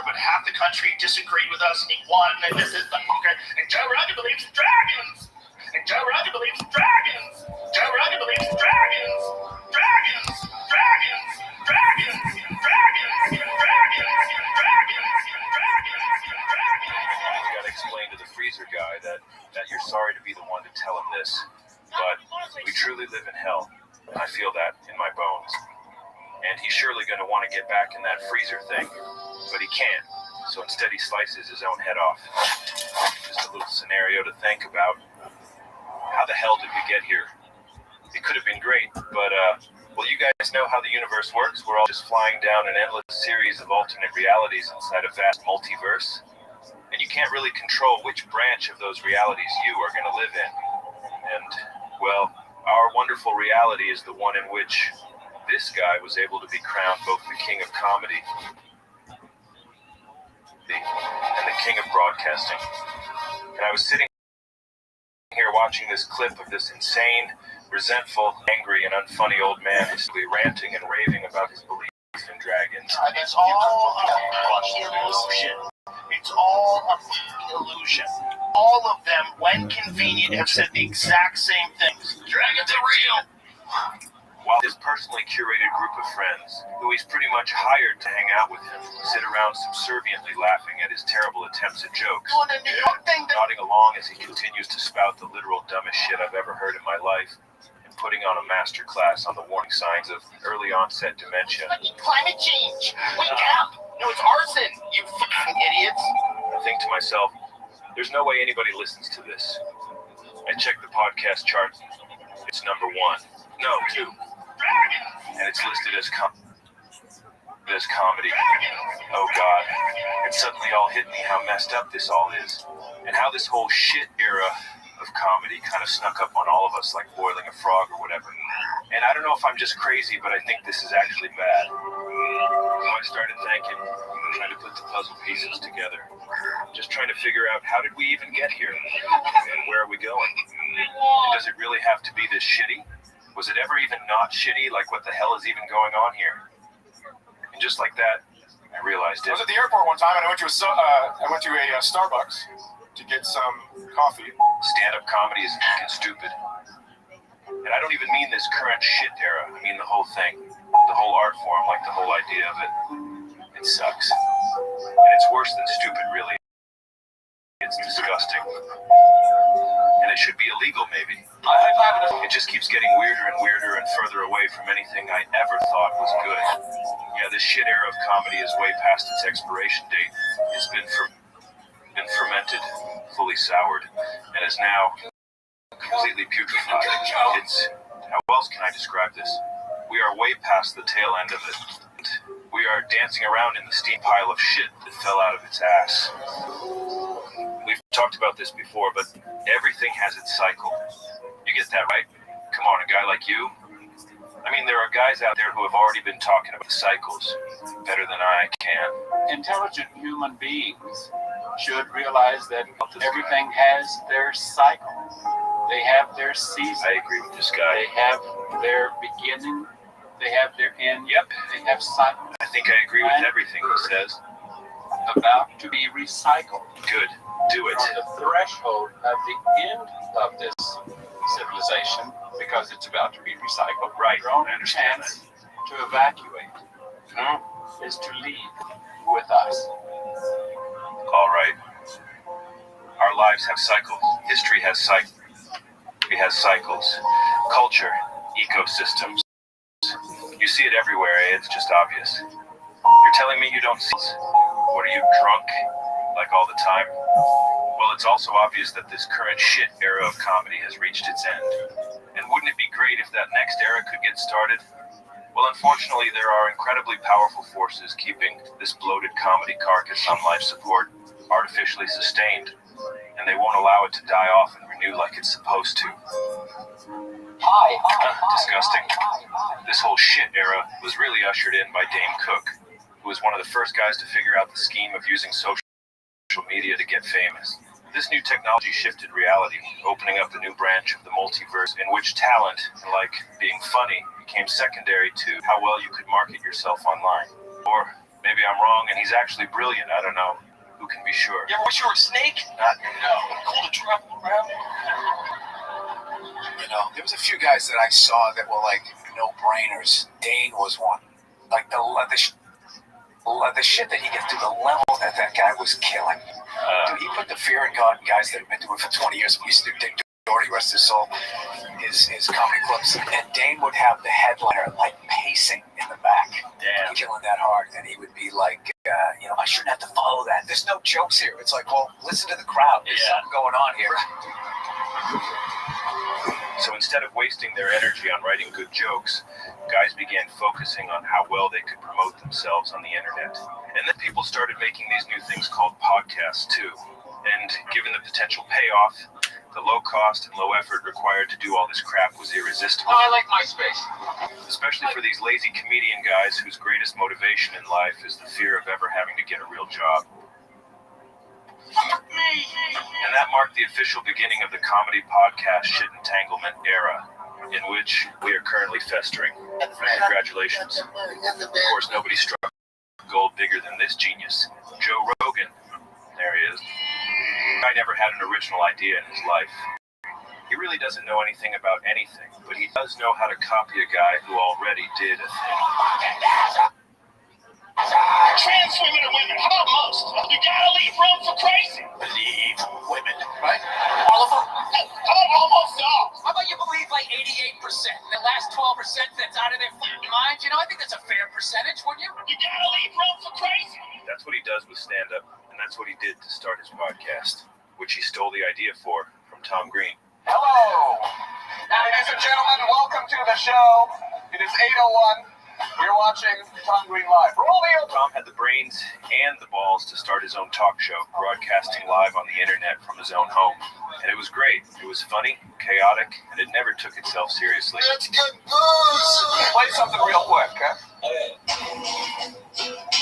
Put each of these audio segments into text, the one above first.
but half the country disagreed with us, and he won, and this is the okay. And Joe Rogan believes in dragons. And Joe Rogan believes in dragons. Joe Rogan believes in dragons. Dragons. Dragons. Dragons. Dragons. Dragons. Dragons. You gotta explain to the freezer guy that you're sorry to be the one to tell him this, but we truly live in hell. I feel that in my bones. And he's surely going to want to get back in that freezer thing, but he can't. So instead he slices his own head off. Just a little scenario to think about. How the hell did we get here? It could have been great, but, well, you guys know how the universe works. We're all just flying down an endless series of alternate realities inside a vast multiverse. And you can't really control which branch of those realities you are going to live in. And, well, our wonderful reality is the one in which this guy was able to be crowned both the king of comedy and the king of broadcasting. And I was sitting here watching this clip of this insane, resentful, angry, and unfunny old man basically ranting and raving about his belief in dragons. It's all an illusion. It's all a illusion. All of them, when convenient, have said the exact same things. Dragons are real. While his personally curated group of friends, who he's pretty much hired to hang out with him, sit around subserviently laughing at his terrible attempts at jokes, nodding along as he continues to spout the literal dumbest shit I've ever heard in my life, and putting on a master class on the warning signs of early onset dementia. Climate change. Wake up. No, it's arson, you fucking idiots. I think to myself, there's no way anybody listens to this. I check the podcast chart. It's number 1. No, 2. And it's listed as comedy. Oh God. It suddenly all hit me how messed up this all is. And how this whole shit era of comedy kind of snuck up on all of us like boiling a frog or whatever. And I don't know if I'm just crazy, but I think this is actually bad. So I started thinking, trying to put the puzzle pieces together. Just trying to figure out, how did we even get here? And where are we going? And does it really have to be this shitty? Was it ever even not shitty? Like, what the hell is even going on here? And just like that, I realized it. I was at the airport one time, and I went to a Starbucks to get some coffee. Stand-up comedy is fucking stupid. And I don't even mean this current shit era. I mean the whole thing. The whole art form, like the whole idea of it. It sucks. And it's worse than stupid, really. It's disgusting. And it should be illegal, maybe. It just keeps getting weirder and weirder and further away from anything I ever thought was good. Yeah, this shit era of comedy is way past its expiration date. It's been fermented, fully soured, and is now completely putrefied. How else can I describe this? We are way past the tail end of it. We are dancing around in the steam pile of shit that fell out of its ass. We've talked about this before, but everything has its cycle. You get that right? Come on, a guy like you? I mean, there are guys out there who have already been talking about cycles better than I can. Intelligent human beings should realize that everything has their cycle. They have their season. I agree with this guy. They have their beginning. They have their end. Yep. They have cycles. I think I agree with everything he says. About to be recycled. Good. Do it. On the threshold of the end of this civilization, because it's about to be recycled. Right. Your only I understand chance to evacuate is to leave with us. All right. Our lives have cycles. History has cycles. It has cycles. Culture, ecosystems. You see it everywhere, eh? It's just obvious. You're telling me you don't see it? What, are you drunk? Like all the time? Well, it's also obvious that this current shit era of comedy has reached its end. And wouldn't it be great if that next era could get started? Well, unfortunately, there are incredibly powerful forces keeping this bloated comedy carcass on life support artificially sustained, and they won't allow it to die off and renew like it's supposed to. Disgusting. This whole shit era was really ushered in by Dame Cook, who was one of the first guys to figure out the scheme of using social media to get famous. This new technology shifted reality, opening up a new branch of the multiverse in which talent, like being funny, became secondary to how well you could market yourself online. Or Maybe I'm wrong and he's actually brilliant. I don't know. Who can be sure? You ever wish you were a snake? Not No. Cool to travel around. You know, there was a few guys that I saw that were like no-brainers. Dane was one. Like the shit that he gets to, the level that guy was killing. Dude, he put the fear in God in guys that have been doing it for 20 years. We used to do Dick Doherty, rest his soul, his comedy clubs. And Dane would have the headliner like pacing in the back. Damn. Killing that hard. And he would be like, I shouldn't have to follow that. There's no jokes here. It's like, well, listen to the crowd. There's something going on here. So instead of wasting their energy on writing good jokes, guys began focusing on how well they could promote themselves on the internet. And then people started making these new things called podcasts too. And given the potential payoff, the low cost and low effort required to do all this crap was irresistible. Oh, I like MySpace. Especially for these lazy comedian guys whose greatest motivation in life is the fear of ever having to get a real job. And that marked the official beginning of the comedy podcast shit entanglement era, in which we are currently festering. Congratulations. Of course, nobody struck gold bigger than this genius, Joe Rogan. There he is. I never had an original idea in his life. He really doesn't know anything about anything, but he does know how to copy a guy who already did a thing. Trans women are women. How about most? You gotta leave room for crazy. Believe women, right? All of them? How about almost all? How about you believe like 88%? The last 12% that's out of their minds? I think that's a fair percentage, wouldn't you? You gotta leave room for crazy. That's what he does with stand-up, and that's what he did to start his podcast, which he stole the idea for from Tom Green. Hello, ladies and gentlemen, welcome to the show. It is 8:01. You're watching Tom Green Live. Roll the Tom had the brains and the balls to start his own talk show, broadcasting live on the internet from his own home. And it was great. It was funny, chaotic, and it never took itself seriously. Let's get loose. Play something real quick, okay?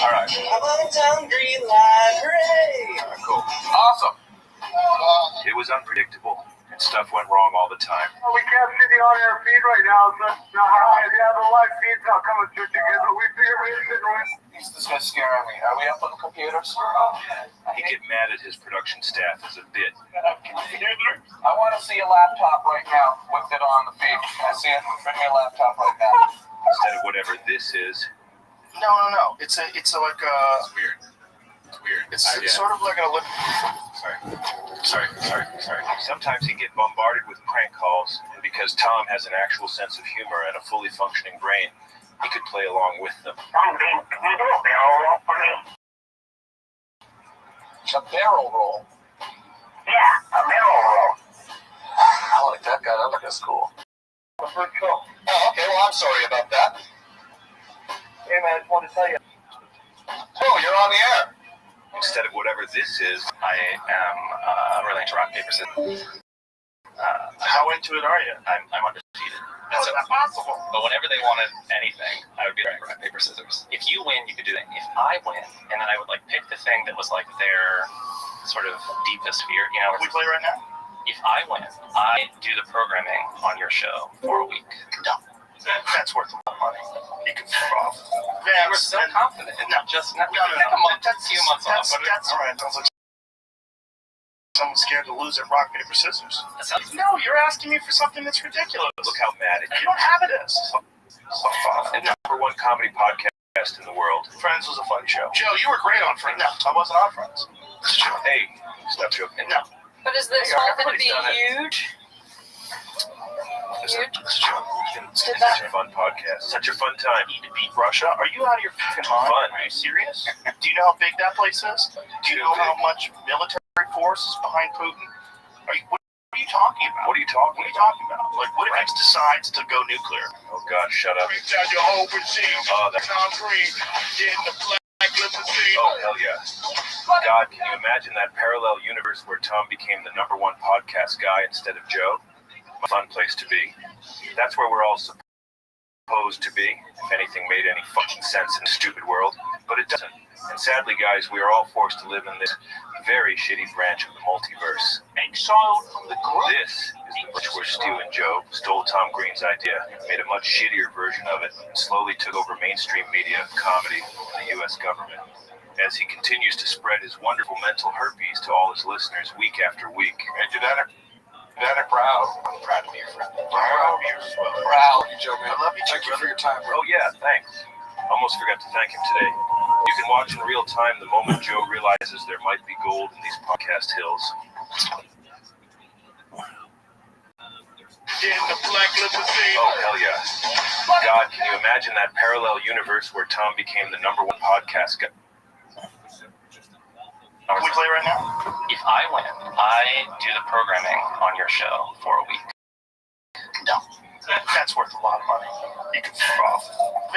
All right. I'm on Tom Green Live, hooray! All right, cool. Awesome. It was unpredictable, and stuff went wrong all the time. We can't see the on-air feed right now, so the live feed's not coming through together. We figure we're sitting right. This guy's scaring me. Are we up on the computers? He'd get mad at his production staff as a bit. I want to see a laptop right now with it on the feed. Can I see it? Bring me a laptop right now. Instead of whatever this is, No. It's like a. it's weird. It's weird. It's sort of like an Olympic. Sorry. Sometimes he'd get bombarded with prank calls, and because Tom has an actual sense of humor and a fully functioning brain, he could play along with them. Tom Green, can you do a barrel roll for me? A barrel roll. Yeah, a barrel roll. I like that guy. That guy's cool. That's pretty cool. Oh, okay. Well, I'm sorry about that. Hey, man, I just wanted to tell you. Oh, you're on the air. Instead of whatever this is, I am really into rock, paper, scissors. How into it are you? I'm undefeated. How's that possible? But whenever they wanted anything, I would be like, rock, paper, scissors. If you win, you could do that. If I win, and then I would like pick the thing that was like their sort of deepest fear, We play right now? If I win, I do the programming on your show for a week. No. That's worth a lot of money. You can fuck off. You were so confident. And No. just not, No. take a month, few months off. That's all right. Sounds like someone's scared to lose at rock, paper, scissors. That sounds No, you're asking me for something that's ridiculous. look how mad it You don't have it as. is. The #1 comedy podcast in the world. Friends was a fun show. Joe, you were great on Friends. No, I wasn't on Friends. Hey, stop joking. No. But is this Yeah, all going to everybody's be done it. huge? It's such a fun podcast. Such a fun time. Need to beat Russia? Are you out of your fucking mind? Fun. Are you serious? Do you know how big that place is? Do you know how much military force is behind Putin? What are you talking about? What are you talking What are you talking about? Like, what if he decides to go nuclear? Oh God, shut up. Brings down your whole regime. Oh, that's Tom Green in the black limousine. Oh, hell yeah. God, can you imagine that parallel universe where Tom became the #1 podcast guy instead of Joe? A fun place to be. That's where we're all supposed to be, if anything made any fucking sense in a stupid world. But it doesn't. And sadly, guys, we are all forced to live in this very shitty branch of the multiverse. Exiled from the group. This is the branch where Stu and Joe stole Tom Green's idea, made a much shittier version of it, and slowly took over mainstream media, comedy, and the the U.S. government, as he continues to spread his wonderful mental herpes to all his listeners week after week. Genetic proud. I'm proud to be your friend. Proud of you as well. Proud of you, Joe, man. I love you too, Thank you for your time, bro. Oh yeah, thanks. Almost forgot to thank him today. You can watch in real time the moment Joe realizes there might be gold in these podcast hills. Oh, hell yeah. God, can you imagine that parallel universe where Tom became the #1 podcast guy? Can we play right now? If I win, I do the programming on your show for a week. No. That's worth a lot of money. You can fuck off.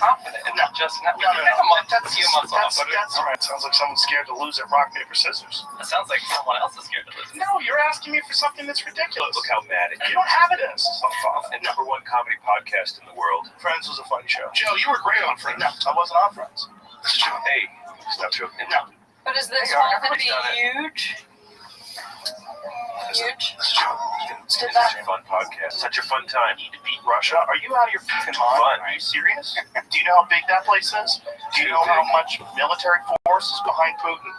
Confident. No. Just not. No. Take a month, a few months off. That's right. Sounds like someone's scared to lose at rock, paper, scissors. It sounds like someone else is scared to lose. No, you're asking me for something that's ridiculous. Look how mad it You gets. don't have it in us. Fuck off. The #1 comedy podcast in the world. Friends was a fun show. Joe, you were great on Friends. No, I wasn't on Friends. Hey, stop joking. No. But is this Hey, one going to everybody's be done it. huge? Huge? It's such a fun podcast. Such a fun time. Need to beat Russia? Are you out of your fucking mind? Fun. Are you serious? Do you know how big that place is? Do you know how much military force is behind Putin?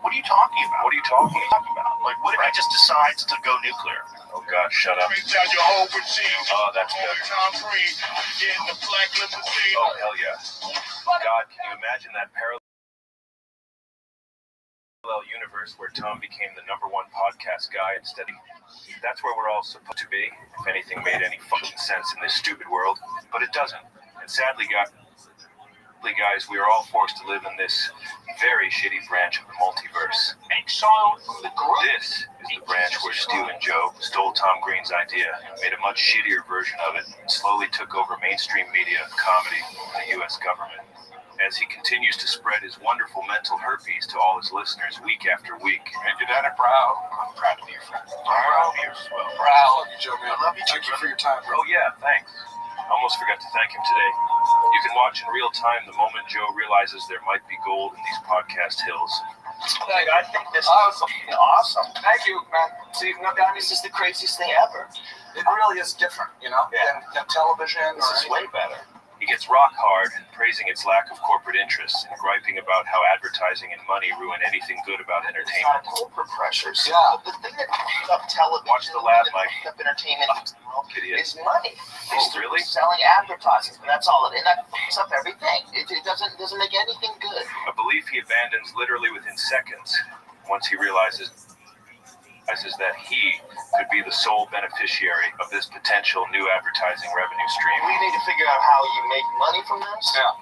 What are you talking about? What are you talking about? Like, what if he just decides to go nuclear? Oh God, shut up. Oh, that's good. Oh, hell yeah. God, can you imagine that parallel universe where Tom became the #1 podcast guy instead of... That's where we're all supposed to be, if anything made any fucking sense in this stupid world. But it doesn't. And sadly, guys, we are all forced to live in this very shitty branch of the multiverse. Exiled from the group. This is the branch where Stu and Joe stole Tom Green's idea, made a much shittier version of it, and slowly took over mainstream media, comedy, and the U.S. government. As he continues to spread his wonderful mental herpes to all his listeners week after week. Genetic proud. I'm proud to be your friend. Proud of you as well. Proud of you, Joe, man. I love you too, Thank you for your time, bro. Oh yeah, thanks. Almost forgot to thank him today. You can watch in real time the moment Joe realizes there might be gold in these podcast hills. I think this is awesome. Thank you, man. See, no, I mean, This is the craziest thing ever. it really is different, you know, than television. This is way better. He gets rock hard, praising its lack of corporate interests and griping about how advertising and money ruin anything good about It's entertainment. not corporate pressures. Yeah. The thing that picks up television, Watch the lab, Mike. picks up entertainment Idiot. is money. Oh, really? Selling advertising, and that's all. And that fucks up everything. It doesn't make anything good. A belief he abandons literally within seconds once he realizes that he could be the sole beneficiary of this potential new advertising revenue stream. We need to figure out how you make money from this. Yeah.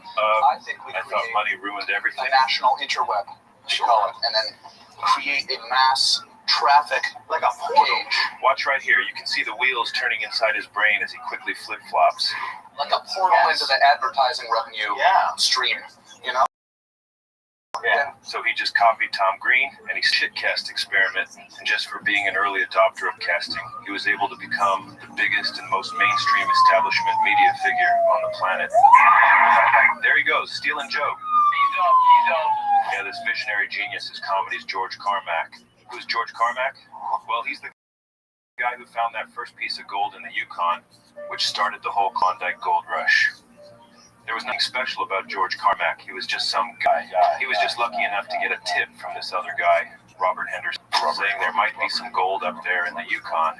I think we I thought create money ruined everything. a national interweb, we call it, and then create a mass traffic Like a portal. gauge, Watch right here. You can see the wheels turning inside his brain as he quickly flip-flops. like a portal into the advertising revenue Yeah. stream, you know? Yeah. So he just copied Tom Green and he shitcast experiment, and just for being an early adopter of casting, he was able to become the biggest and most mainstream establishment media figure on the planet. There he goes, stealing Joe. Yeah, this visionary genius is comedy's George Carmack. Who's George Carmack? Well, he's the guy who found that first piece of gold in the Yukon, which started the whole Klondike Gold Rush. There was nothing special about George Carmack. He was just some guy. He was just lucky enough to get a tip from this other guy, Robert Henderson, saying there might be some gold up there in the Yukon.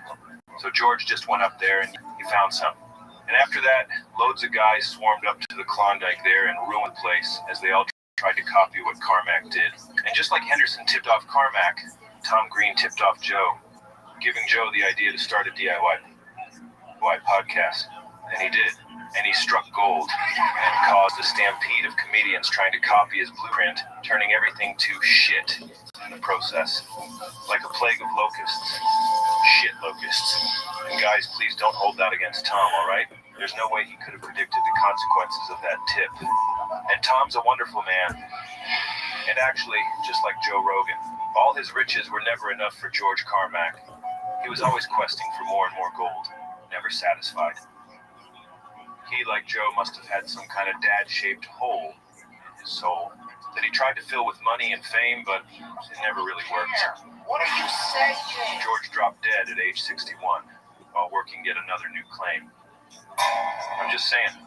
So George just went up there and he found some. And after that, loads of guys swarmed up to the Klondike there and ruined the place as they all tried to copy what Carmack did. And just like Henderson tipped off Carmack, Tom Green tipped off Joe, giving Joe the idea to start a DIY podcast. And he did. And he struck gold and caused a stampede of comedians trying to copy his blueprint, turning everything to shit in the process. Like a plague of locusts. Shit locusts. And guys, please don't hold that against Tom, alright? There's no way he could have predicted the consequences of that tip. And Tom's a wonderful man. And actually, just like Joe Rogan, all his riches were never enough for George Carmack. He was always questing for more and more gold, never satisfied. He, like Joe, must have had some kind of dad-shaped hole in his soul that he tried to fill with money and fame, but it never really worked. What are you saying? George dropped dead at age 61 while working yet another new claim. I'm just saying.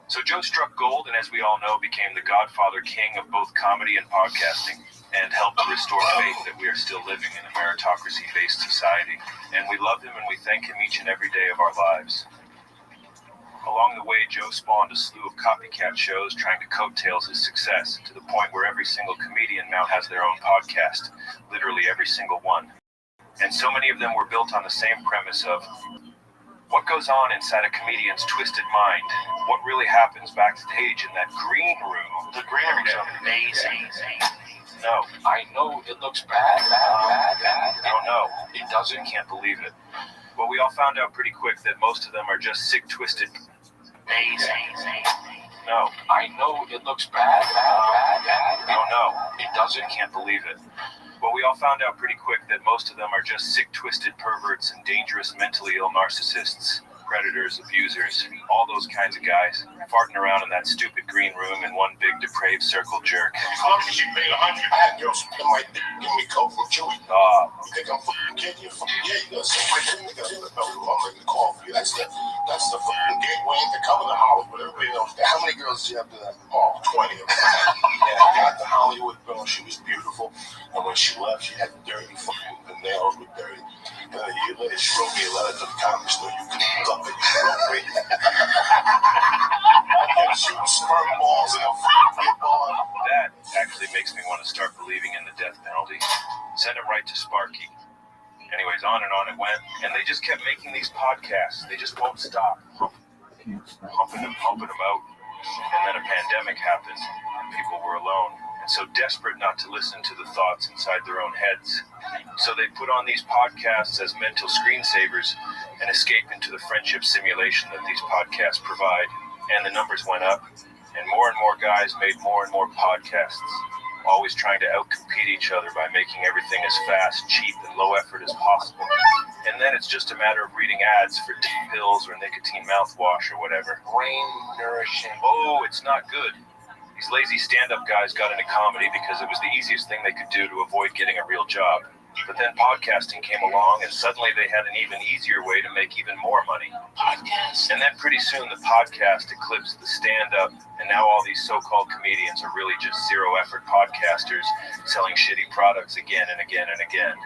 So Joe struck gold, and as we all know, became the godfather king of both comedy and podcasting, and helped to restore faith that we are still living in a meritocracy-based society. And we love him and we thank him each and every day of our lives. Along the way, Joe spawned a slew of copycat shows trying to coattails his success, to the point where every single comedian now has their own podcast, literally every single one. And so many of them were built on the same premise of what goes on inside a comedian's twisted mind, what really happens backstage in that green room. The green room's amazing. No, I know it looks bad. no, It doesn't. can't believe it. Well, we all found out pretty quick that most of them are just sick, twisted. No, I know it looks bad. no, It doesn't. can't believe it. Well, we all found out pretty quick that most of them are just sick, twisted perverts and dangerous, mentally ill narcissists, predators, abusers, all those kinds of guys, farting around in that stupid green room in one big depraved circle jerk. As long as you paid 100, that girl spend my dick, give me coke from Chewy. You think I'm fucking kidding you? Yeah, you gonna say my nigga in the belly. I'm making the call for you. That's the fucking gateway into coming to Hollywood. But everybody knows that. How many girls did you have to that? Oh, 20 of them. Yeah, I got the Hollywood girl. She was beautiful. And when she left, she had dirty fucking, the nails were dirty. And a year later, she wrote me a letter to the comedy store. You can love it. You wrote me. And shooting sperm balls in a fucking ball. That actually makes me want to start believing in the death penalty. Send him right to Sparky. Anyways, on and on it went, and they just kept making these podcasts. They just won't stop. Pumping them out. And then a pandemic happened, and people were alone, and so desperate not to listen to the thoughts inside their own heads. So they put on these podcasts as mental screensavers and escape into the friendship simulation that these podcasts provide. And the numbers went up, and more guys made more and more podcasts, always trying to outcompete each other by making everything as fast, cheap, and low effort as possible. And then it's just a matter of reading ads for pills or nicotine mouthwash or whatever. Brain nourishing. Oh, it's not good. These lazy stand-up guys got into comedy because it was the easiest thing they could do to avoid getting a real job. But then podcasting came along, and suddenly they had an even easier way to make even more money. Podcast. And then pretty soon the podcast eclipsed the stand-up, and now all these so-called comedians are really just zero-effort podcasters selling shitty products again and again and again.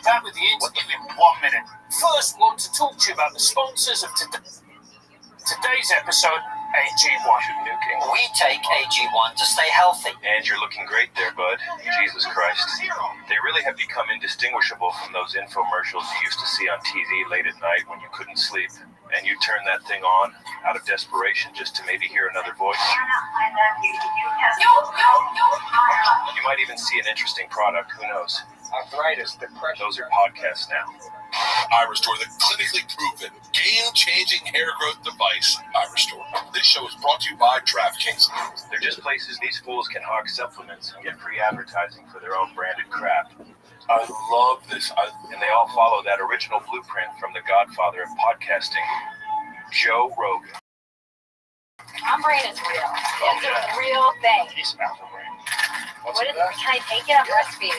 Back with the interview. Give me 1 minute. First, want to talk to you about the sponsors of today's episode, AG1. We take AG1 to stay healthy. And you're looking great there, bud. Jesus Christ. They really have become indistinguishable from those infomercials you used to see on TV late at night when you couldn't sleep. And you turn that thing on out of desperation just to maybe hear another voice. You might even see an interesting product, who knows? Arthritis, depression. Those are podcasts now. iRestore, the clinically proven, game-changing hair growth device. iRestore. This show is brought to you by DraftKings. They're just places these fools can hog supplements and get free advertising for their own branded crap. I love this. And they all follow that original blueprint from the godfather of podcasting, Joe Rogan. My brain is real. It's a real thing. He's alpha brain. What is it? Can I take it? I'm breastfeeding.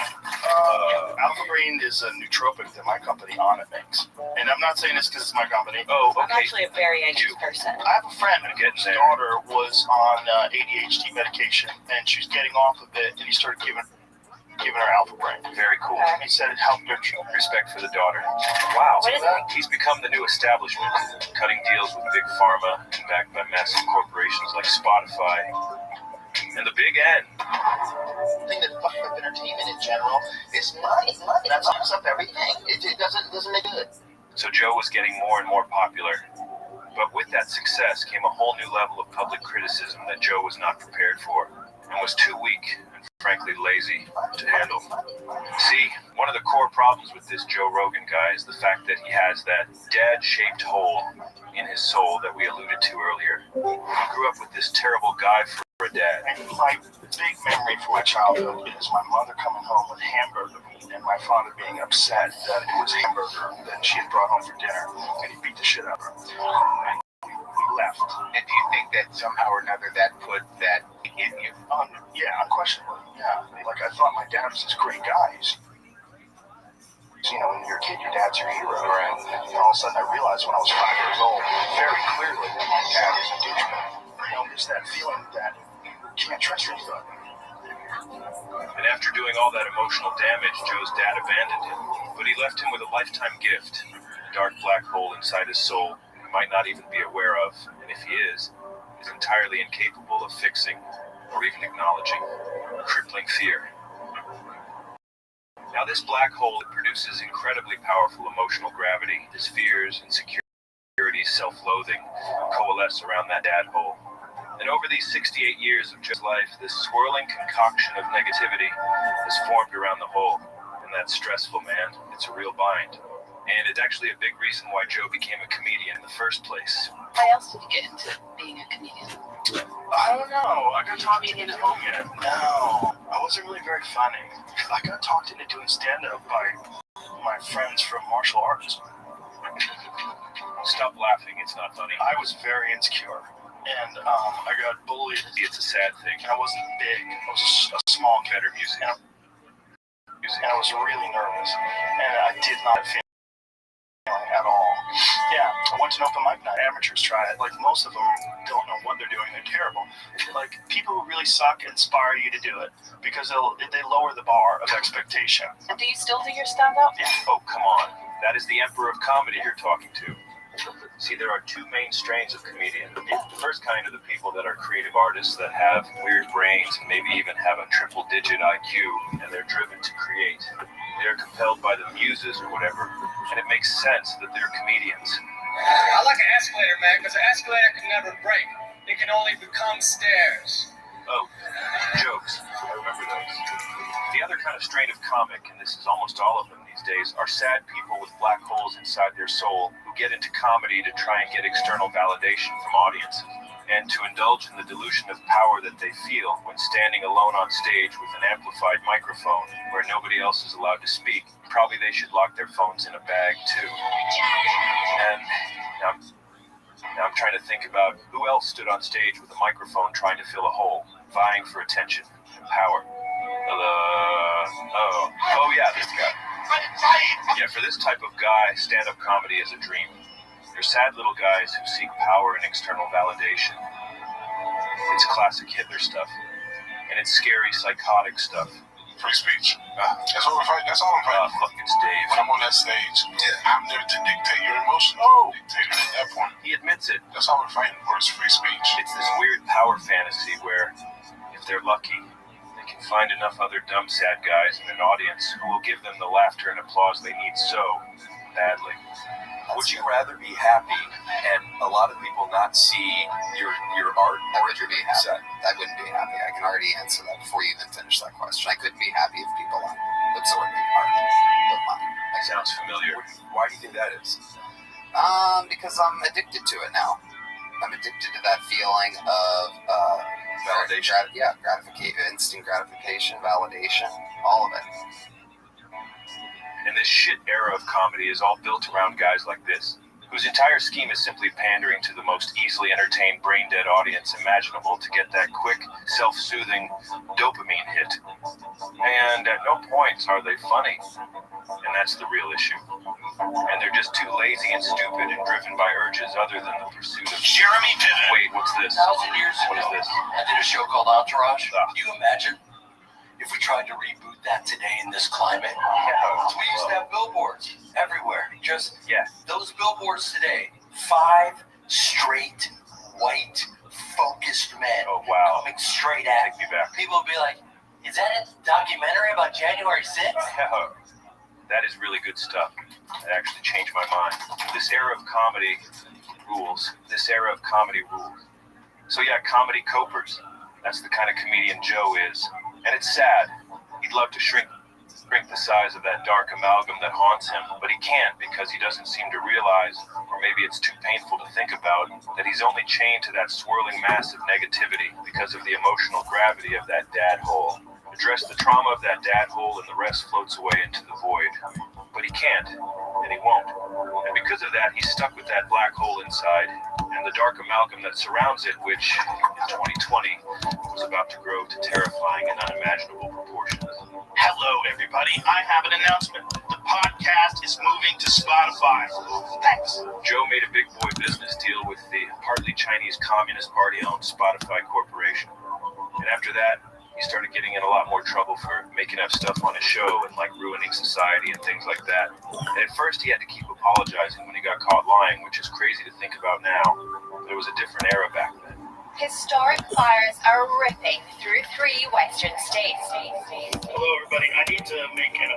Alpha brain is a nootropic that my company Anna makes. And I'm not saying this because it's my company. Oh, I'm okay. actually a very anxious person. I have a friend whose daughter was on ADHD medication, and she's getting off of it, and he started giving her alpha brain. Very cool. He said it helped her. Respect for the daughter. Wow. What is it? He's become the new establishment, cutting deals with big pharma and backed by massive corporations like Spotify. And the big N. The thing that fucks with entertainment in general is money. That fucks up everything. It doesn't make good. So Joe was getting more and more popular. But with that success came a whole new level of public criticism that Joe was not prepared for and was too weak and frankly lazy to handle. See, one of the core problems with this Joe Rogan guy is the fact that he has that dad-shaped hole in his soul that we alluded to earlier. He grew up with this terrible guy for a dad. And my big memory from my childhood is my mother coming home with hamburger meat and my father being upset that it was hamburger that she had brought home for dinner, and he beat the shit out of her. And we left. And do you think that somehow or another that put that in you? Yeah, unquestionably. Yeah. Like, I thought my dad was this great guy. You know, when you're a kid, your dad's your hero. Right. And all of a sudden, I realized when I was 5 years old, very clearly, that my dad was a douchebag. You know, just that feeling that you can't trust anybody. And after doing all that emotional damage, Joe's dad abandoned him. But he left him with a lifetime gift, a dark black hole inside his soul he might not even be aware of, and if he is entirely incapable of fixing or even acknowledging crippling fear. Now this black hole produces incredibly powerful emotional gravity. His fears, insecurities, self-loathing coalesce around that dad hole. And over these 68 years of Joe's life, this swirling concoction of negativity has formed around the hole. And that's stressful, man. It's a real bind. And it's actually a big reason why Joe became a comedian in the first place. Why else did you get into being a comedian? I don't know. I got talked into home yet. No, I wasn't really very funny. I got talked into doing stand-up by my friends from martial arts. Stop laughing. It's not funny. I was very insecure. And I got bullied. It's a sad thing. I wasn't big. I was a small kid. Better music. And I was really nervous. And I did not feel at all. Yeah, I went to an open mic night. Amateurs try it. Like, most of them don't know what they're doing. They're terrible. Like, people who really suck inspire you to do it because they lower the bar of expectation. And do you still do your stand-up? Yeah. Oh, come on. That is the emperor of comedy you're talking to. See, there are two main strains of comedian. The first kind are the people that are creative artists that have weird brains and maybe even have a triple-digit IQ, and they're driven to create. They're compelled by the muses or whatever, and it makes sense that they're comedians. I like an escalator, man, because an escalator can never break. It can only become stairs. Oh, jokes. I remember those. The other kind of strain of comic, and this is almost all of them these days, are sad people with black holes inside their soul who get into comedy to try and get external validation from audiences, and to indulge in the delusion of power that they feel when standing alone on stage with an amplified microphone where nobody else is allowed to speak. Probably they should lock their phones in a bag too. And now I'm trying to think about who else stood on stage with a microphone trying to fill a hole, vying for attention and power. Oh yeah, this guy. Yeah, for this type of guy, stand-up comedy is a dream. They're sad little guys who seek power and external validation. It's classic Hitler stuff. And it's scary, psychotic stuff. Free speech. That's all I'm fighting. That's all I'm fighting. Fuck, it's Dave. When I'm on that stage, I'm there to dictate your emotions. Dictator at that point. He admits it. That's all we're fighting for, is free speech. It's this weird power fantasy where, if they're lucky, they can find enough other dumb sad guys in an audience who will give them the laughter and applause they need so badly. Would you rather be happy and a lot of people not see your art? I wouldn't be happy. I wouldn't be happy. I can already answer that before you even finish that question. I couldn't be happy if people absorbed the art of mine. That sounds familiar. Why do you think that is? Because I'm addicted to it now. I'm addicted to that feeling of validation. Gratification, instant gratification, validation, all of it. And this shit era of comedy is all built around guys like this, whose entire scheme is simply pandering to the most easily entertained brain-dead audience imaginable to get that quick, self-soothing dopamine hit. And at no point are they funny. And that's the real issue. And they're just too lazy and stupid and driven by urges other than the pursuit of... Jeremy did it! Wait, what's this? 1,000 years What is ago, this? I did a show called Entourage. Can you imagine if we tried to reboot that today in this climate? So we used to have billboards everywhere. Just those billboards today. 5 straight, white, focused men coming straight at me. People would be like, is that a documentary about January 6th? Yeah. That is really good stuff. It actually changed my mind. This era of comedy rules. This era of comedy rules. So yeah, comedy copers. That's the kind of comedian Joe is. And it's sad. He'd love to shrink the size of that dark amalgam that haunts him, but he can't because he doesn't seem to realize, or maybe it's too painful to think about, that he's only chained to that swirling mass of negativity because of the emotional gravity of that dad hole. Address the trauma of that dad hole and the rest floats away into the void. But he can't, and he won't. And because of that, he's stuck with that black hole inside, and the dark amalgam that surrounds it, which, in 2020, was about to grow to terrifying and unimaginable proportions. Hello, everybody. I have an announcement. The podcast podcast is moving to Spotify. Thanks. Joe made a big boy business deal with the partly Chinese Communist Party-owned Spotify Corporation. And after that, he started getting in a lot more trouble for making up stuff on his show and like ruining society and things like that. And at first he had to keep apologizing when he got caught lying, which is crazy to think about now. But it was a different era back then. Historic fires are ripping through 3 western states. Hello, everybody. I need to make an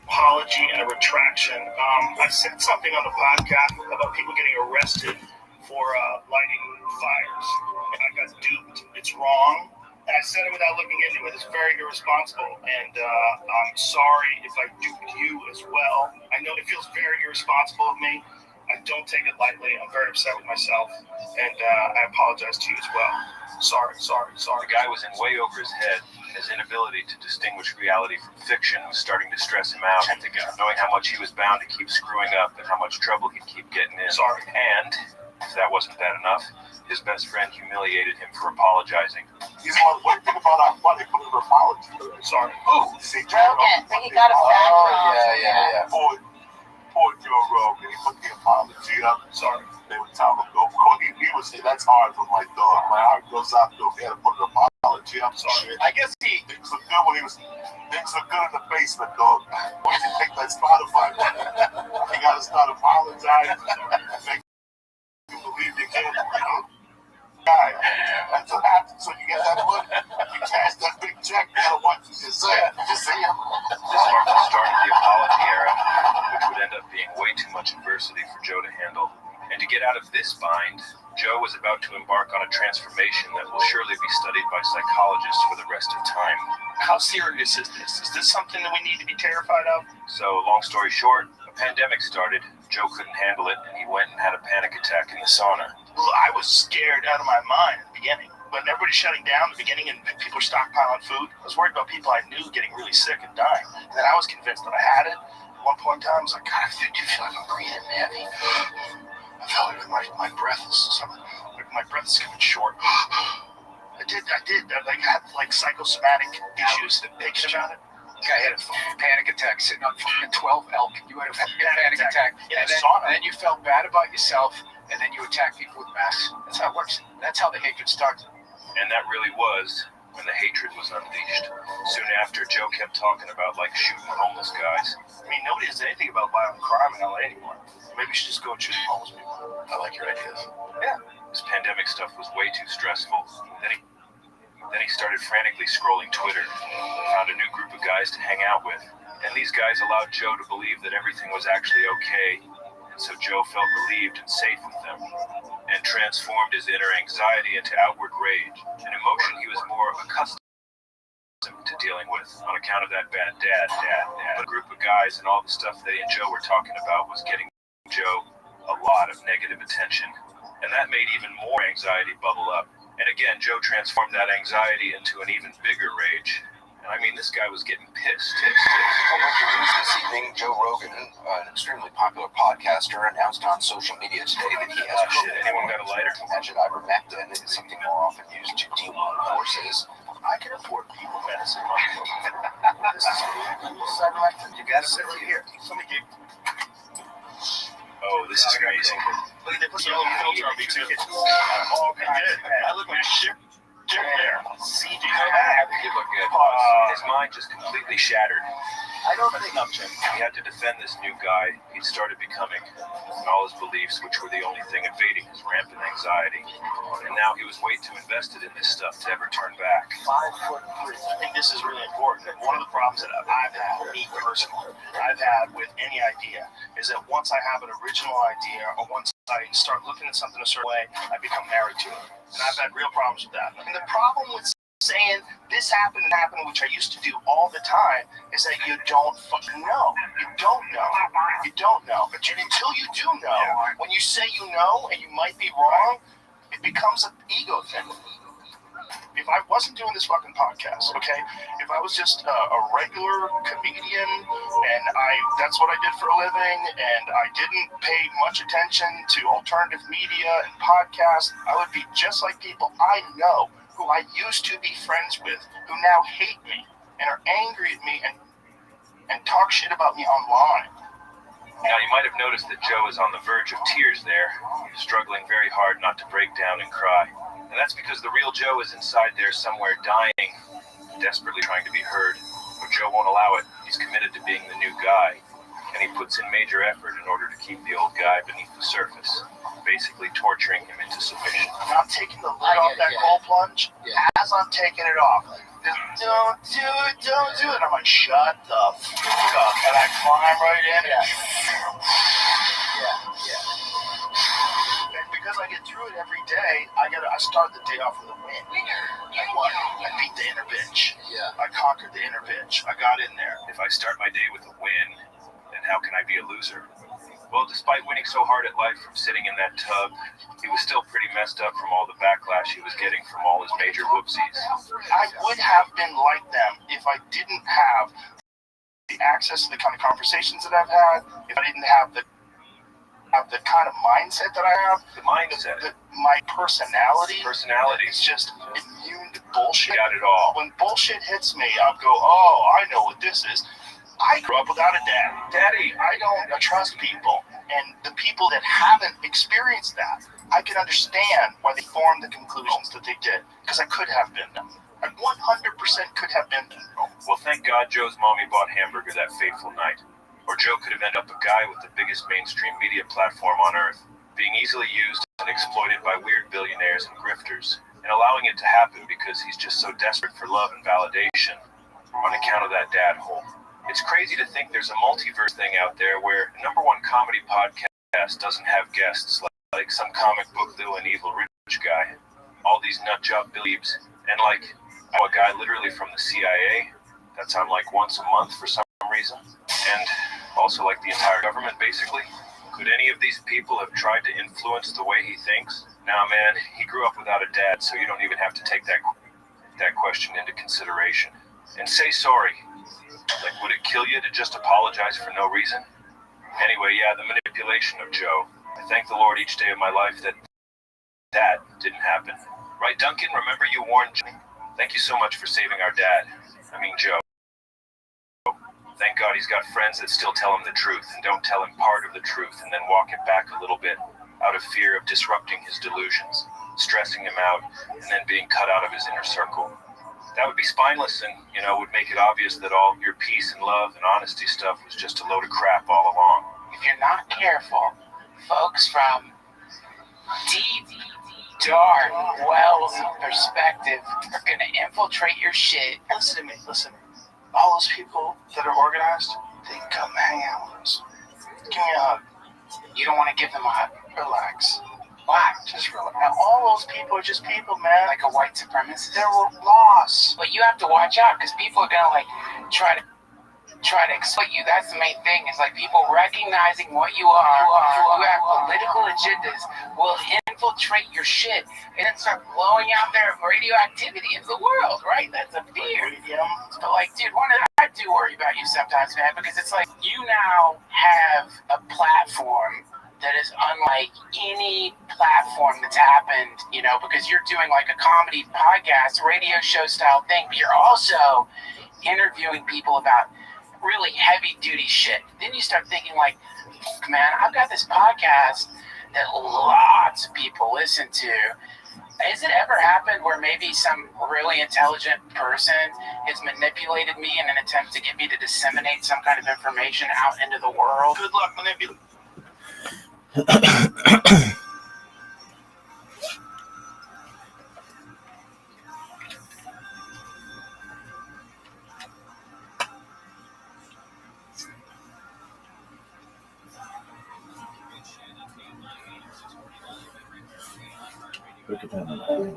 apology and a retraction. I said something on the podcast about people getting arrested for lighting fires. And I got duped. It's wrong. And I said it without looking into it. It's very irresponsible. And I'm sorry if I duped you as well. I know it feels very irresponsible of me. I don't take it lightly. I'm very upset with myself. And I apologize to you as well. Sorry. The guy was in way over his head. His inability to distinguish reality from fiction was starting to stress him out. Knowing how much he was bound to keep screwing up and how much trouble he'd keep getting in. Sorry. And if that wasn't that enough, his best friend humiliated him for apologizing. He's what do you think about our money for the apology? Sorry. Oh, see, Rogan, so he got a fat Yeah. Poor Joe Rogan, he put the apology up. Sorry. They would tell him go. He was. That's hard for my dog. My heart goes out to him. He had to put an apology up. Sorry. I guess he. Things look good when he was. Things look good in the basement, dog. Once you take that Spotify money, you gotta start apologizing. Make you believe you can. Guy. That's what happens when you get that money. You cash that big check. You gotta watch what you say. You see him. This marked the start of the apology era, which would end up being way too much adversity for Joe to handle. And to get out of this bind, Joe was about to embark on a transformation that will surely be studied by psychologists for the rest of time. How serious is this? Is this something that we need to be terrified of? So, long story short, a pandemic started. Joe couldn't handle it, and he went and had a panic attack in the sauna. Well, I was scared out of my mind at the beginning. When everybody's shutting down at the beginning and people are stockpiling food, I was worried about people I knew getting really sick and dying. And then I was convinced that I had it. At one point in time, I was like, God, I do feel like I'm breathing heavy. I felt it with my breath. My breath is coming short. I did. I had psychosomatic issues thinking about it. Guy had a panic attack sitting on fucking 12 elk. You had a panic attack. In And the sauna. then you felt bad about yourself, and then you attack people with masks. That's how it works. That's how the hatred starts. And that really was when the hatred was unleashed. Soon after, Joe kept talking about shooting homeless guys. I mean, nobody does anything about violent crime in LA anymore. Maybe we should just go and shoot homeless people. I like your ideas. Yeah. This pandemic stuff was way too stressful. Then he started frantically scrolling Twitter, found a new group of guys to hang out with. And these guys allowed Joe to believe that everything was actually okay. And so Joe felt relieved and safe with them, and transformed his inner anxiety into outward rage, an emotion he was more accustomed to dealing with on account of that bad dad. The group of guys and all the stuff they and Joe were talking about was getting Joe a lot of negative attention, and that made even more anxiety bubble up. And again, Joe transformed that anxiety into an even bigger rage. And I mean, this guy was getting pissed. This evening, Joe Rogan, an extremely popular podcaster, announced on social media today that he has anyone got a lighter? mentioned ivermectin is something more often used to de-wound horses. I can afford people medicine. This is ivermectin. You got to sit right here. Somebody gave. Oh, this is amazing. Look, they put a little filter on me too. Oh, okay, good. I look like shit. There. See, do you know that? You look good. His mind just completely shattered. I don't think I'm Jim. He had to defend this new guy he'd started becoming, and all his beliefs, which were the only thing invading his rampant anxiety. And now he was way too invested in this stuff to ever turn back. 5'3". I think this is really important. One of the problems that I've had, me personally, I've had with any idea is that once I have an original idea, or once I start looking at something a certain way, I become married to it. And I've had real problems with that. And the problem with saying this happened and happened, which I used to do all the time, is that you don't fucking know. You don't know. You don't know. But until you do know, when you say you know and you might be wrong, it becomes an ego thing. If I wasn't doing this fucking podcast, okay, if I was just a regular comedian and that's what I did for a living, and I didn't pay much attention to alternative media and podcasts, I would be just like people I know who I used to be friends with, who now hate me and are angry at me and talk shit about me online. Now, you might have noticed that Joe is on the verge of tears there, struggling very hard not to break down and cry. And that's because the real Joe is inside there somewhere dying, desperately trying to be heard. But Joe won't allow it. He's committed to being the new guy, and he puts in major effort in order to keep the old guy beneath the surface, basically torturing him into submission. And I'm taking the lid off that cold plunge. As I'm taking it off, don't do it, don't do it. I'm like, shut the fuck up. And I climb right in. And because I get through it every day, I start the day off with a win. I beat the inner bitch. I conquered the inner bitch. I got in there. If I start my day with a win, then how can I be a loser? Well, despite winning so hard at life from sitting in that tub, he was still pretty messed up from all the backlash he was getting from all his major whoopsies. I would have been like them if I didn't have the access to the kind of conversations that I've had, if I didn't have the kind of mindset that I have. The mindset. My personality. Personality. Is just immune to bullshit. Got it all. When bullshit hits me, I'll go, oh, I know what this is. I grew up without a dad. Daddy, I don't trust people. And the people that haven't experienced that, I can understand why they formed the conclusions that they did. Because I could have been them. I 100% could have been them. Well, thank God Joe's mommy bought Hamburger that fateful night. Or Joe could have ended up a guy with the biggest mainstream media platform on earth, being easily used and exploited by weird billionaires and grifters, and allowing it to happen because he's just so desperate for love and validation on account of that dad hole. It's crazy to think there's a multiverse thing out there where a #1 comedy podcast doesn't have guests like some comic book villain evil rich guy, all these nutjob beliefs, and like a guy literally from the CIA that's on like once a month for some reason, and also like the entire government basically. Could any of these people have tried to influence the way he thinks? Nah, man, he grew up without a dad, so you don't even have to take that question into consideration. And say sorry. Like, would it kill you to just apologize for no reason? Anyway, yeah, the manipulation of Joe. I thank the Lord each day of my life that didn't happen. Right, Duncan? Remember you warned Joe? Thank you so much for saving our dad. I mean, Joe. Thank God he's got friends that still tell him the truth and don't tell him part of the truth and then walk it back a little bit out of fear of disrupting his delusions, stressing him out, and then being cut out of his inner circle. That would be spineless and, would make it obvious that all your peace and love and honesty stuff was just a load of crap all along. If you're not careful, folks from deep, dark wells of perspective are going to infiltrate your shit. Listen to me. All those people that are organized, they can come hang out with us. Give me a hug. You don't want to give them a hug? Relax. Why? Just relax. Now, all those people are just people, man. Like a white supremacist? They're lost. But you have to watch out, because people are going to try to exploit you. That's the main thing. It's like people recognizing what you are, who have political agendas, will infiltrate your shit and then start blowing out their radioactivity into the world, right? That's a fear. But like, dude, I do worry about you sometimes, man, because it's like you now have a platform that is unlike any platform that's happened, because you're doing like a comedy podcast, radio show style thing, but you're also interviewing people about really heavy duty shit. Then you start thinking like, man, I've got this podcast that lots of people listen to. Has it ever happened where maybe some really intelligent person has manipulated me in an attempt to get me to disseminate some kind of information out into the world? Good luck manipulating.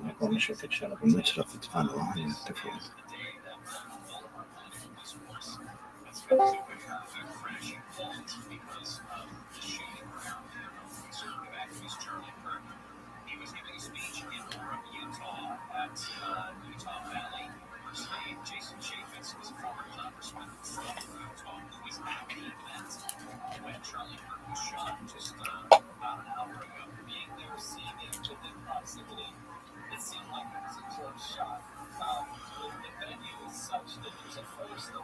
Riconosce che c'è la commercio la niente fuori. It seemed like it was a close shot. The venue is such that there's a force that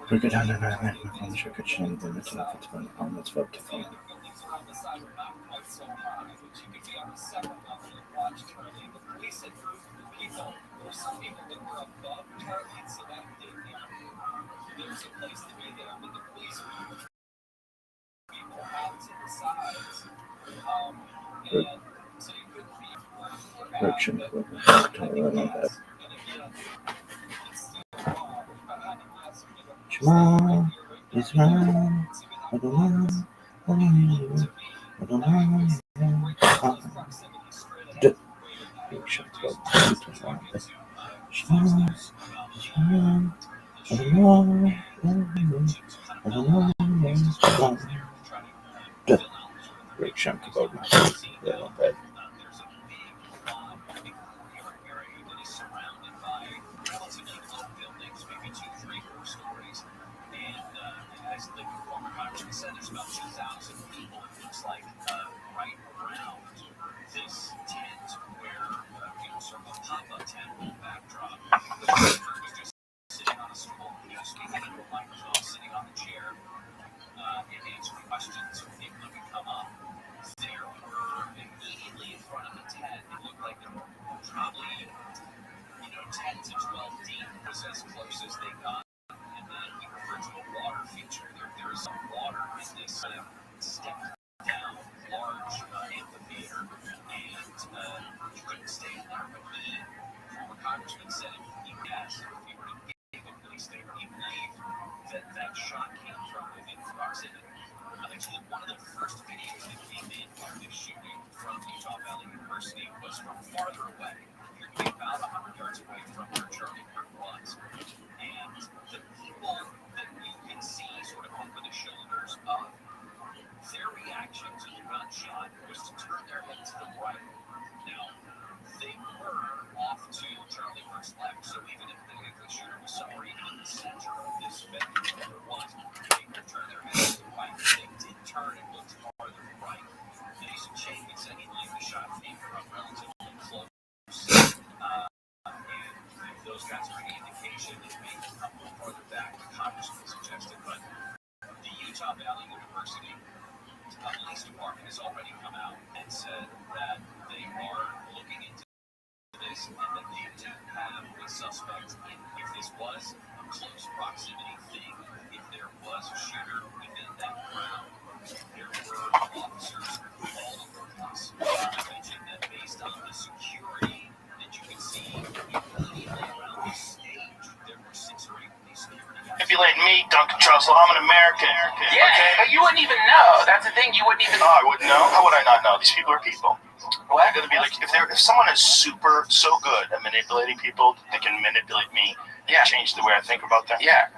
If you let me, Duncan Trussell, I'm an American. Yeah, Okay? but you wouldn't even know. That's the thing. You wouldn't even. Oh, I wouldn't know. How would I not know? These people are people. What? They're gonna be like, if someone is so good at manipulating people, they can manipulate me. Yeah. Change the way I think about them. Yeah.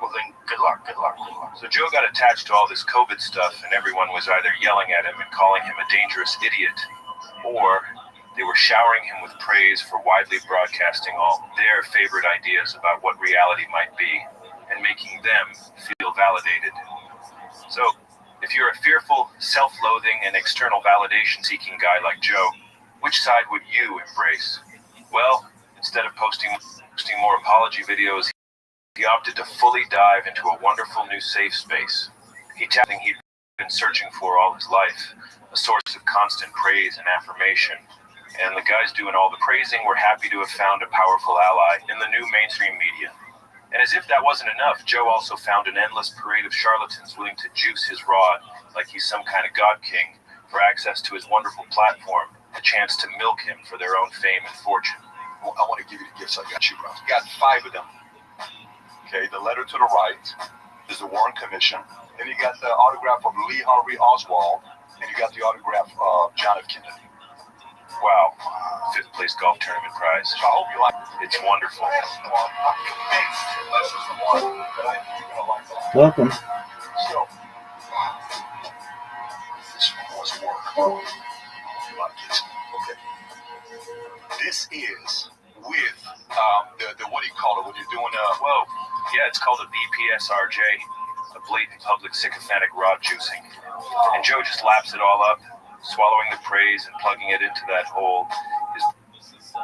Well then, good luck. So Joe got attached to all this COVID stuff, and everyone was either yelling at him and calling him a dangerous idiot, or they were showering him with praise for widely broadcasting all their favorite ideas about what reality might be, and making them feel validated. So, if you're a fearful, self-loathing, and external validation-seeking guy like Joe, which side would you embrace? Well, instead of posting more apology videos, he opted to fully dive into a wonderful new safe space. He tapped he'd been searching for all his life, a source of constant praise and affirmation. And the guys doing all the praising were happy to have found a powerful ally in the new mainstream media. And as if that wasn't enough, Joe also found an endless parade of charlatans willing to juice his rod like he's some kind of god king for access to his wonderful platform, a chance to milk him for their own fame and fortune. Well, I want to give you the gifts I got you, bro. You got 5 of them. Okay, the letter to the right is the Warren Commission. Then you got the autograph of Lee Harvey Oswald, and you got the autograph of John F. Kennedy. Wow, 5th place golf tournament prize. So I hope you like it. It's wonderful. Welcome. So, this was work. Okay. This is with the what do you call it when you're doing whoa, yeah, it's called a BPSRJ, a blatant public sycophantic rod juicing. And Joe just laps it all up, swallowing the praise and plugging it into that hole.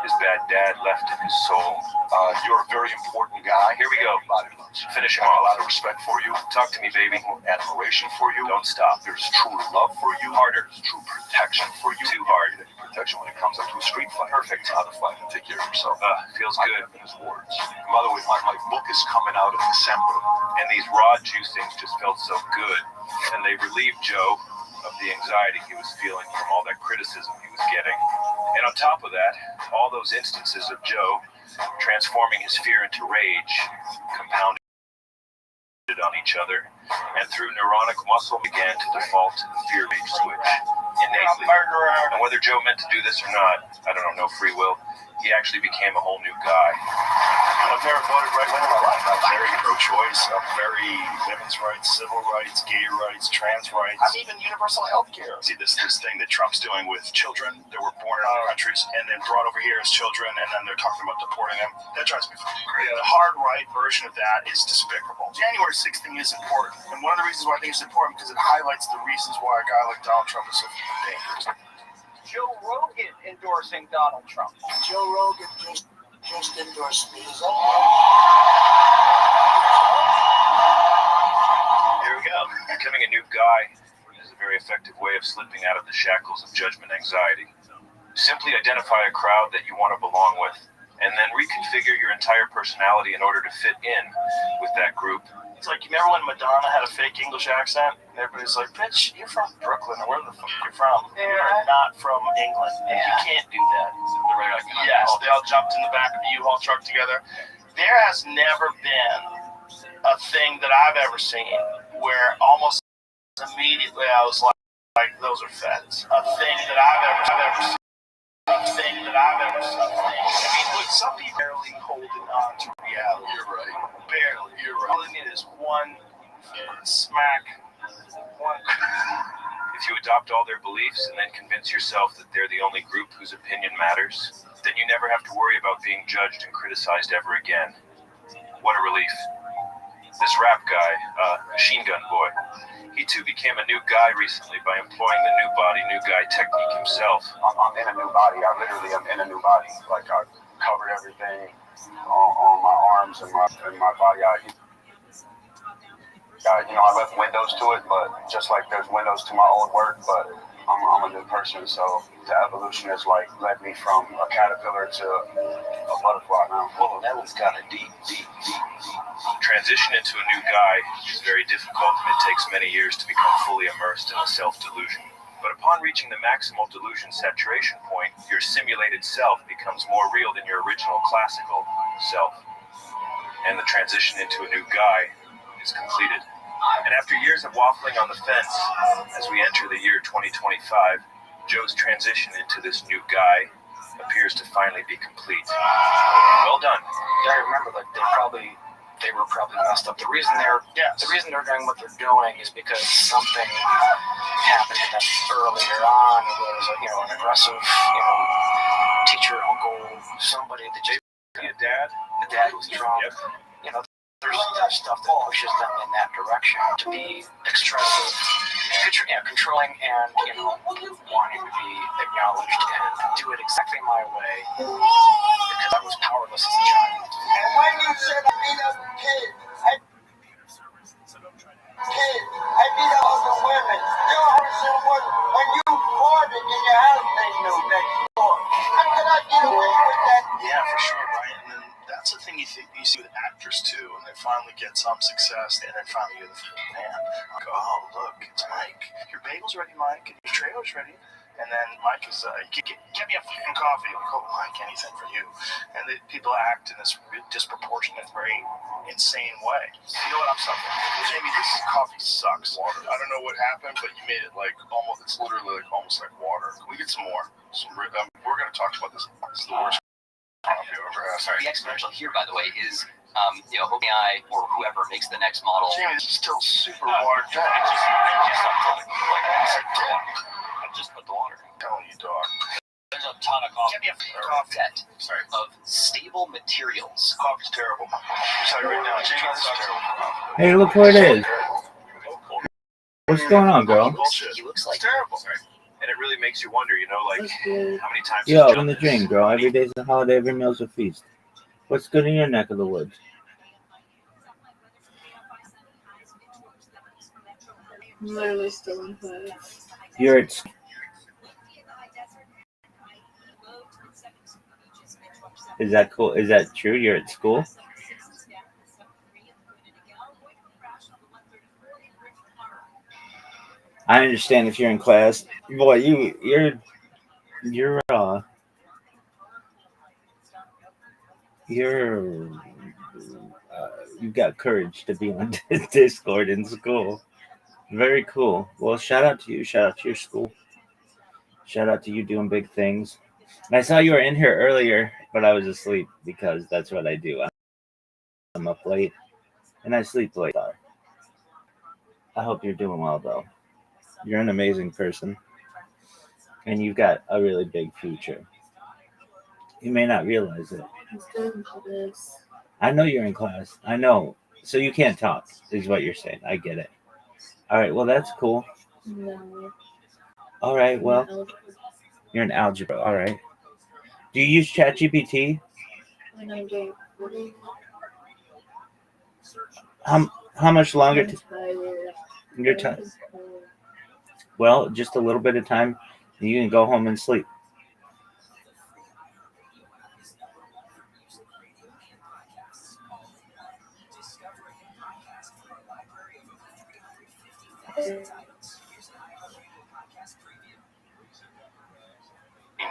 His bad dad left in his soul. You're a very important guy. Here we go. Finish him I have a off. lot of respect for you. Talk to me, baby. Admiration for you. Don't stop. There's true love for you. Harder. There's true protection for you. Too hard. Protection when it comes up to a street fight. Perfect. How to fight and take care of yourself. Feels good. In his words. And by the way, my book is coming out in December. And these raw juicings just felt so good. And they relieved Joe of the anxiety he was feeling from all that criticism he was getting. And on top of that, all those instances of Joe transforming his fear into rage compounded on each other, and through neuronic muscle began to default to the fear rage switch innately. And whether Joe meant to do this or not, I don't know, no free will, he actually became a whole new guy. I've never voted right wing in my life. I'm very pro-choice. I'm very women's rights, civil rights, gay rights, trans rights. I'm even universal health care. See this thing that Trump's doing with children that were born in other countries and then brought over here as children, and then they're talking about deporting them. That drives me crazy. The hard right version of that is despicable. January 6th thing is important, and one of the reasons why I think it's important because it highlights the reasons why a guy like Donald Trump is so dangerous. Joe Rogan endorsing Donald Trump. Joe Rogan just endorsed me. Is that Here we go. Becoming a new guy is a very effective way of slipping out of the shackles of judgment anxiety. Simply identify a crowd that you want to belong with, and then reconfigure your entire personality in order to fit in with that group. It's like, you remember when Madonna had a fake English accent? And everybody's like, bitch, you're from Brooklyn, or where the fuck you're from. Yeah. You're not from England. Yeah. You can't do that. Yes, they all jumped in the back of the U-Haul truck together. There has never been a thing that I've ever seen where almost immediately I was like those are feds. A thing that I've ever seen. A thing that I've ever seen. I mean, look, some people barely holding on to reality. You're right. Barely. You're right. All they need is one smack. One. If you adopt all their beliefs and then convince yourself that they're the only group whose opinion matters, then you never have to worry about being judged and criticized ever again. What a relief. This rap guy, Machine Gun Boy, he too became a new guy recently by employing the new body, new guy technique himself. I'm in a new body. I literally am in a new body. Like, I covered everything on my arms and my body. I left windows to it, but just like there's windows to my old work, but I'm a new person. So the evolution has led me from a caterpillar to a butterfly now. Whoa, that was kind of deep. Transition into a new guy is very difficult, and it takes many years to become fully immersed in a self-delusion. But upon reaching the maximal delusion saturation point, your simulated self becomes more real than your original classical self. And the transition into a new guy is completed. And after years of waffling on the fence, as we enter the year 2025, Joe's transition into this new guy appears to finally be complete. Well done. Yeah, I remember that they were probably messed up. The reason they're doing what they're doing is because something happened to them earlier on. There was an aggressive, teacher, uncle, somebody at the jail. A dad? The dad was drunk. Yep. There's stuff that pushes them in that direction to be expressive, controlling, and wanting to be acknowledged and do it exactly my way because I was powerless as a child. And when you said I beat up kids, I beat up other women. Your husband was when you farted in your house, they knew next door. How could I get away with that? Yeah, for sure, right? And then that's the thing you see with actors too, and they finally get some success, and then finally you're the man. Like, oh, look, it's Mike. Your bagel's ready, Mike. Your trailer's ready. And then Mike is, get me a fucking coffee. Like, oh, Mike, anything for you. And people act in this disproportionate, very insane way. You know what I'm suffering? Jamie, this coffee sucks. Water. I don't know what happened, but you made it it's literally almost like water. Can we get some more? We're going to talk about this. This is the worst coffee I've ever had. The exponential here, by the way, is OpenAI or whoever makes the next model. Jamie, this is still super watered down. I just put the water. I'm telling you, dog. There's a ton of coffee. Get me a set of stable materials. Coffee's terrible. I'm sorry right now. Jamie, this is terrible. Hey, look what it is. What's going on, girl? Bullshit. He looks like terrible. And it really makes you wonder, like how many times Yo, has in done the this? dream, girl. Every day's a holiday, every meal's a feast. What's good in your neck of the woods? I'm literally still in class. You're at school. Is that cool? Is that true? You're at school? I understand if you're in class. Boy, you've got courage to be on Discord in school. Very cool. Well, shout out to you. Shout out to your school. Shout out to you doing big things. I saw you were in here earlier, but I was asleep because that's what I do. I'm up late and I sleep late. I hope you're doing well, though. You're an amazing person and you've got a really big future. You may not realize it. I know you're in class. I know. So you can't talk, is what you're saying. I get it. All right. Well, that's cool. No. All right. Well, you're in algebra. All right. Do you use ChatGPT? When I'm getting 40. How much longer? Your I'm time. tired. Well, just a little bit of time. You can go home and sleep.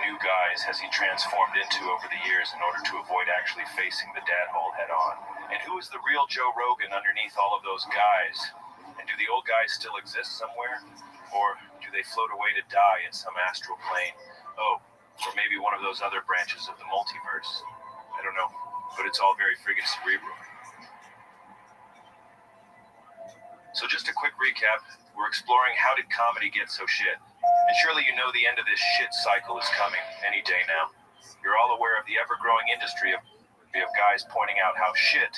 New guys has he transformed into over the years in order to avoid actually facing the dad hole head on? And who is the real Joe Rogan underneath all of those guys? And do the old guys still exist somewhere? Or do they float away to die in some astral plane? Oh, or maybe one of those other branches of the multiverse. I don't know, but it's all very friggin' cerebral. So just a quick recap, we're exploring how did comedy get so shit? And surely you know the end of this shit cycle is coming any day now. You're all aware of the ever-growing industry of guys pointing out how shit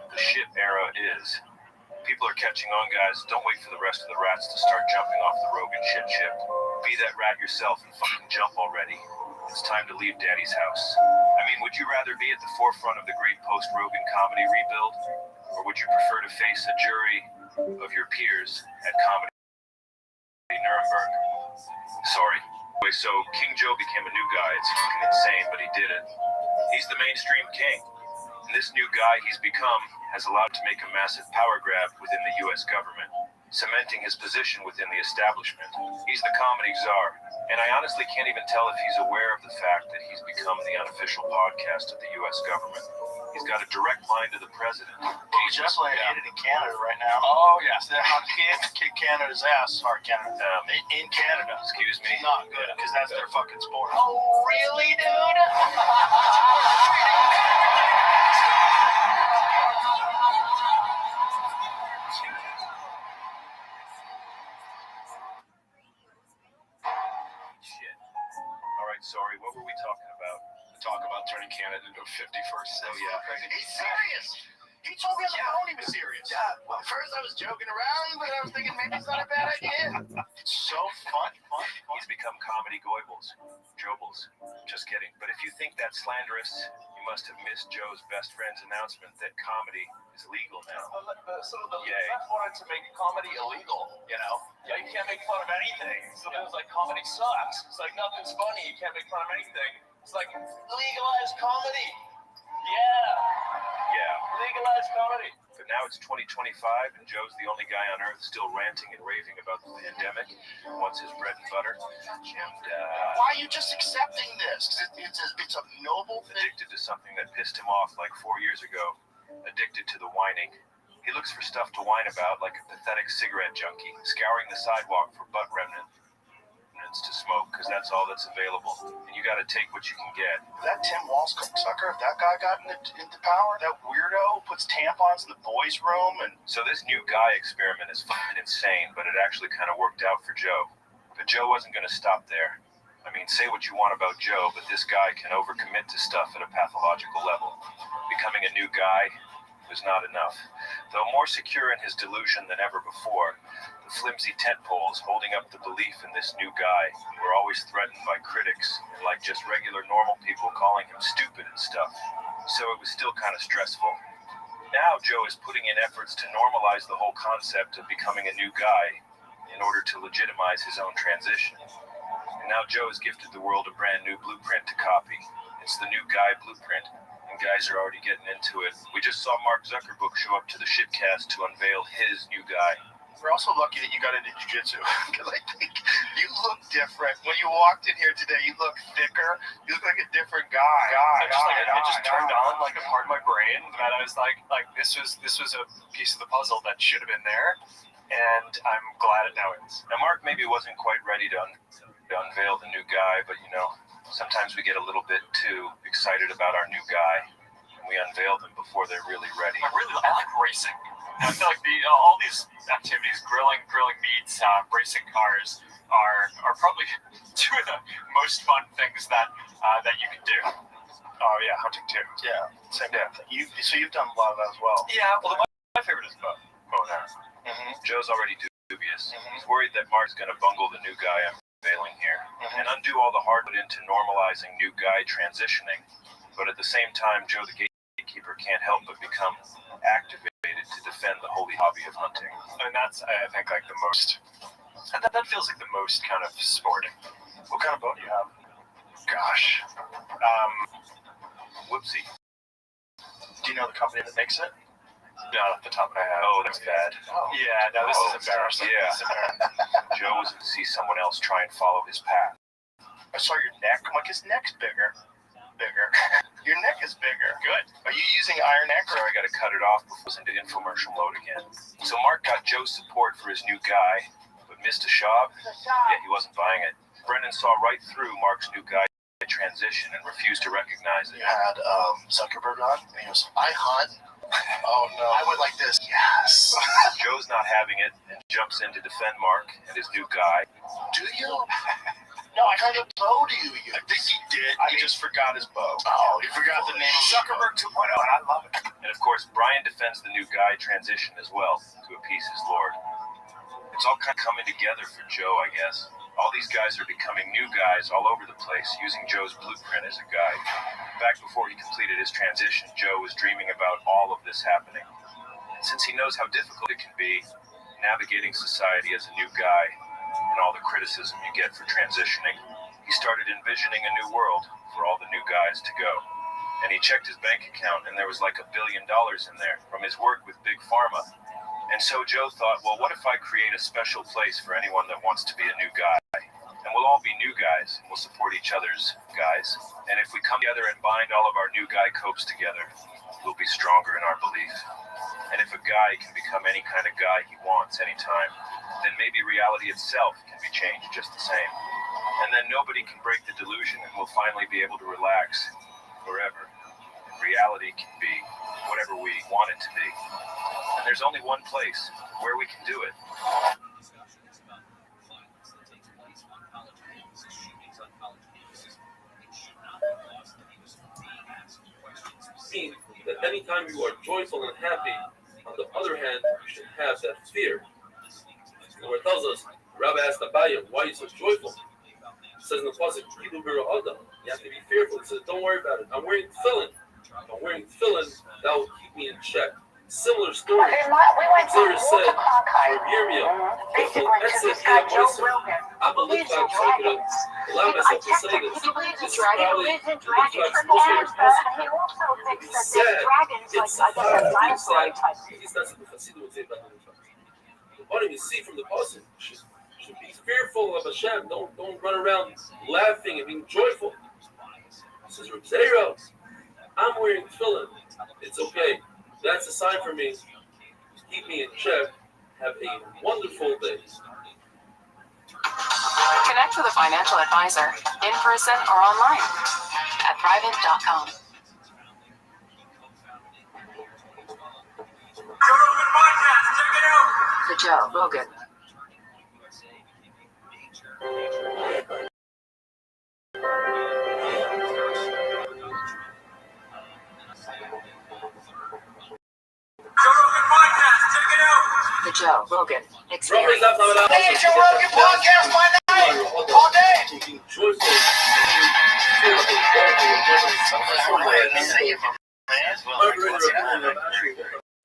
the shit era is. People are catching on, guys. Don't wait for the rest of the rats to start jumping off the Rogan shit ship. Be that rat yourself and fucking jump already. It's time to leave Daddy's house. I mean, would you rather be at the forefront of the great post-Rogan comedy rebuild? Or would you prefer to face a jury of your peers at Comedy Nuremberg? Sorry. So King Joe became a new guy. It's fucking insane, but he did it. He's the mainstream king. And this new guy he's become has allowed to make a massive power grab within the U.S. government, cementing his position within the establishment. He's the comedy czar. And I honestly can't even tell if he's aware of the fact that he's become the unofficial podcast of the U.S. government. He's got a direct line to the president. He's definitely hated in Canada right now. Oh, yes. They're how kids kick Canada's ass. Sorry, Canada. In Canada. Excuse me. Not good, because that's their fucking sport. Oh, really, dude? Shit. All right, sorry. What were we talking about? Talk about turning Canada into a 51st century. Oh, yeah. He's serious. He told me on the phone he was serious. Yeah. Well, first I was joking around, but I was thinking maybe it's not a bad idea. It's so fun. He's become comedy goibles. Jobles. Just kidding. But if you think that's slanderous, you must have missed Joe's best friend's announcement that comedy is legal now. So the Yay. left wanted to make comedy illegal, you know? Yeah, you can't make fun of anything. So it was like, comedy sucks. It's like, nothing's funny. You can't make fun of anything. It's like, legalize comedy. Yeah. Legalize comedy. But now it's 2025, and Joe's the only guy on Earth still ranting and raving about the pandemic. Wants his bread and butter. And, why are you just accepting this? It's a noble thing. Addicted to something that pissed him off like 4 years ago. Addicted to the whining. He looks for stuff to whine about like a pathetic cigarette junkie, scouring the sidewalk for butt remnants to smoke, because that's all that's available. And you gotta take what you can get. That Tim Walz sucker, if that guy got into power, that weirdo puts tampons in the boys' room. And so this new guy experiment is fucking insane, but it actually kind of worked out for Joe. But Joe wasn't gonna stop there. I mean, say what you want about Joe, but this guy can overcommit to stuff at a pathological level. Becoming a new guy was not enough. Though more secure in his delusion than ever before, the flimsy tent poles holding up the belief in this new guy were always threatened by critics and like just regular normal people calling him stupid and stuff. So it was still kind of stressful. Now Joe is putting in efforts to normalize the whole concept of becoming a new guy in order to legitimize his own transition. And now Joe has gifted the world a brand new blueprint to copy. It's the new guy blueprint, and guys are already getting into it. We just saw Mark Zuckerberg show up to the shitcast to unveil his new guy. We're also lucky that you got into jiu-jitsu, because I think you look different. When you walked in here today, you look thicker. You look like a different guy. It just turned on like a part of my brain that I was like this was a piece of the puzzle that should have been there, and I'm glad it now is. Now Mark maybe wasn't quite ready to unveil the new guy, but sometimes we get a little bit too excited about our new guy, and we unveil them before they're really ready. I like racing. And I feel like all these activities, grilling meats, racing cars, are probably two of the most fun things that you can do. Oh yeah, hunting too. Yeah, same damn thing. So you've done a lot of that as well. Yeah, well, my favorite is bow and arrow. Joe's already dubious. He's worried that Mark's going to bungle the new guy unveiling here and undo all the hard put into normalizing new guy transitioning. But at the same time, Joe the gatekeeper can't help but become activated to defend the holy hobby of hunting. And that's, I think, like the most, that feels like the most kind of sporting. What kind of bow do you have? Gosh. Whoopsie. Do you know the company that makes it? Not off the top of my head. Oh, that's bad. Oh. Yeah, no, this is embarrassing. Yeah. Joe was to see someone else try and follow his path. I saw your neck. I'm like, his neck's bigger. Your neck is bigger. Good. Are you using iron neck? Sorry, I got to cut it off before it goes into infomercial mode again. So Mark got Joe's support for his new guy, but missed a shop. Yeah, he wasn't buying it. Brendan saw right through Mark's new guy transition and refused to recognize it. You had Zuckerberg on, and he goes, I hunt. Oh no. I would like this. Yes. Joe's not having it and jumps in to defend Mark and his new guy. Do you? No, what kind of bow do you use? I think he did. He just forgot his bow. Oh, he forgot the name. Zuckerberg 2.0, and I love it. And of course, Brian defends the new guy transition as well to appease his lord. It's all kind of coming together for Joe, I guess. All these guys are becoming new guys all over the place, using Joe's blueprint as a guide. Back before he completed his transition, Joe was dreaming about all of this happening. And since he knows how difficult it can be, navigating society as a new guy, and all the criticism you get for transitioning, he started envisioning a new world for all the new guys to go. And he checked his bank account, and there was like $1 billion in there from his work with Big Pharma. And so Joe thought, well, what if I create a special place for anyone that wants to be a new guy? And we'll all be new guys, and we'll support each other's guys. And if we come together and bind all of our new guy copes together, we'll be stronger in our belief. And if a guy can become any kind of guy he wants anytime, then maybe reality itself can be changed just the same. And then nobody can break the delusion, and we'll finally be able to relax forever. And reality can be whatever we want it to be. And there's only one place where we can do it. Mean that anytime you are joyful and happy, on the other hand, you should have that fear. The Lord tells us, Rabbi asked Abaye, why are you so joyful? It says in the pasuk, you have to be fearful. He says, don't worry about it. I'm wearing tefillin. I'm wearing tefillin, that will keep me in check. Similar story. Sarah said, for Yirmiyah, I believe I'm trying to allow myself to say this. This is probably the most famous passage. It's sad. It's sad. It's that's what the Hasidim would say about the bottom you see from the pasuk should be fearful of Hashem. Don't run around laughing and being joyful. It says, Zera, I'm wearing tefillin. It's okay. That's a sign for me. Keep me in check. Have a wonderful day. Connect with a financial advisor in person or online at thrivent.com. The Joe Rogan The Joe Rogan Hey, Experience. Joe Rogan podcast by night, all day.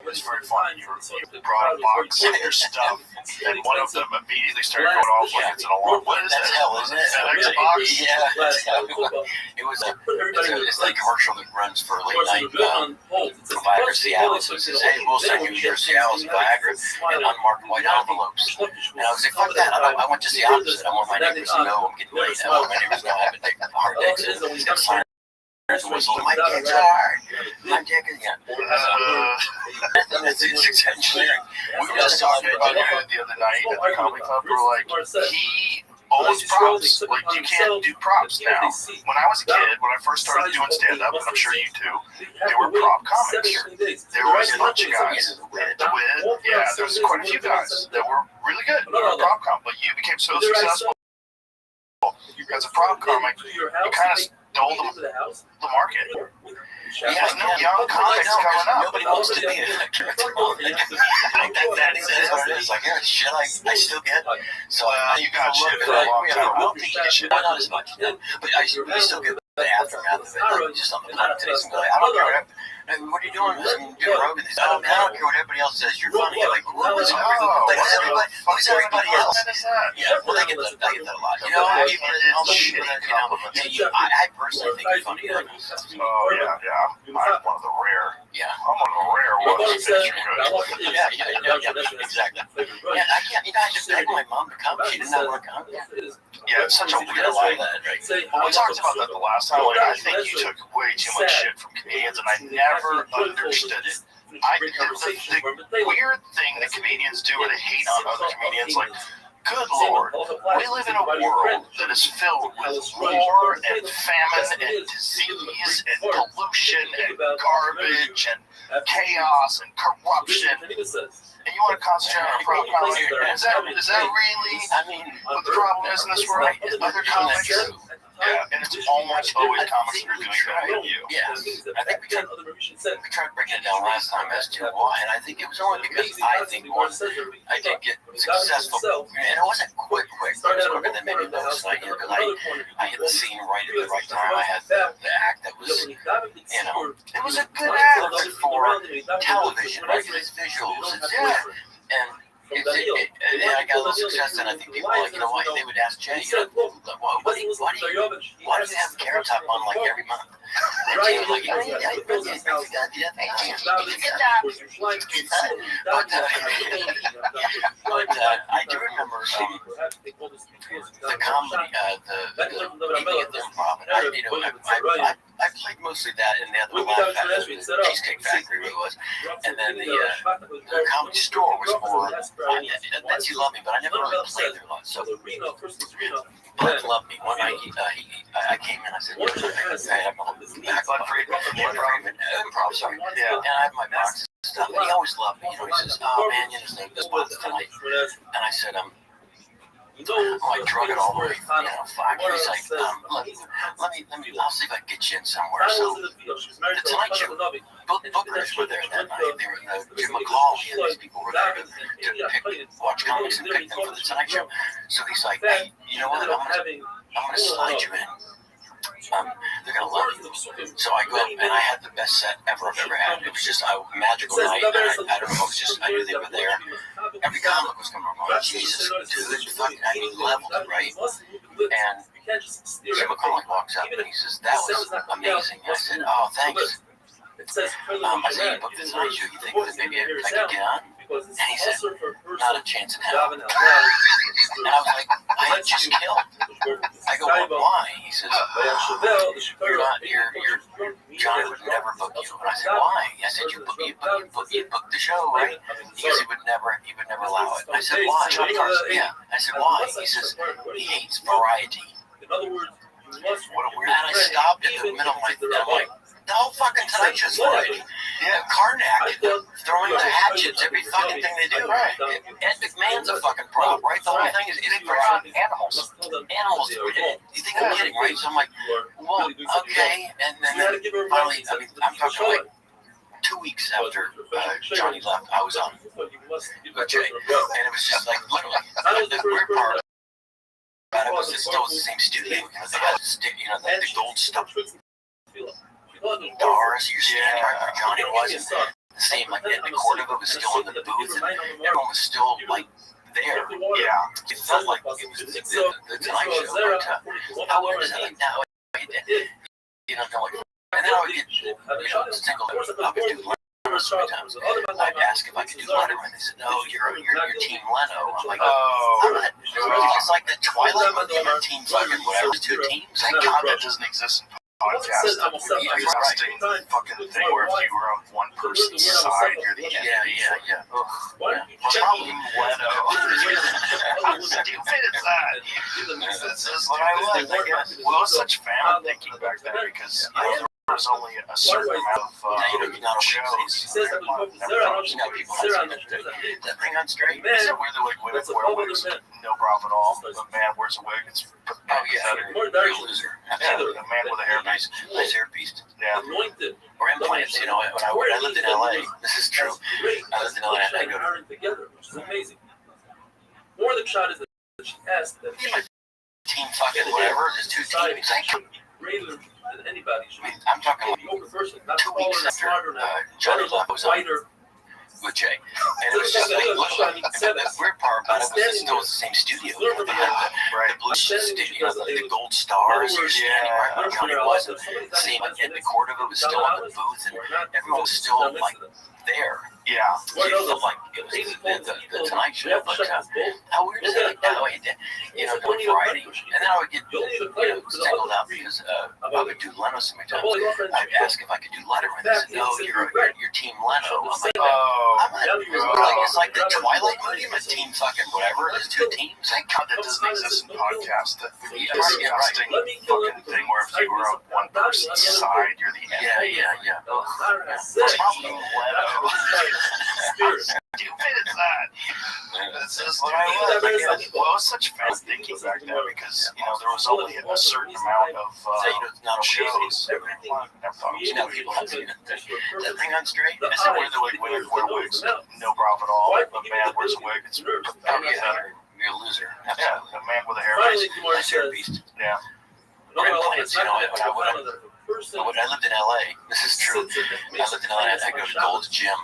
It was very funny. You brought a box of your stuff, and one of them immediately started going off like it's an alarm. What is that? Hell, isn't it? FedEx box? Yeah. It's like a commercial that runs for late night Viagra Seattle. So it says, hey, we'll send you your Cialis Viagra in unmarked white envelopes. And I was like, fuck that. I went just the opposite. I want my neighbors to know I'm getting late. I want my neighbors to know I have a hard exit. There's a whistle. My dick's hard. My dick is, yeah. It's engineering. We were just talking about it the other night at the comedy club. We were like, he owns props. Like, you can't do props now. When I was a kid, when I first started doing stand-up, and I'm sure you too, there were prop comics. There was a bunch of guys. Yeah, there was quite a few guys that were really good. They were prop comics, but you became so successful as a prop comic, you kind of stole the market. Yeah, no young comics coming up. Nobody wants to be a character. That is what it is. Like, yeah, shit, I still get. So you got shit for a long time. I don't think you get shit. Not as much. But we still get the aftermath of it. Like, just on the planet today. Like, I don't care. What are you doing? Joe Rogan. I don't care what everybody else says. You're funny. Like, who's everybody else? Yeah, well, I get that a lot. You know, I personally think you're funny. Oh, yeah. I'm one of the rare. Yeah. I'm one of the rare ones that think you're good. Yeah, exactly. Yeah, I can't, I just begged my mom to come. She didn't want to come. Yeah, it's such a weird line. We talked about that the last time. Like, I think you took way too much shit from comedians, and I never understood it. The weird thing that comedians do where they hate on other comedians, like, good Lord, we live in a world that is filled with war and famine and disease and pollution and garbage and chaos and corruption. And you want to concentrate on prop comedy? Is that really what the problem is in this world? Other comics? Yeah, and it's almost always comics that are doing that with you. Yeah, I think we tried breaking it down last time as to why, and I think it was only because I think I did get successful, and it wasn't quick. It was quicker than maybe most. Like, because I hit the scene right at the right time. I had the act that was, it was a good act for television, right? It's visuals, and I got a little success, and I think people were like, you know what, they would ask Jay, why do you have Carrot Top on like every month? And Jay was like, but I do remember the comedy, the evening at the Improv, and I played mostly that in the other Laugh Factory, the Cheesecake Factory, it was, and then the Comedy Store was more. Betsy loved me, but I never really played there a lot. So Bud loved me. One night I came in, I said, I have my backline for improv, sorry. Yeah. And I have my box and stuff. And he always loved me. He says, oh man, this spot's tonight. And I said, I drug it all the way, fine. He's like, let me, I'll see if I can get you in somewhere. So the Tonight Show, bookers were there that night. They were Jim McCall, and these people were there to watch comics and pick them for the Tonight Show. So he's like, hey, you know what? I'm gonna slide you in. They're gonna love you. So I go up, and I had the best set I've ever had. It was just a magical night. And I don't know, it was just, I knew they were there. Every comic was coming around. Jesus, dude, fucking, I leveled it, right? And Jim McCall walks up, and he says, that was amazing. I said, oh, thanks. I said, you booked the Tonight Show. You think that maybe I could get on? And he said, not a chance in hell. And I was like, I had just killed. I go, well, why? He says, you're not, John would never book you. And I said, why? I said, you booked the show, right? He goes, he would never allow it. I said, why? Yeah. I said, why? He says, he hates variety. What a weird. And I stopped in the middle of my, and I'm like, the whole fucking Tonight Show's variety. Yeah, Karnak throwing the hatchets, every fucking thing they do. Right. Ed McMahon's a fucking prop, right? The whole thing is animals. Animals. You think I'm kidding, right? So I'm like, well, okay. And then finally, I'm talking like 2 weeks after Johnny left, I was on Jay. And it was just like literally the weird part about it was it's still the same studio because they had the gold stuff. Stars, you're standing right where Johnny was, and the same like Ed Cordova was still in the booth, and everyone was still like there. Yeah, it felt like it was the Tonight Show. But how weird is that? Like now, like, and then I would get singled up and do Leno sometimes. I'd ask if I could do Letterman. They said, "No, you're Team Leno." I'm like, "Oh, I'm not." It's like the Twilight movie. You're Team fucking whatever. Two teams. Thank God that doesn't exist in podcast. Exhausting fucking thing where if you were on one person's side, you're the enemy. Yeah. Probably Leno. How stupid is that? This is what I like, I guess. Well, it was such family thinking back then because there was only a certain amount of shows. People that thing on straight. Is it where the wig wear wigs? No problem at all. The man wears a wig. It's you're a loser. The man with a hair. Nice hairpiece. Yeah. Or implants. When I lived in LA, this is true. I lived in LA. I go together, which is amazing. More than shot is that she asked that team fucking whatever. There's two teams. greater than anybody. I'm talking like the person, not 2 weeks after Johnny Love was on with Jay. And it was just like, the weird part about it was it still was the same studio. The blue studio, the gold stars, you're standing right where Johnny was. And the same like Ed Cordova was still in the booth, and everyone was still like there. Yeah. So it felt like it was the Tonight Show, but how weird is it? Like now, doing variety, and then I would get singled out because I would do Leno sometimes. I'd ask if I could do Letterman. They said, "No, you're Team Leno." I'm like, it's like the Twilight movie, but Team fucking whatever. There's two teams. Thank God that doesn't exist in podcast. That would be a disgusting fucking thing where if you were on one person's side, you're the enemy. Yeah. Probably Leno. How stupid is that? This is what I love. Well, it was such fast thinking back then because there was only a certain amount of shows. People have seen that thing on straight. Is it where the wig wear wigs? No problem at all. The man wears a wig. It's you're a loser. Yeah, the man with a hairpiece. Yeah. Or implants. When I lived in LA, this is true. I lived in LA. I go to Gold's Gym.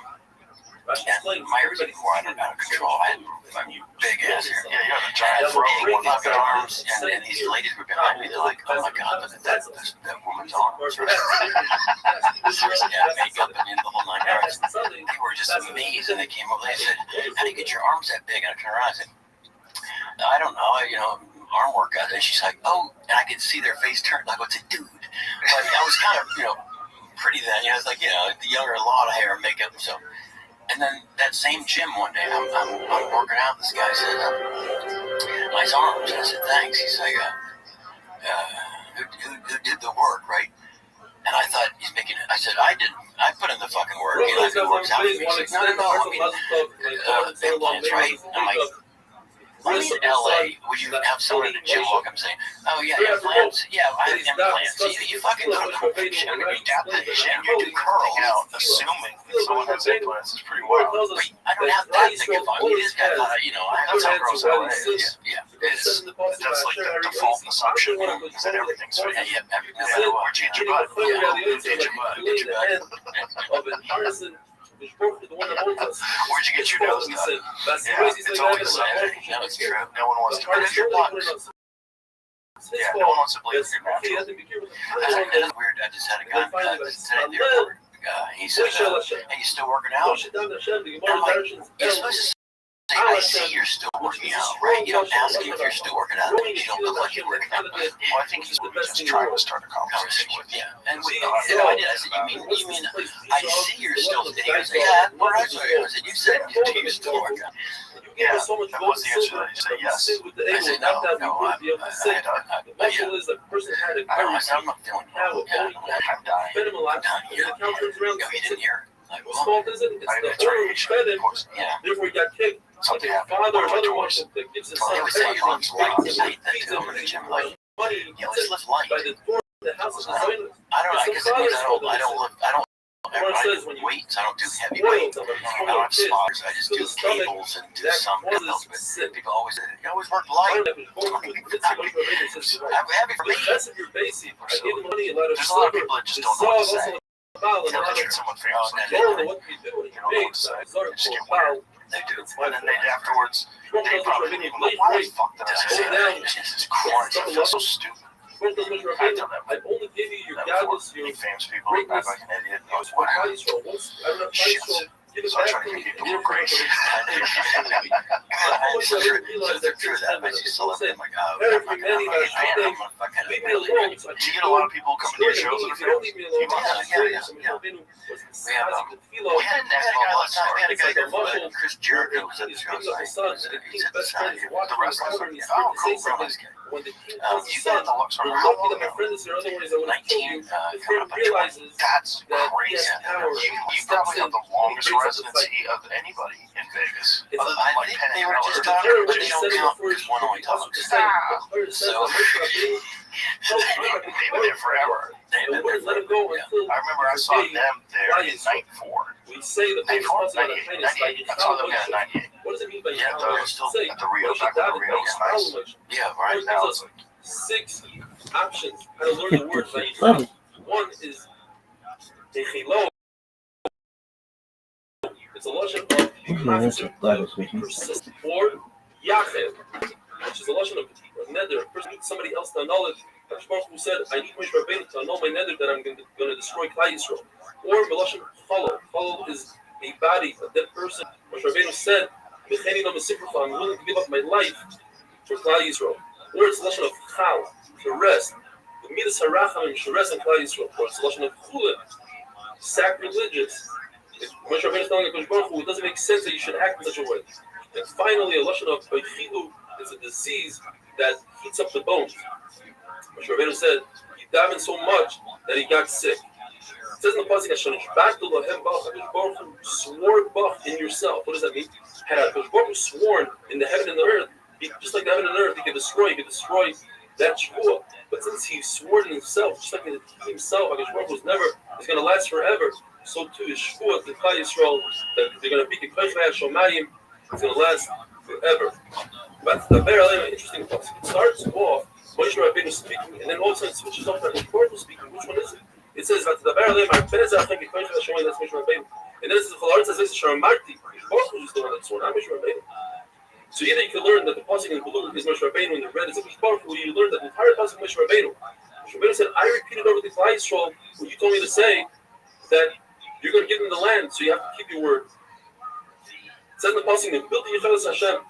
And my hair was getting more out of control. I had big ass hair. Yeah, you have a giant throat, one fucking arms, and these ladies were behind me. They're like, "Oh my God, look at that woman's arms." Makeup and the whole 9 yards. They were just amazed, and they came over. They said, "How do you get your arms that big?" And I turned around and said, "I don't know. Arm workout." And she's like, "Oh," and I could see their face turn like, "What's a dude?" But I was kind of, pretty then. I was like, the younger, a lot of hair and makeup, so. And then that same gym one day, I'm working out. This guy said, "Nice arms." And I said, "Thanks." He's like, who did the work, right? And I thought he's making it. I said, "I didn't. I put in the fucking work. It works out for me." He's like, "No. I mean, implants, right?" I'm like, "I'm in LA. Would you have someone in the gym walk up saying, 'Oh yeah, implants? Yeah, I have implants.' You fucking go to the gym. You tap the gym. You do curls. Assuming that someone has implants is pretty wild. But I don't have that thing of me. This guy thought, That's how gross LA is. Yeah. That's like the default assumption is that everything's fake. Yeah, no matter what. Or change your butt. Change your butt. Where'd you get your nose done? Yeah, it's always sad. It's true. No one wants to bleed your butt. Yeah, no one wants to bleed your natural. It's weird. I just had a guy today at the airport. He said, "Hey, you still working out?" And I'm like, "You're supposed to say, I see you're still working out, right? You don't ask him if you're still working out. You don't look like you're working out." Well, I think he's just trying to start a conversation with you. And I did. I said, "You mean I see you're still?" And he goes, "Yeah, what I said, you said you're still working out." Yeah, that was the answer. He said yes. I said, "No, I'm not feeling I'm dying. You didn't hear? Whose fault is it? It's the earth fed him. Therefore, he got kicked. Something Like happened. father or otherwise, it's the son. Let's live light. By the door, the house is I don't live. do weights. I don't do heavy weights. I don't have spotters. I just do cables and do some dumbbells. But people always say, you always work light. Heavy for me. There's a lot of people that just don't know what to say. They'll treat someone famous and they don't know what to say. They just get weird. They do. And then afterwards, they probably don't even know why the fuck did I say that? Jesus Christ, I feel so stupid. I tell them, only give you your guidance, your famous people, act like an idiot, knows whatever. Shit. So I try to give people grace. They're true that, but you still look at them like, oh, I'm not gonna fucking do you get a lot of people coming to your shows that are famous? Yeah. We had a guy there, Chris Jericho, was at the show. He's at the side. The rest of them, oh, cool, real nice guy. You got the looks from how long ago? 19, coming up on 20. That's crazy. You probably have the longest residency of anybody in Vegas. Other than like Penn and Miller. Which don't count because one only talks. So, they've been there forever. I remember I saw them there in 94. We say the famous passing on the highness like I saw them in 98. What does it mean by yeah, they're still at the Rio. Back when the Rio was nice. Yeah, right now it's like 6 options how to learn the words that you know. One is Techilo. It's a lotion of persistent, or Yached, which is a lotion of nether. A person needs somebody else to know it. Who said, I need Moshe Rabbeinu to know my nether that I'm going to destroy Klal Yisrael. Or Melashon Cholo. Cholo is a body, a dead person. Moshe Rabbeinu said, I'm willing to give up my life for Klal Yisrael. Or it's Lashon of Chal, to rest. The Midas Harachamim should rest in Klal Yisrael. Or it's Lashon of Chulin, sacrilegious. Moshe Rabbeinu is telling Hakadosh Baruch Hu, it doesn't make sense that you should act in such a way. And finally, a Lashon of Beichilu is a disease that heats up the bones. Moshe Rabbeinu said he davened so much that he got sick. It says in the pasuk, Hakadosh Baruch Hu swore bach in yourself. What does that mean? Had Hakadosh Baruch Hu sworn in the heaven and the earth, just like the heaven and the earth, he could destroy that shvuah. But since he swore in himself, just like himself, Hakadosh Baruch Hu is going to last forever. So too is shvuah to Klal Yisrael that they're going to be K'Koychei Hashomayim. It's going to last forever. But the very interesting pasuk. It starts off Moshe Rabbeinu speaking, and then all of a sudden it switches off to Hakadosh Baruch Hu speaking. Which one is it? It says that the very that's Moshe Rabbeinu. And then it says the Chalaret says Sharamarti. Baruch Hu is the one that swore, not Moshe Rabbeinu. So either you can learn that the pasuk in the blue is Moshe Rabbeinu and the red is Hakadosh Baruch Hu, or you learn that the entire pasuk is Moshe Rabbeinu. Moshe Rabbeinu said, I repeated over the Klal Yisrael what you told me to say, that you're going to give them the land, so you have to keep your word. It says in the pasuk, build the Yechalas Hashem.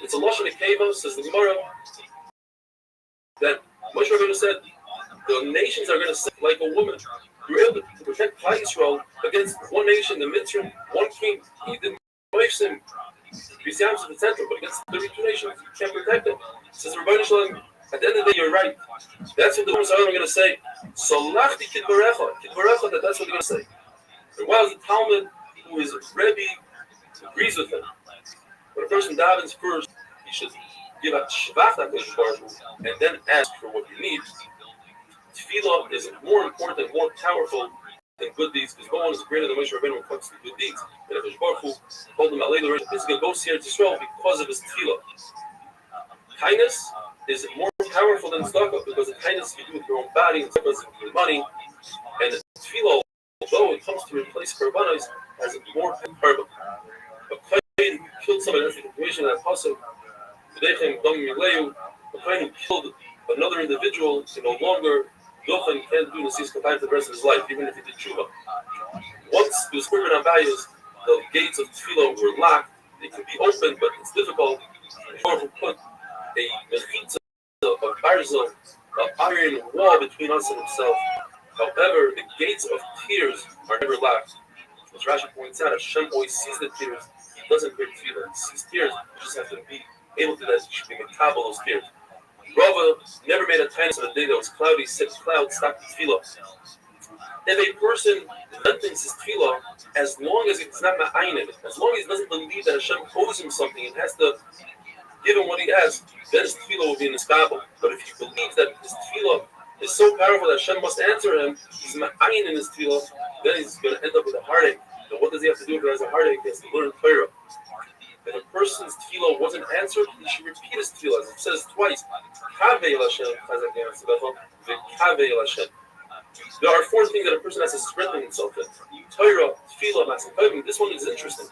It's a Lashon Nekeva, says the Gemara, that Moshe Rabbeinu said, the nations are going to sit like a woman. You're able to protect Klal Yisrael against one nation, the Mitzrayim, one king. He didn't wish him. Besides the center, but against 32 nations, you can't protect them. Says Rabbi Rothschild, at the end of the day, you're right. That's what the Messiah are going to say. Solachti Kidbarecha, that's what they're going to say. And while the Talmud, who is a Rebbe, agrees with him. When a person davens first, he should give a shvach HaKadosh Baruch Hu and then ask for what he needs. Tefillah is more important, more powerful than good deeds, because no one is greater than Moshe Rabbeinu when it comes to good deeds. And HaKadosh Baruch Hu told him, he's going to go see Yisrael because of his tefillah. Kindness is more powerful than tzedakah, because the kindness you do with your own body and with your money. And the tefillah, although it comes to replace korbanos, has a more power. A kohen who killed somebody, that's the information that pasuk. A kohen who killed another individual can no longer can't do Nesis Kapayim for the rest of his life, even if he did tshuva. Once the Korban Abayos, the gates of tefillah were locked. They could be opened, but it's difficult. Whoever put a mechitza, a barzel, an iron wall between us and himself. However, the gates of tears are never locked. As Rashi points out, Hashem always sees the tears. He doesn't create tefillah. He sees tears. You just have to be able to that. You should be makabel those tears. Rava never made a tinus on a day that was cloudy, said cloud, stopped the tefillah. If a person lengthens his tefillah, as long as it's not ma'ayim, as long as he doesn't believe that Hashem owes him something and has to give him what he has, then his tefillah will be in his babel. But if he believes that his tefillah is so powerful that Hashem must answer him. He's ma'ayin in his tefillah, then he's going to end up with a heartache. And what does he have to do if he has a heartache? He has to learn Torah. If a person's tefillah wasn't answered, he should repeat his tefillah. As it says twice, Kaveh el Hashem, Kaveh el Hashem. There are 4 things that a person has to strengthen himself in. Torah, tefillah, maaseh. This one is interesting.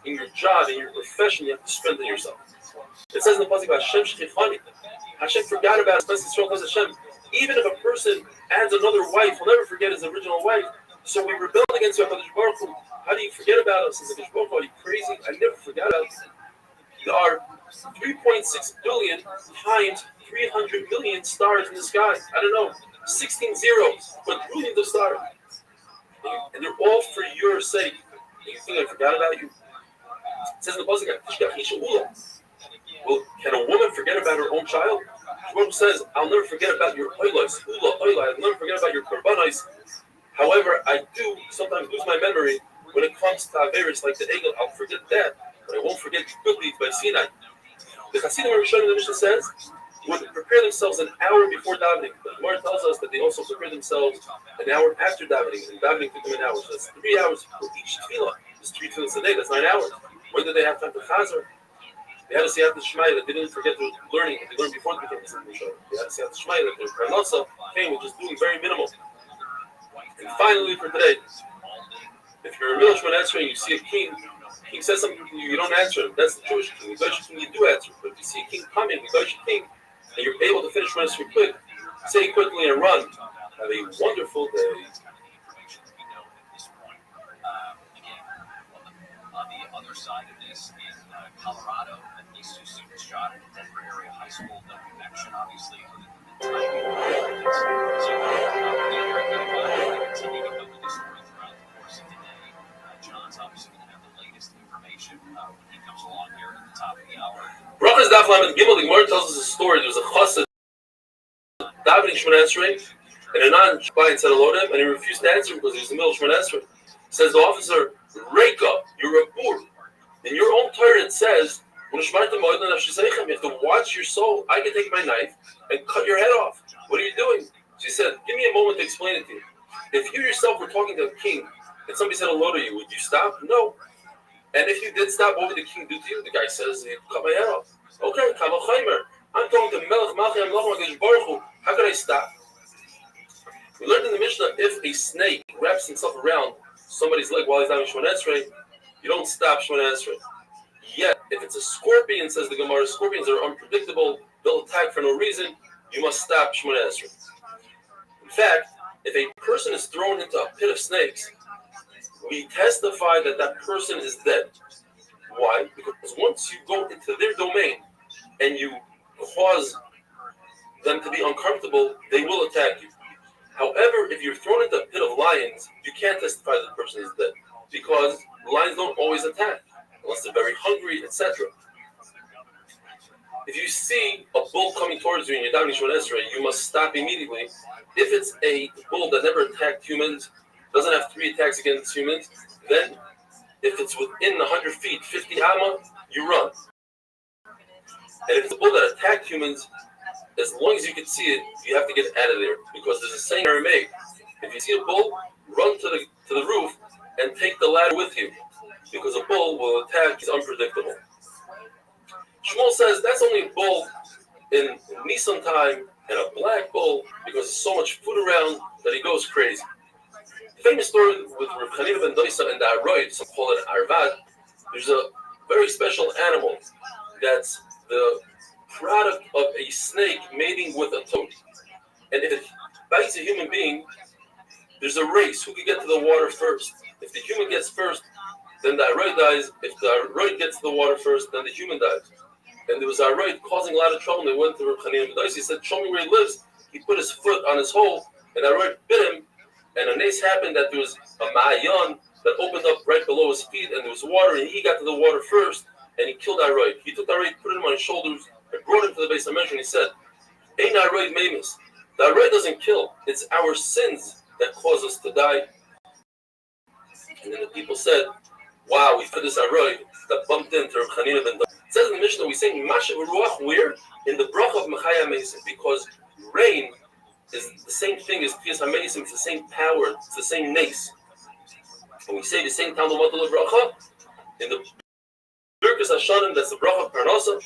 In your job, in your profession, you have to strengthen yourself. It says in the pasuk, Hashem shechifani. Hashem forgot about his Hashem. Even if a person adds another wife, he'll never forget his original wife. So we rebelled against HaKadosh Baruch Hu. How do you forget about us? Says HaKadosh Baruch Hu, are you crazy? I never forgot about us. There are 3.6 billion times 300 million stars in the sky. I don't know, 16 zeros, but billions of stars. And they're all for your sake. You think I forgot about you? It says in the pasuk, well, can a woman forget about her own child? The Bible says, I'll never forget about your oilos, I'll never forget about your korbanos. However, I do sometimes lose my memory when it comes to Averis, like the Egel. I'll forget that, but I won't forget the good deeds by Sinai. The Hasidim Rishon in the Mishnah says, would prepare themselves an hour before davening. The Gemara tells us that they also prepare themselves an hour after davening, and davening took them an hour. So that's 3 hours for each tefillah. There's 3 tefillahs a day, that's 9 hours. When did they have time to chazer? They had to say after Shemai that they didn't forget to learning. They learned before they became Hasidim Rishon. They had to say after Shemai that their parnasa came with just doing very minimal. And finally for today, if you're a Milish Shemon and you see a king says something to you, you don't answer him. That's the Jewish king. The Jewish king you do answer. But if you see a king coming, the Jewish king, and you're able to finish Shemon quick, say quickly and run. Have a wonderful day. On the other side of this, in Colorado, these 2 students shot at a Denver area high school. No connection, obviously, other than the timing of the violence. So we're going to continue to cover this story throughout the course of the day. John's obviously going to have the latest information when he comes along here at the top of the hour. Brachas Daf Lamed Gimel, the Gemara tells us a story. There was a chassid davening Shemon Esrei, and a non-Shabbat said hello to him, and he refused to answer because he was in the middle of Shemon Esrei. Says the officer, Reika, you're a boor. In your own Torah it says, you have to watch your soul. I can take my knife and cut your head off. What are you doing? She said, give me a moment to explain it to you. If you yourself were talking to a king and somebody said hello to you, would you stop? No. And if you did stop, what would the king do to you? The guy says, he cut my head off. Okay, I'm talking to Melech Malchei HaMelech Baruch Hu. How can I stop? We learned in the Mishnah, if a snake wraps himself around somebody's leg while he's down in Shemon Esrei, you don't stop Shemon Esrei. Yet, if it's a scorpion, says the Gemara, scorpions are unpredictable, they'll attack for no reason, you must stop Shemon Esrei. In fact, if a person is thrown into a pit of snakes, we testify that that person is dead. Why? Because once you go into their domain and you cause them to be uncomfortable, they will attack you. However, if you're thrown into a pit of lions, you can't testify that the person is dead because lions don't always attack unless they're very hungry, etc. If you see a bull coming towards you and you're davening Shemon Esrei, you must stop immediately. If it's a bull that never attacked humans, doesn't have 3 attacks against humans, then if it's within 100 feet, 50 amma, you run. And if it's a bull that attacked humans, as long as you can see it, you have to get out of there because there's a saying in Aramaic: if you see a bull, run to the roof and take the ladder with you, because a bull will attack. He's unpredictable. Shmuel says that's only a bull in Nisan time and a black bull because there's so much food around that he goes crazy. The famous story with Reb Chanina ben Doisa and the Aroid, some call it Arvad. There's a very special animal that's the product of a snake mating with a toad. And if it bites a human being, there's a race who can get to the water first. If the human gets first, then the Aroid dies. If the Aroid gets to the water first, then the human dies. And there was a Aroid causing a lot of trouble. They went to Reb Chanina ben Doisa. He said, show me where he lives. He put his foot on his hole, and the Aroid bit him. And a nace happened that there was a ma'ayan that opened up right below his feet, and there was water, and he got to the water first, and he killed Aroid. He took Aroid, put him on his shoulders, and brought him to the base of Mesh, and he said, Ein Aroid Mamus. The Aroid doesn't kill. It's our sins that cause us to die. And then the people said, wow, we put this Aroid that bumped into Reb Chanina ben Doisa. It says in the Mishnah, we say, Mashav Ruach, where? In the Brach of Mechaya Mason, because rain is the same thing as Kriyas HaMeisim. It's the same power. It's the same nace. And we say the same Talmud Matal Bracha in the Birkas Hashanim. That's the Bracha of Parnasa,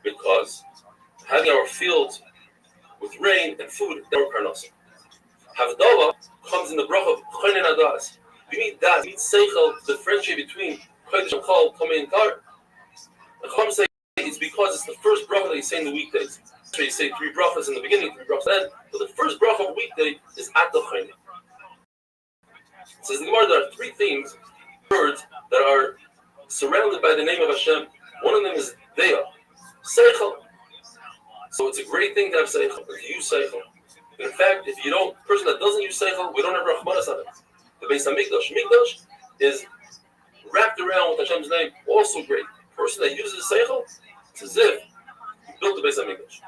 because having our fields with rain and food, that's our Parnasa. Havdalah comes in the Bracha of Choinen Adas. You need that. You need Seichel to differentiate between Chodesh and Chol, Tomei and Tar. The Chum say it's because it's the first bracha that you say in the weekdays. So you say 3 brachas in the beginning, 3 brachas then. But the first bracha of the weekday is at the Choinen. It says in the Gemara there are 3 themes, words that are surrounded by the name of Hashem. One of them is Deah, Seichel. So it's a great thing to have Seichel, to use Seichel. In fact, if you don't, person that doesn't use Seichel, we don't have Rachmanas on it. The Beis HaMikdash, Mikdash is wrapped around with Hashem's name, also great. Person that uses Seichel, it's as if he built the Beis HaMikdash.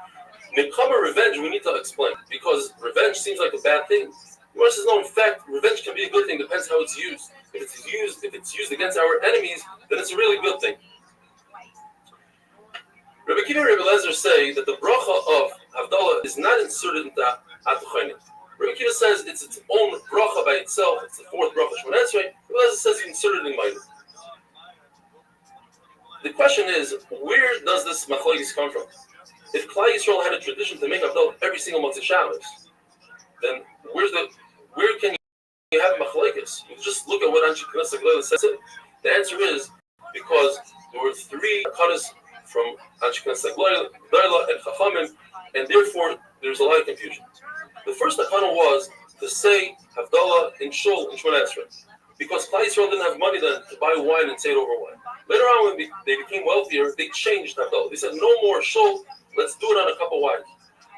Nekama, revenge, we need to explain, because revenge seems like a bad thing. Gemara says no, in fact, revenge can be a good thing, depends how it's used. If it's used against our enemies, then it's a really good thing. Rabbi Kiva and Rabbi Lezer say that the bracha of Havdalah is not inserted into At Choinen. Rabbi Kiva says it's its own bracha by itself. It's the 4th bracha Shemona Esrei. Rabbi Lezer says you insert it in Minor. The question is, where does this machlokes come from? If Klal Yisrael had a tradition to make Havdalah every single month of Shabbos, then where can you have machlokes? You just look at what Anshe Knesset Gleilah says. The answer is because there were 3 kanas from Anshe Knesset Gleilah and Chachamim, and therefore there's a lot of confusion. The first akana was to say Havdalah in Shul in Shemona Esrei, because Klal Yisrael didn't have money then to buy wine and say it over wine. Later on, when they became wealthier, they changed Havdalah. They said no more Shul, let's do it on a cup of wine.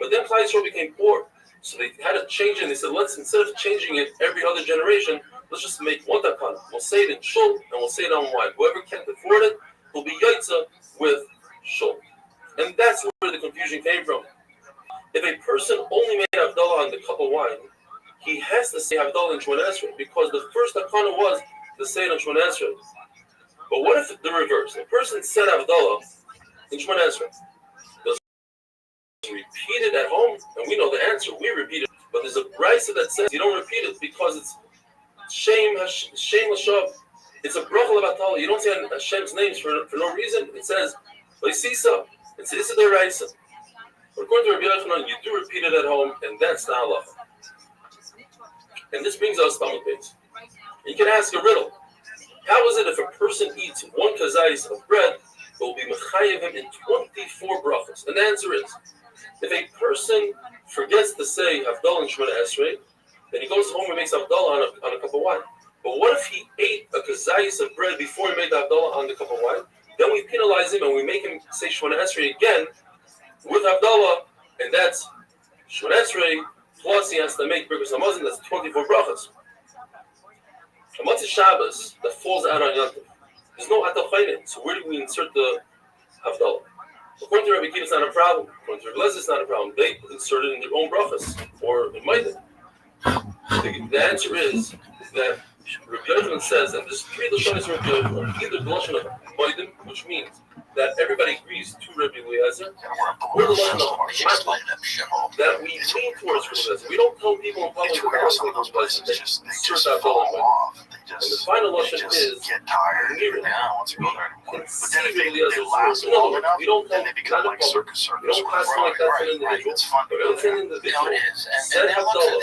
But then Klal Yisrael became poor, so they had to change it. And they said, let's, instead of changing it every other generation, let's just make one takana. We'll say it in Shul and we'll say it on wine. Whoever can't afford it will be yaitza with Shul. And that's where the confusion came from. If a person only made Havdalah on the cup of wine, he has to say Havdalah in Shemona Esrei, because the first akana was to say it on Shemona Esrei. But what if the reverse? A person said Havdalah in Shemona Esrei, does he repeat it at home? And we know the answer, we repeat it. But there's a brisa that says you don't repeat it because it's shame l'shav. It's a bracha l'batala. You don't say Hashem's names for no reason. It says l'sisa. It's issa d'oraisa. But according to Rabbi Yochanan, you do repeat it at home, and that's the halacha. And this brings us stomach pains. You can ask a riddle. How is it if a person eats 1 kazais of bread, it will be mechayev him in 24 brachas? And the answer is, if a person forgets to say Havdalah in Shemona Esrei, then he goes home and makes Havdalah on a cup of wine. But what if he ate a kazais of bread before he made the Havdalah on the cup of wine? Then we penalize him and we make him say Shemona Esrei again with Havdalah, and that's Shemona Esrei, plus he has to make Birkas Hamazon, that's 24 brachas. A Matzah Shabbos that falls out on Yom Tov, there's no At Choinen, so where do we insert the Havdalah? According to Rabbi Kiva, it's not a problem. According to Rabbi Lezer, it's not a problem. They insert it in their own brachas, or in Maidim. The answer is that Rabbi Yochanan says, and there's 3 Lashonos of Rabbi Yochanan, either the Lashon of Maidim, which means that everybody agrees to Rabbi Eliezer, or the Lashon of Maidim, that we lean towards Rabbi Eliezer. We don't tell people in public that some of those places they insert that Havdalah. And the final Lashon is Nira. We see Rabbi Eliezer's words. In other words, we don't tell not in public. We don't classify like that for an individual. But if an individual said Havdalah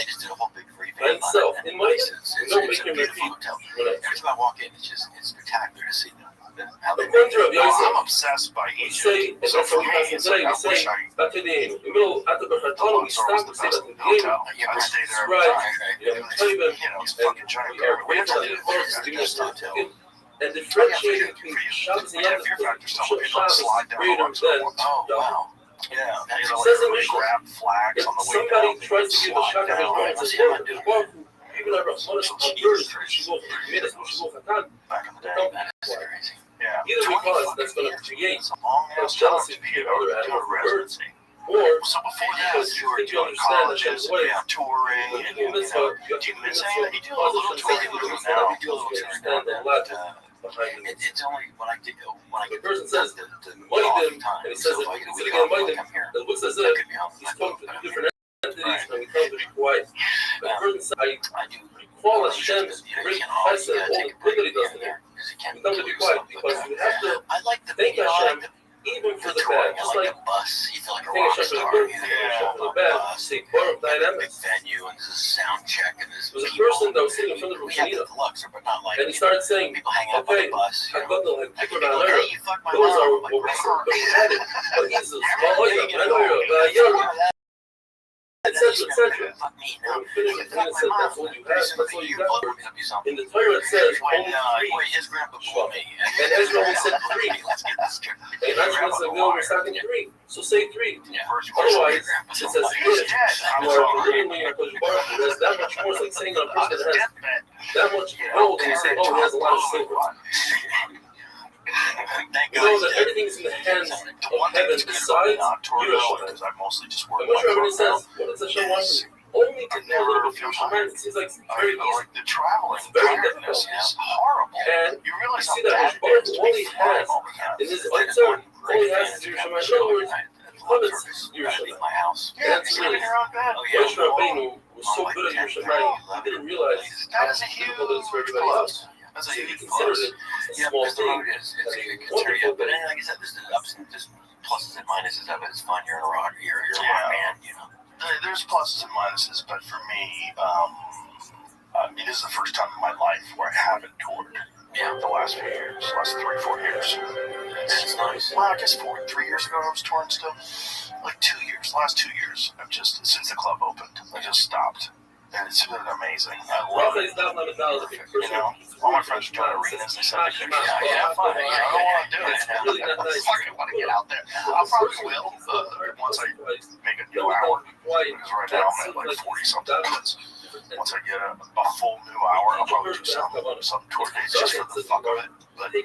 by himself in Maidim, we don't make him repeat. Every time I walk in, it's spectacular to see them. According to Rabbi Yosef, I'm obsessed by we say, and that's what we pass today, we say, Batidin. In the middle, at the Bechatolim, we stop and say Batidin. We describe, and we are grateful that the Lord is giving us the and differentiate between Shabbos and Yom Tov, because Shabbos is greater than Yom Tov. It says in Mishnah, if somebody tries to give a Shabbos and says, well, even our Rachmanis on birds, either because that's going to create jealousy between other animals and birds, or because you think you understand that there's ways when you do mitzvah, you have to do mitzvah, you understand the logic behind it. The person says, Maidim, and he says, if you consider again Maidim, it looks as if he's talking to 2 different entities, and we tell the inside, you call Hashem, bring chesed, all the good that he does to him. You come to be quiet because you have to thank Hashem even for the bad. Just like thank Hashem for the good, thank Hashem for the bad. Say, Baruch Dynamics. Venue and there's a sound check and there's There was a person that was sitting in front of Rushanina, and he started saying, okay, Hagadol, Ha'Tikvah V'Hanera, those are what we're added. But Jesus, etc. And finished and said, that's all you have, that's all you got. In the Torah it says only three. And Ezra only said three. And Ezra said, no, we're talking three. So say three. Otherwise, it says if you are believing in Hakadosh Baruch Hu, there's that much more. It's like saying a person that has that much gold, and you say, oh, he has a lot of silver. You know that everything's in the hands of heaven besides Yerushalayim. And what Rabbi says, what does Hashem want from you? Only to know a little bit of Yerushalayim. It seems like it's very easy. It's very difficult. And you see that Baruch Hu only has, in his answer, all he has is Yerushalayim. In other words, limits Yerushalayim. That's really, Moshe Rabbeinu was so good at Yerushalayim, he didn't realize how difficult it is for everybody else. So he considered it a small thing. It's a but like I said, there's the ups and just pluses and minuses of it. It's fun. You're a rock. You're a rock band. You know. There's pluses and minuses, but for me, it is the first time in my life where I haven't toured. Yeah, the last few years, last 3-4 years. It's nice. Well, I guess 3 years ago I was touring still. Like 2 years, last 2 years, I've just since the club opened, I just stopped. And it's been amazing. I love it. You know, all my friends are doing arenas. They said, yeah, fine. I don't want to do it. I want to get out there. I probably will once I make a new hour. Because right now I'm at like 40-something minutes. Once I get a full new hour, I'll probably do some tour dates just for the fuck of it. But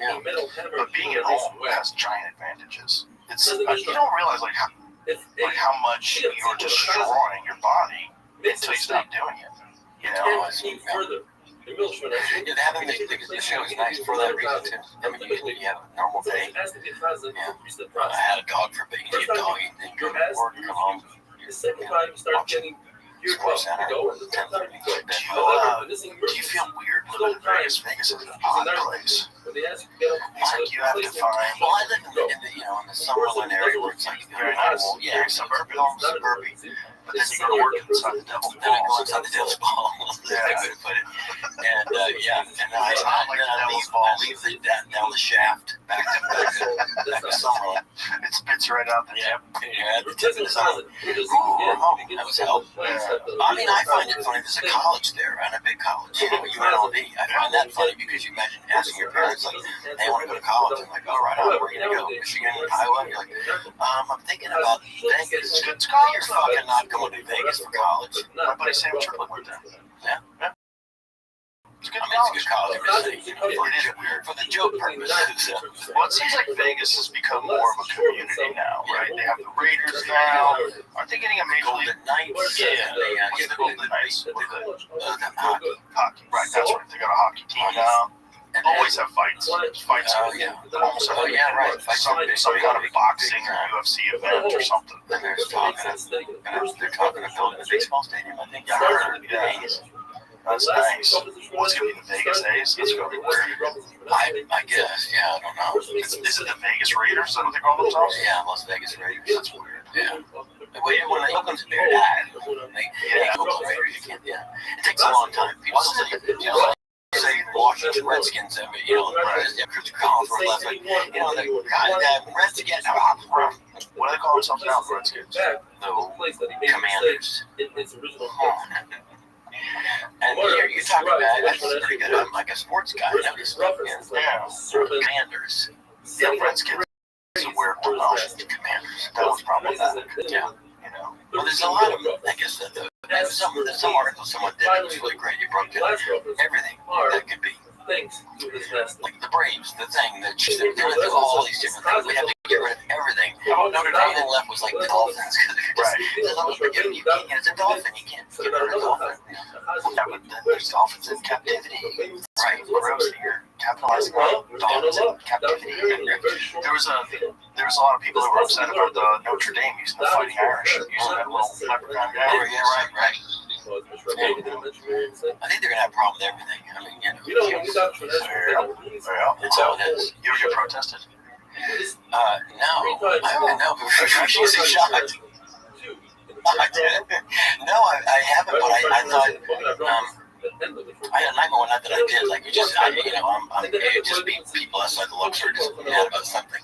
being at home has giant advantages. It's you don't realize like how much you're destroying your body until you stop doing it. You know, further. Having the show is nice for that reason too. I mean, usually you have a normal day. I had a dog for a bit. You get a dog, and go to work, come home. The second time you start getting your club to go, and the third time you go. Do you feel weird living in Vegas? Vegas is an odd place. It's like you have to find. Well, I live in the Summerlin area where it's like very nice. Yeah, suburban. But then you go to work inside the devil. Then I go inside the devil's ball. That's a good way to put it. And and then I leave down the shaft back to Summerlin. It spits right out the tip. Yeah, the tip is on. That was help. I mean, I find it funny. There's a college there, and a big college. UNLV. I find that funny because you imagine asking your parents, like, they want to go to college. I'm like, all right, where are you going to go? Michigan, Iowa? You're like, I'm thinking about Vegas. It's college. You're fucking not going to Vegas for college. My buddy Sam Triplett went there. Yeah. It's a good college. For the joke purposes. Well, it seems like Vegas has become more of a community now, right? They have the Raiders now. Aren't they getting a major league? Golden Knights. Yeah. What's the Golden Knights? Hockey. Right, that's right. They got a hockey team now. Always have fights. Fights. Almost every right. Some kind of boxing or UFC event or something. And they're talking about building a baseball stadium. I think. Yeah. That's nice. What's going to be the Vegas A's? That's going to be weird. I guess. Yeah, I don't know. Is it the Vegas Raiders? Is that what they call themselves? Yeah, Las Vegas Raiders. That's weird. Yeah. When they open to their dad, Oakland Raiders, you can't. Yeah. It takes a long time. People say Washington Redskins. The Redskins. What do they call themselves now, Redskins? The Commanders. And you're talking about that's pretty good. I'm like a sports guy. Commanders. Yeah, Redskins is a weird promotion. Commanders. That was problematic. Yeah. Well, there's a lot of, I guess, there's some articles someone did that was really great. You broke down everything that could be. Like the Braves, the thing, they're going to do all these different things. We have to get rid of everything. Notre Dame left was like the Dolphins. It's a dolphin. You can't get rid of a dolphin. There's dolphins in captivity. Right, gross. You're capitalizing on dolphins in captivity. There was a lot of people who were upset about the Notre Dame using the Fighting Irish, using that little leprechaun guy. Yeah, right. I think they're gonna have a problem with everything. I mean, it's all it is. You ever get protested? No, she's shocked. I did. No, I haven't, but I thought I had a nightmare one night that I did. Like, it just be people outside the Luxor just mad about something.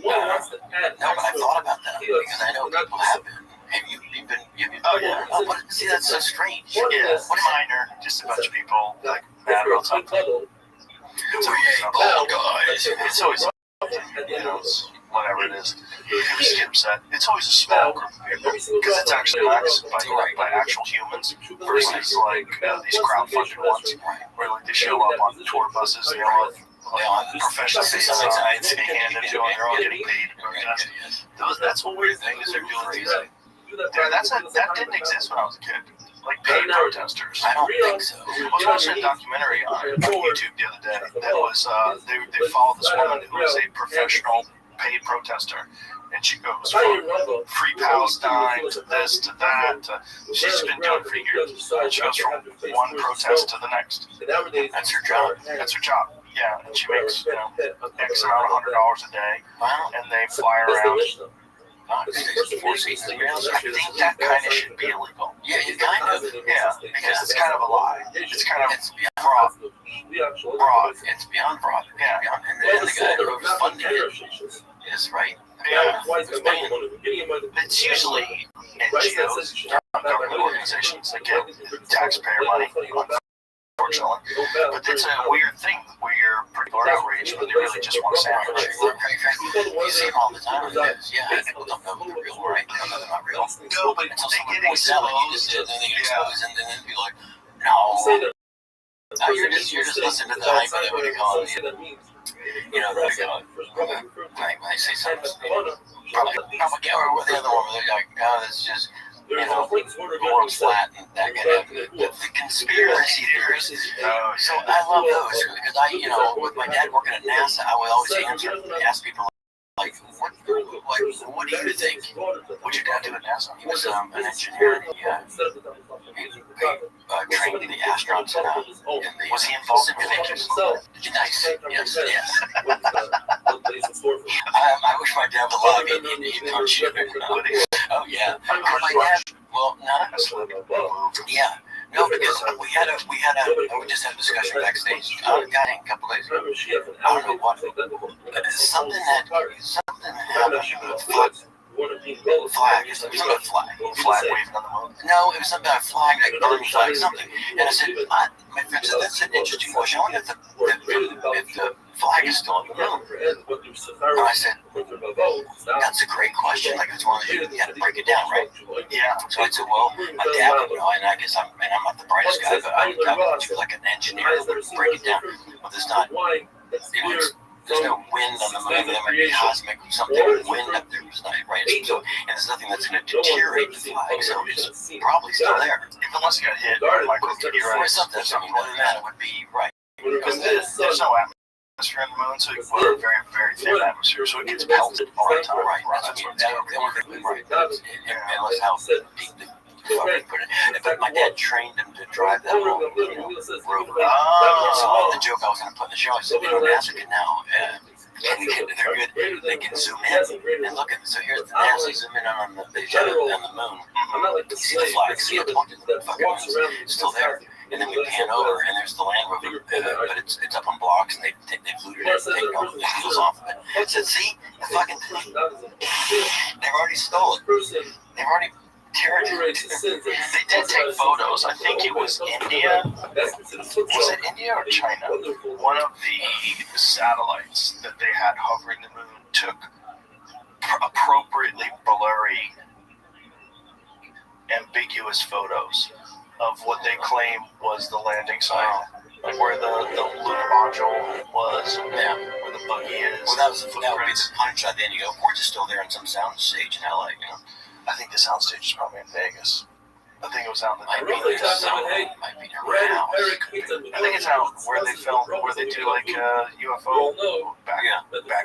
No, but I thought about that because I know people have been. Have you been? Oh yeah. Oh, see, that's so strange. Yeah. What minor? Just a bunch of people like mad about something. So bald guys. It's always whatever it is. You just get upset. It's always a small group of people because it's actually waxed by actual humans versus like these crowdfunded ones where like they show up on tour buses and they're all professional designs handed to them. They're all getting paid. That's one weird thing is they're doing these. That didn't exist when I was a kid. Like paid protesters. I don't think so. I was watching a documentary on YouTube the other day that was they followed this woman who was a professional paid protester, and she goes from free Palestine to this to that. She's been doing it for years. And she goes from one protest to the next. That's her job. That's her job. Yeah, and she makes X amount of $100 a day, and they fly around. I think that kind of should be illegal. Yeah, kind of. Yeah, because it's kind of a lie. It's kind of broad. It's beyond broad. Yeah. And the guy who's funding it is right. Yeah. It's usually NGOs, government organizations that get taxpayer money, unfortunately. But it's a weird thing where people are outraged, but they really just want a sandwich. You see them all the time in the news. Yeah, people don't know they're real, right? They don't know they're not real. No, but until they someone get points out, like you just did, and then they get exposed, and then be like, no, you're just listening to the hype of it when you're calling it. When they say something, probably or the other one, they're like, oh, that's just. The world's flat and that kind of the conspiracy theories. So I love those because with my dad working at NASA, I would always ask people like, what do you think? What'd your dad do at NASA? He was an engineer. He trained the astronauts in the. Was he involved in Nice. Yes. I wish my dad was alive. He'd coach you. Oh yeah. My dad. Well, not. Yeah. No, because we just had a discussion backstage. A couple days ago. I don't know what. Something happened with flag. It was something about flag. Flag waving on the moon? No, it was something about flag, like burning flag, something. And I said, my friend said, that's an interesting question. I wonder if the flag is still on the moon. And I said, that's a great question. Like, it's one of the you had to break it down, right? Yeah. So I said, well, my dad would know, and I guess I'm not the brightest guy, but I would like an engineer that would break it down. But there's not, there's no wind on the moon. There might be cosmic something wind up there. Right? So, and there's nothing that's going to deteriorate the flag. So it's probably still there. Unless you got hit by a micrometeorite or something. Other than that, it would be right. Because there's no atmosphere on the moon, so we're a very, very thin atmosphere, so it gets pelted all the time. Right. That's what it's unless how deep the but my dad trained him to drive that rover. So the joke I was going to put in the show, I said, NASA can now, they're good. They can zoom in and look at. So here's the NASA zoom in on the moon. You see the flag, see the fucking moon's still there. And then we pan over, and there's the Land Rover, but it's up on blocks, and they've looted it, taken all the wheels off of it. I said, see, the fucking thing. They've already stolen. They've already. They did take photos. I think it was India. Was it India or China? One of the satellites that they had hovering the moon took appropriately blurry, ambiguous photos of what they claim was the landing site, like where the lunar module was, where the buggy is. Well, that would be the punch shot. Then you go, we're just still there on some sound stage in LA, I think the soundstage is probably in Vegas. I think it was out in the I roughly talked about, hey, Red, Eric, I think it's out where they film, where they do like UFO back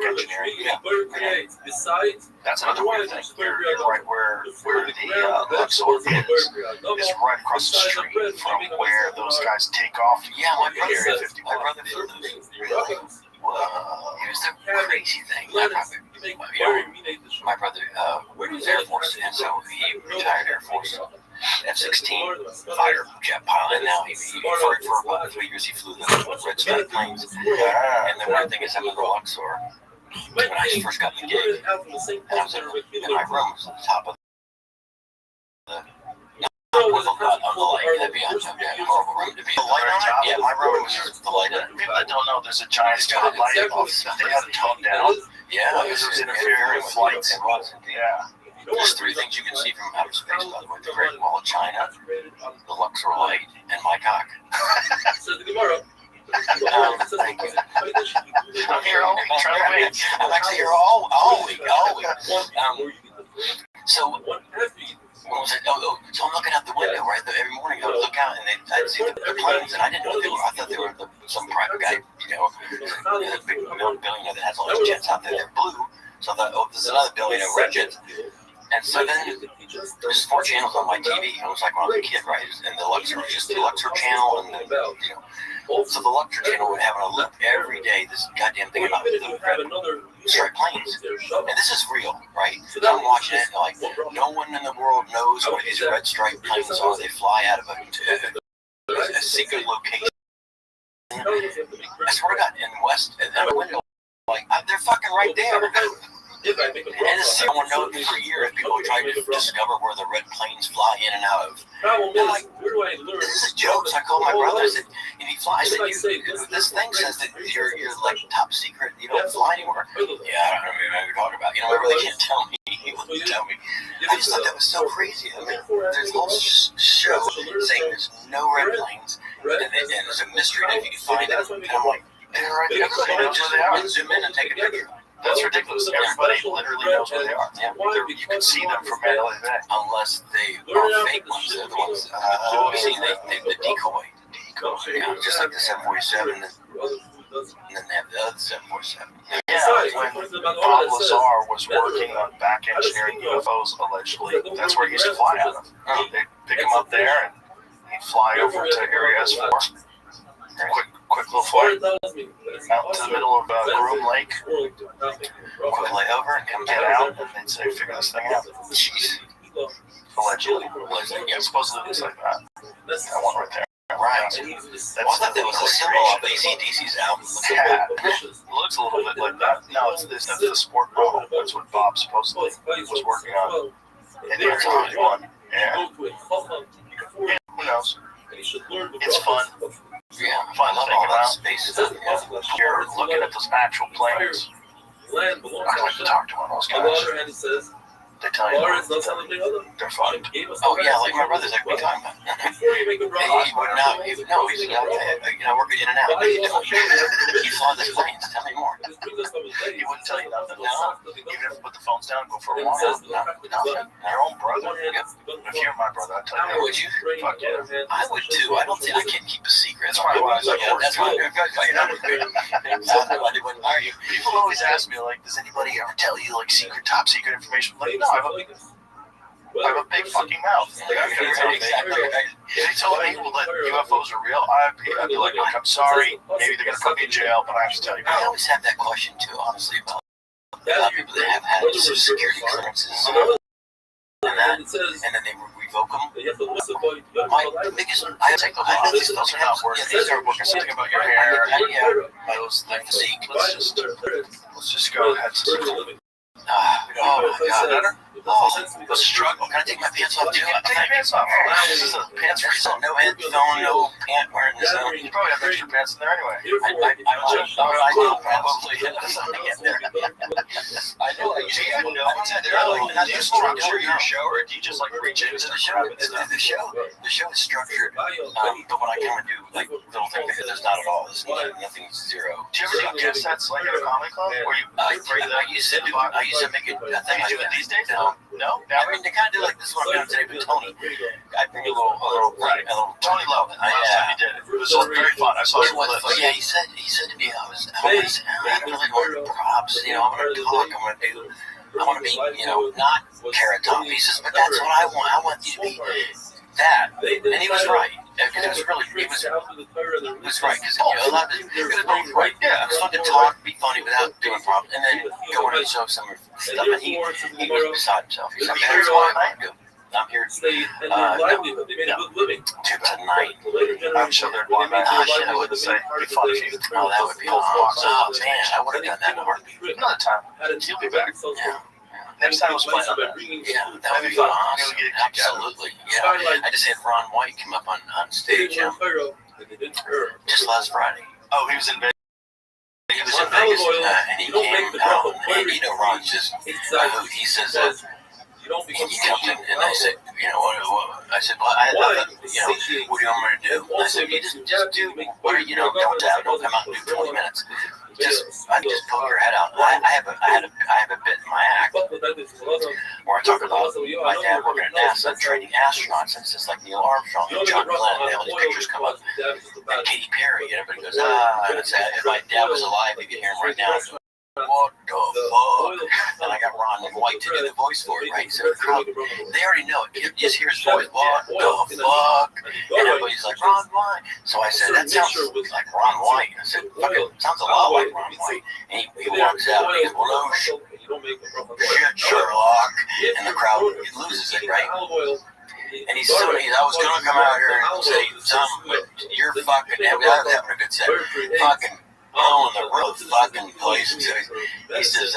engineering. Besides, that's another weird thing. You're right where the Luxor is right across the street from where those guys take off. Yeah, my brother Area says. 51. My brother flew those. Really? Whoa. Here's the crazy thing. My brother was Air Force, and so he retired Air Force. F-16 fighter jet pilot. Now for about 3 years he flew the red stripe planes. And the weird thing is, I'm in the Luxor. When I first got the gig, and I was in my room, was at the top of the. On the light, that'd be a horrible room to be. The light on it? Yeah, my room was just the light. People that don't know, there's a giant spotlight. They had it toned down. Yeah, it was interfering with lights. It was. Yeah. There's 3 things you can see from outer space, by the way: the Great Wall of China, the Luxor Light, and my cock. Thank you. I'm here all week. Try to wait. I'm actually here all week. So, what was it? So I'm looking out the window, right? Every morning I would look out and I'd see the planes, and I didn't know what they were. I thought they were some private guy, the big billionaire that has all these jets out there. They're blue. So I thought, there's another billionaire red jets. And so then there's 4 channels on my TV. It was like when I was a kid, right? And the Luxor was just the Luxor channel, and then, so the Luxor channel would have on a loop every day this goddamn thing about the red striped planes. And this is real, right? So I'm watching it, like, no one in the world knows where these red striped planes are. They fly out of a secret location. I swear to God, in West, at the window, like, they're fucking right there. And it's someone known for years, people tried to discover where the red planes fly in and out of. And I'm like, this is a joke. So I called my brother. I said, if he flies, I said, this thing says that you're like top secret. You don't fly anywhere. Yeah, I don't know what you're talking about. Remember they can't tell me. He wouldn't tell me. I just thought that was so crazy. I mean, there's a whole show saying there's no red planes, and there's a mystery that if you can find them. And I'm like, they're right there. Everybody knows where they are. Zoom in and take a picture. That's ridiculous. Everybody literally knows where they are. Yeah, you can see them from Mandalay Bay. Unless they are fake ones. They're the ones. See, the decoy. Yeah, just like the 747. And then they have the other 747. Yeah, when Bob Lazar was working on back engineering UFOs, allegedly, that's where he used to fly out of. They'd pick him up there, and he'd fly over to Area S4. Quick little flight out to the middle of Groom Lake. Quick layover and come get out, and they'd say, figure this thing out. Jeez. Allegedly. Yeah, supposedly it looks like that. That one right there. Right. I thought that was a symbol of AC/DC's album. Yeah. It looks a little bit like that. No, that's the sport model. That's what Bob supposedly was working on in Area 51. Yeah. Who knows? It's fun. Yeah, I love all that space stuff. You're looking at those actual planes. I like to talk to one of those guys. They tell you they're fun. Oh yeah, like my brother's like, what are you talking about? He would not. He's working in and out. He flew this planes. Tell me more. He wouldn't tell you nothing. No. Even if you put the phones down and go for a walk. Nothing. Your own brother. If you're my brother, I'd tell you. Would you? Fuck yeah. I would too. I don't think I can keep a secret. That's probably why I was like, that's why they wouldn't hire you. People always ask me, like, does anybody ever tell you, like, top secret information? Like, no, I have a big fucking mouth. Like, Exactly. If they told me that UFOs are real, I'd be like, look, I'm sorry, maybe they're gonna put me in jail, but I have to tell you. I always have that question too, honestly, about people that have had some security clearances and then they revoke them. My biggest, I take the those are not worth it. They start working something about your hair. Those things. Let's just go ahead. Oh my God. The struggle. Can I take my pants off too? Take your pants off. This is a pants free zone. No headphone, no pant wearing zone. You probably have extra pants in there anyway. I know probably. I know. How do you structure your show, or do you just like reach into the show? The show is structured, but when I come and do like little things, there's not at all. There's nothing zero. Do you ever do guest sets like at a comic club? Or you I used to make it. I think I do it these days. No. I mean, they kind of do like this one I'm doing today with Tony. I bring a little Tony Love. Last time he did it. It was very fun. I saw it. Yeah, he said to me, I really want props. You know, I'm gonna talk. I want to be, you know, not carrot top pieces, but that's what I want. I want you to be that. And he was right. Because it was really, he was right. Because a lot of it was both right. Yeah, it's fun to talk, be funny without doing problems, and then go on and show some stuff. And he was beside himself. He's like, here's what I do. I'm here tonight. I'm sure they're going back. Shit, I wouldn't say. It'd be fun if you. Oh, that would be awesome. Oh, man, I would have done that in a heartbeat. Another time. He'll be back. Yeah. Next time we'll play on that. Yeah, that would be fun. Awesome. Absolutely. Yeah. I just had Ron White come up on stage just last Friday. Oh, he was in Vegas. He was in Vegas, and he came out, and you know, Ron's just, he says, he comes in, and I said, you know, I said, well, I love it, you know, what do you want me to do? And I said, you just do, you know, don't come out and do 20 minutes. I just poke your head out. I have a bit in my act where I talk about my dad working at NASA training astronauts, and it's just like Neil Armstrong and John Glenn, they all these pictures come up, and Katy Perry, and everybody goes, and I said, if my dad was alive, you could hear him right now. What the fuck? And I got Ron White to do the voice for it, right? So the crowd, they already know it. You just hear his voice, what the fuck? And everybody's like, Ron White. So I said, that sounds like Ron White. I said, fuck it, sounds a lot like Ron White. And he walks out and he goes, well, no shit, Sherlock. And the crowd loses it, right? And he's telling me, I was going to come out here and say something, but you're fucking, I was having a good set. Fucking blowing the real fucking place. He says,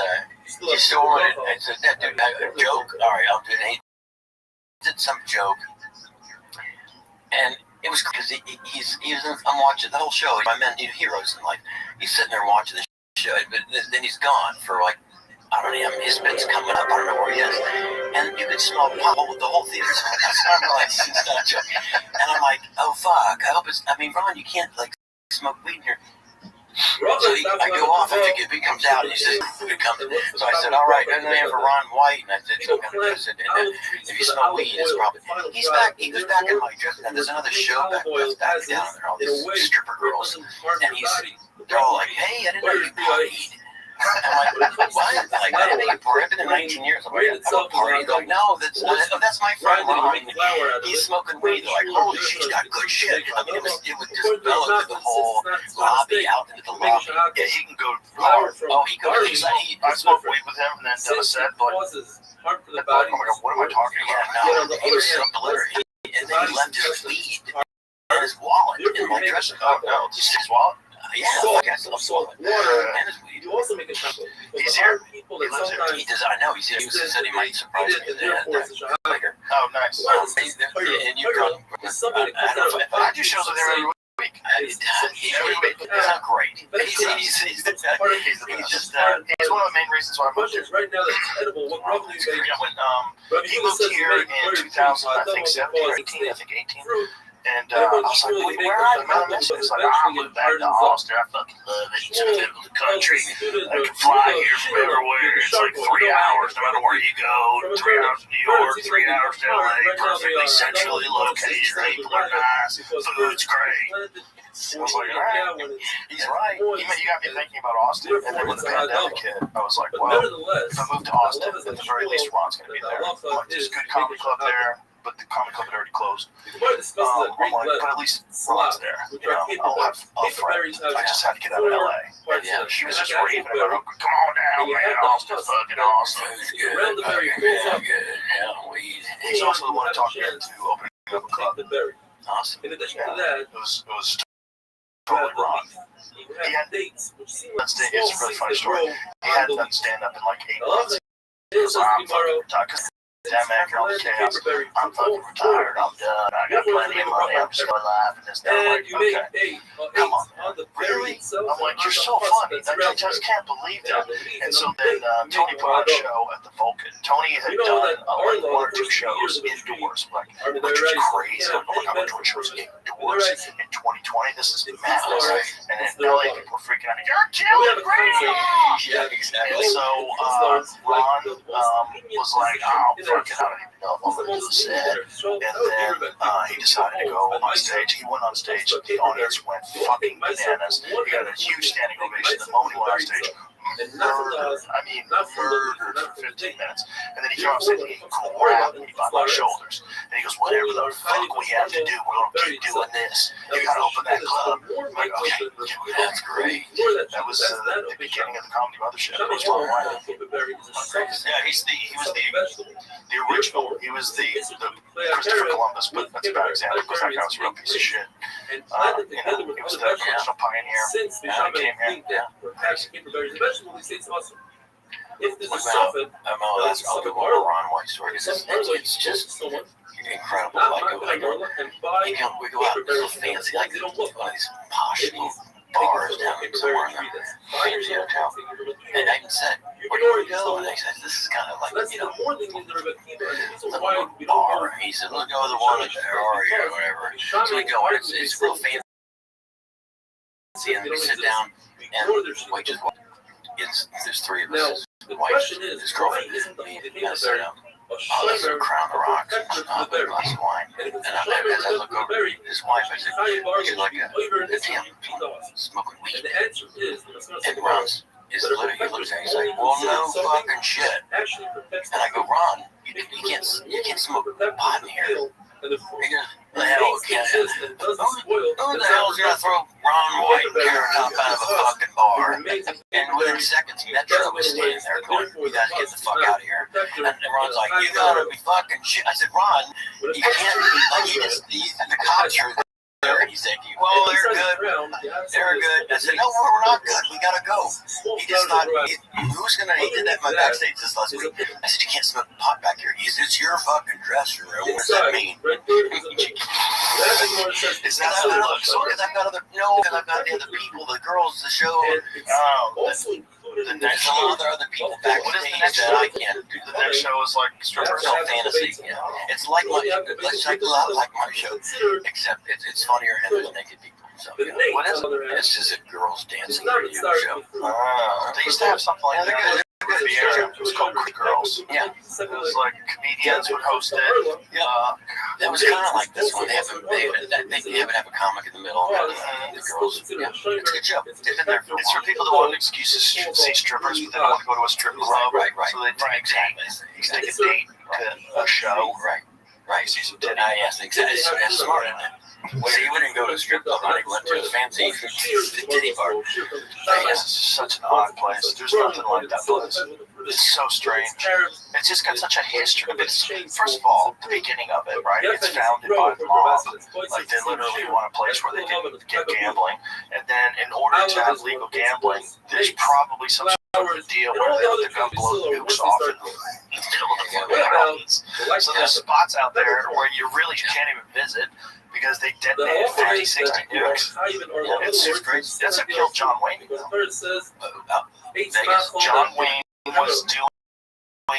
you still want it? I said, that dude, a joke? All right, I'll do it. And he did some joke. And it was because I'm watching the whole show. My men, you know, heroes in life. He's sitting there watching the show, but then he's gone for like, I don't know, his bit's coming up. I don't know where he is. And you could smell pop. The whole theater's it's not a joke. And I'm like, oh, fuck. I hope it's, I mean, Ron, you can't, like, smoke weed in here. So I go off, I think he comes out, and he says, so I said, all right, there's a name for Ron White, and I said, so I said, if you smell weed, it's probably, he goes back in my dress, and there's another show back down there, all these stripper girls, and they're all like, hey, I didn't know you partied. I'm like, what? Like, I didn't party. I've been in 19 years. I'm like, I don't party. They're like, no, that's my friend Ron. He's smoking weed. They're like, holy shit, he's got good shit. I mean, it would just develop the whole lobby out into the lobby. Yeah, he can go hard. Oh, he goes. I smoked weed with him and then done a set, but oh my god, what am I talking about? Yeah, no, he was so belligerent. And then he left his weed and his wallet in my dressing room. Oh no, just his wallet? Yeah, I guess I'm swallowing. And his weed. You also make a comment. He's here. He lives here. He does. I know. He said he might surprise me. Oh, nice. And you come. I do shows with him every week. Every week. It's not great. He's just he's one of the main reasons why I moved here. Right now, that's edible. What roughly you when he moved here in 2000, I think 17 or 18, I think 18. And I was like, wait, where are you? It's like, I moved back to Austin. I fucking love it. It's the middle of the country. I can fly here from everywhere. It's like 3 hours no matter where you go. 3 hours to New York, 3 hours to LA. Perfectly centrally located. People are nice. Food's great. I was like, all right. He's right. You got me thinking about Austin. And then when the pandemic hit, I was like, well, if I move to Austin, at the very least, Ron's going to be there. Like, there's a good comedy club there. But the comic club had already closed. I'm like, but at least Ron's there. You know, I'll have a friend. I just had to get out of LA. Yeah, she was just raving about, come on down, man. Austin, fucking awesome. He's also the one that talked me into opening up a club. Awesome. In addition to that, it was totally Ron. He had dates. It's a really funny story. He hadn't done stand up in like 8 months. I'm fucking retired. Yeah, man, you're on the chaos. I'm fucking retired. I'm done. I got plenty of money. I'm just going to laugh and this. I'm like, okay, come on, man. Really? I'm like, you're so funny. I just can't believe that. And so then Tony put on a show at the Vulcan. Tony had done like 1 or 2 shows indoors, like, which was crazy. I'm like, I'm doing shows indoors. the woods in 2020. This is madness. And then LA people are freaking out. You're killing Green! Yeah, exactly. And so Ron was like, oh, fuck it, I don't even know if I'm going to do a set. And then he decided to go on stage. He went on stage. The audience went fucking bananas. He got a huge standing ovation. The moment he went on stage, murdered for 15 minutes. And then he came off stage and he grabbed me by my shoulders. And he goes, whatever the fuck we have to do, we're going to keep doing this. You got to open that club. I'm like, okay, that's great. That was the beginning of the Comedy Mothership. It was fun. Yeah, he was the original. He was the Christopher Columbus, but that's a bad example because that guy was a real piece of shit. He was the original pioneer. He came here. Yeah. If this is softened, I'll go over Ron White story. It's just incredible. We go out to fancy, like one of these posh little bars down somewhere in the fancy hotel. And I even said, where do we go? And they said, this is kind of like, little bar. And he said, let's go to the one at the area or whatever. So we go, and it's real fancy. And we sit down, and wait, just there's three of us. His wife, his girlfriend, me, and I sit down. Oh, this is Crown the Rocks, a glass of wine. And as I look over his wife, I said, she's like a damn smoking weed. And Ron is literally, he looks at me, he's like, well, no fucking shit. And I go, Ron, you can't smoke pot in here. He goes, the hell can't. Who the hell's gonna throw Ron White carrot top out of a fucking bar? And within seconds, Metro was standing there going, you guys get the fuck out of here. And Ron's like, you gotta be fucking shit. I said, Ron, you can't, like, the cops are there. And he said, well, they're good. They're good. I said, no, we're not good. We gotta go. He just thought, who's gonna, he did that in my backstage this last week. I said, you can't smoke pot back here. He said, it's your fucking dressing room. What does that mean? Is that how it looks? Because I've got other the other people, the girls, the show. The next show, there are other people back. What is the next show? I can't do. The next show is like strippers on fantasy. Yeah. It's like my, it's like a lot like my show, except it's funnier and with naked people. So, what is it? It's just a girls dancing radio show. They used to have something like that. It was called Quick Girls. Yeah. It was like comedians would host it. Yeah. It was kind of like this one. They have a comic in the middle. And the girls. Yeah. It's a good show. It's for people that want excuses to see strippers, but they don't want to go to a strip club. Right. So they take a date to a show. Right. Season 10. Yes, exactly. That's smart, isn't it? Well, he wouldn't go to a strip club. He went to a fancy titty bar. Vegas is such an odd place. There's nothing like that place. It's so strange. It's just got such a history. First of all, the beginning of it, right? It's founded by the mob. Like, they literally want a place where they didn't get gambling. And then in order to have legal gambling, there's probably some sort of deal where they're going to blow nukes off and kill the mountains. So there's spots out there where you really can't even visit, because they detonated 50, 60 nukes. It's just great. That's what killed John Wayne. Vegas. John Wayne was doing a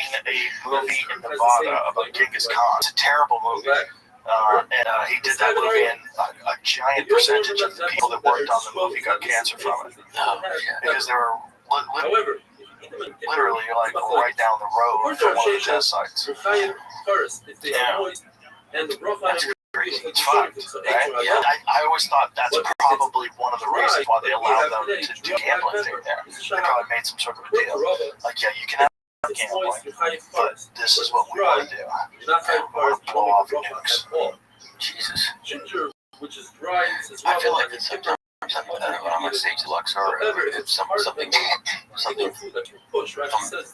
movie in Nevada about Genghis Khan. It's a terrible movie. And he did that movie, and a giant percentage of the people that worked on the movie got cancer from it. Because they were literally like right down the road from one of the test sites. That's crazy. It's fucked, right? Yeah. I always thought that's probably one of the reasons why they allowed them to do gambling thing there. They probably made some sort of a deal. Like, yeah, you can have gambling, but this is what we want to do. We want to blow off nukes. Jesus. I feel like it's sometimes when I'm on stage Luxor, or if something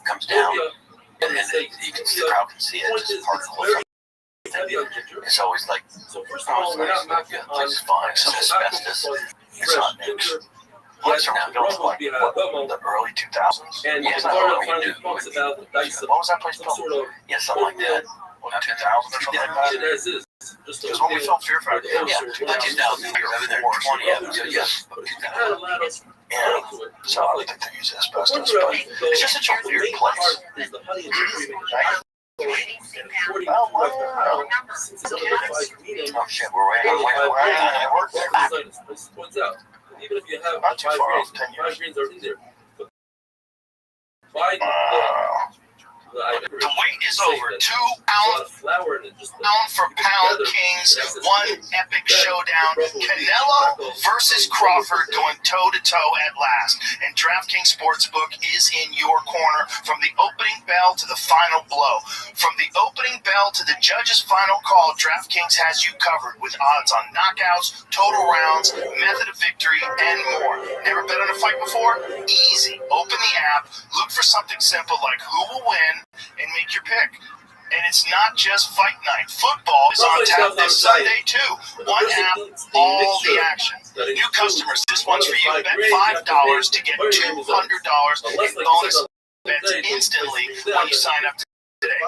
comes down, and then the crowd can see it, just part of the whole thing. It's always like, it's fine, some asbestos, it's not nukes. Luxor was built like the early 2000s. Yeah, what was that place built? Yeah, something like that. 2000 or something like that. Because when we filmed Fear Factor, 2000, there were 20 of them, so yes, 2000. Yeah, so I don't think they use asbestos, but it's just such a weird place. Oh shit, we're right. I work there. Points out, even if you have Not too far off, 10 five years. greens are in there. But by The wait is over. 2 pound for pound kings. One epic showdown. Canelo versus Crawford going toe-to-toe at last. And DraftKings Sportsbook is in your corner from the opening bell to the final blow. From the opening bell to the judge's final call, DraftKings has you covered with odds on knockouts, total rounds, method of victory, and more. Never bet on a fight before? Easy. Open the app, look for something simple like who will win, and make your pick. And it's not just fight night. Football is on tap this Sunday, too. One app, all the action. New customers, this one's for you. Bet $5 to get $200 in bonus bets instantly when you sign up today.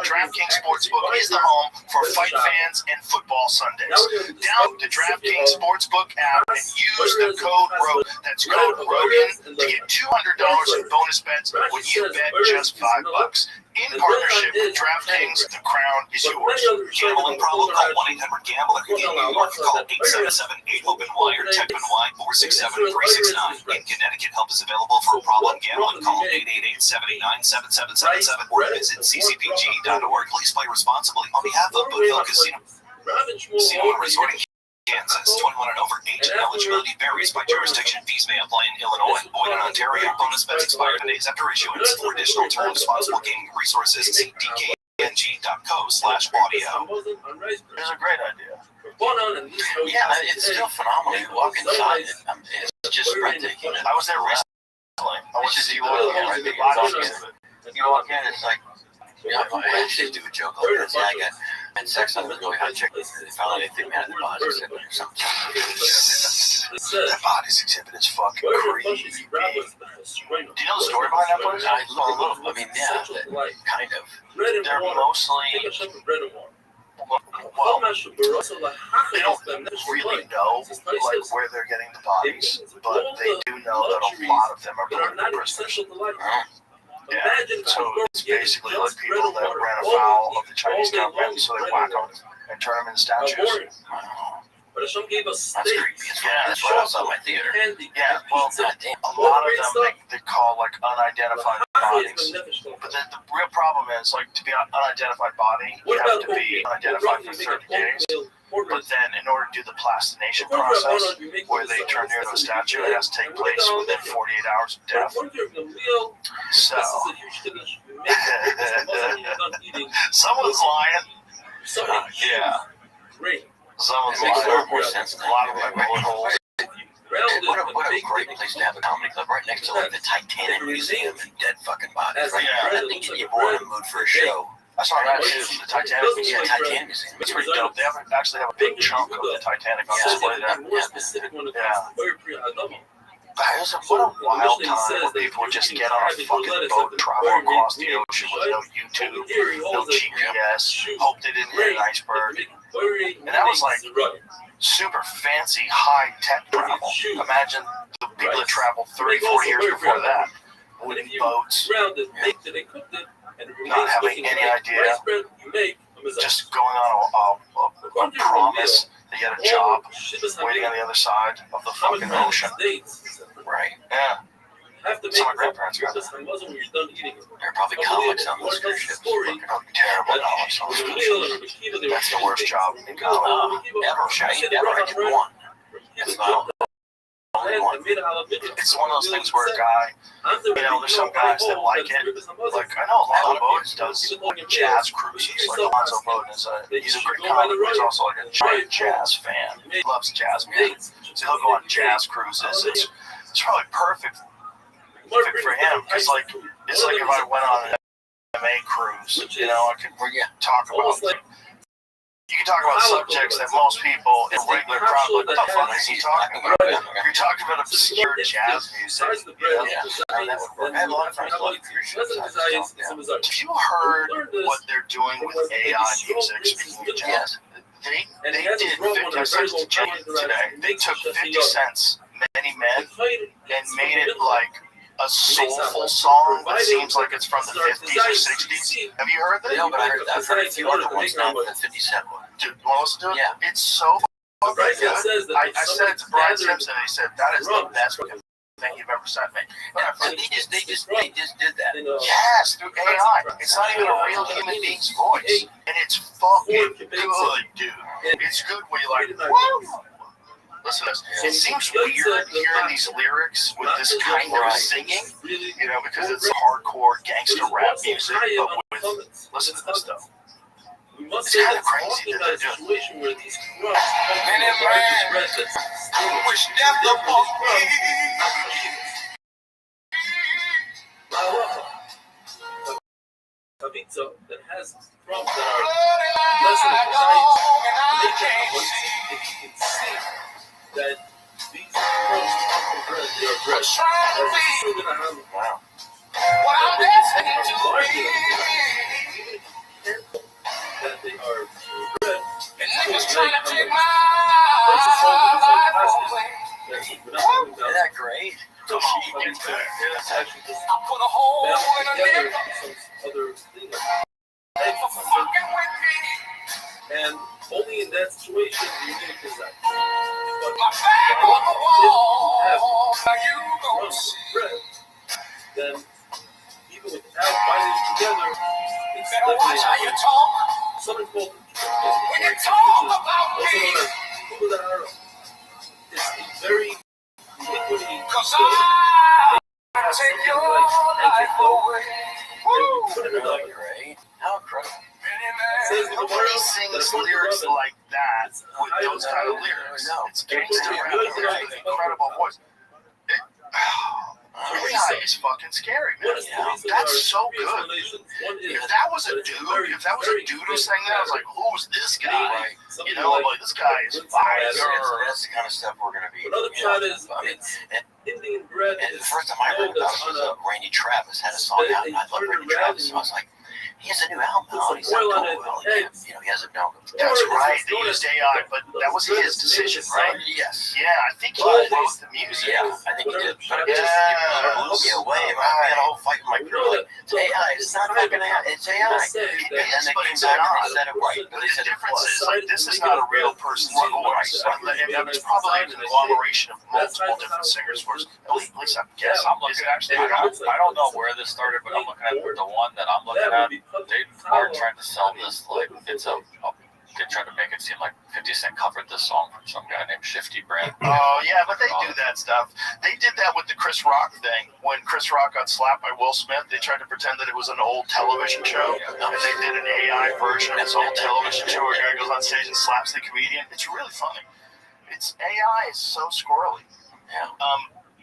DraftKings Sportsbook is the home for fight fans and football Sundays. Download the DraftKings Sportsbook app and use the code ROGAN. That's code ROGAN to get $200 in bonus bets when you bet just $5. In partnership with DraftKings, the crown is yours. Gambling problem? Call 1-800-GAMBLER. In New York, call 877-8-OPEN-Y or type in Y 467-369. In Connecticut, help is available for a problem gambling. Call 888-789-7777 or visit ccpg.org. Please play responsibly on behalf of Boonville Casino and Resort in Kansas. 21 and over. Age and eligibility varies by jurisdiction. Fees may apply in Illinois, Boyd, and Ontario. Bonus bets expire days after issuance. For additional terms, responsible gaming resources, see dkng.co/audio. It's a great idea. Yeah, it's still phenomenal. You walk inside, it's just breathtaking. I was there recently. I went to see you walk in. You walk in, it's like, I should do a joke like this. Yeah, I had sex on a really hot chick. They finally think me out of the body exhibit or something. That bodies exhibit is fucking creepy. Do you know the story behind that place? I mean, yeah, kind of. They're mostly, well, they don't really know like where they're getting the bodies, but they do know that a lot of them are political prisoners. Yeah, so it's basically like people that ran afoul of the Chinese government, so they whack them and turn them into statues. That's creepy. Yeah, that's what I saw in my theater. Yeah, well, a lot of them they call like unidentified bodies. But then the real problem is, like, to be an unidentified body, you have to be unidentified for 30 days. But then in order to do the plastination process, where they turn you into a statue, it has to take place within 48 hours of death. So, someone's lying. Yeah. Someone's It makes a lying. lot more sense than A lot of like bullet holes. What a great place to have a comedy club right next to like the Titanic Museum and dead fucking bodies. Right? Yeah. I think you're more in the mood for a show. That's not right, too. The Titanic Museum. Yeah, Titanic Museum. It's pretty dope. They actually have a big chunk of the Titanic on display there. What a wild time where people would just get on a fucking boat and travel across the ocean with no YouTube, no GPS, hope they didn't hit an iceberg. And that was like super fancy, high-tech travel. Imagine the people that traveled 30, 40 years before that. Wooden boats, not having any idea, just going on a promise that you had a job waiting on the other side of the fucking ocean. Right. Yeah. So my grandparents got it. There are probably comics on those cruise ships. Terrible comics on those cruise ships. That's the worst job in comedy. Ever, right? Ever. I did one. It's not only one. It's one of those things where a guy, there's some guys that like it. Like, I know Alonzo Bowden does jazz cruises. Like, Alonzo Bowden he's a great comic, but he's also like a giant jazz fan. He loves jazz music. So he'll go on jazz cruises. It's probably perfect for him, because like, it's like if I went on an MMA cruise, I could talk about you can talk about subjects that most people in regular crowd like, what the fuck is he talking about? If you're talking about obscure jazz music, that would work. I had a lot of friends who love cruise ships. Have you heard what they're doing with AI music, speaking of jazz? They did 50 cents today. They took 50 cents, Many Men, and made it like a soulful song that seems like it's from the 50s or 60s. Have you heard that? Yeah, but I've heard a few other ones, not the 50 Cent one. Dude, you want to listen to it? Yeah. It's so fucking good. I said it to Brian Simpson, and he said, that is the best fucking thing you've ever sent me. And they just did that. Yes, through AI. It's not even a real human being's voice. And it's fucking good, dude. It's good where you're like, woo! Listen to this. It seems weird hearing these lyrics with this kind of singing, you know, because it's hardcore gangster rap music, but with, listen to this, though. It's kind of crazy that they're doing. Many men wish death upon me. Pizza that has prompts that are less than precise. If you can see that these prompts come from bread, they are bread. That's still going to have a wow. What I'm destined to be. That they are bread. And niggas trying to take my life away. Isn't that great? Come on, I put a hole in a nigga other things. for fucking with me. And only in that situation do you think is that. But my back on the wall, now you gon' see. Then even without binding together, it's better watch how you talk. Something called when you talk about me. People that are it's very ubiquity. 'Cause I take your life away. Great. How incredible. Nobody sings lyrics like that with those kind of lyrics. It's gangster rap with an incredible voice. AI is fucking scary, man. That's so good. If that was a dude who sang that, I was like, who's this guy? You know, I'm like, this guy is fire. That's the kind of stuff we're going to be. Another shot is Indian bread. And the first time I heard about it was Randy Travis had a song out, and I love Randy Travis, so I was like, he has a new album out. He's like, he has a new album. That's right. They used AI, but that was his decision, right? Yes. Yeah, I think he wrote the music. Yeah, I think he did. But it just blew me away. I had a whole fight with my girl. Like, it's AI. It's not fucking AI. It's AI. And then they came back and they said it right. But they said it was. Like, this is not a real person's voice. It's probably a conglomeration of multiple different singers' voices. At least I guess. I'm looking actually. I don't know where this started, but I'm looking at the one that I'm looking at. They are trying to sell this like it's they tried to make it seem like 50 Cent covered this song from some guy named Shifty Brand. Oh yeah, but they do that stuff. They did that with the Chris Rock thing. When Chris Rock got slapped by Will Smith, they tried to pretend that it was an old television show, and they did an AI version of this old television show where a guy goes on stage and slaps the comedian. It's really funny. It's AI is so squirrely. Yeah.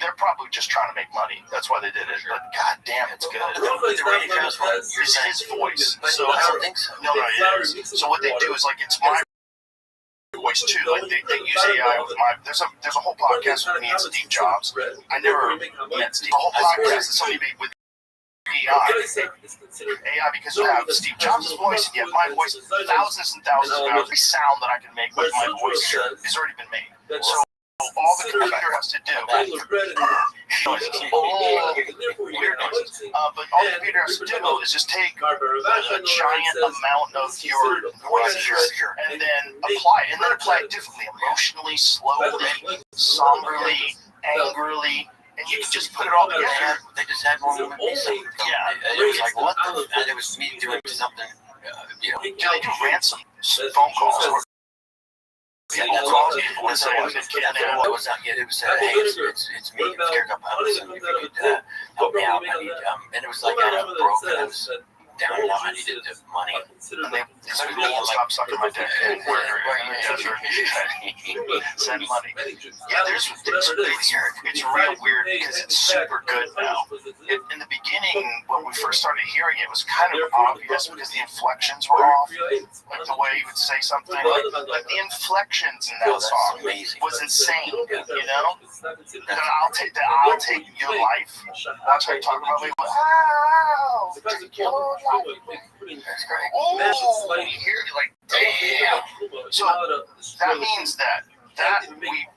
They're probably just trying to make money. That's why they did it. But goddamn, it's good. The Randy Travis one, It's his voice. So I don't think so. No, it is. So what they do is like it's my voice too. Like they use AI with my. There's a whole podcast with me and Steve Jobs. I never met Steve. The whole podcast that somebody made with AI. AI because you have Steve Jobs' voice and you have my voice. Thousands and thousands of hours. Every sound that I can make with my voice has already been made. So all the computer has to do, but all the computer has to do is just take a giant amount of your voice and then apply it, differently, emotionally, slowly, somberly, angrily, and you can just put it all together. They just had one with me. Yeah, it was like what? And it was me doing something. You know, they do ransom phone calls. Yeah, that's all it was. It was hey, it's me. It's Kirk Uphouse, and if you could help me out, I need, and it was like I was broke, and I was down and out. I needed the money. And they stop sucking my dick. Send money. Yeah, it's real weird because it's super good now. In the beginning, when we first started hearing it, it was kind of obvious because the inflections were off. Like the way you would say something. Like the inflections in that song was insane. You know? I'll take your life. Watch how you talk about me. Wow. Take your life. That's great. Oh, you hear it like, damn. So that means that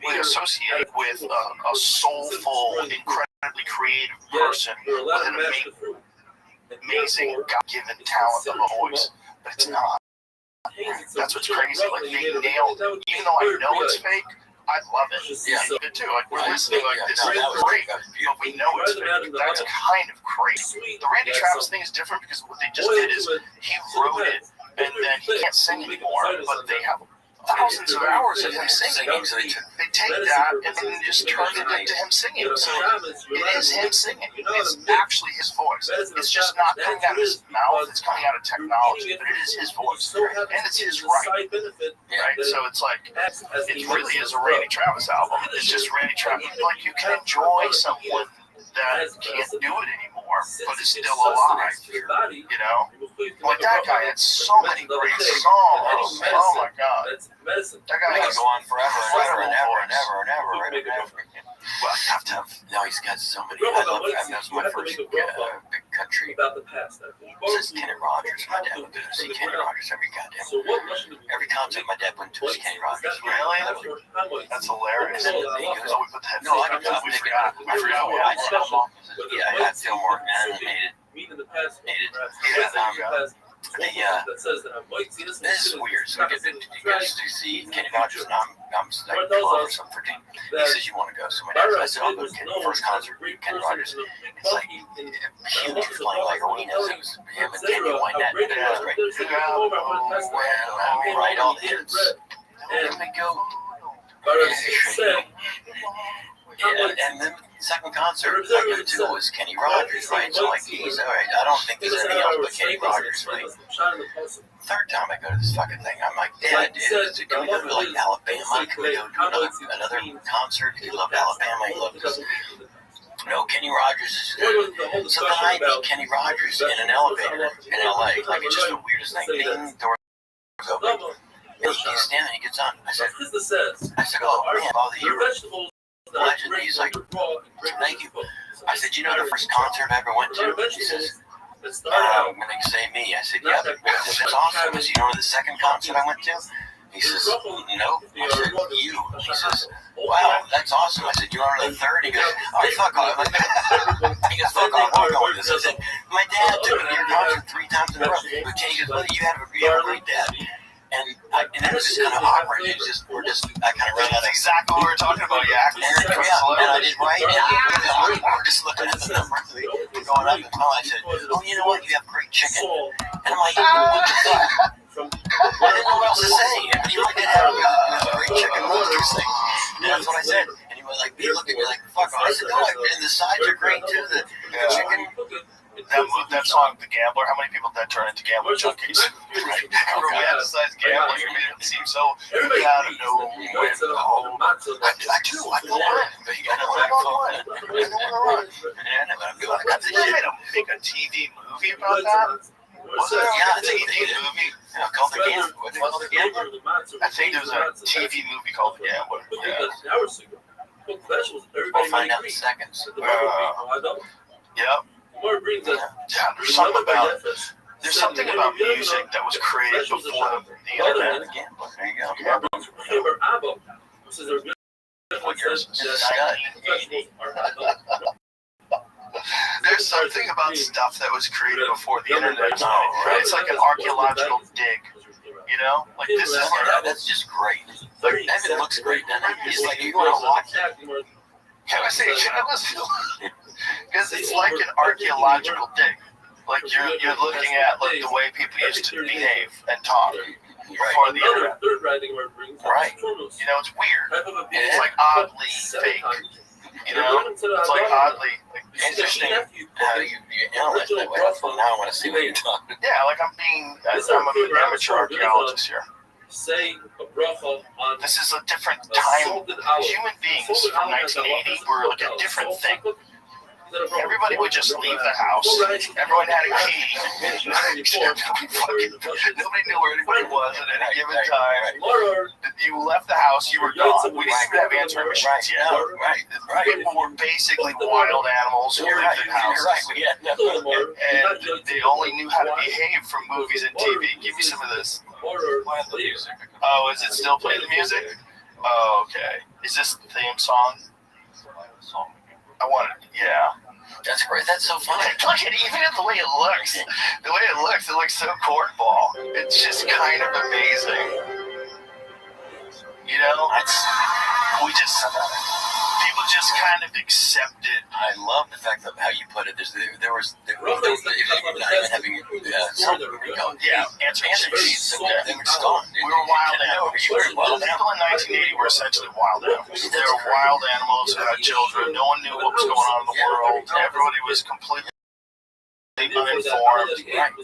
we associate with a soulful, incredibly creative person with an amazing God-given talent of a voice, but it's not. That's what's crazy. Like they nailed, even though I know it's fake, I love it. Yeah, you did too. Like we're listening, like this is great, but we know it's fake. That's kind of crazy. The Randy Travis thing is different because what they just did is he wrote it and then he can't sing anymore, but they have thousands of hours of him singing. So they take that and then just turn it into him singing. So it is him singing. It's actually his voice. It's just not coming out of his mouth. It's coming out of technology, but it is his voice. And it's his right. Right? So it's like, it really is a Randy Travis album. It's just Randy Travis. Like you can enjoy someone that can't do it anymore, but is still alive. You know? Like that guy had so many great songs. Oh my God. That guy could go on forever and ever. Well, you have to have. No, he's got so many. I love that. That was my first big country. This is Kenny Rogers. My dad would go see Kenny Rogers every concert my dad went to was Kenny Rogers. Really? That's hilarious. He goes, no, I forgot. I forgot what I said. Yeah, I had Fillmore animated. This is weird. So you guys do see Kenny Rogers, and I'm like 12 or something. He says, you want to go? So my dad said, I'll go to the first concert, Kenny Rogers. It's like huge, playing like arenas. It was him and Kenny Wynette. It was great. Well, right, all the hits. Let me go. And then the second concert I go to was Kenny Rogers, right? So like, he's all right. I don't think there's anything else but Kenny Rogers, right? Third time I go to this fucking thing, I'm like, Dad, dude, can we go to like Alabama? Can we go to another concert? He loved Alabama. He loved this. No, Kenny Rogers is good. So then I meet Kenny Rogers in an elevator in LA. Like, it's just the weirdest thing. Ding, doors open. He's standing, he gets on. I said, oh man, all the heroes. Legend. He's like, thank you. I said, you know the first concert I ever went to? He says, I'm going to say me. I said, yep. That's awesome. I said, you know the second concert I went to? He says, no. I said, you. He says, wow, that's awesome. I said, you are the third? He goes, oh, fuck off. He goes, fuck off, I'm going to this. I said, my dad took me to your concert 3 times in a row. But Kenny goes, well, you have a great dad. And it was just kind of awkward. It was just, I kind of ran out. That's exactly what we were talking about. Yeah, and I did right. And we're just looking at the number going up. And I said, oh, you know what? You have great chicken. And I'm like, what the fuck? I didn't know what else to say. And he did have great chicken monsters thing. And that's what I said. And he was like, he looked at me like, fuck off. I said, no, and the sides are great too. The chicken. That song, The Gambler, how many people that turn into gambler junkies? Right. Romanticize gambling. You made it seem so, you gotta know when to hold. I do, I know when. But you gotta know when to run. And I got this shit. Make a TV movie about that? Was there? Yeah, a TV movie called The Gambler. What's it called, The Gambler? I think there's a TV movie called The Gambler. Yeah. We'll find out in seconds. Yep. There's something about music that was created before the internet. There you go. What yours is? There's something about stuff that was created before the internet. It's like an archaeological dig. You know, like this is that's just great. Like Evan looks great, doesn't he? He's like, you want to watch it? Can I say jealous? Because it's like an archaeological dig. Like you're looking at like the way people used to behave and talk before the internet. Right. You know, it's weird. It's like oddly fake. You know, it's like oddly interesting how you analyze that way. Well, now I want to see what you're talking. Yeah, like I'm an amateur archaeologist here. This is a different time. Human beings from 1980 were like a different thing. Everybody would just leave the house. Everyone had a key. Nobody knew where anybody was at any given time. You left the house, you were gone. We didn't have answering machines yet. People were basically wild animals who lived in houses. And they only knew how to behave from movies and TV. Give me some of this. Oh, is it still playing the music? Oh, okay. Is this the theme song? I want it. Yeah. That's great. That's so funny. Look at even at the way it looks. The way it looks so cornball. It's just kind of amazing. You know, people just kind of accepted. I love the fact that how you put it. There was not even having answer sheets. They were just gone. We were wild animals. People in 1980 were essentially wild animals. They were wild animals who had children. No one knew what was going on in the world. Everybody was completely uninformed. Yeah,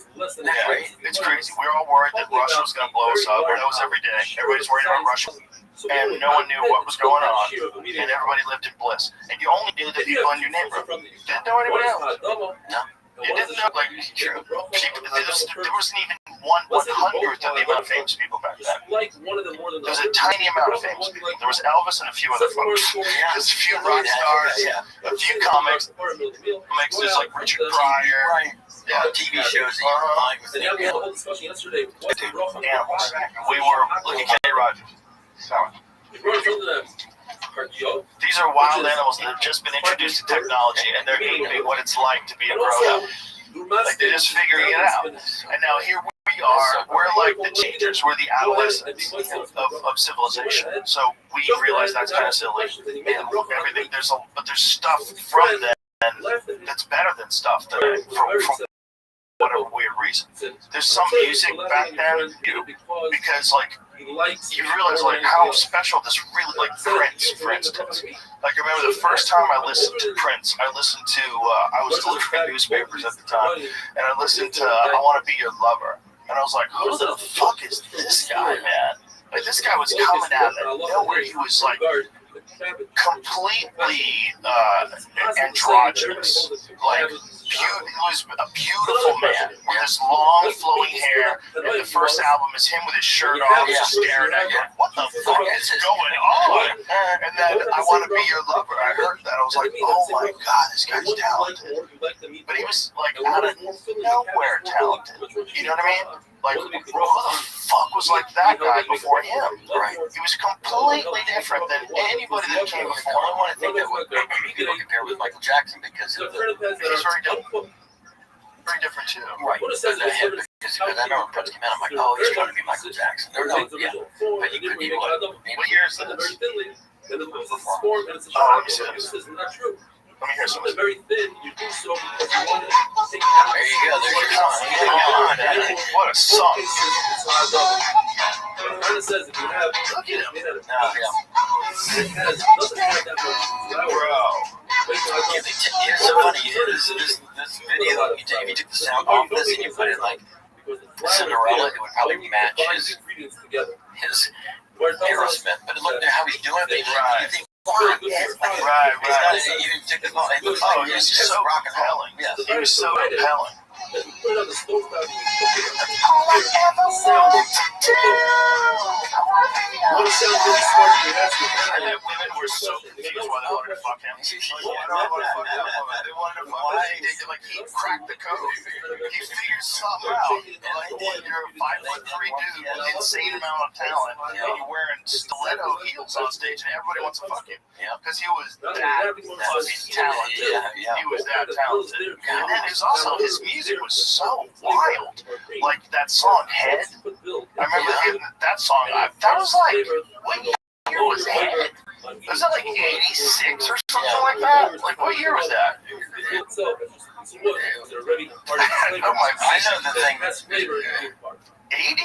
it's crazy. We were all worried that Russia was going to blow us up. That was every day. Everybody's worried about Russia. And no one knew what was going on. And everybody lived in bliss. And you only knew the people in your neighborhood. You didn't know anybody else. No. You didn't know, like, there wasn't even 1/100th of the amount of famous people back then. There was a tiny amount of famous people. There was Elvis and a few other folks. There's a few rock stars, a few comics. There's like Richard Pryor. Yeah, TV shows that you find with animals. We were looking at Kenny Rogers. These are wild animals that have just been introduced to technology, and they're hating what it's like to be a grown-up. Like, they're just figuring it out. And now here we are. We're like the teenagers. We're the adolescents of civilization. So we realize that's kind of silly. And everything but there's stuff from them that's better than stuff that from whatever weird reason. There's some music back then because like. You realize like how special this really, like Prince, for instance. Like I remember the first time I listened to Prince, I listened to I was delivering newspapers at the time, and I listened to I Want to Be Your Lover, and I was like, who the fuck is this guy, man? Like this guy was coming out of nowhere. He was like completely androgynous, like. He was a beautiful man with his long flowing hair, and the first album is him with his shirt off, just staring at you. What the fuck is going on? And then I Want to Be Your Lover. I heard that. I was like, oh my god, this guy's talented. But he was like out of nowhere talented. You know what I mean? Like, who the fuck was like that guy before him? Right? He was completely different than anybody that came before. I want to think that people compare with Michael Jackson because of he's very different. Very different too. Right. Because I remember Prince came out, I'm like, oh, he's trying to be Michael Jackson. But he could be what? What year is this? Let me hear some. Very thin. You do so because you want to take there you go. There's your song. What a song. It kind of says if you have, look at him. It doesn't have that much flour. It's so funny. This video, if you took the sound off this and you put it like Cinderella, it would probably match his Aerosmith. But look at how he's doing it. Right. Right. He was so compelling. He was so compelling. Put it on the stove top. All I ever wanted to do. What sounds really smart to ask you. And then women were so confused why they wanted to fuck him. Why do I want to fuck that woman? They wanted to fuck him. Like, he cracked the code. He figured something out. Like, you're a 5'3" dude with an insane amount of talent, and you're wearing stiletto heels on stage, and everybody wants to fuck him. Because he was that fucking talented. He was that talented. And then there's also his music was so wild. Like that song Head. I remember that song. That was like, what year was Head? Was that like 86 or something like that? Like what year was that? I know the thing. 80?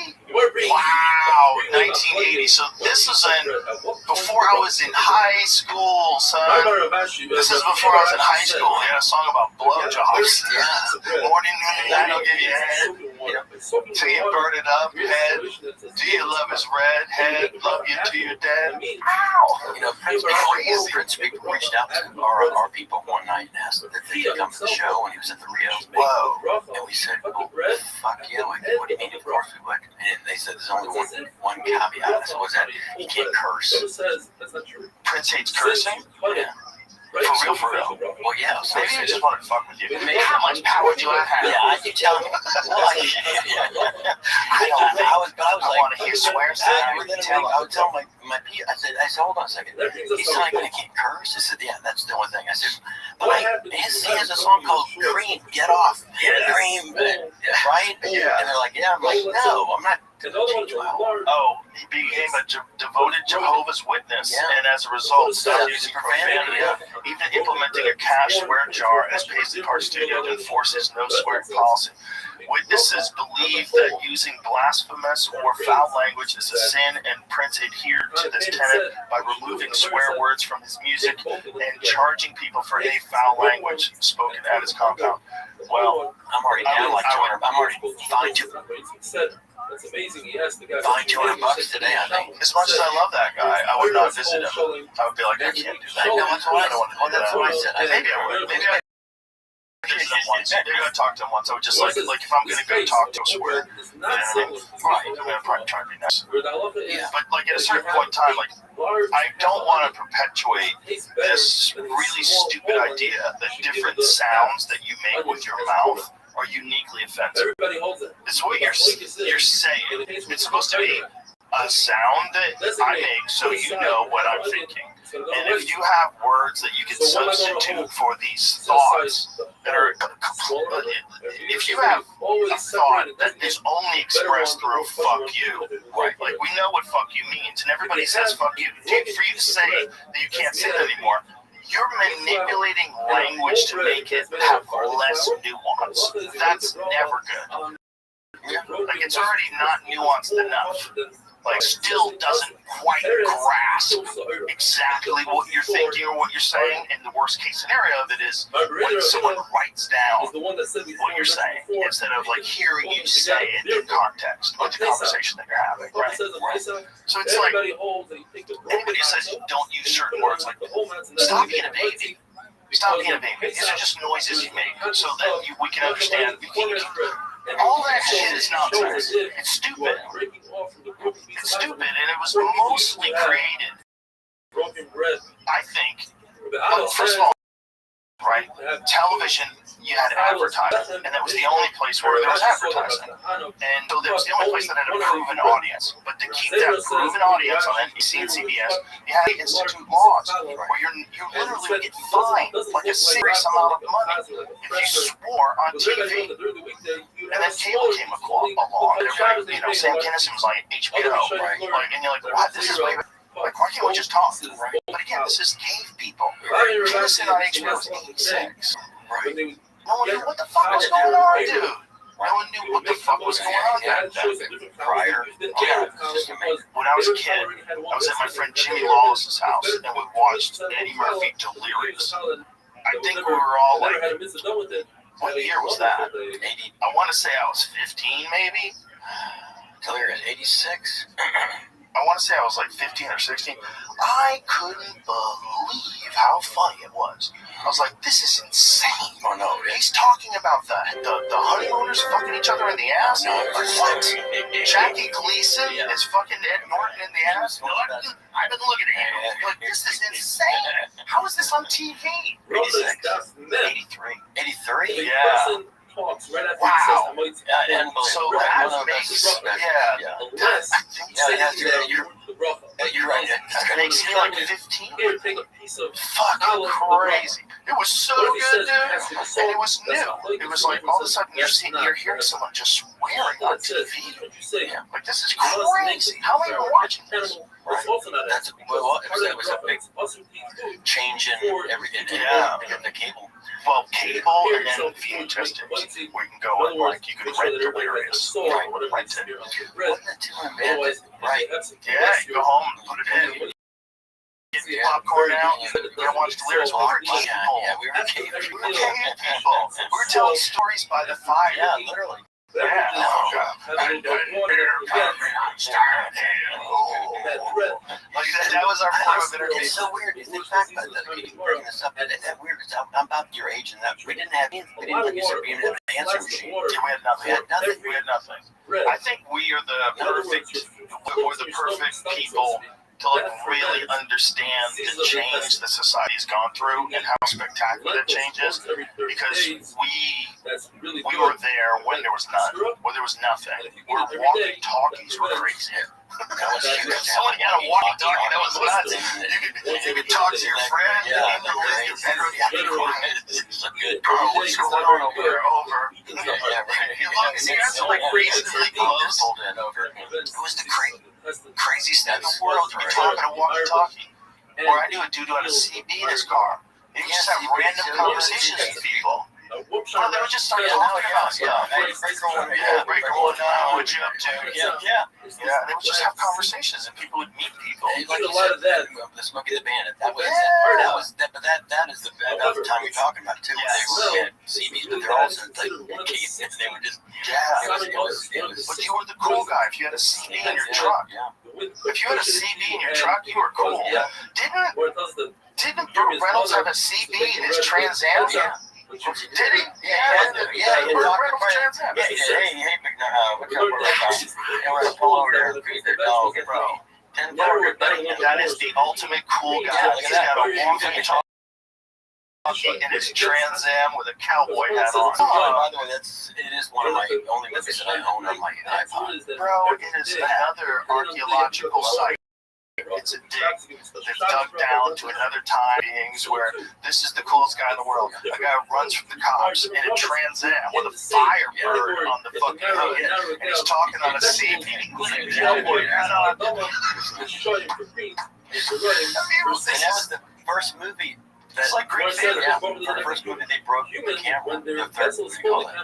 Wow, 1980. So this is before I was in high school, son. This is before I was in high school. They had a song about blowjobs. Morning, noon, and night, I'll give you a head. Till you burn it up, head. Do you love his red head? Love you till you're dead. Ow! You know, Prince reached out to our people one night and asked if they could come to the show when he was at the Rio. Whoa. And we said, well, fuck yeah. What do you mean? Of course we would. And they said there's only one caveat. I said, what's that? He can't curse. Prince hates cursing? Yeah. For real. Well, yeah. So maybe he just wanted to fuck with you. How much power do I have? Yeah, I can tell you. I don't know. I was like, want to hear swear. I would tell my I said, hold on a second. He's telling me I can't curse. I said, yeah, that's the only thing. I said, but he has a song called Cream, Get Off. Cream, right? Yeah. And they're like, yeah. I'm like, no, I'm not. Oh, he became a devoted Jehovah's Witness, and as a result, started using profanity, even implementing a cash swear jar as Paisley Park Studio to enforce his no swearing policy. Witnesses believe that using blasphemous or foul language is a sin, and Prince adhered to this tenet by removing swear words from his music and charging people for any foul language spoken at his compound. Well, I'm already down like 200. I'm already fined That's amazing. He has the guy. Fined $200 today, I think. As much as I love that guy, I would not visit him. I would be like, I can't do that. No, that's what I said. Maybe I would. Maybe I visit him once. Maybe I talked to him once. I would just like if I'm gonna go talk to him, swear. Right. I'm gonna probably try to be nice. Yeah. But like at a certain point in time, like I don't want to perpetuate this really stupid idea that different sounds that you make with your mouth are uniquely offensive. Everybody holds it. It's what you're saying. It's supposed to be a sound that I make so you know what I'm thinking. And if you have words that you can substitute for these thoughts that are, if you have a thought that is only expressed through fuck you, right? Like we know what fuck you means, and everybody says fuck you. For you to say that you can't say that anymore, you're manipulating language to make it have less nuance. That's never good. Like it's already not nuanced enough. Like still doesn't quite grasp exactly what you're thinking or what you're saying. And the worst case scenario of it is when someone writes down what you're saying instead of like hearing you say it in context with the conversation that you're having, right? So it's like anybody who says don't use certain words, like stop being a baby. Stop being a baby. These are just noises you make so that we can understand. All that shit is nonsense. It's stupid. It's stupid, and it was mostly created, I think, first of all, right? Television, you had advertising, and that was the only place where there was advertising. And so that was the only place that had a proven audience. But to keep that proven audience on NBC and CBS, you had to institute laws where you literally would get fined like a serious amount of money if you swore on TV. And then cable came along. Everybody, Sam Kinison was like HBO, right? Like, and you're like, what? This is way better. Like, why can't we just talk? Right? But again, this is cave people. Kinison on HBO was 86. Right? No one knew what the fuck was going on, dude. No one knew what the fuck was going on prior. When I was a kid, I was at my friend Jimmy Lawless's house, and we watched Eddie Murphy Delirious. I think we were all like, what year was that? 80. I want to say I was 15, maybe. Delirious, 86. I want to say I was like 15 or 16. I couldn't believe how funny it was. I was like, this is insane. Oh, no. He's talking about the honeymooners fucking each other in the ass? Like, what? Jackie Gleason is fucking Ed Norton in the ass? I've been looking at him. You're like, this is insane. How is this on TV? 86. 83. 83? Yeah. Wow. So that makes, you're right. That makes me like 15. Fucking crazy. It was so good, dude. And it was new. It was like all of a sudden you're hearing someone just swearing on TV. Like this is crazy. How am I even watching this? Right. That's it was a big change in everything. Yeah. The cable. Well, cable and then VHS tapes. We can go and like you can rent Delirious. Right. Rent it. Right. Yeah. You go home and put it in. Get the popcorn out. You watch Delirious. We were cave people. We were telling stories by the fire. Yeah, literally. Yeah. Like that was our form of entertainment. It's so weird. You think back about that. Keep bringing this up. It's that weird because I'm about your age and that we didn't have like you said, we didn't have an answer machine. Yeah, we had nothing. I think we are the perfect people to like really understand the change that society's gone through and how spectacular that change is, because we were there when there was none, when there was nothing. Where walkie-talkies were crazy. Someone had a walkie-talkie that was nuts. You could talk to your friend. Bro, what's going on over? You guys are like reasonably close. It was the crazy stuff in the world to be talking to walkie-talkie. Or I knew a dude who had a CB in his car. You could just have random conversations with people. Well, they would just start talking about stuff. Breaker 1, what you up to? Yeah. They would just have conversations, and people would meet people. Like a lot of that, the Smokey the Bandit. That was the time you're talking about too. They were CBs, but they're also like keys, and they were just But you were the cool guy if you had a CB in your truck. If you had a CB in your truck, you were cool. Didn't Burt Reynolds have a CB in his Trans Am? Did he? Yeah. Burt Reynolds Trans Am. Yeah, he said, hey, big what's up, bro? We're gonna pull over there and feed their dog, bro. That is the ultimate cool guy. He's got a walkie-talkie in his Trans Am with a cowboy hat on. By the way, it is one of my only movies that I own on my iPod. Bro, it is another archaeological site. It's a dig that's dug down to another time beings where this is the coolest guy in the world. A guy who runs from the cops in a Trans Am with a Firebird on the fucking hood, and he's talking on a CB with a cowboy hat on. And that was the first movie. It's like Green Theater. The first movie they broke the camera. The third, what do you call it?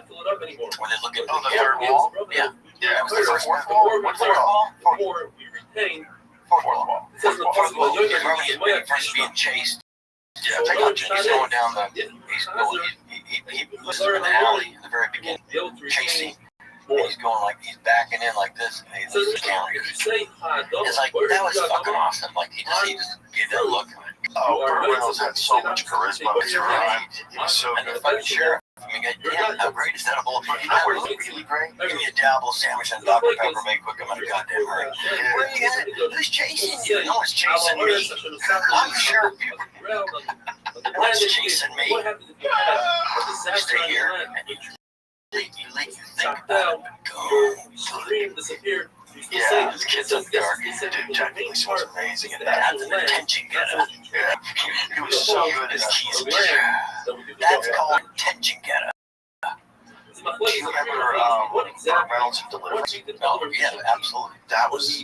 When they look at the third wall? Yeah. That was the fourth wall? What fourth wall? Fourth wall. When first being chased. Yeah, he's going down the. He was in the alley in the very beginning, chasing. He's going like he's backing in like this, and he's looking down. It's like that was fucking awesome. Like he just gave that look. Oh, Burt Reynolds had so much charisma. He was so good. And the fucking sheriff. I mean, damn, how great is that? You know where it's really great? Give me a dabble sandwich and Dr. Pepper, make quick. I'm in a goddamn hurry. Where are you at? Who's chasing you? No one's chasing me. I'm Sheriff Buford. No one's chasing me. Stay here and you think about it. Go. Yeah, this kid's in the dark. Dude, Jack Nicholson was amazing in that. That's an attention getter. Yeah, he was so good in that. That's called attention getter. Do you remember Burt Reynolds in Deliverance? Oh, yeah, absolutely. That was an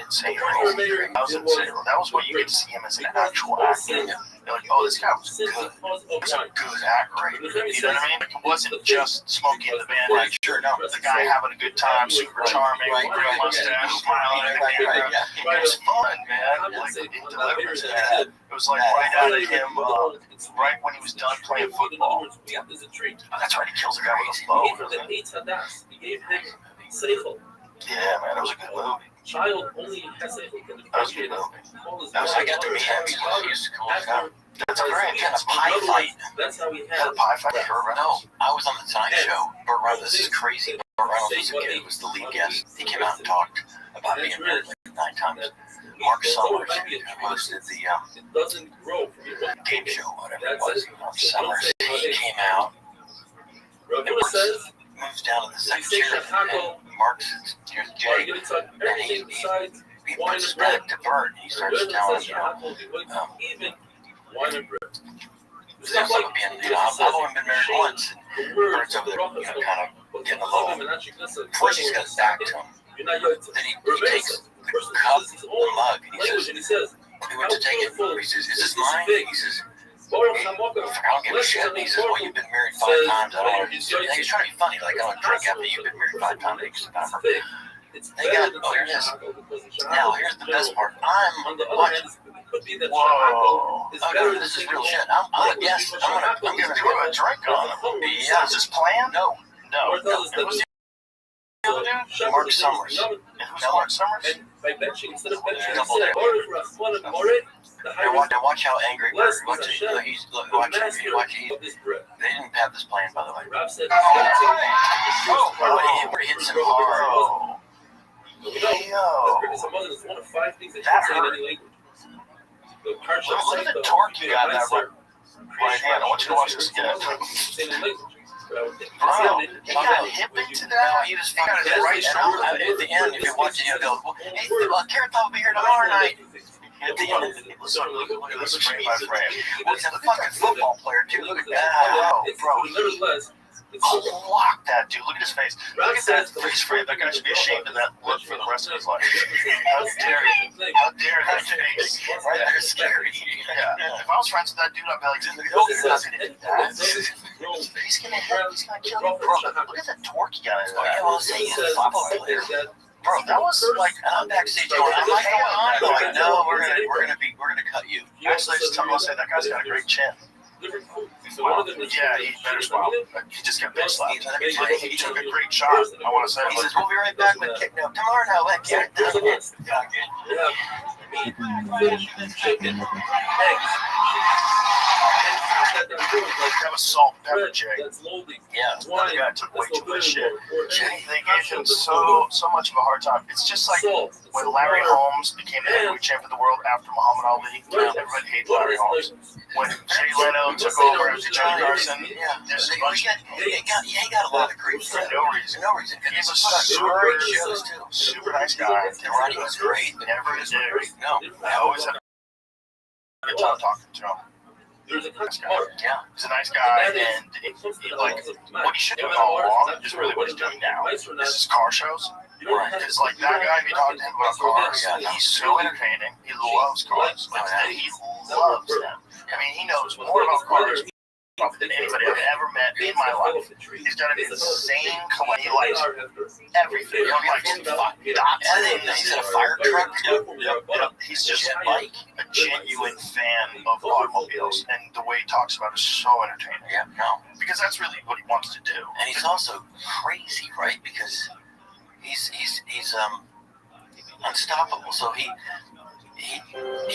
insane role. That was where you get to see him as an actual actor. You're like, oh, this guy was good. He was a good actor. You know what I mean? Like, it wasn't just Smokey and the Bandit. Sure, no. The guy having a good time, super charming, real mustache, smiling at the camera. It was fun, man. Like, in Deliverance, it was like right out of him, right when he was done playing football. That's right, he kills a guy with a bow, doesn't he? Yeah, man, that was a good movie. Child only has a That was a good movie. I got to meet him. He used to come out. That's great. He had a pie fight. That's how we had a pie fight with Burt Reynolds. No, I was on the Tonight Show. Burt Reynolds, this is crazy. Burt Reynolds was a kid, was the lead guest. He came out and talked about being married like 9 times. Mark Summers, who hosted the game show, whatever it was, Mark Summers, he came out. Moves down to the second chair, and Mark sits, here's Jay, and he puts his back to Bert, and he starts telling, I've only been married once, and Bert's over there, kind of getting a little, first he's got his back to him, then he takes the cup, the mug, and he says, we went to take it, he says, is this mine? He says, I don't give a shit. He says, well, you've been married 5 times. I don't want to. He's trying to be funny. Like, I don't drink after you've been married 5 times. They got, oh, here it is. Now, here's the best part. I'm watching. Whoa. Okay, this is real shit. I'm a guest. I'm going to do a drink on him. Yeah. Is this planned? No. Mark Summers. And who's Mark Summers? By benching, instead of benching, watch how angry he was. Watch it. They didn't have this plan, by the way. He hits him hard. It's one of 5 things that you can say in any language. The Look at the torque you got in that right hand. I want you to watch this again. Bro, he got hip into that. He was got his right shoulder. At the end, if you're watching, you go, hey, Carrot Top will be here tomorrow night. At the end, Look at this frame by frame. well, he's a fucking football player, too. Look at that. Oh, bro, he clocked that dude. Look at his face. Look at that face frame. That guy should be ashamed of that look for the rest of his life. How dare you? How dare that face? Right there, scary. Yeah. If I was friends with that dude, I'd be like, dude, he's not going to do that. He's going to kill you. Bro, look at the torque he got in there. Yeah, well, say he's a football player. Bro, that was like, and I'm backstage going, I'm like, going on? Like, no, we're gonna cut you. Actually, I just tell him, I'll say that guy's got a great chin. Wow. Yeah, he better smile. He just got bitch slapped. He took a great shot. I want to say. He says, we'll be right back with kick. No, tomorrow now. Let Garrett do it. That was salt and pepper, Jay. Yeah, the guy took way too much shit. They gave him so much of a hard time. It's just like when Larry Holmes became the heavyweight champion of the world after Muhammad Ali. Everybody hated Larry Holmes. When Jay Leno took over after Johnny Carson, there's a bunch of he got a lot of grief for no reason. And he's a super nice guy. The writing was great. Never is there. No, I always had a good time talking to him. He's a nice guy, and like what he should do all along is really what he's doing now. This is car shows. It's like that guy, if you talk to him about cars, he's so entertaining. He loves cars. He loves them. I mean, he knows more about cars than anybody I've ever met in my life. He's got an insane collection. He likes everything. He likes dots. He's in a fire truck. Yep. He's just like a genuine fan of automobiles, and the way he talks about it is so entertaining. Yeah, no. Because that's really what he wants to do. And he's also crazy, right? Because he's unstoppable. So he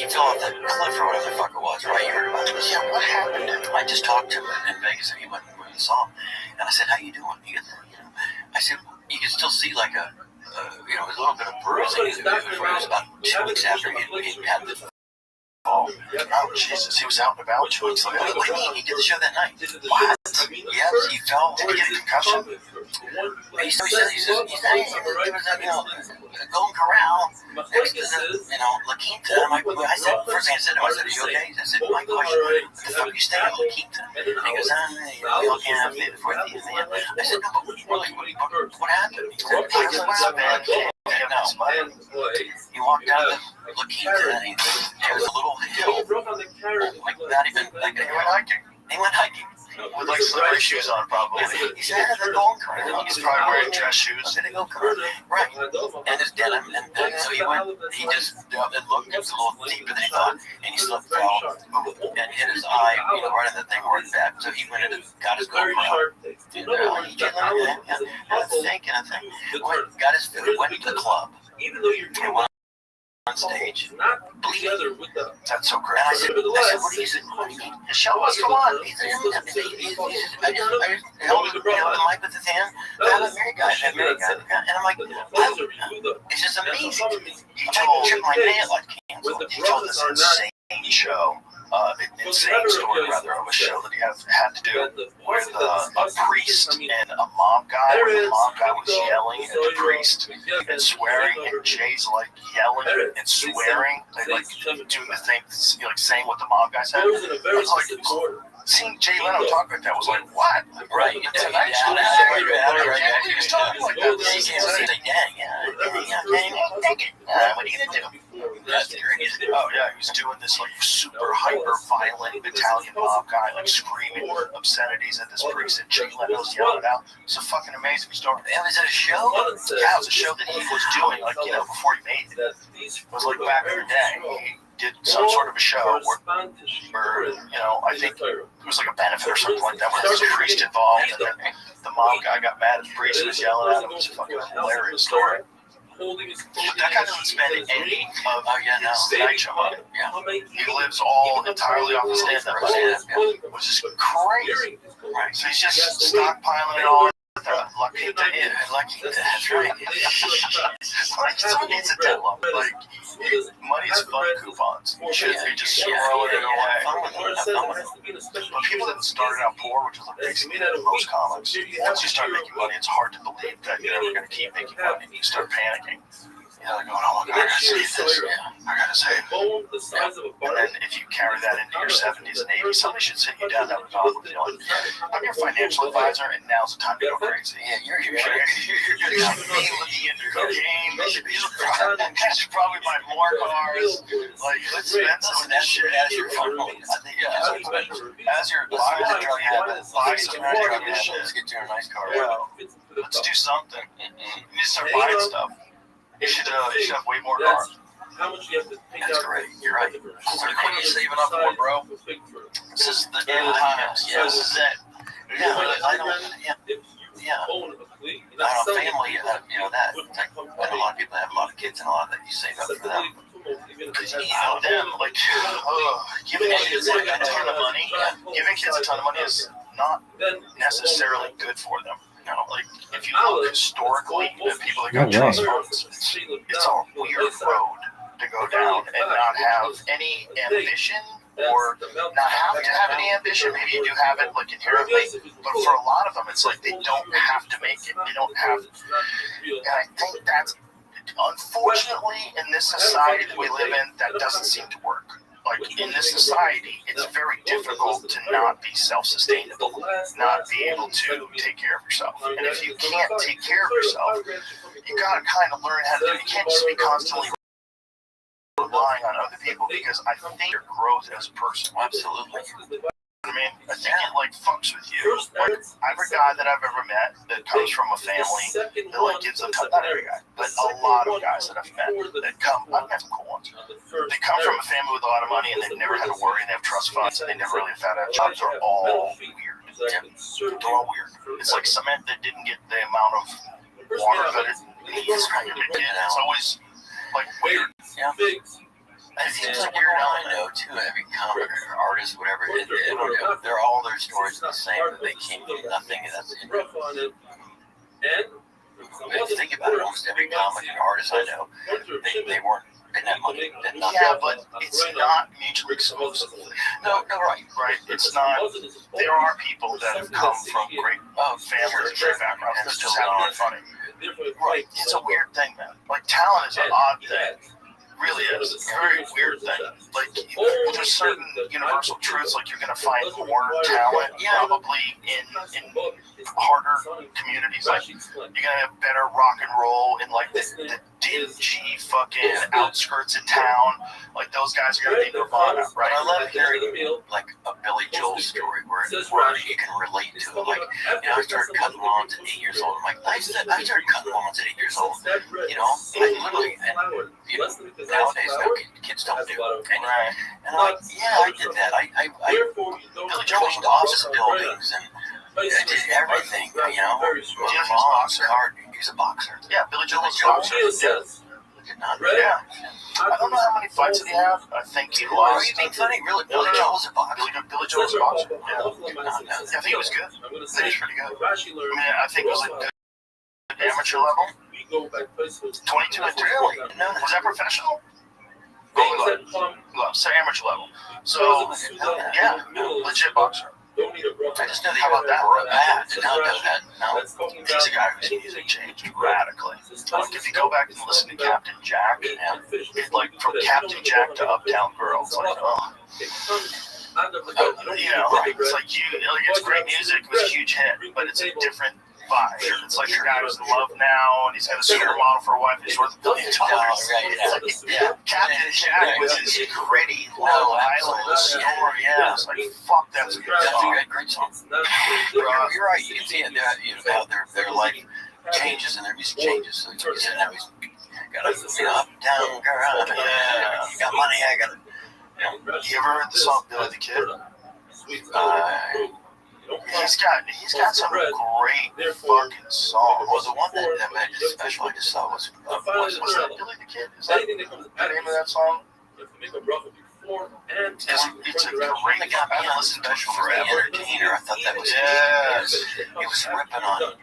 fell off that cliff or whatever the fuck it was, right? You heard about this? Yeah, what happened? I just talked to him in Vegas, and he went and saw him. And I said, "How you doing?" He goes, I said, "You can still see like a little bit of bruising." It was about 2 weeks after he had the fall. Oh, Jesus, he was out and about 2 weeks later. What do you mean? He did the show that night. What? Yes, he fell. Did he get a concussion? He says there was that, Golden Corral next to the, La Quinta. I said, first thing I said to him, I said, "Are you okay?" I said, "My question, what the fuck are you staying at La Quinta?" And he goes, "We all can't have it before the end." I said, "No, but what happened?" He said, "I just went up and he walked out of La Quinta, and there was a little hill, like not even, like, he went hiking. With like slippery shoes on, probably. He said, "The Golden Corral." He's probably wearing dress shoes. Right. And his denim. And so he just looked, it was a little deeper than he thought. And he slipped, fell, and hit his eye, right in the thing where it's at. So he went in and got his Golden Corral. And he did got his food, went to the club. And went on stage, bleeding. That's so great. And I said, "What do you say? Show us, come on." I just held the mic with his hand. I'm a married guy. And I'm like, it's just amazing to me. He told my nail like canceled. He told this insane show. Insane story, rather, of a show that he had to do with a priest and a mob guy. Where the mob guy was yelling at the priest and swearing, and Jay's like yelling and swearing, and like doing the thing, like saying what the mob guy said. It's like seeing Jay Leno talk like that was like, what? Right. Tonight show. He was talking like that. He can't say the gang. What are you gonna do? Oh yeah, he was doing this like super hyper violent Italian mob guy, like screaming obscenities at this priest, and Jay Leno's yelling it out. It's a fucking amazing story. And was it a show? Yeah, it was a show that he was doing, like, before he made it. It was like back in the day. He did some sort of a show where I think it was like a benefit or something like that, where there was a priest involved, and then the mob guy got mad at the priest and was yelling at him. It was a fucking hilarious story. That guy doesn't spend any of his night show on it. Yeah. He lives all entirely off the stand-up, which is crazy. Right. So he's just stockpiling it all at La Quinta Inn. That's right. Like, someone needs to tell them. Like, money's fun coupons. You shouldn't be just throwing it away. But people that started out poor, which is like basically most comics, once you start making money, it's hard to believe that you're never going to keep making money. You start panicking. You're like, oh my God, I gotta save this. I gotta save it. And then if you carry that into your 70s and 80s, somebody should sit you down that with feeling. I'm your financial advisor, and now's the time to go crazy. Yeah, you're going to be looking into cocaine. You should probably buy more cars. Like, let's spend some of that shit as your phone. I think, as your buy a drug habit, buy some drug habit. Let's get you a nice car. Let's do something. You need to start buying stuff. You should have way more cars. How much you have to pay? That's great. You're right. So quit saving up for, bro. This is the end times. Yeah, this is it. Yeah, I don't. Yeah. I don't family. You know that. Like, when a lot of people have a lot of kids and a lot that you save up for them. Because you know them, like, giving kids like a ton of money. Giving kids a ton of money is not necessarily good for them. You know, like, if you look historically at people that got trust funds, it's a weird road to go down and not have any ambition or not have to have any ambition. Maybe you do have it, like, inherently, but for a lot of them, it's like they don't have to make it. They don't have, and I think that's, unfortunately, in this society that we live in, that doesn't seem to work. Like, in this society, it's very difficult to not be self-sustainable, not be able to take care of yourself. And if you can't take care of yourself, you gotta kind of learn how to do it. You can't just be constantly relying on other people, because I think your growth as a person, absolutely. I mean, I think it, like, fucks with you. Like, every guy that I've ever met that comes from a family that, like, gives them, not every guy, but a lot of guys that I've met that come, I've met some cool ones. They come from a family with a lot of money, and they've never had to worry, and they have trust funds, and they never really have had a job. They're all weird. Yeah. They're all weird. It's like cement that didn't get the amount of water that it needs. It's always, like, weird. Yeah. It seems like weird how I know, too, every comic or artist, whatever, they're all their stories are the same, that they came from nothing, and that's it. If you think about it, almost every comic and artist I know, they weren't in that money. Yeah, but it's not mutually exclusive. No, right. It's not. There are people that have come from great families and great backgrounds that just haven't been funny. Right. It's a weird thing, man. Like, talent is an odd thing. Really is. It's a very weird thing. Like, there's certain universal truths, like, you're going to find more talent probably in harder communities. Like, you're going to have better rock and roll in, like, the dingy fucking outskirts of town. Like, those guys are going to be Nirvana, right? I love hearing, like, a Billy Joel story where you can relate to it. Like, I started cutting lawns at 8 years old. I'm like, I started cutting lawns at 8 years old. I literally, nowadays, kids don't do it. And I'm like, yeah, I did that. Billy Joel was office buildings, and I did everything, he's a boxer. Yeah, Billy Joel was a boxer. Yeah. I don't know how many fights did he have. I think he lost. Are you being funny? Really? Billy Joel was a boxer. Billy Joel was a boxer. Yeah. I think he was good. I think he was pretty good. I mean, I think it was like good amateur level. 22 and 3. Was that professional? So amateur level. So, yeah, legit boxer. I just know that. How about that? I did not know that. No. He's a guy whose music changed radically. Like, if you go back and listen to Captain Jack, it's like from Captain Jack to Uptown Girl. It's like, it's like it's great music, it was a huge hit, but it's a different vibe. It's like your guy who's in love now, and he's got a supermodel for a wife, and he's worth $1 billion. Captain Jack was his gritty, low island story. Yeah, it's like, fuck, that's a good song. That's a great song. You're right. You can see it. How their life changes and their music changes. So you said now he's got a uptown girl. Yeah, you got money. I got it. You ever heard the song Billy the Kid? He's got some great fucking songs. Well, the one that I just saw was that Billy the Kid? Is that the name of that song? before and It's a great special for the entertainer. I thought that was he was ripping on.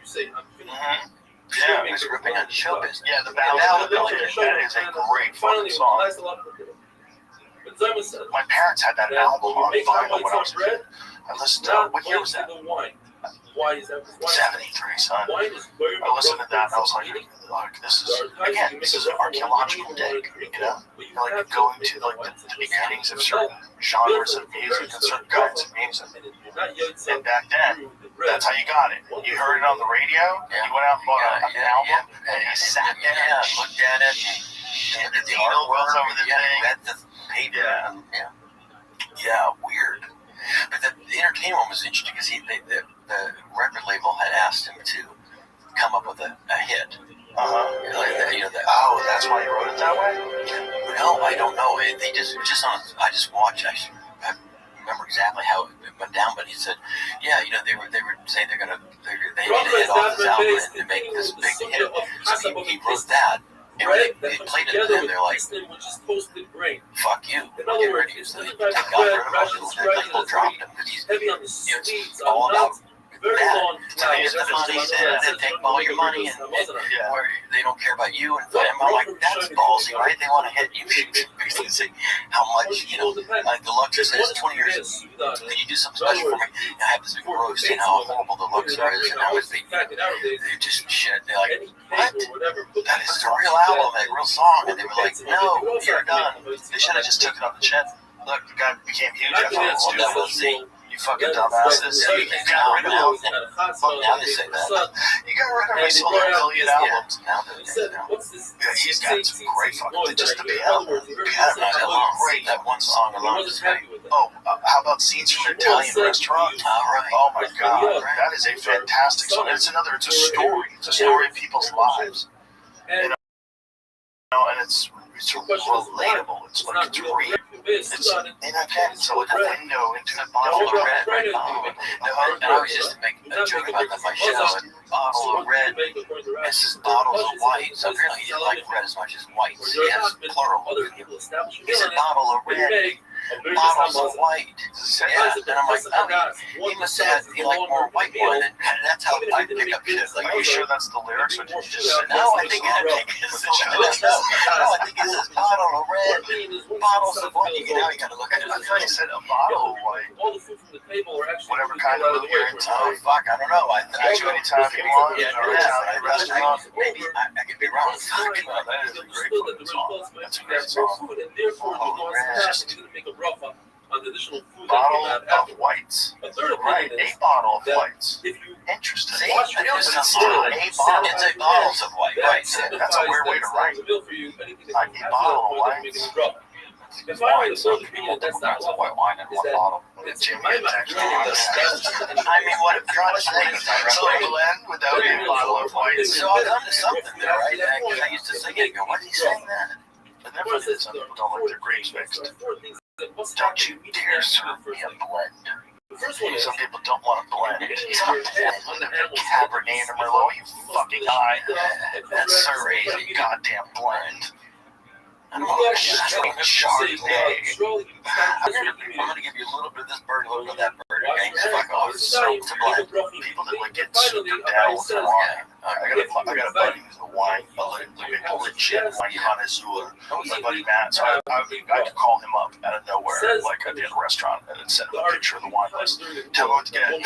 Yeah, he was ripping on show business. Yeah, the ballad that is a great fucking song. My parents had that album on vinyl when I was a kid. I listened to what year was that? 73, son. I listened to that and I was like, look, this is an archaeological dig, you know? Like going to like the beginnings of certain genres of music and certain kinds of music. And back then, that's how you got it. You heard it on the radio, you went out and bought an album, and you sat there and looked at it, and the needle was over the thing. Read the paper. Yeah, weird. But the entertainment one was interesting because the record label had asked him to come up with a hit. That's why you wrote it that way? No, I don't know. They just I just watched. I remember exactly how it went down, but he said, yeah, you know, they were saying they need to hit off this album and make this big hit. So he wrote that. And when they played it to them, they're like, fuck you. In other words, So they got rid of him. The label dropped him because it's all about that. It's the money, they take all your money and where they don't care about you. And I'm like, that's ballsy, right? They want to hit you. See how much, you know, like the Luxor says, 20 years, can you do something special for me? And I have this big roast and how horrible the Luxor is and how they just shit. They're like, what? That is the real album, a real song. And they were like, no, you're done. They should have just took it on the chin. Look, the guy became huge after that. We'll see. You fucking dumbasses. You got rid of him. Now they say that. You got rid of him. He sold a million albums. He's got some great fucking. Just the piano. Great. That one song alone is great. Oh, how about Scenes from an Italian Restaurant? Oh my god. That is a fantastic song. It's a story. It's a story of people's lives. You know, and it's relatable. It's like it's real. And again, so with a window into the bottle of red. And I was just making a joke about that my show. Bottle of red. This is bottles of white. So apparently he didn't like red as much as white. So he has plural. He said bottle of red. Bottles of white. Yeah. And I'm like, oh, he must have had like more white wine. And that's how I pick up shit. Like, are you sure that's the lyrics, or did you just say no? I think it's bottle of red. Bottles of white. You know, you gotta look at it. I thought you said a bottle of white. Whatever kind of you're into. Oh, fuck, I don't know. Actually, anytime you want, maybe I could be wrong. Fuck. That is a great fucking song. That's a great song. Bottle of whites. Right, a bottle of whites. Interesting. See, I know it's a bottles of white. Right. That's a weird way to write. Like a bottle of whites. Wine, so people that's not white wine in one bottle. I mean, what if you're on a thing? So a blend without a bottle of whites. So I'll come to something there, right? Because I used to sing it and go, why is he saying that? And then funny that some people don't like their grapes mixed. Don't you dare serve me a blend. Some people don't want to blend. It's not blend. Cabernet and Merlot, you fucking high. That's a goddamn blend. I'm gonna give you a little bit of this bird, a little bit of that bird. Okay, fuck off. So to blend. People that like get super down with wine. I got a buddy who's a wine, a legit wine connoisseur. My buddy Matt. So I could call him up out of nowhere, like at the restaurant, and then send him a picture of the wine list. Tell him what to get. He'd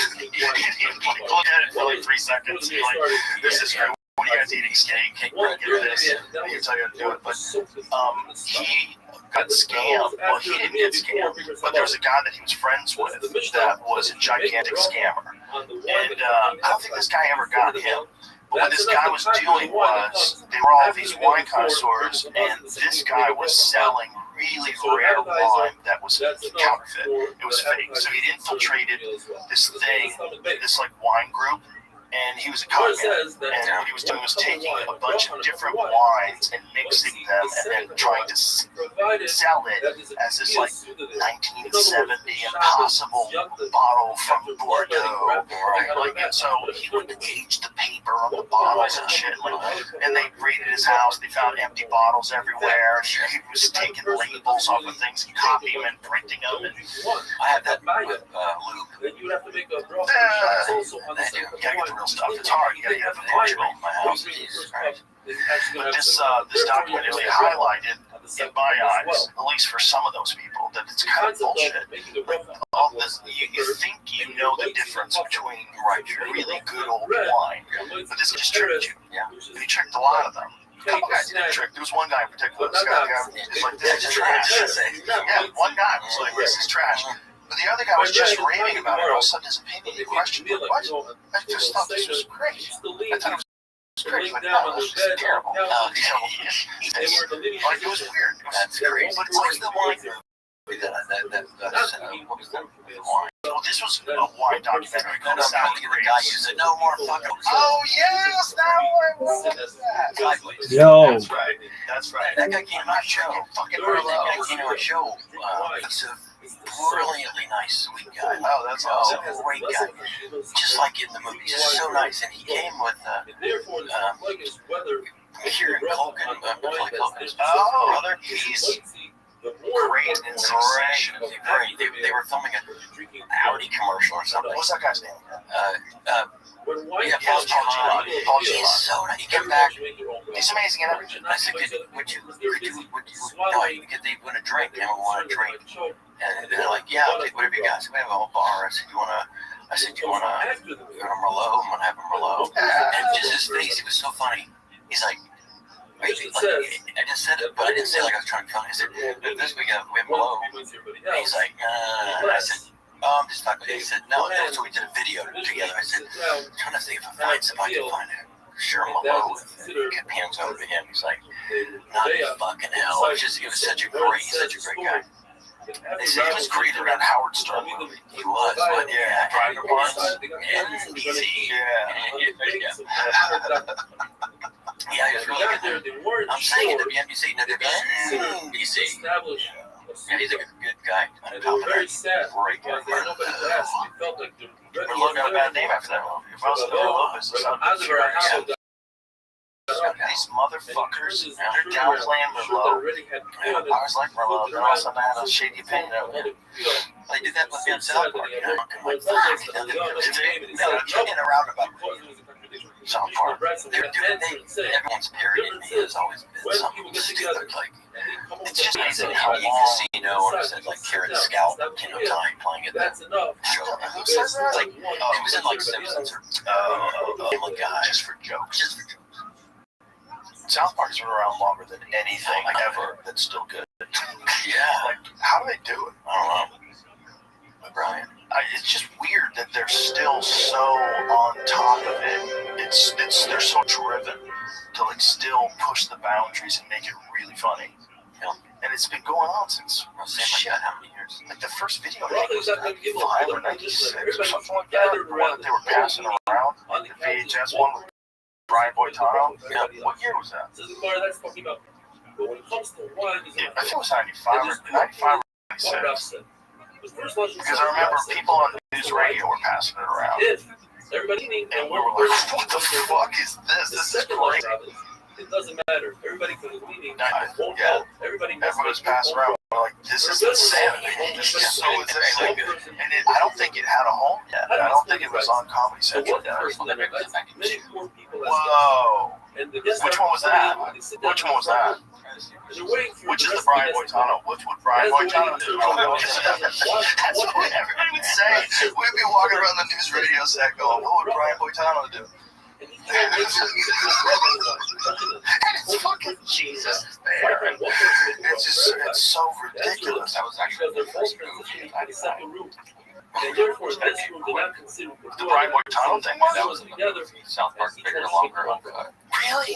look at it for like 3 seconds. Be like, "This is great. What are you guys eating? Steak? Get this." I can tell you how to do it. But he got scammed. Well, he didn't get scammed, but there was a guy that he was friends with that was a gigantic scammer. And I don't think this guy ever got him. But what this guy was doing was, they were all these wine connoisseurs, and this guy was selling really rare wine that was counterfeit. It was fake. So he'd infiltrated this thing, this like wine group. And he was a con man, and what he was doing was taking a bunch of different wines and mixing them and then trying to sell it as this like 1970 impossible bottle from Bordeaux. Right? Like, and so he would age the paper burn the bottles and shit. Like, and they raided his house. They found empty bottles everywhere. He was taking labels off of things and copying them and printing them. And I had that with Luke. You have to make a broth. you gotta get the real stuff. It's hard. You gotta get it from Portugal. My house, Jesus Christ. But this document really highlighted, in my eyes, at least for some of those people, that it's kind of bullshit. Like, all this, you think you know the difference between really good old wine, but this just tricked you. Yeah, and he tricked a lot of them. A couple guys did trick. There was one guy in particular. This guy was like, "This is trash." Yeah, one guy was like, "This is trash." But the other guy was just raving about it. All of a sudden, his opinion, he questioned it. What? I just thought this was great. I thought it was crazy. Like, no, this is terrible. Like, it was weird. That's crazy. But it's like the wine. What was that wine? Well, this was a wine documentary called South Korea. The guy you said, no more fucking. Oh, yes, that one. What was that? Yo. That's right. That's right. That guy came to my show. Fucking That guy came to our show. He's a brilliantly nice, sweet guy. Oh, that's awesome. A great guy. Just like in the movies. Just so nice. And he came with Kieran Culkin, brother. He's great in Succession. Great. They were filming an Audi commercial or something. What's that guy's name? Paul Giamatti. Paul He's Giamatti. so nice. He came back. He's amazing in everything. I said, would you, no, they want a drink. They don't want a drink. And they're like, yeah, I'll take whatever you got. So we have a whole bar. I said, you want a Merlot? I'm going to have a Merlot. And just his face, it was so funny. He's like, I just said it, but I didn't say it like I was trying to be funny. I said, this we have Merlot. And he's like, and I said, oh, I'm just talking. He said, no. So we did a video together. I said, I'm trying to see if I can find it. Sure, Merlot. And kept hands over to him. He's like, not fucking hell. It was such a great guy. They said he was great in that Howard Stern movie. He was, but yeah. Private Parts. NBC. Yeah. Yeah, he was really good. I'm saying it to NBC, not NBC. Yeah, he's a good guy. Very sad. Great guy. Merlot got a bad name after that movie. If I was Lopez or something. These motherfuckers, they're downplaying Merlot. I was like Merlot, then all of a sudden I had a shady opinion of it. They did that with me on South Park. You know? I'm like, fuck. They're joking around about South Park. Everyone's parodying me. There's always been something stupid. Like, it's just amazing how long casino and it said like Carrot Scout, time playing it. Who says that? Like, it was in like Simpsons or Family Guy. Just for jokes. South Park's been around longer than anything ever that's still good. Yeah. Like, how do they do it? I don't know. Brian. It's just weird that they're still so on top of it. They're so driven to like still push the boundaries and make it really funny. Yeah. And it's been going on since shit. How many years? Like the first video I think was 95 or 96 or something like that. The one that they were passing around, the VHS one with Brian Boitano. Yeah. What year was that? That's talking about. But when it comes to wine, I think it was 95 or 96. Because I remember people on news radio were passing it around. Everybody needs, and we were like, what the fuck is this? This is crazy. It doesn't matter. Everybody could have meeting. Yeah. Everybody was passing around. We're like, this is insanity. This is so insane. And I don't think it had a home yet. I don't think it was on Comedy Central yet. Whoa. Which one was that? Which one was that? Which is the Brian Boitano? Which would Brian Boitano do? That's what everybody would say. We'd be walking around the news radio set going, what would Brian Boitano do? It's fucking Jesus there. It's so ridiculous. That was actually the first movie I decided. The Brian Boitano thing? That was another South Park bigger, longer uncut. Really?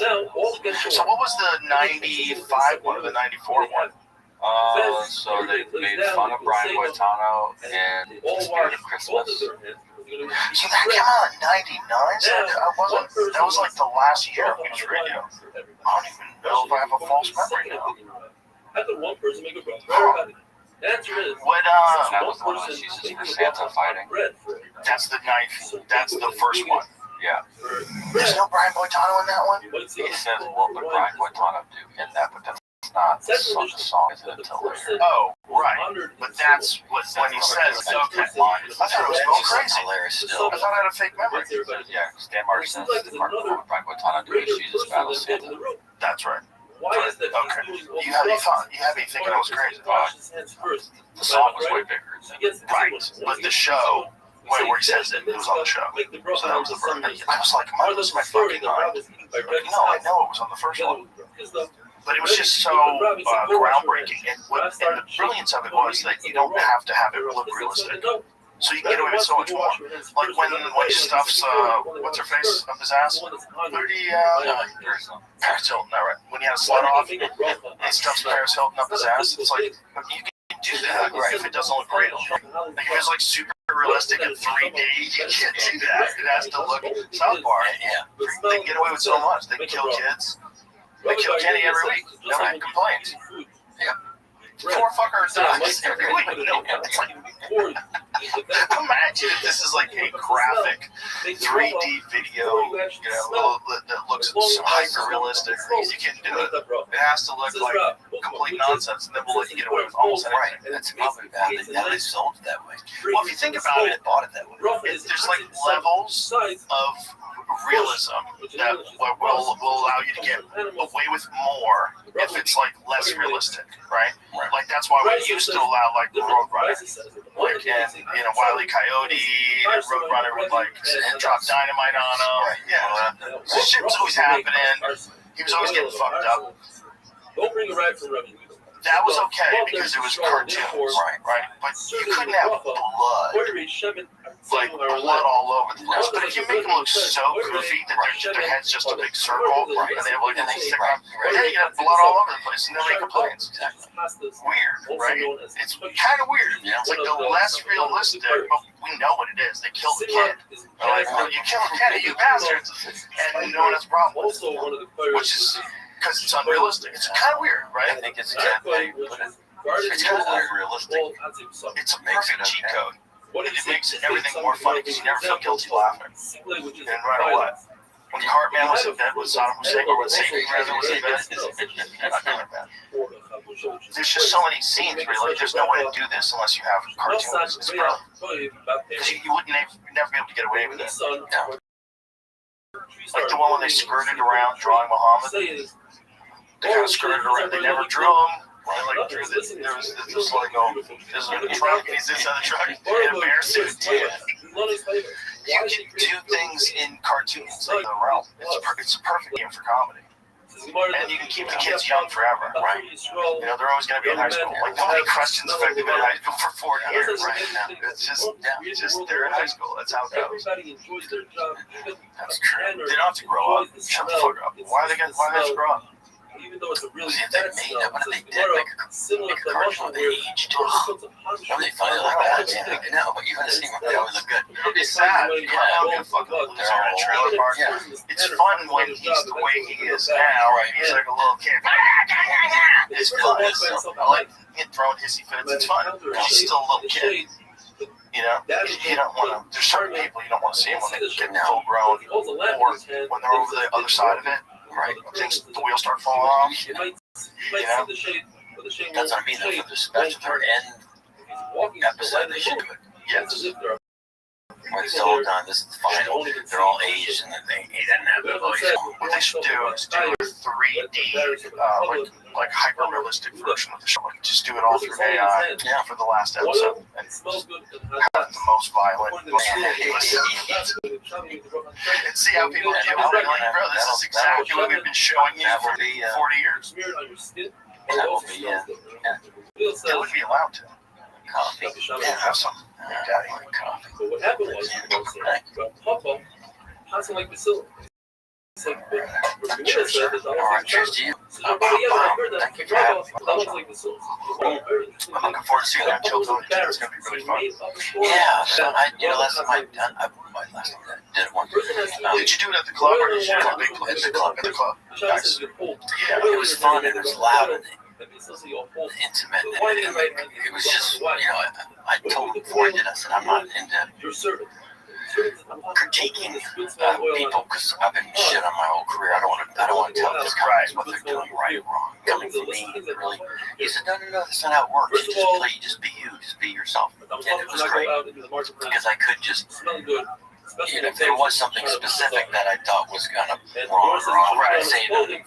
So what was the 95 one or the 94 one? So they made fun of Brian Boitano and the Spirit of Christmas. So that came out in 99? So that was like the last year of news radio. I don't even know if I have a false memory now. How could one person make a brother? The answer is that was the one that was used for Santa fighting. That's the knife. That's the first one. Yeah. There's no Brian Boitano in that one? He says, what would Brian Boitano do in that, but that's not the song is it until later. Oh, right. But that's what when he says, okay. I thought it was going crazy. Hilarious still. I thought I had a fake memory. Yeah, Stan Marsh says the part where Brian Boitano do is Jesus battle Santa. That's right. Why is that? Okay. You had me thinking I was crazy. The song was way bigger. Right. But the show, where he says it was on the show. So that was the first. I was like, am I losing my fucking mind? No, I know it was on the first one. But it was just so groundbreaking. And the brilliance of it was that you don't have to have it look realistic. So you can get away with so much more. Like when he stuffs, what's her face up his ass? Paris Hilton, all right. When he had a slut off, and he stuffs Paris Hilton up his ass, it's like, you can do that, right, if it doesn't look real. Like if it's like super realistic in 3D, you can't do that. It has to look South Park. Yeah. They can get away with so much. They can kill kids. They kill Kenny every week. Nobody complains. Yeah. 4 fuckers dies every week. No, it's like, imagine if this is like a graphic 3D video, that looks so hyper realistic. You can't do it. It has to look like complete nonsense, and then we'll let you get away with almost anything. That's probably how they sold it that way. Well, if you think about it, bought it that way. There's like levels of realism that will allow you to get away with more if it's like less realistic, right? Like that's why we used to allow like Roadrunner, like and Wile E. Coyote and Roadrunner would like drop dynamite on him. Yeah, shit was always happening. He was always getting fucked up. Don't bring a rag from Rabbi. That was okay because it was cartoons, right? But you couldn't have blood, like blood all over the place. But if you make them look so goofy that their head's just a big circle, and they have like a stick on, then you get blood all over the place, and nobody complains. Weird, right? It's kind of weird. It's like the less realistic, but we know what it is. They kill the kid. They're like, you killed Kenny, you bastards, and no one has a problem with it, which is because it's unrealistic. It's kind of weird, right? I think it's kind of unrealistic. It's a perfect cheat code. It makes everything more funny because you never feel guilty laughing. And no matter what. When Cartman was in bed with Saddam Hussein, or when Satan rather was in bed, nothing like that. There's just so many scenes where you're like, there's no way to do this unless you have cartoons. It's brilliant. Because you would never be able to get away with it. No. Like the one when they skirted around drawing Muhammad. They kind of skirted around. They never drew him. They like drew this. There was this like, oh, this is in the trunk. He's inside the trunk. In a bear suit. You can do things in cartoons in the realm. It's a perfect game for comedy. And you can keep the kids young forever, right? You know, they're always going to be in high school. Like, nobody questions the fact they've been in high school for 40 years, right? It's just they're in high school. That's how it goes. That's true. They don't have to grow up. Shut the fuck up. Why do they have to grow up? Even though it's a really what they did, make a commercial, they aged. Nobody finally like that. Yeah, I know, but you're going to see what they always look good. It'll be sad. They're in a trailer park. It's fun when he's the way he is now, right? He's like a little kid. It's fun. I like getting thrown hissy fits. It's fun. He's still a little kid. You know, you don't want to. There's certain people you don't want to see them when they get full grown, or when they're over the other side of it. Right, things, the wheels start falling off. You know, that's what I mean. For the special end episode, they should do it. Yes. When it's all done, this is the final. They're all aged, and they didn't have the voice. What they should do is do a 3D, like hyper realistic version of the show. Like just do it all through AI for the last episode, and have the most violent, most ridiculous. And see how people deal with it. Like, bro, this is exactly what we've been showing you for 40 years. That will be, They wouldn't be allowed to. Coffee. Yeah, have some. Daddy, coffee. But what happened was, Papa, passing like Priscilla. It's like, cheers to you. Thank you for having me. I'm looking forward to seeing that until it's going to be really fun. Yeah, so last time I did it once. Did you do it at the club or did you do it at the big place? At the club. Nice. Yeah, it was fun and it was loud and intimate. And it was just, I told him before I did, I said, I'm not into critiquing people because I've been shit on my whole career. I don't want to tell these guys what they're doing right or wrong. Coming from me, really, he said, no, that's not how it works. You just play, just be you, just be yourself. And it was great because I could just, if there was something specific that I thought was kind of wrong, I'd say it in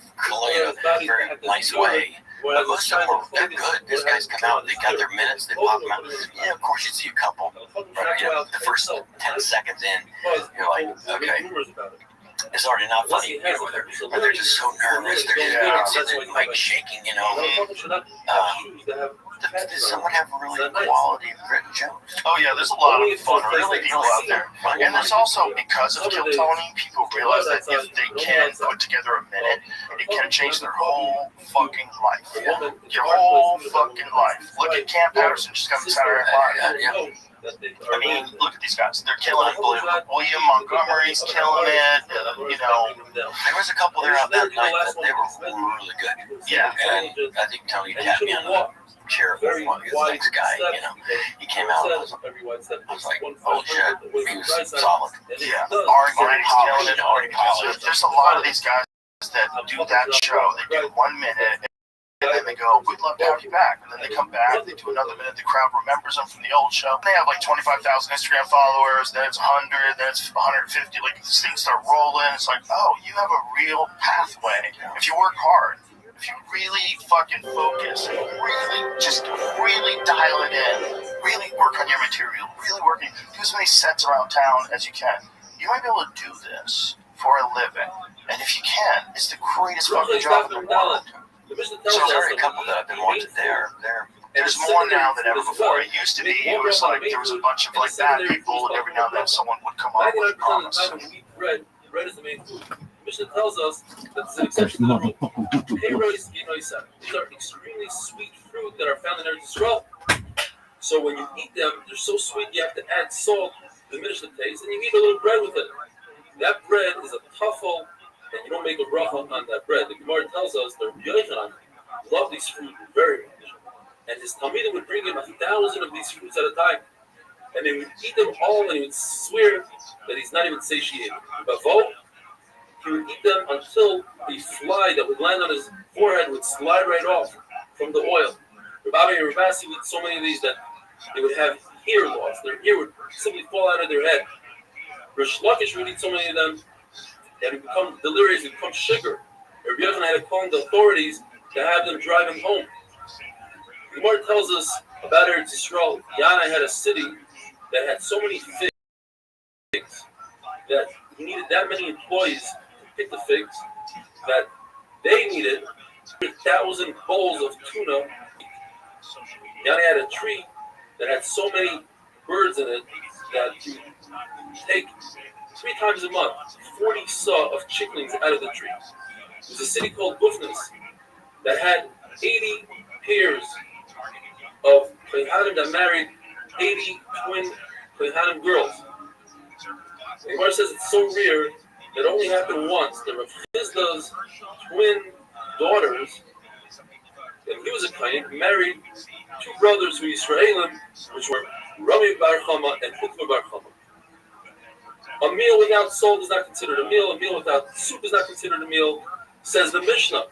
a very nice way. But most of them they're good. These guys come out, they got their minutes, they pop them out. Yeah, of course you see a couple, but the first 10 seconds in, you're like, okay, it's already not funny. Or they're just so nervous. They're just like shaking, Does someone have really quality written jokes? Oh yeah, there's a lot of fun, really people out there. And there's also, because of Kill Tony, people realize that if they can put together a minute, it can change their whole fucking life. Your whole fucking life. Look at Cam Patterson just got Saturday Night Live. I mean, look at these guys. They're killing it. William Montgomery's killing it. There was a couple there on that night that they were really good. Yeah. And I think Tony tapped me on the chair for one of the next guy, he came out and I was like, oh shit, he was solid. Yeah. Ari Pilot. There's a lot of these guys that do that show. They do 1 minute. And then they go, we'd love to have you back. And then they come back, they do another minute, the crowd remembers them from the old show. They have like 25,000 Instagram followers, then it's 100, then it's 150. Like, these things start rolling. It's like, oh, you have a real pathway. If you work hard, if you really fucking focus, really dial it in, really work on your material, really working, do as many sets around town as you can, you might be able to do this for a living. And if you can, it's the greatest fucking job in the world. So there are a couple that I've been watching there. There's more now than ever before. It used to be, it was like, there was a bunch of like bad people, and every now and then someone would come up with a promise. Bread is the main food. Mishnah tells us that it's an exception to the rule. These are extremely sweet fruit that are found in Eretz Yisrael. So when you eat them, they're so sweet you have to add salt to diminish the taste, and you eat a little bread with it. That bread is a tuffle, and you don't make a bracha on that bread. The Gemara tells us that Rabbi Rothschild loved these fruit very much, and his Talmidim would bring him 1,000 of these fruits at a time, and they would eat them all, and he would swear that he's not even satiated. But he would eat them until the fly that would land on his forehead would slide right off from the oil. Rabbi and Rabasi would so many of these that they would have hear loss. Their ear would simply fall out of their head. Rish Lakish would eat so many of them that it would become delirious, it would become sugar. Rabbi Yochanan had to call the authorities to have them drive him home. The Gemara tells us about Eretz Yisrael. Yana had a city that had so many figs that he needed that many employees to pick the figs that they needed 1,000 bowls of tuna. Yana had a tree that had so many birds in it that you take 3 times a month 40 saw of chicklings out of the tree. There's a city called Bufnas that had 80 pairs of Kohanim that married 80 twin Kohanim girls. The Gemara says it's so rare that only happened once. The Rav Chizda's twin daughters, and he was a Kohen, married 2 brothers who were Israelim, which were Rami Bar Chama and Hukma Bar Chama. A meal without salt is not considered a meal. A meal without soup is not considered a meal. Says the Mishnah.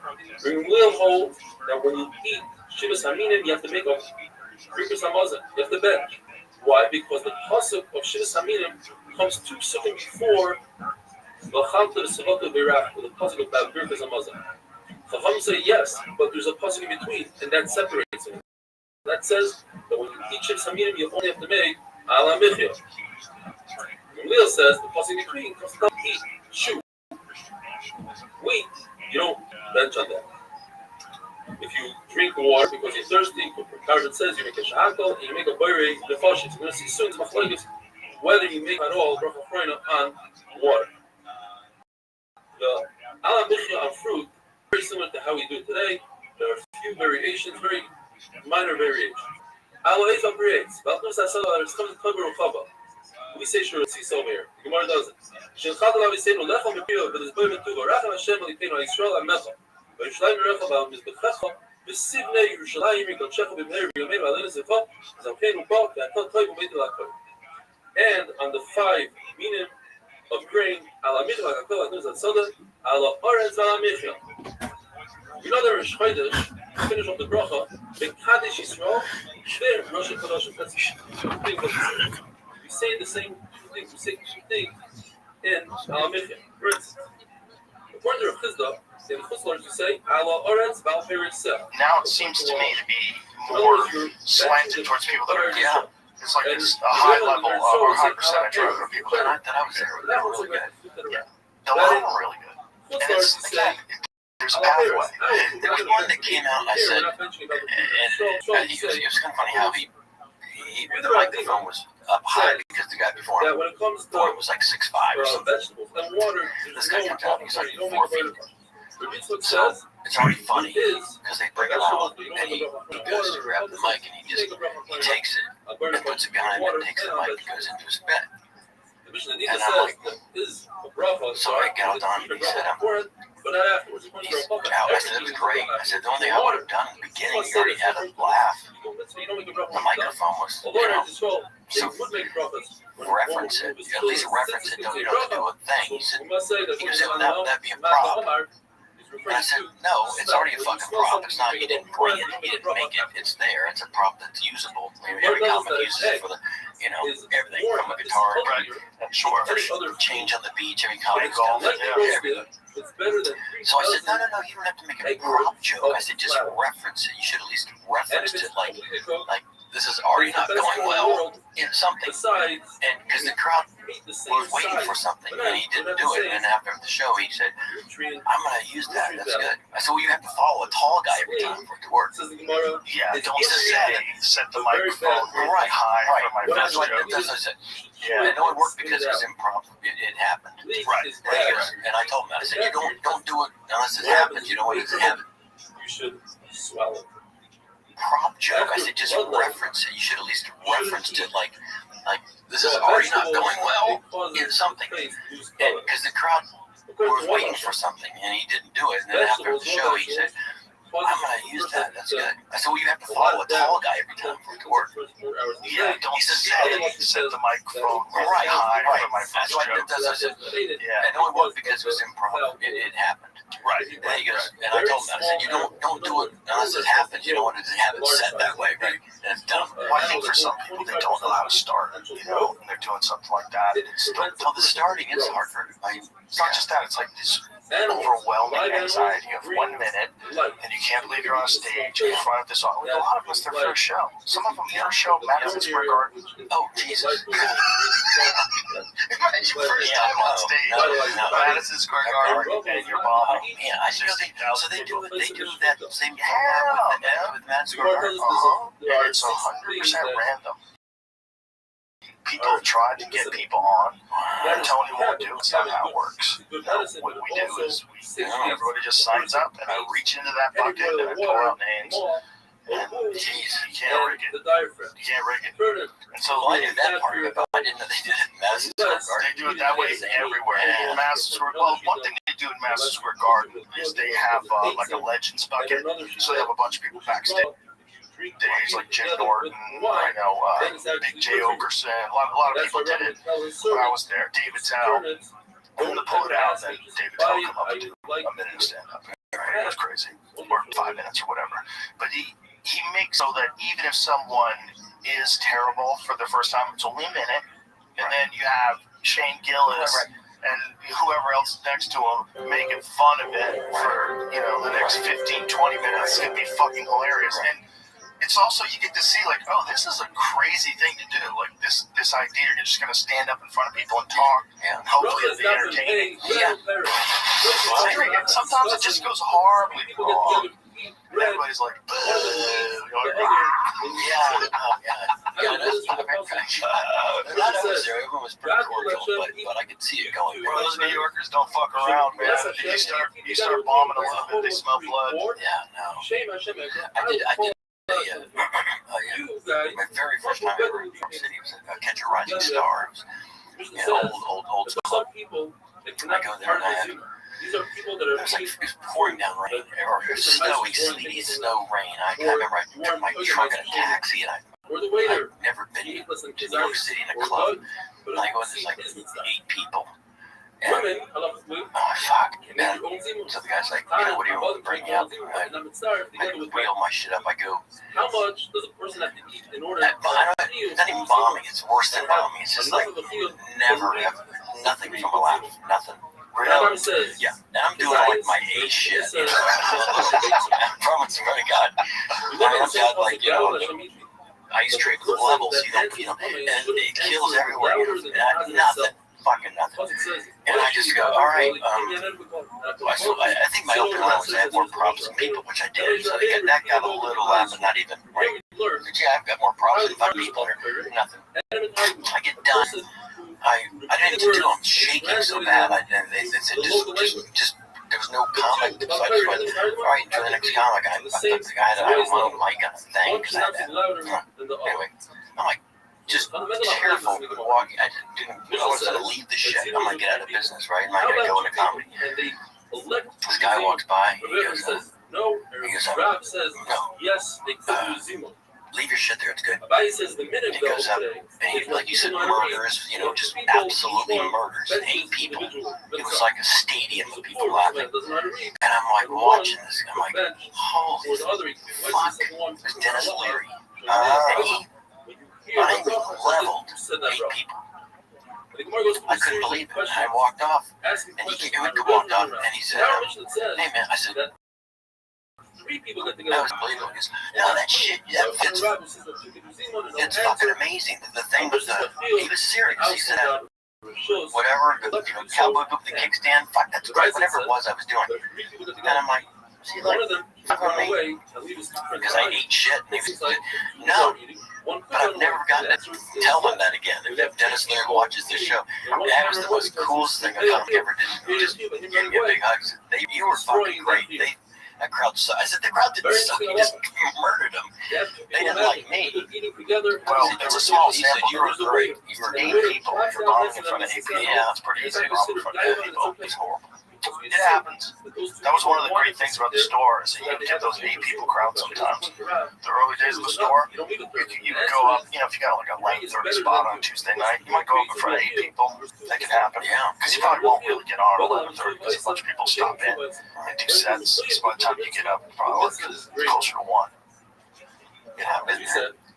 We will hold that when you eat Shivas Haminim, you have to make a Krikas Hamazon. You have to bench. Why? Because the pasuk of Shivas Haminim comes 2 seconds before the pasuk about Krikas Hamazon. Chacham say yes, but there's a pasuk in between, and that separates it. That says that when you eat Shivas Haminim, you only have to make Ala Michya. Gamliel says the pasuk in between comes down to eat shoe. Wheat, you don't bench on that. If you drink water because you're thirsty, Carbon says you make a shahakal and you make a boirei lefashis. We're going to see soon whether you make at all bracha chorina on water. The ala michya on fruit, very similar to how we do it today. There are a few variations, very minor variations. Ala eis on breads. Balkus asala there's comes to cover chava. We say sure it's over here. The Gemara does it. Shenchad alav yisenu lecham mepiyah, but it's boy metuva. Racham Hashem alikeinu Yisrael amecha. וירושלים ירחב על מזבחך בסבני ירושלים יקדשך במהר ויאמר ועלינו זבח זמכנו פה ואתה טוב ובית אל הכל. And on the 5 meaning of praying, ala mitzvah hakol anuz atzada, ala oretz ala michya. Another Rosh Chodesh, finish off the bracha, B'Kadesh Yisrael, Shver Rosh Chodesh Chodesh. We say the same thing. We say two things in ala michya. For instance, according to Rav Chisda, in the Chutz La'aretz we say ala oretz b'al perisel. Now it seems to me to be more slanted towards people that are, it's like it's a high level or a high percentage of people that I was there. They were really good. Yeah. A lot of them were really good. And it's, again, there's a pathway. There was one that came out, I said, and it was kind of funny how the microphone was up high because the guy before him thought it was like 6'5" or something. This guy comes out and he's like 4 feet. So it's already funny because they bring him out and he goes to grab the mic and he takes it and puts it behind him and takes the mic and goes into his bed. And I'm like, so I got on and he said, I said, it was great. I said, the only thing I would have done in the beginning, you already had a laugh. The microphone was, so reference it, at least reference it, don't you know, to do a thing. He said, that'd be a prop. And I said, no, it's already a fucking prop. It's not, you didn't bring it, you didn't make it, it's there. It's a prop that's usable. Maybe every comic uses it for the, everything from a guitar, short change on the beach, every comic golf, everything. So I said, no, you don't have to make a prop joke. I said, just reference it. You should at least reference it like this is already not going well in something. And because the crowd was waiting for something and he didn't do it. And after the show, he said, I'm going to use that. That's good. I said, well, you have to follow a tall guy every time for it to work. Yeah, don't set the microphone high for my best joke. That's what I said. Yeah, and it only worked because it was improv. It happened. Right. And I told him that. I said, you don't do it unless it happens. You know what? It happens. You should swallow. Prop joke. I said, just reference it. You should at least reference it like this is already not going well in something. And because the crowd was waiting for something and he didn't do it. And then after the show, he said, I'm going to use that. That's good. I said, well, you have to follow a tall guy every time for it to work. Yeah, don't set the microphone high for my best joke. That's what I said. Yeah, and it only worked because it was improv. It happened. Right. And he goes, and I told him, I said, you don't do it unless it happens. You don't want to have it set that way, right? And it's done. Well, I think for some people, they don't know how to start, when they're doing something like that. Well, the starting is hard for everybody. It's not just that, it's like this overwhelming anxiety of 1 minute, and you can't believe you're on a stage in front of this audience. A lot of us, their first show. Some of them, first show, Madison Square Garden. Oh, Jesus. Imagine first time on stage, Madison Square Garden, and you're bombing. Yeah, I know they do that same thing with Madison Square Garden. It's 100% random. People have tried to get people on, and Tony won't do it. It's not how it works. What we do is everybody just signs up, and I reach into that bucket and I pull out names. And geez, you can't rig it. You can't rig it. And so I knew that part of it, but I didn't know they did it in Madison Square Garden. They do it that way everywhere. In Madison Square, well, one thing they do in Madison Square Garden is they have like a Legends bucket, so they have a bunch of people backstage. Days like Jim Norton, I know Big J. Okerson, a lot of people did it when I was there. David Tell, and to pull it out, then David Tell come up and do a minute of stand-up. It was crazy, or 5 minutes or whatever. But he makes so that even if someone is terrible for the first time, it's only a minute, and then you have Shane Gillis and whoever else next to him making fun of it for the next 15-20 minutes. It's gonna be fucking hilarious. And it's also, you get to see, like, oh, this is a crazy thing to do. Like, this idea, you're just going to stand up in front of people and talk, and hopefully it'll be entertaining. Yeah. Sometimes it just goes horribly wrong. And everybody's like, boo. Everyone was pretty cordial, but I could see it going. Those New Yorkers don't fuck around, man. You start bombing a little bit, they smell blood. Yeah, no. I did. My very first time ever in New York City was at Catch a Rising Star. It was old school. I go there and I had, it was pouring down rain, or snowy, sleety snow rain. I remember I took my truck in a taxi and I Or the waiter. I've never been to New York City in a club. And I go in, there's like 8 people. And, oh, fuck. And so the guy's like, yeah, what do you want to bring me up? I wheel my shit up. I go, how much does a person have to eat in order it's not even bombing. It's worse than bombing. It's just like, never have nothing from a laugh. Nothing. Really? Yeah. And I'm doing like my A shit. You know? I promise to God. I've got like, you know, ice tray with levels, you know, and it kills everywhere. Nothing. Fucking nothing. And I just go, all right. I think my open line was I had more problems than people, which I did. So that got a little laugh, but not even. Right? But yeah, I've got more problems than 5 people here. Nothing. I get done. I didn't do. I'm shaking so bad. They said just. There was no comic, so I just went, all right, to the next comic. I fucked up the guy that I don't want mic on a thing, because I had that. Anyway, I'm like, just careful walking. I was going to leave the shit. I'm going to get out of business, right? I'm not going to go into comedy. This guy walks by, he goes, no. Leave your shit there, it's good. He goes up, and he, like you said, murders, you know, just absolutely murders. 8 people. It was like a stadium of people laughing. And I'm like watching this, I'm like, holy fuck, it's Dennis Leary. And he finally leveled 8 people. I couldn't believe it. I walked off, and he walked off, and he said, hey man, I said, 3 people get that together. was unbelievable. Because, no, that shit, it's fucking amazing. The thing was, he was serious. He said, whatever, cowboy book, the kickstand, fuck, that's great, whatever it was I was doing. And I'm like, see, like, fuck on me, because I ate shit. And he was like, no. But I've never gotten to tell them that again. If Dennis Leary watches this show, that was the most coolest thing a comic ever did. Just give me a big hug. You were fucking great. That crowd sucked. I said, the crowd didn't suck. You just murdered them. They didn't like me. Well, it's a small sample. You were great. You were 8 people. You're bombing in front of 8 people. Yeah, it's pretty easy to bomb in front of 8 people. It's horrible. It happens. That was one of the great things about the store, is that you get those 8 people crowd sometimes. The early days of the store, you could go up, you know, if you got like a 11:30 spot on Tuesday night, you might go up in front of 8 people. That can happen. Yeah. Because you probably won't really get on at 11:30 because a bunch of people stop in and do sets. So by the time you get up, probably closer to 1. It happens.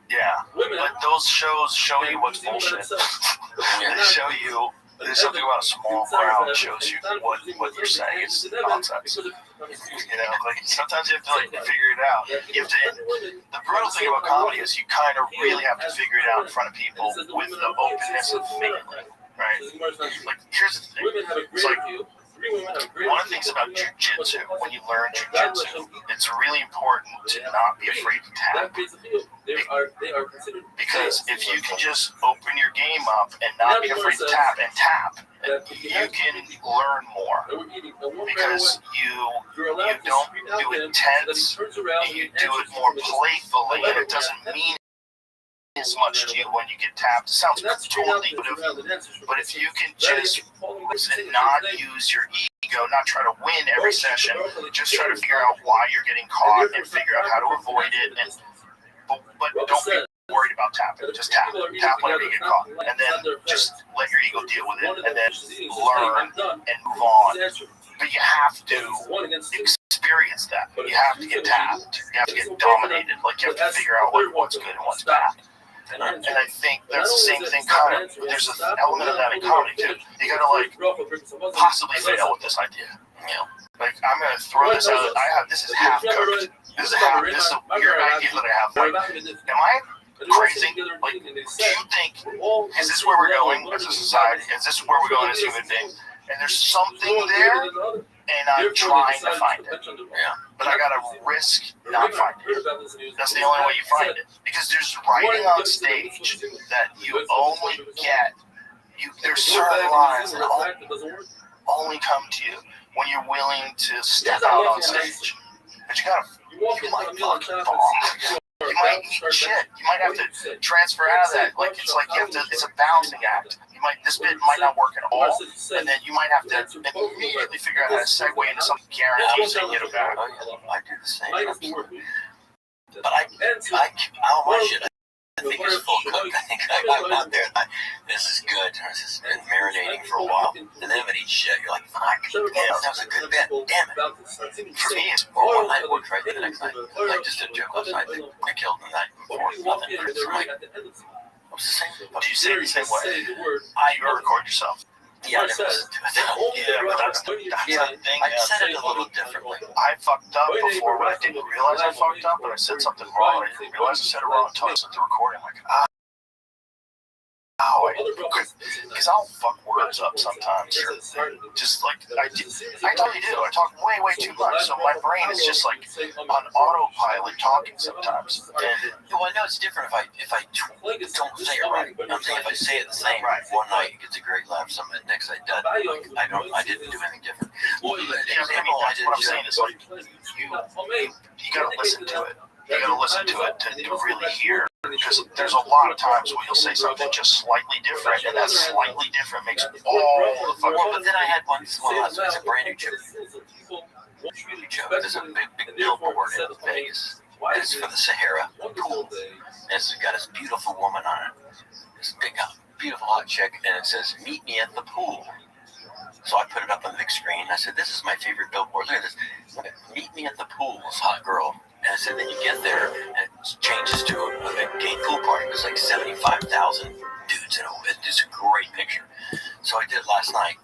Yeah. But those shows show you what's bullshit. They show you. There's something about a small crowd that shows you what you're saying is nonsense. You know, like sometimes you have to like figure it out. You have to. The brutal thing about comedy is you kind of really have to figure it out in front of people with the openness of faith, right? Like here's the thing. It's like one of the things about jiu-jitsu, when you learn jiu-jitsu, it's really important to not be afraid to tap. Because if you can just open your game up and not be afraid to tap, you can learn more. Because you don't do it tense, you do it more playfully, and it doesn't mean as much to you when you get tapped. It sounds totally intuitive, but if you can just not use your ego, not try to win every session, just try to figure out why you're getting caught and figure out how to avoid it, but don't be worried about tapping. Just tap whenever you get caught, and then just let your ego deal with it, and then learn and move on. But you have to experience that. You have to get tapped. You have to get dominated. Like you have to figure out like what's good and what's bad. And I think that's the same thing kind of, there's an element of that in comedy too. You gotta like possibly fail with this idea. You know? Like I'm gonna throw this out, this is half cooked. This is a weird idea that I have. Like, am I crazy? Like, do you think, is this where we're going as a society? Is this where we're going as human beings? And there's something there, and I'm trying to find it. Yeah. But I gotta risk not finding it. That's the only way you find it. Because there's writing on stage that you only get, there's certain lines that only come to you when you're willing to step out on stage. But you might fucking bomb. You might eat shit. You might have to transfer out of that. Like it's like you have to. It's a balancing act. This bit might not work at all, and then you might have to immediately figure out how to segue into something guaranteed to get it back. I do the same. But I don't want shit. I think it's full cooked. I think I'm out there. This is good. This has been marinating for a while. And then when you eat shit, you're like, fuck. Yeah, that was a good bit. Damn it. For me, it's one night worked right the next night. I just did a joke last night that I killed the night before. Nothing. So I'm like, it was the same. Do you say it the same way? You record yourself? Yeah, I never listened to it. Yeah, but that's the thing. I said it a little differently. I fucked up before, but I didn't realize I fucked up, but I said something wrong. I didn't realize I said it wrong until I listened to the recording. I'm like, because I'll fuck words up sometimes. Just like I totally do. I talk way too much, so my brain is just like on autopilot talking sometimes. And well, I know it's different if I don't say it right. I'm saying if I say it the same one night, it gets a great laugh. Some next I did. I didn't do anything different. Well, what I'm saying is like you gotta listen to it. You gotta listen to it to really hear. Because there's a lot of times where you'll say something just slightly different, and that slightly different makes all the fucking. But then I had one last week. It's a brand new joke. There's a big billboard in Vegas. It's for the Sahara pool. And it's got this beautiful woman on it. This big, beautiful hot chick, and it says, "Meet me at the pool." So I put it up on the big screen. I said, "This is my favorite billboard. Look at this. Meet me at the pool, this hot girl." And I said, then you get there, and it changes to a gay pool party. There's like 75,000 dudes in it. It's a great picture. So I did it last night.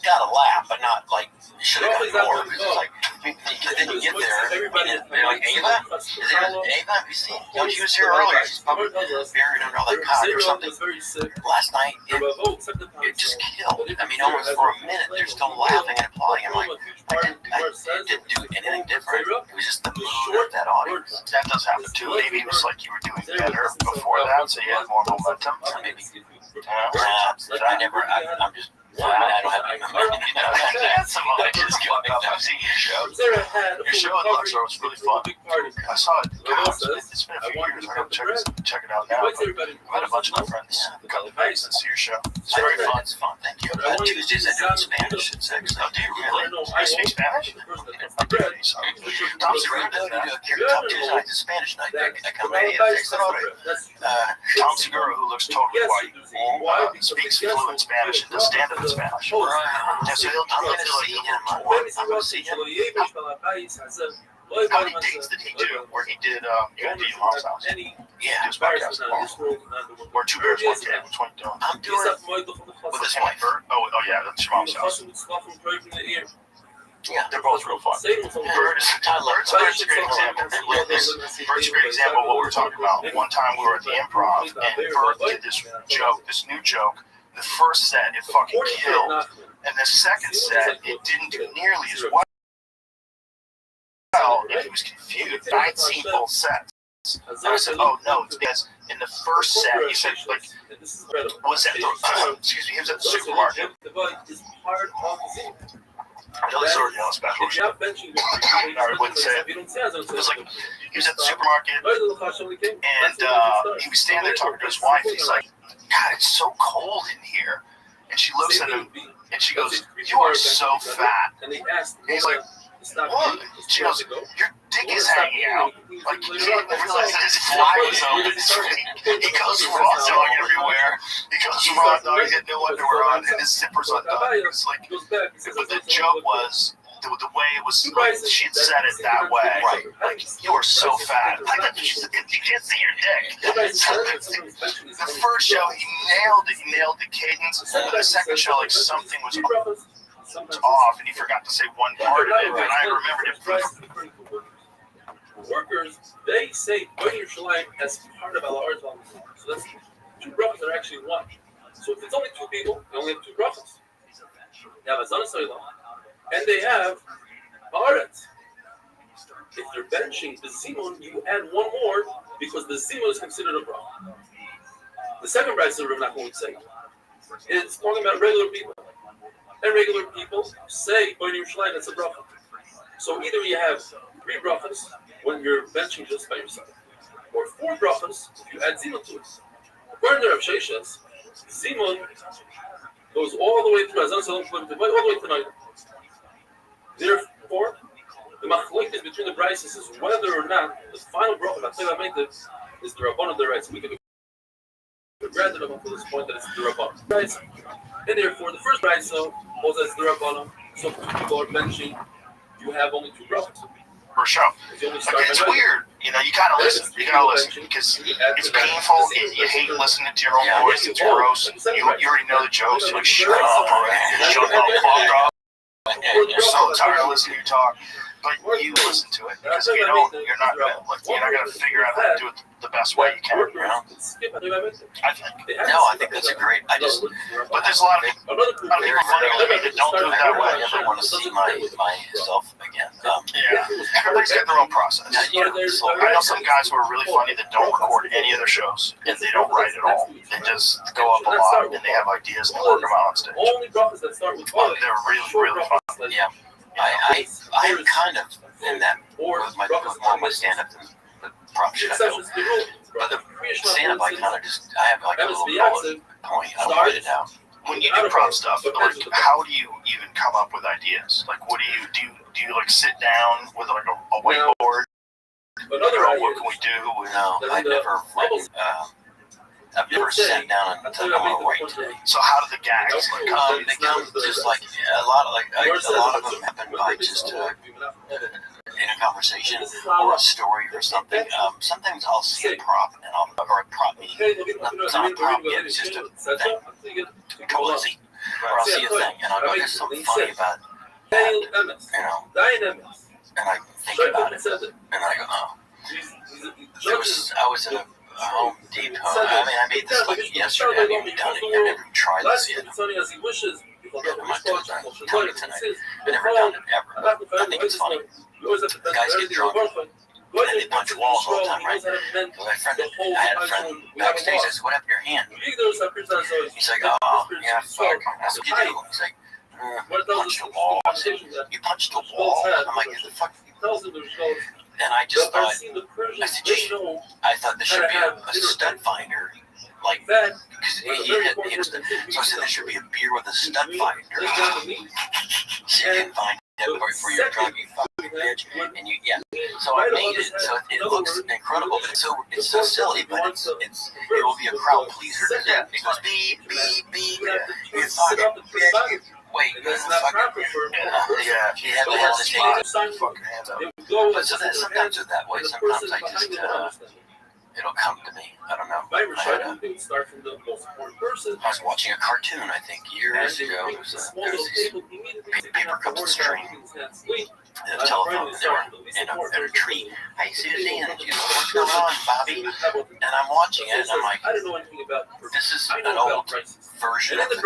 Got a laugh, but not like, should have got more. Because it's like, then you get there, and they're like, Ava? Is it Ava? Have you seen? No, she was here earlier. She's probably buried under all that cotton or something. Last night, it just killed. I mean, almost for a minute, they're still laughing and applauding. I'm like, I didn't do anything different. It was just the mood of that audience. That does happen too. Maybe it was like you were doing better before that, so you had more momentum. Maybe. I'm just. I don't have any memory. Just going up. I've seen your show. Your show at Luxor was really fun. I saw it. It's been a few years. I gotta check it out now. I've had a bunch of my friends come to Vegas and see your show. It's very fun. It's fun. Thank you. Tuesdays I do it in Spanish at 6. Oh, do you really? You speak Spanish? Tom's great. Top Tuesday night is Spanish night. I come right in at 6. Tom Segura, who looks totally white, speaks fluent Spanish and does stand-up in Spanish. So I'm going to see him. How many dates did he do? Where he did, you had to your mom's house? Yeah. His podcast. Or Two Bears, One Cave. Which one you doing? I'm doing it with his wife. Oh, yeah, that's your mom's house. Yeah, they're both real fun. Bird's a great example. Bird's a great example of what we were talking about. One time we were at the Improv, and Bird did this new joke. The first set, it fucking killed. And the second set, it didn't do nearly as well. And he was confused. I'd seen both sets. And I said, oh no, it's because in the first set, he said, like, was at the, excuse me, he was at the supermarket. Billy's already on a special shit. I wouldn't say it. It was like, he was at the supermarket, and he was standing there talking to his wife. He's like, God, it's so cold in here. And she looks at him, and she goes, you are so fat. And he's like, what? She goes, your dick is hanging out. Like, he didn't realize that his fly was open. He goes raw dog everywhere. He goes raw dog, he had no underwear on, and his zipper's undone. It's like, but the joke was, the way it was, like, she'd said it that way. Right. Like, you are so fat. Like, you can't see your dick. The first show, he nailed it. He nailed the cadence. The second show, like, something was off, and he forgot to say one part of it, and I remembered it. Workers, they say Bnei Yerushalayim as part of Al-Arz Val-Mitzvah. So that's 2 brachas are actually 1. So if it's only 2 people, they only have 2 brachas. They have a Zana Soilam, and they have Haaretz. If they're benching the Zimun, you add 1 more because the Zimun is considered a bracha. The second brachas that Rav Nachman would say is talking about regular people. And regular people say Bnei Yerushalayim, that's a bracha. So either you have 3 brachas when you're benching just by yourself, or 4 brachas if you add Zimun to it. According to Rav Sheshes, Zimun goes all the way through Azan Salam all the way to night. Therefore, the machlokes between the brises is whether or not the final bracha of Atzeva Meitiv is the Rabbanon the right, so we can granted them up to this point that it's the Rabbanon right, and therefore the first right so was as the Rabbanon. So people are mentioning you have only two brothers. For sure. It's weird. You know, you gotta listen. You gotta listen because it's painful. You hate listening to your own voice. It's gross. You already know the jokes. You're like, shut up, already. Shut up, fuck up. And you're so tired of listening to you talk. But you listen to it because if you don't, you're not gonna figure out how to do it the best way you can. You know? I think that's a great. But there's a lot of people funny with me that don't do it that way. I never want to see myself again. Everybody's got their own process. So I know some guys who are really funny that don't record any of their shows and they don't write at all. They just go up a lot and they have ideas and they work them out on stage. They're really, really funny. Yeah. I'm kind of in that with my stand-up than the prop shit I do. But the stand-up, I kind of just, I have like a little bullet point. I don't write it down. When you do prop stuff, like, how do you even come up with ideas? Like, what do you like sit down with like a whiteboard? What can we do? No, I've never written, I've never sat down and said, I'm going to write today. So how do the gags like come? They come just like a lot of them happen by just in a conversation or a story or something. Sometimes I'll see a prop and or a prop meeting. It's not a prop yet, it's just a thing. Cozy. Or I'll see a thing and I'll go, there's something funny about that, you know. And I think about it and I go, oh. I was at a Home Depot. I mean, I made this like yesterday. I haven't even done it yet. I've never tried this yet. I'm not doing it tonight. I've never done it ever. I think it's funny. The guys get drunk and they punch walls all the time, right? I had a friend backstage. I said, "What happened to your hand?" He's like, "Oh, yeah, fuck." I said, "What did you do?" He's like, "Punched a wall." I said, "You punched a wall?" I'm like, "The fuck?" And I just thought, I said, I thought there should be a stud finder, like, because he hit us. So I said, there should be a beer with a stud finder. So you can find that before you're drunk, you fucking bitch. And you, yeah. So I made it, so it looks incredible, but it's so silly, but it will be a crowd pleaser. It goes beep, beep, beep. You fucking bitch. Wait, she had to hesitate. But so that, sometimes it's that way. Sometimes I just, it'll come to me. I don't know. I was watching a cartoon, I think, years ago. There was these paper cups and string. And a telephone, and they were in a tree. Hey, Susie, and she's what's going on, Bobby? And I'm watching it, and I'm like, this is an old version of the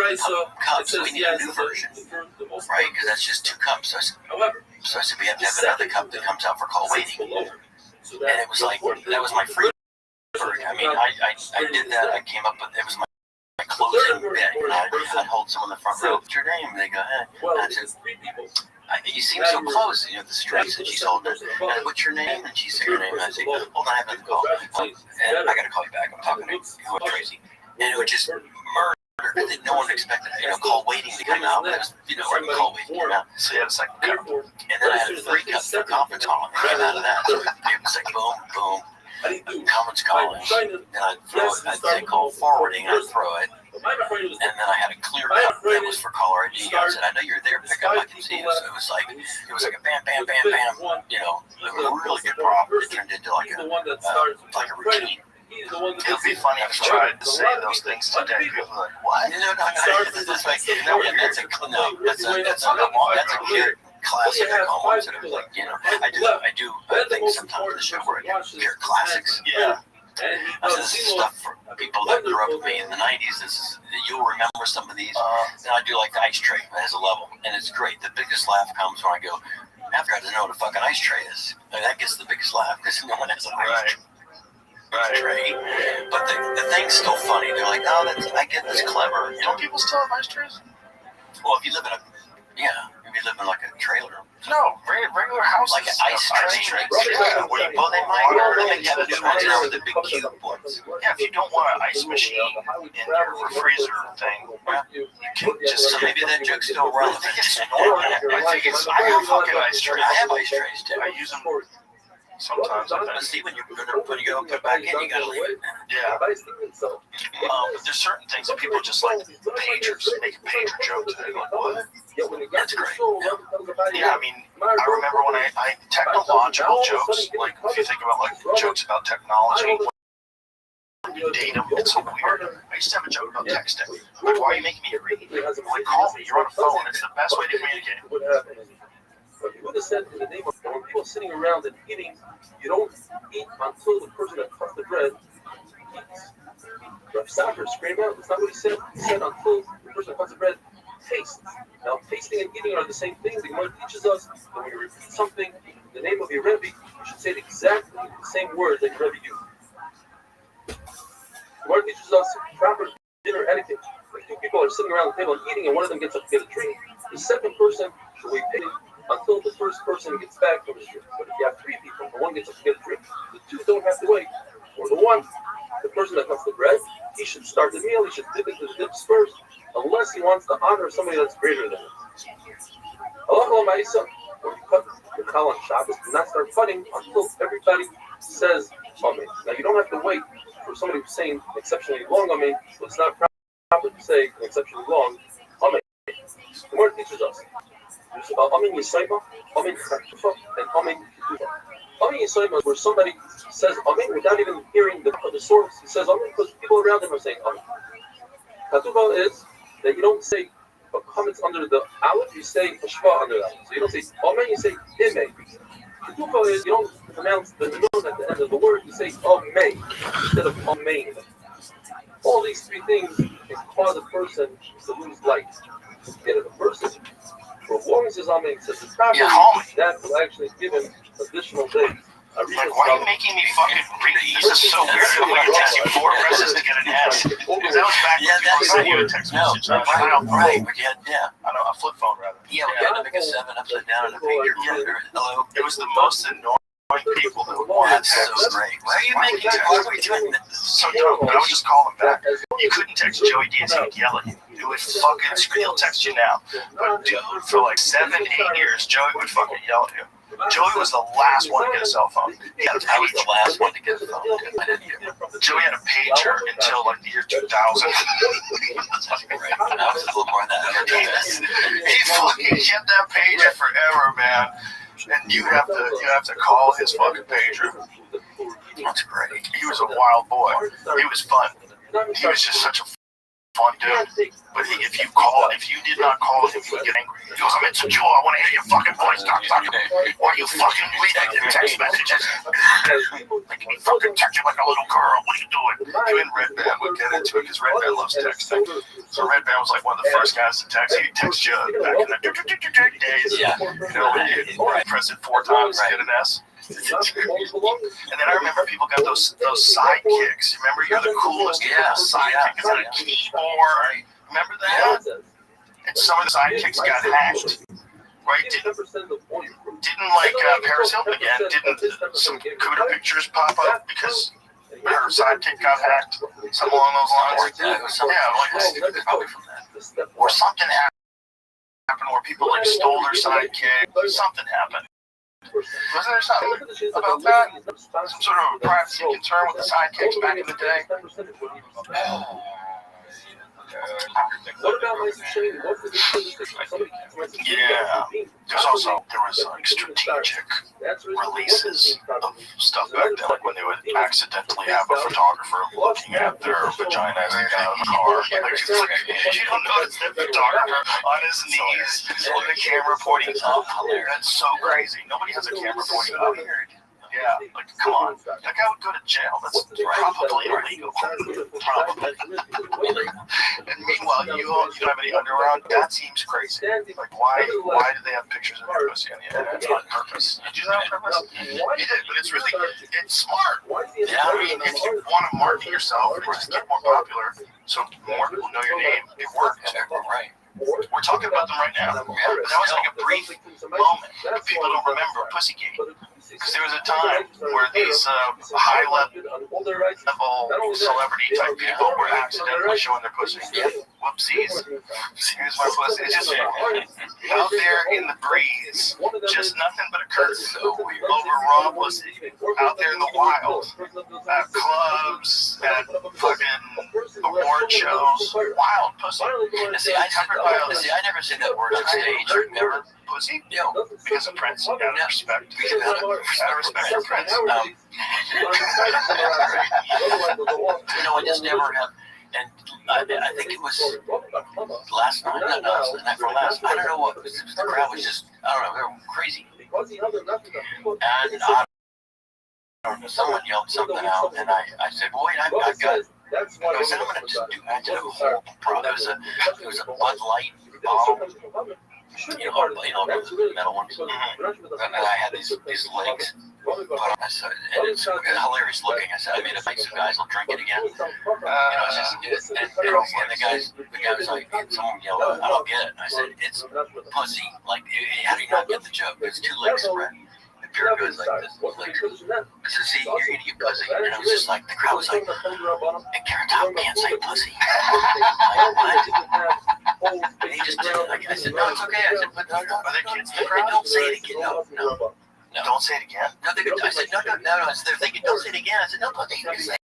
cups. We need a new version, right? Because that's just two cups. So I said, we have to have another cup that comes out for call waiting. And it was like, that was my free bird. I mean, I did that. I came up with, it was my closing bit. And I'd hold someone in the front row. What's your name? And they go, And I said, you seem so close, you know, the strings. And she's holding it. And what's your name? And she said her name. And I said, hold on, I have to call. And I got to call you back. I'm talking to Tracy. And it was just murder. No one expected, call waiting to come out. It was, right, call waiting to come out. So you had a second cup. And then I had a three cup for conference call. And I came out of that. So it was like boom, boom. Conference calling. And I'd throw it. I'd say call forwarding. And I'd throw it. And then I had a clear cup that was for caller ID. I said, I know you're there. Pick up. I can see you. So it was like a bam, bam, bam, bam. It was a really good problem. It turned into like a routine. It would be funny if you tried to say those things today. People are like, what? No. That's a kid classic. I call them sort of like, I do things sometimes in the show where I do pure classics. Yeah. This is stuff for people that grew up with me in the 90s. You'll remember some of these. And I do like the ice tray. It has a level. And it's great. The biggest laugh comes when I go, after I know what a fucking ice tray is. And that gets the biggest laugh because no one has an ice tray. Right. But the thing's still funny. They're like, oh, I get this clever. Don't people still have ice trays? Well, if you live in like a trailer. No, regular houses. Like an ice tray. Yeah. Well, they might have the ones with the big cube ones. Yeah, if you don't want an ice machine in your freezer thing, you can just. So maybe that joke's still relevant. I think it's. I have fucking ice trays. I have ice trays too. I use them. Sometimes I But think. see, when you go put back in, you gotta leave it. Yeah. But there's certain things that people just like pagers, making pager jokes. And they're like, what? That's great. Yeah, I mean, I remember when I technological jokes, like if you think about like jokes about technology, when you date them, it's so weird. I used to have a joke about texting. Like, why are you making me read? Like, call me. You're on a phone. It's the best way to communicate. But you would have said in the name of when people sitting around and eating, you don't eat until the person that cuts the bread eats. Rav Sacher screamed out. That's not what he said. He said until the person that cuts the bread tastes. Now, tasting and eating are the same thing. The Gemara teaches us that when you repeat something in the name of your Rebbe, you should say exactly the same word that your Rebbe used. The Gemara teaches us proper dinner etiquette. If two people are sitting around the table and eating, and one of them gets up to get a drink, the second person should wait until the first person gets back from his drink. But if you have three people and one gets up to get a drink, the two don't have to wait. Or the one, the person that cuts the bread, he should start the meal, he should dip into the dips first, unless he wants to honor somebody that's greater than him. Halacha l'maisa, when you cut the kal on Shabbos, do not start cutting until everybody says Amen. Now you don't have to wait for somebody who's saying exceptionally long Amen, so it's not proper to say an exceptionally long Amen. The word teaches us. Amen Yisayma, Amen Chatufa, and Amen Ketufa. Amen Yisayma is where somebody says Amen without even hearing the source. He says Amen because people around him are saying Amen. Chatufa is that you don't say a comments under the aleph, you say a shva under that. So you don't say Amen, you say Ime. Ketufa is you don't pronounce the nun at the end of the word, you say Amen instead of Amen. All these three things can cause a person to lose light. Yet if a person, for as long as his Amen says it's properly, that will actually give him additional days. Like, why are you making me fucking read? This is so weird. I'm going to text you 4 presses to get an S. Because that was back when people sent you a text message. Right. Yeah. I know, a flip phone rather. Yeah, we had to make a 7 upside down and a pager. Hello. It was the most annoying people that would want to text. So great. Why are you making it? Why are we doing this? So dumb. But I would just call him back. You couldn't text Joey Diaz, he would yell at you. He would fucking scream. He'll text you now. But dude, for like 7, 8 years, Joey would fucking yell at you. Joey was the last one to get a cell phone. I was the last one to get a phone. I didn't get one. Joey had a pager until like the year 2000. Right. I was a little more than that. He fucking kept that pager forever, man. And you have to call his fucking pager. That's great. He was a wild boy. He was fun. He was just such a fun dude. But if you did not call him, he would get angry. He goes, I'm insecure. I want to hear your fucking voice, Doc. Why are you fucking reading text messages? Like, you fucking text you like a little girl. What are you doing? You and Red Band would get into it because Red Band loves texting. So Red Band was like one of the first guys to text. He'd text you back in the days. Yeah. You know, when you press it 4 times to get an S. And then I remember people got those sidekicks. Remember, you're the coolest. Yeah, sidekick is on a keyboard. Remember that? And some of the sidekicks got hacked. Right? Didn't like Paris Hilton again? Didn't some Cuda pictures pop up because her sidekick got hacked? Something along those lines. Yeah, like probably from that. Or something happened where people like stole their sidekick. Something happened. Wasn't there something about that? Some sort of privacy concern with the sidekicks back in the day? What about my saying? Yeah. There was like strategic releases of stuff back then, like when they would accidentally have a photographer looking at their vagina as they got out of the car. Like, you don't notice that photographer on his knees with the camera pointing up. That's so crazy. Nobody has a camera pointing up here. Yeah, like, come on. That guy would go to jail. That's probably illegal. Probably. And meanwhile, you don't have any underwear on? That seems crazy. Like, why do they have pictures of your pussy on the internet on purpose? Did you do that on purpose? You did, but it's smart. Yeah, I mean, if you want to market yourself or just get more popular so more people know your name, it works. Right. We're talking about them right now. That was like a brief moment. People don't remember Pussygate. Because there was a time where these high-level celebrity-type people were accidentally showing their pussy. Whoopsies. Here's my pussy. It's just out there in the breeze. Just nothing but a curtain over raw pussy. Out there in the wild. At clubs, at fucking award shows. Wild pussy. See, I never seen that word on stage. Remember? Pussy? Yeah. Because of Prince. Out of respect. Out of respect for Prince. I just never have. And I think it was last night, not last night, for last. I don't know what. The crowd was just, I don't know, they were crazy. And someone yelled something out, and I said, "Well, wait, I've got." I said, "I'm going to just do." I did a horrible problem. It was a Bud Light bottle. The metal ones. And I had these legs. I said, and it's hilarious looking. I said, I made it like some guys will drink it again. It's just, and the guy was like, someone yelled, I don't get it. And I said, it's pussy. Like, how do you not get the joke? It's two legs spread. The beer goes like this. Like, I said, see, you're going to get pussy. And it was just like, the crowd was like, hey, Carrot Top can't say pussy. Like, what? And he just did it. Like, I said, no, it's okay. I said, but are there kids in the crowd? Don't say it again. No. Don't say it again. No, I said, no. They're thinking, don't say it again. I said, no, you can say it.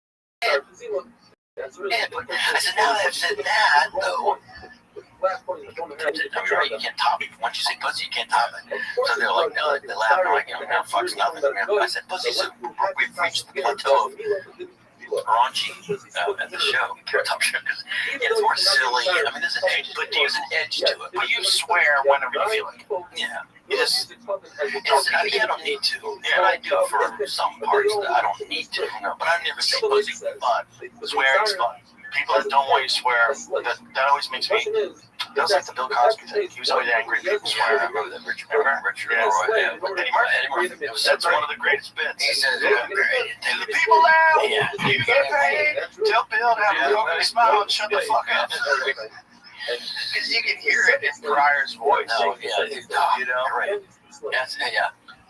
I said, now that I've said that, though. I mean, right, you can't top it. Once you say pussy, you can't top it. So they're like, no, they laugh. They're like, no, fuck's nothing. I said, pussy, so we've reached the plateau of raunchy at the show, Carrot Top show, because it's more silly. I mean, there's an edge, but there's an edge to it. But you swear whenever you feel like it. Yeah. I don't need to. And I do for some parts that I don't need to. But I never say pussy fun. Swearing's fun. People that don't want you to swear, that always makes me. That was like the Bill Cosby thing. He was always angry at people swearing. I remember that Richard Eddie Murphy. That's one of the greatest bits. He says, take the people out. You get paid. Tell Bill to have a broken smile and shut the fuck up. Because you can hear it in Pryor's voice. No, you know? Right. That's,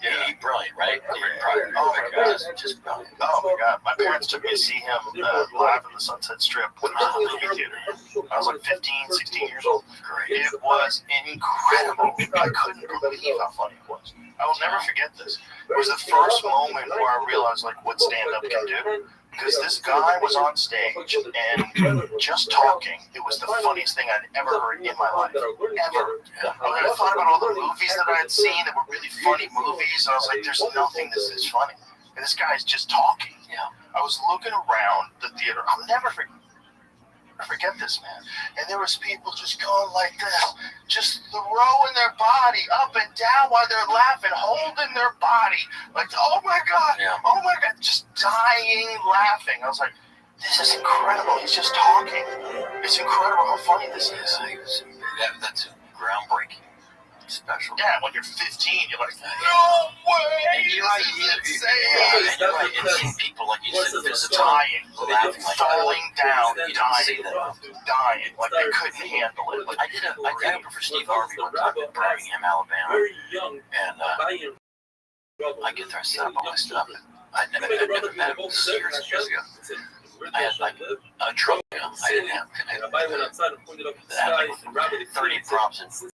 He's brilliant, right? Pryor. Oh my God, just brilliant. Oh my God, my parents took me to see him live in the Sunset Strip when I was in the movie theater. I was like 15, 16 years old. It was incredible. I couldn't believe how funny it was. I will never forget this. It was the first moment where I realized like what stand-up can do. Because this guy was on stage and just talking. It was the funniest thing I'd ever heard in my life. Ever. I thought about all the movies that I had seen that were really funny movies, and I was like, there's nothing that's this funny. And this guy's just talking. I was looking around the theater. I'll never forget this, man. And there was people just going like this, just throwing their body up and down while they're laughing, holding their body. Like, oh my God, just dying laughing. I was like, this is incredible. He's just talking. It's incredible how funny this is. That's groundbreaking. Special. Yeah, when you're 15, you're like, no way! You're right. You're right. And seeing people like you said, dying, laughing, falling down, dying, like they couldn't handle it. I did open for Steve Harvey one time in Birmingham, Alabama, and I get there and set up all my stuff. I'd never met him. This is years and years ago. I had like a drum. I didn't have. I had like 30 props and.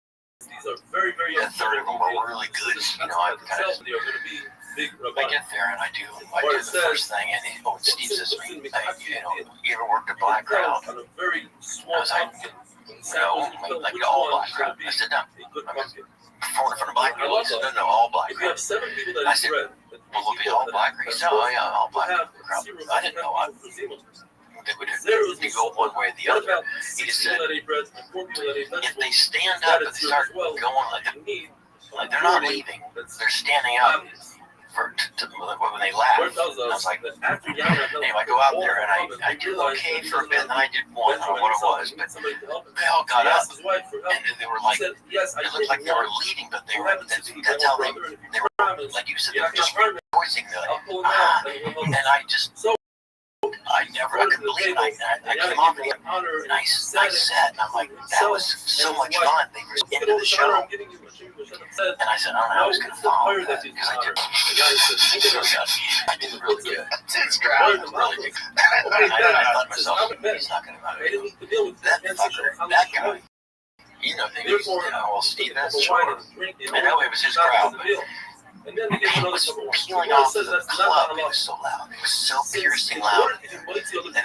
These are very, very. A third of them were really good. You know, I kind of. I get there and I do the first thing, and Steve says to me, you ever worked a black crowd? I was like, no, like all black crowd. I said, no. Performing in front of black people. He said, no, all black crowd. I said, well, it'll be all black crowd. He said, oh yeah, all black crowd. I didn't know. They would go one way or the other. He just said, if they stand up and they start going like they're not leaving, they're standing up when they laugh. And I was like, anyway, I go out there and I did okay for a bit, and then I did one, I don't know what it was, but they all got up, and they were like, it looked like they were leading, but they were, that's how they were, like you said, they were just rejoicing, and I I couldn't believe it. I came off and nice set, and I'm like, that was so much fun. They were into the show, and I said, I don't know how I was going to follow that because I did really good. It's really good. I thought to myself, he's not going to matter. That guy, you know, well, Steve, that's sure. I know it was his crowd, but he was peeling off the club. It was so loud. It was so piercing loud. And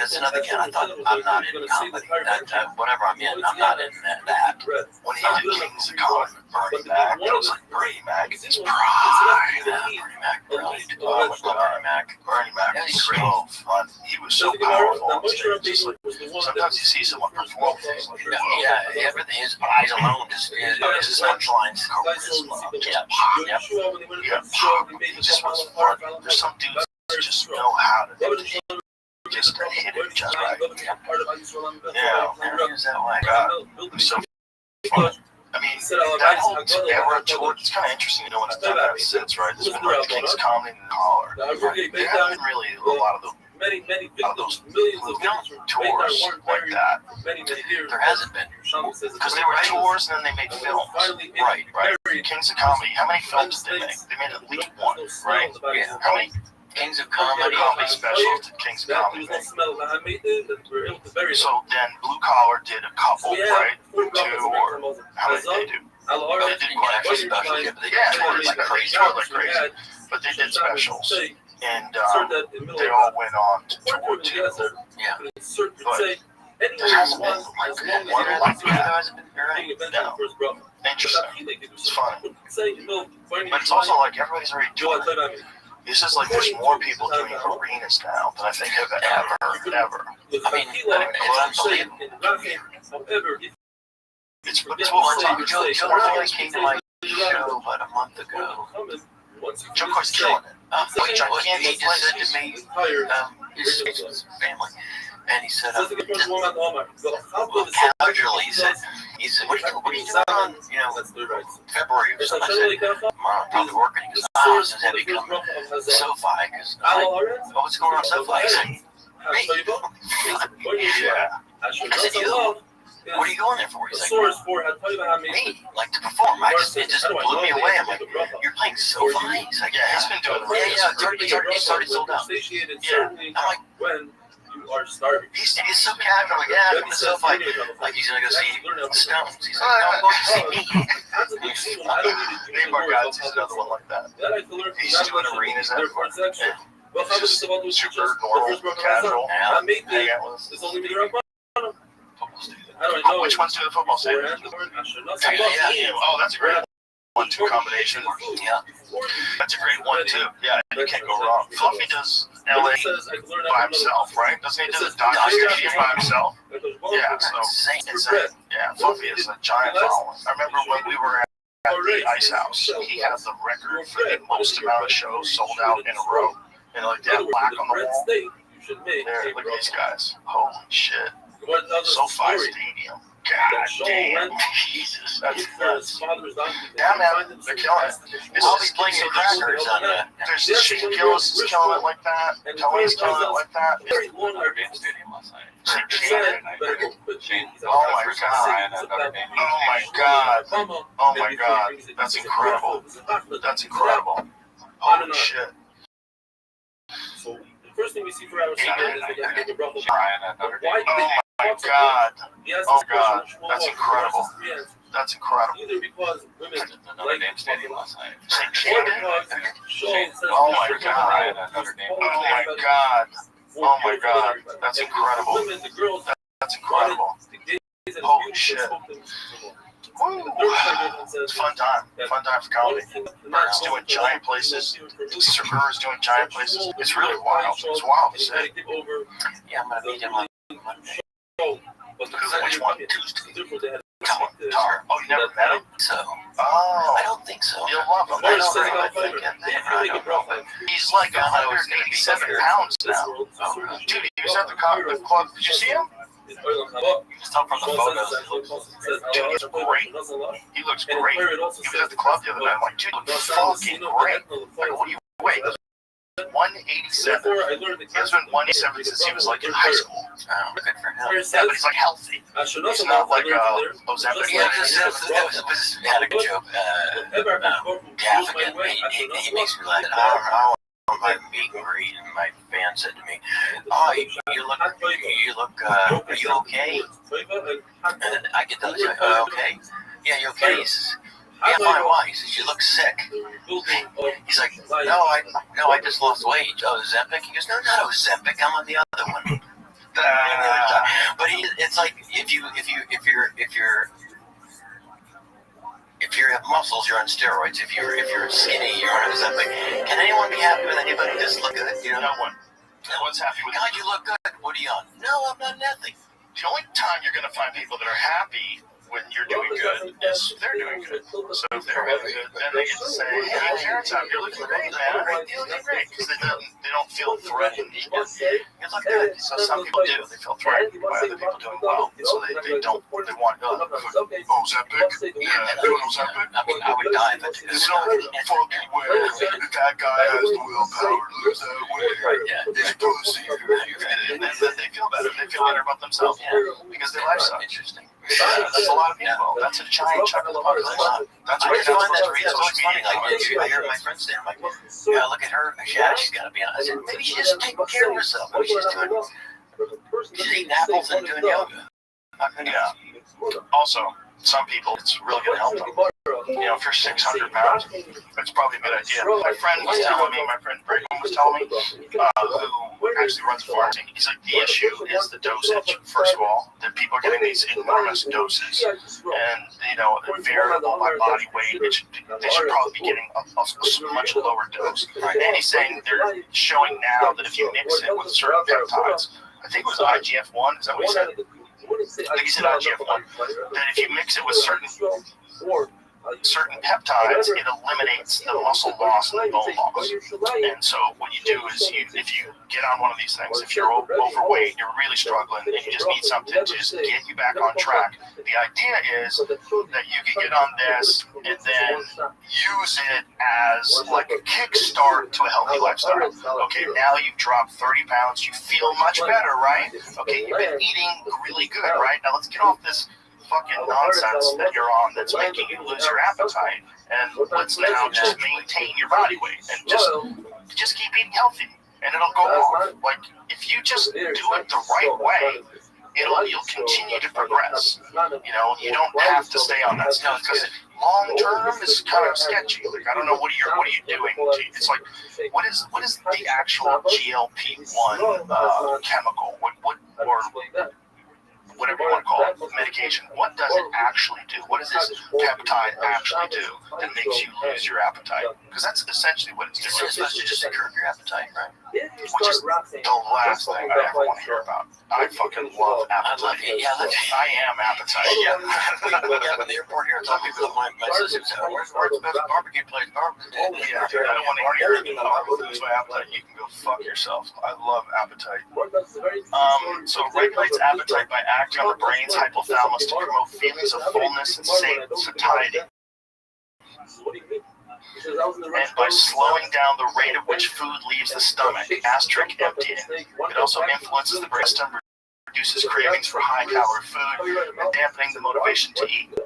it's another kid. I thought, I'm not in comedy. Whatever I'm in, I'm not in that. When he did Kings of Comedy with Bernie Mac, I was like, Bernie Mac is his pride. Bernie Mac, brilliant. Oh, I love Bernie Mac. Bernie Mac was so fun. He was so powerful on stage. Just like, sometimes you see someone perform things like that. Yeah, everything. His eyes alone, his punchlines, charisma. Yeah. It just was fun. There's some dudes that just know how to just hit it just right. Yeah, there is that way. God, it was so fun. I mean, that whole era tour, it's kind of interesting, you know, when it's done that since, right? There's been like King's Comedy and Collar. There haven't been really a lot of those tours like that. There hasn't been. Because they were tours and then they made films. Right. Kings of Comedy, how many films did they make? They made at least one, right? Yeah. How many Kings of Comedy specials did Kings of Comedy make? So then Blue Collar did a couple, right? Two, or how many did they do? They did quite a few specials. Yeah, toured like crazy. But they did specials. And they all went on to tour too. Yeah. But there hasn't been like one like that. No. Interesting. It's funny. But it's also like everybody's already doing it. It's just like there's more people doing arenas now than I think have ever. I mean, it's unbelievable. It's what we're talking about. Joe Rogan came to my show about a month ago. Joe Coy's killing it. Which I can't he just said to me, his family, and he said, casually, he said, what are you doing on, February or something? I said, I'm probably working. He goes, I was heavy coming to SoFi, because I'm like, what's going on SoFi? He said, me. Yeah. I said, you? What are you going there for? He's like, me, like to perform. It just blew me away. I'm like, you're playing SoFi? He's like, yeah, he's been doing it. Yeah, it's already sold out. Yeah. I'm like, he's so casual. Like, yeah, I'm going to SoFi. Like, he's going to go see the Stones. He's like, no, I'm going to see me. Name our guys, he's another one like that. He's doing arenas everywhere. Yeah. He's just super normal, casual. Hang out with us. Which one's doing the football stadium? Yeah. Oh, that's a great 1-2 combination. Yeah. That's a great one, too. Yeah, you can't go wrong. Fluffy does LA by himself, right? Doesn't he do the Dodger Stadium by himself? Yeah, so insane. Yeah, Fluffy is a giant following. I remember when we were at the Ice House, he has the record for the most amount of shows sold out in a row. And like that black on the wall. There, look at these guys. Holy shit. SoFi Stadium. God damn. Jesus. That's nuts. Yeah, man. They're killing it. I'll be playing some crackers on that. There's Chicken Gillis is killing it like that. Tony's killing it like that. Oh my god. Oh my god. Oh my god. That's incredible. That's incredible. Holy shit. First thing we see for our season is the Ruffle. Oh my god. Oh god. That's incredible. That's incredible. Either because women like stadium last night. Oh my god. Oh my god. Oh my god. That's incredible. That's incredible. Holy shit. Woo. It's fun time. Fun time for comedy. Bird's doing giant places. Surfer's doing giant places. It's really wild. It's wild to say. Yeah, I'm going to meet him like Monday. Which one? Tuesday. Tar. Oh, you never met him? So. Oh. I don't think so. You'll love him. I don't know. He's like 187 pounds now. Dude, he was at the club. Did you see him? Just tell from the photos. Dude, he's great. He looks great. He was at the club the other night. I'm like, dude, you look fucking great. Like, what do you wait? 187. Therefore, I learned the He has been 187 since he was like in high school. Oh, good for him. Yeah, but he's like healthy. He's not like Ozempic. Yeah, that was had a good joke. Gaffigan, he makes me laugh. I want my meet and greet, and my fan said to me, "Oh, you look, are you okay?" And I get done, okay. Yeah, you okay? He says, yeah, fine. Why? He says, you look sick. He's like, no, I just lost weight. Oh, Ozempic? He goes, no, not Ozempic. I'm on the other one. But it's like if you have muscles, you're on steroids. If you're skinny, you're on Ozempic. Can anyone be happy with anybody? Just look at it. You know, no one. No one's happy with. God, you look good. What are you on? No, I'm not nothing. The only time you're gonna find people that are happy when you're doing good is they're doing good. So if they're doing good, then they get to say, hey, Terrence, you're looking great, man. You're looking great. Because they don't feel threatened. You look good. So some people do. They feel threatened by other people doing well. So they don't, they want to go, Ozempic? Yeah, doing Ozempic? I mean, I would die if I did. It's not fucking way that guy has the willpower to lose that weight. He's a pussy. And then they feel better. They feel better about themselves. Because their life's interesting. That's a lot of people. That's a giant chunk of the population. That's what you're doing. That's social media. I hear my friends say, I'm like, yeah, look at her. Yeah, she's got to be on. I said, maybe she's just taking care of herself. Maybe she's eating apples and doing yoga. Yeah. Also, some people, it's really going to help them. You know, if you're 600 pounds, it's probably a good idea. My friend was telling me, my friend Brigham was telling me, who actually runs a pharmacy, he's like, the issue is the dosage, first of all, that people are getting these enormous doses, and, you know, variable by body weight, they should probably be getting a much lower dose. And he's saying they're showing now that if you mix it with certain peptides, I think it was IGF-1, is that what he said? I think he said IGF-1, that if you mix it with certain peptides, it eliminates the muscle loss and the bone loss. And so what you do is if you get on one of these things, if you're overweight, you're really struggling, and you just need something to just get you back on track, the idea is that you can get on this and then use it as like a kickstart to a healthy lifestyle. Okay, now you've dropped 30 pounds, you feel much better, right? Okay, you've been eating really good, right? Now let's get off this fucking nonsense that you're on that's making you lose your appetite, and let's now just maintain your body weight and just keep eating healthy, and it'll go off. Like if you just do it the right way, you'll continue to progress. You know, you don't have to stay on that stuff because long term is kind of sketchy. Like I don't know what are you doing? It's like what is the actual GLP-1 chemical? Or whatever you want to call it, medication, what does it actually do? What does this peptide actually do that makes you lose your appetite? Because that's essentially what it's doing. It's supposed to just curb your appetite, right? Which is the last thing I ever want to hear about. I fucking love appetite. I am appetite. Yeah. We got in the airport here, some people, my sister said, where's the best barbecue place? Yeah, I don't want to hear anything about lose my appetite. You can go fuck yourself. I love appetite. So it regulates appetite by acting on the brain's hypothalamus to promote feelings of fullness and satiety. And by slowing down the rate at which food leaves the stomach, asterisk emptying. It also influences the brain system, reduces cravings for high-calorie food, and dampening the motivation to eat.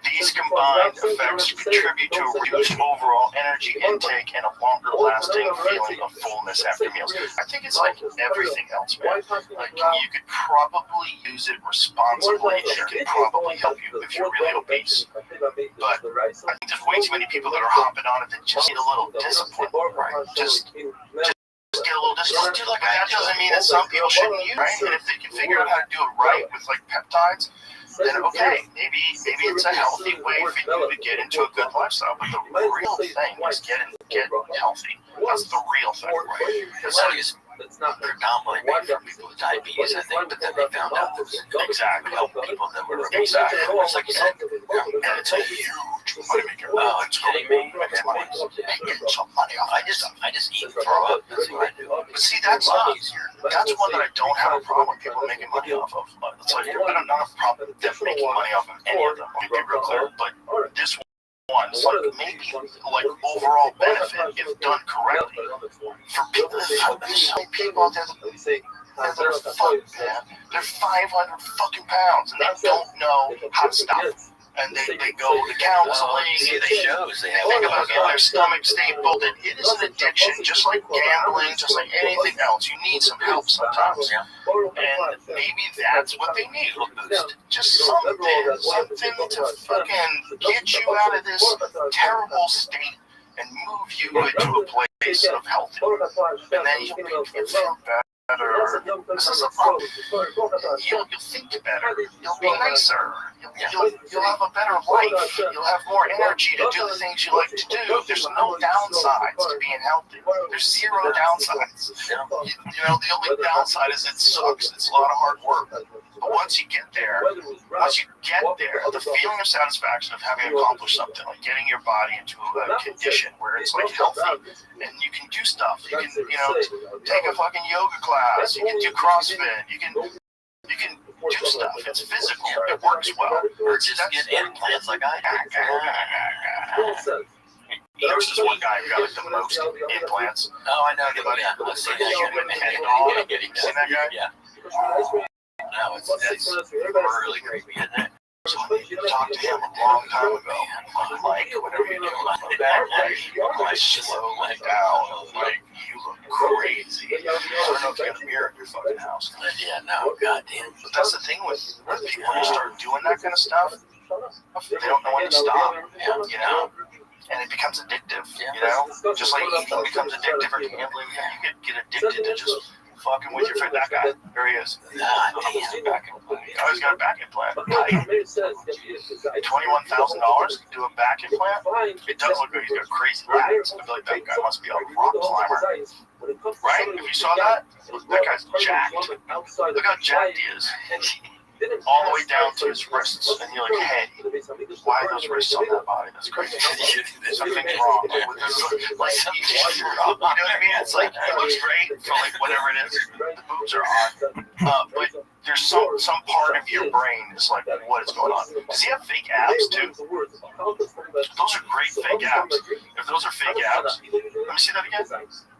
These combined effects contribute to a reduced overall energy intake and a longer-lasting feeling of fullness after meals. I think it's like everything else, man. Like you could probably use it responsibly, and it could probably help you if you're really obese. But I think there's way too many people that are hopping on it that just need a little discipline, right? Just get a little discipline. Like that doesn't mean that some people shouldn't use it, right? And if they can figure out how to do it right with like peptides, then okay, maybe it's a healthy way for you to get into a good lifestyle. But the real thing is get healthy. That's the real thing, right? Because it's not predominantly made for people with diabetes, I think, but then they found out that it exactly helped people that were obese. It's like you said, and it's a huge money maker. Oh, it's kidding me. Making some money off. I just eat and throw up. That's what I do. But see, that's easier. That's one that I don't have a problem with people making money off of. It's like I don't have a problem with them making money off of any of them. Let me be real clear. But this one ones, like maybe like overall benefit if done correctly. For people, there's so many people out there that are fucked, man. They're 500 fucking pounds and they don't know how to stop. And they go to counseling. See the shows. They think about getting their stomach stapled. It is an addiction, just like gambling, just like anything else. You need some help sometimes. And maybe that's what they need. Just something to fucking get you out of this terrible state and move you into a place of health. And then you'll feel better. This is a fun. You'll think better. You'll be nicer. You'll have a better life. You'll have more energy to do the things you like to do. There's no downsides to being healthy. There's zero downsides. You know, the only downside is it sucks. It's a lot of hard work. But once you get there, the feeling of satisfaction of having accomplished something, like getting your body into a condition where it's like healthy and you can do stuff. You can, take a fucking yoga class. You can do CrossFit. You can do stuff. It's physical. It works well. Or just get implants like I do. There's this one guy who got like the most implants. Oh, I know. I've seen that. Seen that guy? Yeah. No, that's really creepy, isn't it? Talked to him a long time ago. Mike, whatever you're doing, like slow like down. Like, you look crazy. I don't know if you have a mirror in your fucking house. Yeah, no, goddamn. But that's the thing with people who start doing that kind of stuff. They don't know when to stop. You know? And it becomes addictive. You know? Just like eating becomes addictive or gambling. You get addicted to just fucking with your friend. That guy. There he is. He's got a back implant. $21,000 to do a back implant? It does look good. He's got crazy lats. I feel like that guy must be a rock climber. Right? If you saw that, that guy's jacked. Look how jacked he is. All the way down to his wrists. And you're like, hey, why are those wrists on that body? That's crazy. Something's wrong. You know what I mean? It's like, it looks great for like whatever it is. The boobs are on. But there's some part of your brain is like, what is going on? Does he have fake abs too? Those are great fake abs. If those are fake abs, let me see that again.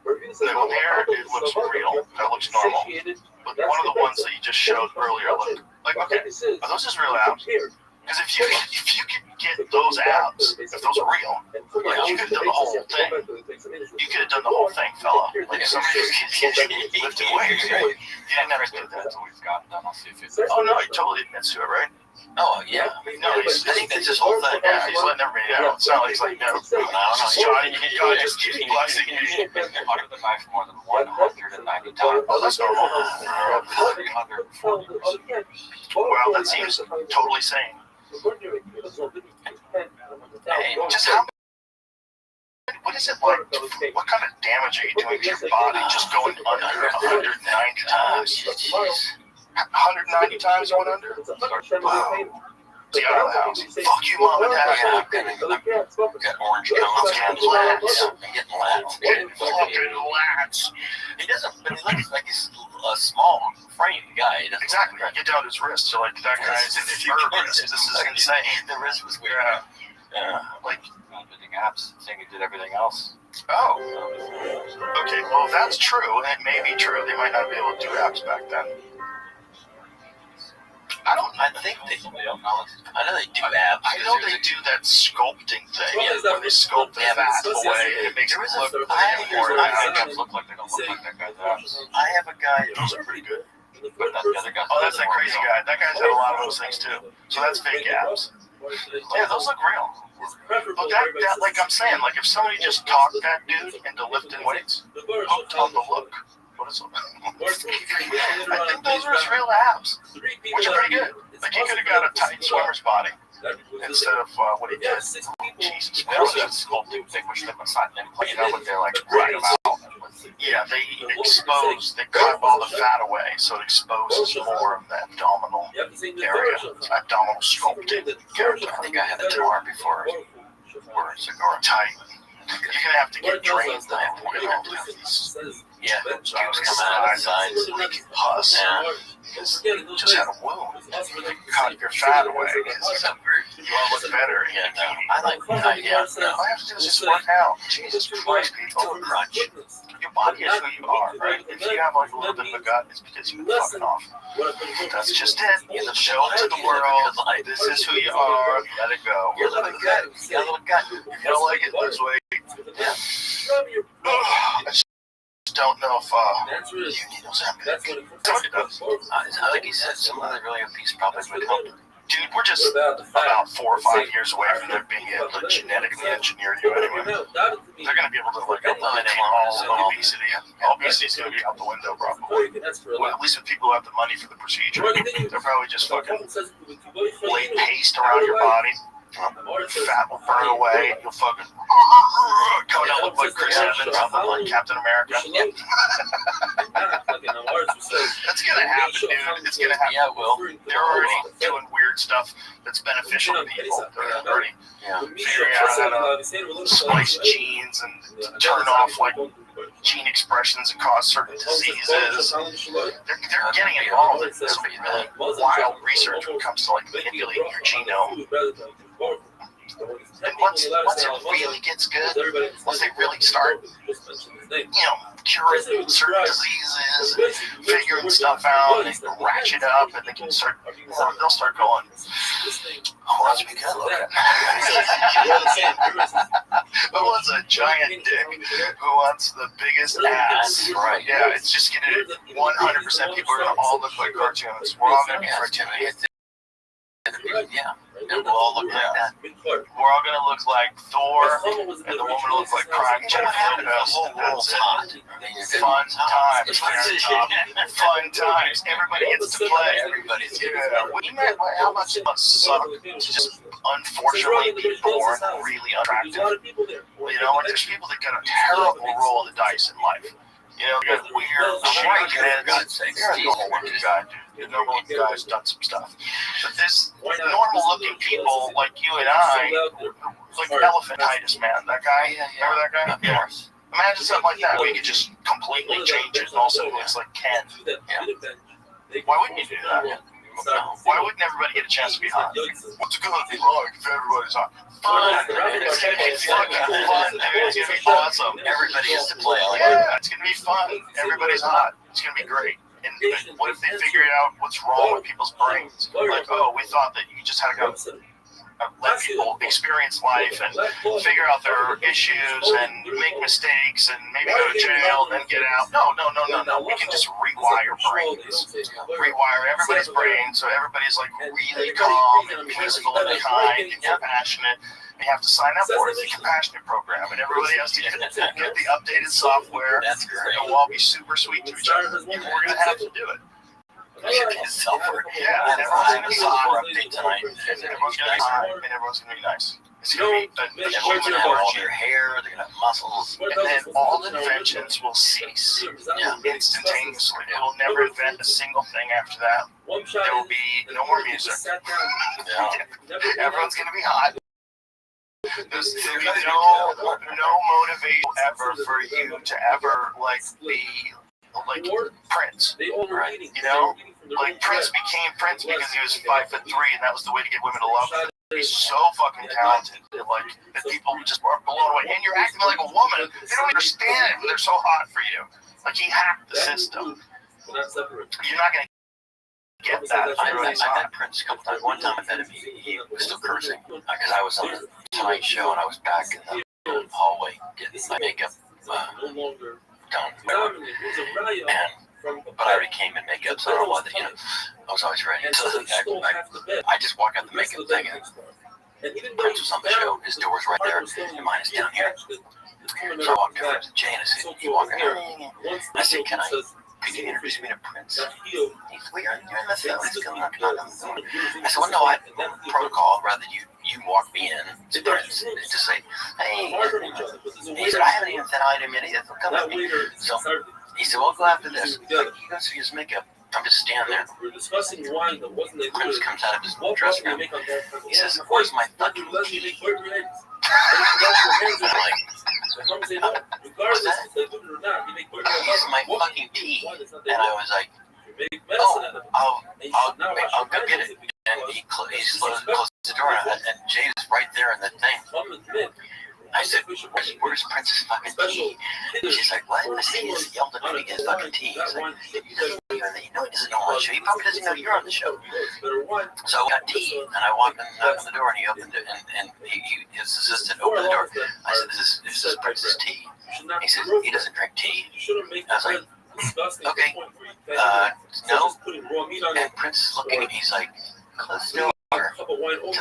There, it looks real. That looks normal. But one of the ones that you just showed earlier, like okay, are those his real abs? Because if you could get those abs, if those are real, like you could have done the whole thing. You could have done the whole thing, fella. Like somebody lifted weights. You didn't ever do that. That's what he's got done. I'll see if it's. Oh no, he totally admits to it, right? Oh yeah. No, I think that's his whole thing. Yeah, he's letting everybody know. It's not like he's like, no, Johnny just keeps blessing me. Under the knife more than 190 times. Oh, that's normal. 340. Well, that seems totally sane. Hey, just how? What is it like? What kind of damage are you doing to your body just going under 190 times? 190 times going under? Wow. Get out of the house. Fuck you, mom and dad. Got orange cones, got lats. Getting lats. Fucking lats. He doesn't, but he looks like he's a small frame guy. Exactly. Get down to his wrist. So like that guy's in his wrist. This is insane. The wrist was weird. Yeah. Like building apps, saying he did everything else. Oh. Okay. Well, if that's true, and it may be true, they might not be able to do apps back then. I think they. I know they do abs. I know they do that sculpting thing. Where they sculpt the fat away and it makes it look more. Abs look like they don't look like that guy's abs. I have a guy. Those are pretty good. But that's the other guy. Oh, that's that crazy guy. That guy's had a lot of those things too. So that's fake abs. Yeah, those look real. But that, like I'm saying, like if somebody just talked that dude into lifting weights, hooked on the look. What is it? I think those are his real abs, which are pretty good. Like he could have got a tight swimmer's body instead of what he did. Jesus Christ. That's sculpting thing, which they've been signing in, you know, but they're like right. out. Yeah, they cut all the fat away, so it exposes more of the abdominal area, abdominal sculpting. I think I had the tomorrow before. Or tight. You're gonna have to get drained though. We're gonna have to have these. Yeah, tubes coming out of the sides. Leaking pus. Because you just had a wound. They cut your fat away. You want to look better. Yeah, no. I like, All you have to do is just work out. Jesus Christ, people. crunch. Your body is who you are, right? If you have like a little bit of a gut, it's because you've been fucking off. That's just it. You show to the world, like, this is who you are. Let it go. You're a little gut. You got a little gut. If you don't like it, lose weight. I just don't know if you need those Ozempic. Tony does. I think he said some other really obese probably would help. Dude, we're just about 4 or 5 years away from them being able to genetically engineer you anyway. They're going to be able to like eliminate all obesity. Obesity is going to be out the window probably. Well, at least with people who have the money for the procedure, they're probably just fucking lay paste around your body. Fat will burn away. You'll fucking come down look like Chris Evans on Captain America. That's gonna happen, dude. It's gonna happen. Yeah, it will. They're already doing weird stuff that's beneficial to people. They're already figuring out how to splice genes and turn off like gene expressions and cause certain diseases. They're getting involved in some really wild research when it comes to like manipulating your genome. And once it really gets good, once they really start, curing certain diseases, and figuring stuff out, and they ratchet up, and they can start, they'll start going, who wants to be good looking? Who wants a giant dick? Who wants the biggest ass? Right. Yeah, it's just gonna, 100% people are gonna all look like cartoons. We're all gonna be cartoons. Yeah, and we'll all look like that. We're all gonna look like Thor, and the woman will look like Prime Jennifer Lopez. That's it. Fun times. Fun times. Everybody gets to play. Everybody's how much it must suck to just unfortunately be born really attractive. You know, like there's people that get a terrible roll of the dice in life. You know, you got weird shit. You're a normal looking guy, dude. The normal looking guy's done some stuff. But this normal looking people like you and I, like elephantitis, man. That guy, remember that guy? Of course. Imagine something like that where you could just completely change it and all of a sudden it looks like Ken. Yeah. Why wouldn't you do that? Why wouldn't everybody get a chance to be hot? What's it gonna be like if everybody's hot? Fun. It's gonna be fucking fun, dude. It's gonna be awesome. Everybody gets to play. Yeah, it's gonna be fun. Everybody's hot. It's gonna be great. And what if they figured out what's wrong with people's brains? Like, oh, we thought that you just had to go let people experience life and figure out their issues and make mistakes and maybe go to jail and then get out. No. We can just rewire brains. Rewire everybody's brain so everybody's like really calm and peaceful and kind and compassionate. You have to sign up for it. It's a compassionate program, and everybody has to get the updated software. That's great. And we'll all be super sweet to each other. We're gonna have to do it. Yeah, and everyone's gonna be update tonight. Everyone's gonna be hot, and everyone's gonna be nice. It's gonna be everyone's gonna have all their hair. They're gonna have muscles, and then all inventions will cease instantaneously. They will never invent a single thing after that. There will be no more music. Everyone's gonna be hot. There's gonna be no motivation ever for you to ever like be like Prince, right? You know, like Prince became Prince because he was 5'3", and that was the way to get women to love him. He's so fucking talented, like that people just are blown away. And you're acting like a woman. They don't understand it, but they're so hot for you. Like he hacked the system. You're not gonna get that. I met Prince a couple times. One time I met him, he was still cursing because I was on the Tonight Show and I was back in the hallway getting my makeup done. But I already came in makeup, so I don't know what, I was always ready. So I just walk out the makeup thing and Prince was on the show. His door's right there and mine is down here. So I walked over to Jay and I said, you walk in. I said, could you introduce me to Prince? He's weird. You're in the film. It's going on. I said, well, no, I protocol. Rather you walk me in to Prince and just say, hey. He said, I haven't even said hi to him yet. He said, come with me. So he said, well, go after this. He goes to his makeup. I'm just standing there. Prince comes out of his dressing room. He says, where's my fucking key? I'm like, what's that? Here's my fucking key. And I was like, oh, I'll go get it. he closed the door, and Jay's right there in the thing. I said, where's Prince's fucking tea? And she's like, what? I said, he just yelled at me to get his fucking tea. He's like, he doesn't know on the show. He probably doesn't know you're on the show. So I got tea, and I walked in, knocked on the door, and he opened it, and his assistant opened the door. I said, this is Prince's tea. He said, he doesn't drink tea. I was like, okay, no. And Prince is looking at me, he's like, close the door. To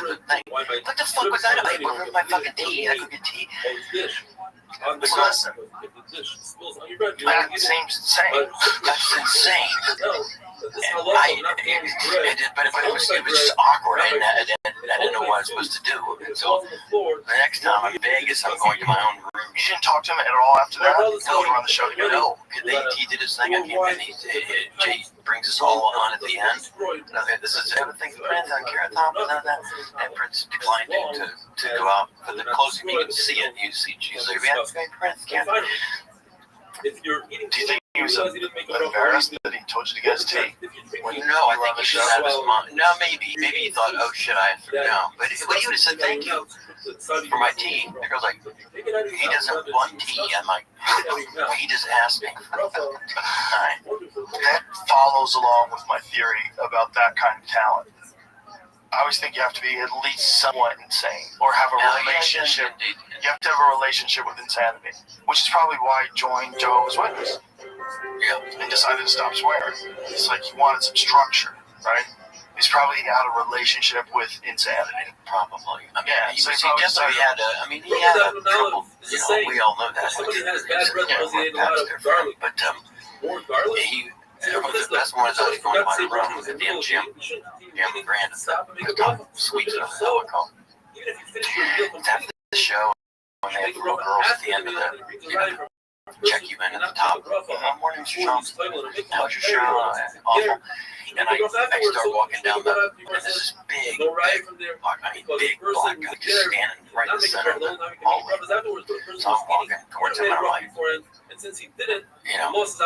the thing. What the fuck was that? I ordered my fucking tea. I could get tea. Listen, that seems insane. That's insane. But it was just awkward. I didn't know what I was supposed to do. And so the next time I'm in Vegas, I'm going to my own room. You didn't talk to him at all after that? No, on the show. No, he did his thing. I came in. Jay brings us all on at the end. This is everything Prince on Carrot Top, and Prince declined to go out. But the closer you can see it, you see Jesus. We have to Prince. Do you think he was embarrassed that he told you to get his tea? No, I think he should have his mom. No, maybe he thought, oh shit, I have to know. But he would have said thank you for my tea. The girl's like, he doesn't want tea. I'm like, he just asked me for time. That follows along with my theory about that kind of talent. I always think you have to be at least somewhat insane or have a relationship. You have to have a relationship with insanity, which is probably why he joined Jehovah's Witness. Yeah. And decided to stop swearing. It's like he wanted some structure, right? He's probably had a relationship with insanity. Probably. I mean, yeah, he definitely had a, he had a trouble, we all know that. Somebody has bad breath because they ate a lot of garlic. But, more garlic? That's one of those going by the room with the damn Jim Grand. The top suites of the hotel. It's after the show, when they have little girls at the end of the, check you in at the top. Morning, Mr. Jones. How was your show? Awful. And I start walking down and there's this big black guy just standing right in the center of the hallway. So I'm walking towards him and I'm like,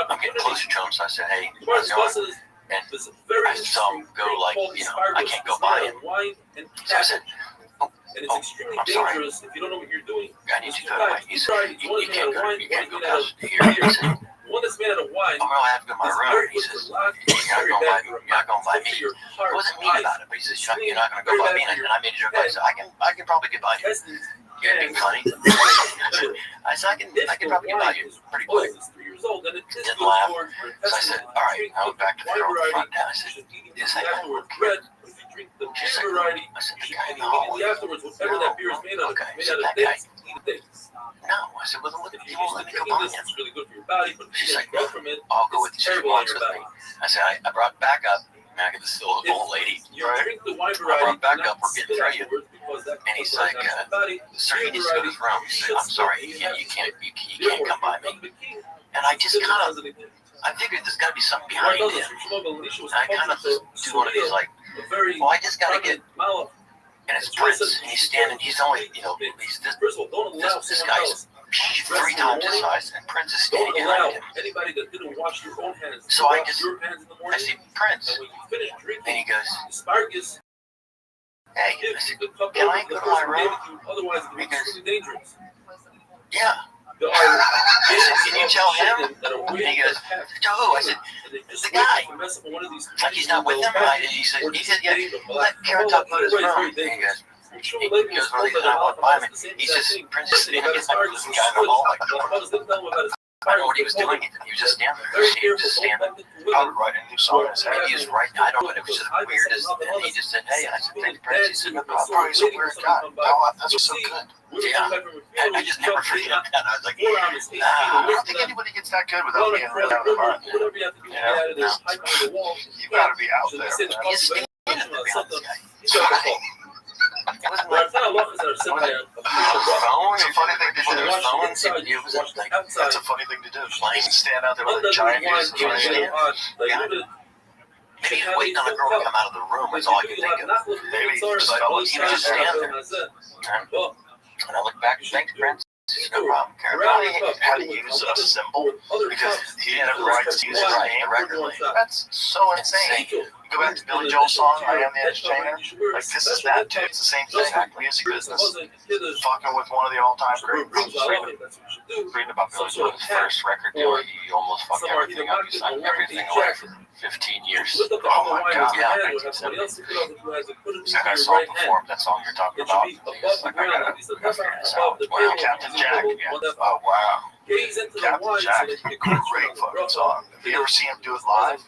I'm getting closer to him, so I said, hey, how's it going? And I saw him go like, I can't go by him. So I said, I'm sorry. I need you to go away. He said, you can't go past here. He said, one that's made out of wine. I'm gonna have to go to my room. He says, you're not gonna buy me. It wasn't mean about it, but he says, you're not gonna go buy me. And I made a joke. I said, I can probably get by you. You're being funny. I said, I can probably get by you pretty quick. Didn't laugh. So I said, all right. I went back to the girl in the front down. I said, yes, I know. She's like, I said, the guy in the hallway. Okay, so that guy. No, I said, well, then you won't let me go by him. She's like, no, I'll go with you. She walks with me. I said, I brought back up. I get this old lady. Right? I brought back up. We're getting through you. And he's like, sir, he needs to go to his room. He said, I'm sorry, you can't come by me. And I just kind of, I figured there's got to be something behind him. And I kind of just do one of these like, well, I just got to get. And it's Prince, and he's standing, he's only, he's this guy's 3 times his size, and Prince is standing behind him. So I see Prince, and he goes, hey, I said, can I go to my room? He goes, yeah. I said, can you tell him? And he goes, to who? I said, the guy. Like he's not with him, right? And he said, yeah, let Carrot Top go to his room. And he goes, well, he's not walking by me. He says, Prince is standing behind this guy in the hall. Like, I don't know what he was doing. He was just standing there. He was just standing. Probably writing a new song in his head. He was writing, I don't know, it was just weird. And he just said, hey, and I said, thanks, Prince. He said, no problem. He's a weird guy. That's so good. Yeah, I just never forget that. I was like, I don't think anybody gets that good without being really out of their mind. You gotta be out there. He's standing there behind this guy. It wasn't like It's a funny thing to do. That's a funny thing to do. Stand out there with a giant piece of maybe he's waiting on the girl to come out of the room is all I can think of. Maybe he just felt like he was just standing there. And I look back and thanks, Prince. No problem. How to use a symbol because he didn't have the right to use his name. That's so insane. Go back to Billy Joel's song, I Am the Entertainer. Like, this is that too. It's the same thing. Music business. Fucking with one of the all-time greats. Reading about Billy Joel's first record deal, he almost fucked everything up. He signed everything away for 15 years. Oh my God. Yeah, 1970. That guy saw him perform that song you're talking about. He was like, I gotta figure this out. Wow, Captain Jack. Yeah. Oh, wow. Captain Jack is a great fucking song. Have you ever seen him do it live?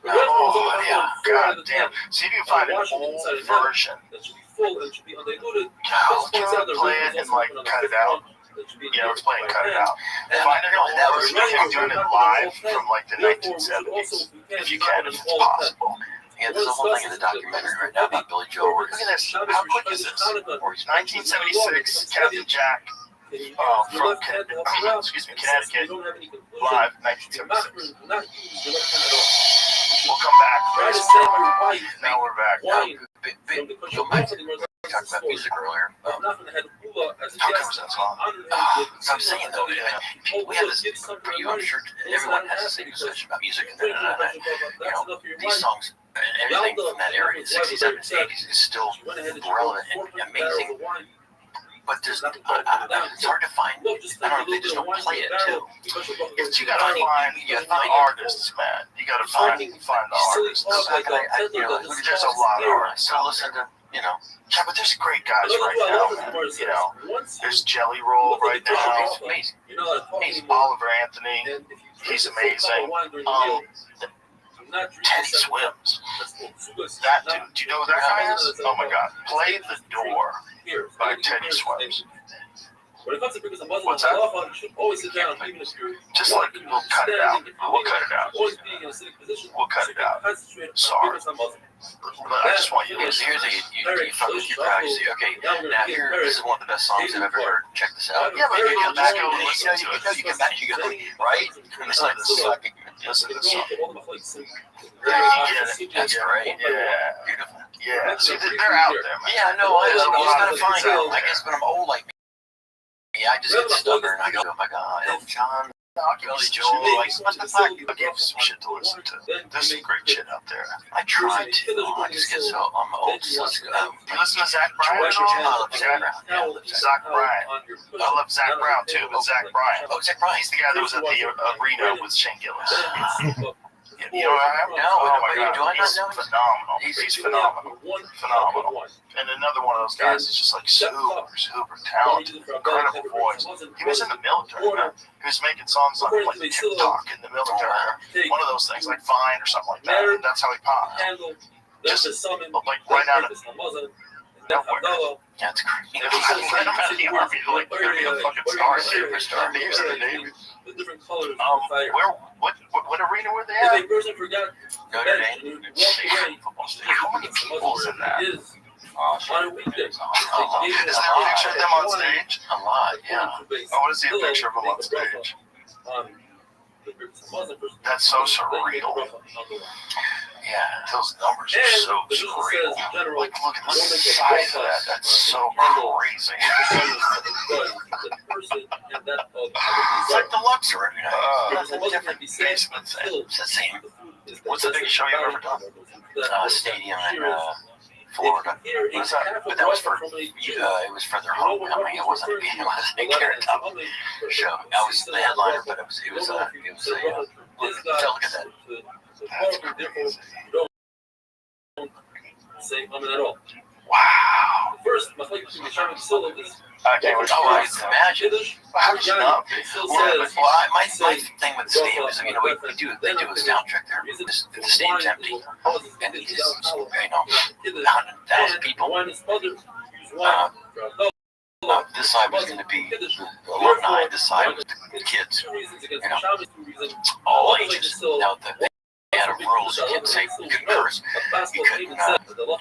Oh, yeah. God damn. See if you can find an old version. God, can I play it and, like, cut it out? Yeah, let's play and cut it out. Find an old version of him doing it live from, like, the 1970s. If you can, if it's possible. Yeah, there's a whole thing in the documentary right now about Billy Joel. Look at this. How quick is this? 1976, Captain Jack. From Connecticut, live, 1976. We'll come back. Now we're back. We talked about music earlier. How comes that song? So I'm saying though, we have this. I'm sure everyone has the same discussion about music, and you know, these songs, everything from that era, the 60s, 70s, 80s, is still relevant and amazing. But there's, it's hard to find. I don't know if they just don't play it too. It's, you gotta find the artists, man. You gotta find the artists. There's a lot of artists. So listen to, you know. Yeah, but there's great guys right now, man. You know, there's Jelly Roll right now. Amazing. Oliver Anthony. He's amazing. Teddy Swims. That dude. Do you know who that guy is? Oh my God. Play the Door by Teddy Swims. What's that? Just like, we'll cut it out. We'll cut it out. We'll cut it out. Sorry. But I just want you to listen. Here's you fuck with your crowd. You say, okay, now here, this is one of the best songs I've ever heard. Check this out. Yeah, but you come back and listen to it. You come back, you go, right? And it's like, listen to this song. That's great. Yeah. Beautiful. Yeah. See, they're out there, man. Yeah, no, I just gotta find out. I guess when I'm old like me, I just get stubborn. I go, oh my God, John. Billy Joel, like, what the fuck? I'll give you some shit to listen to. There's some great shit out there. I try to. I just get so, I'm old. So let's go. You listen to Zach Bryan at all? I love Zach Brown. Yeah, I love Zach Bryan. I love Zach Brown too, but Zach Bryan. Oh, Zach Bryan. He's the guy that was at the arena with Shane Gillis. You know what I am? No, oh my God, do I not he's know? phenomenal. He's phenomenal. Phenomenal. And another one of those guys is just like super talented, incredible voice. He was in the military, man. He was making songs on like TikTok in the military. One of those things, like Vine or something like that. And that's how he popped. Just like right out of nowhere. That's crazy. Right out of the army, like you're gonna be a fucking star, superstar. He was in the Navy. What arena were they at? Notre Dame. How many people's in that? Is On a there weekday. a picture of them on stage? A lot, yeah. I want to see a picture of them on stage. That's so surreal. Yeah. Those numbers are so surreal. Like, look at the size of that. That's so crazy. It's like the Luxor. Nothing different. Basement thing. It's the same. What's the biggest show you've ever done? Stadium in Florida. What is that? But that was for it was for their homecoming. It wasn't a Carrot Top show. I was the headliner, but it was a look at that. That's crazy. Wow. First, I can't wait. Oh, I can imagine. How did you not be? My thing with the stadium is, you know, they do a soundtrack there. The stadium's empty, and it is, 100,000 people. This side was going to be alumni. This side was the kids. You know, all ages. Now they had a rules. You can't say you couldn't curse. You couldn't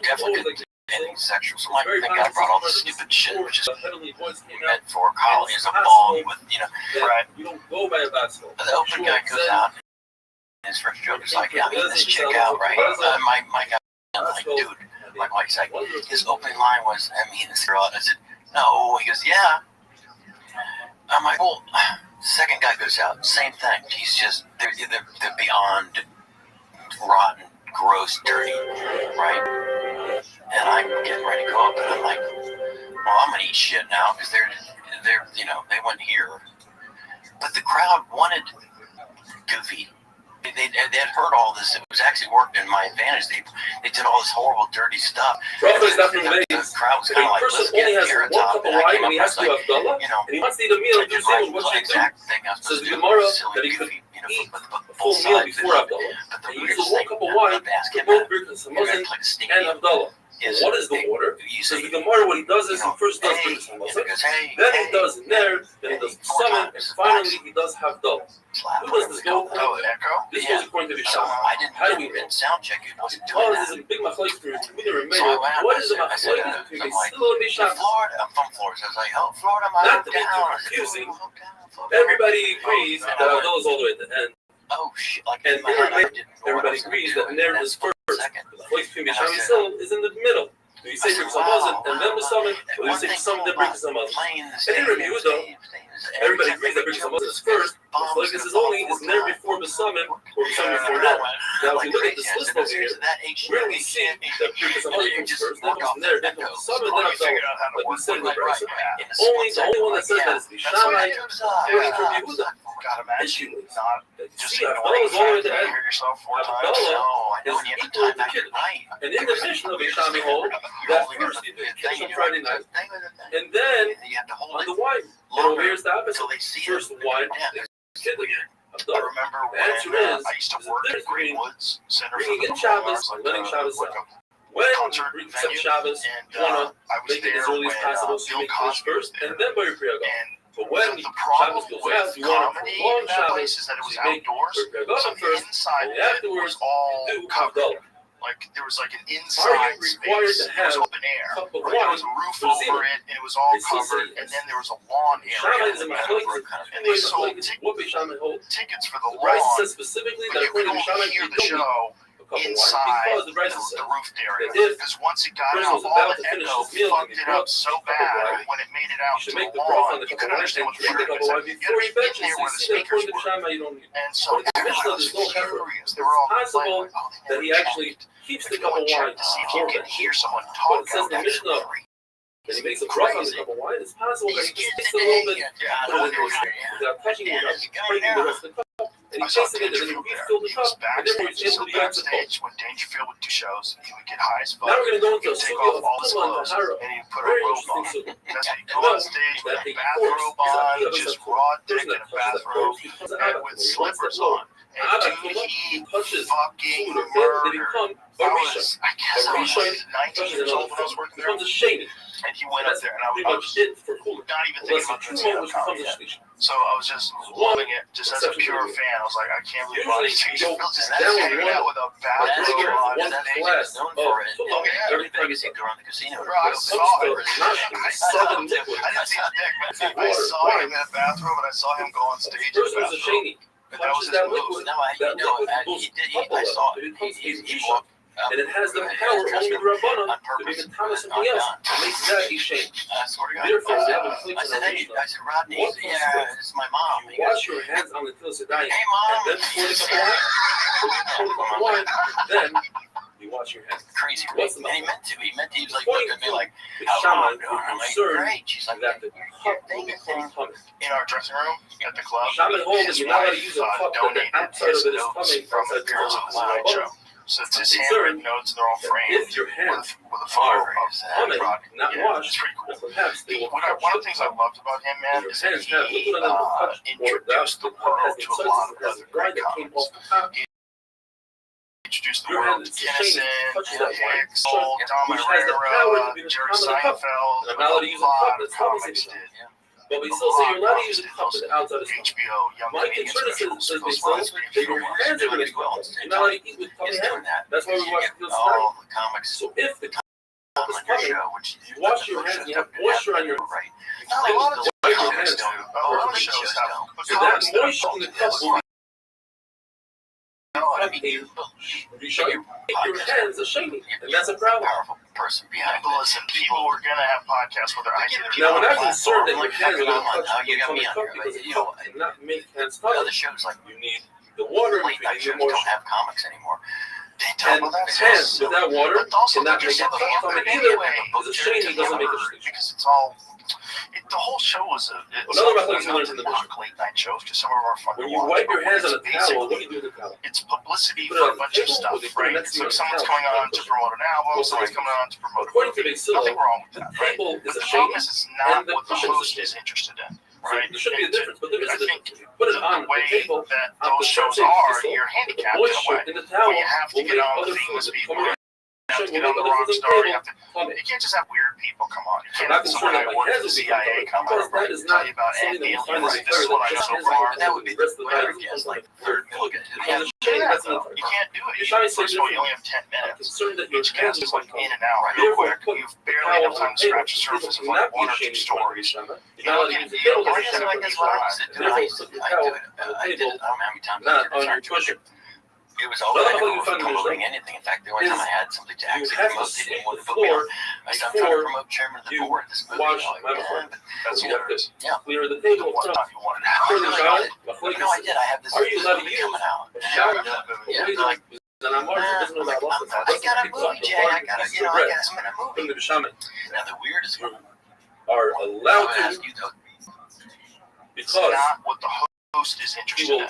definitely couldn't. Anything sexual. So my thing, I brought all this stupid shit, which is meant for college, is a bong with, you know, right. You don't go by a basketball. The open guy goes out, and his first joke is like, yeah, I'm getting this chick out, right? My guy, I'm like, dude, like Mike's like, his opening line was, I'm meeting this girl. I said, no. He goes, yeah. I'm like, well, second guy goes out, same thing. He's just, they're beyond rotten, gross. was dirty, right? And I'm getting ready to go up, and I'm like, well, I'm gonna eat shit now because they're, they went here. But the crowd wanted Goofy. They had heard all this. It was actually worked in my advantage. They did all this horrible, dirty stuff. Brother is definitely the crowd was kind of like, let's get only has Carrot one Top. cup of And I wine, came and he up has with to like, have Abdullah, and he wants to eat a meal. Just saying what you do. Says the Gemara that he could eat a full meal before Abdullah. And he uses one cup of wine for both Birkas Hamazon and Abdullah. So what is the order? Says the Gemara, what he does is he first does Birkas Hamazon, then he does Ner, then he does Summon, and finally he does Havdalah. Who does this go? This goes according to the Shammai. How do we know? Sound check it. Oh, this is a big machlokes between Yehuda and Meir. What is the machlokes between Basil and Bisham? Florida, I'm from Florida. So I was like, oh, Florida, Not to be too confusing. Everybody agrees that Abdullah is all the way at the end. Oh shit! Like and everybody agrees that Ner is first. The machlokes between Bisham and Basil is in the middle. Do you say Birkas Hamazon and then Summon, or do you say Summon then Birkas Hamazon? And in Rabbi Yehuda, everybody agrees that Birkas Hamazon is first. Like this is only is Ner before Besummon or Besummon before Ner. Now, if you look at this list over here, we only see that Birkas Hamazon comes first, then comes Ner, then comes Besummon, then Abdullah. Like we said in the Brisa. The only one that says that is the Shammai, according to Rabbi Yehuda. Issue is see, Abdullah is all the way to the end. Abdullah is equal to Kiddush. And in the mission of Ishami Hall, that first you do Kiddush on Friday night, and then on the wine. And over here is the opposite. First the wine, then Kiddush. I remember the answer is, I used to work at Greenwoods bringing in Shabbos and letting Shabbos out. When you accept Shabbos, you want to make it as early as possible, so you make Kiddush first, and then Bar Priya Go. But when Shabbos goes out, you want to prolong Shabbos, so you make Bar Priya Go first, and afterwards you do Havdalah. Like there was like an inside space. It was open air. There was a roof over it, and it was all covered. And then there was a lawn area. And they sold tickets for the lawn. Says specifically that you could only hear the show inside the roof area. Because once it got out, all the echo fucked it up so bad when it made it out to the lawn. You couldn't understand what the word was. You had to get there where the speakers were. And so everyone was furious. They were all possible that he actually keeps the cup of wine to see if you can hear someone talk. But it says the Mishnah that he makes a bracha on the cup of wine. It's possible that he just takes a little bit, put it in the without touching it, without breaking the rest of the cup, and he tasted it, and then he refilled the cup, and then he's able to use the cup. When Dangerfield would do shows, he would get high as fuck. Now we're going to go into a take off all his clothes, and he'd put a robe on. That's when he'd go on stage with a bathrobe on, just raw dick in a bathrobe, and with slippers on. And he fucking murdered. I guess I was 19 years old when I was working there. And he went up there, and I was not even thinking about this comedy yet. So I was just loving it, just as a pure fan. I was like, I can't believe Ronnie Dangerfield just hanging out with a bathrobe on. One class known for it. Every time you see around the casino, I saw it. I saw him. I didn't see his dick, but I saw him in a bathrobe, and I saw him go on stage in a bathrobe. But that was his move. No, he did. I saw it. He walked. And it has the power only the Rabbana to be the Thomas something else. It makes that a shame. Therefore, they have a place in our Mishnah. I said, Rodney, it's my mom. You wash your hands on the Tilsidayim. Hey, Mom. And then before the wine, then you wash your hands. Crazy. And he meant to. He was like looking at me like, how am I doing? I'm like, great. She's like, that the cup in our dressing room at the club. Shaman holds that you're not going to use a cup that the outside of it is coming from the appearance of the slideshow. So it's his handwritten notes, they're all framed if your hands with a photo of Rodney, not It's washed, pretty cool. perhaps they will One of the things I loved about him, man, is that he introduced the world to a lot of other great comics. He introduced the world to Kinnison, Hicks, Dom Herrera, Jerry Seinfeld, a lot of comics did. But we still say you're allowed to use a cup that's outside of the HBO, Young My concern is that your hands are going to be cold. You're not allowed to eat with tummy hands. That's why we watch the comics. So if the cup is coming, you wash your hands, you have moisture on your hands. A lot of shows have. So that moisture in the cup will be showing your hands are shiny, and that's a problem. Person behind it. Listen, people were gonna have podcasts with their ideas. Now, we're not concerned that your hands are going to touch you got me on here. because you cannot make hands touch. Other shows like you need the water. Late night shows don't have comics anymore. Then tell, And well, that's hand so without water But also, cannot they make just it have a come hamburger either. anyway. It's a shame he doesn't make it. Because it's all. The whole show was Another method you learned in the mission. late night shows because some of our fun. When you wipe your hands on a towel, what do you do with the towel? It's publicity Put it for on a bunch the of table, stuff, or they put it right? next to So you on if the someone's couch. coming on to promote an album, Well, someone's coming on to promote a according to movie, Basila, nothing wrong with that, the right? table But is a the shame, problem is it's not and the what the cushion is a host is shame. interested in, So right? there should be a difference, but there is I a think difference. Put it on the way the table, that on those the shows table, are, so you're the handicapped in a moisture way. in the towel When you have to will get make on other the famous foods people, come in. you have to get Will on the make rock other foods star, in you the have to. You can't just have weird people come on. You I'm can't not have concerned someone that that my works hands for the will be CIA come on, because that right? is Tell not you about something that we aliens, find right? This is what I know so far. That would be the rest of the Whatever night. it is, like third million. Because the shame, that's another. You can't do it. You're trying to say First of all, you only different. have 10 I'm minutes. concerned that your Each hands cast is will like come in and out real Therefore, quick. put You've barely enough time to scratch the surface of like one or two stories. You don't get it. You don't get it like this what I used to do. I did it. I don't know how many times I did it. on your cushion. It was always promoting anything. In fact, the only time I had something to actually promote, they didn't want to put me on. I said, I'm trying to promote chairman of the board. This movie. Wash Like, that's you know, yeah. Clear the table. What time you wanted to Clear the shower. No, I did. I have this. Are you allowed to movie use coming out? a shower? Yeah, Like, then I'm doesn't know about I got a movie, Jay. I got a, I'm in a movie. Now the weirdest one are allowed to ask you though. It's because not what the host is interested in.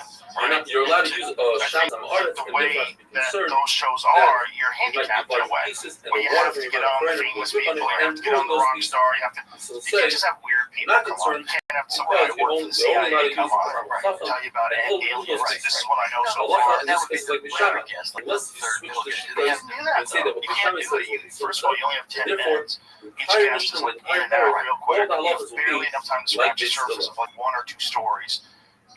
you're allowed to use shower. I'm artist. The way that those shows are, you're handicapped in a way. When you have to get on famous people, you have to get on the rock star, you have to. You can't just have weird people come on. You can't have somebody that works for the CIA come on. Tell you about aliens. This is what I know so far. That would be the rare guest, like the third million. They have to do that. You can't do it. First of all, you only have 10 minutes. Each cast is like in and out real quick. You have barely enough time to scratch the surface of like one or two stories.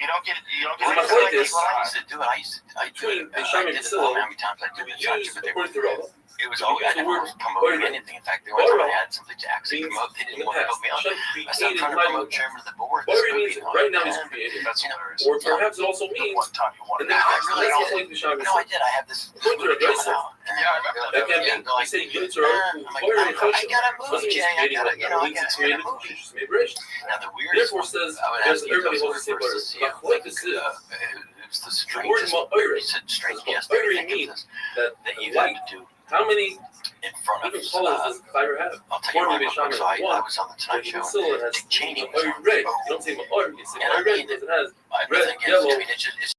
You don't get it. You don't get it. Like this. I used to do it. I did it. I did it how many times I did it. It was always I never was promoting anything. In fact, they always had something to actually promote. They didn't want to put me on. I said, I'm trying to promote chairman of the board. Whatever it means, right now he's creative. That's hilarious. Or perhaps it also means one time you wanted. I really did. No, I did. I have this movie coming out. Yeah, I remember that. That can be. I say give it to her. I got a movie, Jay. I got a, I got a movie. Now the weirdest therefore says I would ask you everybody those wants to say first to see it. like this is It's the strangest. He said strange guest. means that you had to do. How many in front of even colors does the fire have? I'll tell you what, so I was on the Tonight Show. Dick Cheney was on red. You don't say orange. You say red because it has red, yellow, it's just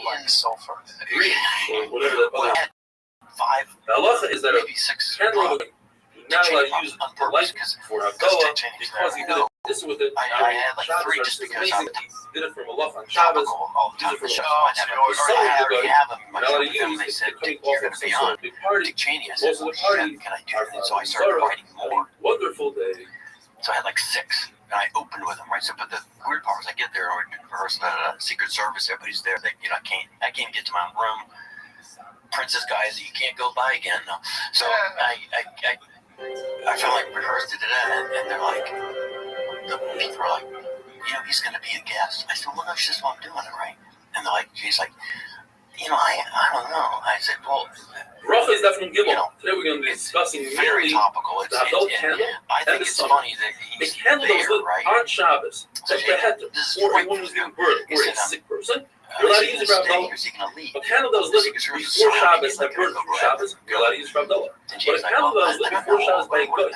like sulfur. Green, or whatever that color is. Five. The halacha is that maybe six. Candle you're not allowed to use the light for a Havdalah because he did this with it. I had like three just because I did it from a love on Shabbos. all the time. Use it Show. from I already have them. You're not allowed to use They said coming you're off going of to be some on. sort of big party. Dick Cheney. I said, Most of the party can I do it? So I started writing more. Wonderful day. So I had like six, and I opened with them, right? So, but the weird part was I get there, or rehearse, Secret Service, everybody's there. They, I can't get to my own room. Princess guys, you can't go by again. No. So I felt like rehearsed it, and they're like, the people are like, he's going to be a guest. I said, well, no, it's just what I'm doing it, right? And they're like, she's like, I don't know. I said, well, Rafa is definitely Gimel. Today we're going to be discussing very topical. The Havdalah candle. I think it's funny that he's the candle that was lit right? on Shabbos. So Like the head or a woman who's giving birth, or a sick person. You're allowed to use it for Havdalah. A candle that was lit before Shabbos that burned through Shabbos, you're allowed to use it for Havdalah. But a candle that was lit before Shabbos by a goy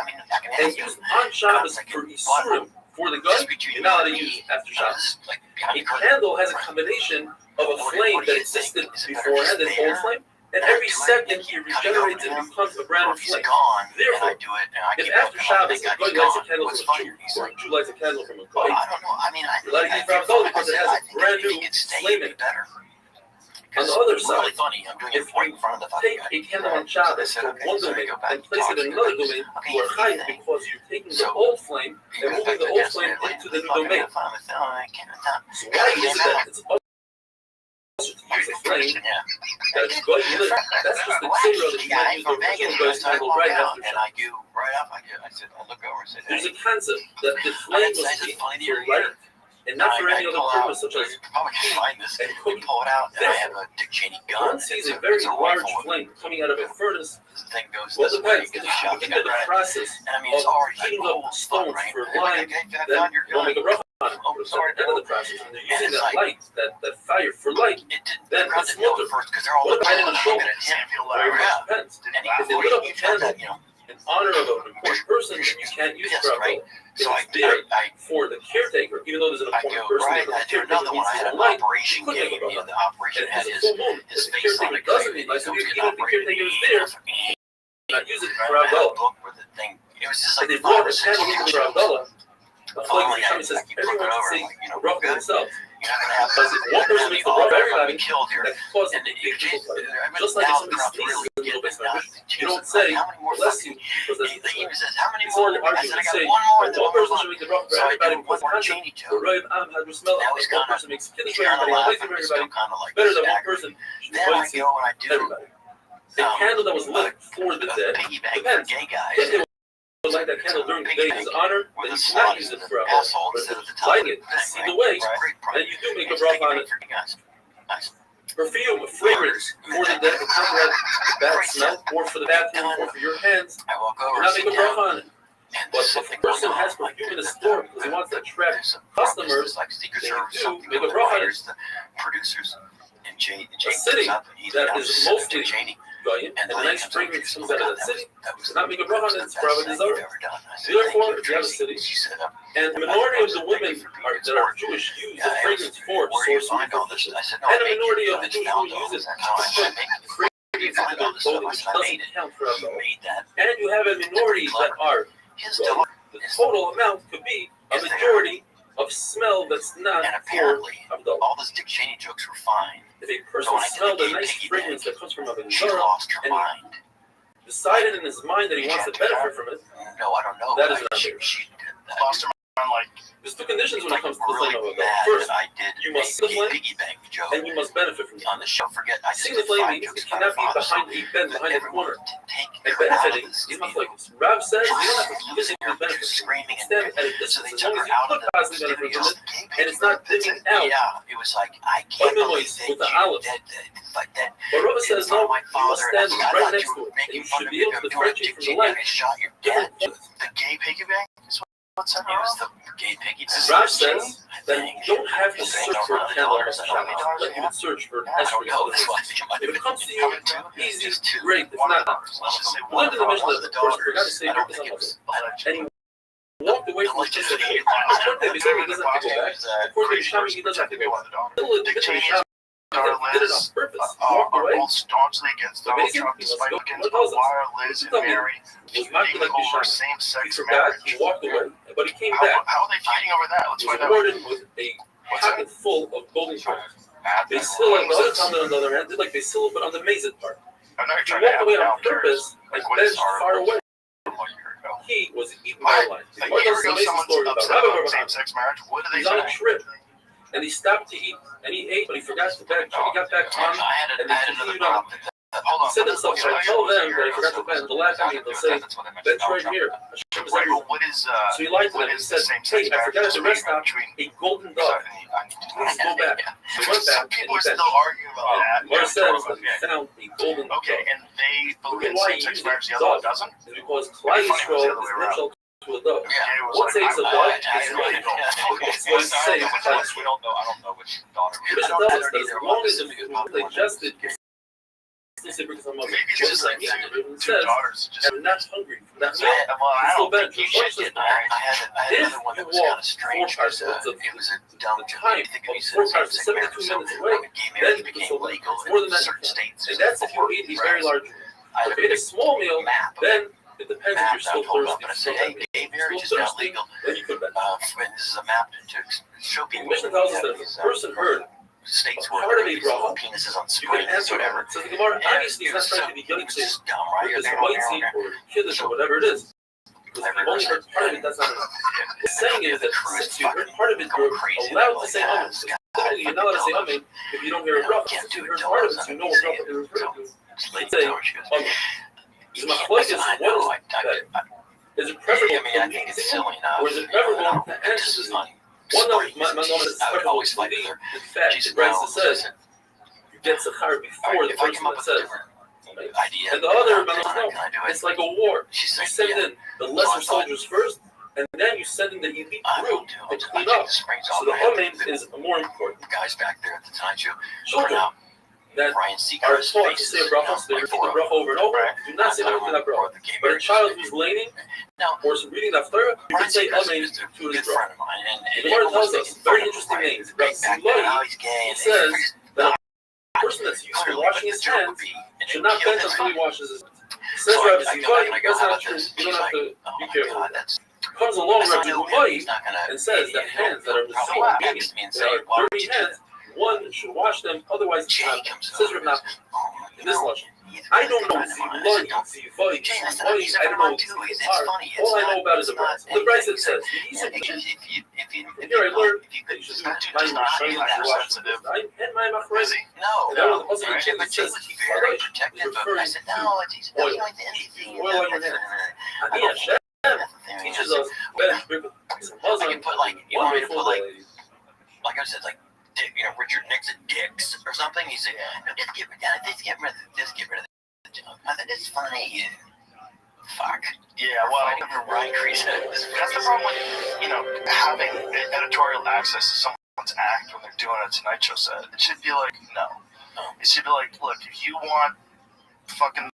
and used on Shabbos for Isurim for the goy, you're not allowed to use it after Shabbos. A candle has a combination of a flame that existed beforehand, an old flame, and every second he regenerates and becomes a brand new flame. Therefore, if after Shabbos a goy lights a candle from a Jew, or a Jew lights a candle from a goy, you're allowed to use it for Havdalah because it has a brand new flame in it. On the other side, if you take a candle on Shabbos from one domain and place it in another domain, you are chayiv because you're taking the old flame and moving the old flame into the new domain. So why is that? It's also to use a flame that's goy lit. That's just the zero that you might use the original goy's candle right after Shabbos. There's a concept that the flame was made for light and not for any other purpose, such as and cooking. Therefore, one sees a very large flame coming out of a furnace. Well, it depends. If you begin the process of heating up stones for lime, then you'll make a bracha at the end of the process, and they're using that light, that fire for light, then it's multiple. What if I didn't show it? Depends. If they lit up a candle in honor of an important person, then you can't use it for alcohol. So it's there for the caretaker, even though there's an important person, the caretaker needs to light. You couldn't make a rub on that. And it's a full moon. If the caretaker doesn't need light, so even if the caretaker is there, not use it for Abdullah. If they blow up a candle even for Abdullah, like Shami says, everyone can say rough for themselves. Because if one person makes the rough for everybody, that causes a big fight. Just like if somebody sneezes a little bit, you don't say, bless you, because it's more argument. You say, one person should make the rough for everybody because the concept, the right arm has a smell, one person makes kidneys for everybody, and for everybody, better than one person should avoid everybody. A candle that was lit for the dead, depends. If they light that candle during the day in his honor, then you cannot use it for alcohol. But if you're lighting it either way, then you do make a rough on it. Perfume, fragrance, for the dead, to counteract the bad smell, or for the bathroom, or for your hands, do not make a rough on it. But if a person has perfume in the store because he wants to attract customers, then you do make a rough on it. A city that is mostly and the nice fragrance comes out of that city, does not make a rough on it, it's probably deserved. Therefore, if you have a city, and the minority of the women that are Jewish use the fragrance for source and the minority of the Jewish women use it to put fragrance into their clothing, which doesn't count for alcohol. And you have a minority that are, so the total amount could be a majority of smell that's not for Abdullah. All those Dick Cheney jokes were fine. If a person smelled a nice fragrance that comes from Abdullah and decided in his mind that he wants to benefit from it, no, I don't know. That is not there. Lost her mind, like, there's two conditions when it comes to the flame of Abdullah. First, you must see the flame, and you must benefit from it. On the show, Seeing the flame means it cannot be behind a bend behind a corner. And benefiting is not like this. Rav says you don't have to physically benefit from it. Stand at a distance as long as you could possibly benefit from it, and it's not dimming out. Yeah, it was like, I can't believe with the olive. like that. But Rabbi says no, you must stand right next to it, and you should be able to differentiate from the light. the gay piggy bank is what's that? It was the gay piggy bank. Rav says that you don't have to search for a candle on Shabbat, but you can search for an esrog. If it comes to you, easy, great. If not, we lived in the mission that the person forgot to say and he walked away from the kitchen. One thing, because he doesn't have to go back. According to Shami, he doesn't have to go back. He did it on purpose. He walked away. Both staunchly against Donald Trump, despite against Wire, Liz, and Mary, fighting over same-sex marriage. He walked away, but he came back. How are they fighting over that? Let's He was find out. rewarded with a pocket full of golden coins. They still, like the other Talmud on the other hand, did like they still, but on the mazed part. I know you're He trying to walked have away it on now. purpose and benched far away. He was eaten by lions. A year ago, someone's upset about same-sex marriage. What do they He's on a say? trip, and he stopped to eat, and he ate, but he forgot to bend. He got back on, and they continued on. He said himself, I tell them that I forgot to bend. The last time they'll say, bench right here. Hashem is everywhere. So he lied to them and said, hey, I forgot at the rest stop a golden dog. Please go back. So he went back, and he People are benched. still arguing about that. Mara says that he found a golden dog. Okay, and they believe in Why he same-sex used marriage, the the other one dog doesn't? is because Klal Yisrael is neutral to a dog. One says a dog is illegal. One says Klal Yisrael. We don't know. I don't know which daughter. Tradition tells us that as long as it's digested, because I'm just like it says, I'm not hungry from that meal. It's still better. If you walk 4 parts of the time of 4 parts of 72 minutes away, then you can still eat. It's more than that. And that's if you eat a very large meal. If you eat a small meal, then it depends if you're still thirsty. Gay marriage is not legal. Then you could bet. This is a map to show The people. mission tells us that if a person heard states part where of a bracha, penises on you can springs, answer whatever. whatever. So the Gemara obviously is not trying to be guilty to this white seed or kiddush or whatever it is. Because if you only heard part of it, that's not enough. It's saying is that since you heard part of it, you're allowed to say amen. Typically, you're not allowed to say amen if you don't hear a bracha. Since you heard part of it, you know what bracha you're referring to. You say amen. The machlokes, what is that? Is it preferable to leave it, or is it preferable to answer this? One of my knowledge is preferable to leave. In fact, the Brisa says you get Zachar before the person that says. And the other man no, it's like a war. You send in the lesser soldiers first, and then you send in the elite group to clean I up. springs So off the my head. humming is more important. The guys back there at the Tonight Show Children that Ryan are Seacrest's taught to faces, say bracha, so they repeat the bracha over and over. Do not say anything that bracha. But a child who's laning or reading the Torah, you can say amen to his bracha. The Gemara tells us very interesting names. Rabbi Rothschild, he says that a person that's used to washing his hands should not bend until he washes his hands. Says Rabbi Rothschild, that's not true. You don't have to be careful. Comes along Rabbi Rothschild and says that hands that are Messiah, meaning they are dirty hands, one should wash them, otherwise it's not. Says Rabbi Nachman in this lesson. I don't know Zivlai, Zivai, I don't know all I know about is the Bryce. The Bryce it says, and here I learned that you should do my Machine, and my Machrazi. And then when the husband says, I said, no, it's oil on your hands. And Hashem teaches us better Muslim, one way for like I said, like Richard Nixon dicks or something. He said, no, just get rid of the junk. I said, it's funny. Fuck. Yeah, well, that's the problem with, having editorial access to someone's act when they're doing a Tonight Show set. It should be like, no. It should be like, look, if you want fucking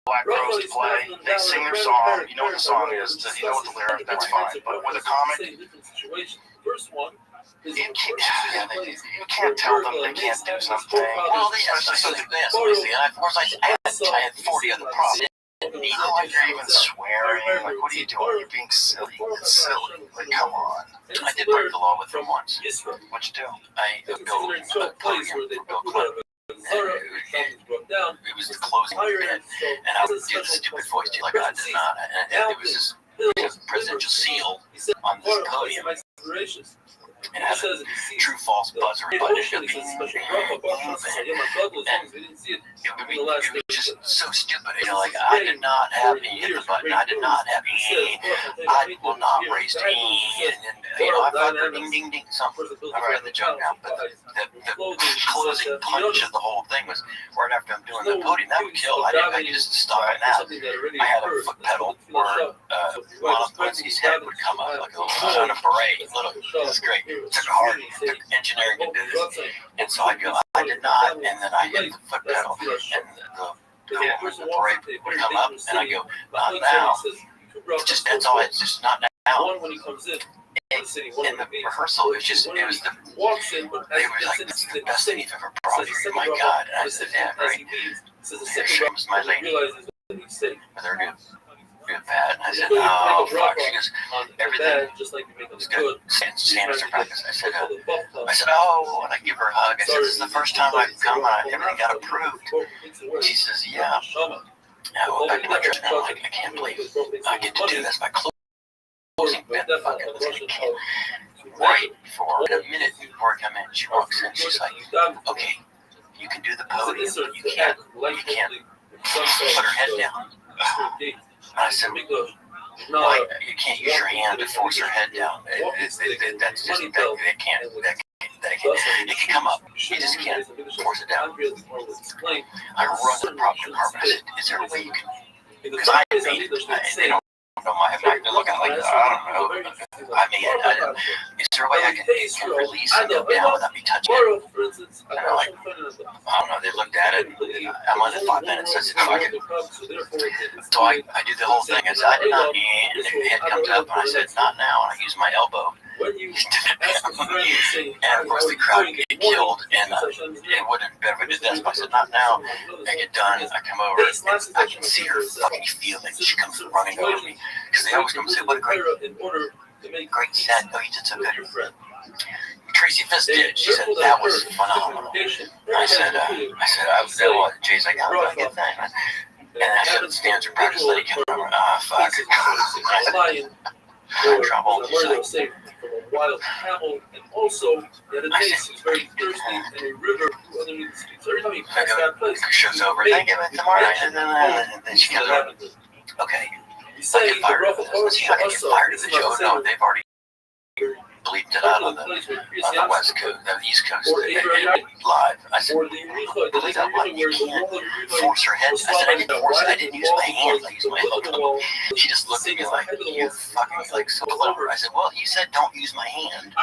Black Girls to play, they sing their song, you know what the song is, you know what the lyric, that's fine. But with a comic, first one, you can't tell them they can't do something. Well, especially something this. Of course, I had 40 other problems. Like you're even swearing. Like, what are you doing? You're being silly. It's silly. Like, come on. I did break the law with him once. What'd you do? I built a podium for Bill Clinton. It was the closing bit, and I would do the stupid voice like I did not. And it was this presidential seal on this podium. And had a true-false buzzer button. It was just so stupid. Like, I did not have any hit the button. I did not have any. I will not raise any. And I thought ding, ding, ding, something. I'm writing the joke now, but the closing punch of the whole thing was right after I'm doing the podium. That would kill. I just stop it now. I had a foot pedal where Ronald Quincy's head would come up like a little on a beret. It was great. It took took engineering to do this. And so I go, I did not, and then I hit the foot pedal, and the brake would come up, and I go, not now. Just, that's all, it's just not now. In the rehearsal, it was the, they were like, this is the best thing you've ever brought here, my God. And I said, yeah, right. It was my lady. But they're good. Good, bad. And I said, oh, fuck. She goes, everything was good. Sanders are practice. I said, oh, and I give her a hug. I said, this is the first time I've come and everything got approved. She says, yeah. I go back to my church now. I can't believe I get to do this by closing bed. Fucking right before, a minute before I come in, she walks in. She's like, okay, you can do the podium. You can't put her head down. And I said, why? You can't use your hand to force her head down. That's just, they can't. It can come up. You just can't force it down. I run the prop department. I said, is there a way you can? Because I mean, they don't know my head. They're looking like, I don't know. I mean, is there a way I can release and go down without me touching it? And they're like, I don't know. They looked at it. I'm on it 5 minutes. I said, fuck it. So I do the whole thing. I said, I did not. And the head comes up, and I said, not now. And I use my elbow. And of course, the crowd get killed, and it wouldn't have been if I did this. But I said, not now. I get done. I come over, and I can see her fucking feeling. She comes running over me because they always come and say, "What a great set! Oh, you did so good." Tracy Fisk did. She said that was phenomenal. I said, well, Jay's like, "How did I get that?" And I said, "Stands are practice. Let it come over." Fuck. I said, "I'm in trouble." She's like, from a wild camel, and also the other day she was very thirsty in a river underneath the street. So every time he passed that place, show's over. Thank you, tomorrow night, and then she goes, okay. I get fired. I get fired at the show. No, they've already bleeped it out on the West Coast, the East Coast, live. I said, bleep that line. You can't force her head. I said, I didn't force it. I didn't use my hands. I used my hook. She just looked at me like, you fucking like so clever. I said, well, you said don't use my hand.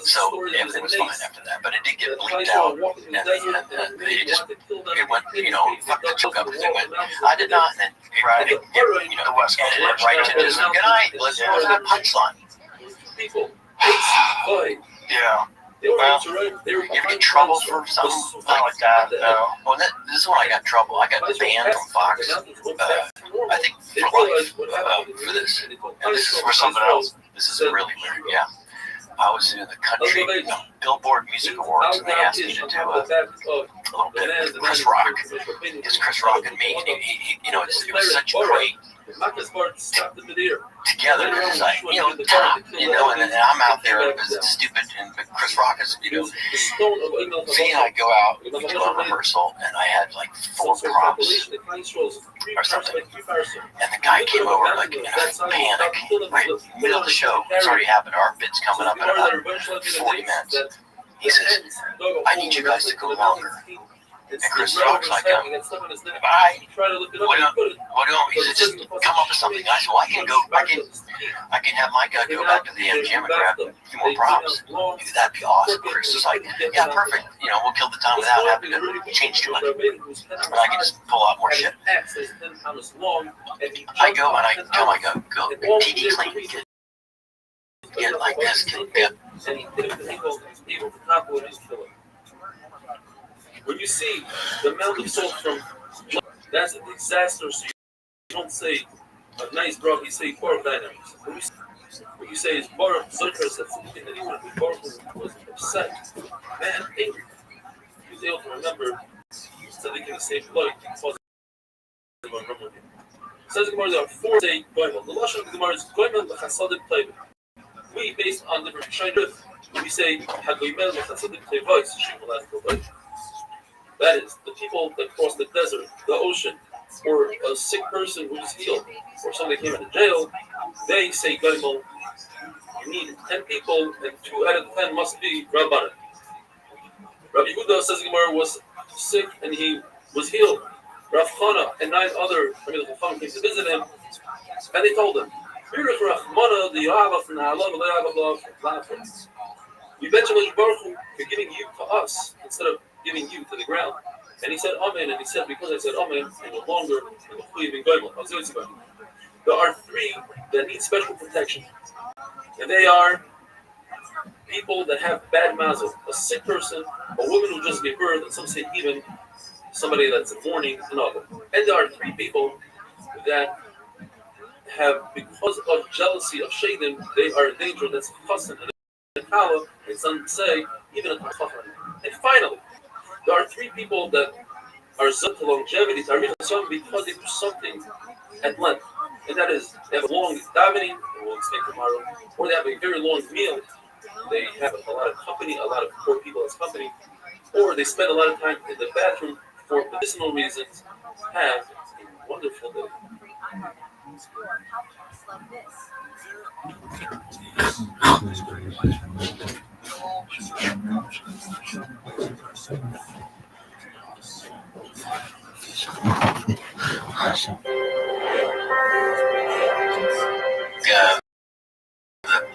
So everything was fine after that, but it did get bleeped out, and it went, you know, fuck the joke up, it went, I did not, and then tried to get, you know, the West Coast went right to this, good night, let's go to that punchline. Yeah. Well, you ever get trouble for something like that? No. Well, this is when I got trouble. I got banned from Fox, I think for life, for this. And this is for something else. This is really weird, yeah. I was in the country Billboard Music Awards, and they asked me to do a little bit with Chris Rock. It's Chris Rock and me, and he you know, it was such great together. It's like, you know, top, you know, and then I'm out there because it's stupid, and Chris Rock is, you know. So I go out, we do a rehearsal, and I had like 4 props or something, and the guy came over like in a panic, right middle of the show. It's already happened. Our bit's coming up in about 40 minutes. He says, I need you guys to go longer. And Chris Rock's like, bye. What do you want? He said, just come up with something. I said, well, I can have my guy go back to the MGM and grab a few more props. That'd be awesome. Chris is like, yeah, perfect. You know, we'll kill the time without having to change too much. But I can just pull out more shit. I go and I tell my guy, go, TV clean. Get like this, get. When you see the amount of salt from, that's a disaster. So you don't say a nice broth, you say pork dynamics. When you say it's Baruch Zucker, that's something that anyone who Baruch was upset, man, angry. He was able to remember something in the same blood. Says the Gemara, there are 4 say Goimel. The Lashon of the Gemara is Goimel Lechasadim Plevim. We, based on the Rishonim, we say Hagoimel Lechasadim Plevim. That is, the people that cross the desert, the ocean, or a sick person who is healed, or somebody came out of jail, they say Goimel. You need 10 people, and 2 out of 10 must be Rabbanan. Rabbi Yehuda, says the Gemara, was sick and he was healed. Rav Chana and 9 other Rabbi Chacham came to visit him, and they told him, we bet you Baruch Hu for giving you to us instead of giving you to the ground. And he said Amen, and he said, because I said Amen, and no longer there are 3 that need special protection. And they are people that have bad mazel, a sick person, a woman who just gave birth, and some say even somebody that's in mourning, and other. And there are 3 people that have, because of jealousy of Shadim, they are in danger. That's Chassan and Kala, and some say even a Chacham. And finally, there are 3 people that are zut to longevity, because they do something at length. And that is, they have a long davening, and we'll explain tomorrow, or they have a very long meal. They have a lot of company, a lot of poor people as company, or they spend a lot of time in the bathroom for medicinal reasons. Have a wonderful day.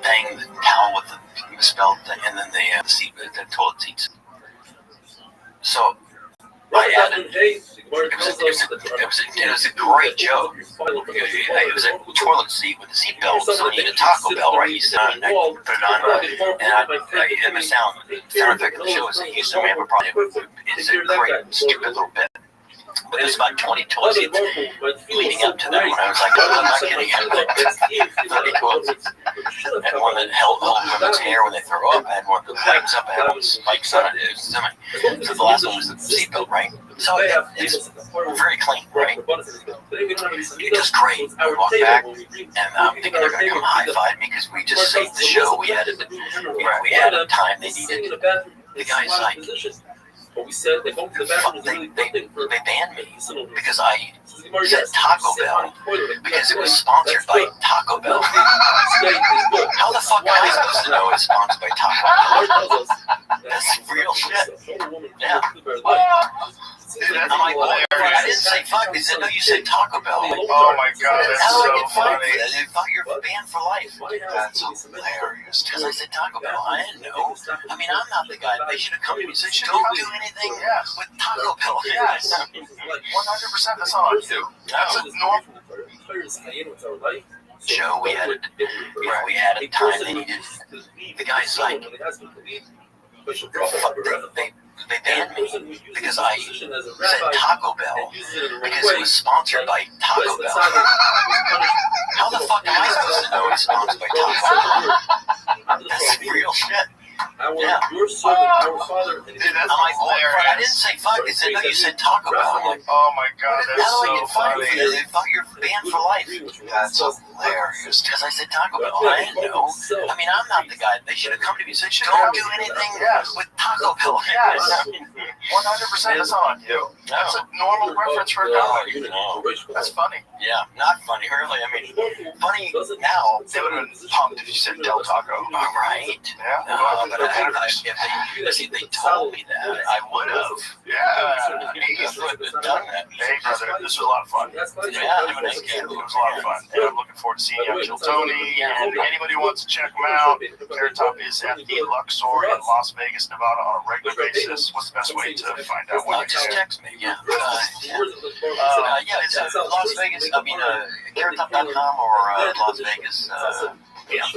Bang the towel with the misspelled thing, and then the seat, the toilet seats. So I added. It was a great joke. It was a toilet seat with a seat belt, so you need a Taco Bell, right? You sit on it, I put it on, and I hit my sound effect of the show is a Houston Rambo project. It's a great, stupid little bit. But there's about 20 toilet seats leading up to that one. I was like, oh, I'm not kidding. 30 toilet seats. I had one that held women's hair when they throw up. I had one that lights up. I had one with spikes on it. It was semi. So the last one was the seatbelt, right? So it's very clean, right? It does great. I walk back, and I'm thinking they're going to come high-five me because we just saved the show. We had a time they needed. The guy's like, But we said they go to the bathroom. They banned me because I said Taco Bell because it was sponsored by Taco Bell. How the fuck am I supposed to know it's sponsored by Taco Bell? That's real shit. Yeah. I'm like, well, I didn't say fuck. They said, no, you said Taco Bell. Oh my god, that's How do I so get fired? funny. They thought you're banned for life. That's hilarious. Because I said Taco Bell. I didn't know. I mean, I'm not the guy. They should have come to me and said, don't do anything with Taco Bell. Yes. 100%, that's all I do. That's a normal. Joe, we had a time they needed. The guy's like, they banned me because I said Taco Bell because it was sponsored by Taco Bell. How the fuck am I supposed to know it's sponsored by Taco Bell? That's real shit. Yeah. Your servant, our Father. I'm like, well, I didn't say fuck. They said, no, you said Taco Bell. I'm like, oh my god, that's how do I so get fired? funny. They thought you're banned for life. That's hilarious. Because I said Taco Bell. I didn't know. I mean, I'm not the guy. They should have come to me and said, don't do anything with Taco Bell. Yes. 100%, that's all I do. That's a normal reference for a guy. That's funny. Yeah, not funny, really. I mean, funny now. They would have been pumped if you said Del Taco. Right. Yeah. But if they told me that, I would have. Yeah. Easily would have done that. Hey, brother, this was a lot of fun. Yeah, It was a lot of fun. And I'm looking forward to seeing you, Uncle Tony. And anybody who wants to check him out, Carrot Top is at the Luxor in Las Vegas, Nevada on a regular basis. What's the best way to find out what just text me. Yeah. It's Las Vegas. I mean, carrottop.com or Las Vegas. Yeah. Thank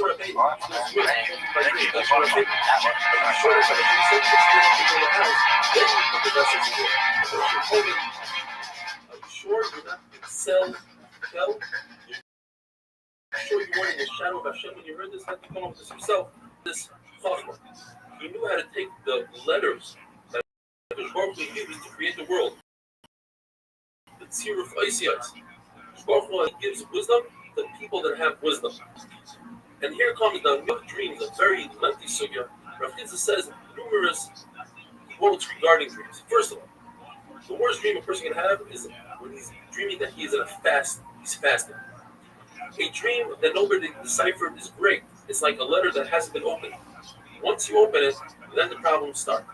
you. Sure you're not Excel hell? You're sure you weren't in the shadow of Hashem when you heard this? Had to come up with this himself. This Chachma. He knew how to take the letters that Baruch used to create the world. The Tzir of Isaias. Baruch gives wisdom to people that have wisdom. And here comes the milk dreams, a very lengthy sugya. Rav Kitzah says numerous quotes regarding dreams. First of all, the worst dream a person can have is when he's dreaming that he is in a fast, he's fasting. A dream that nobody deciphered is great. It's like a letter that hasn't been opened. Once you open it, then the problems start.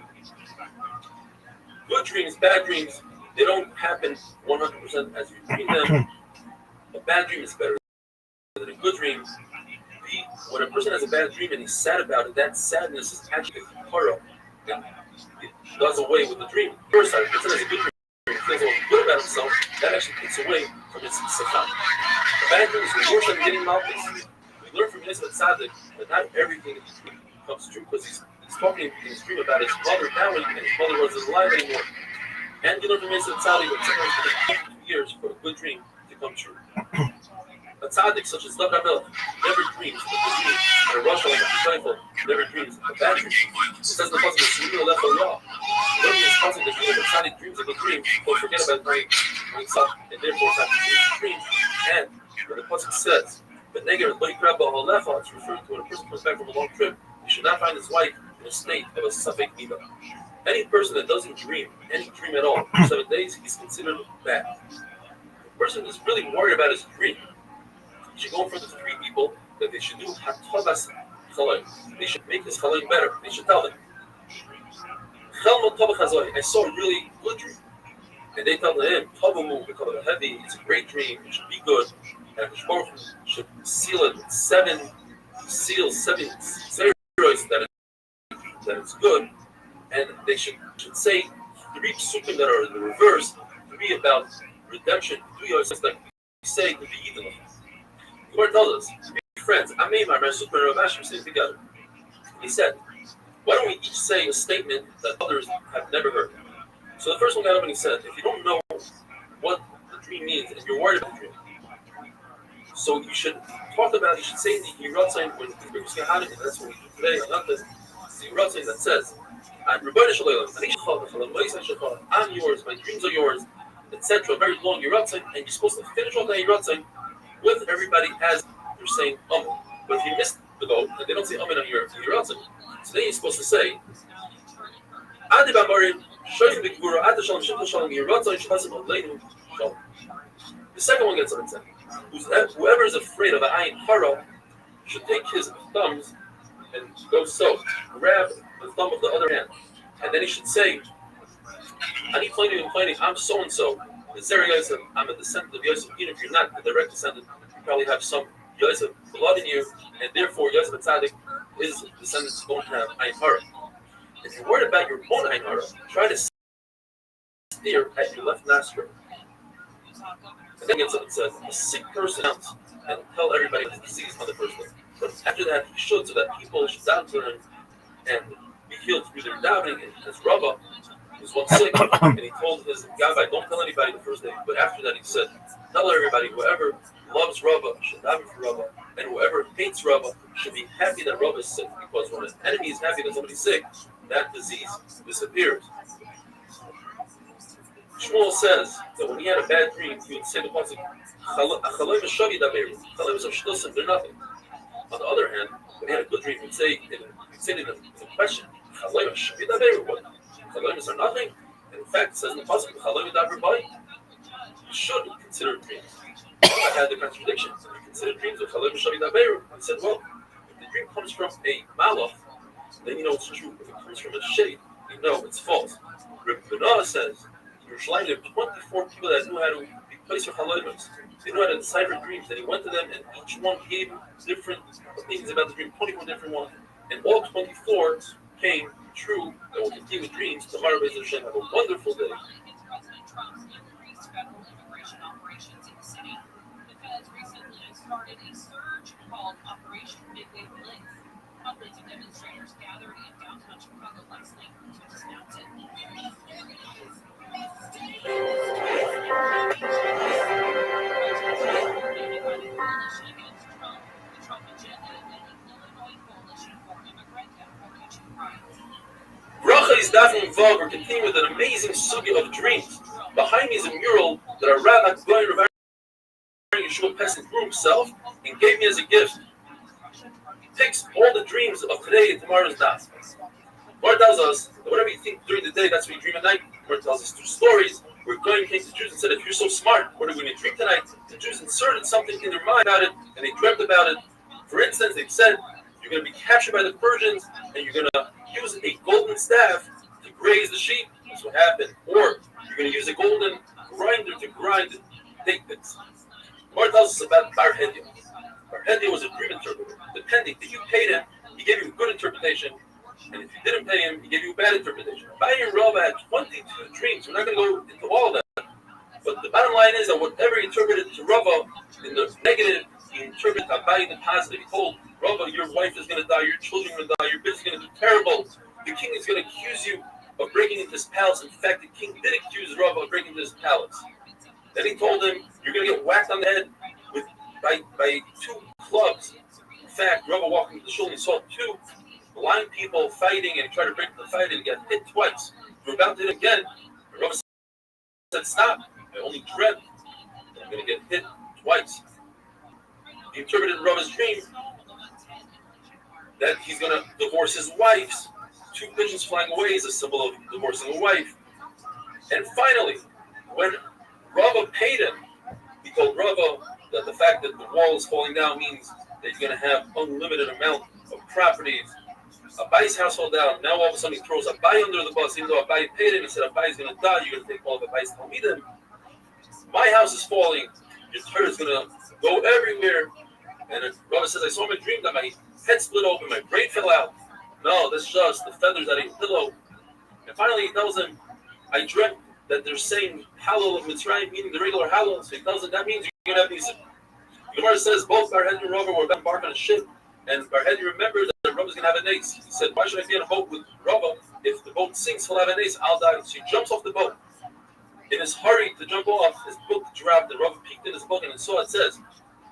Good dreams, bad dreams, they don't happen 100% as you dream them. A bad dream is better than a good dream. When a person has a bad dream and he's sad about it, that sadness is actually part of it. It does away with the dream. First, a person has a good dream, feels good about himself, that actually takes away from his sakhan. The bad dream is worse than getting malchus. We learn from Yisrael Tzaddik that not everything comes true because he's talking in his dream about his mother dying and his mother wasn't alive anymore. And you learn from Yisrael Tzaddik that sometimes it takes 2 years for a good dream to come true. A tzaddik such as David HaMelech never dreams of a good dream, and a Rothschild like Rabbi Rothschild never dreams of a bad dream. It says the pasuk is Shemina Lecha Ra. Whenever it's possible that even if a tzaddik dreams of a dream, he'll forget about praying and therefore it's not a dream. And when the pasuk says, "But negative Lo Yikra Ba'al Lecha," it's referring to when a person comes back from a long trip, he should not find his wife in a state of a safek midah. Any person that doesn't dream any dream at all for 7 days, he's considered bad. The person is really worried about his dream. He should go in front of 3 people that they should do hatovas chalai. They should make this chalai better. They should tell them, I saw a really good dream. And they tell him, Tavamu, we call it a heavy, it's a great dream, it should be good. And Baruch should seal it with 7 seals, 7 steroids that it's good. And they should say 3 psukim that are in the reverse to be about redemption. Do yourself like we say to be eaten. The Lord tells us, be friends. Sitting together. He said, why don't we each say a statement that others have never heard? So the first one got up and he said, if you don't know what the dream means and you're worried about the dream, so you should talk about, you should say the Yiratzayim when the previous Gehanim, and that's what we do today, not this, it's the Yiratzayim that says, I'm yours, my dreams are yours, etc. Very long Yiratzayim, and you're supposed to finish all that Yiratzayim with everybody as you're saying Amen. But if you missed the boat and they don't say Amen on your Yiratzayim, so then you're supposed to say Adi Bamari, Shoyim Bikura, Adi Shalom, Shimta Shalom, Yiratzayim, Shazim Aleinu, Shalom. The second one gets up and says, whoever is afraid of an ayin hara should take his thumbs and go so, grab the thumb of the other hand, and then he should say, I'm complaining, I'm so and so. The Zera Yosef, I'm a descendant of Yosef. Even if you're not a direct descendant, you probably have some Yosef blood in you, and therefore Yosef Tzaddik, his descendants don't have ayin hara. If you're worried about your own ayin hara, try to steer at your left nostril. And then gets up and says, a sick person comes and tell everybody the disease on the first day. But after that, he should, so that people should down to him and be healed through their doubting. And his Rabbah was once sick, and he told his Gabbai, don't tell anybody the first day. But after that, he said, tell everybody, whoever loves Rabbah should daven for Rabbah, and whoever hates Rabbah should be happy that Rabbah is sick, because when an enemy is happy that somebody's sick, that disease disappears. Shmuel says that when he had a bad dream, he would say the pasuk, they're nothing. On the other hand, when he had a good dream, he would say it in a question, Chalomis are nothing. And in fact, it says in the pasuk, you should consider dreams. I had the contradiction. You consider dreams of Chalomis Shavi Daberu. I said, well, if the dream comes from a malach, then you know it's true. If it comes from a shade, you know it's false. Rabbi Rothschild says, Yerushalayim, there were 24 people that knew how to be placed for Chalomis. They knew how to decipher dreams, and he went to them, and each one gave different opinions about the dream, 24 different ones, and all 24 came true. That will continue with dreams. Tomorrow, Be'ez Hashem, have a wonderful day. Started a surge called Operation Big Wave Blitz. Hundreds of demonstrators gathered in downtown Chicago last night to dismount it. Bracha is Dafim Vav. We're continuing with an amazing sugya of dreams. Behind me is a mural that our Rabbi Yeshua Pesach drew himself and gave me as a gift. It takes all the dreams of today and tomorrow's daf. Gemara tells us that whatever you think during the day, that's what you dream at night. Gemara tells us through stories where Goyim came to Jews and said, if you're so smart, what are we going to dream tonight? The Jews inserted something in their mind about it, and they dreamt about it. For instance, they said, you're going to be captured by the Persians, and you're going to use a golden staff to graze the sheep. That's what happened. Or you're going to use a golden grinder to grind the date pits. Gemara tells us about Bar Hedia. Bar Hedia was a dream interpreter. Depending, if you paid him, he gave you a good interpretation, and if you didn't pay him, he gave you a bad interpretation. Abaye and Rava had 22 dreams. We're not going to go into all of that. But the bottom line is that whatever he interpreted to Rava in the negative, he interpreted Abaye in the positive. He told Rava, your wife is going to die, your children are going to die, your business is going to do terrible. The king is going to accuse you of breaking into his palace. In fact, the king did accuse Rava of breaking into his palace. Then he told him, you're going to get whacked on the head by 2 clubs. In fact, Rava walked into the shul and he saw 2 blind people fighting, and he tried to break the fight and he got hit twice. We're about to hit again. Rava said, stop. I only dreamt that I'm going to get hit twice. He interpreted Rava's dream that he's going to divorce his wives. 2 pigeons flying away is a symbol of divorcing a wife. And finally, when Rava paid him, he told Rava that the fact that the wall is falling down means that he's going to have unlimited amount of properties. Abaye's household down. Now all of a sudden he throws Abaye under the bus, even though Abaye paid him and said Abaye's going to die. You're going to take all of Abaye's talmidim. My house is falling. Your Torah is going to go everywhere. And Rava says, I saw in my dream that my head split open, my brain fell out. No, that's just the feathers out of your pillow. And finally he tells him, I dreamt that they're saying Hallel of Mitzrayim, meaning the regular Hallel. So he tells him that means you're going to have these. The Gemara says both Bar Hedia and Rava were about to embark on a ship, and Bar Hedia remembered that Rava's going to have an ace. He said, why should I be on a boat with Rava? If the boat sinks, he'll have an ace, I'll die. So he jumps off the boat. In his hurry to jump off, his book dropped, and Rava peeked in his book and saw it says,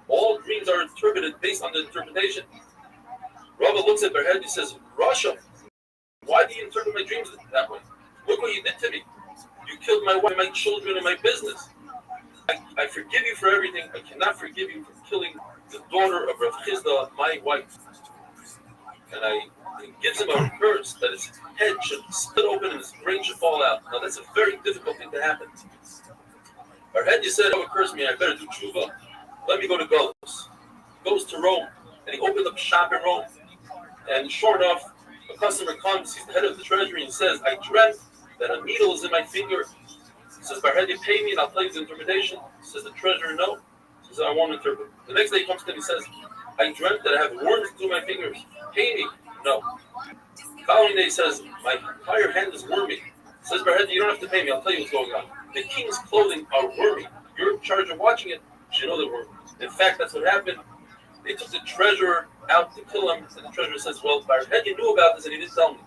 all dreams are interpreted based on the interpretation. Rava looks at Bar Hedia and says, Rasha, why do you interpret my dreams that way? Look what you did to me. You killed my wife, my children, and my business. I forgive you for everything. I cannot forgive you for killing the daughter of Rav Chisda, my wife. And he gives him a curse that his head should split open and his brain should fall out. Now that's a very difficult thing to happen. Barhedia said, "Oh, it occurs to me, I better do tshuva. Let me go to Golos." Goes to Rome, and he opened up a shop in Rome. And sure enough, a customer comes, he's the head of the treasury, and says, "I dreamt that a needle is in my finger." He says, "Barhedia, pay me, and I'll tell you the interpretation." Says the treasurer, "No." He says, "I won't interpret." The next day he comes to him and says, "I dreamt that I have worms through my fingers. Pay me." "No." The following day he says, "My entire hand is wormy." Says Barhedia, "You don't have to pay me, I'll tell you what's going on. The king's clothing are wormy. You're in charge of watching it. You should know they're wormy." In fact, that's what happened. They took the treasurer out to kill him, and the treasurer says, "Well, Barhedia knew about this and he didn't tell me."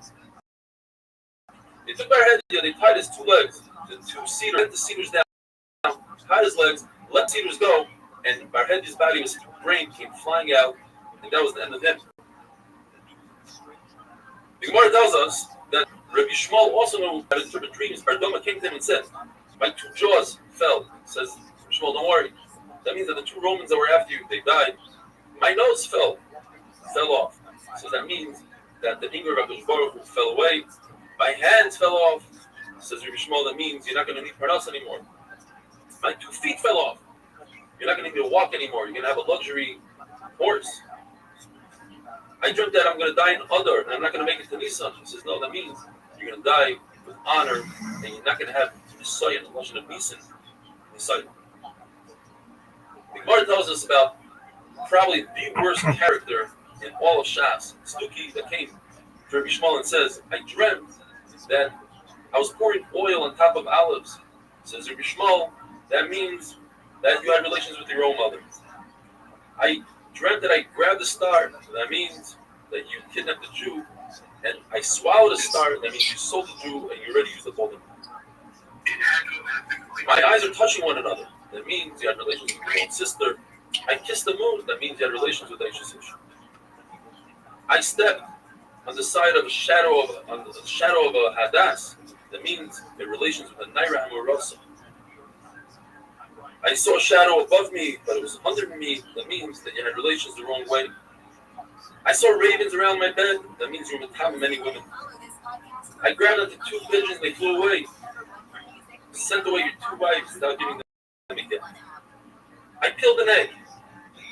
They took Barhedia, they tied his two legs to two cedars, let the cedars down, tied his legs, let cedars go, and Barhedia's body, his brain came flying out, and that was the end of him. The Gemara tells us that Rabbi Shmuel also knew how to interpret dreams. Bardoma came to him and said, "My two jaws fell." Says Shmuel, "Don't worry. That means that the two Romans that were after you, they died. My nose fell off." So that means that the anger of HaKadosh Baruch Hu fell away. My hands fell off. Says Rabbi Shmuel, that means you're not going to need parnas anymore. My 2 feet fell off. You're not going to need to walk anymore. You're going to have a luxury horse. I dreamt that I'm going to die in Adar, and I'm not going to make it to Nisan. He says, "No, that means you're going to die with honor, and you're not going to have Nisayan, the Lashon of Nisan. Nisayan." The Gemara tells us about probably the worst character in all of Shas, Stuki, that came to Rabbi Shmuel and says, "I dreamt that I was pouring oil on top of olives." Says Rabbi Shmuel, that means that you had relations with your own mother. "I dreamt that I grabbed a star." That means that you kidnapped a Jew. "And I swallowed a star." That means you sold the Jew and you already used the golden. "My eyes are touching one another." That means you had relations with your own sister. "I kissed the moon." That means you had relations with Aisha. "I stepped on the side of a shadow of a hadas." That means your relations with a naira amorosa. "I saw a shadow above me, but it was under me." That means that you had relations the wrong way. "I saw ravens around my bed." That means you were with top of many women. "I grabbed onto 2 pigeons, they flew away." "Sent away your 2 wives without giving them again." "I peeled an egg."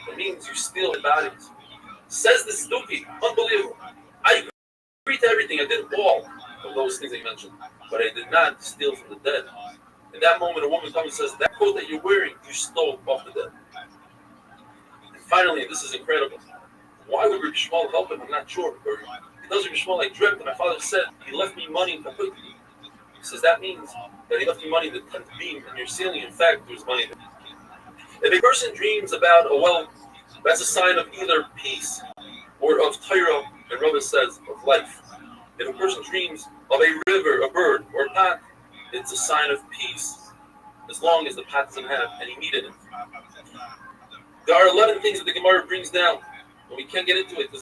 That means you steal the bodies. Says the Stuki, unbelievable. "I agree to everything. I did all of those things I mentioned, but I did not steal from the dead." In that moment, a woman comes and says, "That coat that you're wearing, you stole off the dead." And finally, this is incredible. Why would Rabbi Shmuel help him? I'm not sure. Or he tells Rabbi Shmuel, "I dreamt and my father said he left me money in Kaput." He says that means that he left me money in the 10th beam in your ceiling. In fact, there's money there. If a person dreams about a well, that's a sign of either peace or of Torah, and Rabbi says of life. If a person dreams of a river, a bird, or a pot, it's a sign of peace, as long as the pot doesn't have any meat in it. There are 11 things that the Gemara brings down, and we can't get into it because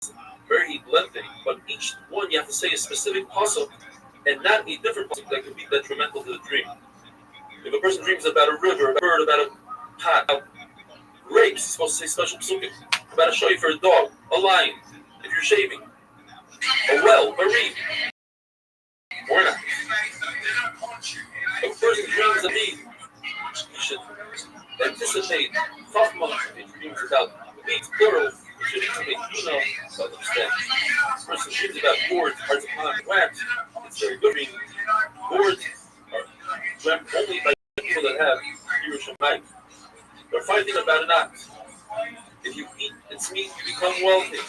it's very lengthy, but each one you have to say a specific pasuk, and not a different pasuk that could be detrimental to the dream. If a person dreams about a river, a bird, about a pot, about grapes, he's supposed to say special psukim. About a shoy for a dog, a lion, if you're shaving, a well, a reed, or not. If a person dreams of me, he should anticipate chachma. If he dreams about weeds, plural, he should anticipate to understand. If a person dreams about boards, parts of pond, wax, it's very good dream. Boards are dreamt only by people that have Yerusha Mike. There are 5 things about an ox. If you eat its meat, you become wealthy.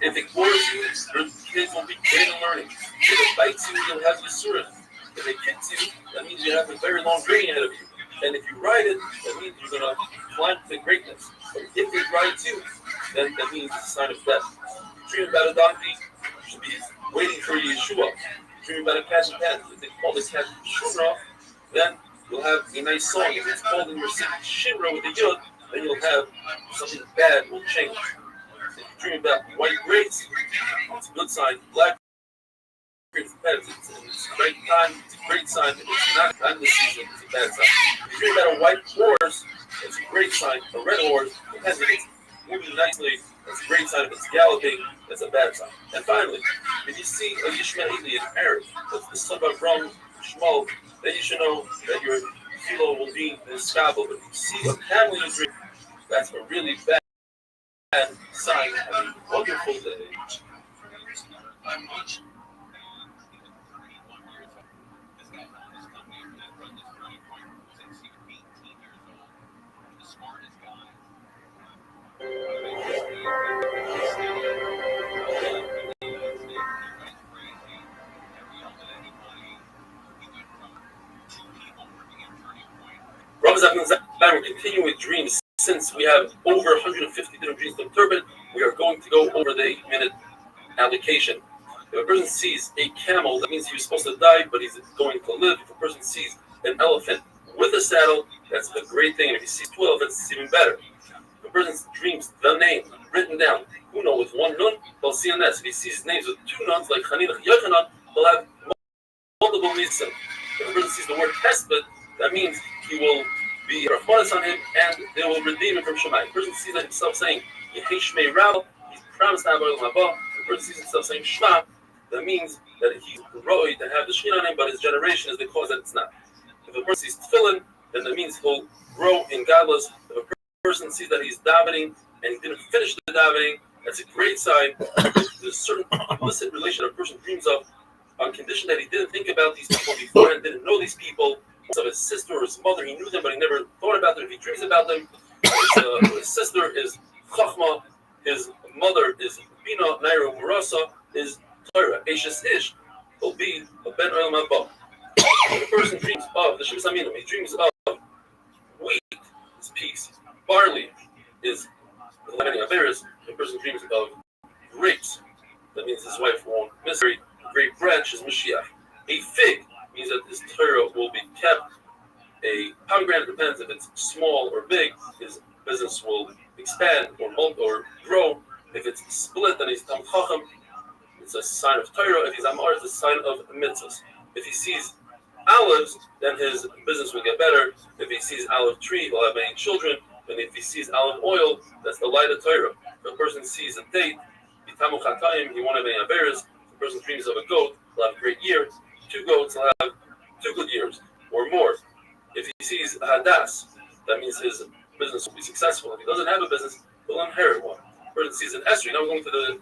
If it bores you, your kids will be great in learning. If it bites you, you'll have Yisurim. If it kicks you, that means you have a very long journey ahead of you. And if you ride it, that means you're going to climb to greatness. But if it rides you, then that means it's a sign of death. If you dream about a donkey, you should be waiting for Yeshua. If you dream about a cat and cat, if they call the cat Shura, then you'll have a nice song. If it's called in your city Shimra with the Yud, then you'll have something bad will change. If you dream about white grapes, it's a good sign. Black grapes, it's a great time, it's a great sign. If it's not in the season, it's a bad sign. If you dream about a white horse, it's a great sign. A red horse, depends if it's moving nicely, it's a great sign. If it's galloping, it's a bad sign. And finally, if you see a Yishmaeli, an Arab, that's the son of Ram Shmuel, then you should know that your philo will be scabble. But if you see a camel in your dream, that's a really bad sign. Have a wonderful day. We're continuing with dreams. Since we have over 150 different dreams to interpret, we are going to go over the 8-minute allocation. If a person sees a camel, that means he was supposed to die, but he's going to live. If a person sees an elephant with a saddle, that's a great thing. And if he sees 2 elephants, it's even better. If a person dreams the name written down, Uno with 1 nun, he'll see a nest. If he sees names with 2 nuns, like Chanina Yochanan, he'll have multiple mitzvah. If a person sees the word Hesped, that means he will be Rachmanis on him, and they will redeem him from Shemai. If a person sees himself saying Yehi Shmei Rabba, he's promised to have Olam Haba. If a person sees himself saying Shema, that means that he's roy to have the Shekhinah on him, but his generation is the cause that it's not. If a person sees Tefillin, then that means he'll grow in godless. If a person sees that he's davening and he didn't finish the davening, that's a great sign. There's a certain illicit relation a person dreams of on condition that he didn't think about these people before and didn't know these people. Of his sister or his mother, he knew them, but he never thought about them. If he dreams about them, his sister is Chachma, his mother is Bina, Naira, Murasa, is Torah, Ashes Ish, will be a Ben Olam Haba. When a person dreams of the Shivas Aminim, he dreams of wheat, is peace, barley is Lemony Averis. A person dreams of grapes, that means his wife won't miss her. Grape branch is Mashiach. A fig means that his Torah will be kept. A pomegranate depends if it's small or big, his business will expand or grow. If it's split, then he's Tam Chacham. It's a sign of Torah. If he's Amar, it's a sign of mitzvahs. If he sees olives, then his business will get better. If he sees olive tree, he'll have many children. And if he sees olive oil, that's the light of Torah. If a person sees a date, Yitamu Chatayim, he won't have any averis. If a person dreams of a goat, he'll have a great year. 2 goats will have 2 good years or more. If he sees Hadas, that means his business will be successful. If he doesn't have a business, he'll inherit one. If a person sees an Esrig, now we're going to the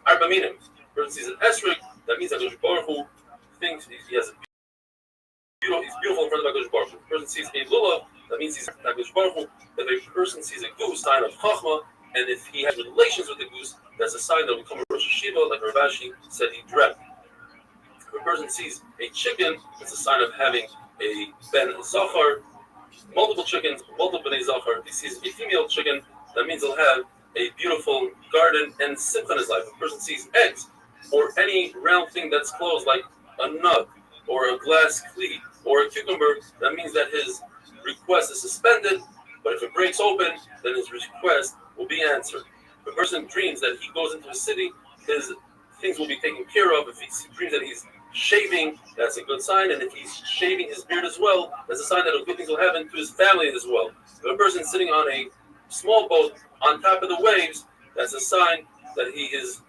Arba Minim. If a person sees an Esrig, that means that Baruch Hu thinks he has he's beautiful in front of HaKadosh Baruch Hu. If a person sees a Lulav, that means he's HaKadosh Baruch Hu. If a person sees a goose, sign of Chachma, and if he has relations with the goose, that's a sign that will become a Rosh Hashiva, like Rav Ashi said he dreamt. If a person sees a chicken, it's a sign of having a Ben Zachar, multiple chickens, multiple Ben Zachar. If he sees a female chicken, that means he'll have a beautiful garden and simcha in his life. If a person sees eggs, or any round thing that's closed, like a nut, or a glass cleat, or a cucumber, that means that his request is suspended, but if it breaks open, then his request will be answered. If a person dreams that he goes into a city, his things will be taken care of. If he dreams that he's shaving, that's a good sign. And if he's shaving his beard as well, that's a sign that good things will happen to his family as well. If a person is sitting on a small boat on top of the waves, that's a sign that he is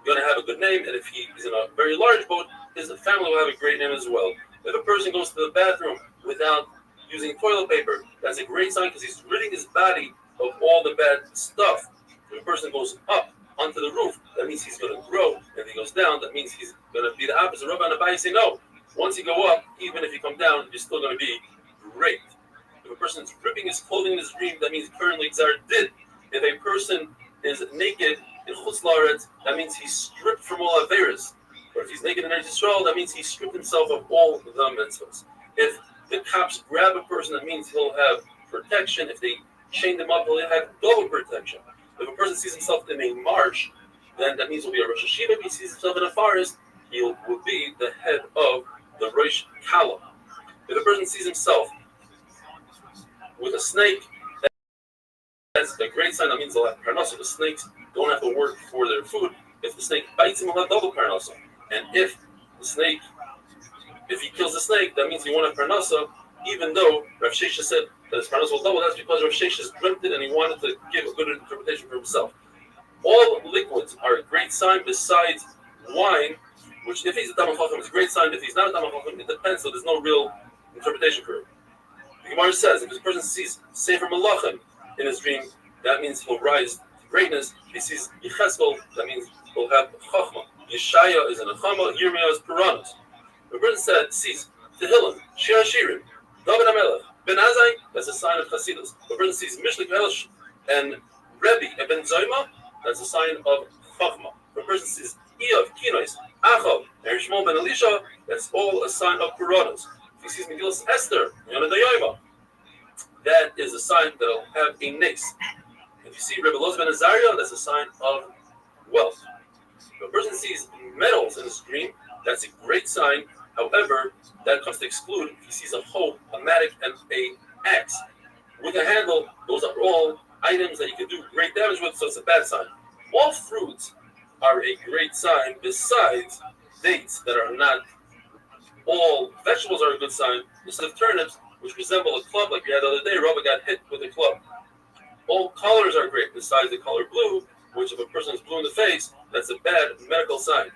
going to have a good name. And if he is in a very large boat, his family will have a great name as well. If a person goes to the bathroom without using toilet paper, that's a great sign because he's ridding his body of all the bad stuff. If a person goes up onto the roof, that means he's going to grow. If he goes down, that means he's going to be the opposite. Rabbi and Abai say no. Once you go up, even if you come down, you're still going to be great. If a person is ripping his clothing in his dream, that means currently Xar did. If a person is naked in Chutz La'aretz, that means he's stripped from all Averis. Or if he's naked in Eretz Yisrael, that means he's stripped himself of all the mitzvahs. If the cops grab a person, that means he'll have protection. If they chain them up, he'll have double protection. If a person sees himself in a marsh, then that means he'll be a Rosh Hashiva. If he sees himself in a forest, he will be the head of the Rosh Kala. If a person sees himself with a snake, that's a great sign. That means they'll have parnasa. The snakes don't have to work for their food. If the snake bites him, he'll have double parnasa. And if he kills the snake, that means he won't have parnasa, even though Rav Shesha said that his parnasa will double. That's because Rav Shesha dreamt it and he wanted to give a good interpretation for himself. All liquids are a great sign besides wine, which if he's a Talmid Chacham is a great sign. If he's not a Talmid Chacham, it depends, so there's no real interpretation for it. The Gemara says if this person sees Sefer Malachim in his dream, that means he'll rise to greatness. If he sees Yecheskel, that means he'll have Chachma. Yeshaya is an Achama, Yirmiyah is Puranos. The person sees Tehillim, Shir Hashirim, David HaMelech, Ben Azai, that's a sign of Chasidus. The person sees Mishlik Helish and Rebbe Ben Zoyma, that's a sign of Chachma. The person sees Iyov, Kinois, Achav, and Shmuel Ben Elisha, that's all a sign of Puranos. If he sees Megillas Esther, Yonah Dayoima, that is a sign that will have a nace. If you see Rebbe Loz Ben Azariah, that's a sign of wealth. If a person sees metals in his dream, that's a great sign. However, that comes to exclude if he sees a hoe, a mattock, and an axe with a handle. Those are all items that you can do great damage with, so it's a bad sign. All fruits are a great sign, besides dates that are not. All vegetables are a good sign. Instead of turnips, which resemble a club like we had the other day, Rabbi got hit with a club. All colors are great, besides the color blue, which if a person is blue in the face, that's a bad medical sign.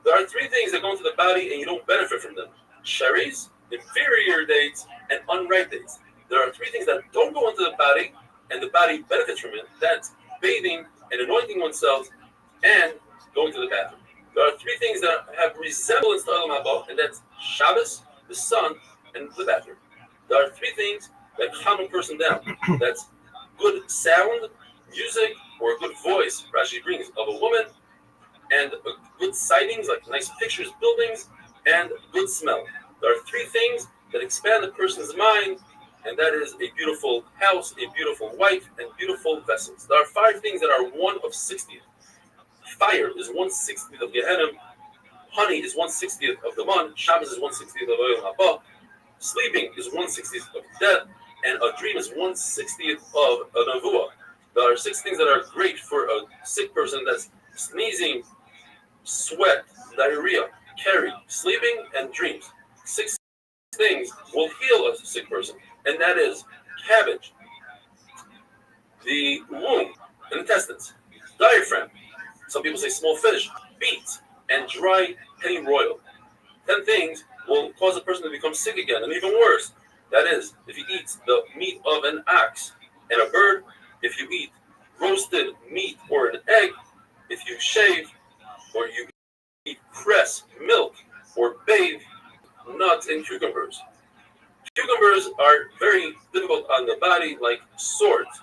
There are three things that go into the body and you don't benefit from them. Cherries, inferior dates, and unripe dates. There are three things that don't go into the body and the body benefits from it. That's bathing and anointing oneself and going to the bathroom. There are three things that have resemblance to Olam Haba, and that's Shabbos, the sun, and the bathroom. There are three things that calm a person down. That's good sound, music, or a good voice, Rashi brings, of a woman, and good sightings, like nice pictures, buildings, and good smell. There are three things that expand a person's mind, and that is a beautiful house, a beautiful wife, and beautiful vessels. There are five things that are 1 of 60. Fire is 1/60 of Gehenna. Honey is 1/60 of the month. Shabbos is 1/60 of Olam Haba. Sleeping is 1/60 of death, and a dream is 1/60 of a nevuah. There are 6 things that are great for a sick person. That's sneezing, sweat, diarrhea, carry, sleeping, and dreams. 6 things will heal a sick person, and that is cabbage, the womb, and intestines, diaphragm. Some people say small fish, beets, and dry penny royal. 10 things will cause a person to become sick again, and even worse. That is, if you eat the meat of an ox and a bird, if you eat roasted meat or an egg, if you shave or you eat cress, milk, or bathe nuts and cucumbers. Cucumbers are very difficult on the body, like swords,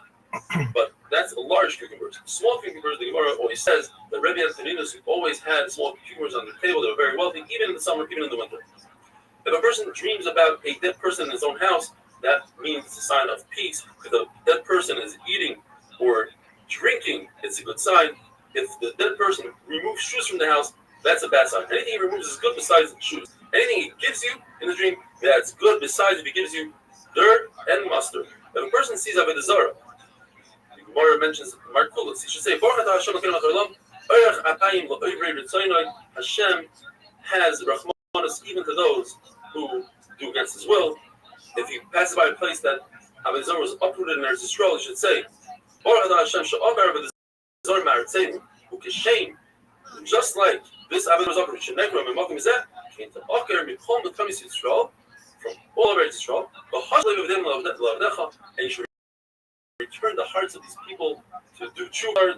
but that's large cucumbers. Small cucumbers, the Gemara always says that Rebbe Antoninus always had small cucumbers on their table. They were very wealthy, even in the summer, even in the winter. If a person dreams about a dead person in his own house, that means it's a sign of peace. If the dead person is eating or drinking, it's a good sign. If the dead person removes shoes from the house, that's a bad sign. Anything he removes is good besides shoes. Anything he gives you in the dream, that's good besides if he gives you dirt and mustard. If a person sees Avodah Zarah, the Gemara mentions Markulis, he should say, Hashem has Rahmanas even to those who do against his will. If he passes by a place that Avodah Zarah was uprooted in Eretz Yisrael, he should say, just like this Avodah was uprooted, came to Oker, Michom, the Kamis Yisrael, from all over Yisrael, and you should return the hearts of these people to do tshuva.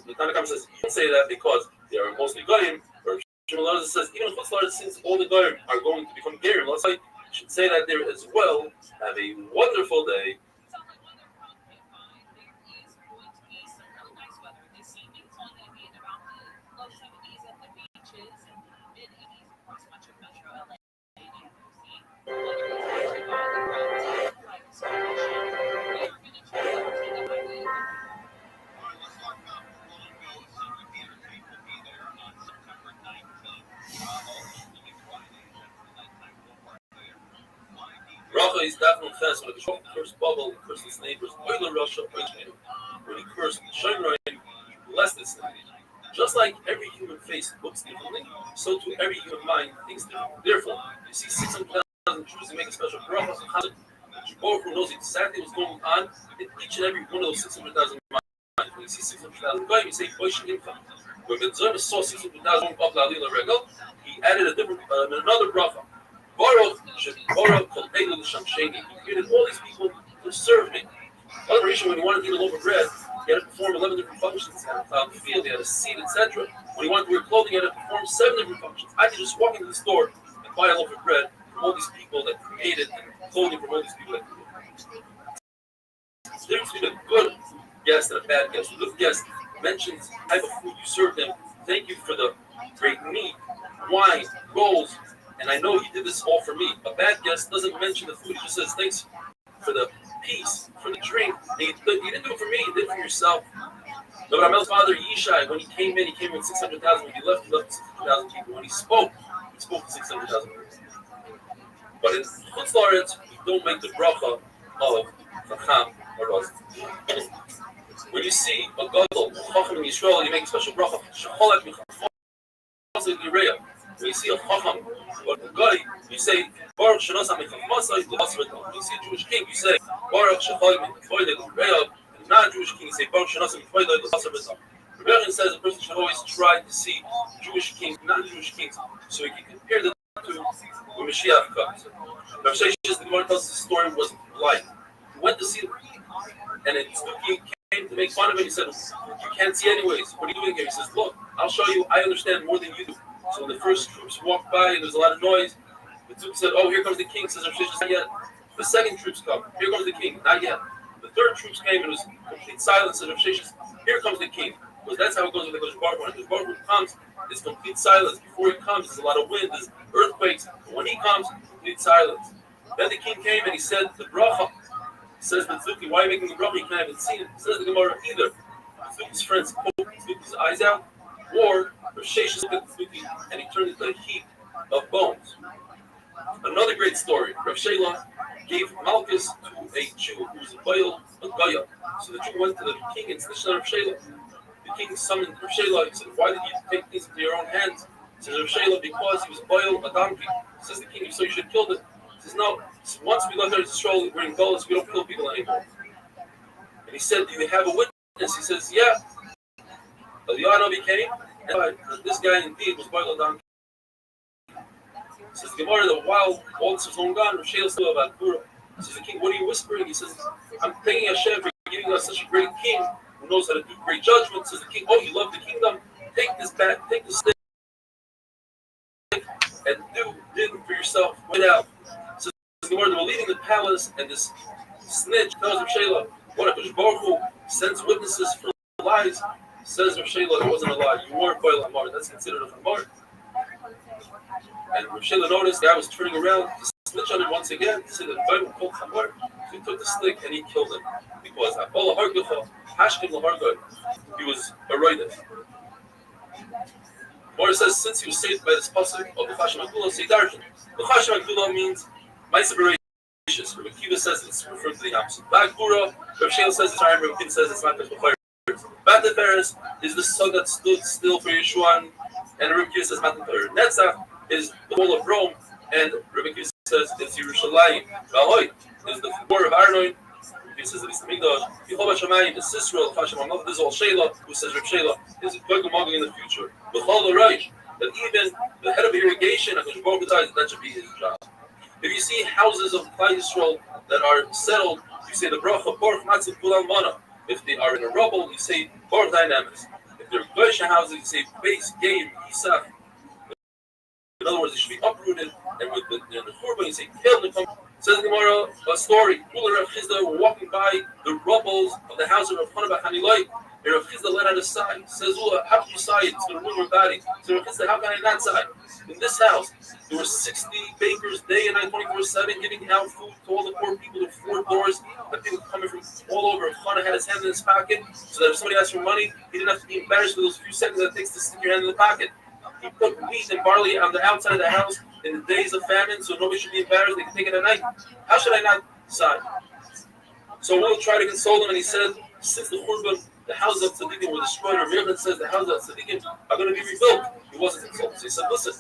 The Tanakh says, you don't say that because they are mostly goyim, or Shmuel says, even Chutzlar, since all the goyim are going to become gerim, let's say, you should say that there as well. Have a wonderful day. Racha is definitely fast when the cursed bubble, he cursed his neighbors, Oiler Russia, when he cursed Shemrain, blessed his neighbors. Just like every human face looks differently, so too every human mind thinks differently. Therefore, you see 600,000 Jews who make a special bracha for Chazak. Jibor who knows exactly what's going on in each and every one of those 600,000 minds. When you see 600,000 guys, you say Oishin Infam. When Ben Zerma saw 600,000 up La Lila Regal, he added a different another bracha. Baruch Baruch Kolpelu L'Shamsheni. He created all these people to serve me. Other Rishon, when he wanted to eat a loaf of bread, he had to perform 11 different functions. He had to plow the field, he had to seed, etc. When he wanted to wear clothing, he had to perform 7 different functions. I could just walk into the store and buy a loaf of bread from all these people that created, and clothing from all these people that created. It's different between a good guest and a bad guest. A good guest mentions the type of food you serve them. Thank you for the great meat, wine, rolls, and I know you did this all for me. A bad guest doesn't mention the food. He just says, thanks for the peace, for the drink. You didn't do it for me, you did it for yourself. But Ramel's father, Yishai, when he came in with 600,000. When he left 600,000 people. When he spoke to 600,000 people. But in Chutz La'aretz, we don't make the bracha of Chacham or Rosh. When you see a gadol, Chacham in Yisrael, you make a special bracha. When you see a Chacham or a guy, you say Baruch Shenosam Mechachmasai L'Basar. When you see a Jewish king, you say Baruch Shechayim T'Foydei L'Reyav. And not a Jewish king, you say Baruch Shenosam T'Foydei L'Basar. Rabbi Rothschild says a person should always try to see Jewish kings, non-Jewish kings, so he can compare them to when Mashiach comes. Rav Sheshes, the Gemara tells us the story was blind. He went to see him, and then Tzduki came to make fun of him. He said, "You can't see anyways. What are you doing here?" He says, "Look, I'll show you. I understand more than you do." So when the first troops walked by, and there's a lot of noise, the Tzduki said, "Oh, here comes the king." Says Rav Sheshes, "Not yet." The second troops come. Here comes the king. Not yet. The third troops came, and it was complete silence. Says Rav Sheshes, "Here comes the king." Because that's how it goes with the Kodesh Baruch Hu. When the Baruch Hu comes, it's complete silence. Before he comes, there's a lot of wind, there's earthquakes. But when he comes, complete silence. Then the king came and he said the bracha. Says the Tzduki, "Why are you making the bracha? You can't even see it." Says the Gemara, either Tzduki's friends poked Tzduki's eyes out, or Rav Sheshes looked at Tzduki and he turned into a heap of bones. Another great story. Rav Shela gave Malchus to a Jew who was a Baal, a Goya. So the Jew went to the king and snitched on Rav Shela. The king summoned Rav Shela. He said, "Why did you take things into your own hands?" He says, "Rav Shela, because he was Baal, a donkey." Says the king, "So you should kill it." He says, "No. Once we left Eretz Yisrael, we're in Golos, we don't kill people anymore." And he said, "Do you have a witness?" He says, "Yeah." But the Yanavi came, and this guy indeed was Baal, a donkey. Says the Gemara, that while all this was going on, Rav Shela still about Gura. Says the king, "What are you whispering?" He says, "I'm thanking Hashem for giving us such a great king who knows how to do great judgment." Says the king, "Oh, you love the kingdom? Take this back, take the stick, and do for yourself. Wait out." Says the Gemara, they were leaving the palace, and this snitch tells Rav Shela, "What a Kodesh Baruch Hu sends witnesses for lies." Says Rav Shela, "It wasn't a lie. You weren't Baal Hamar. That's considered a Hamar." And Rav Shela noticed the guy was turning around to snitch on him once again. He said that the Bible called Hamar. So he took the stick and he killed him. Because he was a writer. Mora says, since he was saved by this pasuk of the Chashim HaGdula, say Darshan. The Chashim HaGdula means Ma'aseh Bereishis. Rabbi Kiva says it's referring to the Yam Suf. Ba'Gura, Rav Shela says it's time. Rabbi Kiva says it's not B'chayr. Matan Teres is the sun that stood still for Yeshua, and Rabbi Kiva says Matan Teres. Netzach is the wall of Rome, and Rabbi Kiva says it's Yerushalayim. V'Aloy is the war of Arnoin. He says that it's the Migdash. Yehovah Shamayim is Sisrael. Chashim HaMelech. This is all Shela, who says Reb Shela is Gog and in the future. B'chol L'Reish, that even the head of irrigation, that should be his job. If you see houses of Klal Yisrael that are settled, you say the bracha Baruch Matzil Kulam Mana. If they are in a rubble, you say Baruch Dynamics. If they're Goysha houses, you say Beis Geim Yisach. In other words, they should be uprooted, and with the Churban, you say Kel Nekom. Says the Gemara, a story. Kula Rav Chizda were walking by the rubbles of the house of Rav Chana bar Hanilai, and Rav Chizda let out a sigh. Says, "How can you sigh? It's going to ruin your body." So Rav Chizda, "How can I not sigh?" In this house, there were 60 bakers day and night, 24/7, giving out food to all the poor people. There were 4 doors that people coming from all over. Rav Chana had his hand in his pocket, so that if somebody asked for money, he didn't have to be embarrassed for those few seconds that it takes to stick your hand in the pocket. He put wheat and barley on the outside of the house in the days of famine, so nobody should be embarrassed. They can take it at night. How should I not sigh? So we'll try to console him, and he said, since the Churban, the houses of Tzadikim were destroyed, or Rabbi says the houses of Tzadikim are going to be rebuilt. He wasn't consoled. So he said, listen,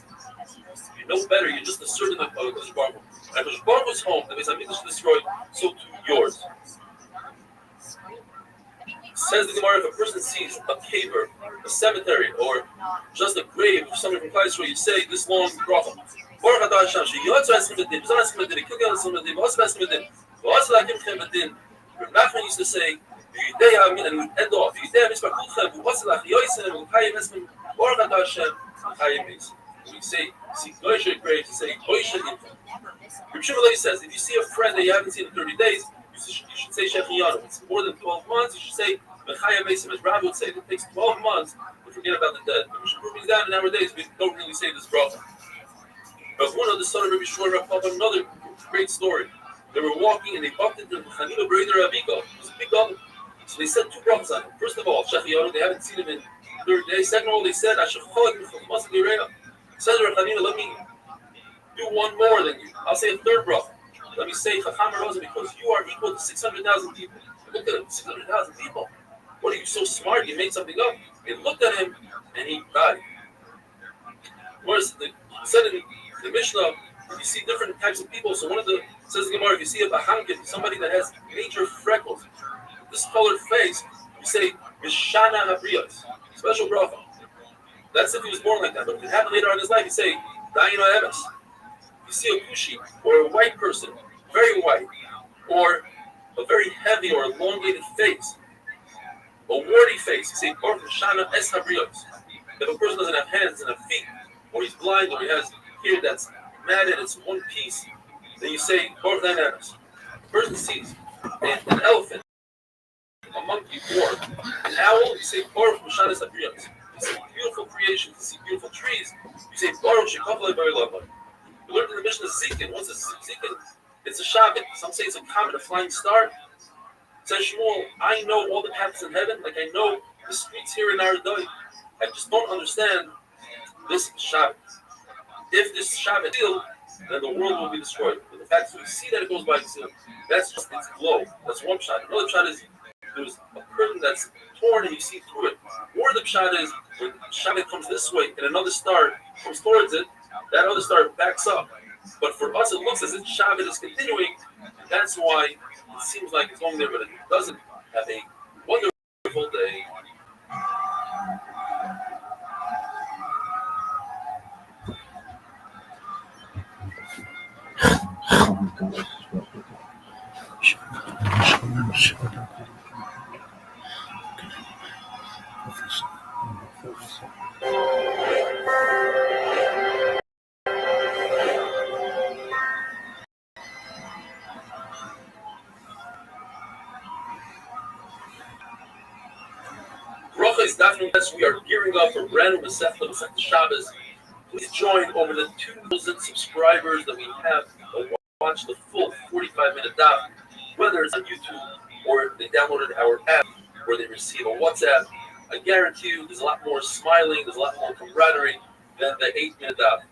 you know better. You're just a servant of Kodesh Baruch Hu. And Kodesh Baruch Hu's home, the Beis HaMikdash is destroyed, so too yours. Says the Gemara, if a person sees a caver, a cemetery, or just a grave of somebody from Klal Yisrael, you say this long bracha. Baruch atah Hashem, sheyotzu esrim b'din, v'zon esrim b'din, v'kilkel esrim b'din, v'osav esrim b'din, v'osav lakimchem b'din. Reb Nachman used to say, and we end off, Yidei HaMitzvah kulchem, v'osav lach yoysen, v'chayim esrim, Baruch atah Hashem, v'chayim es. We say, Goyshe praise, we say, Goyshe Yimchem. Reb Shimon says, if you see a friend that you haven't seen in 30 days, you should say Shechiyanu. It's more than 12 months, you should say Mechayim Esim. As Rabbi would say, if it takes 12 months to forget about the dead. We should prove that nowadays we don't really say this bracha. But one of the son of Rabbi Shmuel about another great story. They were walking and they bumped into Chanino Breder Aviko. It was a big oven. So they said two brachas on him. First of all, Shechiyanu, they haven't seen him in 30 days. Second of all, they said, Ashachol Mechmas Gireya. Said Chanino, let me do one more than you. I'll say a third bracha. Let me say Chacham Rosa because you are equal to 600,000 people. Look at him, 600,000 people. What are you so smart? You made something up. They looked at him and he died. Said in the Mishnah, you see different types of people. So one of the says the Gemara, if you see a Bahankin, somebody that has major freckles, discolored face, you say Mishana Habriyas, special bracha. That's if he was born like that. But if it happened later on in his life, you say Dayino Eves. You see a Kushi or a white person, very white, or a very heavy or elongated face, a warty face, you say Baruch Shana Es Habriyos. If a person doesn't have hands and have feet, or he's blind, or he has hair that's matted, it's one piece, then you say Baruch Thine Emes. A person sees an elephant, a monkey, or an owl, you say Baruch Shana Es Habriyos. You see beautiful creations, you see beautiful trees, you say Baruch Shekafalei Bari Lavai. We learned in the Mishnah Zikin. What's a Zikin? It's a Shabbat. Some say it's a comet, a flying star. Says Shmuel, I know all the paths in heaven, like I know the streets here in Aradoi. I just don't understand this Shabbat. If this Shabbat is sealed, then the world will be destroyed. But the fact is, we see that it goes by sealed. That's just its glow. That's one shot. Another shot is there's a curtain that's torn and you see through it. Or the shot is when Shabbat comes this way and another star comes towards it. That other star backs up. But for us, it looks as if Shabbat is continuing, and that's why it seems like it's going there, but it doesn't. Have a wonderful day. We are gearing up for brand new Masechta Shabbos. Please join over the 2,000 subscribers that we have to watch the full 45-minute daf, whether it's on YouTube or they downloaded our app or they receive a WhatsApp. I guarantee you there's a lot more smiling, there's a lot more camaraderie than the 8-minute daf.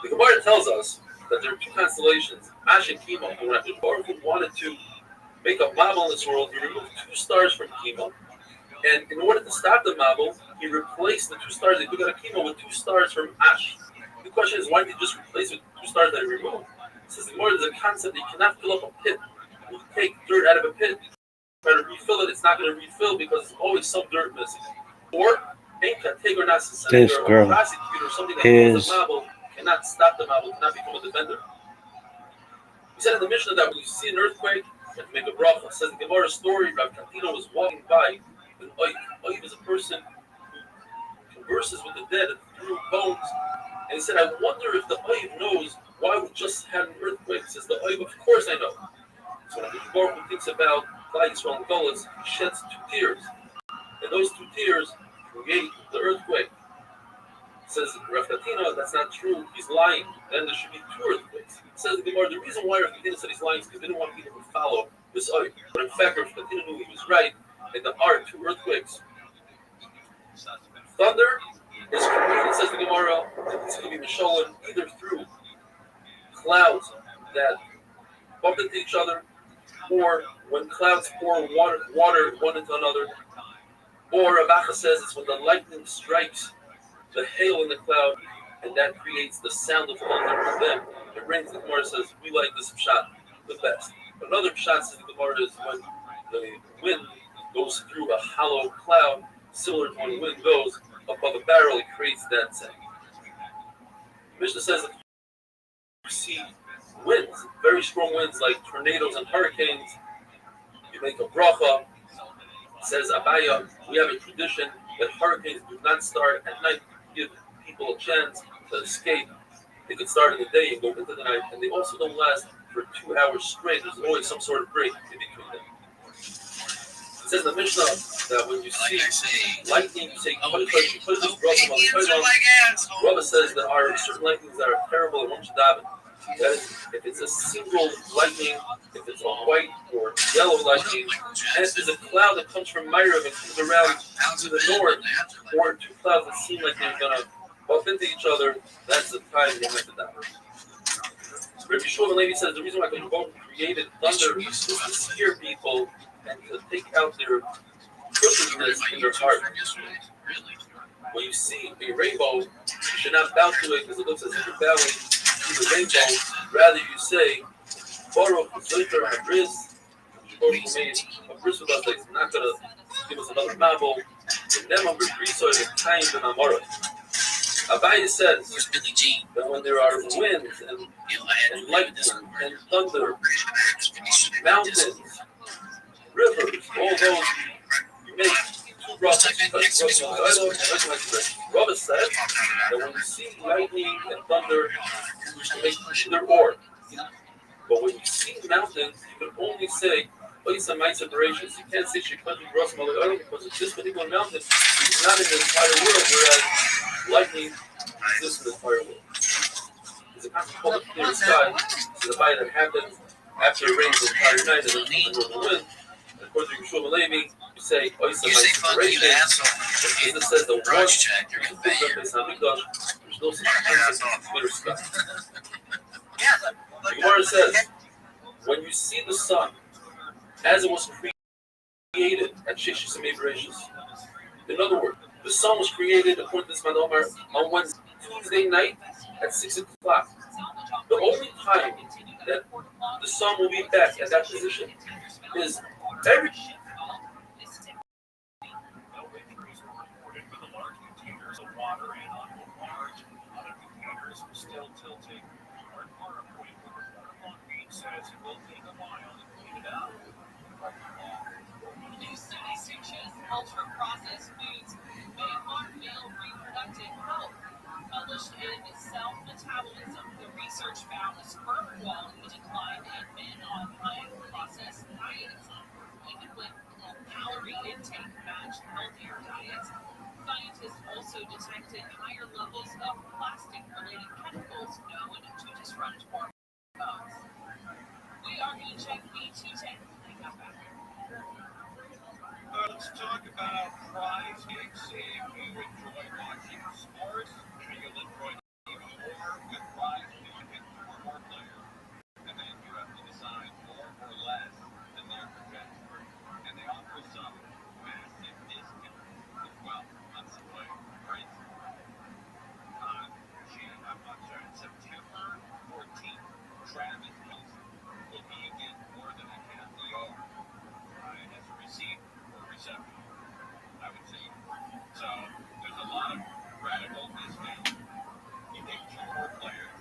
The Gemara tells us that there are two constellations, Ash and Kima. When Baruch Hu wanted to make a Mabel in this world, he removed 2 stars from Kima. And in order to stop the Mabel, he replaced the 2 stars they took out of Kima with 2 stars from Ash. The question is, why did he just replace it with 2 stars that he removed? It says the Gemara, there's a concept that you cannot fill up a pit. When you take dirt out of a pit, try to refill it, it's not going to refill because there's always some dirt missing. Or, this girl prosecutor, something that is the Mabel cannot stop the Mabel, cannot become a defender. He said in the Mishnah that when you see an earthquake, you have to make a bracha. It says in the Gemara story, Rabbi Katino was walking by. Oiv is a person who converses with the dead through bones. And he said, I wonder if the Oiv knows why we just had an earthquake. He says, the Oiv, of course I know. So when the Baruch Hu thinks about Klal Yisrael and Golas, he sheds 2 tears. And those 2 tears create the earthquake. It says, Rav Katino, that's not true. He's lying. Then there should be 2 earthquakes. It says the Gemara, the reason why Rav Katino said he's lying is because they didn't want people to follow this Oiv. But in fact, Rav Katino knew he was right. And there are 2 earthquakes. Thunder is created, says the Gemara, it's going to be Misholim either through clouds that bump into each other, or when clouds pour water one into another, or Abacha says it's when the lightning strikes the hail in the cloud, and that creates the sound of thunder. And then it rains. The Gemara says we like this pshat the best. Another pshat says the Gemara is when the wind goes through a hollow cloud, similar to when wind goes above a barrel, it creates that sound. Mishnah says see winds, very strong winds like tornadoes and hurricanes, you make a bracha. Says Abaya, we have a tradition that hurricanes do not start at night to give people a chance to escape. They could start in the day and go into the night, and they also don't last for 2 hours straight. There's always some sort of break in between them. It says in the Mishnah that when you see lightning, you say, Rabbi says there are certain lightnings that are terrible and one should daven. That is, if it's a single lightning, if it's a white or yellow lightning, and if there's a cloud that comes from Myrav and comes around to the north, or two clouds that seem like they're going to bump into each other, that's the time you have to daven. Rabbi Shlomo Levi says the reason why God created thunder is to scare people and to take out their crookedness in their heart. When you see a rainbow, you should not bow to it because it looks as if you're bowing to the rainbow. Rather, you say, Baruch Zoyter HaBris, Baruch who made a bris with us that's not going to give us another mabel. And then when we're briso in the time and amora. Abaya says that when there are winds and lightning and thunder, mountains, rivers, all those, you make two brachas. Rabbi said that when you see lightning and thunder, you make either or. But when you see mountains, you can only say, Oisa my separations. You can't say Shekhanti Gross Malay because this particular mountain is not in the entire world, whereas lightning exists in the entire world. There's a concept called the clear sky. This is a fire that happens after it rains the entire night and then the wind. And according to Yeshua Levi, you say, Oisa my separations. And Jesus says the water is the place on Mikdash. There's no such thing as a clear sky. The Gemara says, when you see the sun as it was created at Sheshis and Bereshis, in other words, the sun was created according to this Manomar on Wednesday, Tuesday night at 6 o'clock. The only time that the sun will be back at that position is every still tilting. Says it will take a while to clean it out. New study suggests ultra-processed foods may harm male reproductive health. Published in Cell Metabolism, the research found a sperm quality decline in men on high-processed diets. Even with calorie intake matched healthier diets, scientists also detected higher levels of plastic-related chemicals known to disrupt hormones. We are going to check B210. Let's talk about prize gigs. If you enjoy watching sports, maybe you'll enjoy even more with prize gigs. You pick 4 or more players, and then you have to decide more or less than their projections. And they offer some massive discounts as well on some players. For instance, September 14th, Travis Kelce will be again more than a half a yard as a receiver or reception, I would say. So there's a lot of radical discounts. You pick 2 more players,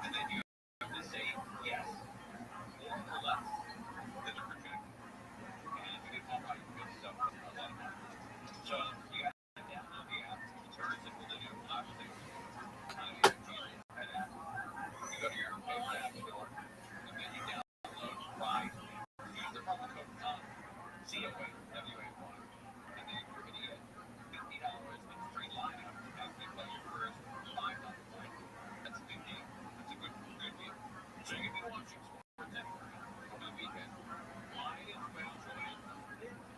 and then you have to say yes, more or less than the projection. And if you get that right, good stuff. A lot of money. So you got to download the app. It's very simple to do. Obviously, you go to your favorite app store, and then you download Ride. Use the promo code COWA, COWA1, and then you're going to get $50 in free lineup as you play your first $5 play. That's a good deal. That's a good deal. So you can be watching sports anywhere over the weekend. Might as well join a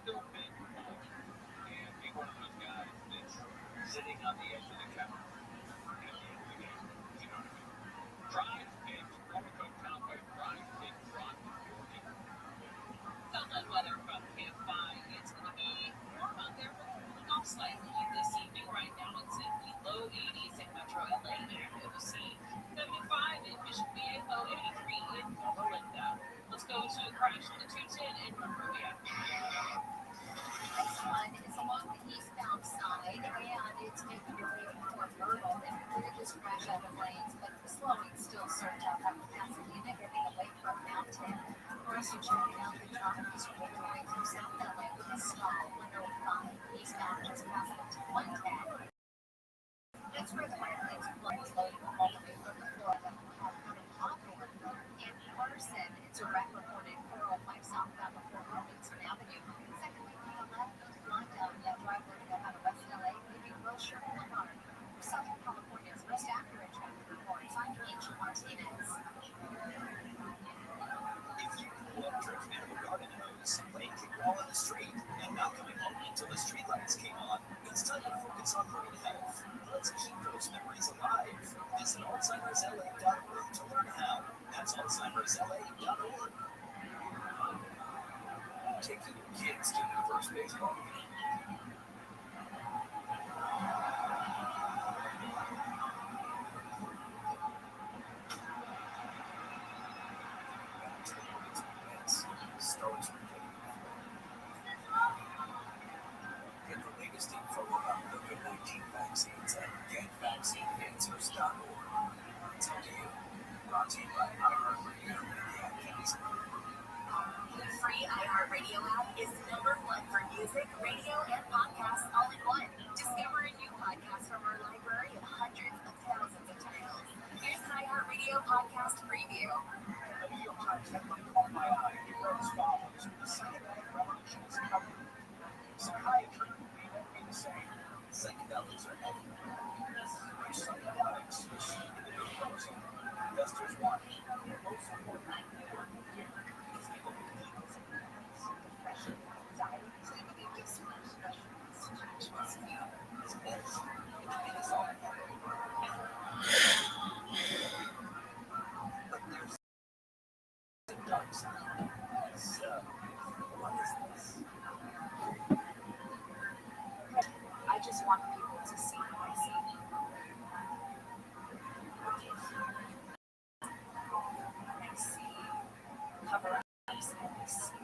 little bit more and be one of those guys that's sitting on the edge of the couch at the end of the game. You know what I mean? Prize Picks, promo code COWA, Prize Picks, brought to your game. Sunlit weather from Camp 5. It's going to be warm out there, but cooling off slightly this evening. Right now, it's in the low 80s in Metro LA and OC. 75 in Mission Viejo, 83 in Melinda. Let's go to the crash on the 210 in Monrovia. This one is along the eastbound side, and it's making your way from Fort Myrtle. And it just crash out of lanes, but the slowing still served up Authorities were going through South LA with a stall 105 eastbound just past the 110. That's where the airplane's flight was loaded with multiple from the Florida coming off over in Carson. It's a wreck reported 405 southbound before Robinson Avenue. Second week on the left, line down that drive loaded up out of West LA, leaving Wilshire Boulevard. Southern California's most accurate traffic reports. I'm Angie Martinez. Love drifting in the garden hose, playing kickball in the street, and not coming home until the streetlights came on. It's time to focus on brain health. Let's keep those memories alive. Visit AlzheimersLA.org to learn how. That's AlzheimersLA.org. Taking your kids to the first baseball game. Starts with get the latest info about COVID-19 vaccines at getvaccineanswers.org. Today, brought to you by iHeartRadio and the Atkins. The free iHeartRadio app is #1 for music, radio, and podcasts all in one. Discover a new podcast from our library of hundreds of thousands of titles. Here's an iHeartRadio podcast preview. The New York Times headline caught my eye. It wrote as follows: psychedelic revolutions coming. Psychiatry may never be the same. Psychedelics are everywhere. Psychedelics is proposing. Investors want it. Most importantly, because people believe it's depression, anxiety, sleeping disorders, special institutions. It is all but there's a dark side. So, what is this? I just want people to see what I see. I see cover-ups and I see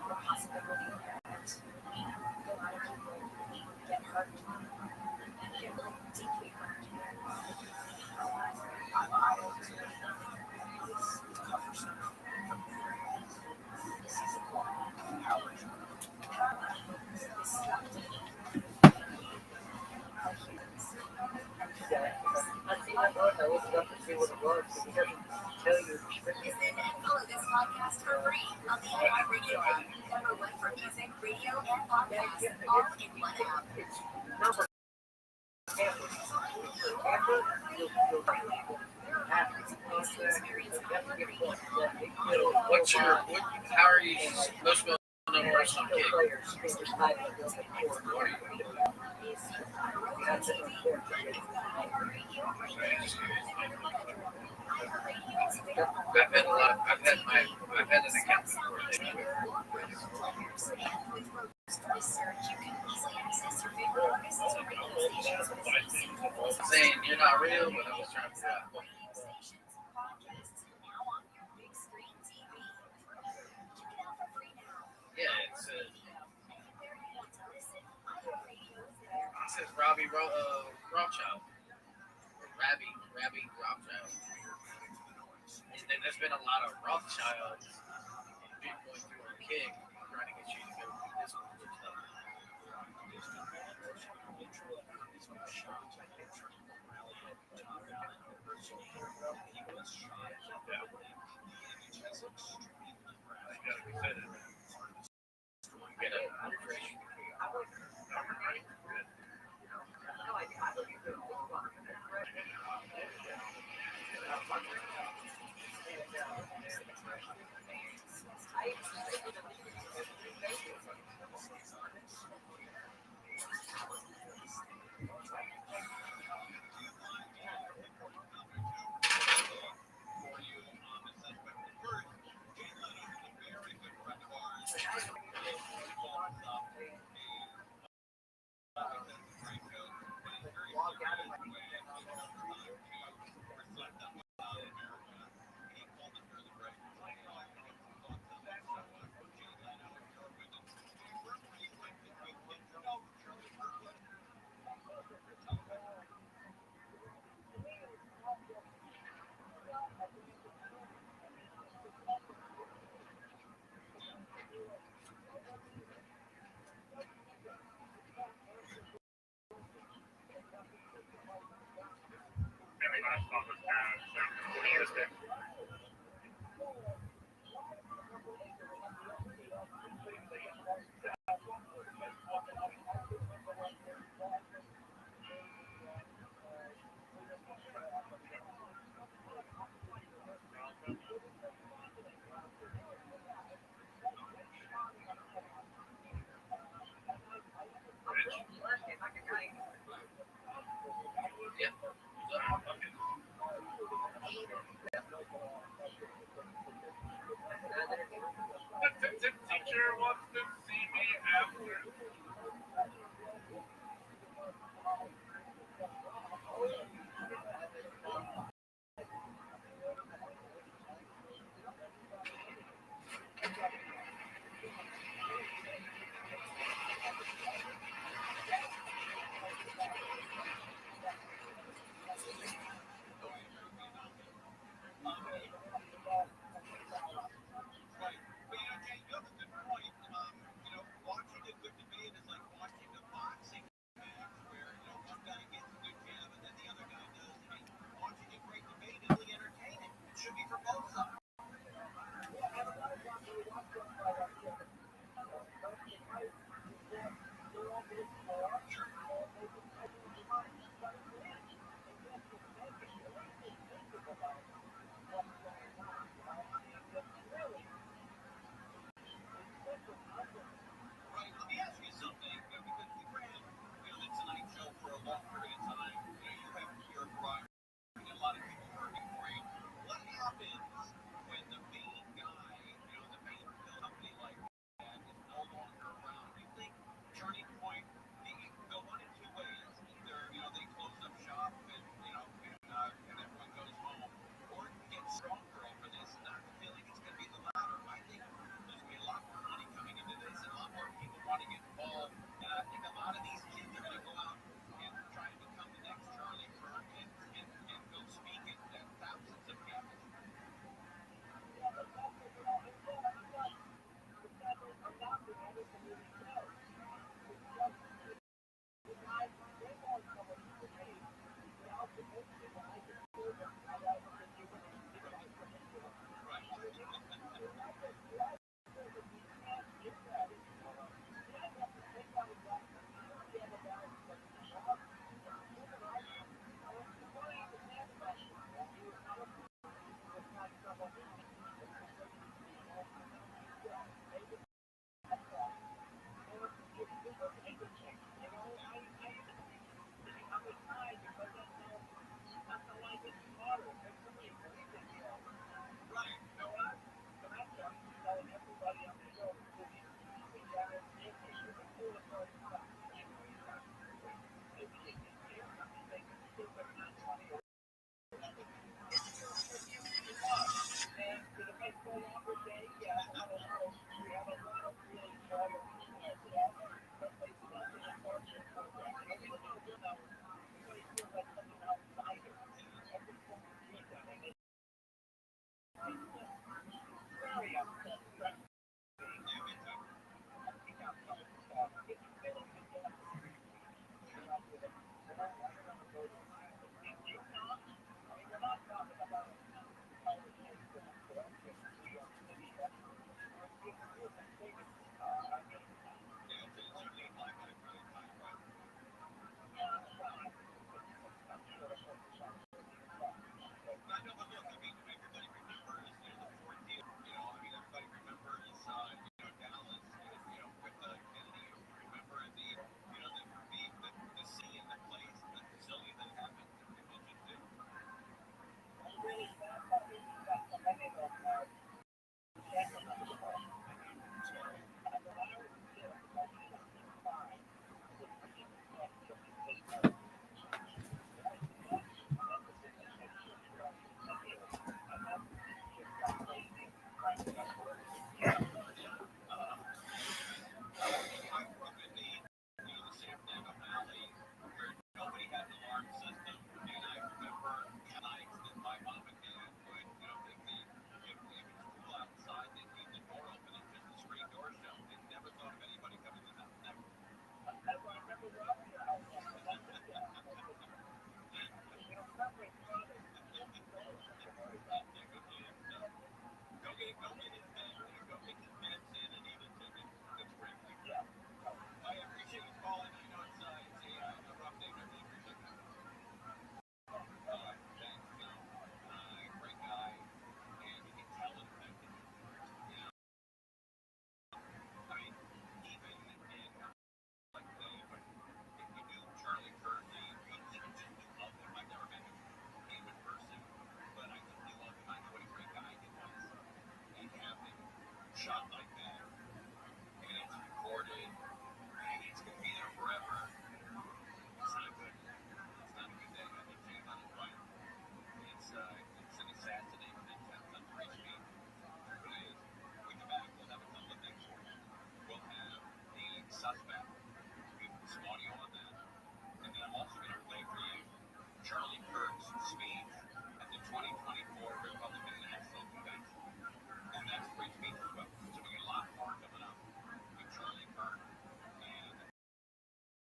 the possibility that a lot of people get hurt, get really deeply hurt. I'm out to cover stuff. This is a form of outrage. Listen and follow this podcast for free on the iHeartRadio app. #1 for music, radio, and podcasts, all in one app. How are you most well known person on Kick? I've had an account before. Saying you're not real, but I was trying to figure out what. Yeah, it says Rabbi Rothschild. Rabbi Rothschild. And there's been a lot of Rothschilds going through our Kick trying to get you to go through this one or stuff. Shot like that, and it's recorded, and it's gonna be there forever. It's not good. It's not a good day. I think Jay's on his right. It's an assassination attempt on free speech. It is. We come back. We'll have a couple of things for you. We'll have the suspect. We have some audio on that, and then I'm also gonna play for you Charlie Kirk's speech at the 2024 Republican National Convention. And that's free speech as well. So we got a lot more coming up with Charlie Kirk. And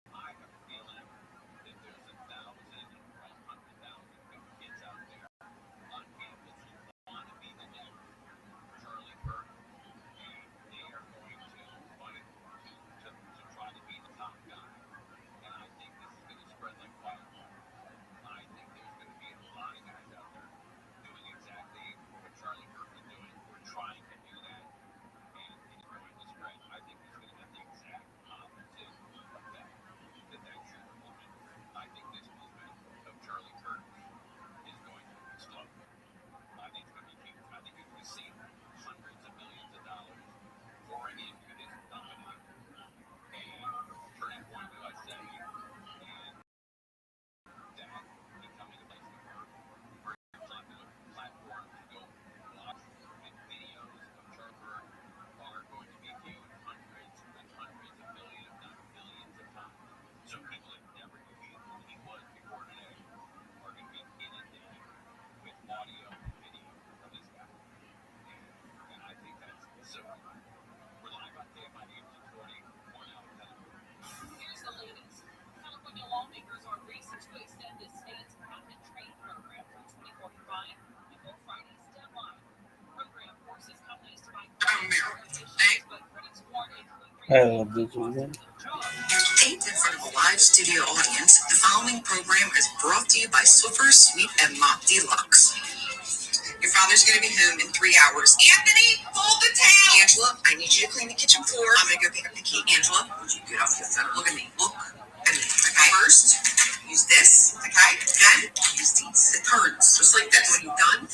I have a feeling that there's 1,000 or 100,000 kids out there on campus who want to be the next Charlie Kirk. And they are going to fight to try to be the top guy. And I think this is going to spread like wildfire. I think there's going to be a lot of guys out there doing exactly what Charlie Kirk is doing. We're trying to do that, and it's going to spread. I think it's going to have the exact opposite effect that should movement. I think this movement of Charlie Kirk is going to explode. I think it's going to be huge. I think you're going to see hundreds of millions of dollars pouring into this company, and turning point, do I say, and that becoming a place to work, very popular platform to go watch, and videos of Charlie are going to be viewed hundreds and hundreds of millions, not billions of times. So people that never knew who he was before today are going to be inundated with audio and video of this guy. And I think that's so cool. We're live on KFI News 640, 1 hour 10. Here's the latest. California lawmakers are racing to extend the state's cap-and-trade program through 2045 before Friday's deadline. The program forces companies to buy emissions, but critics warn it could This Taped in front of a live studio audience, the following program is brought to you by Swiffer Sweep and Mop Deluxe. Your father's gonna be home in 3 hours. Anthony, hold the towel! Angela, I need you to clean the kitchen floor. I'm gonna go pick up the key. Angela, would you get off your phone? Look at me. Look at me. Okay, first, use this. Okay, then use these. It turns just like this. When you're done,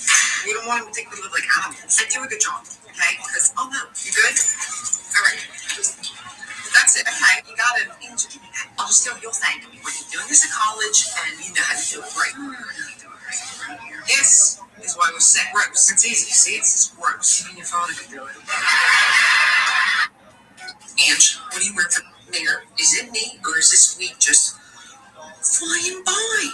we don't want them to think we live like animals. And do a good job, okay? Because, oh no, you good? All right. That's it. Okay, you got it. I'll just tell you, you'll thank me when you're doing this in college and you know how to do it right. This is why we said gross. It's easy. See, it's just gross. Even your father can do it. Ange, what do you wear for dinner? Is it neat or is this week just flying by?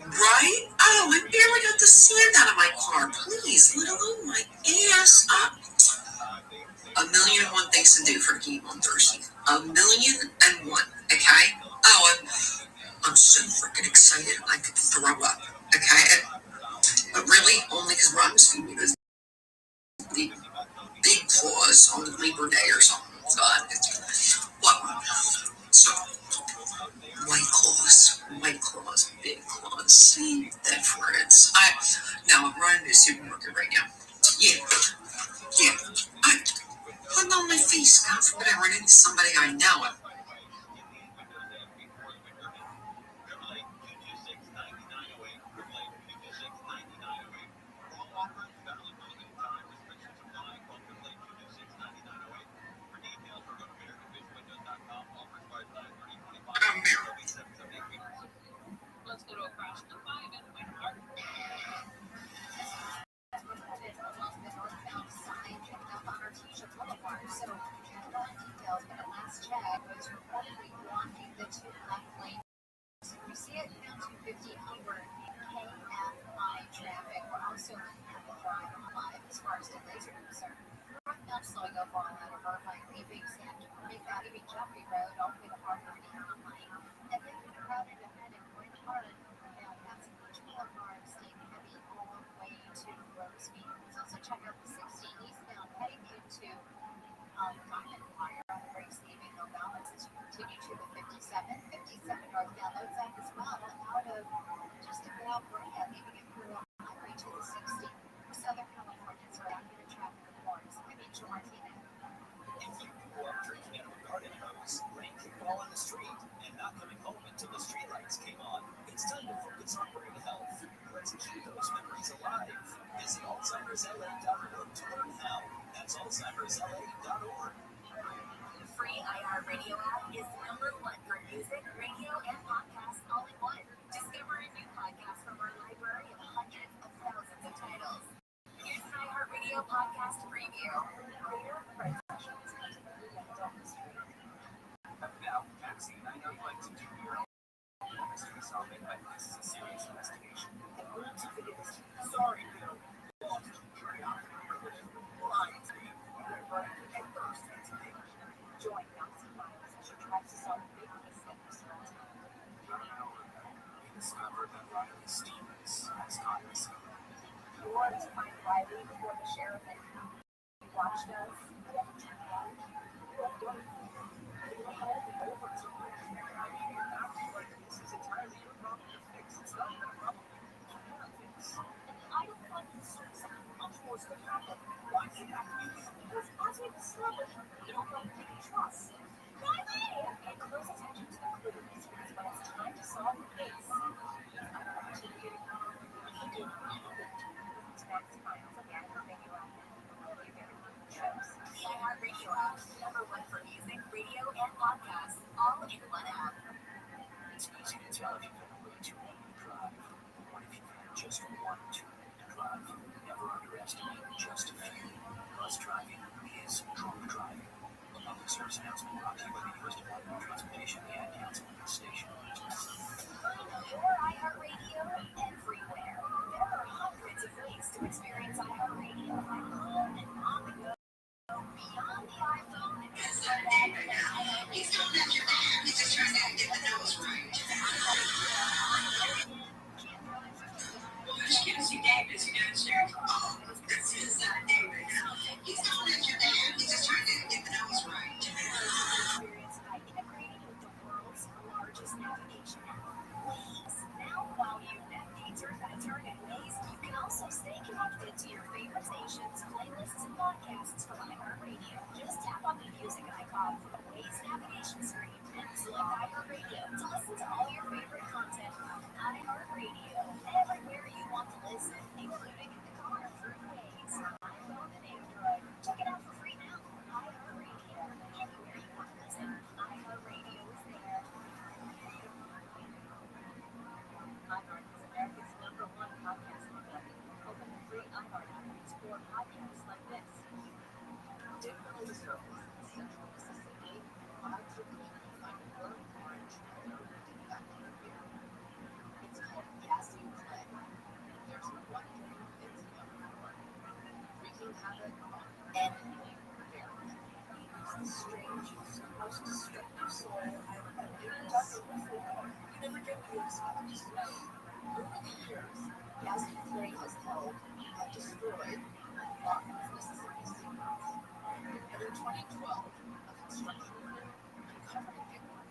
Right? Oh, I barely got the sand out of my car. Please, let alone my ass up. 1,000,001 things to do for the game on Thursday. 1,000,001, okay? Oh, I'm so freaking excited I could throw up, okay? But really, only because Rob's feeding me those big Claus on Labor Day or something. So, what? So, White Claws, Big Claws, same difference. Now I'm running to the supermarket right now. Yeah, I put on my face, God forbid I run into somebody I know. Let's go to a crash in the 5 and win our So, details, but at last check was reportedly blocking the two left lanes. We see it now 250 over KFI traffic. We're also at the drive on 5 as far as delays are concerned. Not slowing up on that over by leaving Santa Monica, leaving Jeffrey Road, all the way to Harvard Beyond Lane. And then we're crowded ahead in Point Park. Now that's much more cars staying heavy all the way to Roseby. Let's also check out the 60 eastbound heading into Diamond Fire on the brakes leaving no balance as you continue to the 57 northbound loads up as well out of just about Brea, leaving it through on the highway to the 60 for Southern California. So out here in traffic reports. I'm Angel Martinez. If you grew up drinking out of a garden hose, rain could fall on the street, and not coming home until the streetlights came on, it's time to focus on brain health. Let's keep those memories alive. Visit AlzheimersLA.org to learn how. That's AlzheimersLA.org. The free iHeartRadio app is #1 for music, radio, and podcasts all in one. Discover a new podcast from our library of hundreds of thousands of titles. Here's an iHeartRadio podcast preview. Now, Maxine, I know you like to do your own mystery solving, but this is a serious investigation. Sorry, Bill. Lost curiosity, religion, lying to you. And first, it's me. Join Nazi Files as she tries to solve big case of small town. We discovered that Riley Stevens has caught us. You wanted to find Riley before the sheriff and he watched us. This is entirely your problem to fix. It's not my problem. I don't want to serve something much worse than happened. Why does it have to be you? Because as we discovered, you don't know who to trust. Riley! Pay close attention to the clues because when it's time to solve the case, The iHeartRadio app, #1 for music, radio, and podcasts, all in one app. It's easy to tell if you've had way too long to drive. What if you've had just 1 too long to drive? Never underestimate just a few. Bus driving is drunk driving. A public service announcement brought to you by the U.S. Department of Transportation and Council of the Station. Your iHeartRadio everywhere. There are hundreds of ways to experience iHeartRadio at home and on the go. Beyond the iPhone and He's don't let you down. He's just trying to get the nose right. She can't see David. She got shared. Oh, this is David. He's don't let you down. He's just trying to get the nose right. experience by integrating with the world's largest navigation app. Now, while you navigate through that target ways, you can also stay connected to your favorite stations, playlists, and podcasts from iHeartRadio. Just tap on the music icon from the Waze navigation screen and select iHeartRadio to listen to all your favorite content on iHeartRadio everywhere you want to listen, including in the car through Waze on iPhone and Android. Check it out for free now. iHeartRadio, anywhere you want to listen. iHeartRadio is there. iHeart is America's #1 podcast network. Open the free iHeart app and explore podcasts like this. Different service, Central Mississippi, vibes with me, like Burn Orange, it's called Casting Clay. There's one thing that's never wreaking havoc on anything there. It's the strangest, most destructive soil I've ever dug before. You never get these songs. Over the years, Casting Clay has held and destroyed a lot of Mississippi secrets. In 2012, a construction crew uncovered a big one.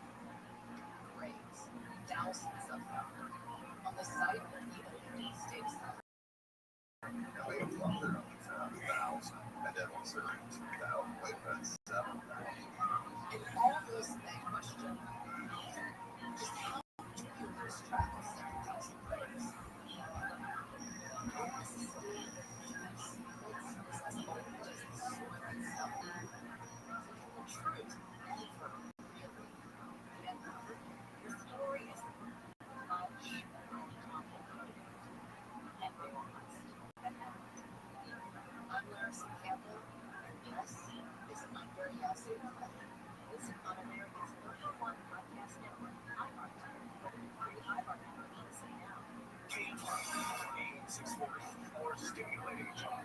Graves, thousands of them, on the site of the old State Center. And all this they question is how do you lose track of 7,000 graves? Listen on America's #1 podcast network, iHeartRadio. Free iHeartRadio. Listen now. More stimulating talk.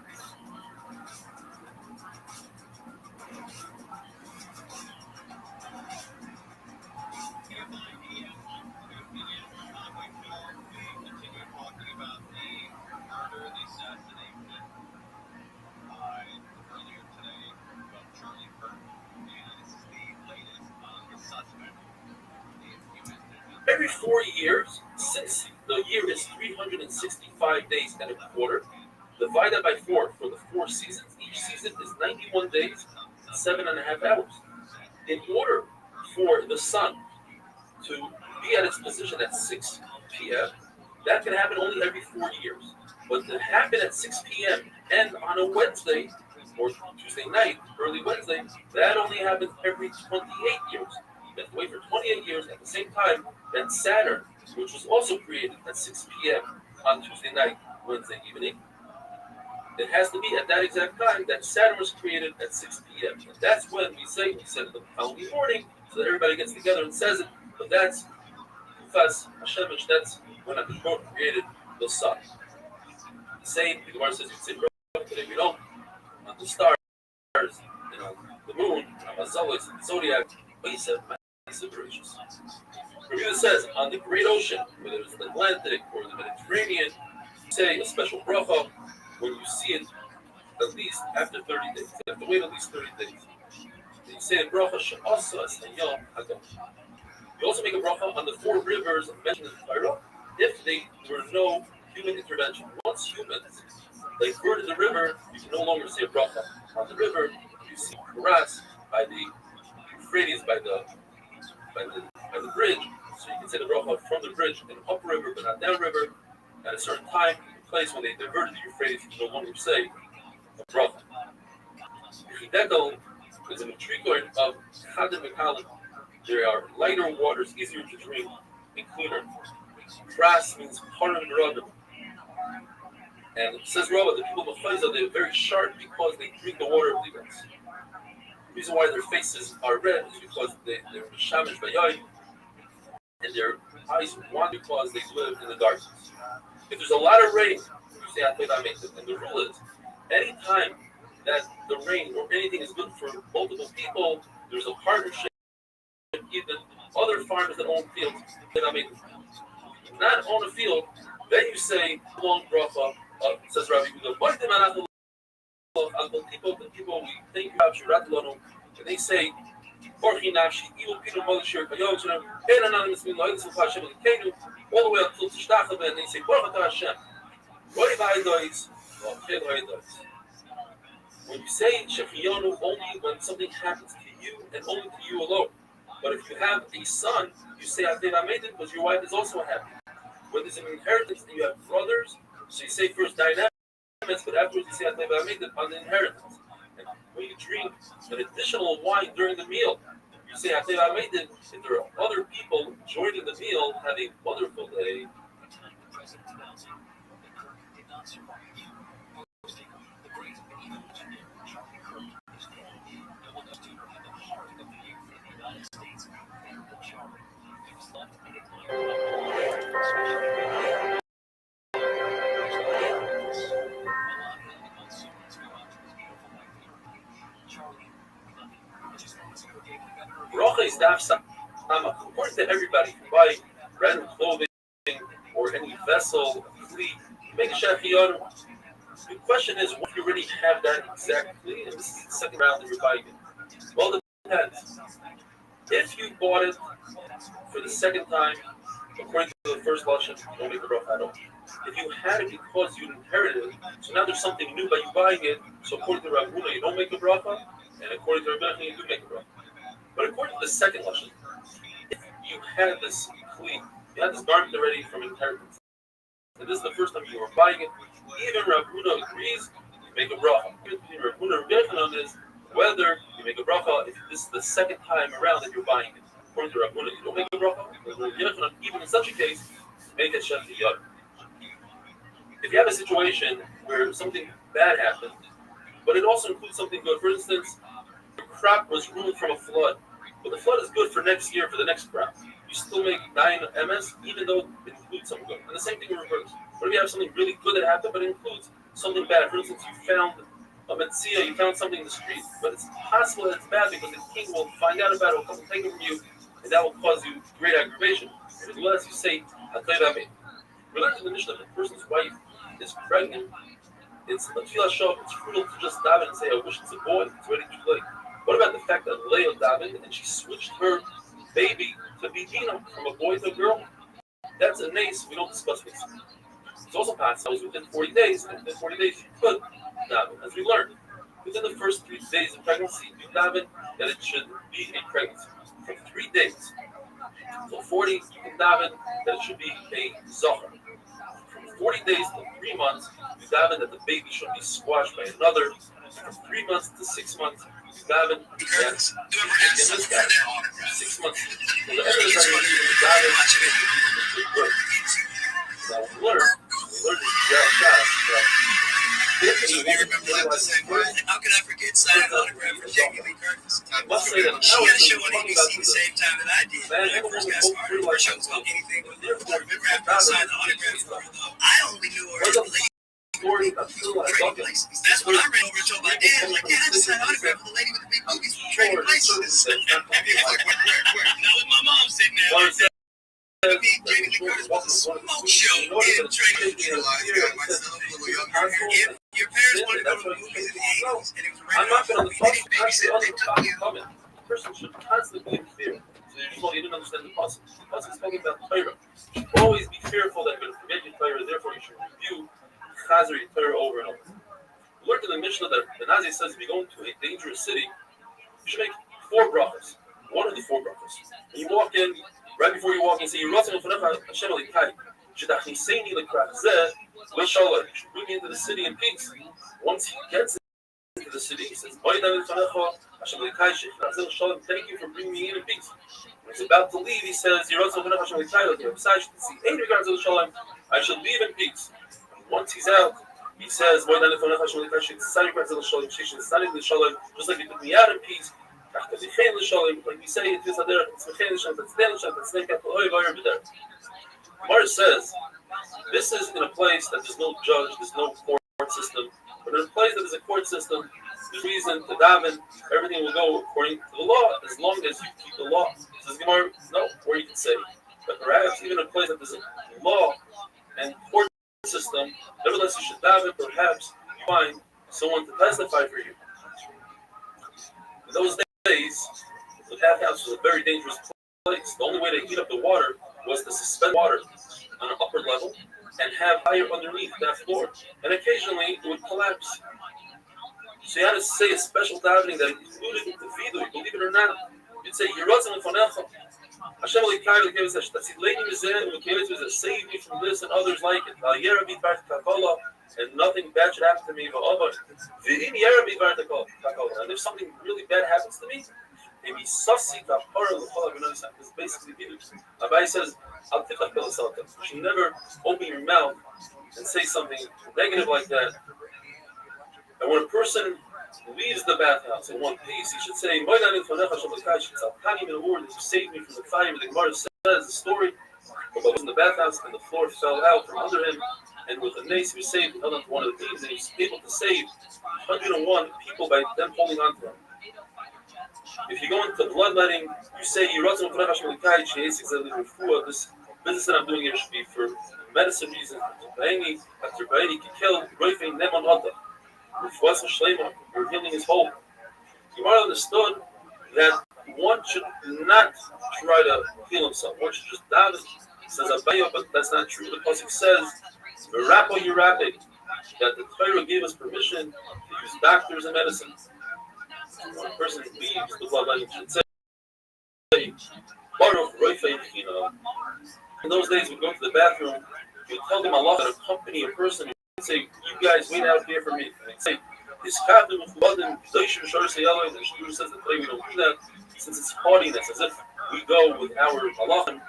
Every 4 years, since the year is 365 days and a quarter, divided by 4 for the 4 seasons. Each season is 91 days, 7.5 hours. In order for the sun to be at its position at 6 p.m., that can happen only every 4 years. But to happen at 6 p.m. and on a Wednesday or Tuesday night, early Wednesday, that only happens every 28 years. You have to wait for 28 years at the same time that Saturn, which was also created at 6 p.m. on Tuesday night, Wednesday evening, it has to be at that exact time that Saturn was created at 6 p.m. And that's when we said it the following morning, so that everybody gets together and says it, but that's Kufas Hashemish, that's when Akishmor created the sun. The same, the Gemara says, you say, today we don't, on the stars, the moon, Amazolis, the zodiac, but he said, gracious. Rabbi says, on the great ocean, whether it's the Atlantic or the Mediterranean, say a special bracha when you see it at least after 30 days. You have to wait at least 30 days. You say a bracha she'asa es hayom hagam. You also make a bracha on the 4 rivers mentioned in the Torah if there were no human intervention. Once humans diverted the river, you can no longer say a bracha on the river. You see grass by the Euphrates, by the bridge, so you can say the bracha from the bridge and upriver, but not downriver. At a certain time, place when they diverted the Euphrates, you can no longer say a bracha. Chidekel is a matrikor of Chadin Mekalim. There are lighter waters, easier to drink, and cleaner. Kras means Harim Rabbim. And it says Rabbah, the people of Chayza, they're very sharp because they drink the water of the grass. The reason why their faces are red is because they're shamish bayai, and their eyes wander because they live in the darkness. If there's a lot of rain, you say Ataydametim, and the rule is, anytime that the rain or anything is good for multiple people, there's a partnership, even other farmers that own fields, not own a field, then you say, long bracha, says Rabbi Rothschild, the people we think about Shirat, and they say, all the way up to Tishtachah, and they say, when you say Shechiyonu, only when something happens to you and only to you alone. But if you have a son, you say Ateva made it because your wife is also happy. When there's an inheritance and you have brothers, so you say first dynamics, but afterwards you say Ateva made it on the inheritance. And when you drink an additional wine during the meal, you say Ateva made it. If there are other people joining the meal, have a wonderful day. Bracha is dafsa. According to everybody, if you buy random clothing or any vessel, flea, make a shechiyonu. The question is, what if you already have that exactly, and this is the second round that you're buying it? Well, it depends. If you bought it for the second time, according to the first lesson, you don't make a bracha at all. If you had it because you inherited it, so now there's something new by you buying it, so according to Rabbi Rothschild, you don't make a bracha, and according to Rabbi Rothschild, you do make a bracha. But according to the second lesson, if you had this clean, you had this garment already from inheritance, and this is the first time you were buying it, even Rabbi Rothschild agrees, you make a bracha. Between Rabbi Rothschild and Rabbi Yochanan is whether you make a bracha if this is the second time around that you're buying it. According to Rabbi Rothschild, you don't make a bracha. Rabbi Yochanan, even in such a case, make it shem yad. If you have a situation where something bad happened, but it also includes something good, for instance, your crop was ruined from a flood, but the flood is good for next year, for the next crop. You still make 9 MS, even though it includes something good. And the same thing in reverse. What if you have something really good that happened, but it includes something bad? For instance, you found a metzia, you found something in the street, but it's possible that it's bad because the king will find out about it, will come and take it from you, and that will cause you great aggravation. Unless you say, we learned in the Mishnah that the person's wife is pregnant. It's a tefillah shov. It's cruel to just daven and say, I wish it's a boy. It's already too late. What about the fact that Leah davened and she switched her baby to be Dina from a boy to a girl? That's a nace. We don't discuss this. It's also possible within 40 days. And within 40 days, you could daven, as we learned. Within the first 3 days of pregnancy, you daven that it should be a pregnancy. For 3 days. So 40, you can daven that it should be a zohar. From 40 days to 3 months, you daven that the baby should be squashed by another. From 3 months to 6 months, you daven that you can miss that 6 months. So the end of the pregnancy, you daven good. Now we learn this So if you remember that the same way, how could I forget signing an autograph for Jamie Lee Curtis? I must say that she had a show on ABC the same time that I did. When I first got started, her show was called Anything But Love. I remember after I signed the autograph for her, though, I only knew her as the lady with the Trading Places. That's when I ran over and told my dad, like, Dad, I just signed an autograph for the lady with the big boobies from Trading Places. Where? Not with my mom sitting there. Jamie Lee Curtis was a smoke show in Trading Places. If your parents wanted to go to the movies in the 80s and it was a rated R movie, they didn't babysit, they took you. The person should constantly be in fear. So you didn't understand the process. The process is talking about Torah. You should always be fearful that you're going to forget your Torah, therefore you should review Chazer your Torah over and over. We learned in the Mishnah that the Nazi says if you go into a dangerous city, you should make 4 brachas. One of the 4 brachas. When you walk in, right before you walk in, say, Hashem Elokai, Shedachniseini Lekrachzeh, L'Shalom. You should bring me into the city in peace. Once he gets into the city, he says, Thank you for bringing me in peace. When he's about to leave, he says, I should leave in peace. Once he's out, he says, just like you took me out in peace, like we say, Gemara says, this is in a place that there's no judge, there's no court system. But in a place that there's a court system, there's reason to daven, everything will go according to the law, as long as you keep the law. Says Gemara, no, or you can say, but perhaps even in a place that there's a law and court system, nevertheless you should daven, perhaps you find someone to testify for you. In those days, the bathhouse was a very dangerous place. The only way to heat up the water was to suspend water on an upper level and have fire underneath that floor. And occasionally it would collapse. So you had to say a special davening that included the vidu, believe it or not. You'd say, Yerotzim Lefonecha, Hashem Elokai Lekevis Hashtatzileni Mizeh, Lekevis Mizeh, save me from this and others like it. V'yera Bidvar Takakola, and nothing bad should happen to me. V'im Yera Bidvar Takakola, and if something really bad happens to me, maybe Sasi Kapara L'Chol HaVinoisam, because basically Rabbi says, Al Tifach Belasata. You should never open your mouth and say something negative like that. And when a person leaves the bathhouse in one piece, he should say, that you saved me from the fire. The Gemara says the story about in the bathhouse and the floor fell out from under him, and with a nace he was saved. He held on to one of the beams, and he was able to save 101 people by them holding on to him. If you go into bloodletting, you say, this business that I'm doing here should be for medicine reasons. After Baini can kill Roifei Neman Hata. If wasn't Shlema, your healing is whole. You might understood that one should not try to heal himself. One should just die. Says Abaya, but that's not true. The pasuk says, "V'rapo yirape," that the Torah gave us permission to use doctors and medicine. When a person leaves the bloodline, you should say, "Baruch Roifei China." In those days, we go to the bathroom. You tell them Allah to accompany a person. You say, "You guys wait out here for me." And they say, "This captain with blood and the Shur says that we don't do that since it's haughtiness, as if we go with our malachim."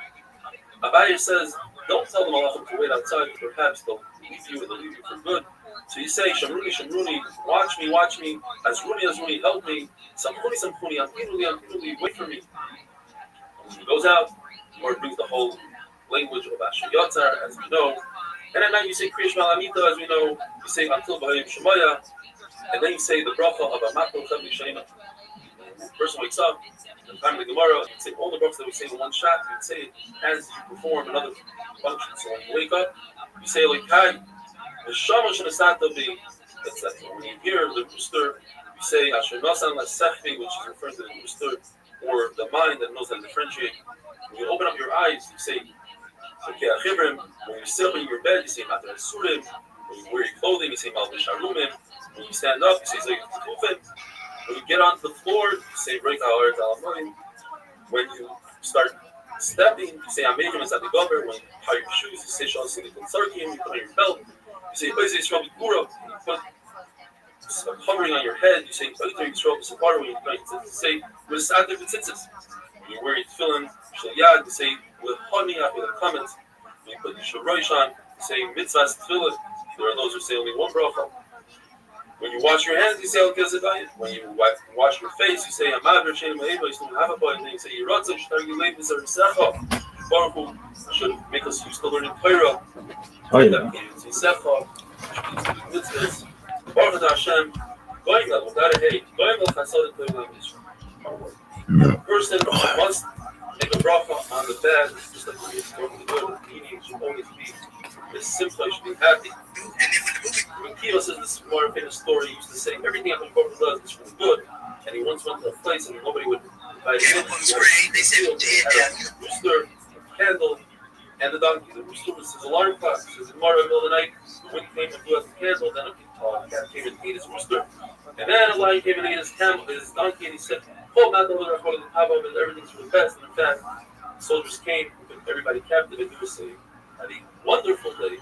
Abaye says, don't tell the malachim to wait outside. Perhaps they'll leave you and they'll leave you for good. So you say, Shamruni, Shamruni, watch me. Azruni, help me. Samchuni, Ampinuli, wait for me. When he goes out, or brings the whole language of Asher Yotzar, as we know. And at night you say Kriyash Malamita, as we know. You say Atil Bahayim Shemaya. And then you say the bracha of Amato Chavli Shema. The person wakes up, in the time of the Gemara, you say all the brachas that we say in one shot, you say it as you perform another function. So when you wake up, you say like Kai, the Shama Shanasata be, that's when you hear the rooster, you say Asher Nasan Lasechvi, which is referring to the rooster, or the mind that knows how to differentiate. When you open up your eyes, you say Okay, Achivrim, when you sit in your bed, you say Matar Surim. When you wear your clothing, you say Malvish Harumim. When you stand up, you say Zayit Kufim. When you get onto the floor, you say Break Al Alamoim. When you start stepping, you say Amehim and Zadigover. When you tie your shoes, you say Shal Silikon Sarkim. You put on your belt, you say Oizei Shrabi Kura. You put covering on your head, you say Oizei Shrabi Sapar. When you say Risadir Vitzitzis. When you're wearing tefillin, Shalyad, you say with honey after the comments. When you put your Rosh on, you say mitzvahs tefillin. There are those who say only one bracha. When you wash your hands, you say Al Gezedayim. When you wash your face, you say Amad Rashem Ma'eva. You still have a point, and then you say Yiratzah Shtargi Leib Mitzvah Secha. Baruch Hu should make us used to learning Torah. Oh yeah. Secha. Mitzvahs. Baruch Hashem. Going up without a hate. Going up Chasad Torah Mitzvah. A person must make a bracha on the bad, just like we talk about the good. Meaning should always be as simple, should be happy. When Kiva says this more famous story, he used to say everything Hashem does is for the good. And he once went to a place and nobody would invite him. They said, a rooster, a candle, and the donkey. The rooster was his alarm clock. So tomorrow in the middle of the night, the wind came and blew out the candle. Then a cat came and ate his rooster. And then a lion came and ate his donkey, and he said, everything's for the best. And in fact, soldiers came, took everybody captive, and he was saying, had a wonderful day.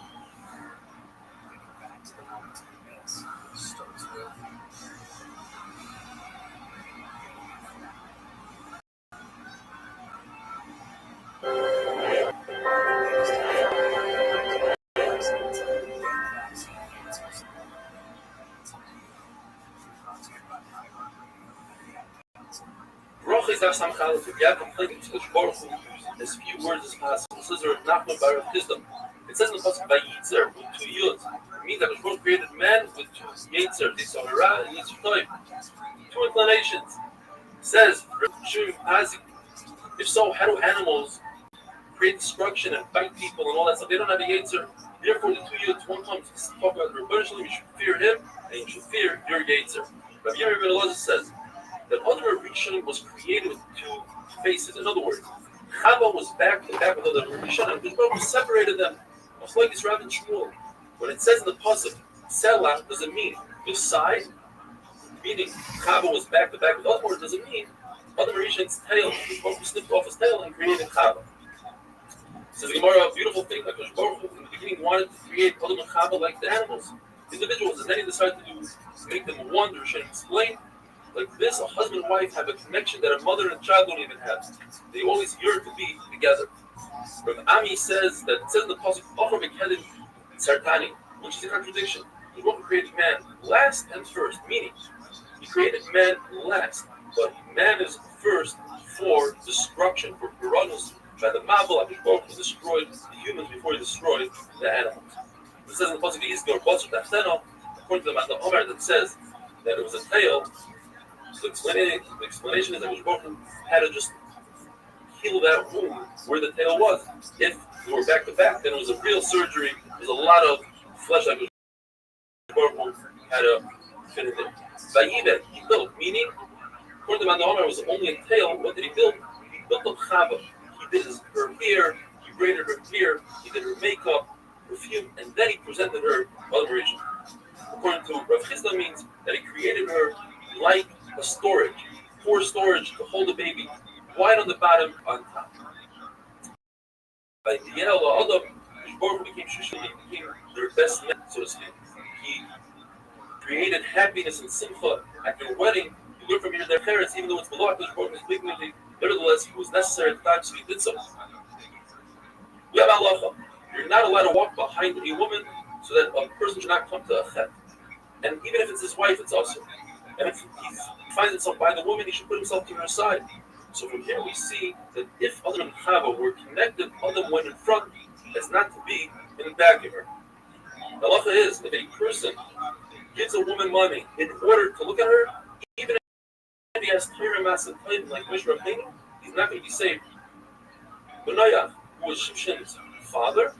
As few words as possible. It says it says in the pasuk by Yitzer with two yuds. It means that God created man with two Yitzer, Yitzhara and Yitzhara. Two inclinations. It says if so, how do animals create destruction and bite people and all that stuff? They don't have a Yitzer. Therefore, the two yuds, one comes to talk about Rabbi you should fear him and you should fear your Yitzer. Rabbi Rothschild says that other Rishon was created with two faces. In other words, Chava was back to back with other Rishon, and God separated them. Just like this Rabbi Shmuel. When it says in the pasuk, Selah doesn't mean the side, meaning Chava was back to back with other words, doesn't mean other Rishon's tail. He snipped off his tail and created Chava. Says the Gemara, a beautiful thing that Baruch Hu in the beginning wanted to create Adam and Chava like the animals, individuals, and then he decided to make them one. Rishon explained. Like this, a husband and wife have a connection that a mother and child don't even have. They always yearn to be together. Rabbi Ami says that it says in the pasuk, Sartani, which is a contradiction. He created man last and first, meaning he created man last, but man is first for destruction, for Uranus, by the Mabel, who destroyed the humans before he destroyed the animals. It says in the pasuk, according to the Manda Omer, that says that it was a tail. So the explanation is that Baruch had to just heal that wound where the tail was. If we were back to back. Then it was a real surgery. There's a lot of flesh that was had to fit in there. Vayiven, he built, meaning, according to Manomer, it was only a tail. What did he build? He built a chava. He did her hair, he braided her hair, he did her makeup, perfume, and then he presented her moderation. According to Rav Chisda, means that he created her like a storage, for storage to hold a baby, wide on the bottom, on top. By the Yel Adam, Baruch became Shushan, he became their best man, so to speak. He created happiness and simcha at their wedding. You learn from here their parents, even though it's below Baruch dignity, nevertheless, it was necessary at the time, so he did so. We have halacha. You're not allowed to walk behind a woman so that a person should not come to a chet. And even if it's his wife, it's also. And if he finds himself by the woman, he should put himself to her side. So from here we see that if Adam and Chava were connected, Adam went in front, as not to be in the back of her. The halacha is, if a person gives a woman money in order to look at her, even if he has Torah Massive Time like Moshe Rabbeinu, he's not going to be saved. Benayah, who was Shimshon's father,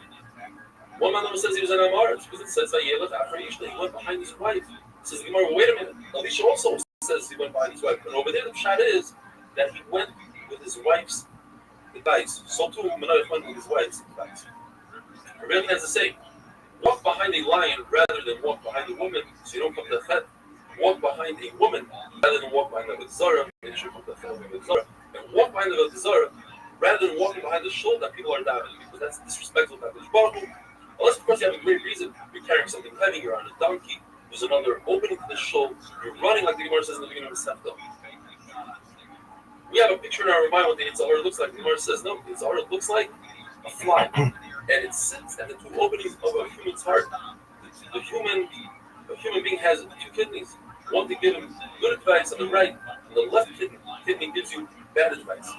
one man says he was an Amaretz because it says that he went behind his wife. Says the Gemara, well, wait a minute. Elisha also says he went behind his wife. And over there, the shot is that he went with his wife's advice. So too, Manoach went with his wife's advice. Rabbi has to say, walk behind a lion rather than walk behind a woman, so you don't come to the chet. Walk behind a woman rather than walk behind the Zara, and you should come to the chet. And walk behind the Zara rather than walking behind the shul that people are doubting, because that's disrespectful to the unless, of course, you have a great reason. You're carrying something heavy, you're on a donkey, there's another opening to the shul, you're running like the Gemara says in the beginning of the Sefta. We have a picture in our mind what the Yitzhahara looks like. The Gemara says, no, the Yitzhahara looks like a fly. And it sits at the two openings of a human's heart. A human being has two kidneys. One to give him good advice on the right, and the left kidney gives you bad advice.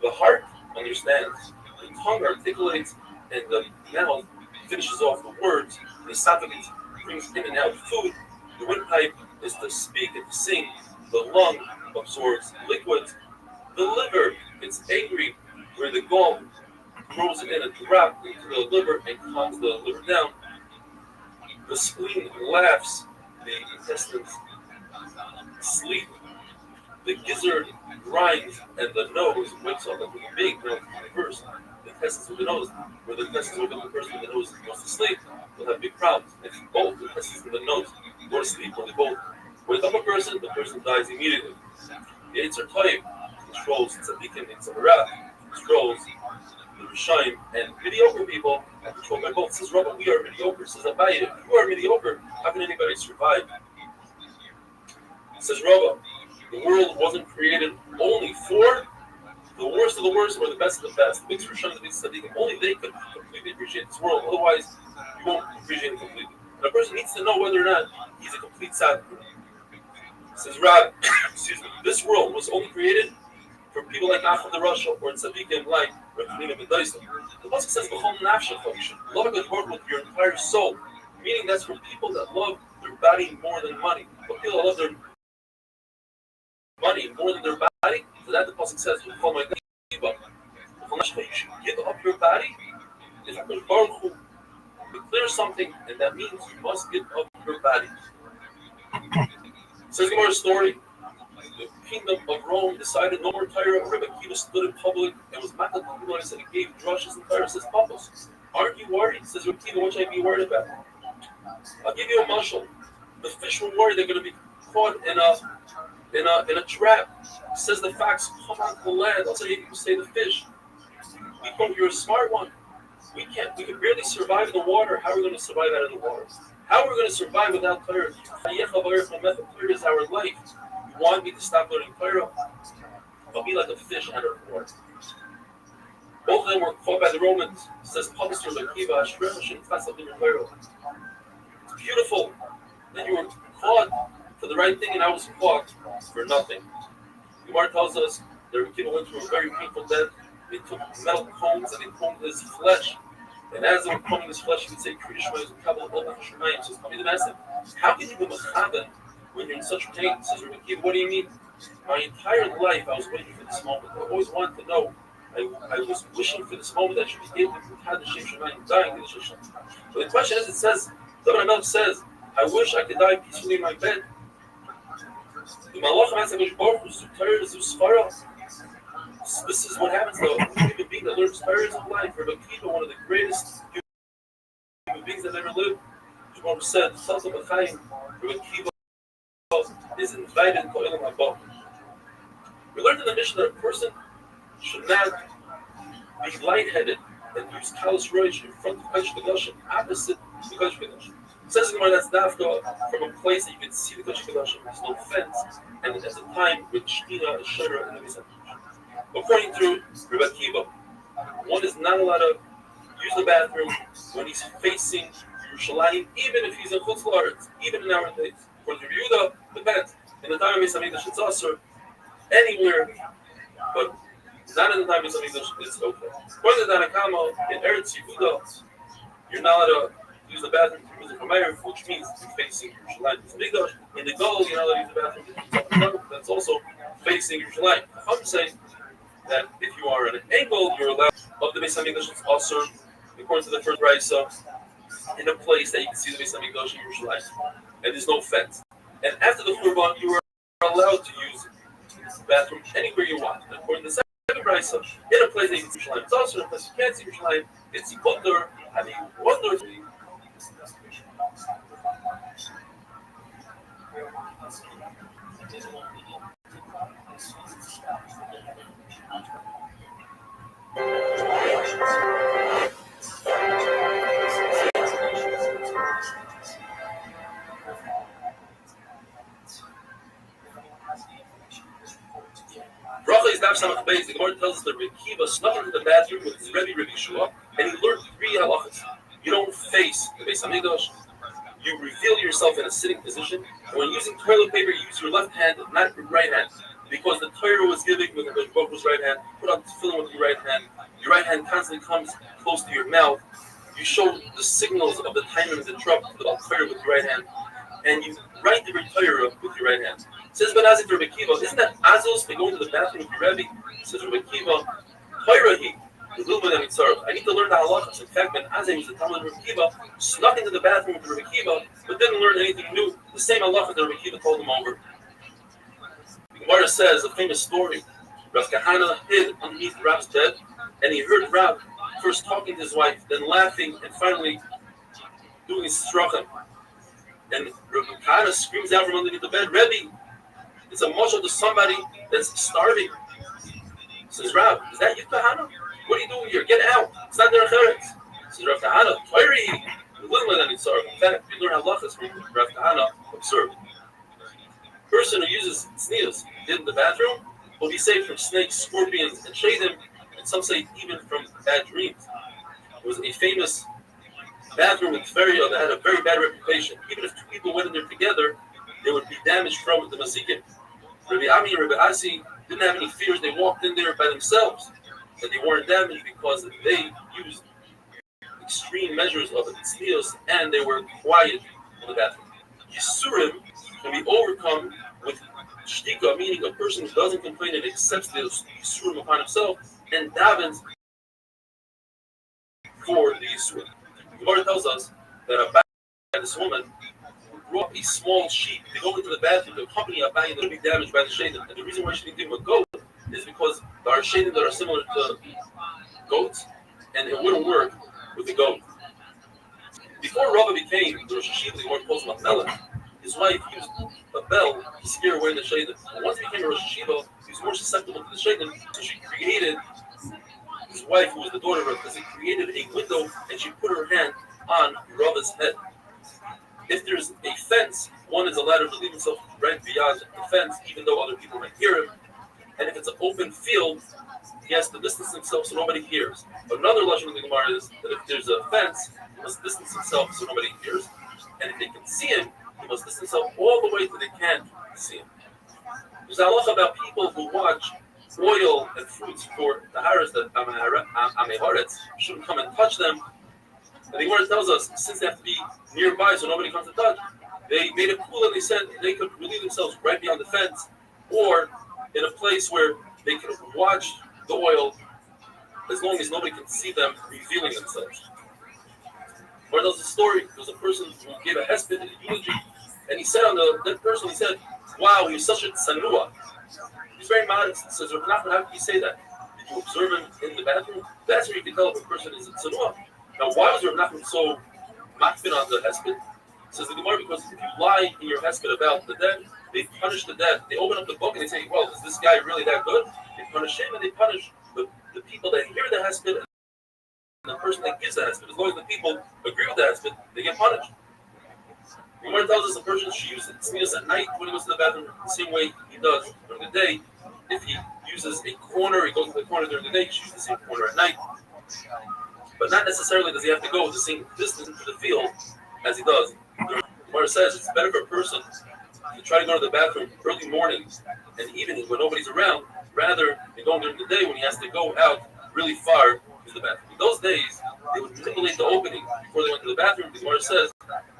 The heart understands, the tongue articulates, and the mouth finishes off the words. The esophagus brings in and out food. The windpipe is to speak and to sing. The lung absorbs liquids. The liver gets angry, where the gall throws it in a drop into the liver and calms the liver down. The spleen laughs. The intestines sleep. The gizzard grinds, and the nose wakes up like a big reverse. The intestines with the nose, where the intestines with the person with the nose goes to sleep, will have big problems. If both the intestines with the nose go to sleep, or they both wake up a person, the person dies immediately. The Yetzer Toiv controls tzaddikim and tzadara, controls the Rishayim, and mediocre people are controlled by both. Says Rabbi, we are mediocre. Says Abaye, if you are mediocre, how can anybody survive? Says Rabbi, the world wasn't created only for the worst of the worst or the best of the best. The big Rishayim, the big tzaddikim, only they could completely appreciate this world. Otherwise, you won't appreciate it completely. And a person needs to know whether or not he's a complete tzaddik. Says Rab, excuse me, this world was only created for people like Achad the Russia or tzaddikim like Rabbi Rothschild. The Pasuk says, "B'chol nafshecha," you should love a good word with your entire soul. Meaning that's for people that love their body more than money. But people that love their money more than their body, so that the Pasuk says, "B'chol nafshecha," you should give up your body. If Baruch Hu declares something, and that means you must give up your body. Says Gemara's story, the kingdom of Rome decided no more Torah. Rabbi Akiva stood in public and was mad at the people and said he gave drushes and Torah. Says, Papas, aren't you worried? Says Rabbi Akiva, what should I be worried about? I'll give you a mashal. The fish were worried they're going to be caught in a trap. Says the fox, come on to the land. I'll tell you, you say the fish. You're a smart one. We can barely survive in the water. How are we going to survive out of the water? How are we going to survive without Torah? Torah is our life. You want me to stop learning Torah? I'll be like a fish out of the water. Both of them were caught by the Romans. It says, it's beautiful that you were caught for the right thing and I was caught for nothing. Gemara tells us that Rabbi went through a very painful death. They took metal combs and they combed his flesh. And as they were combing his flesh, he would say, so coming to Master, how can you be mechaben when you're in such pain? Says Rabbi Akiva, what do you mean? My entire life I was waiting for this moment. I always wanted to know. I was wishing for this moment that I should be able to have the Shem Shemayim dying in the Shem. But the question is, it says, David HaMelech says, I wish I could die peacefully in my bed. The Malach HaMatzah Baruch Hu Zutayr Zusfara. This is what happens though. A human being that learns Torahs of life. Rabbi Akiva, one of the greatest human beings that ever lived, Shmuel said, Salsa B'chaim, Rabbi Akiva is invited to Olam Haba. We learned in the mission that a person should not be lightheaded and use Kalas Roish in front of Kodesh Kodashim, opposite the Kodesh Kodashim. It says in the that's dafka from a place that you can see the Kodesh Kodashim. There's no fence, and at the time with Shkina, Shira, and the Mizan. According to Rabbi Akiva, one is not allowed to use the bathroom when he's facing Yerushalayim, even if he's in Chutz La'aretz, even in our days. According to Yehuda, depends. In the time of Beis Hamikdash, it's also anywhere, but not in the time of Beis Hamikdash, it's okay. According to Tanakama, in Eretz Yehuda, you're not allowed to use the bathroom if you're using Chamayr, which means you're facing Yerushalayim. In the Goal, you're not allowed to use the bathroom that's also facing Yerushalayim. I'm saying that if you are at an angle, you're allowed of the Beis Hamikdash. It's also, according to the first Raisa, in a place that you can see the Beis Hamikdash in Yerushalayim, and there's no fence. And after the Churban, you are allowed to use the bathroom anywhere you want. And according to the second Raisa, in a place that you can see Yerushalayim, it's also in a place you can't see Yerushalayim. It's Yipotter, and you wonder. Bracha is Daf Samach Beis. The Gemara tells us that Rabbi Akiva snuck into the bathroom with his Rebbe Shua, and he learned 3 halachas. You don't face the Beis Hamikdash. You reveal yourself in a sitting position. And when using toilet paper, you use your left hand, not your right hand, because the Torah was giving with the Baruch's right hand. Put on tefillin with your right hand. Your right hand constantly comes close to your mouth. You show the signals of the time of the trap to the Torah with your right hand, and you write the Torah with your right hand. Says Banazik to Rabbi Akiva, isn't that Azos by going to the bathroom with your Rebbe? Says Rabbi Akiva, Toirahi, I need to learn the halachas. In fact, Ben Azai was the Talmud of Rabbi Akiva, snuck into the bathroom with Rabbi Akiva, but didn't learn anything new. The same halachas that Rabbi Akiva told him over. The Gemara says a famous story. Rav Kahana hid underneath Rab's bed, and he heard Rab first talking to his wife, then laughing, and finally doing his strachim. And Rabbi Kahana screams out from underneath the bed, Rebbe, it's a mashal to somebody that's starving. Says Rab, is that you, Kahana? What are you doing here? Get out. It's not Derech Eretz. Says Rav Kahana, Toiri. In fact, you learn halachas from Rav Kahana. Observe. Person who uses tznius in the bathroom will be saved from snakes, scorpions, and shadim, and some say even from bad dreams. There was a famous bathroom in Feria that had a very bad reputation. Even if 2 people went in there together, they would be damaged from the mazikim. Rabbi Ami and Rabbi Asi didn't have any fears. They walked in there by themselves, and they weren't damaged because they used extreme measures of tznius, and they were quiet in the bathroom. Yisurim can be overcome with shtika, meaning a person who doesn't complain and accepts the yisurim upon himself and davens for the yisurim. The Gemara tells us that this woman brought a small sheep to go into the bathroom to accompany Abaye that would be damaged by the shaitan. And the reason why she didn't give him a goat is because there are shaitan that are similar to goats, and it wouldn't work with the goat. Before Rava became the Rosh Hashiva, the Gemara calls him a melech, his wife used a bell to scare away the shaitan. And once he became a Rosh Hashiva, he was more susceptible to the shaitan, so she created his wife, who was the daughter of Rav, she created a window and she put her hand on Rava's head. If there's a fence, one is allowed to relieve himself right beyond the fence, even though other people might hear him. And if it's an open field, he has to distance himself so nobody hears. But another lashon of the Gemara is that if there's a fence, he must distance himself so nobody hears. And if they can see him, he must distance himself all the way till they can't see him. There's a halacha about people who watch oil and fruits for the haras that Ameharetz shouldn't come and touch them. And the Gemara tells us, since they have to be nearby so nobody comes to touch, they made it cool and they said they could relieve themselves right beyond the fence or in a place where they could watch the oil as long as nobody can see them revealing themselves. Or there's a story, there was a person who gave a hesped in eulogy, and he said on that person, he said, wow, he was such a tsanua. He's very modest. He says, how can you say that? Did you observe him in the bathroom? That's where you can tell if a person is a tsanua. Now, why was Rabbi so makbid on the hesped? Says the Gemara, because if you lie in your hesped about the dead, they punish the dead. They open up the book and they say, well, is this guy really that good? They punish him and they punish the people that hear the hesped and the person that gives the hesped. As long as the people agree with the hesped, they get punished. The Gemara tells us a person should use tznius at night when he goes to the bathroom, the same way he does during the day. If he uses a corner, he goes to the corner during the day, he should use the same corner at night. But not necessarily does he have to go the same distance to the field as he does. The Gemara says it's better for a person to try to go to the bathroom early mornings and evenings when nobody's around, rather than going during the day when he has to go out really far to the bathroom. In those days, they would manipulate the opening before they went to the bathroom. The Gemara says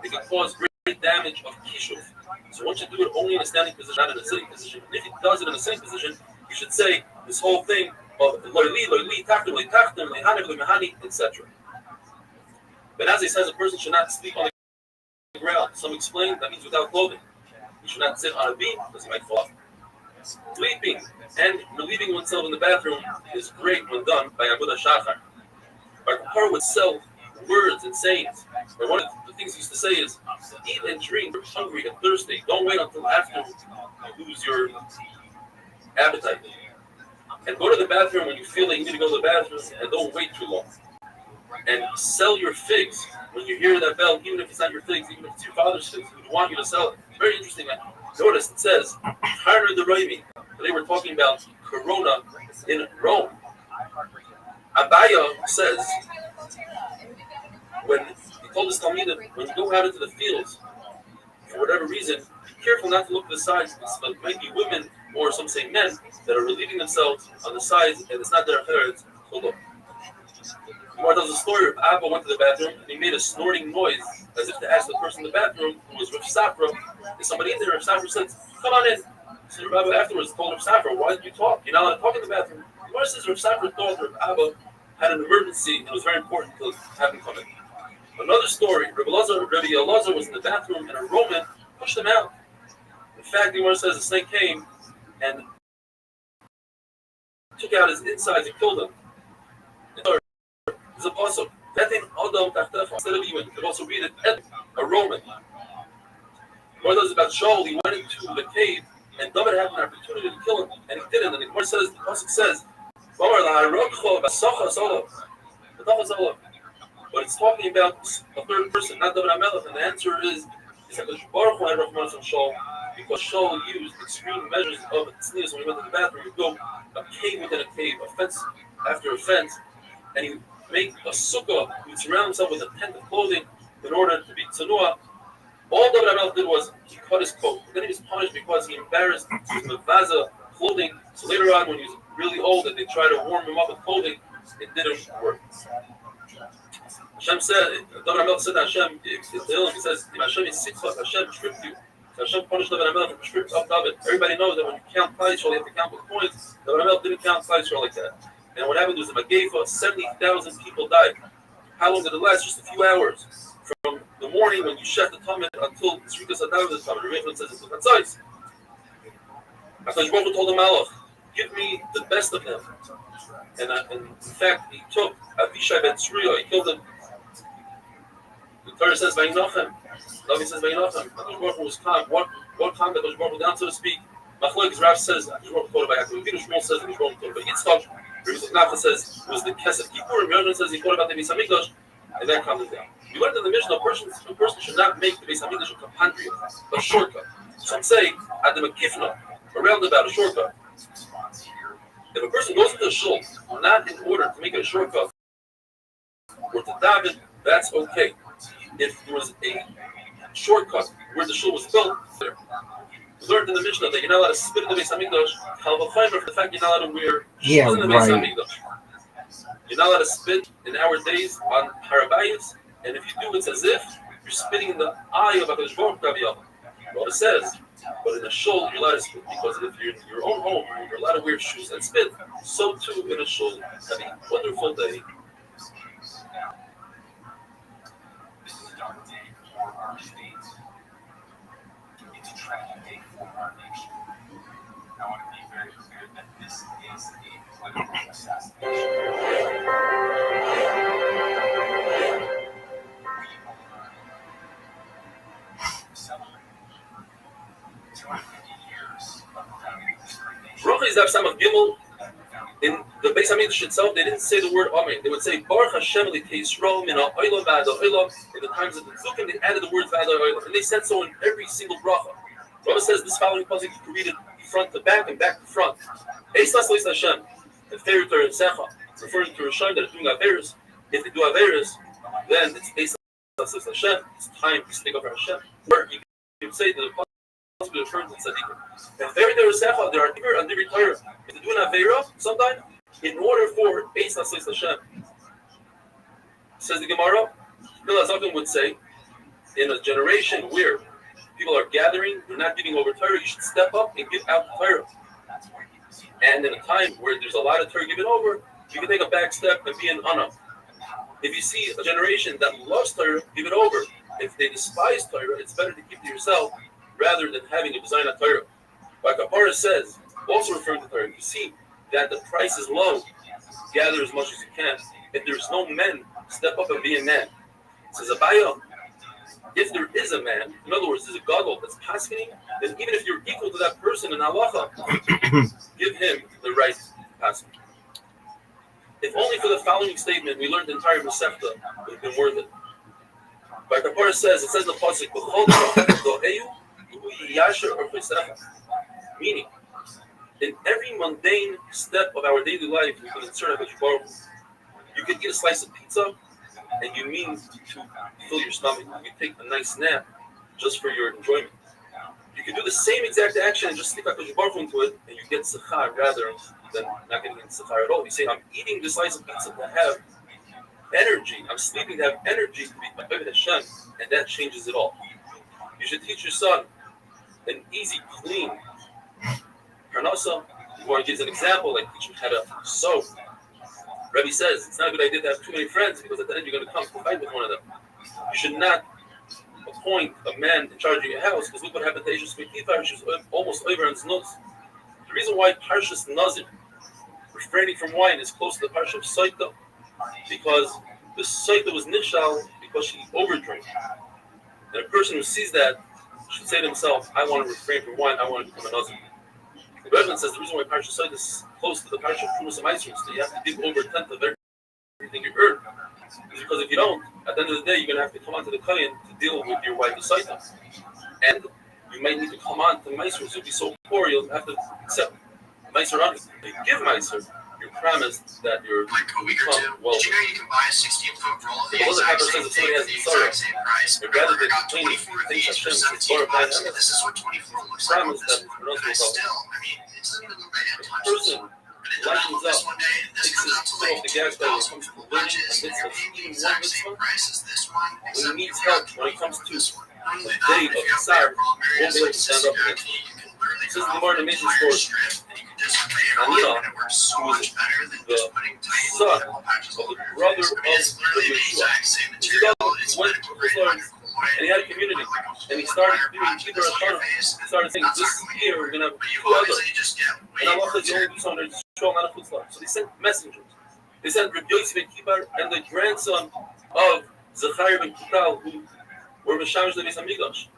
it can cause great damage of kishuv. So once you do it only in a standing position, not in a sitting position. And if he does it in a sitting position, you should say this whole thing of loyli, tachtim, mehani, etc. But as he says, a person should not sleep on the ground. Some explain that means without clothing. You should not sit on a beam because he might fall. Sleeping and relieving oneself in the bathroom is great when done by Abudah Shachar. Our Kapar would sell words and sayings. Or one of the things he used to say is, eat and drink, you're hungry and thirsty. Don't wait until after you lose your appetite. And go to the bathroom when you feel that you need to go to the bathroom, and don't wait too long. And sell your figs when you hear that bell, even if it's not your figs, even if it's your father's figs, we want you to sell it. Very interesting. Notice it says, Harner the Raimi. They were talking about Corona in Rome. Abaya says, when he told his Talmidim, when you go out into the fields, for whatever reason, be careful not to look to the sides. It might be women, or some say men, that are relieving themselves on the sides, and it's not their parents. So look. Gemara tells a story of Abba went to the bathroom, and he made a snorting noise, as if to ask the person in the bathroom, who was Rav Safra, is somebody in there? Rav Safra said, come on in. So Rabbi afterwards told Rav Safra, why did you talk? You're not allowed to talk in the bathroom. Gemara says Rav Safra thought Rav Abba had an emergency, and it was very important to have him come in. Another story, Rabbi Elazar was in the bathroom, and a Roman pushed him out. In fact, the Gemara says a snake came and took out his insides and killed him. There's a puzzle. Instead of you, you could also read it, a Roman. Gemara tells about Shaul, he went into the cave, and David had an opportunity to kill him, and he didn't. And the Gemara says, the pasuk says, but it's talking about a third person, not David HaMelech, and the answer is that Baruch Hu had Rahman on Shaul, because Shaul used extreme measures of tznius when he went to the bathroom. He'd go a cave within a cave, a fence after a fence, and he would make a sukkah, he would surround himself with a tent of clothing in order to be tzanua. All David HaMelech did was he cut his coat. Then he was punished because he embarrassed his mevaza clothing. So later on, when he was really old and they tried to warm him up with clothing, it didn't work. Hashem said, David HaMelech said to Hashem, he says, Hashem is sick, Hashem stripped you. So Hashem punished David HaMelech and stripped up David. Everybody knows that when you count Klal Yisrael, you have to count with points. David HaMelech didn't count Klal Yisrael like that. And what happened was the Magefa, 70,000 people died. How long did it last? Just a few hours. From the morning when you shed the Talmud until Tzrikas Adam the Talmud. Rabbi says it's the Tzais. HaKadosh Baruch Hu told the Malach, give me the best of them. And in fact, he took Avishai ben Tzriya, he killed him. The Torah says, Vayinochem. David says, Vayinochem. HaKadosh Baruch Hu was calm. What calmed HaKadosh Baruch Hu down, so to speak? Machlokes Rav says, HaKadosh Baruch Hu told about Yaakov. Shmuel says, HaKadosh Baruch Hu told about Yitzchak. Rabbi says it was the Kesef Kippur. Rabbi says he thought about the Beis Hamikdash, and that calmed him down. We learned in the Mishnah, a person should not make the Beis Hamikdash a kapandria, a shortcut. Some say Adam Kifna, a roundabout, a shortcut. If a person goes into a shul, not in order to make it a shortcut, or to daven, that's okay. If there was a shortcut where the shul was built, we learned in the Mishnah that you're not allowed to spit in the Beis Hamikdash. For the fact you're not allowed to wear shoes in the Beis Hamikdash. You're not allowed to spit in our days on Harabayas, and if you do, it's as if you're spitting in the eye of HaKadosh Baruch Hu. Well, it says But in a shul, you're allowed to spit because if you're in your own home, you're allowed to wear shoes and spit. So too in a shul. Have a wonderful day. This is a dark day for our state. It's a tragic day for our nation. I want to be very clear that this is a political assassination. Bracha is Daf Samach Gimel. In the Beis Hamikdash itself, they didn't say the word Amen. They would say Baruch Hashem Elikei Yisrael Min Ha'olam V'Ad Ha'olam. In the times of the Tzukim, they added the word V'Ad Ha'olam, and they said so in every single bracha. Rabbi says this following pasuk you can read it front to back and back to front. Eis Las Hashem, and Feir Torah Secha, referring to Rishon that are doing Averis. If they do Averis, then it's Eis Las Hashem. It's time to stick up for Hashem. Or you can say that the pasuk refers to Tzaddikim. And Feir Torah Secha, there are Iber and Divrei Torah. If they do an Avera, sometime, in order for Eis Las Hashem, says the Gemara, Hillel Zaken would say, in a generation where people are gathering, they're not giving over Torah, you should step up and give out Torah. And in a time where there's a lot of Torah given over, you can take a back step and be an Anna. If you see a generation that loves Torah, give it over. If they despise Torah, it's better to keep to yourself rather than having a design of Torah. Like Kapara says, also referring to Torah, you see that the price is low, gather as much as you can. If there's no men, step up and be a man. Says Abaya, if there is a man, in other words, there's a gadol that's paskening, then even if you're equal to that person in halacha, give him the right to pass. If only for the following statement we learned the entire Masechta, it would have been worth it. Like the Torah says, it says in the pasuk, meaning, in every mundane step of our daily life, you can insert a vegetable. You can eat a slice of pizza, and you mean to fill your stomach. You take a nice nap just for your enjoyment. You can do the same exact action and just stick a vegetable into it, and you get sechar rather than not getting sechar at all. You say, I'm eating this slice of pizza to have energy. I'm sleeping to have energy to be Ma'aved Hashem, and that changes it all. You should teach your son an easy, clean parnasa. You want to give an example, like teach him how to sew. Rabbi says it's not a good idea to have too many friends because at the end you're going to come to fight with one of them. You should not appoint a man in charge of your house because look what happened to Aisha Sweetifar. She was almost over on his nose. The reason why Parshas Nazir, refraining from wine, is close to the Parsha of Saita because the Saita was nishal because she overdrank. And a person who sees that should say to himself, I want to refrain from wine, I want to become a Nazir. The Rebbe says the reason why Parsha Saita is close to the Parsha of Trumas Amaisrim is that you have to give over a tenth of everything you earn. It's because if you don't, at the end of the day, you're going to have to come onto the Kayan to deal with your wife, the Saita. And you might need to come on to Maisers. You'll be so poor, you'll have to accept Maiser on it. If you give Maiser, you're promised that you're like a week or two. Well, did you know you can buy a 16-foot roll of the other exact says same if thing somebody for has the the exact same price? I'd rather I than got clean 24 of things these for Hashem, $17. This is what 24 looks like. promise that But still, I mean, it doesn't even look like it touches. person But it doesn't lightens this up, one day, and this takes comes his out to foot like off the gas pedal when it comes to $2,000 learning watches, and and you're mitzvahs, paying the even one exact same mitzvah, price as this one, when except he needs you got help, when it comes to this one. the day of Tsar, won't be able to stand up against it. This is the more amazing story. Anila, who was the son of the brother of Yeshua. He went to Jerusalem and he had a community. And he started doing Kibbur Hashanah. He started saying, this year we're going to have 2 others. And Allah says, you only do something that's strong, not a footstep. So they sent messengers. They sent Rabbi Yosef ben Kippur and the grandson of Zechariah ben Kippur, who were Meshamish the Beis Hamikdash.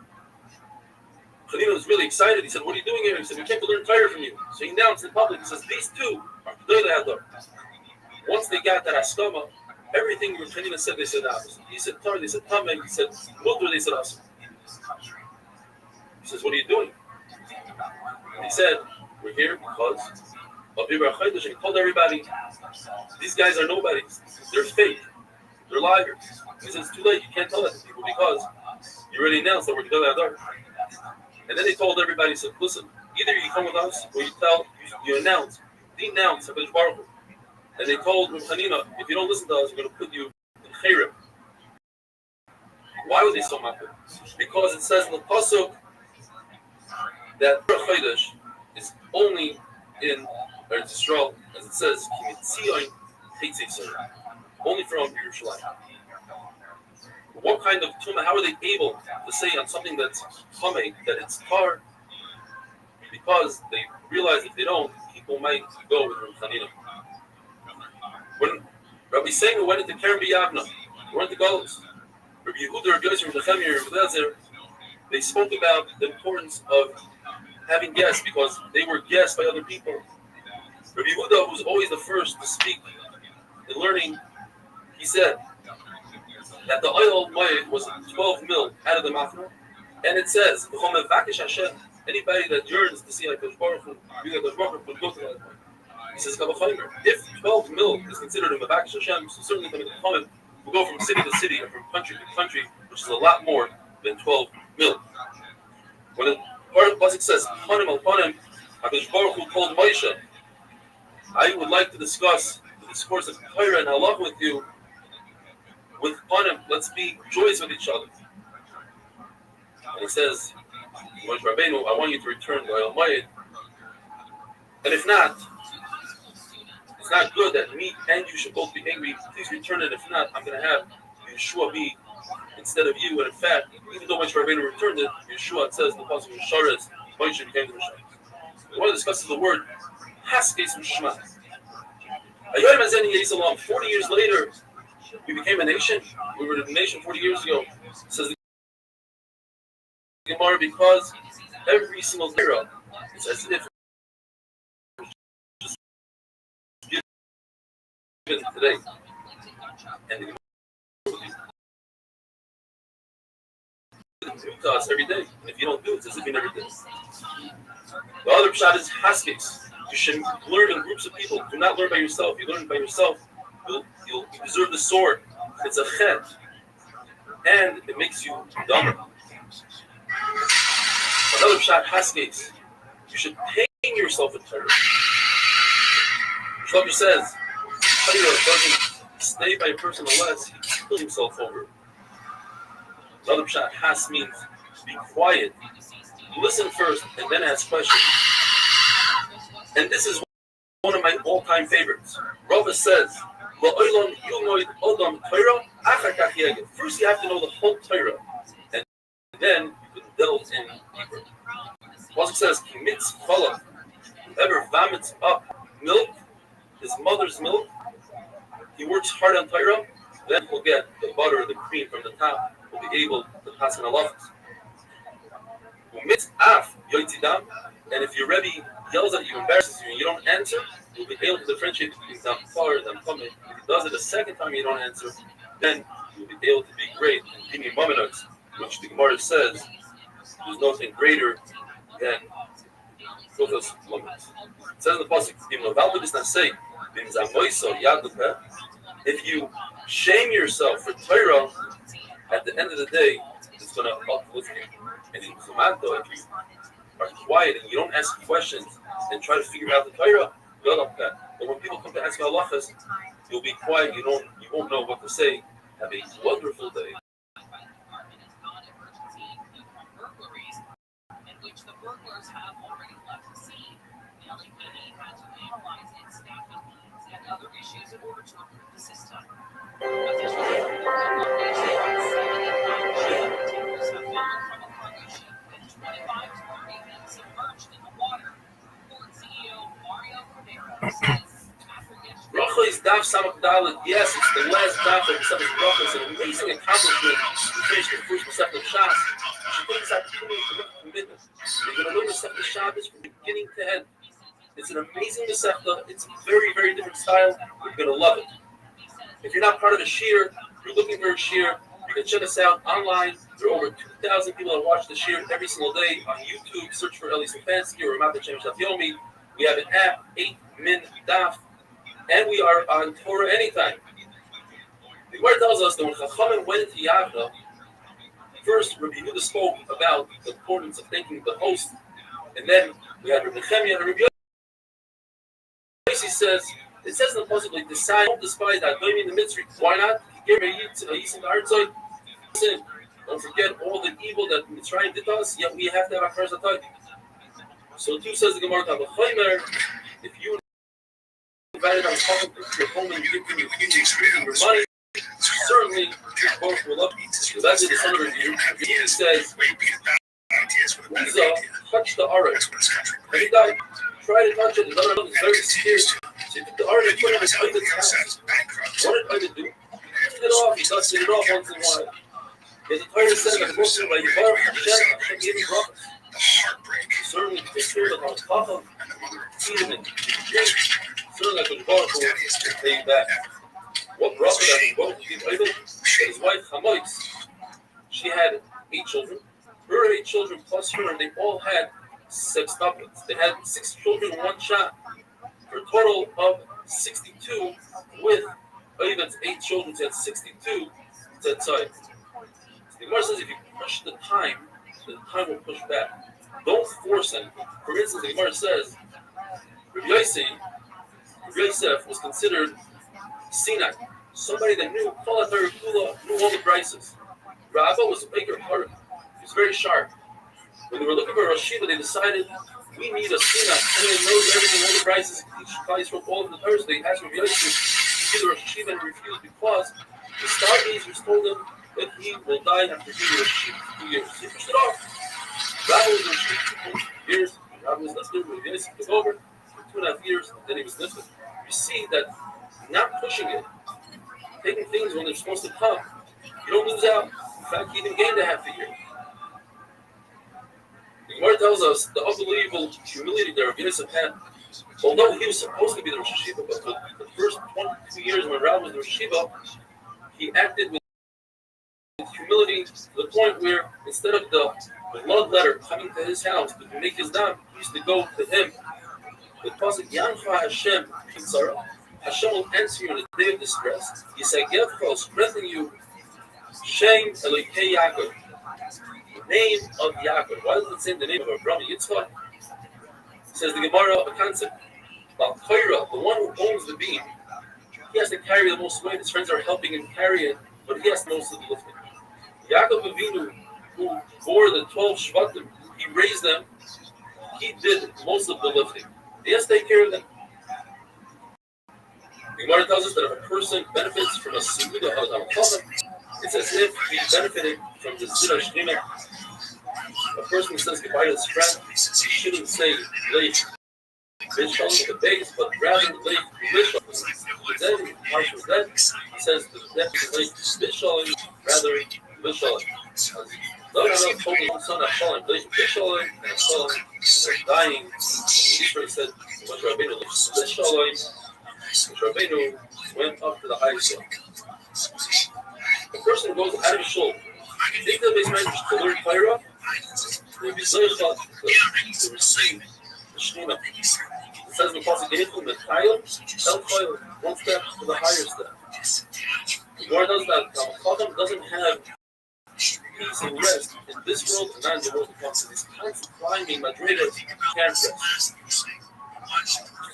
Khadina was really excited. He said, what are you doing here? He said, we came to learn Torah from you. So he announced in public, he says, these 2 are Gedolei Hador. Once they got that Askama, everything Khadina said, they said opposite. He said Torah, they said Tameh, he said Mutter, they said Asr. He says, what are you doing? And he said, we're here because of Ibra Chaydash. And he told everybody, these guys are nobodies. They're fake. They're liars. And he says, it's too late. You can't tell that to people because you already announced that we're Gedolei Hador. And then they told everybody, said, listen, either you come with us or you announce, denounce HaKadosh Baruch Hu. And they told Hanina, if you don't listen to us, we're going to put you in Chayrim. Why would they so much? Because it says in the Pasuk, that Chodesh is only in Eretz Yisrael, as it says, only from Yerushalayim. What kind of tumah? How are they able to say on something that's tumah that it's tar? Because they realize if they don't, people might go with Chanina. When Rabbi Samuel went into Kerem B'Yavna, he went to Galus. Rabbi Yehuda, Rabbi Yosef, Rabbi Nechemia, Rabbi Eliezer, they spoke about the importance of having guests because they were guests by other people. Rabbi Yehuda, who was always the first to speak in learning, he said that the oil moed was 12 mil out of the machna, and it says, anybody that yearns to see HaKadosh Baruch Hu, would go to that. He says, if 12 mil is considered a Mevakesh Hashem, so certainly the Chachamim will go from city to city or from country to country, which is a lot more than 12 mil. When the Pasuk says, Panim al Panim, HaKadosh Baruch Hu told Moshe, I would like to discuss the discourse of Torah and Halach with you. With Panim, let's be joyous with each other. And he says, Moshe Rabbeinu, I want you to return the oil moed. And if not, it's not good that me and you should both be angry. Please return it. If not, I'm going to have Yeshua be instead of you. And in fact, even though Moshe Rabbeinu returned it, Yeshua, it says in the Pasuk of Sharetz, Moshe became the Moshe. We want to discuss the word Haskes Mishma. 40 years later, we became a nation. We were a nation 40 years ago. Says the Gemara, because every single zero is as if it's today. And to us every day. And if you don't do it, it's as if you never did. The other pshat is haskes. You should learn in groups of people. Do not learn by yourself. You learn by yourself, you'll deserve the sword. It's a chet. And it makes you dumber. Another pshat, haskes. You should pain yourself in Torah. Shlomo says, Torah doesn't stay by a person unless he kills himself over. Another pshat, has means be quiet. Listen first and then ask questions. And this is one of my all-time favorites. Rava says, first you have to know the whole Torah, and then you can delve in deeper. Pasuk says, whoever vomits up milk, his mother's milk, he works hard on Torah, then he'll get the butter, the cream from the top, will be able to pass on halachas. And if your Rebbe yells at you, embarrasses you, and you don't answer, you'll be able to differentiate between Damfar and Damfame. If he does it a second time and you don't answer, then you'll be able to be great in Pini Mamanux, which the Gemara says there's nothing greater than Kotas Mamanux. It says in the Pasuk, if you shame yourself for Torah, at the end of the day, it's going to uplift you. And in Kumanto, if you are quiet and you don't ask questions and try to figure out the Torah, but when people come to ask you halachas, you'll be quiet, you won't know what to say. Have a wonderful day. In which the burglars have already left the scene. The LAPD had to analyze its staffing needs and other issues in order to improve the system. Officials reported Monday that 75 ship containers have fallen from a cargo ship and 25 were being submerged in the water. Port CEO Mario Rivera says after yesterday. Bracha is daf samach dalet. Yes, it's the last daf of Masechtas Bracha. It's an amazing accomplishment to finish the first Masechtas Shas. You should take this opportunity to make a commitment. You're going to learn Masechtas Shabbos from beginning to end. It's an amazing Masechta. It's a very, very different style. You're going to love it. If you're not part of a shir, you're looking for a shir, you can check us out online. There are over 2,000 people that watch the shir every single day on YouTube. Search for Eli Stefanski or Ramat Hashem Shafyomi. We have an app, 8min daf, and we are on Torah anytime. The Gemara tells us that when Chachamim went into Yavna, first Rabbi Yehuda spoke about the importance of thanking the host, and then we had Rabbi Nechemia and Rabbi Yossi says, it says in the Pasuk, like, decide, don't despise that, don't mean the mitzvah. Why not? Don't forget all the evil that Mitzrayim did to us, yet we have to have a first attack. So too says the Gemara Tabachaymer, if you invited on to your home and you give your money, certainly your both will love you. So that's the son of review. He says, Uza touched the arak. And he died. Tried to touch it, another one was very scared. So he took the arak and put it on his house. What did Ayda do? He took it off, he dusted it off once in a while. There's a Torah saying that most of the Yivar Hashem gave him brachas. Certainly take care of the Chacham, feed him and drink. Certainly the Baruch will pay you back. What bracha that he brought to give Ayda? His wife Hamoitz. She had 8 children. Her 8 children plus her, they all had sextuplets. They had 6 children in one shot. For a total of 62 with Ayda's 8 children, she had 62 tzetzai. The Gemara says if you push the time will push back. Don't force anything. For instance, the Gemara says Rabbi Yosef was considered Sinai, somebody that knew all the prices. Rabba was a baker of he was very sharp. When they were looking for a Rosh Yeshiva, they decided we need a Sinai. Anyone knows everything, all the prices, he teaches guys from all of the Torahs. They asked Rabbi Yosef to give the Rosh Yeshiva and refused because the star gazers told him that he will die after being Rosh Yeshiva for 2 years. He pushed it off. Rabbi was Rosh Yeshiva for 2 years. Rabbi was lifted. Rabbi Yosef took over for 2.5 years, and then he was lifted. You see that not pushing it, taking things when they're supposed to come, you don't lose out. In fact, you even gained a half a year. The Gemara tells us the unbelievable humility that Rabbi Yosef had. Although he was supposed to be the Rosh Yeshiva, but for the first 22 years when Rabbi was the Rosh Yeshiva, he acted with humility to the point where instead of the blood letter coming to his house to make his dam, he used to go to him. The pasuk Yancha Hashem Kitzara, Hashem will answer you in the day of distress. He said, Yevcha will strengthen you. Shem Elokei Yaakov. The name of Yaakov. Why does it say the name of Abraham Yitzchak? Says the Gemara, a concept about Torah, the one who owns the beam. He has to carry the most weight. His friends are helping him carry it, but he has most of the lifting. Yaakov Avinu, who bore the 12 Shvatim, he raised them. He did most of the lifting. He has to take care of them. The Gemara tells us that if a person benefits from a Suda Al-Khalaf, it's as if he benefited from the Zira Shemina. A person who says goodbye to his friend, he shouldn't say Leif Bishal with the base, but rather Leif Bishal. Then, Marsh was dead, he says the death is Leif Bishal, rather Bishal. Though I told his son Hashem, Leif Bishal, and Hashem was dying, and Yisrael said, Moshe Rabbeinu, Leif Bishal, Moshe Rabbeinu went up to the highest hill. The person goes out of shul. Take the base man to learn Torah. Will be Zoycha to receive the Shema. It says in the passage, Yechum the Chayil, El Chayil, one step to the higher step. The Gemara knows that Chacham doesn't have peace and rest in this world and not in the world to come. So he's constantly climbing Madridas, can't rest.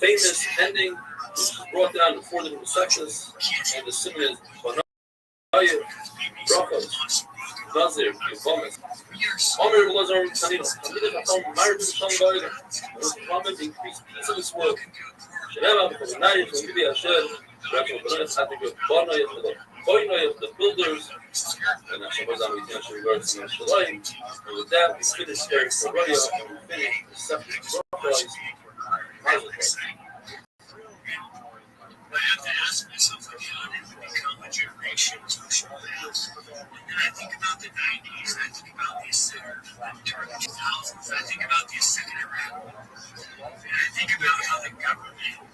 Famous ending, which is brought down in 4 different sections, and the simon is Banayah, Brachos, Nazir, Yuvamas. Omer Lazar Tanino, Tanino Chacham, Marvin Shangaida, and the common increased peace in this world. Shenema, Banayah, Tanili Asher, Rachel Banayah, Atika, Banayah, the builders, and Hashem was on the regards to Yashalayim. And with that, we finish there for Radio, and we finish the second Brachos. I have to ask myself again, if we become a generation of social media, and I think about the 90s, I think about the turn 2000s, I think about the second Iraq, and I think about how the government,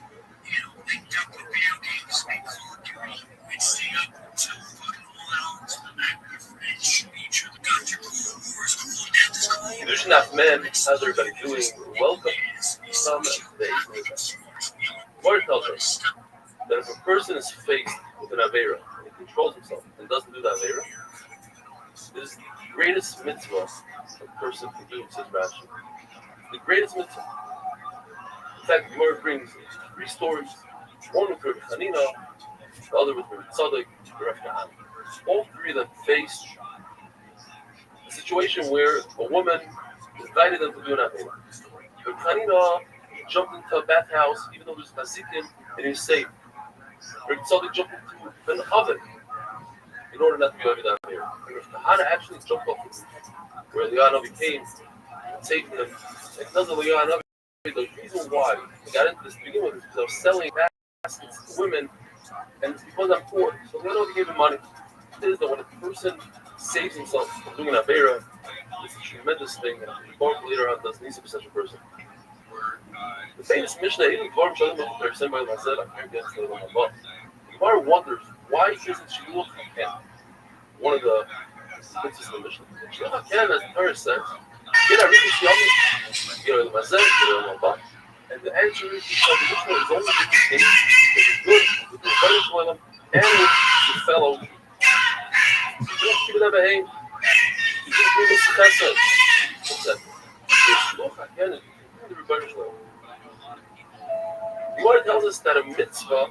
linked up with video games, made Call of Duty, we'd stay up until fucking all hours of the night with our friends, shoot each other, got your wars, cool, death is cool. There's enough men, how's everybody doing? Welcome. Some day. Lord tells us that if a person is faced with an Aveira and he controls himself and doesn't do that Aveira, it is the greatest mitzvah a person can do, says Rashi. The greatest mitzvah. In fact, the Gemara brings 3 stories. One with Rabbi Hanina, the other with Rabbi Tzadok, Rabbi Kahan. All 3 of them faced a situation where a woman invited them to do an Aveira. The Kanina jumped into a bathhouse, even though there's Mazikim, and he's safe. Or Tzaddik jumped into an oven in order not to be over down here. And if Kahana actually jumped off the roof, where Eliyahu came and saved him, and because of Eliyahu, the reason why I got into this to begin with is because I was selling baskets to women, and it's because I'm poor. So Eliyahu gave him money. It is that when a person saves himself from doing an Avera, it's a tremendous thing, and Baruch later on does need to be such a person. The famous Mishnah, even Baruch Shalom, somebody said, I'm here against the Gemara. The Gemara wonders, why isn't Shiluch HaKen one of the princes of the Mishnah? Shiluch HaKen, as the Torah says, get a really Shiluch, get a Mazet, get a Mabah. And the answer is because the Mishnah is only the thing that is good with the Rebbeinu Shalom and with the fellow. You don't keep it ever hang. You don't do this chesed. What's that? The Shiluch HaKen is the Rebbeinu Shalom. The Gemara tells us that a mitzvah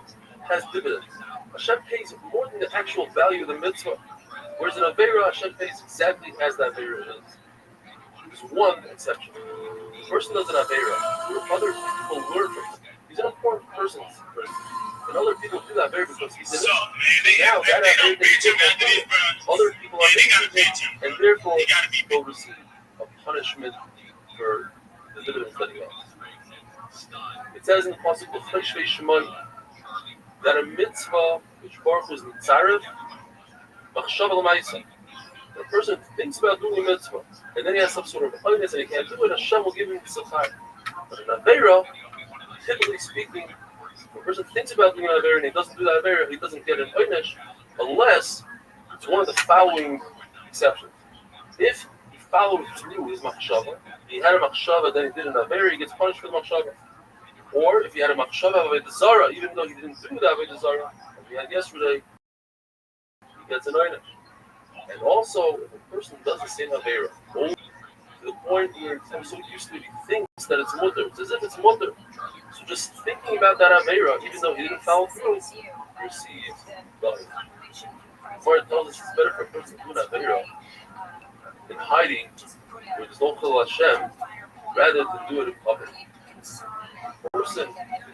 has dividends. Hashem pays more than the actual value of the mitzvah. Whereas in Avera, Hashem pays exactly as that Avera is. There's one exception. The person does an Avera where other people learn from him. He's an important person. And other people do that Avera because he's in it. Now that Avera is other people are making him, and therefore will receive a punishment for the dividends that he has. It says in the Pasuk of Cheshvei Shemon that a mitzvah which Baruch was Nitzarev, Machshav al-Maisa. The person thinks about doing a mitzvah, and then he has some sort of kindness and he can't do it, Hashem will give him the Sachar. But in Avera, typically speaking, when a person thinks about doing an Avera and he doesn't do that Avera, he doesn't get an Oynesh unless it's one of the following exceptions. If he followed through his Machshava, he had a Machshava, then he did an Avera, he gets punished for the Machshava. Or if he had a Machshava of Avodah Zarah, even though he didn't do the Avodah Zarah, as we had yesterday, he gets an Oynesh. And also, if a person does the same Avera, only to the point where I'm so used to it, he thinks that it's mutter. It's as if it's mutter. So just thinking about that Avera, even though he didn't follow through, he receives God. Before it tells us it's better for a person to do an Avera in hiding, where there's no Chil Hashem, rather than do it in public. A person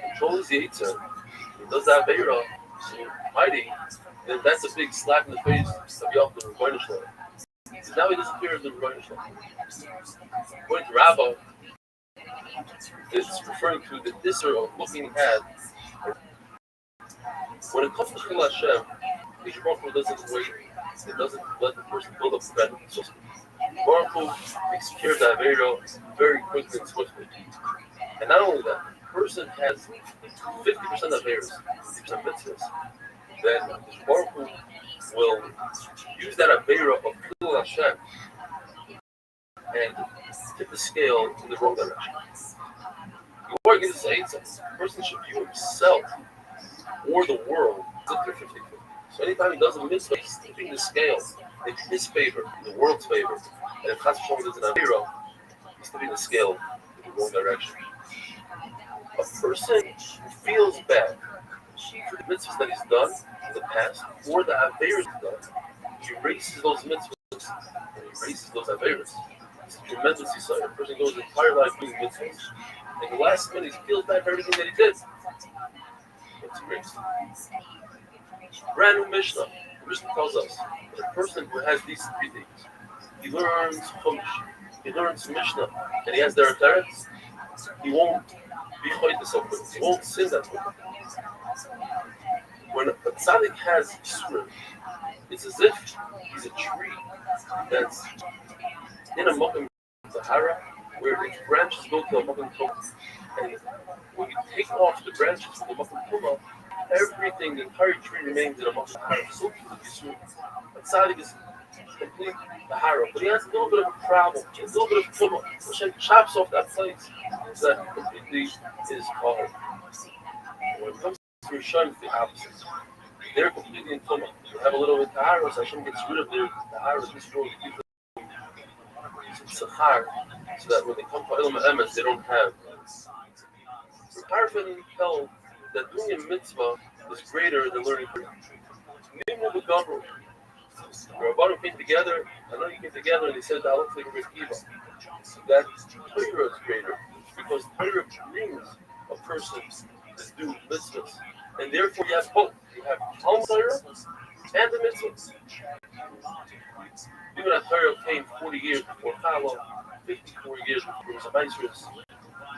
controls the Yetzer, he does that Avera in hiding, and that's a big slap in the face of Yaakov and Rebbeinu Shalom. So now he disappears in Rebbeinu Shalom. According to Rabbi, it's referring to the Isser of looking at. When it comes to Chil Hashem, the Baruch Hu doesn't wait. It doesn't let the person build up the bed. So Baruch Hu takes care of that Avera very quickly and swiftly. And not only that, the person has 50% of Averas, 50% mitzvahs. Then Baruch Hu will use that Avera of Chil Hashem and tip the scale in the wrong direction. The Lord gives us a person should view himself or the world as if they're 50-50. So anytime he does a mitzvah, he's tipping the scale in his favor, in the world's favor. And if Chas V'Shalom does an Avera, he's tipping the scale in the wrong direction. A person who feels bad for the mitzvahs that he's done in the past, or the Averas he's done, he erases those mitzvahs and he erases those Averas. It's a tremendous insight. A person goes his entire life doing mitzvahs, and the last minute he feels bad for everything that he did. It's great. Brand new Mishnah. The Mishnah tells us that a person who has these three things, he learns Chumash, he learns Mishnah, and he has their teretz, he won't be choyt so quick. He won't sin that quick. When a tzaddik has Yisroel, it's as if he's a tree that's in a Mokum Sahara, where its branches go to a Mokum Tuma. And when you take off the branches from the Mokum Tuma, everything, the entire tree remains in a Mokum Sahara. So Yisroel, a tzaddik is complete Sahara, but he has a little bit of a problem, a little bit of Tuma. Hashem chops off that place that completely is covered. When it comes to Rishon, it's the opposite. They're completely in Tumah. They have a little bit of Tahara, so Hashem gets rid of their Tahara, this world, gives them some Sachar, so that when they come to Elam Emes, they don't have. So Parfin held that doing a mitzvah is greater than learning Torah. Nimnu B'Gabru. The Rabbanim came together, I know you came together, and they said, that looks like a Rekiva. That Torah is greater Because Torah brings a person to do mitzvahs. And therefore you have both. You have Talmud Torah and the mitzvahs. Even if Torah came 40 years before Challah, 54 years before Zabaisus,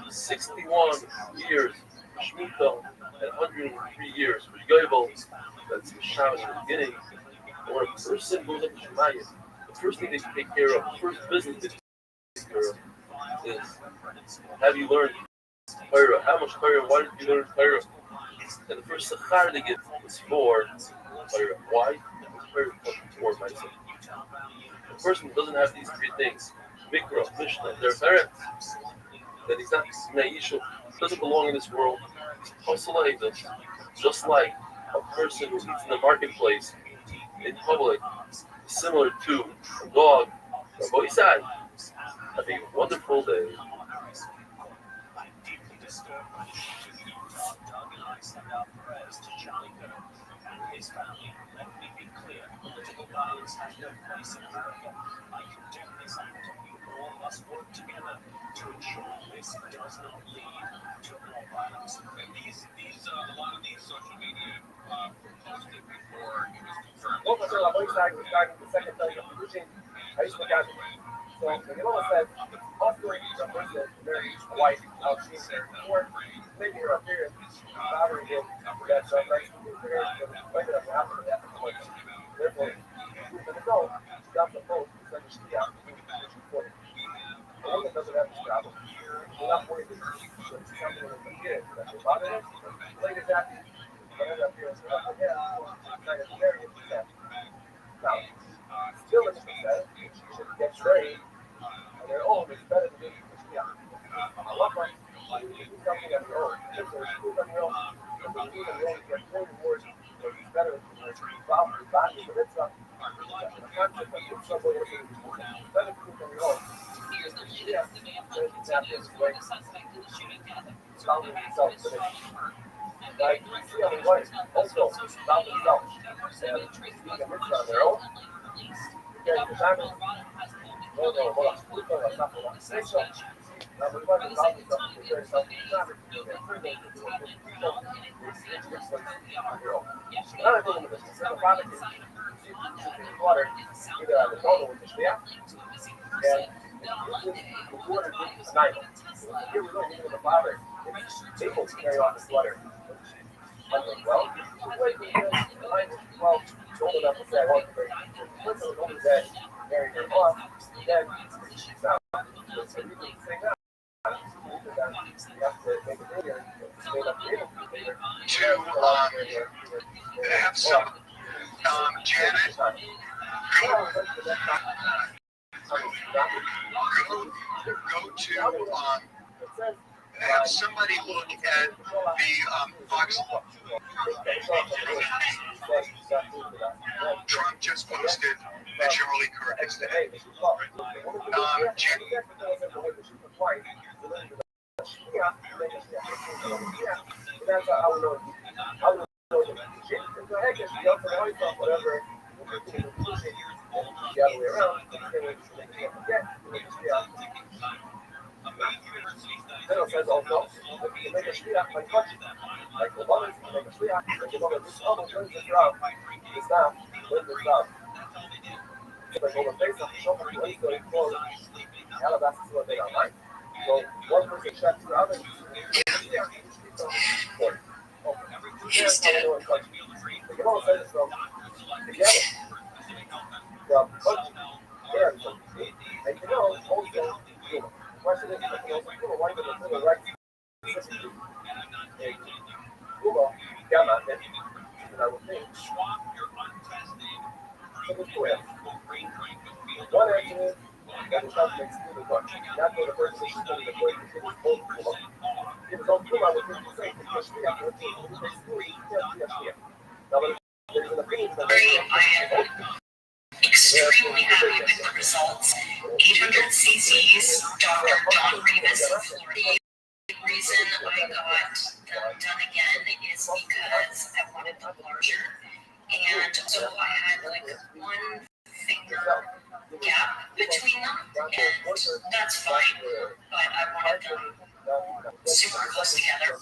61 years for Shemitah, and 103 years for Yovel. That's the Shabbos in the beginning. And when a person goes up to Shemayim, the first thing they take care of, the first business they take care of is, have you learned Torah? How much Torah? Why did you learn Torah? And the first Sechar they get is for Torah. Why? Because Torah comes before myself. A person who doesn't have these three things, Mikra, Mishnah, their parents, that he's not Naishu, doesn't belong in this world. He's just like a person who eats in the marketplace in public, similar to a dog. Rabbi Rothschild, have a wonderful day. His family, let me be clear, political violence has no place in America. I condemn this act. We all must work together to ensure this does not lead to more violence. And a lot of these social media were posted before it was confirmed. So the law says, offering a person married a wife out there, or maybe her appearance, bothering him, that's a nice appearance, but whether that's happening at the point. Therefore, who's an adult, not supposed to send a shitty out to do for him. A woman doesn't have this problem. She's not worried that something with the kid that will bother him. The lady's happy, whatever appearance for him, trying to marry him, she's happy. Now, still in the percent, she should get married. Their own is better than being I love my you do something on your own. If there's food on your own, if there's food on your own, you get more rewards, or it's better than your body, but it's not the concept of somebody else is better food on your own. Yeah, there's examples like found himself today. Like we see on the right, also found himself. And being a mitzvah on their own, because the time is no, hold on. That's not for one. Next one. Now, we're going to talk about the very self. Another thing in this is the father can see water either on the photo with the shliach, and the water is nice. Here we don't need the father. It's able to carry off the water. Well, old enough to say I want to bring the person who's older than married her off, then she's not. So you can say that. You have to make it bigger. To have some Janet go to have somebody look at the Fox. Trump just posted the Charlie Kirk today. Says also, if you make a shliach by touching, like the woman can make a shliach, and you know that this other brings this out, this down, brings this out. Like over face of the shoulder, you go and call alabaster to what they are like. So one person checks the other. Here's the you know says it's from together. From touching, and you know also human. Question is, you know, people are white and the right. Cuba, Ghana, and I would think. So there's two answers. One answer is that the child makes Cuba touch. Not for the person who's studying the person who's both Cuba. If it's on Cuba, I would think the same. Because we have to now, there's an opinion that extremely happy with the results. 800 cc's, Dr. Don Rivas in Florida. The reason I got them done again is because I wanted them larger. And so I had like 1 finger gap between them, and that's fine. But I wanted them super close together.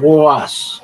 Wash.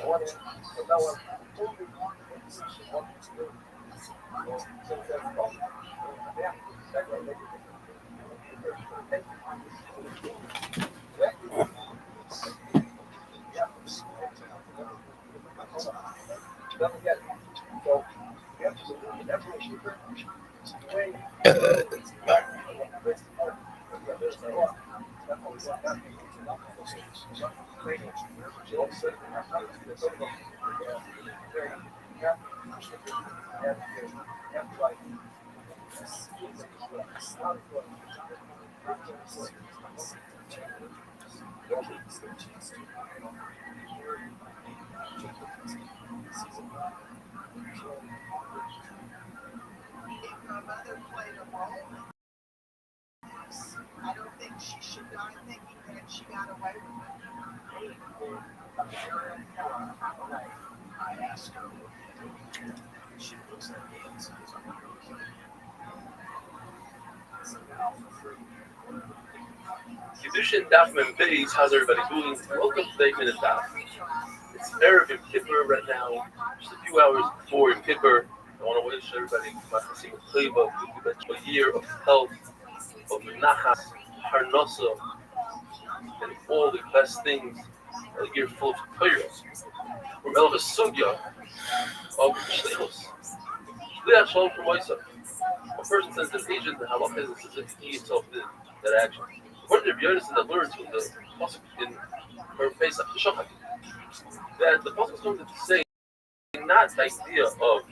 I don't think she should die thinking that she got away with it. I asked her what she looks at me and says, I'm not going to kill you. So now for free. Kiddushin Daf Mem Beis, how's everybody doing? Welcome to the Minute Daf. It's Erev Yom Kippur right now, just a few hours before Yom Kippur. I want to wish everybody a year of health, of nachas, harnosa, and all the best things. A year full of Torahs. We're Melva Sugya of Shlichus. Shliach Shalom from Moisa. A person sends an agent to halakha is as if he himself did that action. According to Rabbi Rothschild, that learns from the pasuk in her Pesach, the Shachar, that the pasuk is going to say not the idea of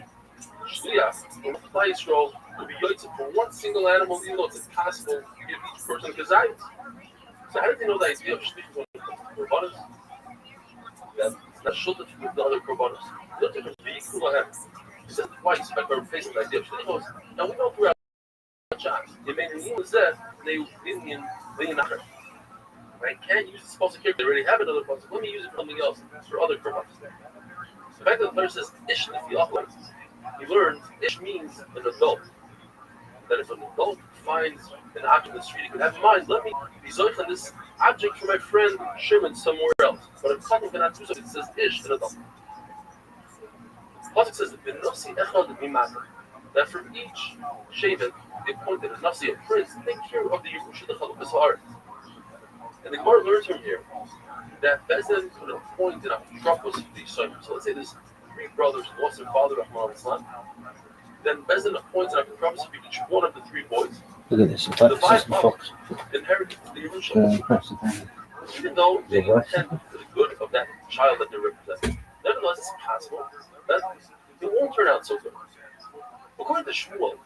Shliach, but Klal Yisrael to be yotzei for one single animal, even though it's impossible to give each person kazayit. So how did they know the idea of Shliach when it comes to korbanos? That it's not shulted to give the other korbanos. The other thing is vehicle ahead. He says twice by her face the idea of Shliach. Now we know throughout John, it made me was that they didn't I can't use this false character. They already have another false. Let me use it for something else for other korbanos. The fact that the Torah says ish lefi, he learns ish means an adult. That if an adult finds an object in the street, he can have in mind, let me be zoich on this object for my friend Shimon somewhere else. But if Chacham cannot do something, it says ish, an adult. Pasuk says that for each shaven, they appointed a nasi, a prince, to take care of the Yerusha, the Chalukas heart. And the Gemara learns from here that Bezdin could appoint an apotropos for these sons. So let's say there's three brothers who lost their father, Rahman al-Islam. Then Bezdin appoints an apotropos for each one of the three boys. Look at this. Divide up inheritance the Yerusha. Even though they intend for the good of that child that they're representing. Nevertheless, it's possible that it won't turn out so good. According to Shmuel,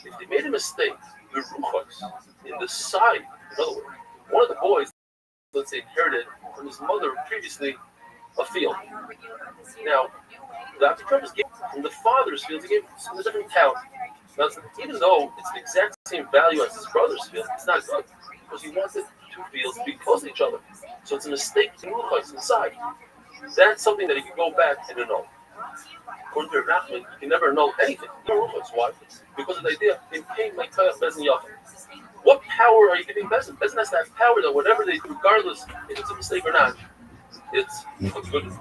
if they made a mistake, the ruchos in the side, in other words, one of the boys, let's say, inherited from his mother previously a field. Now, the apotropos gave from the father's field, he gave from a different town. Now, even though it's the exact same value as his brother's field, it's not good because he wants the two fields to be close to each other. So it's a mistake to move place inside. That's something that he can go back and annul. According to Nachman, he can never annul anything. Why? Because of the idea it came like Bezin Yachid. What power are you giving Bezin? Bezin has to have power that whatever they do, regardless if it's a mistake or not, it's a good division.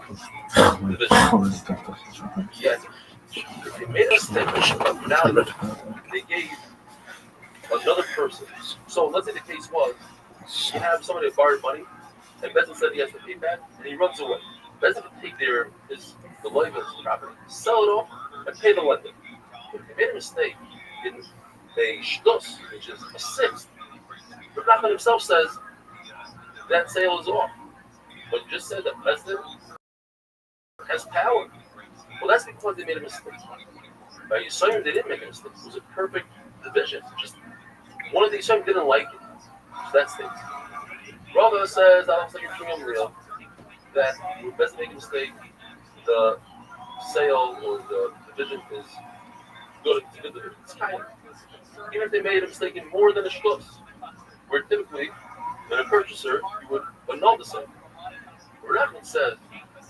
Yet, if they made a mistake, now they gave another person. So let's say the case was you have somebody that borrowed money, and Bezin said he has to pay back, and he runs away. Bezin can take the life of his property, sell it off, and pay the lender. If they made a mistake in a shtus, which is a sixth, but Nachman himself says that sale is off. But you just said that Bezin has power. Well, that's because they made a mistake. By Yisrael, they didn't make a mistake. It was a perfect division. Just one of the Yisrael didn't like it. So that's things. Rava says, I don't think it's real, that when Bezin make a mistake, the sale or the division is good. It's a good division. It's kind of, even if they made a mistake in more than a shtus, where typically, when a purchaser, you would annul the sale. Rabbi says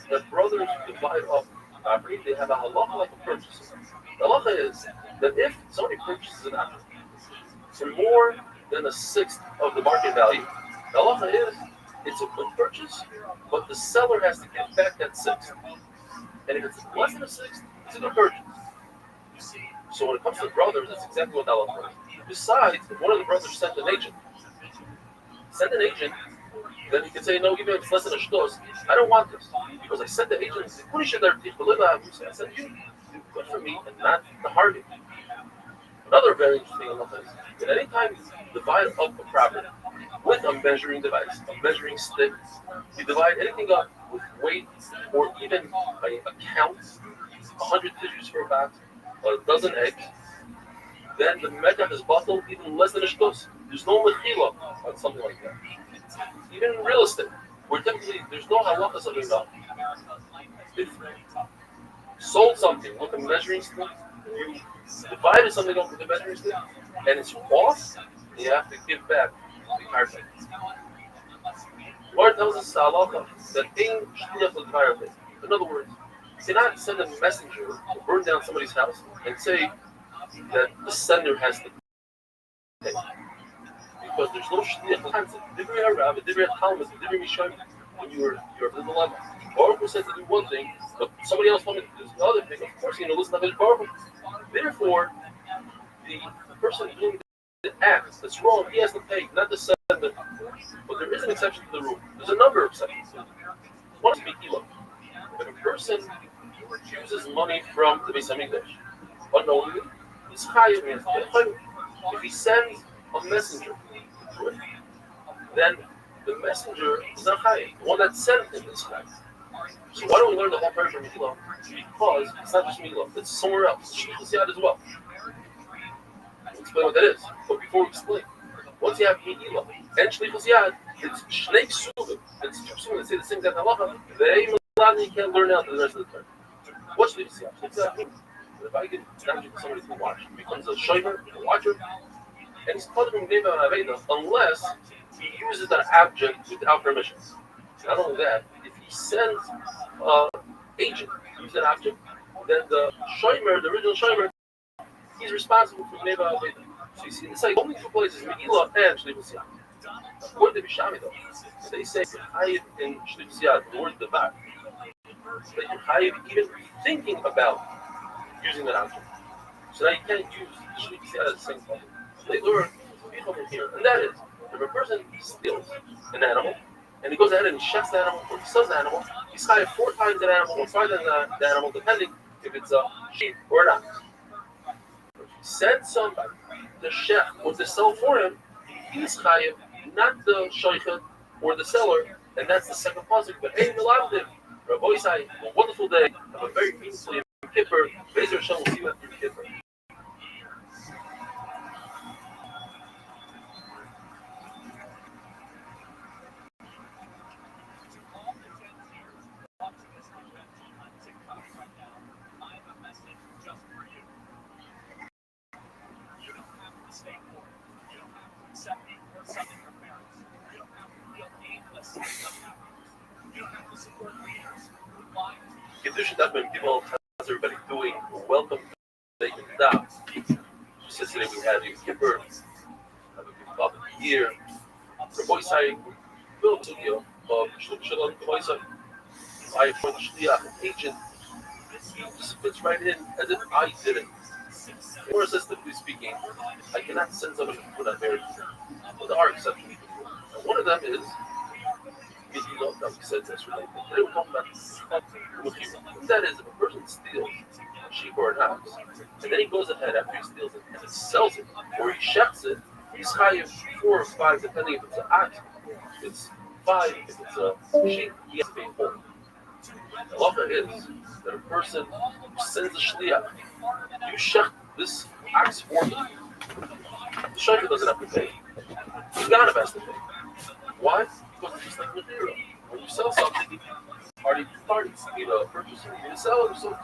that brothers divide up property, they have a halacha like a purchaser. The halacha is that if somebody purchases an object for more than a sixth of the market value, the halacha is it's a good purchase, but the seller has to give back that sixth. And if it's less than a sixth, it's a good purchase. So when it comes to brothers, that's exactly what the halacha is. Besides, if one of the brothers sent an agent, then you can say, no, even if it's less than a shtos, I don't want this. Because I sent the agent, I said, you good for me and not the harvest. Another very interesting halacha is that anytime you divide up a property with a measuring device, a measuring stick, you divide anything up with weight or even a count, 100 tissues for a bat, or a dozen eggs, then the mekach is bottled even less than a shtos. There's no mechila on something like that. Even in real estate, where typically there's no halachas of enough. If you sold something with a measuring stick, you divided something up with a measuring stick, and it's off, you have to give back the carpet. Lord tells us halacha that in shliach l'karpet. In other words, you cannot send a messenger to burn down somebody's house and say that the sender has to pay. Because there's no shliach concept. Divrei harav, divrei talmud, divrei mishayim. When you're at the level, Baruch Hu said to do one thing, but somebody else wanted to do the other thing. Of course, you're going to listen to Baruch Hu. Therefore, the person doing the act that's wrong, he has to pay, not the sender. But there is an exception to the rule. There's a number of exceptions. One is Mikila. If a person uses money from the Beis Hamikdash unknowingly, he's chayav. If he sends a messenger to it, then the messenger is not chayav. The one that sent him is chayav. So why don't we learn the whole parsha from Mikila? Because it's not just Mikila, it's somewhere else. It's Shlichus Yad as well. I'll explain what that is. But before we explain, once you have Mikila and Shlichus Yad, it's Shnei Ksuvim. It's two Ksuvim that say the same exact halacha. They you can't learn out the rest of the time. What's Shlichus Yad? Shlichus Yad means that if I give an object to somebody to watch, he becomes a shomer, a watcher, and he's called him Neva and Aveda unless he uses that object without permission. Not only that, if he sends an agent to use that object, then the shomer, the original shomer, he's responsible for Neva and Aveda. So you see, it's like only two places, Megillah and Shlichus Yad. According to Bishami though, they say chayiv in Shlichus Yad, the word devar, that you're chayiv even thinking about using that object. So now you can't use Shlichus Yad at the same time. They learn from here, and that is, if a person steals an animal, and he goes ahead and he shuts the animal, or he sells the animal, he's chayiv 4 times that animal, or 5 times the animal, depending if it's a sheep or not. If he sends somebody to shech or to sell for him, he's chayiv, not the shoichet or the seller, and that's the second pasuk. But hey, Milavdim, Rabbi Rothschild, a wonderful day, have a very meaningful Yom Kippur. Bezer Hashem will see you after Yom Kippur. Kedusha Dachman Gimel has everybody doing. Welcome to the Daf. She says today we had Yom Kippur. Have a good Bob of the year. Rabbi Isai, Bill Studio of Shalom Koisai. I appoint Shliach, an agent. He just fits right in as if I did it. More assistively speaking, I cannot send somebody who not married. Well, there are exceptions. And one of them is, you know, that we said yesterday, they were talking about that is, if a person steals a sheep or an ox, and then he goes ahead after he steals it and sells it, or he shechs it, he's high 4 or 5, depending if it's an ox, it's 5, if it's a sheep, he has to pay 4. The halacha is that a person who sends a shliach, you shech this ox for me. The shliach doesn't have to pay. The ganav has to pay. Why? Because it's just like material. When you sell something, party to party, you need a purchaser, you need a seller, so to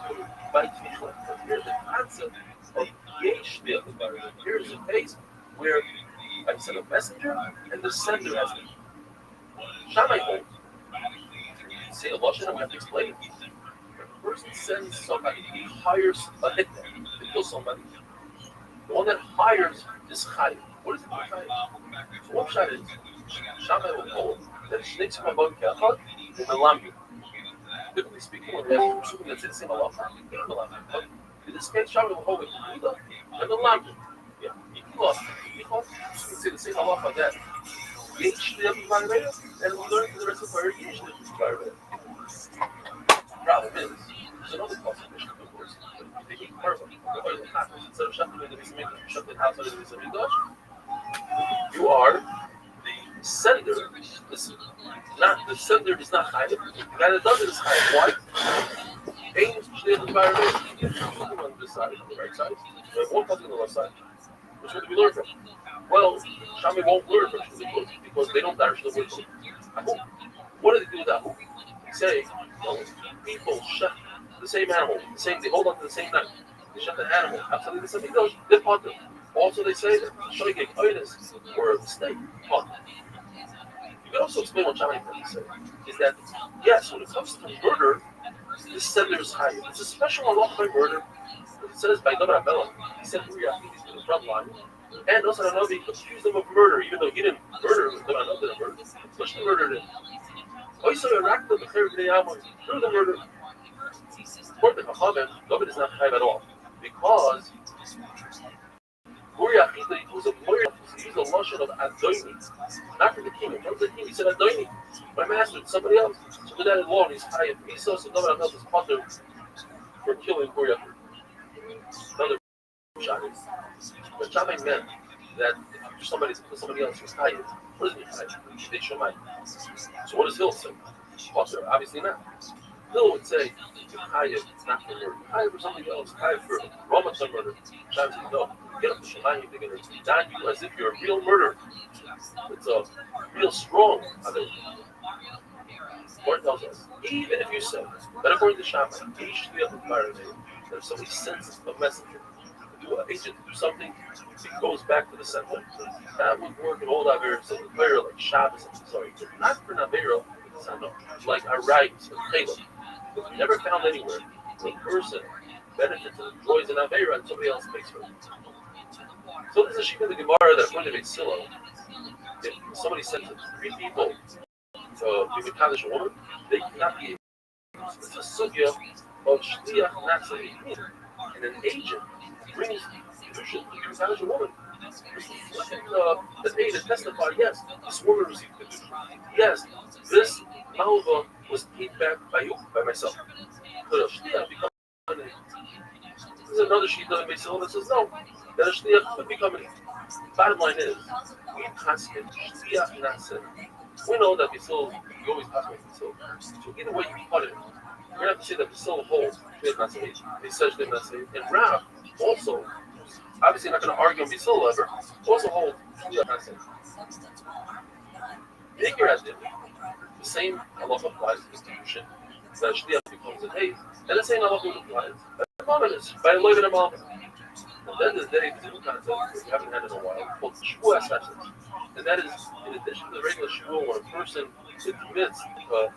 buy tefillah. Here's the concept of yesh shliach. Here's a case where I send a messenger and the sender has to. Shammai holds. See a lashon, I'm going to explain it. When a person sends somebody, he hires a hitman to kill somebody. The one that hires is chayiv. What is it called chayiv? So what shot is? Shammai will hold that shnei tzimah kachad in the lambi. Biblically speaking, when we have something that's in the same halacha, but in this case, Shammai will hold it and the lambi. Yeah, you can say the same halacha that yesh shliach b'varei, and we learn from the rest of the Torah yesh shliach b'varei. Problem is, there's another classification of course. They eat perfect. Instead of shutting the Bismillah, shutting outside of the Bismillah, you are the sender. The sender is not chayiv. The guy that does it is chayiv. Why? Aim shliach b'varei. On this side, on the right side. We have one cousin on the left side. Which one do we learn from? Well, Shammai won't learn from Shliach because they don't actually work from Ahum. What do they do with Ahum? They say, well, people shut the same animal, they hold on to the same knife. They shut the animal outside of the same goes, they're potter. Also, they say that shoygig oinus or a mistake, potter. You can also explain what Shammai say is that yes, when it comes to murder, the sender is high. It's a special halacha by murder. It says by David Abela, he said he's in the front line, and also Hanavi accused him of murder, even though he didn't murder him. David didn't murder him, especially murdered him. Also, Iraq the through the murder. According to Chachamim, David is not chayv at all because Uri Achita was a lawyer. He used a lashon of Adoni, not for the king. Not for the king. He said Adoni, my master, it's somebody else. So with that alone, he's chayv. He saw some David Abela is potter for killing Uri Achita. Another shot is, but Shammai meant that if somebody else was chayiv, what does it mean chayiv? They Shammai. So what does Hill say? Potter, obviously not. Hill would say chayiv, not for murder. Chayiv for something else. Chayiv for Ramadan murder. Shammai said no. Get up to Shammai, they're going to dine you as if you're a real murderer. It's a real strong. Lord tells us, even if you say that according to Shammai, that if somebody sends a messenger to an agent to do something, it goes back to the center. That would work in old Averos, like Shabbos, not for Naveiro, like a right of Caleb. Because we never found anywhere where a person benefits and enjoys an Aveira and somebody else pays for it. So there's a sheet in the Gemara that according to Silo, if somebody sends 3 people to be Mekadosh a woman, they cannot be able. It's a sugya of shliach natzai, and an agent brings kedusha to be Mekadosh a woman. The day to testify, yes, this woman received kedusha. Yes, this malva was paid back by you, by myself. But a shliach becomes an agent. There's another sheet that makes that says no, that a shliach could become an agent. Bottom line is, we constant shliach natzai. We know that Basil, you always pass away Basil. So either way you put it, you're going to have to say that Basil holds Shliach Natzai, he says Shliach Natzai, and Rav also, obviously not going to argue on Basil ever, also holds Shliach Natzai. Figure as it, the same halacha applies to distribution, that Shliach becomes an eighth, and the same halacha applies by the Mamonis, by the Loiv and Amalva. At the end of the day, there's a new concept we haven't had in a while called shvua assessment. And that is, in addition to the regular shvua, when a person admits a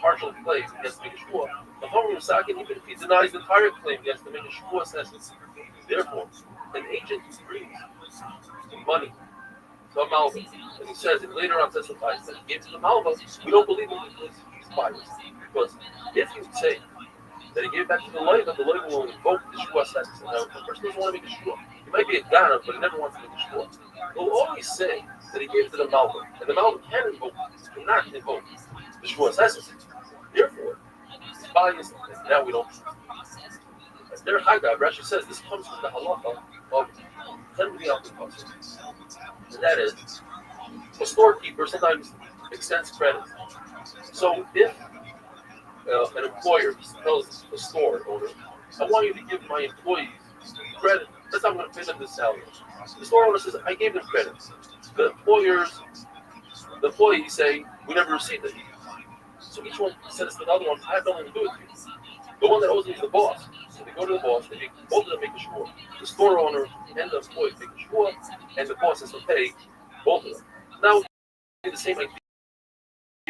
partial claim, he has to make a shvua. The Chachamim Sakin, even if he denies the entire claim, he has to make a shvua assessment. Therefore, an agent brings money to a malva, and he says, and later on testifies that he gave to the malva, we don't believe him because he's biased. Because if you say that he gave back to the loiva will invoke the shvua assessment. Now, the person doesn't want to make a shvua. He might be a ganav, but he never wants to make a shvua. He'll always say that he gave to the malva, and the malva cannot invoke the shvua assessment. Therefore, he's biased, and now we don't. There, Haggav, Rashi says this comes from the halacha of Tenri Al-Qasr. And that is, a storekeeper sometimes extends credit. So if an employer tells the store owner, I want you to give my employees credit, that's how I'm going to pay them the salary. The store owner says, I gave them credit. The employees say, we never received it. So each one says to the other one, I have nothing to do with you. The one that owes me is the boss. So they go to the boss, both of them make a shvua. The store owner and the employee make a shvua, and the boss has to pay both of them. Now, we the same idea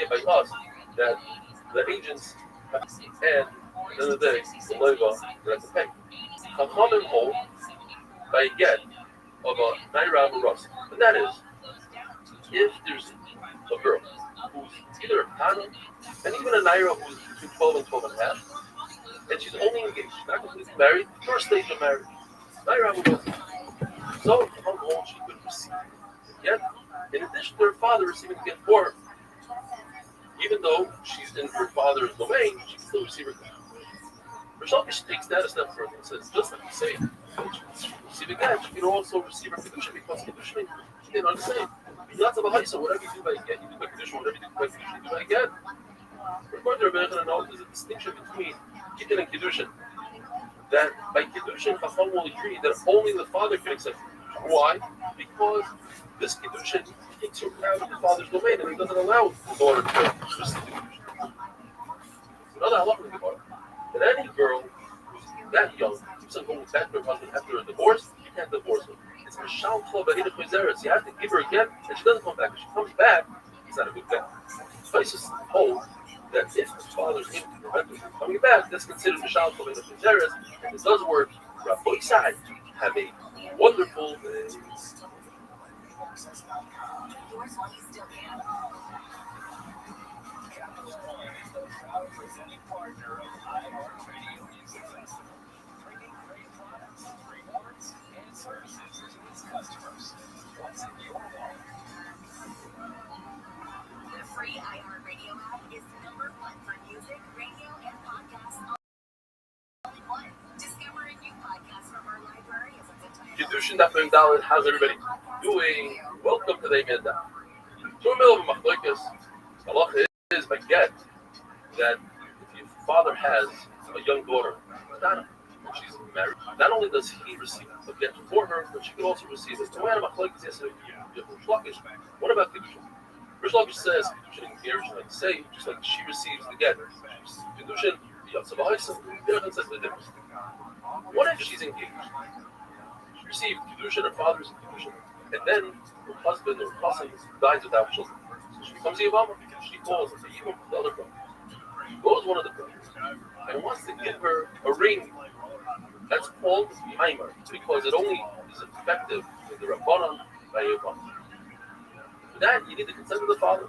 by us, that the agents have to pay, and at the end of the day, the loiva have to pay. Chachamim hold by a get of a naira Rabbi, and that is, if there's a girl who's either a tana, and even a naira who's between 12 and 12 and a half, and she's only engaged, not completely married, first stage of marriage. Naira Rabbi. So, how long she could receive the get, in addition to her father receiving the get for her. Even though she's in her father's domain, she can still receive her get. Rothschild takes that a step further and says, just like you say, she can receive a get, she can also receive her kedusha, because kedusha, she didn't understand. Lots of a so whatever you do by get, you do by kedusha, whatever you do by kedusha, you do by get. According to Rabbi Rothschild, there's a distinction between Gittin and Kiddushin. That by Kiddushin, Chacham will agree that only the father can accept Kiddushin. Why? Because this Kiddushin takes her out of the father's domain and he doesn't allow the daughter to receive the Kiddushin. Another halacha in the Gemara, that any girl who's that young, keeps on going back to her husband after a divorce, you can't divorce her. It's Mishal Tov Ba'edek Mizeres. You have to give her again, and she doesn't come back. If she comes back, it's not a good bet. Places hold that if the father's able to prevent him from coming back, that's considered Mishal Tov Ba'edek Mizeres, and it does work. Rabbi Side, have a wonderful day. The free iHeartRadio app is number one for music, radio, and podcasts all in one. Discover a new podcast from our library as a good Kiddushin Daf Mem Daled. How's everybody doing? Welcome to the Amen Daf. So in the middle of a machlokes, halacha is by get that if your father has a young daughter, she's married, not only does he receive a get for her, but she can also receive it. So we had a machlokes yesterday. What about Kiddushin? Rothschild says Kiddushin and marriage like the same, just like she receives the get. Kiddushin, says the difference. What if she's engaged? She received Kiddushin, her father's Kiddushin, and then her husband or cousin dies without children. So she becomes a Yavama. She calls even the other brother. She goes one of the brothers and wants to give her a ring. That's called Maimer, because it only is effective in the Rabbanon by Yavama. For that, you need the consent of the father.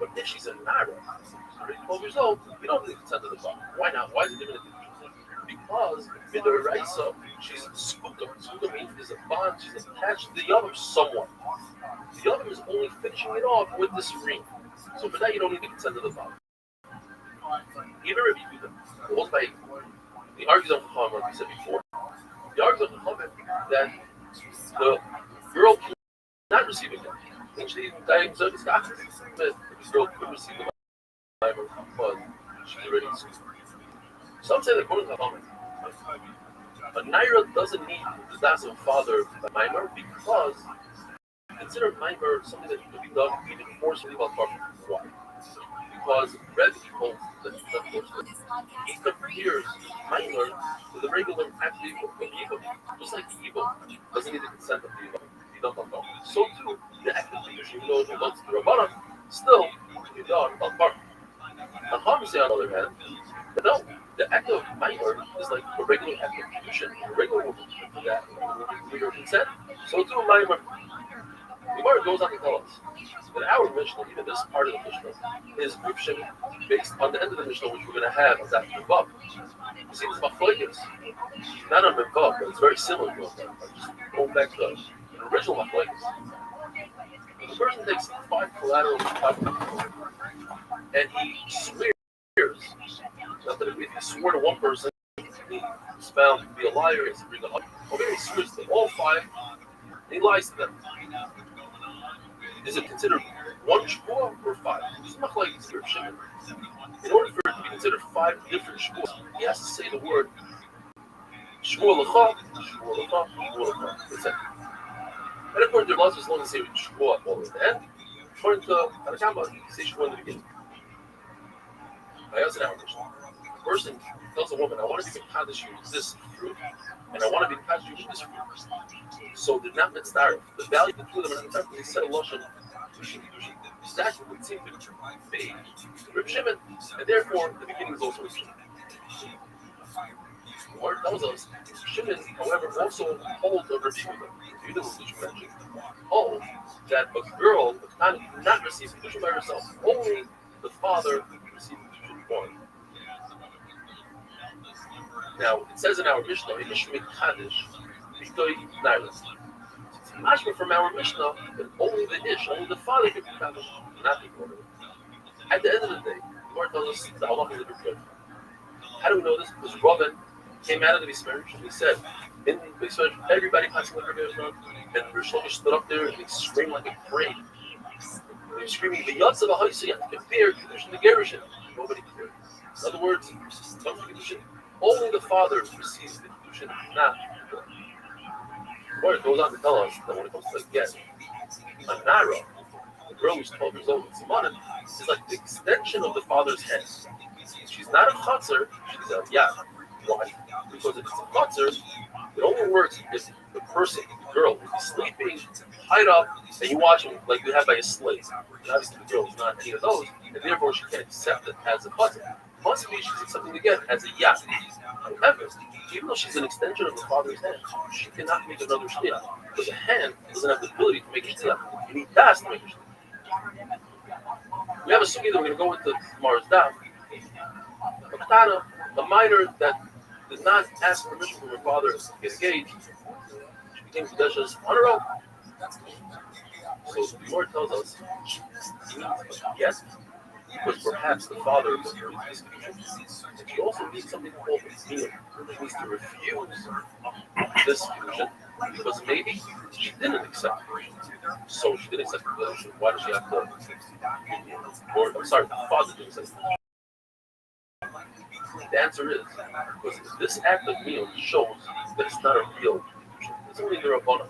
But if she's a Nara, she's already 12 years old, you don't need the consent of the father. Why not? Why is it different? Because with the Raisa, she's Skuta. Skuta means there's a bond, she's attached to the Yavim somewhat. The Yavim is only finishing it off with this ring. So for that, you don't need the consent of the father. Even if you do that, goes by, he argues on Chacham, like we said before. He argues on Chacham that the girl cannot receive a get. Actually, this girl could receive the Maimer, but she's already in school. Some say that according to Chacham, a Naira doesn't need the das of father Maimer because consider Maimer something that could be done even forcefully while partner. Why? because Rebbe holds that he compares minor to the regular active evil, just like the evil doesn't need the consent of the evil. So too, the act of leadership, even though it belongs to the Rabbanim, still can be done on part. On Harvey, on the other hand, no, the act of minor is like a regular act of tradition, a regular that with your consent. So too, minor. The Gemara goes on to tell us that our Mishnah, even this part of the Mishnah, is Reb Shimon, based on the end of the Mishnah, which we're going to have on that Vav. You see, this Machlokes, not on Vav, but it's very similar to it. Just going back to the original Machlokes. The person takes 5 collateral and he swears. Not that if he swore to one person, he was found to be a liar, he has to bring the other. Or maybe he swears to all 5, and he lies to them. Is it considered 1 shvuah or 5? It's not like it's Reb Shimon. In order for it to be considered 5 different shvuahs, he has to say the word shvuah l'cha, shvuah l'cha, shvuah l'cha. That's it. And according to laws, as long as they say shvuah all at the end, according to Tanakama, you say shvuah in the beginning. I asked an hour the person tells a woman, I want to be Kaddish you with this fruit, and I want to be Kaddish you with this fruit. So they're not mitzvah. The value of the two of them is they said Lashon. That would seem to be Reb Shimon, and therefore the beginning is also Reb Shimon. The word tells us Shimon, however, also holds over Yehuda. Yehuda was what you mentioned. Holds that a girl not receive Kedusha by herself. Only the father receives Kedusha born. Now it says in our Mishnah, Ish Kaddish, B'toy Nailas. Mashma from our Mishnah that only the Ish, only the father can be Kaddish, not the mother. At the end of the day, the Gemara tells us the halacha is a good. How do we know this? Because Robin came out of the Bismarck and he said, in the Bismarck, everybody passing like a and Rosh Hashanah stood up there and he screamed like a parade. He was screaming, the Yatz of a Haisa, you have to compare Kedushin to Gerushin. Nobody cared. In other words, come to Kedushin. Only the father receives the Kedushin, not the girl. The Gemara goes on to tell us that when it comes to a get, a Nara, the girl who's 12 years old, is like the extension of the father's head. She's not a chutzner, she's a yad. Why? Because if it's a chutzner, it only works if the person, the girl, is sleeping, tied up, and you watch him like you have by a slave. And obviously the girl is not any of those, and therefore she can't accept it as a chutzner. Must be she's accepting again as a yad. However, even though she's an extension of the father's hand, she cannot make another shtiyah. Because the hand doesn't have the ability to make a shtiyah. You need das to make a shtiyah. We have a sugi that we're going to go into tomorrow's daf. A minor that did not ask permission from her father to get engaged, she became Kadeshas on her own. So the Lord tells us, yes, because perhaps the father was doing this condition. And she also needs something called a meal. She needs to refuse this condition because maybe she didn't accept it. So she didn't accept the condition. Why does she have to? Or, I'm sorry, the father didn't accept it. The answer is because this act of meal shows that it's not a real condition. It's only the Rabbanan.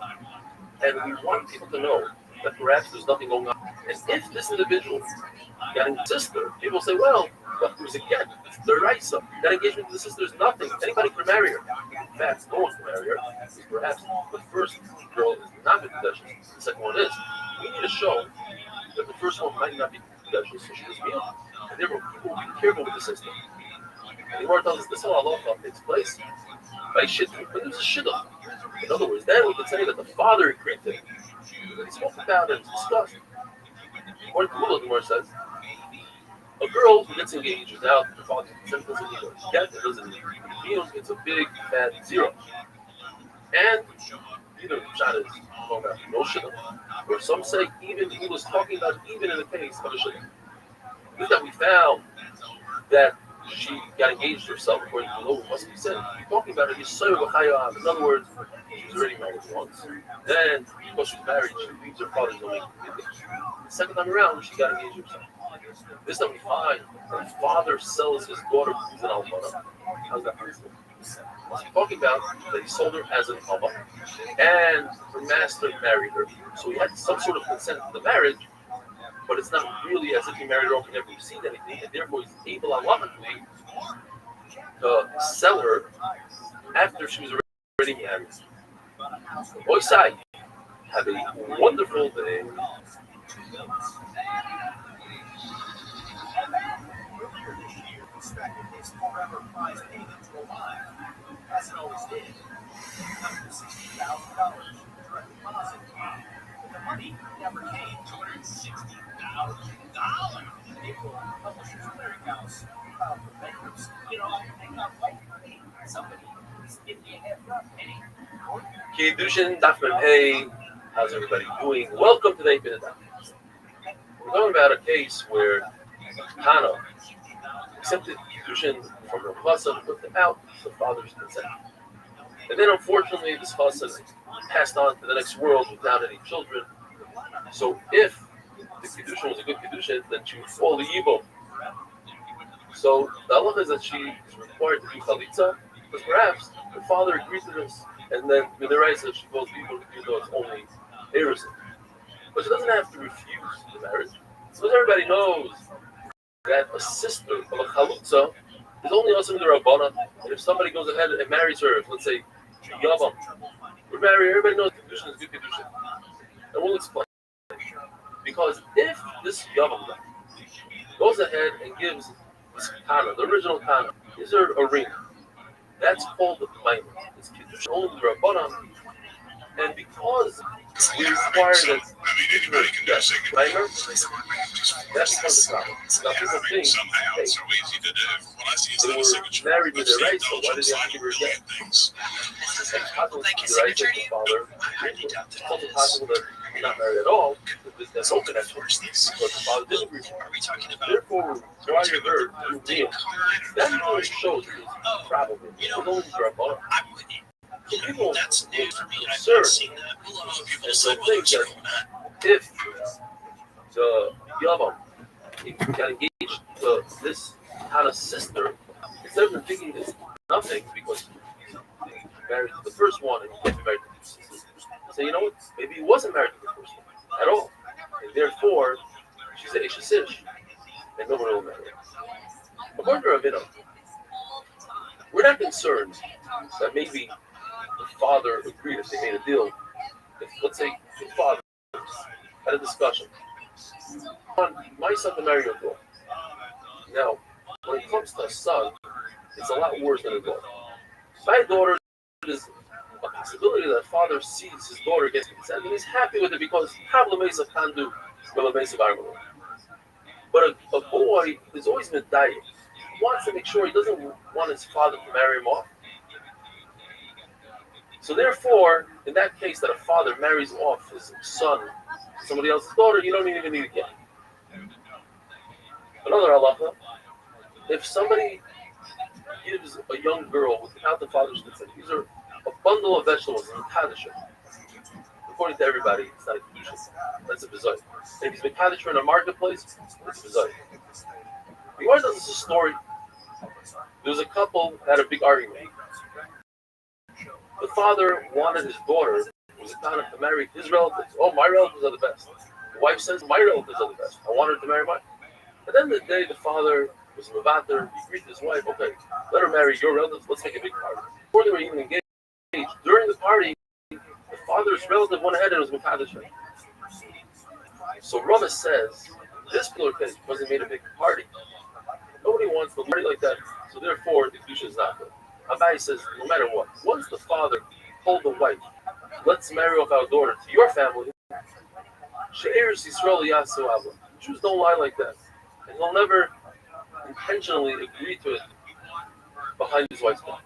And we want people to know that perhaps there's nothing going on. And if this individual got a sister, people say, well, it was a get. It's the Raisa. That engagement with the sister is nothing. Anybody can marry her. In fact, no one can marry her. Because perhaps the first girl is not the Kadeshus. The second one is. We need to show that the first one might not be Kadeshus, so she was meal. And therefore, people will be careful with the sister. And the Lord tells us this is how halacha takes place. By shidduch, but there's a shidduch. In other words, then we can say that the father agreed to it. That he spoke about it, discussed. Or the Gemara says, a girl who gets engaged without her father's consent doesn't need a get, it doesn't need a meal, it's a big fat zero. And either Pshat is talking about no shidduch, or some say even he was talking about even in the case of a shidduch. This that we found that she got engaged herself according to the law must be said. Talking about it, in other words, she was already married once. Then, because she was married, she leaves her father's domain. The second time around, she got engaged herself. This time we find that the father sells his daughter who's an almana. How's that possible? Must be talking about that he sold her as an alma, and her master married her. So he had some sort of consent to the marriage, but it's not really as if he married her off and never received anything, and therefore he's able halachically to sell her after she was already married. Oisai, have a wonderful day. Earlier this year, expected his forever prize payment to arrive, as it always did, $160,000 direct deposit. But the money never came. $260,000. April, Publishers Clearinghouse filed for bankruptcy. You know, they got right for me. Somebody is giving me a heads up. Hey, Kiddushin Daf Hey, how's everybody doing? Welcome to the 8-Minute Daf. We're talking about a case where Hannah accepted Kiddushin from her husband without the father's consent. And then unfortunately this husband passed on to the next world without any children. So if the Kiddushin was a good Kiddushin, then she would fall the Yibo. So the halacha is that she is required to do Chalitza, because perhaps her father agreed to this, and then with the right says she falls the Yibo even though it's only Erusin. But she doesn't have to refuse the marriage. Because everybody knows that a sister of a Chalutza is only also in the Rabbana, and if somebody goes ahead and marries her, let's say, Yavam, we're married, everybody knows Kiddushin is good Kiddushin. And we'll explain. Because if this Yavam goes ahead and gives this Kana, the original Kana, is her a ring, that's called the Maimon. It's Kiddushin only in the Rabbana, and because we require that anybody can do a signature. That becomes a problem. Now people think, hey, they were married with their rights, so why did they have to give her a get? It's possible to give the rights of the father. It's also possible that they're not married at all, because there's no connection, because the father didn't agree. Therefore, we require her to do deal. That really shows it's probable. It's only Rabbanah. So people are absurd, and so think that if the Yavam got engaged to this kind of sister, instead of thinking it's nothing because he's married to the first one and he can't be married to the sisters, say, you know what, maybe he wasn't married to the first one at all, and therefore she's an Ishasish, and no one will marry her. According to Rabbi, we're not concerned that maybe the father agreed if they made a deal. If, let's say, the father had a discussion. I want my son to marry your daughter. Now, when it comes to a son, it's a lot worse than a daughter. My daughter is a possibility that a father sees his daughter gets consent and he's happy with it because Havlamesa can do Havlamesa Varmala. But a boy has always been dying. He wants to make sure he doesn't want his father to marry him off. So therefore, in that case that a father marries off his son to somebody else's daughter, you don't even need a get. Another halacha, if somebody gives a young girl without the father's consent, these are a bundle of vegetables in Kaddish. According to everybody, it's not a Kedusha. That's a bizarre. If he's been Kaddish in a marketplace, it's bizarre. The Gemara tells us a story. There was a couple that had a big argument. The father wanted his daughter, who was a kind to marry his relatives. Oh, my relatives are the best. The wife says, my relatives are the best. I want her to marry mine. At the end of the day, the father was Mavater. He agreed to his wife, okay, let her marry your relatives. Let's make a big party. Before they were even engaged, during the party, the father's relative went ahead and was Makadosh. So Rava says, this particular case, because they made a big party, nobody wants to party like that. So therefore, the Kedusha is not good. Abai says, no matter what, once the father told the wife, let's marry off our daughter to your family, She'eres Yisrael Yasu Abba. Jews don't lie like that. And he'll never intentionally agree to it behind his wife's back.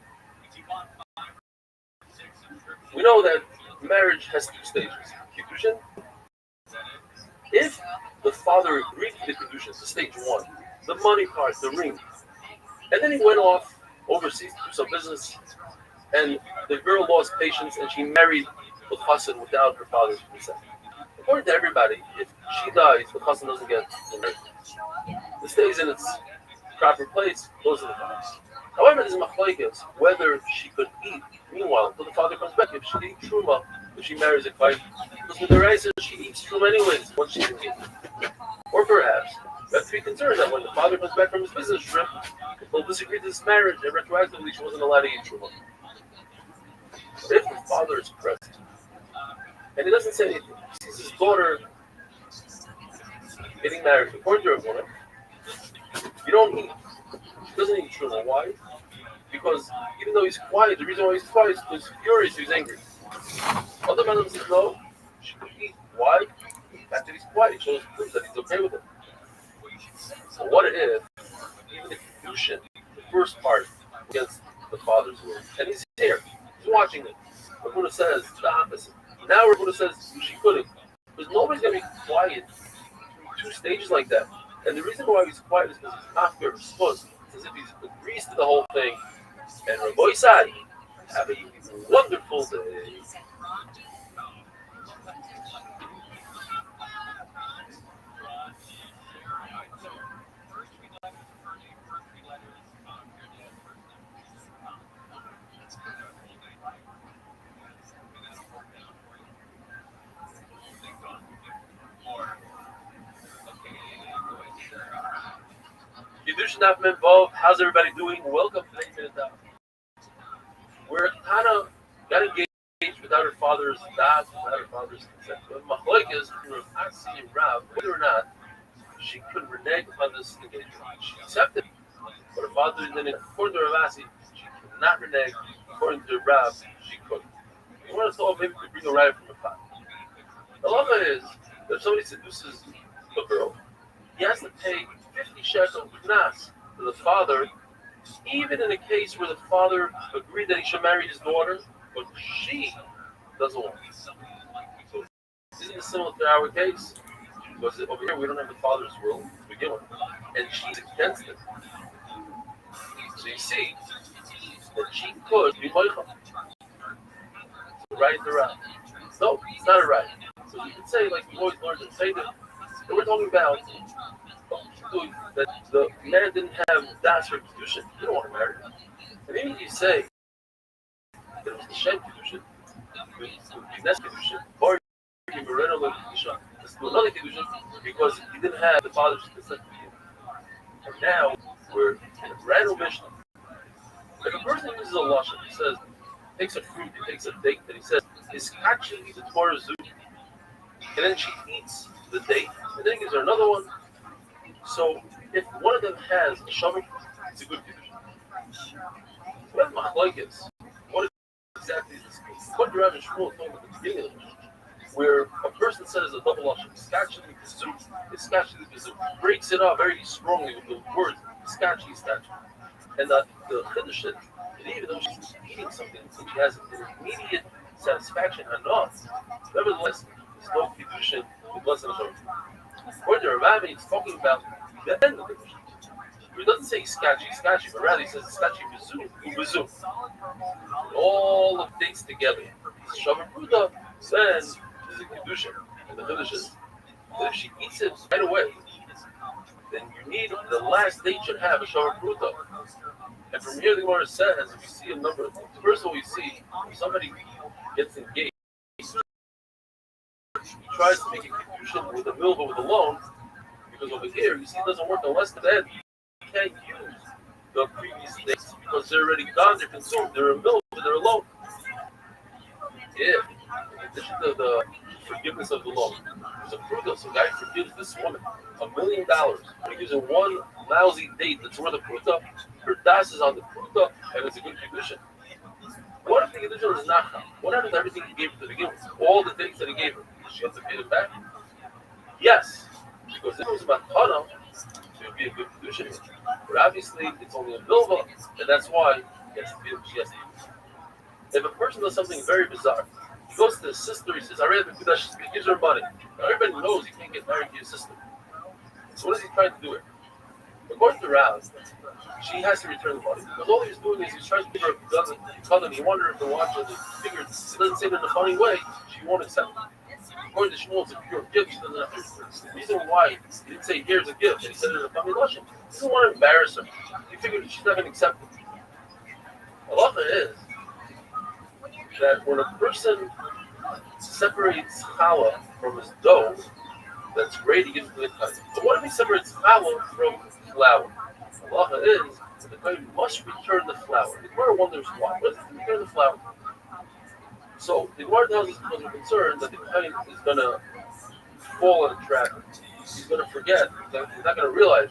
We know that marriage has two stages. Kiddushin. If the father agreed to the Kiddushin, to stage one, the money part, the ring, and then he went off overseas to do some business, and the girl lost patience and she married the chassan without her father's consent. According to everybody, if she dies, the chassan doesn't get married. It stays in its proper place, goes in the house. However, there's machlokes whether she could eat meanwhile until the father comes back. If she eats truma, if she marries a wife, because with the rice she eats truma anyways once she can eat. Or perhaps you have to be concerned that when the father comes back from his business trip, he'll disagree to this marriage and retroactively she wasn't allowed to eat truma. But if the father is present and he doesn't say anything, he sees his daughter getting married, according to everyone, you don't eat. He doesn't eat truma. Why? Because even though he's quiet, the reason why he's quiet is because he's furious, he's angry. Other men say no, she could eat. Why? The fact that he's quiet shows proves that he's okay with it. So what if even the kedushin, the first part, against the father's will, and he's here, he's watching it. The Buddha says the opposite. Now the Buddha says she couldn't, because nobody's gonna be quiet through 2 stages like that. And the reason why he's quiet is because he's after supposed. It's as if he agrees to the whole thing. And Rabbi Rothschild, have a wonderful day. Kedushin Daf Menvav, how's everybody doing? Welcome to the 8-minute Daf. We're kind of got engaged without her father's dad, without her father's consent. But Machlokes between Rav Asi and Rav, whether or not she could renege on this engagement. She accepted, but her father didn't. According to Rav Asi, she could not renege. According to Rav, she could. You want to solve maybe to bring a right from the father. The law is that if somebody seduces a girl, he has to pay 50 shekels knas to the father, even in a case where the father agreed that he should marry his daughter, but she doesn't want it. So, isn't it similar to our case? Because over here we don't have the father's will to begin with, and she's against it. So you see that she could be moichel. Right or right? No, it's not a right. So you can say, like we always learned in Seder, that we're talking about that the man didn't have das for kedushin. You don't want to marry her. And even if you say that it was the shem kedushin, the next kedushin, or you can readily kedushin, let's do another kedushin because he didn't have the father's consent. And now we're in a brand new mission. If a person uses a lashon, he says, takes a fruit, he takes a date, and he says, "Is actually the Torah zuki," and then she eats the date, and then he gives her another one. So if one of them has a shaman, it's a good kedushin. What machlokes? What exactly is this case? What Rav and Shmuel told at the beginning of the mission, where a person says a double lashon, "Skachli bezu," it's "Skachli bezu," breaks it up very strongly with the word "Skachli statue," and the chiddush is that even though she's eating something, and she has an immediate satisfaction and not, nevertheless, there's no kedushin with less than a shaman. According to Rabbi, he's talking about the end of the kedushin. He doesn't say sketchy, but rather he says sketchy bezu. All the things together. Shaman Pruda says is a kedushin, and the kedushin is that if she eats it right away, then you need the last date should have a shaman Pruda. And from here, the Gemara says we see a number of things. First of all, we see if somebody gets engaged, he tries to make a kedushin with a milva with a loan, because over here you see it doesn't work unless the dad can't use the previous dates because they're already gone, they're consumed, they're a milva, they're a loan. If in addition to the forgiveness of the loan, there's a pruda, so a guy forgives this woman $1 million, but he gives her one lousy date that's worth a pruda, her das is on the pruda, and it's a good kedushin. What if the kedushin is not? What happens to everything he gave her to begin with? All the dates that he gave her, does she have to pay them back? Yes, because if it was about Tana, it would be a good kedushin. But obviously, it's only a milva, and that's why she has to use it. If a person does something very bizarre, he goes to his sister, he says, I read the Kudash, he gives her money. Now, everybody knows he can't get married to his sister. So what is he trying to do here? According to Rav, she has to return the money. Because all he's doing is he's trying to give her a dozen, he wanted her to watch it, he figured it doesn't say it in a funny way, she won't accept it. According to Shmuel, it's a pure gift, she doesn't have to return it. The reason why he didn't say, here's a gift, and he said it in a funny lashon, he doesn't want to embarrass her. He figured she's not going to accept it. The halacha is that when a person separates challah from his dough, That's great. He gives it to the kohen. But what if he separates challah from flour? Halacha is that the kohen must return the flour. The Gemara wonders why. What does he return the flour? So the Gemara tells us because we're concerned that the kohen is going to fall on a trap. He's going to forget. He's not going to realize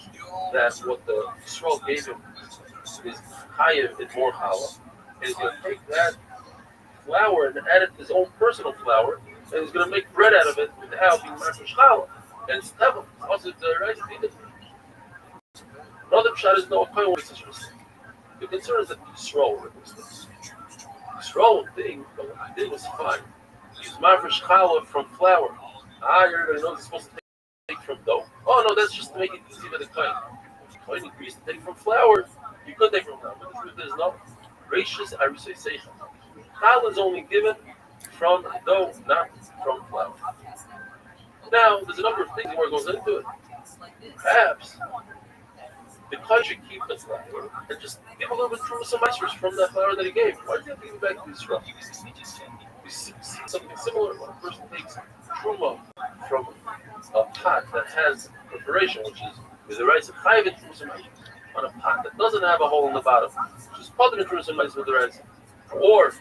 that what the Yisrael gave him is higher and more challah. And he's going to take that flour and add it to his own personal flour, and he's going to make bread out of it without being mafresh challah. And it's teva. Also, the rice needed. Another pshat is no kohen with such a mistake. The concern is that Yisrael would make mistakes. Yisrael thing was fine. Use mafresh challah from flour. Everybody knows it's supposed to take from dough. Oh no, that's just to make it easy for the kohen. Kohen agrees to take from flour. You could take from flour, but the truth is no. Rashis arisei seicha. Challah is only given from dough, not from flour. Now, there's a number of things where it goes into it. Perhaps the kohen should keep the flour and just give a little bit of some ice from that flour that he gave. Why did he give it back to Yisrael? We see something similar when a person takes truma from a pot that has preparation, which is with the rice of chayv and some ice, on a pot that doesn't have a hole in the bottom, just put it in some ice with the rice. Or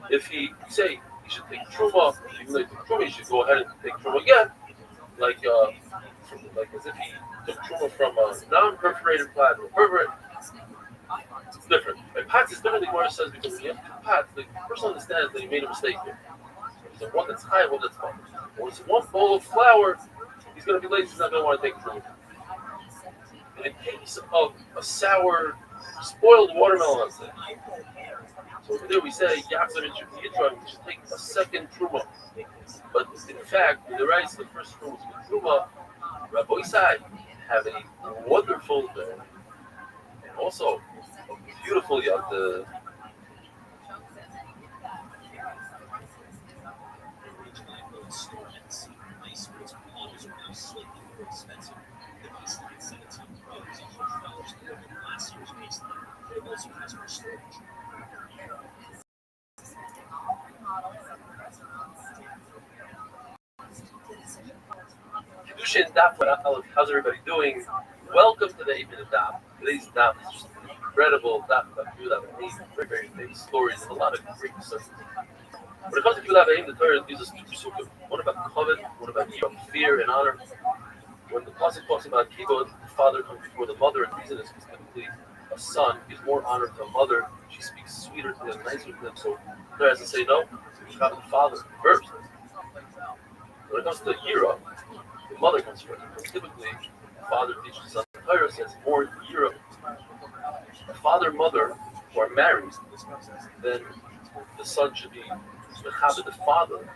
if he say he should take truma, even though he took truma, he should go ahead and take truma again, like as if he took truma from a non-perforated pot or perforated. It's different. A pot is different than what it says because when you have two pots, the person understands that he made a mistake here. There's one that's high, one that's low. When it's one bowl of flour, he's going to be lazy. He's not going to want to take truma. In the case of a sour, spoiled watermelon, let's say. So over there we say, Yachzor and Yitron, we should take a second truma. But in fact, in the rice, the first truma was with truma. Rabbi Rothschild have a wonderful and also a beautiful yad. Kedushin Daf, how's everybody doing? Welcome to the 8-minute Daf. Today's Daf is just an incredible Daf. Very, very big stories and a lot of great stuff. When it comes to Kibbutz Avim, the Torah gives us two psukim. One about covet, one about fear and honor. When the pasuk talks about Kibbutz, the father comes before the mother, and the reason is because typically a son gives more honor to a mother. She speaks sweeter to them, nicer to them. So the Torah has to say no. You covet the father first. When it comes to Yira, the mother comes first. Because typically, the father teaches the son. The Torah says more Yira. A father and mother who are married, then the son should be the father,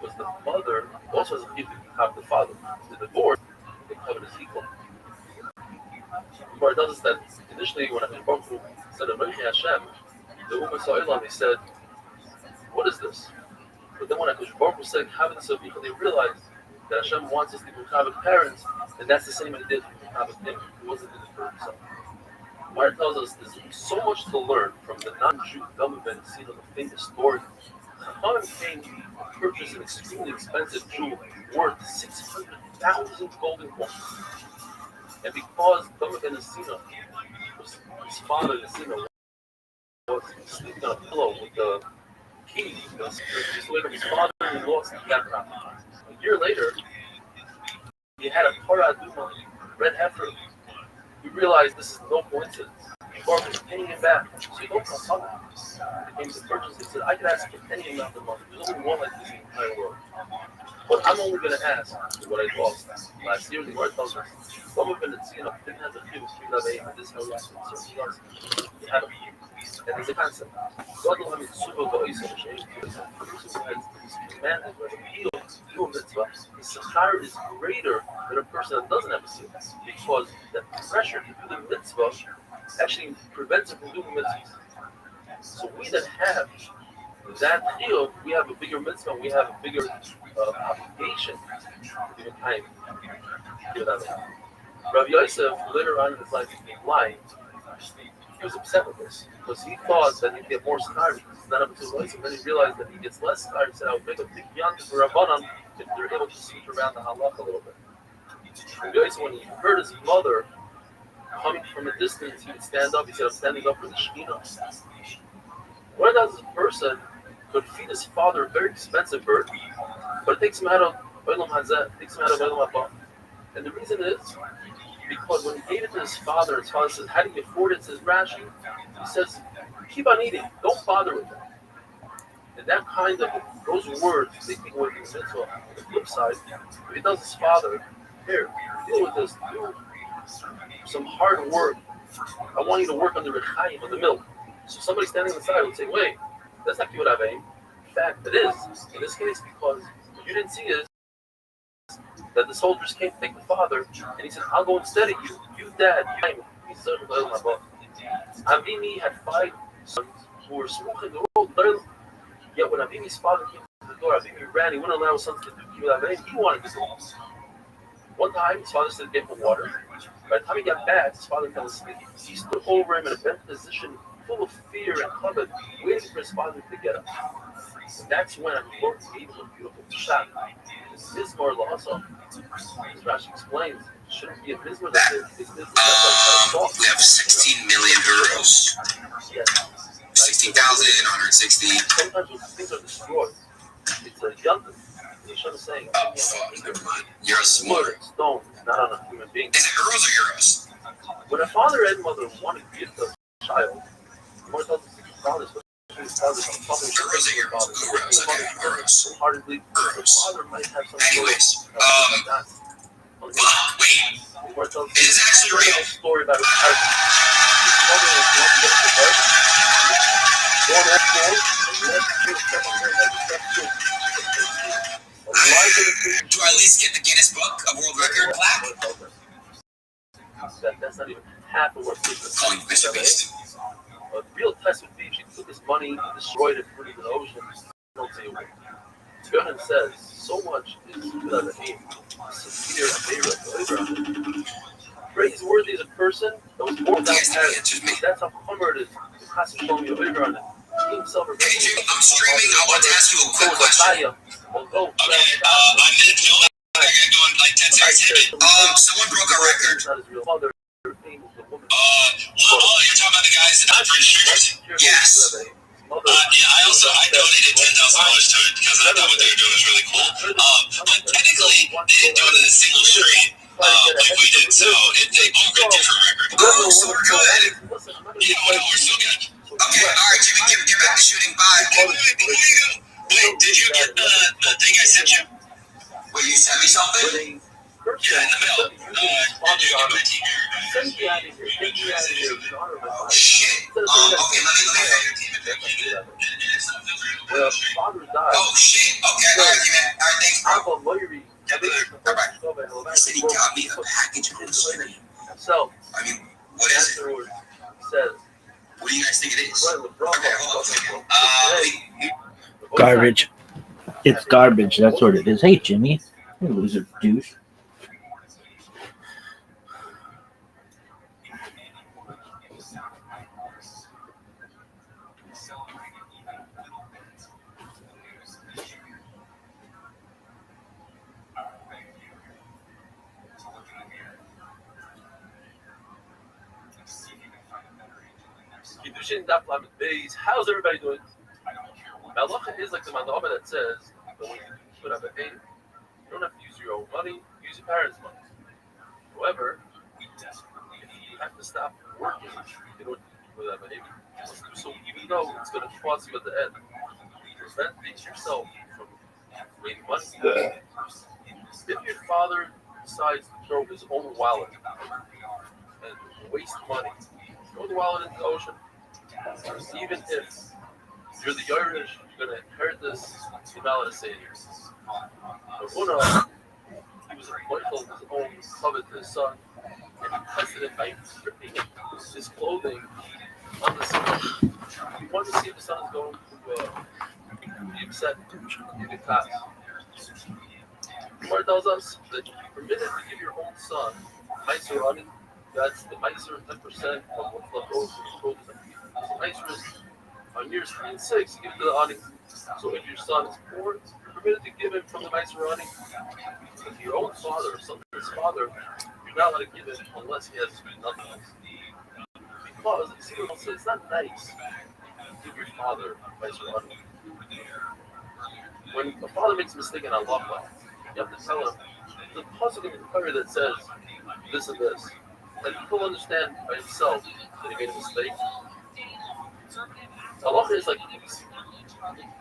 because the mother also has a gift to have the father. The divorce, the covenant is equal. Gemara tells us that initially when Baruch Hu said Anochi Hashem, the Ummah Sa'ilam, he said, "What is this?" But then when Baruch Hu said Covenant of Equal, they realized that Hashem wants us to be covenant parents, and that's the same as he did for covenant him. He wasn't in it for himself. Gemara tells us there's so much to learn from the non-Jew Gama Ben Sina, the famous story. Chachamim came to purchase an extremely expensive jewel worth 600,000 golden coins. And because Gama Ben Sina, his father Nesina, was sleeping on a pillow with the key, just later his father and lost the Yadra. A year later, he had a Torah Aduma, red heifer. We realized this is no coincidence. Baruch was paying him back. So he don't come up. He came to purchase. He said, I could ask for any amount of money. There's only one like this in the entire world. But I'm only going to ask for what I lost last year. The Lord tells us, some of them didn't have the few of the and this is how he asked him. So he does. He had a few. And there's a concept. God will have a super voice of shame. The person who has commanded or appealed to do a mitzvah, the sachar is greater than a person that doesn't have a seal. Because the pressure to do the mitzvah actually prevents him from doing mitzvahs. So we that have that deal, we have a bigger mitzvah, we have a bigger obligation to give time. Rabbi Yosef, later on in his life, became blind, he was upset with this because he thought that he'd get more schar because he's not able to voice, and then he realized that he gets less schar. He said, "I would make a big yant for Rabbanan if they're able to switch around the halach a little bit." And when he heard his mother coming from a distance, he would stand up. He said, "I'm standing up for the Shekhinah." What does a person could feed his father a very expensive bird, but it takes him out of Olam Hazeh, it takes him out of Olam Haba. And the reason is because when he gave it to his father says, "How do you afford it?" Says Rashi, he says, "Keep on eating. Don't bother with it." And that kind of those words they take away from the mitzvah. On the flip side, if he tells his father, "Here, deal with this. Do some hard work. I want you to work on the rechaim, on the milk." So somebody standing on the side would say, "Wait, that's not Kibbut Aveim." In fact, it is in this case because what you didn't see is that the soldiers came to take the father, and he said, "I'll go instead of you. You, dad, he's son of Abba." Avimi had 5 sons who were smoking the world. Yet when Avimi's father came to the door, Avimi ran. He wouldn't allow his sons to do Kibbut Aveim. He wanted to do it. One time, his father said, "Get him water." By the time he got back, his father fell asleep. He stood over him in a bent position, full of fear and covet, waiting for his father to get up. And that's when the Lord gave him a beautiful shot. Mizmor also, as Rashi explains, shouldn't be a mizmor that is We have 16 million euros. 16,160. Sometimes when things are destroyed, it's a yontif. Hashem is saying, "Oh, fuck, never mind. You're a smart. Stone, not on a human being." Is it euros or euros? When a father and mother want to give the child, the more tells us that the father, especially Euros or euros? Euros, okay, euros. wholeheartedly, the father might have some Anyways, wait. Is this actually real? Story about his parents. His mother was going to get to bed. Going off cold, and left to step on her and step to. Do I at least get the Guinness Book of World Record plaque? That's not even half of what business. Calling Mr. Beast. A real test would be if she took his money, destroyed it, put it in the ocean. Don't say a word. Yohanan says, so much is without a name. Severe Avera. Praiseworthy is a person that was born without parents. That's how hummer it is. The Chas Shalom Yohanan on it. He himself Hey, Jim, I'm streaming. I want to ask you a quick question. Okay, I'm in the kill. I gotta go in like 10 seconds. Someone broke a record. You're talking about the guys that for streamers? Yes. Yeah, I donated $10,000 to it because I thought what they were doing was really cool. But technically, they didn't do it in a single stream like we did, so they broke a different record. Oh, so we're good. Yeah, we're still good. Okay, all right, Jimmy, get back to shooting. Bye. Wait, before you go, did you get the thing I sent you? Wait, you sent me something? Yeah, in the mail. Did you get my TV? Oh, shit. Okay, let me Oh, shit. Okay, all right, man. All right, thanks, bro. He said he got me a package on the stream. So, I mean, what is it? What do you guys think it is? Okay, hold on. Garbage. It's garbage. That's what it is. Hey, Jimmy. You loser douche. How's everybody doing? Malacha is like the manama that says that when you put up a hey, you don't have to use your own money, use your parents' money. However, if you have to stop working in order to put up a hey, you must do so even though it's going to cost you at the end. Prevent yourself from making money. If your father decides to throw his own wallet and waste money, throw the wallet into the ocean. Even if you're the Yerush, you're going to inherit this Kabbalah Saviors. But Una, he was mindful of his own covet to his son, and he tested it by stripping his clothing on the son. He wanted to see if the son is going to be upset in the class. Gemara tells us that you're permitted to give your own son Meiser running That's the Meiser 10% of what's left over from the program. So Meiser is on years 3 and 6, give it to the audience. So if your son is poor, you're permitted to give him from the Meiser running. But to your own father or somebody's father, you're not allowed to give it unless he has nothing else. Because it's not nice to give your father Meiser running. When a father makes a mistake in halacha, you have to tell him the pasuk in the Torah that says this and this, and he'll understand by himself that he made a mistake. Halacha is like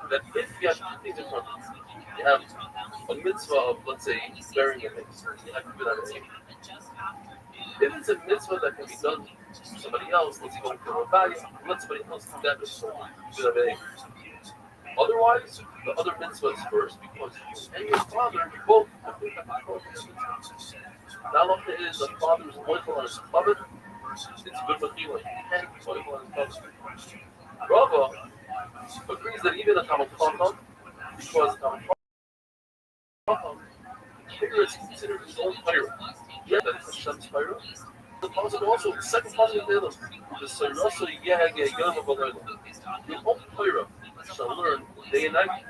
that if you have two things in front of you, you have a mitzvah of, let's say, burying a face, you have to do that at 8. If it's a mitzvah that can be done for somebody else, let's say going to a rabbi, let somebody else do that mitzvah, do that at 8. Otherwise, the other mitzvah is first because you and your father both have to control the mitzvah. The halacha is the father's loyal on his covet, it's good for healing. He can't be loyal on his covet. Rava agrees that even a Talmud Chacham, because Talmud Chacham, Torah is considered his own Torah. Yeah, that is Hashem's Torah. The pasuk also, the second pasuk of Tehillim, the Sarasa Yehage Yom V'Layla. Your own Torah shall learn day and night.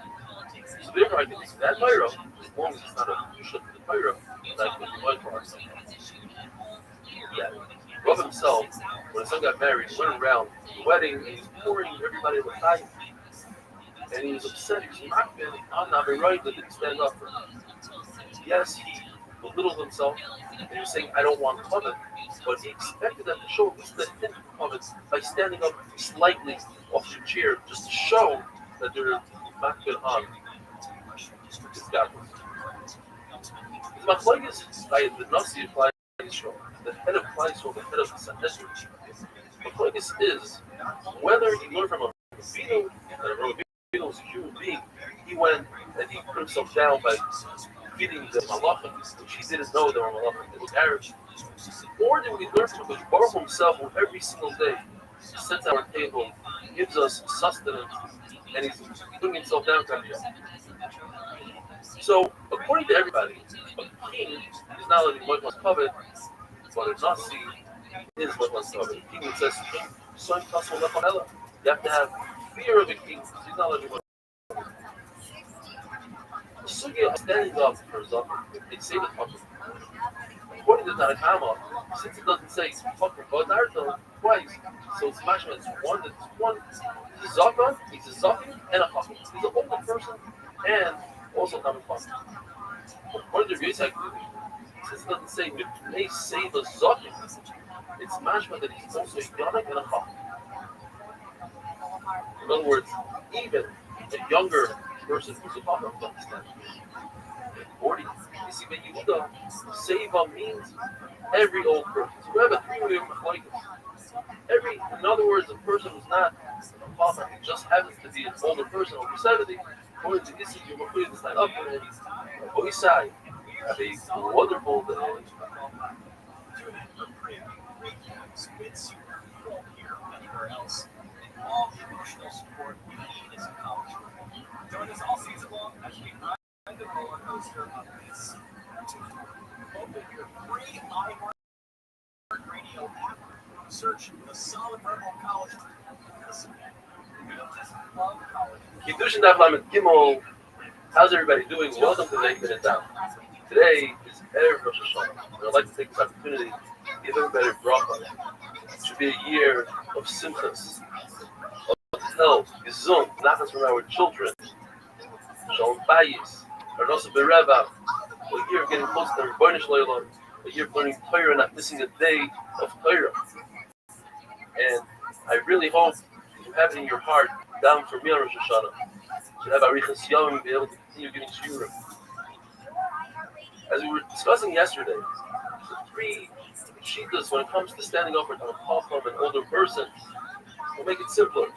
So therefore, I can use that Torah, as long as it's not a Kedusha to the Torah, that I can divide for ourselves. Yeah. Rav himself, when his son got married, he went around the wedding and he was pouring everybody l'chaim. And he was upset, he was mocking on Rabbi Rothschild that didn't stand up for him. Yes, he belittled himself and he was saying, I don't want covet, but he expected them to show at least the hint of covet by standing up slightly off your chair just to show that they're not good on his godless. His machlokes by the Nasi of Klal Yisrael, the head of Klal Yisrael, the head of the Sanhedrin. Machlokes is whether he learned from a Rabbeinu, and a Rabbeinu was a human being, he went and he put himself down by feeding the malachim, which he didn't know they were malachim, it was Arabs. Or did we learn from the Baruch himself, who every single day sits at our table, gives us sustenance, and he's putting himself down to us. So, according to everybody, a king is not letting Moichlas covet, but a Nasi is Moichlas covet. The king says, Son Tasmal Lechamela. You have to have fear of the king, because he's not letting Moichlas covet. The sugya of standing up for Zakir, if they say the Takir, according to Tanakama, since it doesn't say Takir Badarta twice, so it's mashma, it's one, he's a Zakir, he's a Zakir, and a Takir. He's an older person, and also coming from. According to Rizak, since it doesn't say may save a Zakir, it's mashma that he's also a Yanak and a Takir. In other words, even a younger person who's a Takir will understand. 40. You see, when Yehuda, Seva means every old person. So we have a 3-million machlokes. In other words, a person who's not a father, who just happens to be an older person, over 70, according to this, you will put this up for him. Oisai, have a wonderful day. Tune in for recaps with Super. You won't hear anywhere else. And all the emotional support we need as a college. Join us all season long as we ride the roller coaster of this. Open your free iHeartRadio app. Search the Solid Verbal College. Listen, we don't just love college. Kiddushin Daf Lamed Gimel. How's everybody doing? Welcome to the 8 Minute Down. Today is Erev Rosh Hashanah, and I'd like to take this opportunity to give everybody a bracha. It should be a year of simchas, of health, gesund, nachas from our children, shalom bayis, arnosa bereva, a year of getting close to the Rebbeinu Shleilam, a year of learning Torah and not missing a day of Torah. And I really hope you have it in your heart, down for me on Rosh Hashanah, to have arichas yom and be able to continue giving shiurim. As we were discussing yesterday, the 3 shittas when it comes to standing up for Talmud Chacham, an older person, we'll make it simpler.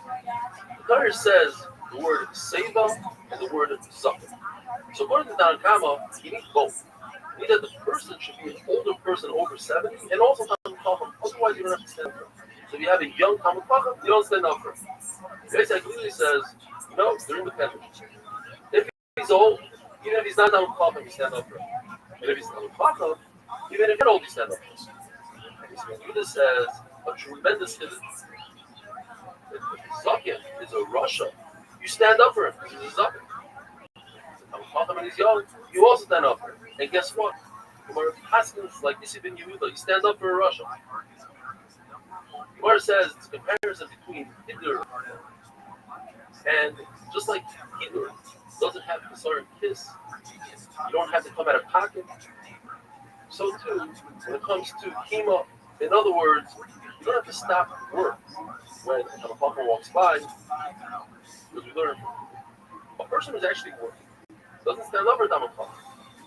The Torah says the word seva and the word zakir. So according to Tanakama, you need both. You need that the person should be an older person over 70 and also Talmud Chacham. Otherwise, you don't have to stand up for him. So if you have a young Talmud Chacham, you don't stand up for him. Rizak clearly says, no, they're independent. If he's old, even if he's not Talmud Chacham, you stand up for him. And if he's Talmud Chacham, even if you're old, you stand up for him. Yehuda says a tremendous hidden. Zaken is a Russia. You stand up for him. He's a Zaken. When he's young, you also stand up for him. And guess what? Gemara Haskins, like Nisi ben Yehuda, you stand up for Russia. Gemara says it's a comparison between Hitler and just like Hitler doesn't have to start kiss, you don't have to come out of pocket. So too, when it comes to chemo, in other words, you don't have to stop work when a partner walks by, because we learn a person who's actually working doesn't stand up for Talmud Chacham,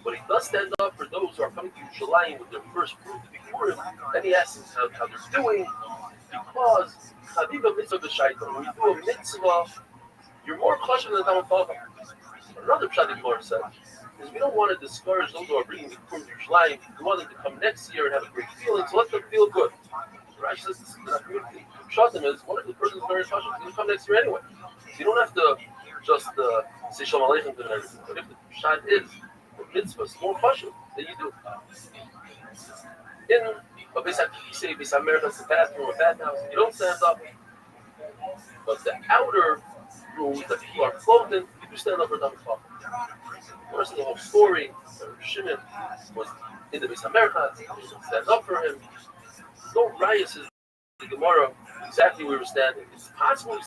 but he does stand up for those who are coming to Yerushalayim with their first fruit to be Purim. Then he asks them how they're doing, because Chaviva mitzvah b'shaitan. When you do a mitzvah, you're more cautious than Talmud Chacham. Another pshat the Gemara said is we don't want to discourage those who are bringing the Purim to Yerushalayim. We want them to come next year and have a great feeling, so let them feel good. Rashi says the community pshatim is what if the person is very cautious? He's going to come next year anyway. So you don't have to just say Shalom Aleichem and everything. But if the pshat is the mitzvah is more cautious, then you do. In a Beis America, it's a bathroom, a bathhouse, you don't stand up. But the outer rooms that people are clothed in, you do stand up for Talmud Chacham. The rest of the whole story, Shimon was in the Beis America, stand up for him. No rayas is the Gemara exactly where we're standing. It's possible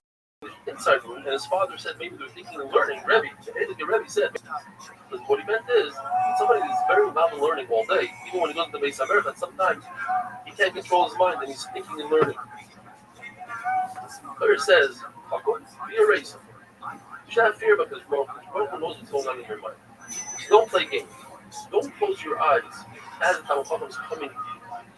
inside room, and his father said maybe they're thinking of learning. Rebbe said, but what he meant is somebody is very involved in learning all day, even when he goes to the Beis America, sometimes he can't control his mind and he's thinking and learning. Claire says, be a racer. You should have fear because Baruch knows what's going on in your mind. Don't play games. Don't close your eyes as the Talmud Chacham is coming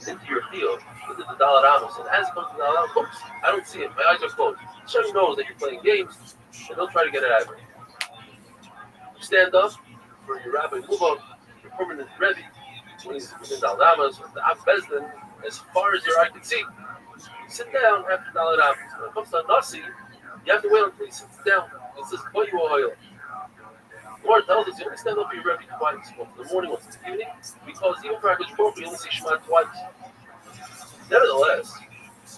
into your field, into the Daled Amos, and as it comes to the Daled Amos, I don't see it. My eyes are closed. So he knows that you're playing games, and don't try to get it out of you. You stand up for your rabbi, move on, your permanent Rebbe, when he's in the Daled Amos, the Av Bezdin, as far as your eye can see. Sit down after Daled Amos. When it comes to Nasi, you have to wait until he sits down. It says, "Boy, you oil." The Lord tells us you only stand up for your Rebbe twice, once in the morning, once in the evening, because even for Hakadosh Baruch Hu, you only see Shema twice. Nevertheless,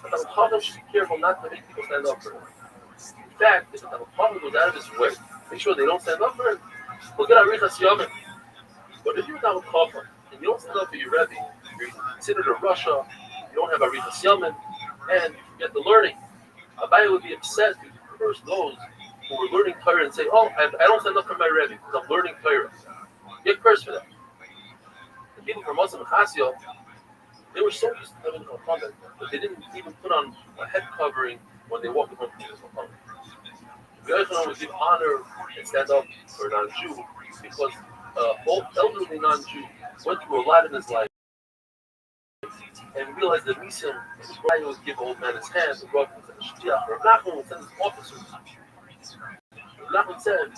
the Talmud Chacham should be careful not to make people stand up for him. In fact, if the Talmud Chacham goes out of his way, make sure they don't stand up for him, he'll get Arichas Yamim. But if you're a Talmud Chacham and you don't stand up for your Rebbe, you're considered a Russia, you don't have Arichas Yamim, and you forget the learning. Abaye would be upset to curse those who were learning Torah and say, "Oh, I don't stand up for my Rebbe because I'm learning Torah." Get cursed for that. The people from Muslim Chasio, they were so used to living in Muhammad that they didn't even put on a head covering when they walked in front of Muhammad. We also would give honor and stand up for a non-Jew because elderly non-Jew went through a lot in his life and realized that Nisim would give old man his hand and brought him to the Shtiach. Rav Nachman would send his officers. Rav Nachman said,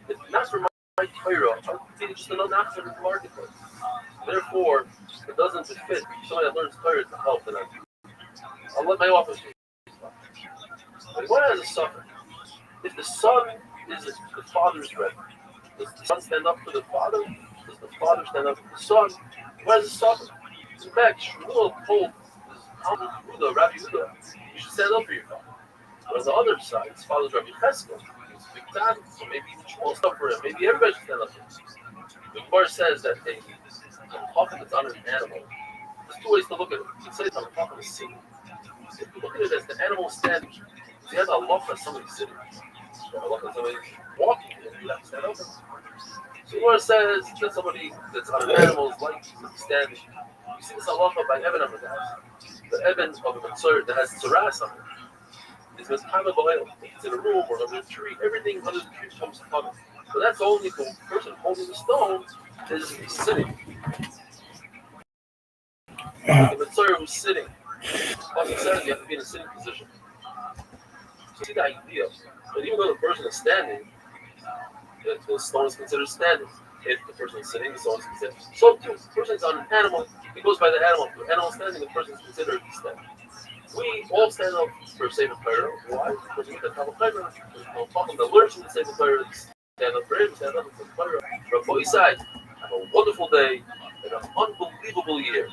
"If not for my Torah, I would be just another actor in the marketplace." Therefore, it doesn't fit somebody that learns Torah to help the non-Jew. I'll let my officers. But what has a suffer? If the son is the father's Rebbe, does the son stand up for the father? Does the father stand up for the son? What has a suffer? In fact, Shmuel told the Rabbi Yehuda, you should stand up for your father. But on the other side, his father's Rabbi Cheskel. He's a big time, so maybe Shmuel stand up for him. Maybe everybody should stand up for him. The Gemara says that a talking that's on an animal. There's two ways to look at it. You can say it's on the top of the seat. If you look at it as the animal standing, you have a look at somebody sitting. You have a look at somebody walking, and you have to stand up. So Gemara says that somebody that's on an animal is like standing. You see this halacha by Eben Amadas. The Eben of a Mitzvah that has tzaras on it is Meskama B'Oil. It's in a room or under a tree. Everything under the tree comes to cover. So that's only the person holding the stone is sitting. The Mitzvah who's sitting. Like it says, you have to be in a sitting position. So see the idea. But even though the person is standing, the stone is considered standing. If the person is sitting, the stone is considered. So too, the person is on an animal, it goes by the animal. If the animal is standing, the person is considered standing. We all stand up for Sefer Torah. Why? Because we have Talmud Torah. We're talking that learns from the Sefer Torah. Stand up for him, stand up for the Torah. From both sides, have a wonderful day and an unbelievable year.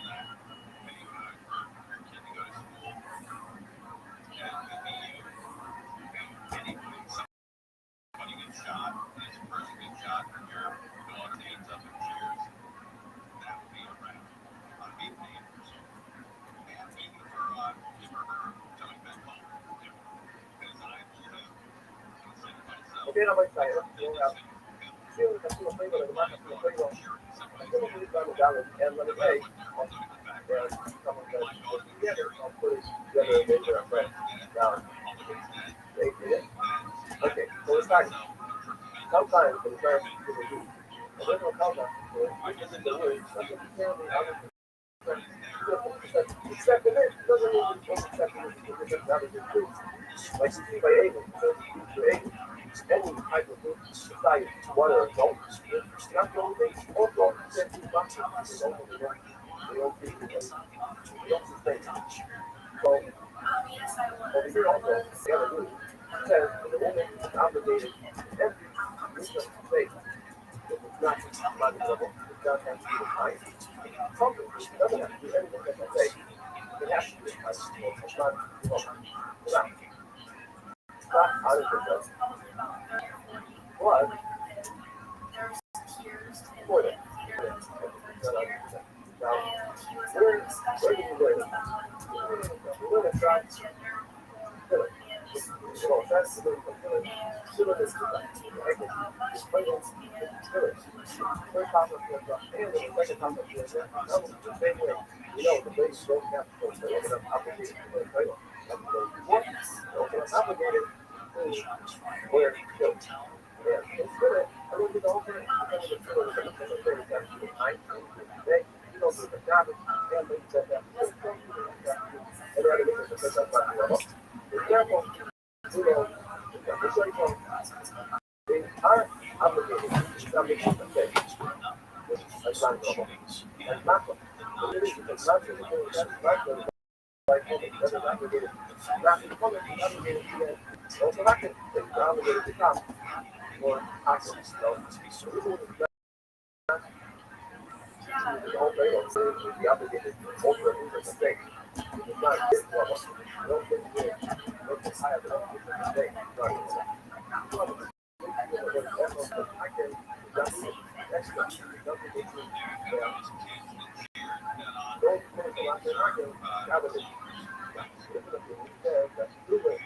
viene a pensar, sí, casi los pedidos, además, casi los pedidos. I still believe I'm a dollar, and let me pay. And someone says, well, together, I'll put it together and make it a friend. Now, okay, so it's like, sometimes the parents do the do. The original concept is, I just in the word, something you can't be honest. Except in it, doesn't mean you don't accept it, it's just not a good truth. Like you see by Abel, for Abel, any type of food society, whether adults, not the only thing, also, you can't do nothing, they don't feed you, they don't sustain you. So, over here also, the other group says that the woman is obligated to every reason to say, if it's not money level, it doesn't have to be the time. Something, it doesn't have to do everything that they say. It has to be the time. It's not, it's not out of control. But, for that, now, where do you live? You live in South Philly. So that's the Philly. Philly is the right? It's Philly. First time of the and the second time of the the same way. You know, the ladies don't have to go to open up obligated to the title. Open up obligated to where it goes. Yeah, it's good. I look at the whole thing. Because it's good. It's a very good time. You don't do the job. And they said that. And rather than because that's not the level. Example, you know, they are obligated to something to say. That's not normal. That's not what it is. It's not the thing. That's not the like woman. That's obligated. Not the woman is obligated to that. Also, not the obligated to come or action. So, the whole thing is the obligated to alter a mistake. It's not his level. Don't get it. Don't get higher than a mistake. I can just extra. Nothing to do. Don't put it out there. I can gather it. That's the way.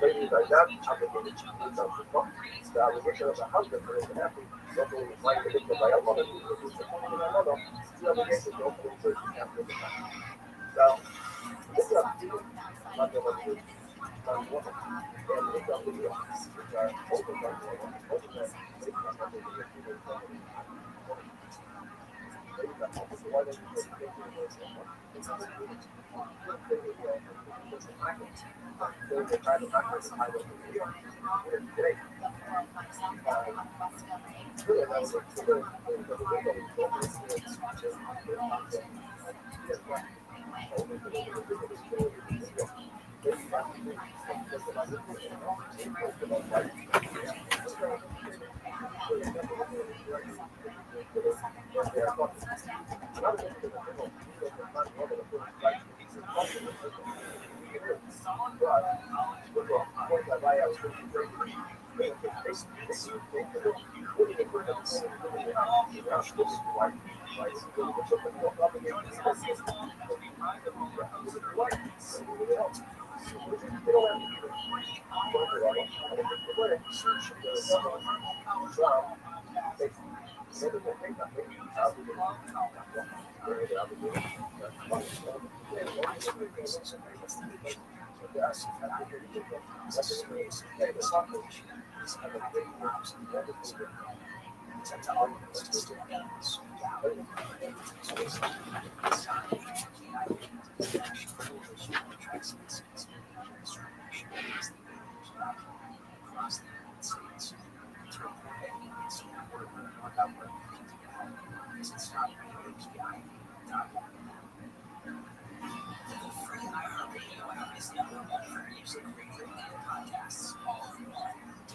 Ladies are not obligated to do something. The obligation of the husband for him to have to open the fight to victim by a woman who is supporting their mother. The obligation to open the church after the time. So, it's up to you. Not the one who not the woman. And it's up to you. Which are open by the woman. Open by the woman.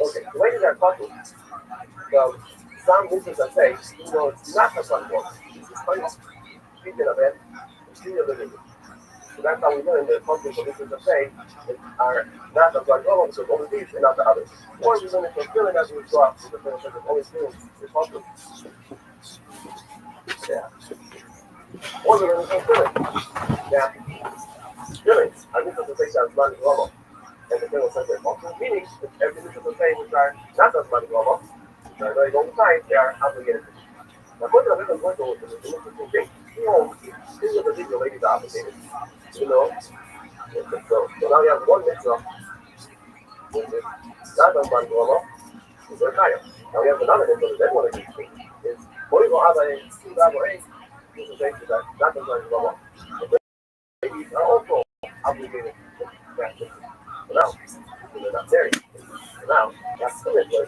Okay, the way that talking, some business I say, it's not a fun one. It's funny. Speaking of it, speaking of it, so that's how we learn that functions of business I say are not the fun one, so only these and not the others. Or we learn it from feeling as we go up, so the feeling that only feeling is function. Yeah. Or we learn it from feeling. Yeah. Feelings. I think that's the thing that's not normal. And the feeling says they're function, meaning that every business I say which are not as money normal, which are very long time, they are obligated. Now, what the reason why is an interesting thing. These are the things related to obligated. So now we have one mitzvah, which is not as money normal, is their kaya. Now we have another mitzvah that everyone agrees to. Is Moivo Abaye, Sudabaye, this is that not as money normal. The ladies are also obligated to that mitzvah. So now, they're not married. So now, that's the mitzvah.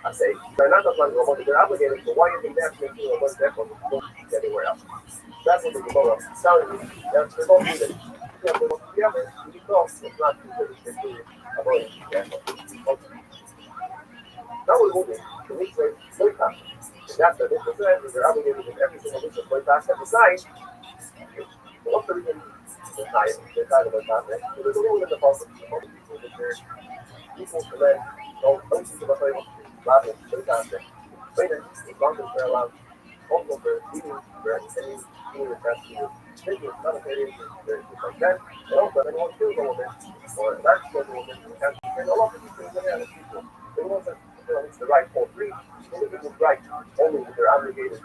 I say, they're not as money normal, they're obligated, so why isn't that mitzvah one step on the anywhere else? That's what the Gemara is telling you. That's the most needed. If they work together, it's not considered included avoiding that. Now we're moving to mitzvah loitas. And that's the mitzvah says that they're obligated in every single mitzvah loitas that besides. What's the reason they're tired? They're tired of loitas. So there's a rule in the Bible that there's equal to men. So don't think about it. Rather, loitas. Later, as long as they're allowed. Also, for eating, for any eating the test, taking meditating, things like that. And also, if anyone kills a woman, or that's kills a woman, and a lot of these things are the people. They want to, it's the right for free. Individuals' right only if they're obligated.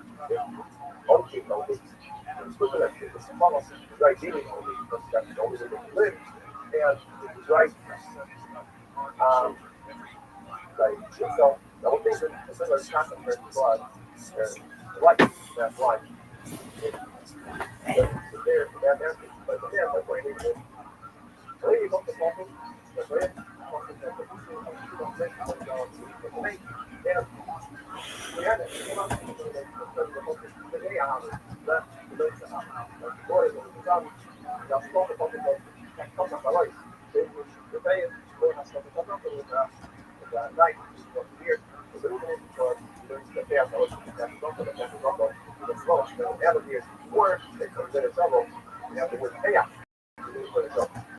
On keep only. It's policy, the right dealing only, because that's the only way they can live. And it's right, like, so, I would think that it's similar to concept for blood. Right, that's why. There, but yeah, that's why they do. So you got the problem, that's right. Yeah, we had it.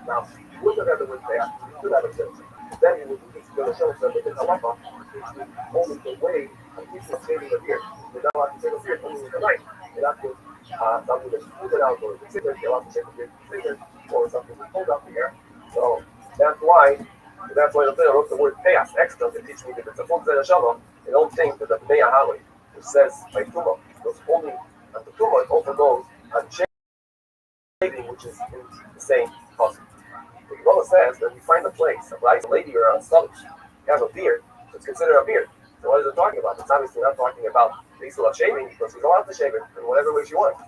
Now, look at the word payout. Then you would going to show us that the halacha is only the way of people saving a beer. They're not allowed to save a beer only with the knife. They're not to something that's smoothed out or considered. They're allowed to save a beer considered or something that's pulled out the air. So that's why the Torah wrote the word payas extra to teach me that it's a full zera shalom. They don't think that the Bnei Ahali, which says by Tumah, goes only at the Tumah, it also goes on shaving, which is in the same concept. The Gemara says that we find a place, a lady or a son, you have a beard, it's considered a beard. So what is it talking about? It's obviously not talking about the issue of shaving, because she's allowed to shave it in whatever way she wants.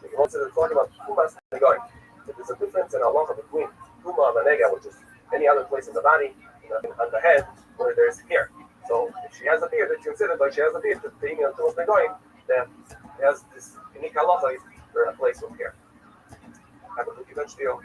The Gemara says it's talking about tumas and going. There's a difference in halacha between tuma and nega, which is any other place in the body, on the head, where there's hair. So if she has a beard, it's considered like she has a beard, being a tumas and going, then it has this unique halacha for a place with hair. Have a good event deal.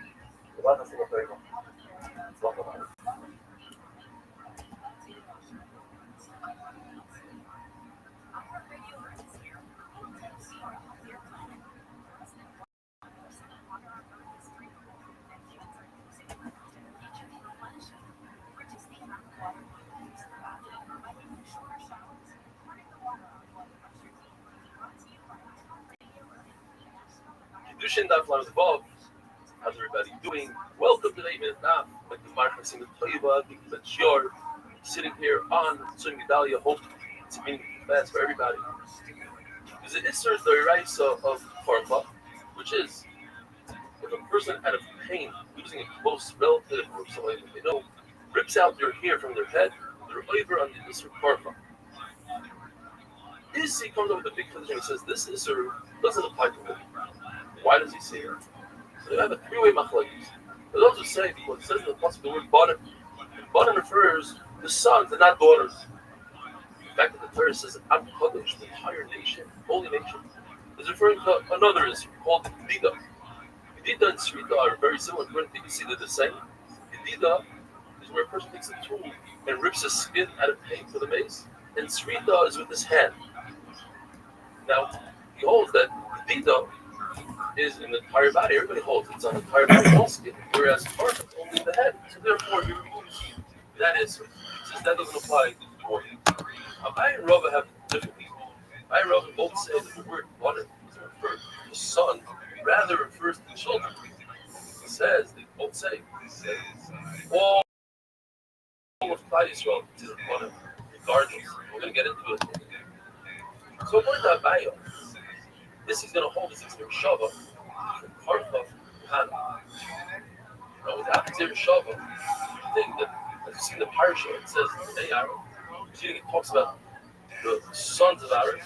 Kedushin Daf Lamed Vav. How's everybody doing? Welcome to the 8 Minute Nap. Like the marker sing the Toiva, that you're sitting here on Sunnah Gedalia. Hope it's a meaningful class for everybody. Because it is the Raisa of Korba, which is if a person out of pain losing a close relative or rips out their hair from their head, they're over on the Isser Karfa. He comes up with a big position and says, this Isser doesn't apply to women. Why does he say it? So you have a three-way machlokes. But those who say, well, it says in the passage the word Banim. Banim refers to sons and not daughters. In fact, the Torah says, Am Kodesh, the entire nation, holy nation, is referring to another Isser called Dida. Dida and Srita are very similar. You see they're the same. Dida is where a person takes a tool and rips the skin out of paint for the mace. And Srita is with his hand. Now, he holds that Dida is in the entire body. Everybody holds it's on the entire body, all skin, whereas Karfa is only the head. So therefore, you remove that is, since that doesn't apply to women. Abai and Rava have different people. Abai and Rava both say that the word Banim is referred to the son, rather refers to children. He says, they both say, all of Klal Yisrael consider Banim, regardless. We're going to get into it. So according to Abai, this is going to hold as Xer Shava from Karfa to Hannah. Now, without Xer Shava, the thing that, as you see in the parasha, it says, hey, Aaron, it talks about the sons of Aaron.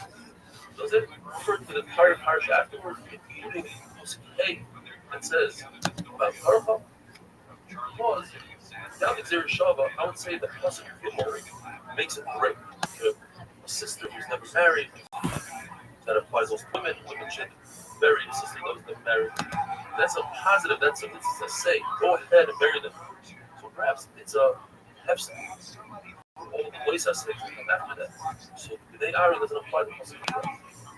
Does it refer to the entire parasha afterwards, including hey, and says about Karfa? Because without Xer Shava, I would say the pasuk makes it great. A sister who's never married, that applies also to women. Women should marry a sister those that married. That's a positive. That's a say. Go ahead and marry them. So perhaps it's a hefsek. All the place has to come after that. So they are doesn't apply to Muslim people.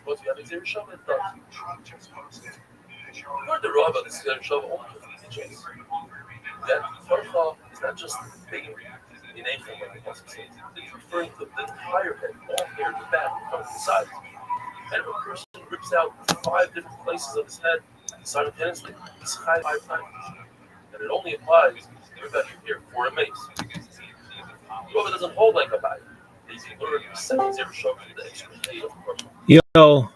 Because we have Xer Shava, it does. According to Rava, the Xer Shava only teaches that Karfa is not just big in anything like the Muslim says. It's referring to the entire head, all hair, the back, from the sides. And if a person rips out 5 different places of his head simultaneously, he's high 5 times. And it only applies to rip out your hair for a mace. Rava doesn't hold like a bite. He's learned the second Xer Shava from the extra day of Karfa. Yo.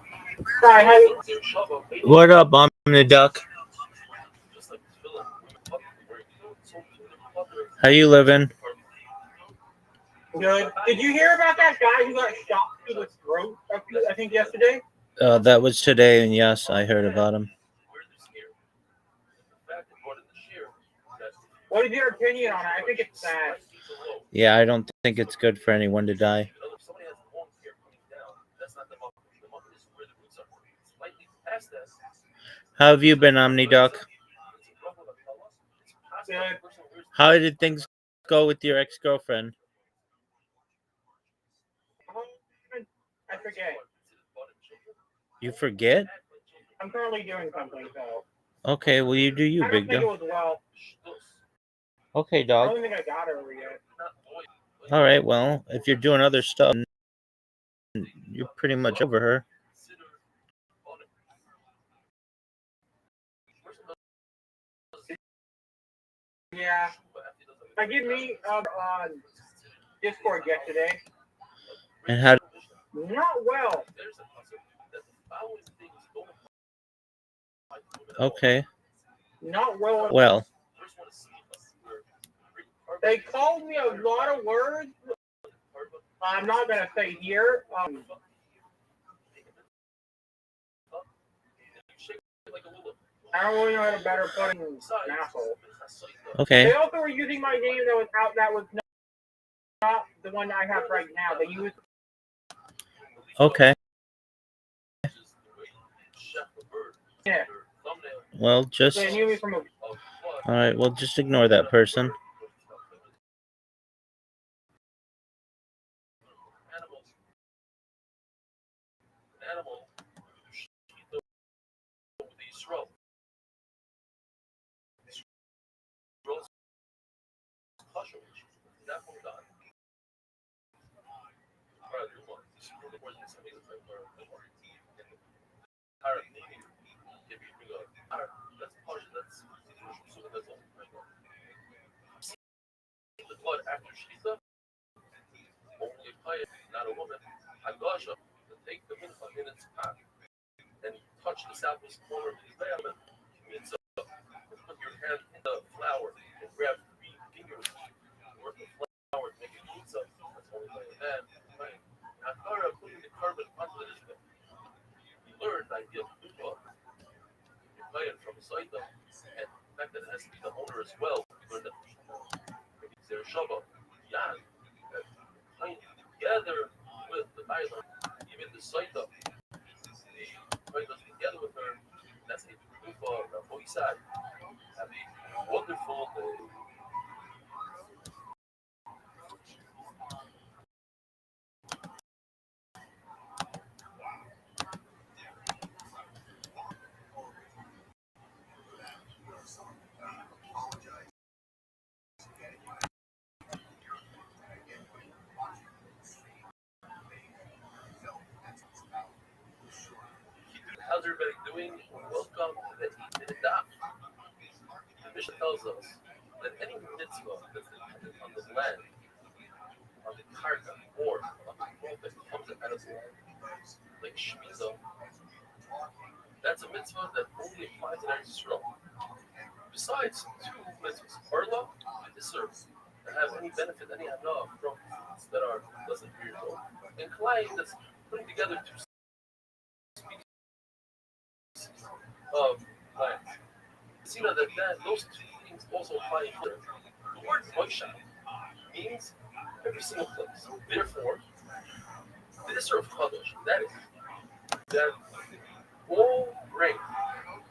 What up, Omni Duck? How you living? Good. Did you hear about that guy who got shot through the throat, I think, yesterday? That was today, and yes, I heard about him. What is your opinion on it? I think it's sad. Yeah, I don't think it's good for anyone to die. How have you been, Omni Duck? Good. How did things go with your ex-girlfriend? I forget. You forget? I'm currently doing something, so. Okay, well, you do you, I big don't think dog. it was well. Okay, I dog. don't think I got it over yet. All right, well, if you're doing other stuff, you're pretty much over her. Yeah. I did meet on Discord yesterday. And how? Not well. Okay. Not well. Well. They called me a lot of words. I'm not gonna say here. I don't really know how to better put it in an asshole. Okay. They also were using my name that was out. That was not the one I have right now. They used. Okay. Yeah. Well, just. They knew me from a. All right. Well, just ignore that person. After Shita, only a player, not a woman, Hagasha, to take the mincha in its path and touch the southwest corner of the diamond, means put your hand in the flour and grab 3 fingers worth of client from the site, and the fact that it has to be the owner as well, maybe their Shabbat, yeah, client together with the Bailam, even the site, the client together with her, that's the proof of Moisad. Have a wonderful day. How's everybody doing? Welcome to the 8-minute daf. The Mishnah tells us that any mitzvah that's dependent on the land, on the karka, or on the growth that comes out of the land, like Shemitah, that's a mitzvah that only applies in Eretz Yisrael. Besides two mitzvahs, Arla and Isser, that have any benefit, any hana from foods that are less than 3 years old, and Kalayim that's putting together two of plants. See that those two things also apply here. The word Moshe means every single place. Therefore, the Isser of Kadosh, that is, that all grain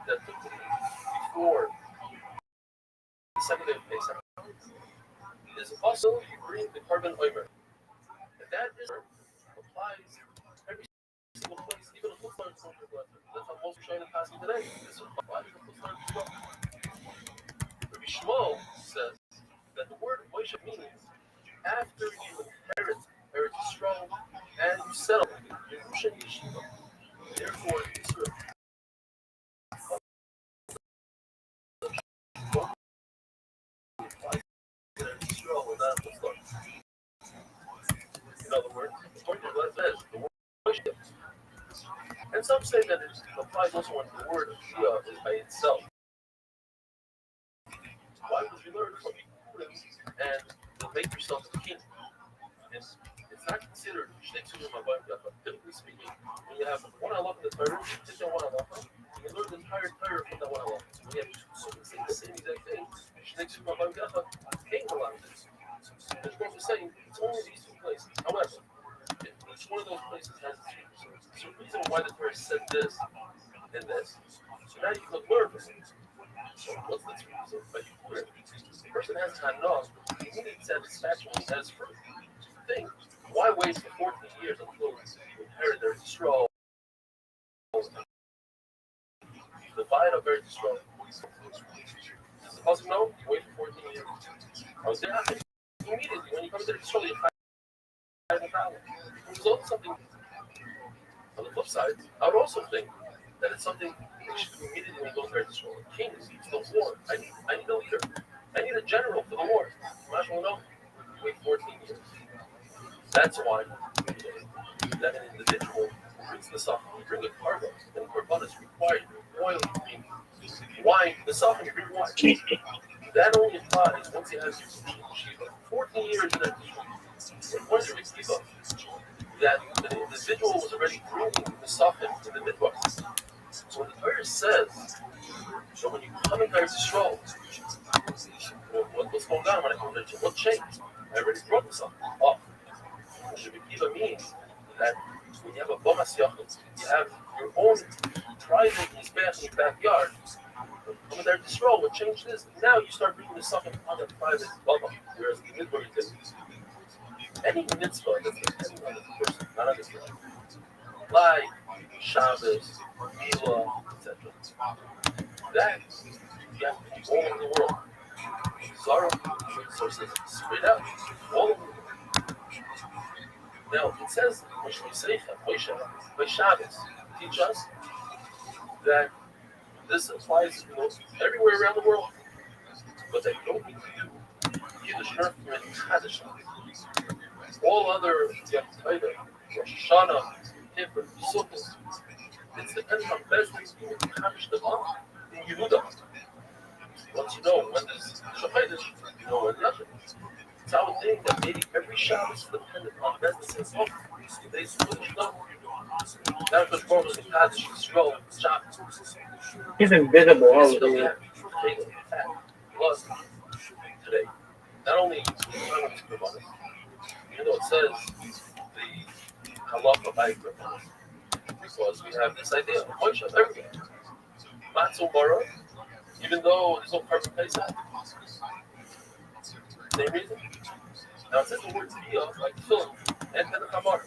that took place before the second day of Pesach is also bring the carbon oimer. And that Isser applies every single place, even a foot large one. That's how most Shaitan passing today. This applies to foot large as well. Rabbi Shmuel says that the word Moshe means after you inherit Eretz Yisrael and you settle in Yerusha Yeshiva. Therefore, Isser in other words, according to what it says, the word Moshe. And some say that it applies also when the word Shia is by itself. Why would you learn from Purim and make yourself a king? It's not considered biblically speaking. When you have one halacha in the Torah, you take that one halacha, you learn the entire Torah from that one halacha. So when you have two saying the same exact thing, the Prophet is saying it's only these two places. However, each one of those places has its reason. There's a reason why the Torah said this and this. So now you can learn from it. So what's the reason? But the person has time enough, he needs satisfaction, he has fruit. Thing. Why wait for 14 years until you inherit their Yisrael? The Bible of Eretz Yisrael. Does the Pasuk know? You wait for 14 years. Or there happens immediately when you come to Eretz Yisrael, you find the problem. There's also something on the flip side. I would also think that it's something that should do immediately when you go to Eretz Yisrael. A king leads the war. I need a leader. I need a general for the war. Imagine, no, you wait 14 years. That's why that an individual brings the suffering. You bring a carbon, and carbon is required. Oil, wine, the suffering, you bring wine. That only applies once he has 14 years in that once you receive that the individual was already bringing the suffering in the midwife. So when the Torah says, so when you come in Eretz Yisrael, what's going on when I come to Eretz Yisrael? What changed? I already brought the suffering up. Shiva means that when you have a bomas yachid, you have your own private mizbeach in your backyard. When they're destroyed, what changed is now you start bringing the suffering on that private baba, whereas the midbar did. Any mitzvah that's depending on the person, not on the person, like Shabbos, Milah, etc. That you have to do all over the world. Zara sources spread out all over the world. Now, it says, by Shabbos, teach us that this applies everywhere around the world, but that you don't need to do Yiddish Nerf and Kaddish. All other Yom Tov, Rosh Hashanah, Kippur, Sukkot, it's dependent on Bezos being Kaddish the Mom in Yehuda. Once you know when there's Shachaydish, you know when the other is. So I would think that maybe every Shabbos is dependent on Bezos and Sukkot. They switch up. That's what brought us to Kaddish Yisrael Shabbos. He's invisible. This Oh, is the dude. fact. Was today. Not only even though it says the halacha by because we have this idea of Moshe everywhere. Matzo bara, even though there's no carbon pesach. Same reason. Now it says the word tefillah, like film, and Penachamar,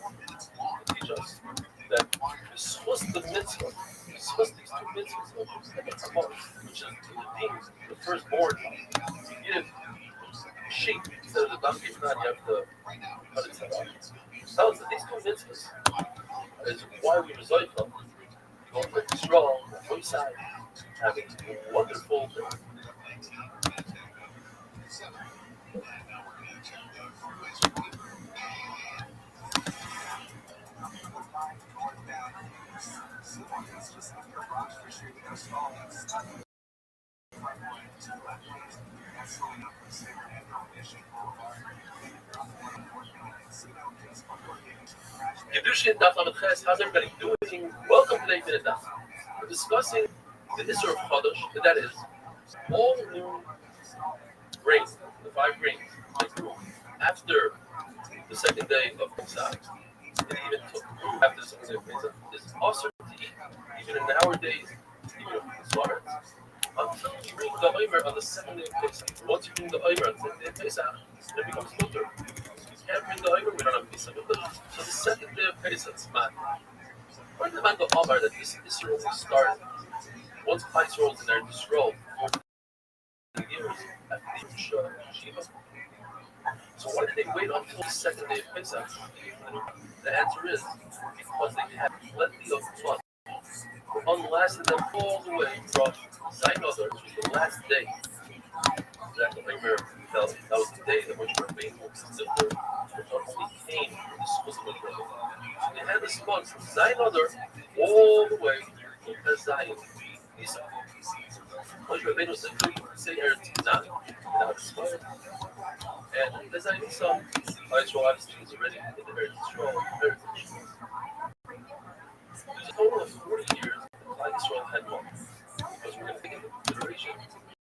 teach us that this was the mitzvah. This was these two mitzvahs of Penachamar, which is the firstborn. You give sheep instead of the donkey, you have the cut it out. Tells us that these two mitzvahs is why we reside from. Going very strong, on one side, having a wonderful day. Kedushin Daf Lamed Ches, how's everybody doing? Welcome to the 8-minute Daf. We're discussing the Isser of Chodesh, and that is all new grains, the 5 grains, like after the second day of Pesach, and even after the second day of Pesach, is awesome to eat, even in nowadays, even if it's slaughtered, until you bring the Omer on the second day of Pesach. Once you bring the Omer on the second day of Pesach, it becomes mutter. You can't bring the Omer, we don't have a piece of it. So the second day of Pesach is mad. Where did the man go Omar that this Israel will start? Once Christ rolls in there to scroll, years after the Shiva. So why did they wait until the second day of Pesach? The answer is because they had plenty of blood. Unlasted them all the way from Zainodar, which was the last day that the Omer fell. That was the day that Moshe Rabbeinu only came from the Smuslim day. So they had this blood from Zainodar all the way to Zion. Moshe Rabbeinu said, say Eretz Canaan without expired. And as I saw, Israel obviously was already in the Eretz Yisrael. There's a total of 40 years that Israel had one. Because we're going to take into consideration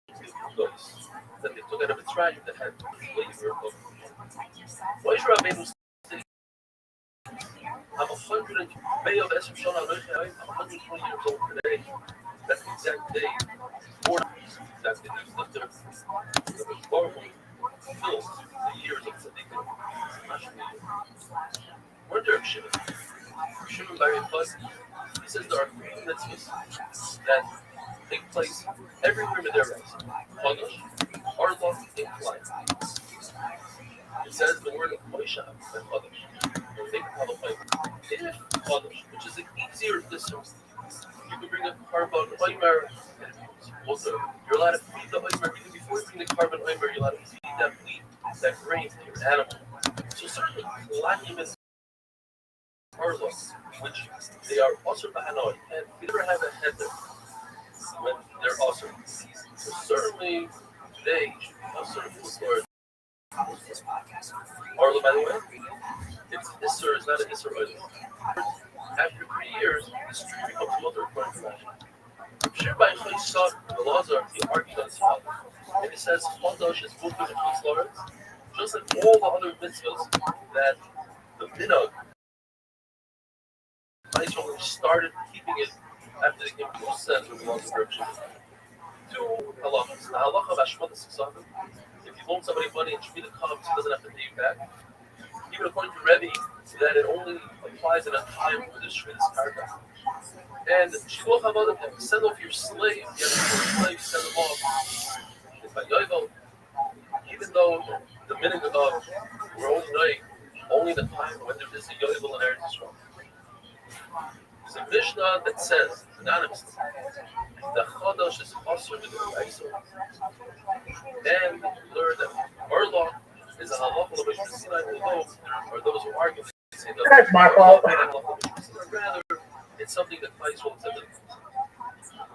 the goods that they took out of Mitzrayim that had flavor of Moshe Rabbeinu said, I'm 100 May of Esrim Shana Aleichem, I'm 120 years old today. That's the exact day. 40 that's the lifter that was born fills the years of Tzaddikim. We're there, Shimon. Shimon Bar Yochai, he says there are 3 mitzvahs that take place every year in their race. Chodesh, Arla, and Klein. It says the word of Moshe and Chodesh. Think of if Chodesh, which is an easier distance, you can bring a carbon oimer and water. You're allowed to feed the oimer even before you bring the carbon oimer. You're allowed to feed that wheat, that grain to your animal. So certainly, lacking in Arla, which they are also Bahanoi, and we never have a header when they're also. So certainly today should be also for Arla, by the way, it's Isser, it's not an Isser oil. After 3 years, this tree becomes mother according to Rashi. Shirbai Chai son of Elazar, he argued on his father. And he says, Chodesh is moving between slaughters, just like all the other mitzvahs that the minhag Israel started keeping it after they came to the sense of Elazar Reb Shimon. 2 halachas. The halacha of Hashmatas Kesavim. If you loan somebody money and Shemitah comes, he doesn't have to pay you back. Even according to Rebbe, that it only applies in a time for the Shemitah's karka. And Shikoch HaVadim, send off your slave. You have a slave, send them off. If by Yovel, even though the minute of we're only knowing only the time when there is a Yovel in Eretz Yisrael. There's a Mishnah that says, anonymously, the Chodesh is also with the Raisa. And we learn that Arla is a halacha of Moshe Sinai, although are those who argue say that that's my fault. Rather, it's something that Christ will accept.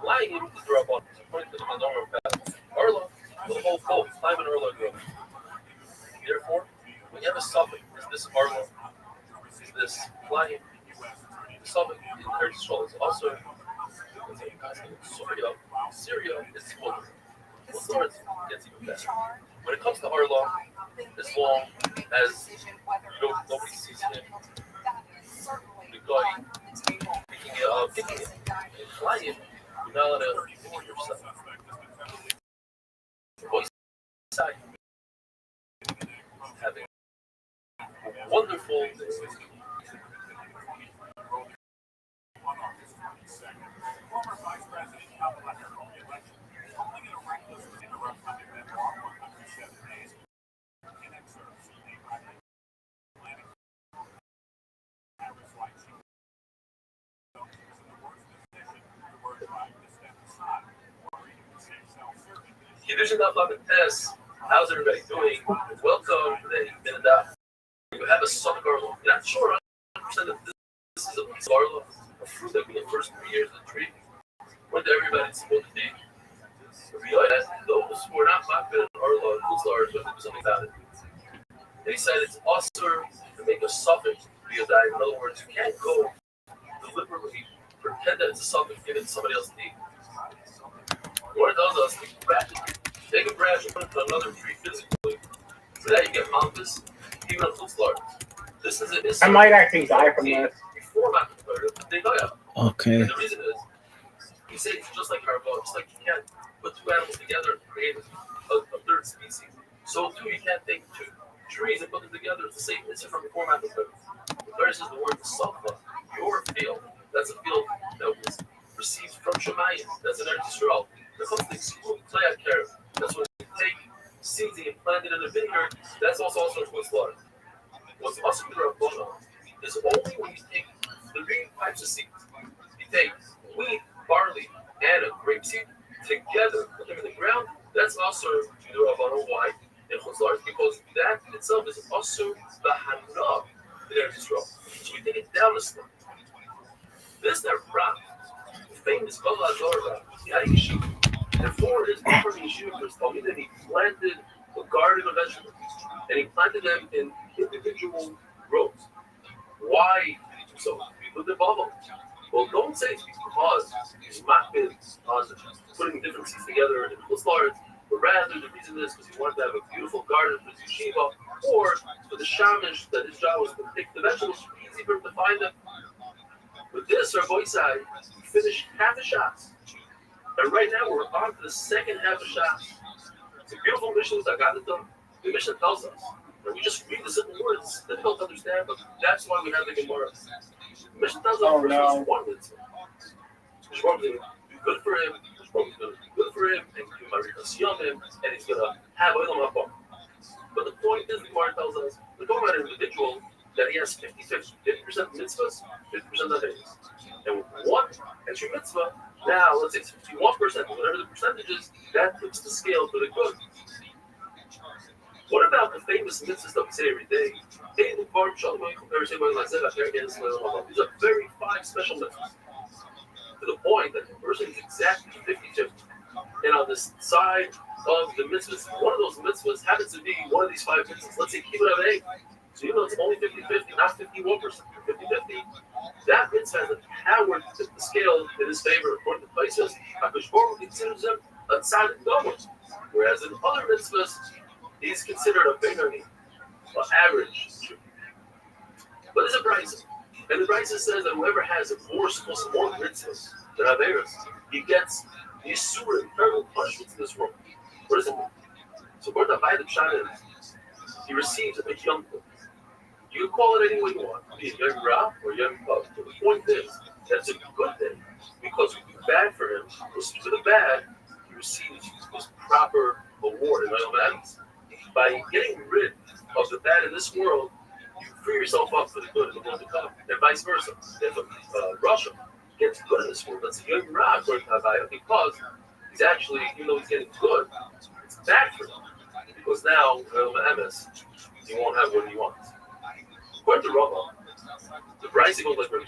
Lying is the Rabban, according to the Madonna of God. Arla, the whole folk, time and Arla go. Therefore, when you have a suffix, is this Arla? Is this flying? The suffix in Eretz Yisrael is also Syria is smaller. What's the gets even better? When it comes to Arla, as long as nobody sees him, the guy picking it and flying it, you're not allowed to ignore yourself. Voice side, having wonderful. Division up on the test. How's everybody doing? Welcome to the Minada. You have a sun garland. Not sure 100% that this is a piece of garland, a fruit that grew the first 3 years of the tree. What everybody's supposed to be. Realize those who are not confident in Arla and Kuzlar are going to do something about it. They said it's also to make a suffix be a diet. In other words, you can't go deliberately pretend that it's a suffix given to somebody else to eat. What it does is take a branch and put it to another tree physically. So that you get malchus, even a Kuzlar. This is it. I might actually die from this. Before malchus, they die out. Okay. And the reason is, he says it's just like Harbaugh, just like you can't put two animals together and create a third species. So too, you can't take two trees and put them together. It's the same. It's from before malchus. The verse is the word safa, your field. That's a field that was received from Shemayim. That's an Eretz Yisrael. The comes to exclude Playat Kerem. That's when you take seeds and you plant it in a vineyard. That's also a slaughter. What's awesome to Rabbana is only when you take 3 types of seeds. You take wheat, barley, and a grapeseed together, put them in the ground. That's also to the Rabbana. Why? In Chutz, because that itself is also the Hanab in Eretz Yisrael. So we take it down a step. This that rock, the famous Bala Adora, the Aisha, and for his different yeshivas, told me that he planted a garden of vegetables, and he planted them in individual rows. Why so? With the bubble. Well, don't say it's because he's makbid on putting different seeds together in Kutz La'aretz, but rather the reason is because he wanted to have a beautiful garden for his yeshiva, or for the shamish that his job was to pick the vegetables, easy for him to find them. With this, our voice side, we finished half a shot. And right now, we're on to the second half of shot. It's a beautiful mission that got it done. The mission tells us. And we just read the simple words. It's difficult to understand, but that's why we have the Gemara. The mission tells us first was one mitzvah. Shmuel is good for him. Shmuel is going to be good for him. And he's going to and he's going to have oil on my. But the point is, the Gemara tells us, we're talking about an individual that he has 50% mitzvahs, 50% of things. And one extra mitzvah, now let's say it's 51%, whatever the percentage is, that tips the scale to the good. What about the famous mitzvahs that we say every day? These are very 5 special mitzvahs. To the point that the person is exactly 50-50. And on the side of the mitzvahs, one of those mitzvahs happens to be one of these 5 mitzvahs. Let's say kibbutz avei. So even though it's only 50-50, not 51%, 50-50, that mitzvah has the power to tip the scale in his favor. According to places, HaKadosh Baruch Hu considers him a tzaddik gadol, whereas in other mitzvahs, he's considered a benoni, an average. But there's a brisa, and the brisa says that whoever has more mitzvahs than averos, he gets yisurim, terrible punishments in this world. What does it mean? So according to the Pshat, he receives a yom tov. You call it any way you want, be it Yom Ra or Yom Tov. But the point is, that's a good thing, because when you're bad for him, listen to the bad, he receives his proper reward in Olam Adams. By getting rid of the bad in this world, you free yourself up for the good in the world to come, and vice versa. If Russia gets good in this world, that's a Yom Ra according to Havaya, because he's actually, even though he's getting good, it's bad for him, because now Olam Adams, he won't have what he wants. According to Rava, the Brisa goes like Rabbi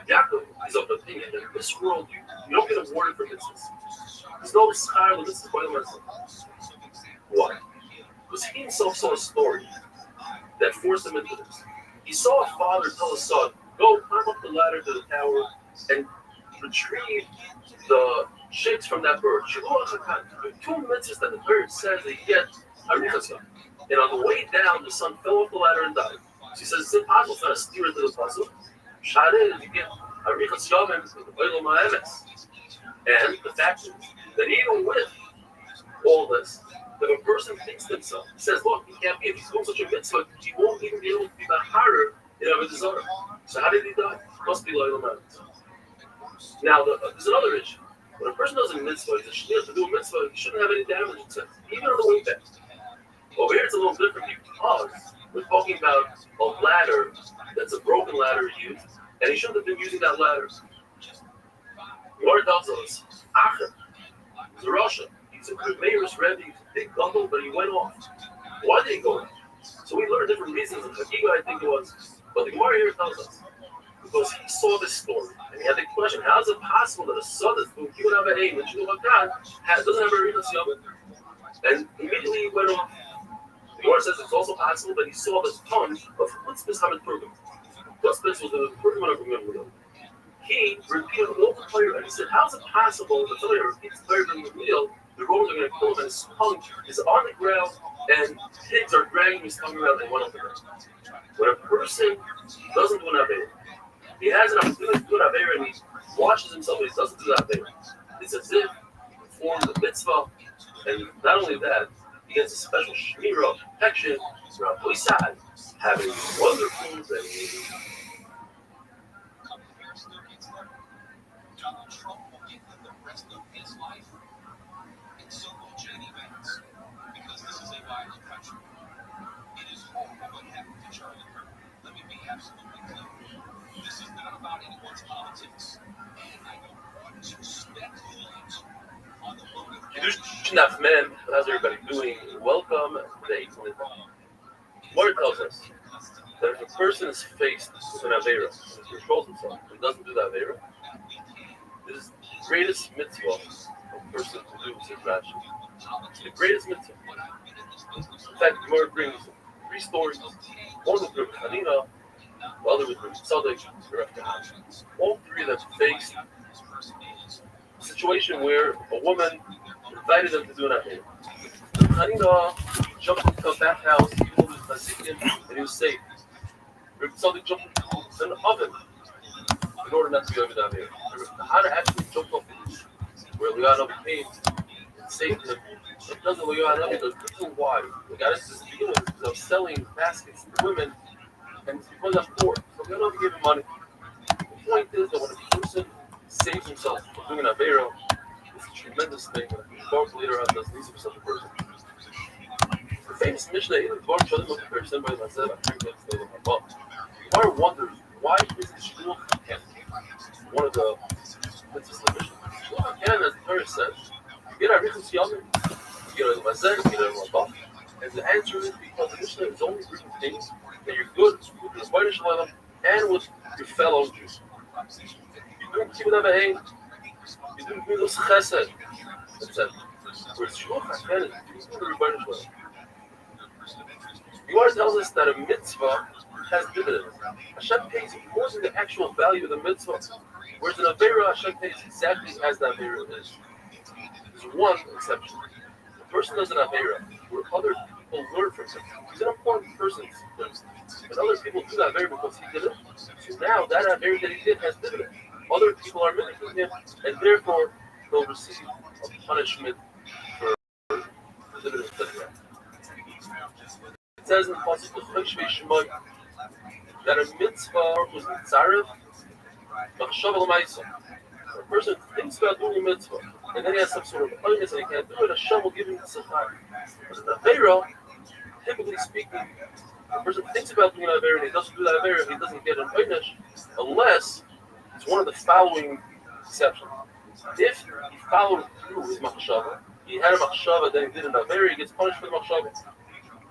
Yaakov is of the opinion that in this world you don't get awarded for mitzvahs. There's no schar of mitzvahs by the mitzvah. Why? Because he himself saw a story that forced him into this. He saw a father tell his son, go climb up the ladder to the tower and retrieve the shakes from that bird. There are 2 mitzvahs that the bird says that he gets arichas yom. And on the way down, the son fell off the ladder and died. She says it's impossible. It's not a steer to the puzzle. Shad is you get arichas yom and oilam ha'emes. And the fact is that even with all this, if a person thinks to himself, he says, look, he can't be, if he's doing such a mitzvah, he won't even be able to be the harder in Avodah Zarah. So how did he die? Must be loyal matters. Now, there's another issue. When a person does a mitzvah, he's to do a mitzvah, he shouldn't have any damage, it says, even on the way back. Over here, it's a little different because we're talking about a ladder that's a broken ladder used, and he shouldn't have been using that ladder. The Lord tells us, Acher, he's a Russia. He's a good mayor's Rebbe, he's a big gadol, but he went off. Why did he go off? So we learned different reasons. And Chagiga, I think it was, but the Gemara here tells us because he saw this story and he had the question: how is it possible that a son that's doing kibbutz avayim and shul God doesn't have a rinas yom? And immediately he went off. The Gemara says it's also possible that he saw this ton of chutzpah hamid purgam. Chutzpah was the purgam of the he repeated all the prayer and he said, how is it possible that somebody repeats the prayer during the meal? The Romans are going to kill him and his tongue is on the ground and pigs are dragging his tongue around and one of them. When a person doesn't do an Aveira, he has an opportunity to do an Aveira and he watches himself and he doesn't do that Aveira. It's as if he performed the mitzvah, and not only that, he gets a special shmirah protection throughout Poisad, having wonderful things. Donald Trump will give them the rest of his life in so-called chain events because this is a violent country. It is horrible what happened to Charlie Kirk. Let me be absolutely clear. This is not about anyone's politics, and I don't want to speculate on the motive. Enough, man. How's everybody doing? Welcome to the 8th Word tells us that if a person is faced with an Aveira, and he controls himself and doesn't do that Aveira, it is the greatest mitzvah a person to do, says Rashi. The greatest mitzvah. In fact, the Gemara brings 3 stories. One with Rabbi Hanina, the other with Rabbi Tzadok, all 3 of them faced a situation where a woman invited them to do an Aveira. Rabbi Hanina jumped into a bathhouse, he pulled his mazikim, and he was safe. Rabbi Tzadok jumped into an oven in order not to be over that Aveira. The Hana actually jumped off the roof where Leonardo came and saved him. Because of Leonardo, the reason why they got into this deal of selling baskets to women, and it's because they're poor. So Leonardo gave him money. The point is that when a person saves himself from doing an Aveira, it's a tremendous thing. When a Baruch later on does leave himself a person. The famous Mishnah is Baruch Shalom of the person by Mazeh, I think that's the above. Gemara wonders why is the Shmuel Haken one of the mitzvahs of the Mishnah? Shmuel Haken, as the Torah says, you get a Arichas Yom, you get a Mazeh, you get a Rabah. And the answer is because the Mishnah is only bringing things that you're good with the Rebbeinu Shalom and with your fellow Jews. You're doing kibbutz avayim, you're doing midos chesed, etc. Whereas Shmuel Haken is doing the Rebbeinu Shalom. The Gemara tells us that a mitzvah has dividends. Hashem pays more than the actual value of the mitzvah. Whereas in Aveira, Hashem pays exactly as the Aveira is. There's one exception. The person does an Aveira where other people learn from him. He's an important person, but other people do that Aveira because he did it. So now that Aveira that he did has dividends. Other people are mimicking him, and therefore they'll receive a punishment for the dividends that he had. It says in the Pasuk that a mitzvah was mitzarev machshava l'maisa. A person thinks about doing a mitzvah, and then he has some sort of kindness and he can't do it. Hashem will give him the tzachar. But in the Aveira, typically speaking, a person thinks about doing an Aveira and he doesn't do that Aveira, he doesn't get an oynish unless it's one of the following exceptions. If he followed through his machshava, he had a machshava, then he did an Aveira, he gets punished for the machshava.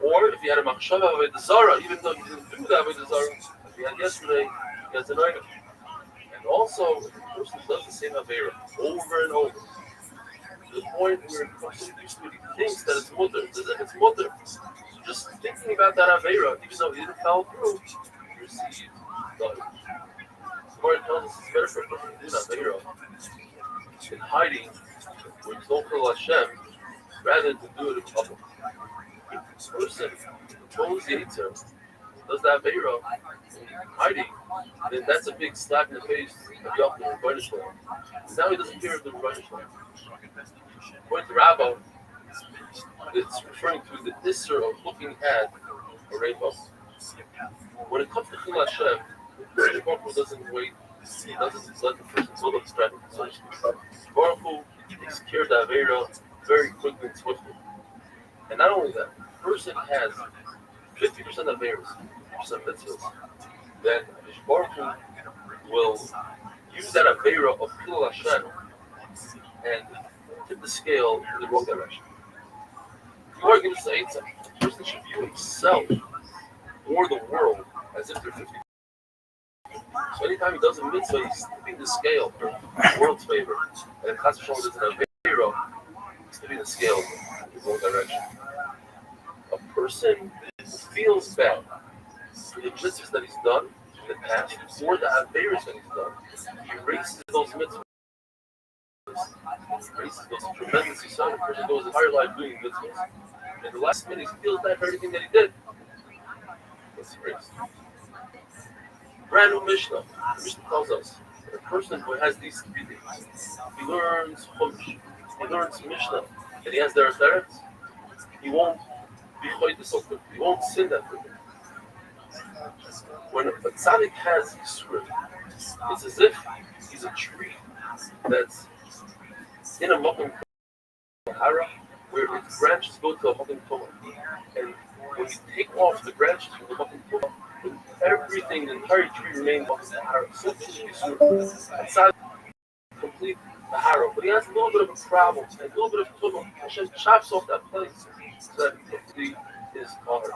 Or if he had a machshava of a Zara, even though he didn't do that with the Zara, as we had yesterday, he has an item. And also, if a person does the same Aveira over and over, to the point where he becomes used to it, he thinks that it's mutter, it's as if it's mutter. So just thinking about that Aveira, even though he didn't follow through, he received God. The Gemara tells us it's better for a person to do an Aveira in hiding when it's all for Hashem, rather than to do it in public. If a person owns the Yetzer, does that Avera hiding, then that's a big slap in the face of Yom the Rebbeinu Shalom. Now he doesn't care of the Rebbeinu Shalom. According to Rabbi, it's referring to the Isser of looking at a rainbow. When it comes to Chil Hashem, the Baruch Hu doesn't wait. He doesn't let the person build up strength. So Baruch Hu takes care of the Avera very quickly and swiftly. And not only that, the person has 50% of Averas, 50% mitzvahs, then Baruch Hu will use that Avera of Chil Hashem and tip the scale in the wrong direction. You are going to say it's a person should view himself or the world as if they're 50. So anytime he does a mitzvah, he's tipping the scale for the world's favor. And if Chas v'Shalom does an Avera, he's tipping the scale in the wrong direction. A person feels bad for the mitzvahs that he's done in the past or the Averas that he's done. He erases those mitzvahs. He erases those tremendous yisod. A person goes his entire life doing mitzvahs. And the last minute he feels bad for everything that he did. That's erased. Brand new Mishnah. The Mishnah tells us that a person who has these three things, he learns Chumash, he learns Mishnah, and he has their Teretz, he won't be choyte so quick. He won't sin that quickly. When a tzaddik has Yisroel, it's as if he's a tree that's in a Makom Tahara, where its branches go to a Makom Toma. And when you take off the branches from the Makom Toma, everything, the entire tree remains Makom Tahara. So Yisroel, a tzaddik complete Tahara, but he has a little bit of a problem, and a little bit of Toma. Hashem chops off that place so that it is hard.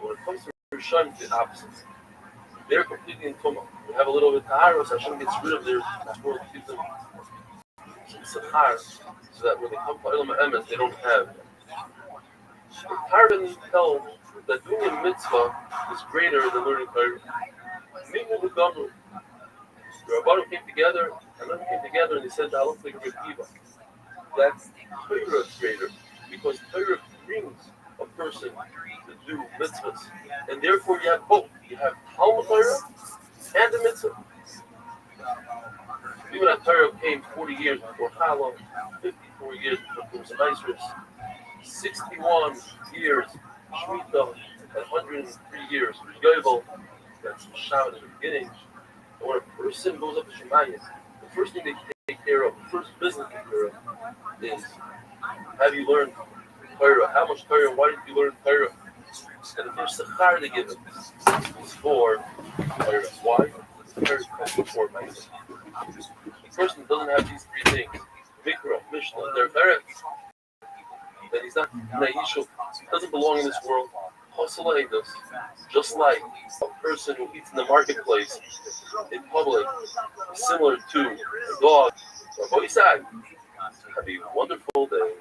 When it comes to Rishon, it's the opposite. They're completely in Tumah. They have a little bit of Tahara, so Hashem gets rid of their world, gives them Sachar, so that when they come to Olam HaEmes, they don't have it. The Targum tells that doing a mitzvah is greater than learning Torah. Meaning the Gamru. The Rabbanim came together, and then came together, and they said, I look like a Rekiva. That Torah is greater, because Torah brings a person to do mitzvahs. And therefore you have both. You have Talmud Torah and the mitzvah. Even if Torah came 40 years before Challah, 54 years before Isris, 61 years Shemitah, and 103 years Yovel, that's Shabbat at the beginning. And when a person goes up to Shemayim, the first thing they take care of, the first business they take care of, is have you learned Torah? How much Torah? Why did you learn Torah? And the first Sachar they give him is for Torah. Why? Torah comes before Ma'aseh. The person doesn't have these three things, Mikra, Mishnah, and their Torah, then he's not Na'ishu. He doesn't belong in this world. Just like a person who eats in the marketplace in public is similar to a dog or a boysag. Have a wonderful day.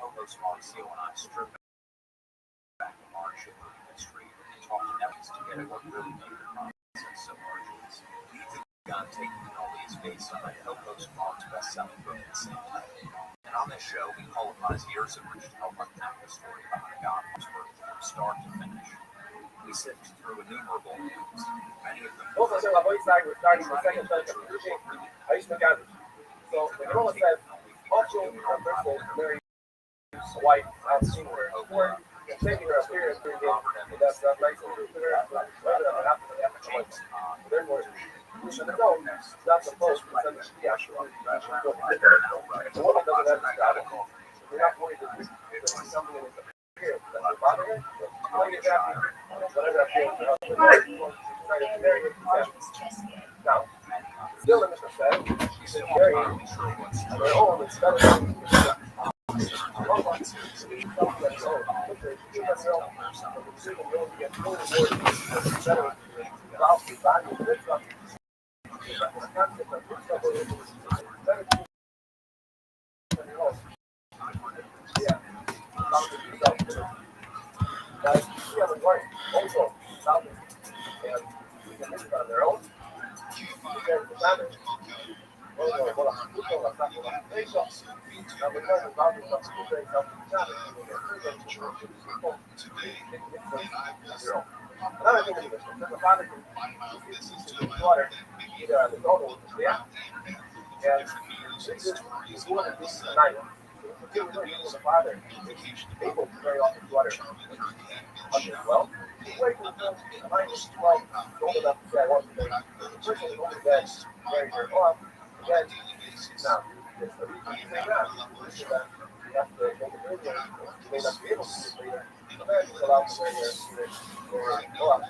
Taking all these based on the Helco's Mark's best-selling book at the same time. And on this show, we call upon his years of rich to help unpack the story behind God's work from start to finish. We sift through innumerable names, many of them. Both of them are starting the second session. I used to gather. So when Rolla says, also a person married a wife out somewhere, or taking her appearance during the and that's not nice to her. Therefore, we should know that's supposed to send the actual. The woman doesn't have to start it. We're not worried that there's something in the appearance that will bother her. When you get happy, whatever that feels, now, still in Mr. Said, she's married on her own instead of Another thing is, there's a father who his daughter, the daughter was there, and this woman is tonight. The father is able to marry off his daughter well. Wait until the 12 old enough to say I want to marry. The person is only then married her off, and then now it's the reason to say that. You have to make it earlier. You may not be able to do it later. The marriage is allowed to marry her off.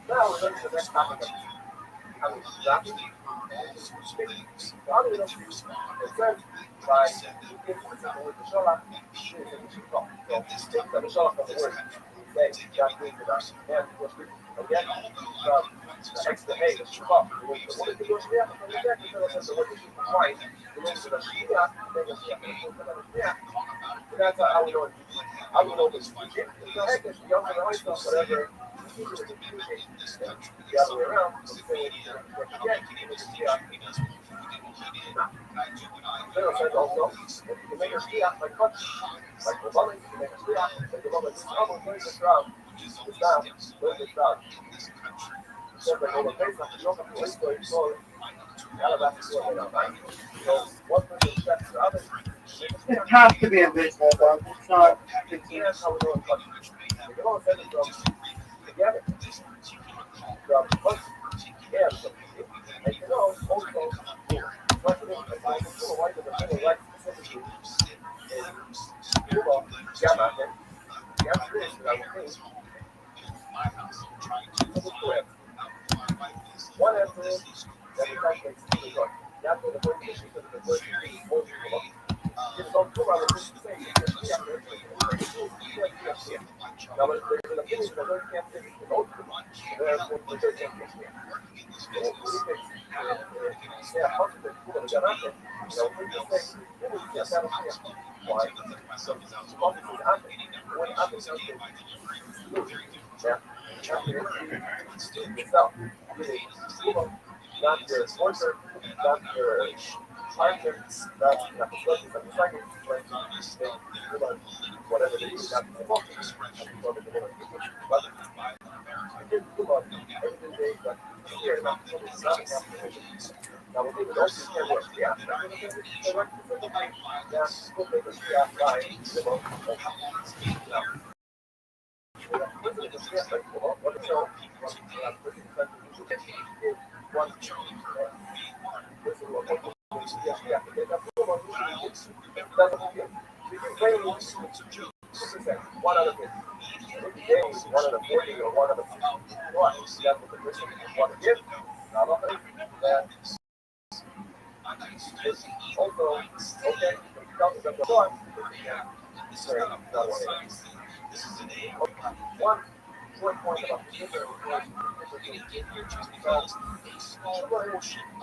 Now we're going to the next topic of how we stop. How do we know? It says by the word Misholah, so take the Misholah from the word. Say, God gave it us. And again, from the extra hay, the Shukah. The word to go Shriach, from the back, the word is twice. The word to the Shriach, so that's how we know it. How we know this. So heck, it's young and always whatever. The other way around, so Pharaoh says also that you can make a shliach like Kodesh, like the woman, you can make a shliach, like the woman. This is almost very strong. It's not very strong. Except that over Pesach, the Yom Kippur, so it's all alabaster to it right. So one person expects the other. It has to be a visual, though. It's not. That's how we know it's Kodesh. The Gemara says it from together. From Kodesh. Yeah, so and you know, also, what it is, I can feel like the right specifically in Cuba, Gamma, and the answer is that I would think one answer is that it translates to the York. That's what the first issue is the first issue. It's on Cuba, I would say, now, but there's an opinion that one can't take the old Cuba, therefore the church can't take it. Yeah, positive Cuba, the Gamma, you know, we just say, you can't have a share. Why? So, positive is Ate. When Ate tells you, yeah, yourself, Cuba, not your sponsor, not your partner, not the person, but the second, whatever they do, not the sponsor. But I did Cuba every day, but here, not now, we need to also care what the app is. Yeah, we'll take the app by one other thing. One of the 40 or one of the 50. That's what the person want to give. Also, okay, one short point about the different that is located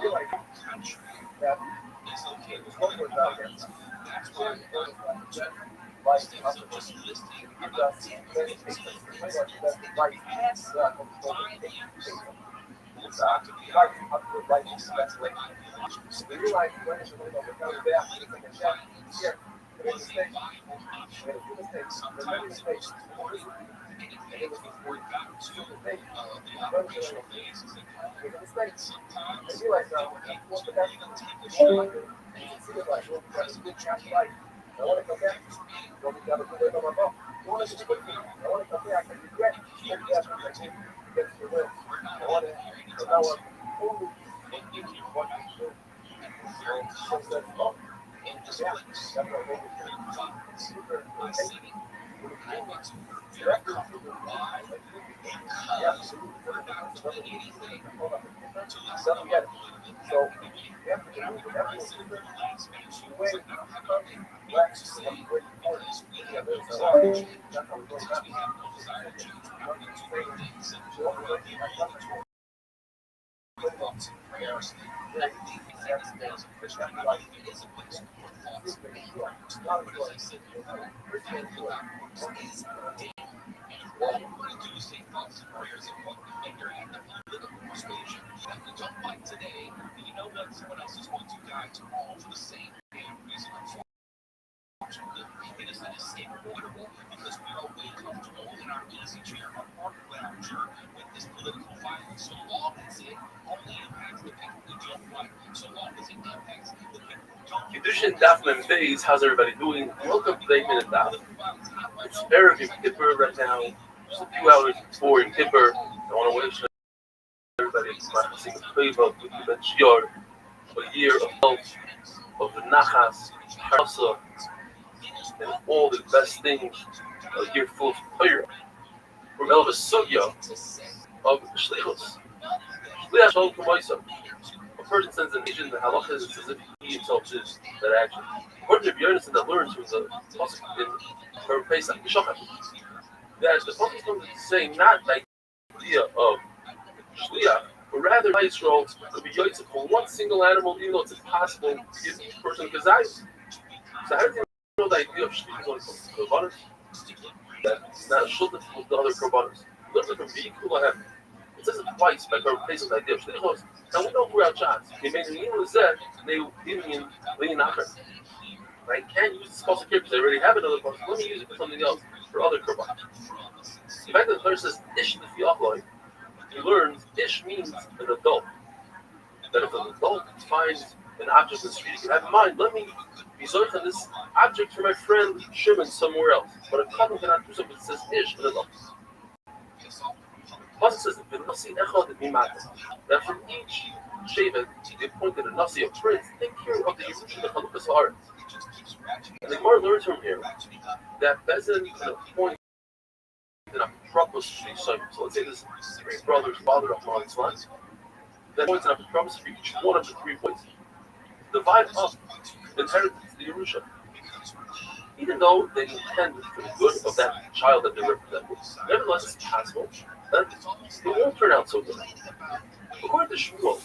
Don't fight today. You know what? Someone else is going to die tomorrow for the same damn reason. It is inescapable because we are way comfortable in our easy chair, our park lounger with this political violence. So long as it only impacts the people who don't like, so long as it impacts the people who don't. Kedushin Daf Mem Beis, how's everybody doing? Welcome to the Minute Daf. It's Erev Yom Kippur right now, just a few hours before Yom Kippur. I want to wish everybody a year of health, of the nachas, parasa, and all the best things. A year full of fire. From Elvis Sugya of Shlichus. Shliach Shalom Kumaisa. A person sends an agent, the halacha is as if he himself is that action. According to Björnson, that learns from the pasuk in her Pesach, that the pasuk comes to say not the idea of Shliach, but rather Yisrael could be yotzei for one single animal, even though it's impossible to give each person kazayis. So how do you know the idea of Shliach is only from korbanos? That's not a shulchan with the other korbanos. It looks like a vehicle I have. It says it twice by Pesach, the idea of Shlichos. Now we know throughout shots. They made an even with that, they even in Lean Acher. I can't use this pasuk here because I already have another pasuk. Let me use it for something else, for other korbanos. The fact that the Torah says Ish L'fi he learns Ish means an adult. That if an adult finds an object in the street, you can have in mind, let me be zoich on this object for my friend Shimon somewhere else. But a couple cannot do something that says Ish, an adult. Plus it says that from each Shevet, they appointed a Nasi, a prince, take care of the Yerusha, the Chalukas Haaretz. And the Gemara learns from here that Bezin can appoint an apropos to each son. So let's say there's three brothers, father of one son. That appoints an apropos for each one of the 3 boys. Divide up the inheritance, the Yerusha. Even though they intend for the good of that child that they represent, nevertheless it's possible that it won't turn out so good. According to Shmuel,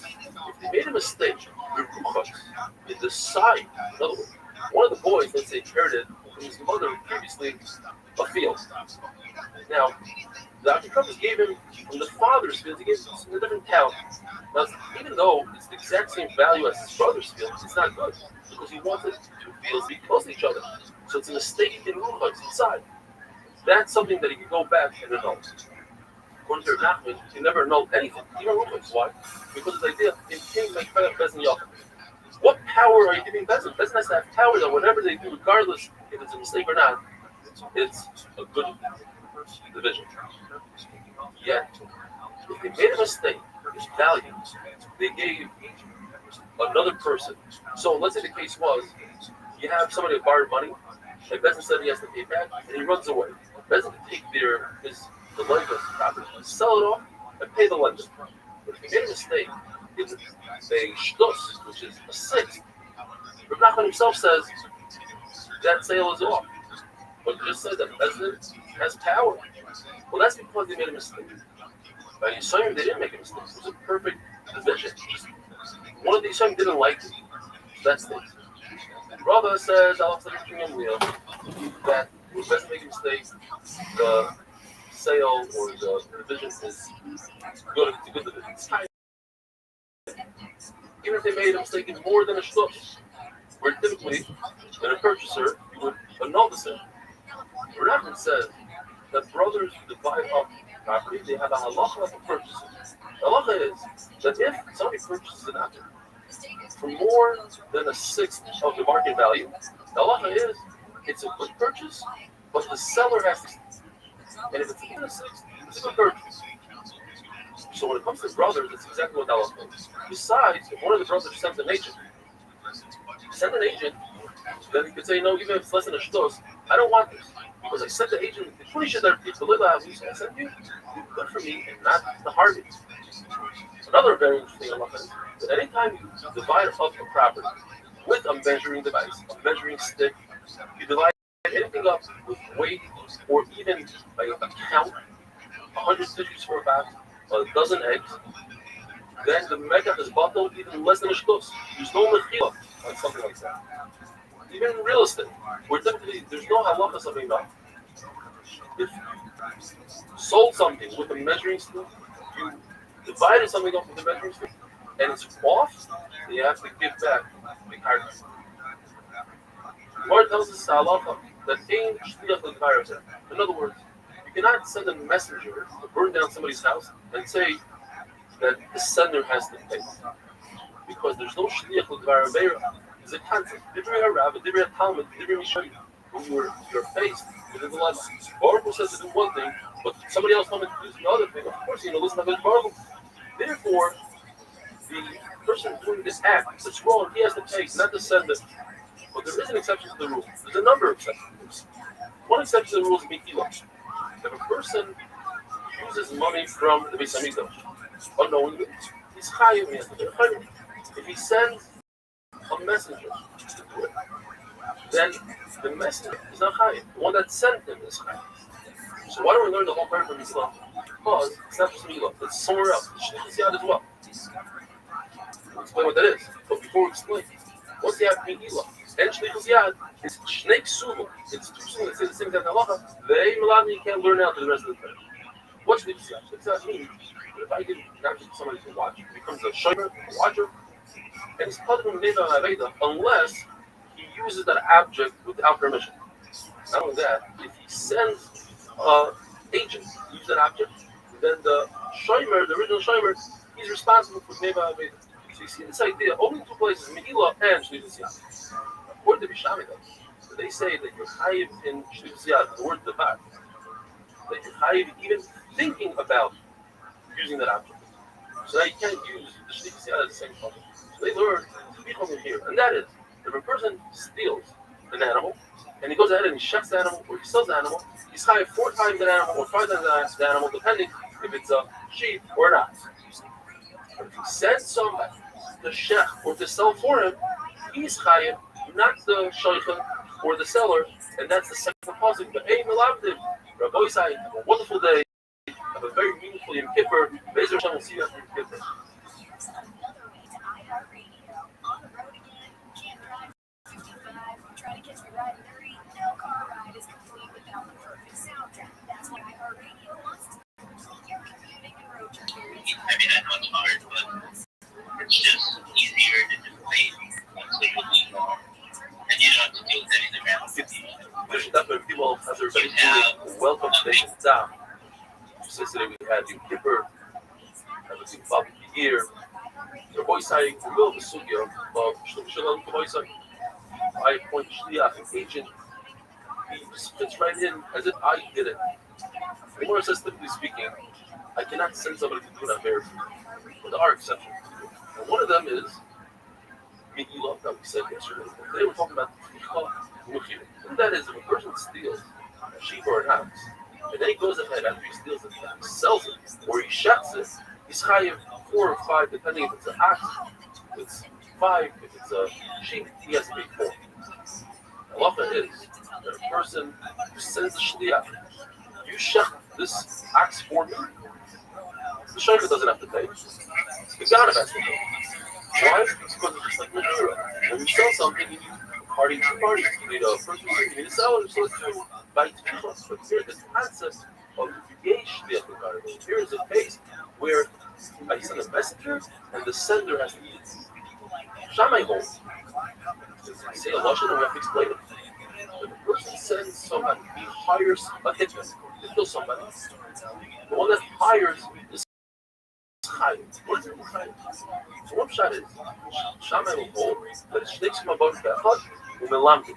if they made a mistake, they decide, in other words, one of the boys, let's say, inherited from his mother previously a field. Now, the Apocryphus gave him from the father's field, he gave him a different cow. Now, even though it's the exact same value as his brother's field, it's not good because he wanted 2 fields to be close to each other. So it's a mistake in Ruchos inside. That's something that he can go back and annul. According to Nachman, he never annulled anything, even Ruchos. Why? Because his idea, it came like Bezin Yachid. What power are you giving Bezin? Bezin has to have power that whatever they do, regardless if it's a mistake or not, it's a good division. Yet, if they made a mistake, it's value. They gave another person. So let's say the case was, you have somebody who borrowed money, and Bezin said he has to pay back, and he runs away. Bezin can take the lender's property, sell it off, and pay the lender. But if he made a mistake, it's a shtus, which is a 6th. Rabbi Rothschild himself says that sale is off. But it just says that Bezin has power. Well, that's because they made a mistake. By Yisayim, they didn't make a mistake. It was a perfect division. One of the Yisayim didn't like it. That's it. Rava says, that when Bezin make a mistake, the sale or the division is good. It's a good division. It's kind. Even if they made a mistake in more than a shtus, where typically, in a purchaser, you would annul the sale. Rabbi says that brothers divide up property, they have a halacha of a purchaser. The halacha is that if somebody purchases an object for more than a 1/6 of the market value, the halacha is it's a good purchase, but the seller has to. And if it's even a 1/6, it's a good purchase. So when it comes to brothers, it's exactly what halacha is. Besides, if one of the brothers sends an agent, then he could say, no, even if it's less than a shtos, I don't want this. Because I sent the agent, the 20 shit that people live out, I sent you, it's good for me and not the Harvey. Another very interesting halacha is that anytime you divide up a property with a measuring device, a measuring stick, you divide anything up with weight or even like a count, 100 stitches for a box, a dozen eggs, then the mega is bottled even less than a shtus. There's no mechila on something like that. Even in real estate, where typically there's no halacha something about. If sold something with a measuring stick, you divided something up with a measuring stick, and it's off, you have to give back the card. Lord tells us halacha that ain't shliach l'dvar. In other words, you cannot send a messenger to burn down somebody's house and say that the sender has to pay, because there's no shliach l'dvar. There's a concept. Divrei harav, divrei talmud, divrei mishayu. When you're faced with a dilemma, Baruch Hu says to do one thing, but somebody else told me to do the other thing. Of course, listen to Baruch Hu. Therefore, the person doing this act that's wrong, he has to pay, not the sender. But there is an exception to the rule. There's a number of exceptions. One exception to the rule is Mekila. If a person uses money from the Beis Hamikdash unknowingly, he's chayiv. He has to pay chayiv. If he sends a messenger to do it, then the messenger is not chayiv. The one that sent him is chayiv. So why don't we learn the whole part from Islam? Because it's not just Milah, it's somewhere else. It's Shlichus Yad as well. We'll explain what that is. But before we explain, what's the act of Milah? And Shlichus Yad is Shnei Ksuvim. It's two Ksuvim that say the same thing as halacha. They Milah you can't learn out to the rest of the time. What's Shlichus Yad? Shlichus Yad means that if I give an object to somebody to watch, he becomes a shomer, a watcher, and he's part of a Meva Aveda unless he uses that object without permission. Not only that, if he sends agent to use that object, then the shomer, the original shomer, he's responsible for Meva Aveda. So you see this idea, only two places, Megillah and Shlichus Yad. According to Bishami, though, they say that you're chayiv in Shlichus Yad, the word devar, that you're chayiv even thinking about using that object. So now you can't use the Shlichus Yad at the same time. So they learn to be from here, and that is, if a person steals an animal, and he goes ahead and he shuts the animal, or he sells the animal, he's chayiv 4 times that animal, or 5 times the animal, depending if it's a sheep or not. But if he sends somebody to shech or to sell for him, he's chayiv, not the shaykhah or the seller, and that's the second pasuk. But hey, Milavdim, Rabbi Rothschild, have a wonderful day, have a very meaningful Yom Kippur. Be'ezer Hashem, we'll see you after Yom Kippur. Try to catch me riding dirty. No car ride is complete without the perfect soundtrack. That's why iHeartRadio wants to complete your commuting and road trip experience. I mean, I know it's hard, but it's just easier to just wait until you leave. And you don't have to deal with anything else. People, as everybody doing, welcome to Nation Down. Yesterday we had Yom Kippur, everything about the year. The voice I will the sugya of Shalom Kavoisai. I appoint Shliach, an agent. He just fits right in as if I did it. The Gemara says, typically speaking, I cannot send somebody to do an affair, but there are exceptions. And one of them is Megillah that we said yesterday. Today we're talking about Tichah Mukhir. And that is if a person steals a sheep or an ox, and then he goes ahead after he steals it, he sells it, or he shuts it, he's chayiv 4 or 5, depending if it's an ox, if it's 5, if it's a sheep, he has to pay 4. Halacha is that a person who sends a shliach, you shech this ox for me, the shaykhah doesn't have to pay. The Ganav has to pay. Why? Because it's just like Madura. When you sell something, you need party to party. You need a person, you need a seller, so it's you buy two. But here, this concept of yesh shliach, here is a case where I send a messenger and the sender has to eat. Shammai holds. I say a lashon and we have to explain it. When a person sends somebody, he hires a hitman to kill somebody. The one that hires is chayiv. What is it chayiv? So one shot is Shammai will hold that it shneik shema baruch be'achad u'melamdim.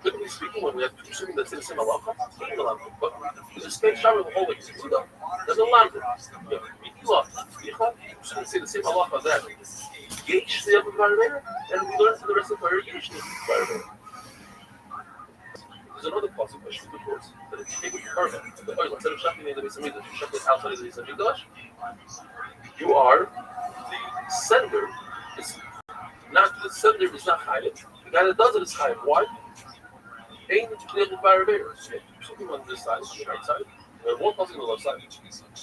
Typically speaking, when we have two sitting that say the same halacha, he melamdim. But in this case, Shammai will hold like Yehuda, there's a lamdim. You have Megillah, Yichah, two say the same halacha that yesh the other barrier, and we learn from the rest of the barrier yesh the barrier. There's another possible question, of course, that if you take what you heard of the oil, instead of shacking in the Beis Hamikdash, you shack it outside of the Beis Hamikdash, you are the sender. Is not the sender is not chayiv. The guy that does it is chayiv. Why? Ain't clear the barrier. Something on this side, on the right side, and one person on the left side.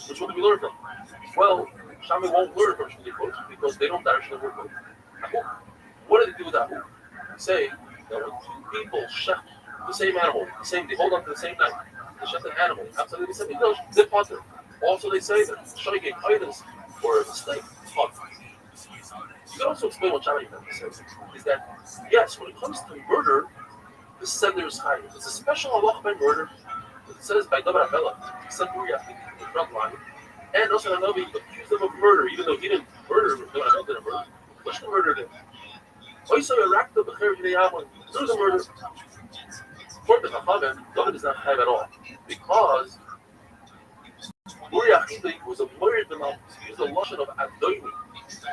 Which one do we learn from? Well, Shammai won't learn from Shlichut because they don't actually work with it. What do they do with that? Say that when two people shech the same animal, they hold on to the same knife, the shut animal. Absolutely, they said no, they're potter. Also, they say that showing items or a mistake is hot. You can also explain what Shammai says is that yes, when it comes to murder, the sender is higher. It's a special halacha by murder. It says by David Abela, he said Uriah in the front line, and also Hanavi accused him of murder, even though he didn't murder him. David Abela didn't murder him. Bush murdered him. Also, Irakta B'cher B'nei Yaman, there was a murder. For the Chachamim, David is not high at all because Uriah was a murdered man. He was a lashon of Adoini,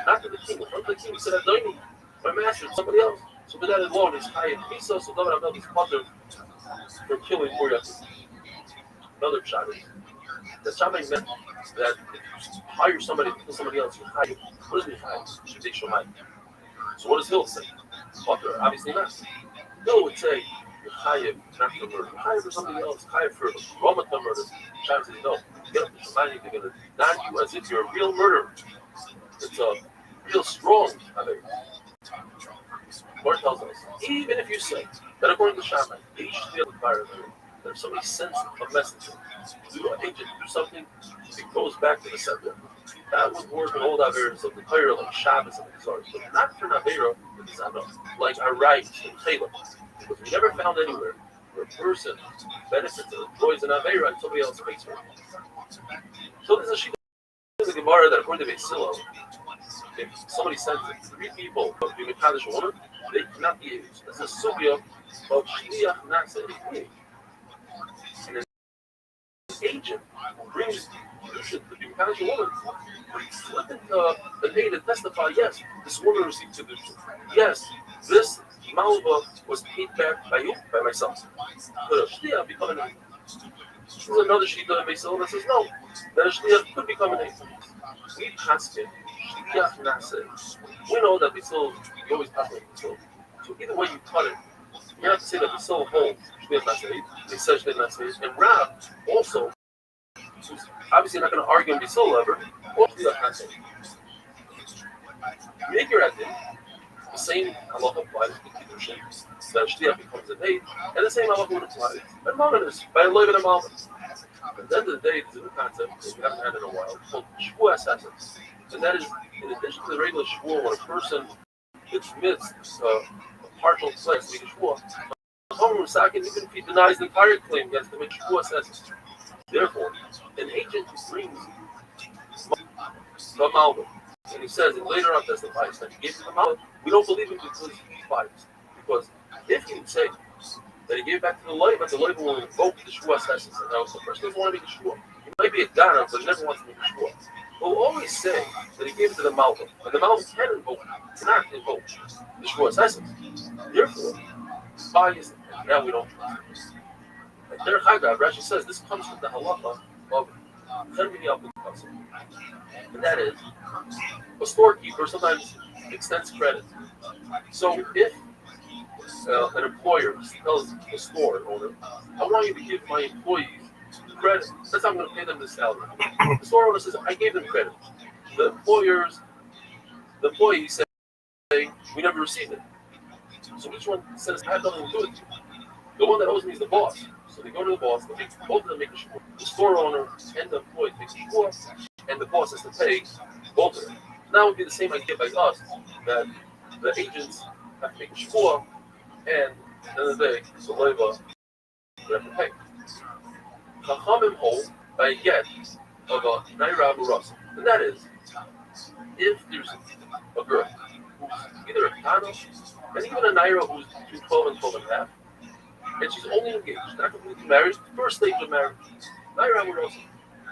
not to the king. In front of the king, he said Adoini, my master, somebody else. So with that alone, is high in Pisa, so David Abel is mother for killing Uriah. Another Shammai. The Shammai meant that if you hire somebody to kill somebody else, you hire. What does it mean hire? You take Shomai. So what does Hill say? Mother, obviously not. Hill would say you're hire not for murder. You're hire for somebody else. Hire for Ramadan murder. Shammai says no. Get up to Shomai, they're going to knock you as if you're a real murderer. It's a real strong. Lord tells us, even if you say that according to Shammai, each the other fire that if somebody sends a message to an agent to do something, it goes back to the sender. That would work in all the areas of the Torah, like Shabbos and Chazar, but not for Navera, like our rights in Caleb. Because we never found anywhere where a person benefits and employs an Avera and somebody else pays for it. So there's a Shita in the Gemara that according to Beisilo, if somebody sends 3 people to be Mekadosh a woman, they cannot be used. That's a sugya of Shliach Nasa. And an agent brings Kedusha to be Mekadosh a woman. Let the day to testify, yes, this woman received Kedusha. Yes, this Malva was paid back by you, by myself. But a Shliach become an agent. There's another Shita in Beisilo that says no, that a Shliach could become an agent. We pass it. We know that we still, you always pass it. So either way you cut it, you have to say that we still hold they said and Rab also, who's obviously not going to argue on Bissol ever, or make your idea. The same halacha applies to Kiddushin, that Shliach becomes a date, and the same halacha would apply. But moment is by a little bit of moment. At the end of the day, there's a new concept that we haven't had in a while called Shvuah Assassins. And that is, in addition to the regular Shvuah, when a person admits a partial place to make a Shvuah, even if he denies the entire claim, he has to make Shvuah Assassins. Therefore, an agent who brings the Malva, and he says, and later on testifies that he gave him the Malva, we don't believe him because he biased. Because if he would say that he gave it back to the Leiva, but the Leiva will invoke the Shvuah Assassins, and now the person doesn't want to make a Shvuah. He might be a Dana, but he never wants to make a Shvuah. We'll always say that he gave it to the Malva, and the Malva can invoke, cannot invoke the Shvuah Assassins. Therefore, biased, and now we don't trust him. Like Derech Haggadah, Rashi says this comes from the halacha of and that is, a storekeeper sometimes extends credit. So if an employer tells the store owner, I want you to give my employees credit, that's how I'm going to pay them the salary. The store owner says, I gave them credit. The employees say, we never received it. So which one says, I have nothing to do with you? The one that owes me is the boss. So they go to the boss, both of them make a shvur. The store owner and the employee make a shvur, and the boss has to pay both of them. Now it would be the same idea by us, that the agents have to make a shvur, and at the end of the day, the leiva have to pay. Chachamim hold by a get of a naira murasa, and that is, if there's a girl who's either a tana, and even a naira who's between 12 and 12 and a half, and she's only engaged, not completely married, first stage of marriage, naira murasa.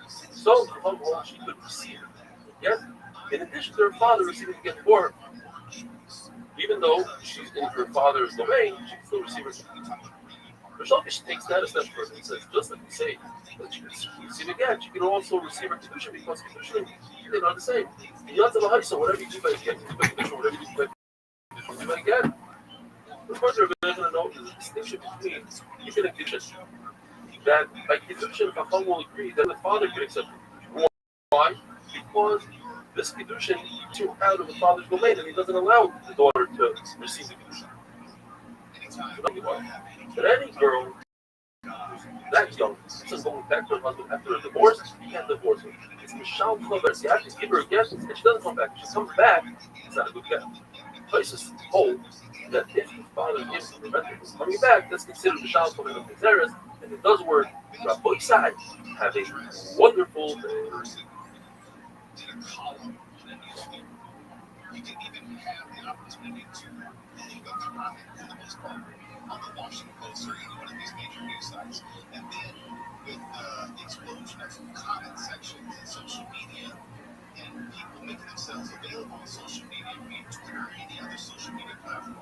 So Chachamim hold she could receive it. Yes, in addition to her father receiving the get for her, even though she's in her father's domain, she can still receive it. Rosh takes that a step further and says, just like we say that she can receive again, she can also receive her Kedusha because Kedusha, they're not the same. So whatever you do by again, you do by Kedusha, whatever you do by Kedusha, you do by again. The first Rebbe is going to note is the distinction between Kedusha and Kedusha. That by Kedusha, Chacham will agree that the father can accept it. Why? Because this Kedusha is out of the father's domain and he doesn't allow the daughter to receive the Kedusha. But any girl who's that young. This is going back to her husband after a divorce. He can't divorce her. It's Michelle Clovers. You have to give her a gift, and she doesn't come back. If she comes back, it's not a good gift. Places hold that if the father gives the rental is coming back, that's considered Michelle Clovers of Miseris, and it does work. Rabbi side have a wonderful day. You didn't even have the opportunity to leave a comment for the most part on the Washington Post or any one of these major news sites. And then with the explosion of comment sections and social media and people making themselves available on social media, be it Twitter or any other social media platform,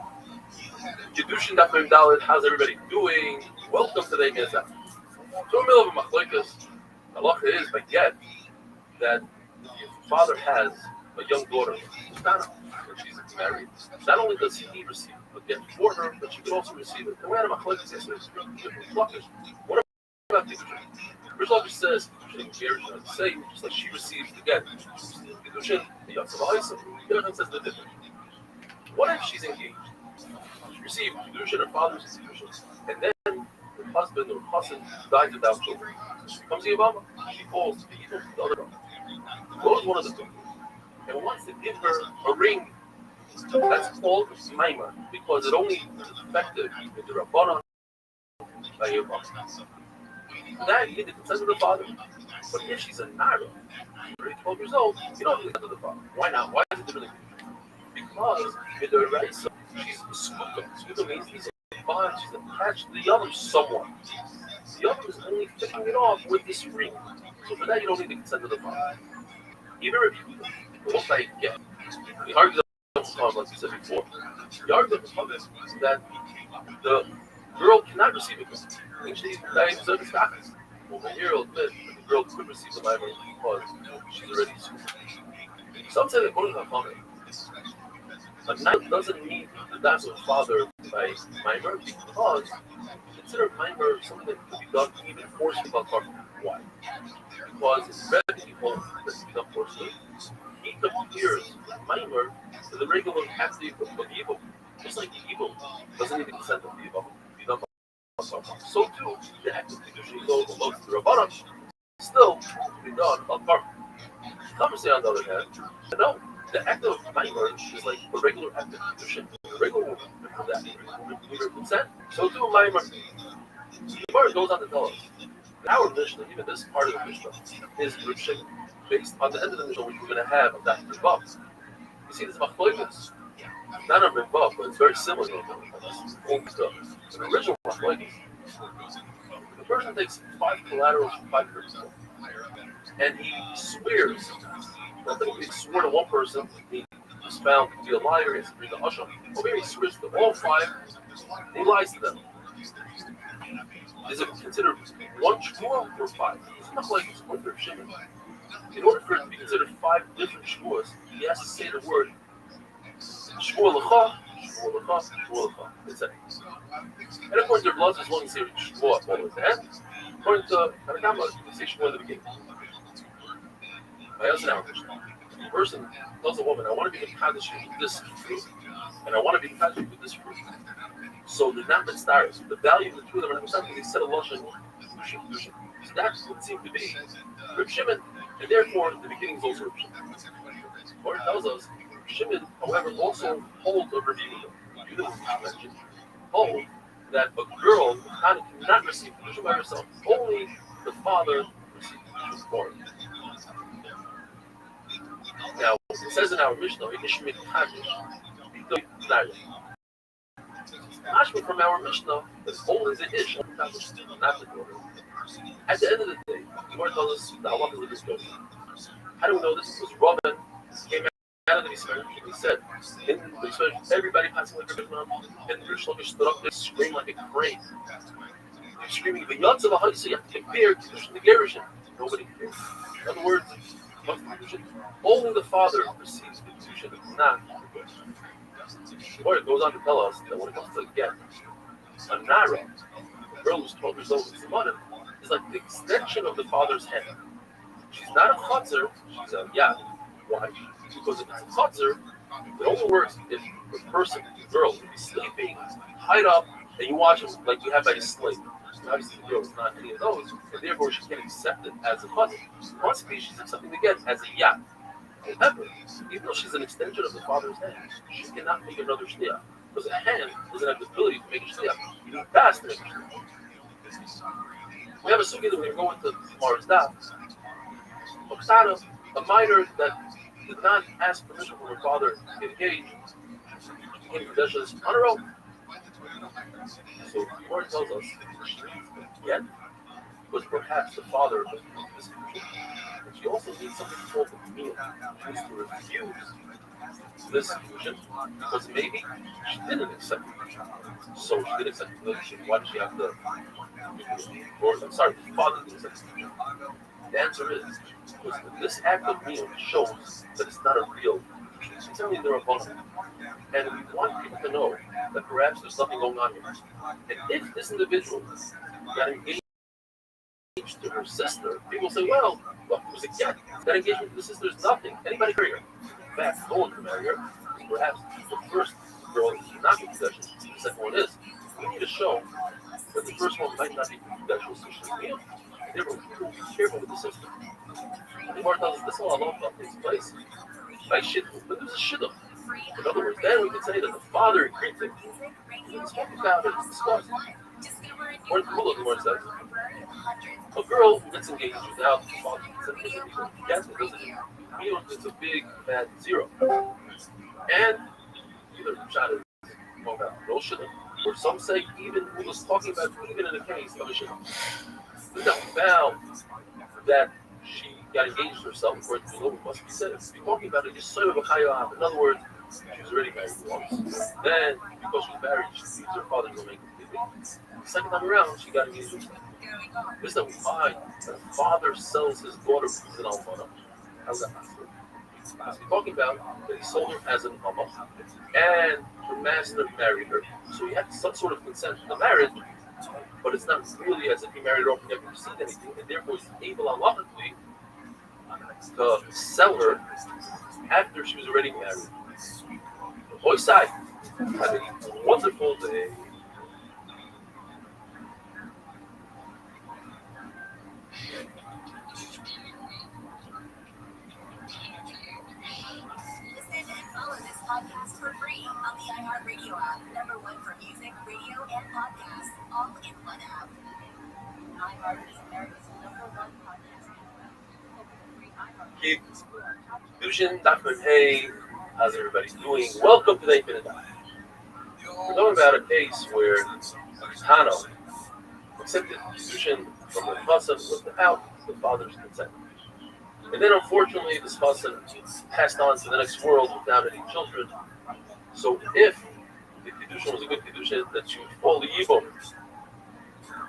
you had a Kedushin Dafim Dalet, how's everybody doing? Welcome to the Gemara. So in the middle of a machlokes, halacha is by get that if the father has a young daughter, and she's married, not only does he receive a gift for her, but she can also receive it. And we had a machlokes yesterday, different halakhas. What about Kedushin? Rothschild says Kedushin marriage are the same, just like she receives the get. Kedushin, the Yatzav Ha'isa, the other says the different. What if she's engaged? She received Kedushin, her father receives Kedushin, and then her husband or cousin dies without children. She becomes Yavama, she falls to the other brother. Goes one of the two and wants to give her a ring. That's called Maimar because it only is effective if the Rabbanon by Yavama. That you need the consent of the father. But if she's a Nara, she's 12 years old, you don't need the consent of the father. Why not? Why is it different? Because with the Raisa, she's a skuka. Skuka means she's a bond, she's attached to the other someone. The other is only finishing it off with this ring. So for that, you don't need the consent of the father. Even if you what I get, the argument like we said before, the argument is that the girl cannot receive a gift. And she's certain status. Over here, it'll admit that the girl could receive the minor because she's already sued. Some say that going to the family. A knight doesn't need the dash of father by minor because consider minor something that could be done even forcefully by partner. Why? Because it's better people that can be done forcefully. He compares minor to the regular active of evil. Just like the evil doesn't need the consent of the evil. Be done by partner. So too, the act of Kedushin goes below to the Rabbanon still to be done by partner. Some say on the other hand, no. The act of minor is like a regular act of Kedushin. A regular woman for that. With her consent. So too, minor. The Gemara goes on to tell us that our Mishnah, even this part of the Mishnah, is Rishon, based on the end of the Mishnah, which we're going to have of that Rivav. You see, this machlokes, not a Rivav, but it's very similar to the original machlokes. The person takes 5 collaterals from 5 persons, and he swears. Not that he swore to one person, he was found to be a liar, he has to bring the Hasham. Or maybe he swears to all 5, and he lies to them. Is it considered one shmua or 5? It's not like it's one for Shimon. In order for it to be considered 5 different shmuas, he has to say the word shmua l'cha, shmua l'cha, shmua l'cha. That's it. And according to Rabbi, there's one who says shmua all the end. According to Hanakama, he says shmua at the beginning. I also now the person tells a woman, I want to be Kaddish with this fruit, and I want to be Kaddish with this fruit. So the not stars, the value of the two of them are something they set a lotion. So that would seem to be Reb Shimon, and therefore the beginning is also Reb Shimon. Or it tells us Shimon, however, also holds a Reb Yehuda. You know what we mentioned. Hold that a girl cannot receive Kedusha by herself. Only the father receives Kedusha for her. Now, it says in our Mishnah, Ishmit Kaddish, Mashma from our Mishnah is only the Ish, not the daughter. At the end of the day, the Lord tells us the halachas of this story. How do we know this? Because Robin came out of the Yisrael and he said, in the Yisrael, everybody passing like a Rizman, and the Rish Lakish stood up there, screamed like a crane. They're screaming, the Yatzav Ha'isa, you have to compare Kedushin to Gerushin. Nobody cares. In other words, only the father receives the Kedushin, not the Gerushin. Or it goes on to tell us that when it comes to get a Nara, a girl who's 12 years old with Zemanim, is like the extension of the father's hand. She's not a chotzer, she's a yad. Why? Because if it's a chotzer, it only works if the person, the girl, will be sleeping, hide up, And you watch him like you have like a slave. Obviously, the girl is not any of those, and therefore she can't accept it as a cousin. Must be she's accepting the get as a yacht. However, even though she's an extension of the father's hand, she cannot make another shliach. Because a hand doesn't have the ability to make a shliach. You need das to make a shliach. We have a sugya that we're going to go into tomorrow's daf. A minor that did not ask permission from her father to get engaged, became possessions on her own. So the Lord tells us, yet was perhaps the father of this confusion. And she also needs something called the meal. She needs to refuse this confusion because maybe she didn't accept it. So she didn't accept the confusion. Why did she have to? Or I'm sorry, the father didn't accept the confusion. The answer is because this act of meal shows that it's not a real confusion. It's only their opponent. And we want people to know that perhaps there's something going on here. And if this individual got engaged to her sister, people say, well, look, it was a get. That engagement to the sister is nothing. Anybody marry her. In fact, no one can marry her. Perhaps the first girl is not in possession, the second one is. We need to show that the first one might not be in possession, so she's real. Therefore, we need to be careful with the sister. The Gemara tells us this all alone takes place by shidduch, but there's a shidduch. In other words, then we can say that the father agreed to it. It's spoken about it, it's discussed. Or the rule of the Gemara says, a girl who gets engaged without the father consent, yes, it doesn't mean it's a big bad zero. And either shot is about no shidduch, or some say even who was talking about even in the case of a shidduch. We now found that she got engaged herself, according to the law, must be said. We're talking about a sort of a chayah. In other words, she was already married once. Then, because she was married, she used her father to make completely. The second time around, she got engaged herself. This time we find that a father sells his daughter as an almana. How's that possible? Because we're talking about that he sold her as an almana, and her master married her. So he had some sort of consent to the marriage, but it's not really as if he married her off and never received anything, and therefore he's able halachically to sell her after she was already married. Oisai, have a wonderful day. Listen and follow this podcast for free on the iHeartRadio app. #1 for music, radio, and podcasts, all in one app. iHeart is America's #1 podcast network. Keep Dushin, Dr. Hey, how's everybody doing? Welcome to the Infinite Daf. We're talking about a case where Tano accepted Dushin from the Chassan without the father's consent. And then unfortunately this Chassan passed on to the next world without any children. So if the Kedushin was a good Kedushin, then she would fall the Yibom.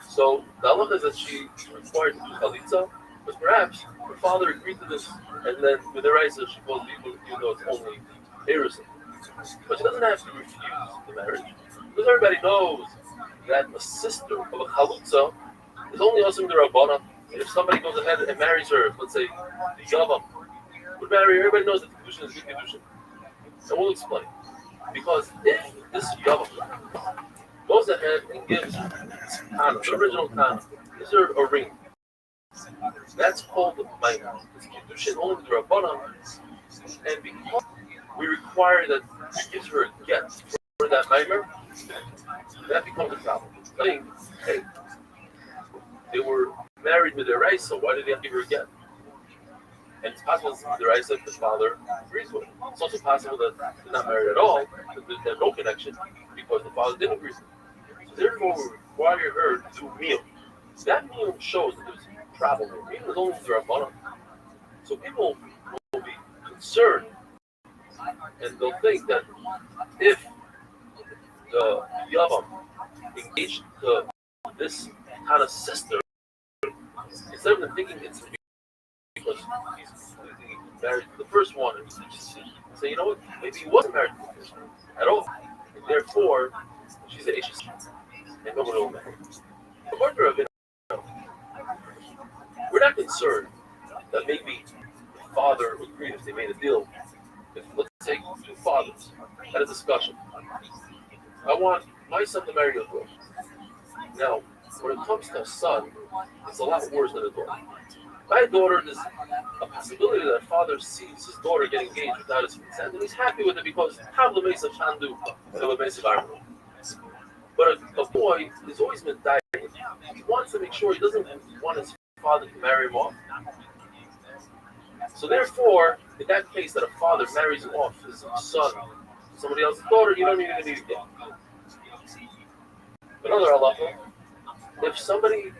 So the halacha is that she required to do Chalitza, but perhaps her father agreed to this, and then with her eyes she falls the Yibom, even though it's only heresy. But she doesn't have to refuse the marriage, because everybody knows that a sister of a Chalutza is only also the Rabbana. And if somebody goes ahead and marries her, let's say the Yavam would marry her, everybody knows that the Kedushin is good Kedushin. And we'll explain. Because if this Yavam goes ahead and gives Tana, the original Tana, gives her a ring, that's called the Maimon. It's Kedushin only with the Rabbana. And because we require that she gives her a get for that Maimon, that becomes a problem. Saying, hey, they were married with their rice, so why did they have to give her a get? And it's possible that their rice if the father agrees with it. It's also possible that they're not married at all, that they have no connection because the father didn't agree with it. So therefore, we require her to do meal. That meal shows that there's a problem. Meal is only the Rabbana. So people will be concerned, and they'll think that if the Yavam engaged to this kind of sister, instead of them thinking it's because he's married to the first one, and say, you know what, maybe he wasn't married to the first one at all, and therefore she's an Ashes, and nobody will marry. According to Rabbi, we're not concerned that maybe the father agreed if they made a deal. If let's take two fathers had a discussion, I want my son to marry your daughter. Now, when it comes to a son, it's a lot worse than a daughter. My daughter, there's a possibility that a father sees his daughter get engaged without his consent, and he's happy with it because but a boy has always been dying. He wants to make sure he doesn't want his father to marry him off. So therefore, in that case, that a father marries off his son, somebody else's daughter, you don't even need to get. Another halacha: if somebody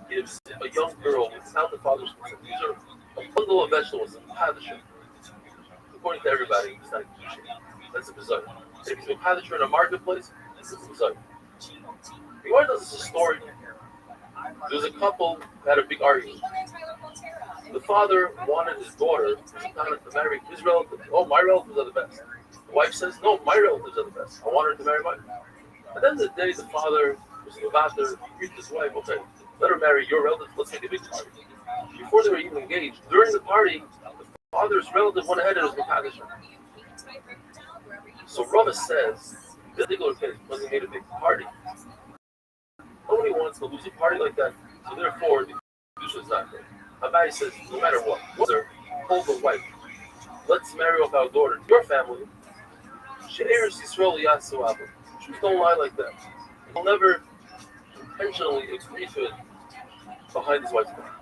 gives a young girl without the father's consent, these are a bundle of vegetables, according to everybody, it's not a cliche. That's a bizarre. If he's a in a marketplace, this is bizarre. The Gemara does this story. There was a couple who had a big argument. The father wanted his daughter to marry his relative. Oh, my relatives are the best. The wife says, no, my relatives are the best. I want her to marry mine. At the end of the day, the father was about to greet his wife. Okay, let her marry your relative. Let's make a big party. Before they were even engaged, during the party, the father's relative went ahead and was Mekadesh. So Rava says, in this particular case, because he made a big party, nobody wants to lose a party like that. So therefore, the Kedusha is not good. Abai says, no matter what, mother, hold the wife. Let's marry off our daughter to your family. She'eres Yisrael Yasu Abu. Jews don't lie like that. He'll never intentionally agree to it behind his wife's back.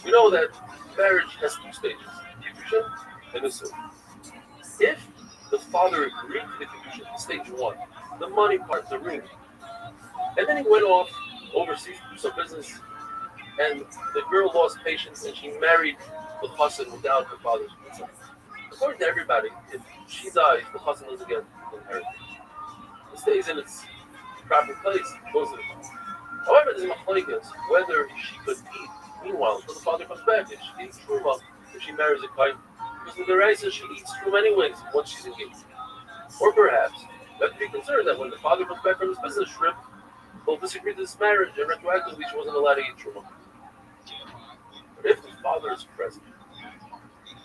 We know that marriage has two stages, Kedusha and Nisur. If the father agreed to the Kedusha, stage one, the money part, the ring, and then he went off overseas to do some business, and the girl lost patience and she married the chassan without her father's consent. According to everybody, if she dies, the chassan doesn't get inheritance. It stays in its proper place, goes to the father. However, there's machlokes whether she could eat meanwhile until the father comes back. If she eats truma, if she marries a kain, because the Rai says she eats truma anyways once she's engaged. Or perhaps you have to be concerned that when the father comes back from his business trip, he'll disagree to this marriage and retroactively she wasn't allowed to eat truma. But if the father is present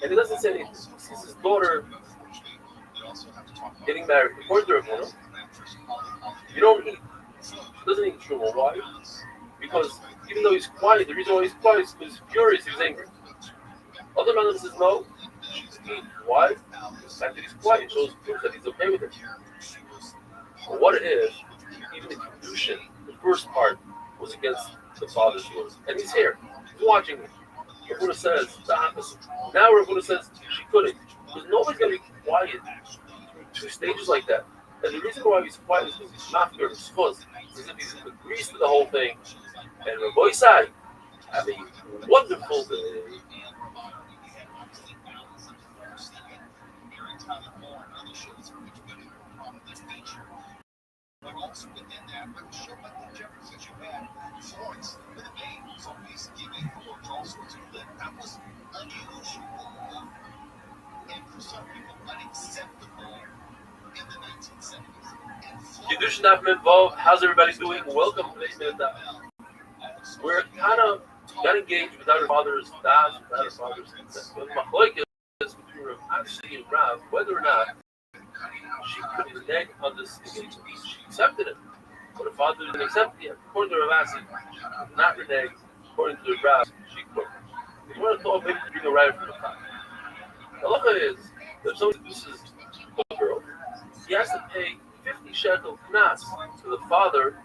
and he doesn't say anything, he sees his daughter getting married, according to Rabbi, you don't eat. She doesn't eat truma. Why? Because even though he's quiet, the reason why he's quiet is because he's furious, he's angry. Other man says no, she can eat. Why? The fact that he's quiet shows proof that he's okay with it. But what if even the Kedushin, the first part, was against the father's will? And he's here, he's watching me. Rabbi says the opposite. Now Rabbi says she couldn't, because nobody's going to be quiet through two stages like that. And the reason why he's quiet is because he's not very supposed. As if he agrees to the whole thing. And Rabbi Isai, have a wonderful day. But also within that, with a show like the Jefferson that you had, Florence, with a name, so Thanksgiving, all sorts of lit. That was unusual. And for some people, unacceptable in the 1970s. Kiddush not been involved. How's everybody doing? Welcome to today's minute. We're kind of got engaged without our father's das, without our father's consent. But machlokes between Rav Ashi and Rav, whether or not she could renege on this engagement. She accepted it, but her father didn't accept it. According to Rav Ashi, she could not renege. According to Rav, she could. If you want to talk, maybe bring a right from the father. The halacha is that if somebody seduces a girl, he has to pay 50 shekel knas to the father,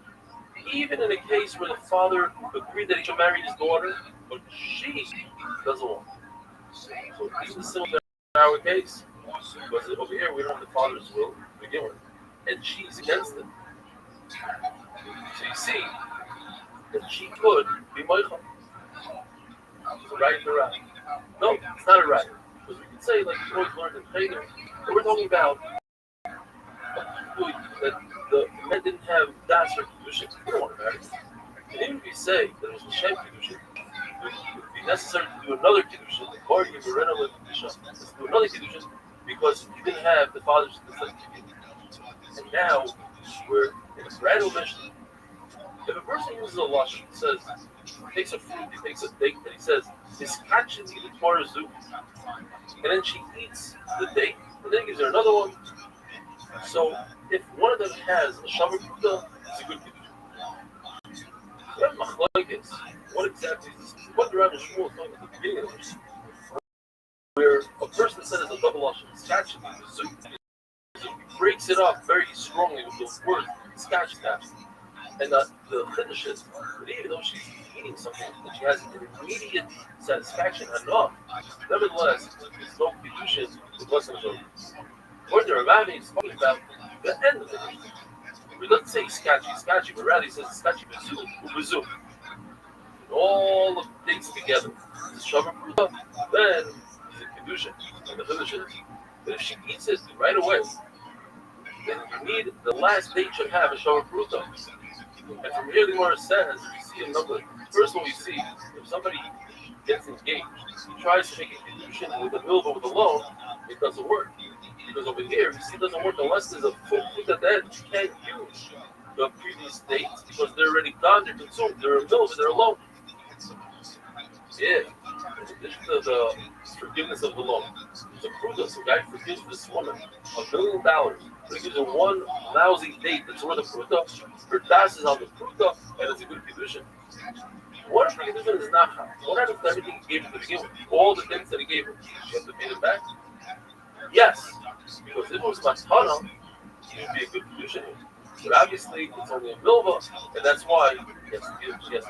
even in a case where the father agreed that he should marry his daughter, but she doesn't want. So even similar to our case, because over here we don't have the father's will to begin with, and she's against it. So you see that she could be moichel. It's a right and a right. No, it's not a right. Because we can say, like you always learned in Cheder, but we're talking about that the men didn't have das or kedusha. They don't want to marry. And even if you say that it was a shem kedusha, it would be necessary to do another kedusha, the core you were with kedusha, let's do another kedusha, because you didn't have the father's consent. And now we're in a gradual mission. If a person uses a lashon, says, takes a fruit, he takes a date, and he says, his catches the Torah zoo, and then she eats the date, and then he gives her another one, So if one of them has a shavar pruta, it's a good kedusha. We have machlokes. What exactly is this? What the Rabbi Shmuel is talking at the beginning of this, where a person says a double lashon, scotch, breaks it up very strongly with those words, scotch. And the chiddush is that even though she's eating something that she has an immediate satisfaction enough, nevertheless, there's no kedushin with lessons of what the Rambam is talking about the end of the kedushin. We don't say scotchy, but rather he says scotchy bezu. All the things together. The shavar pruta, then the kedushin. And the chiddush is that if she eats it right away, then you need the last date should have a shavar pruta. And from here, the Gemara says, we see a number. First, what we see, if somebody gets engaged, he tries to make a kedushin with a milva with a loan, it doesn't work. Because over here, you see, it doesn't work unless there's a full fruit at the end. You can't use the previous dates because they're already gone, they're consumed, they're a milva, they're a loan. Yeah. In addition to the forgiveness of the loan, there's a pruta. So a guy forgives this woman $1 million. But he gives her one lousy date that's worth a pruta. Her das is on the pruta, and it's a good kedushin. What if the kedushin is not hot? What happens to everything he gave her to begin with? All the things that he gave her, she has to pay them back? Yes, because if it was matana, it would be a good kedushin. But obviously, it's only a milva, and that's why she has to give.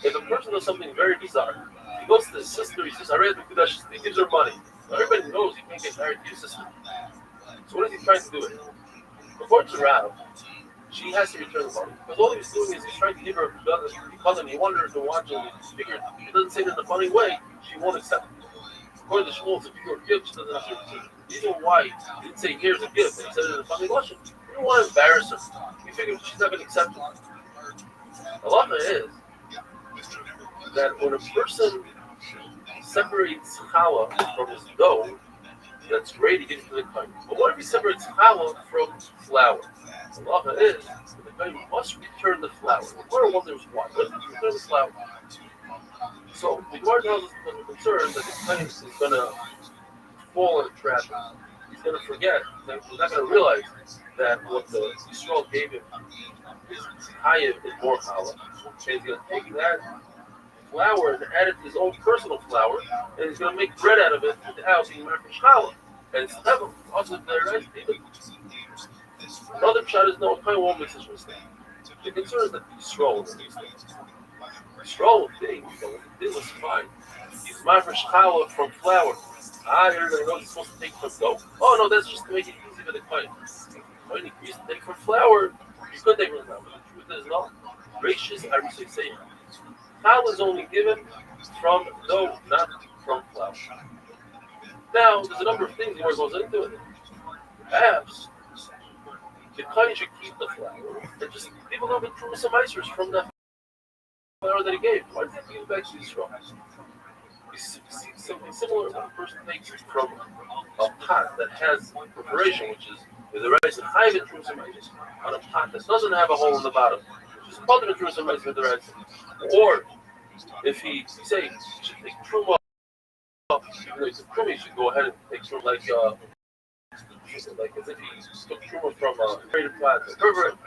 If a person does something very bizarre, he goes to his sister, he says, I read the Kudash, he gives her money. Now, everybody knows you can't get married to your sister. So what is he trying to do? According to Rav, she has to return the money. Because all he's doing is he's trying to give her a cousin. He wanted her to watch it. He figured if he doesn't say it in a funny way, she won't accept it. According to Shmuel, it's a pure gift. She doesn't have to return it. The reason why he didn't say, here's a gift, and he said it in a funny lesson. He didn't want to embarrass her. He figured she's not going to accept it. The law is that when a person separates challah from his dough, that's great, he gives it to the kohen. But what if he separates challah from flour? The law is that the kohen must return the flour. The Gemara wonders why. What if he returns the flour? So the Gemara tells us because we're concerned that the kohen is going to fall in a trap. He's going to forget. He's not going to realize that what the Yisrael gave him is higher and more challah. And he's going to take that flour and add it to his own personal flour, and he's going to make bread out of it without being married for challah. And it's never also their right. Another shot is no kind of won't mix his mistake. The concern is that Yisrael is these things. Yisrael, they was fine. He's married for challah from flour. Everybody knows he's supposed to take from dough. Oh no, that's just to make it easy for the coin. When he used to take from flour, you could take from flour. The truth is no. Gracious, I really say it. Challah is only given from dough, not from flour. Now, there's a number of things the Lord goes into it. Perhaps the kohen should keep the flour and just give a little bit of some icers from that flour that he gave. Why does he give it back to Yisrael? You see something similar when a person takes it from a pot that has preparation, which is the rice and high in some icers, on a pot that doesn't have a hole in the bottom, which is part of the some icers with the rice. Or if he say he should take truma, even though he's a truma, he should go ahead and take truma like as if he took truma from a creative pot. It's different.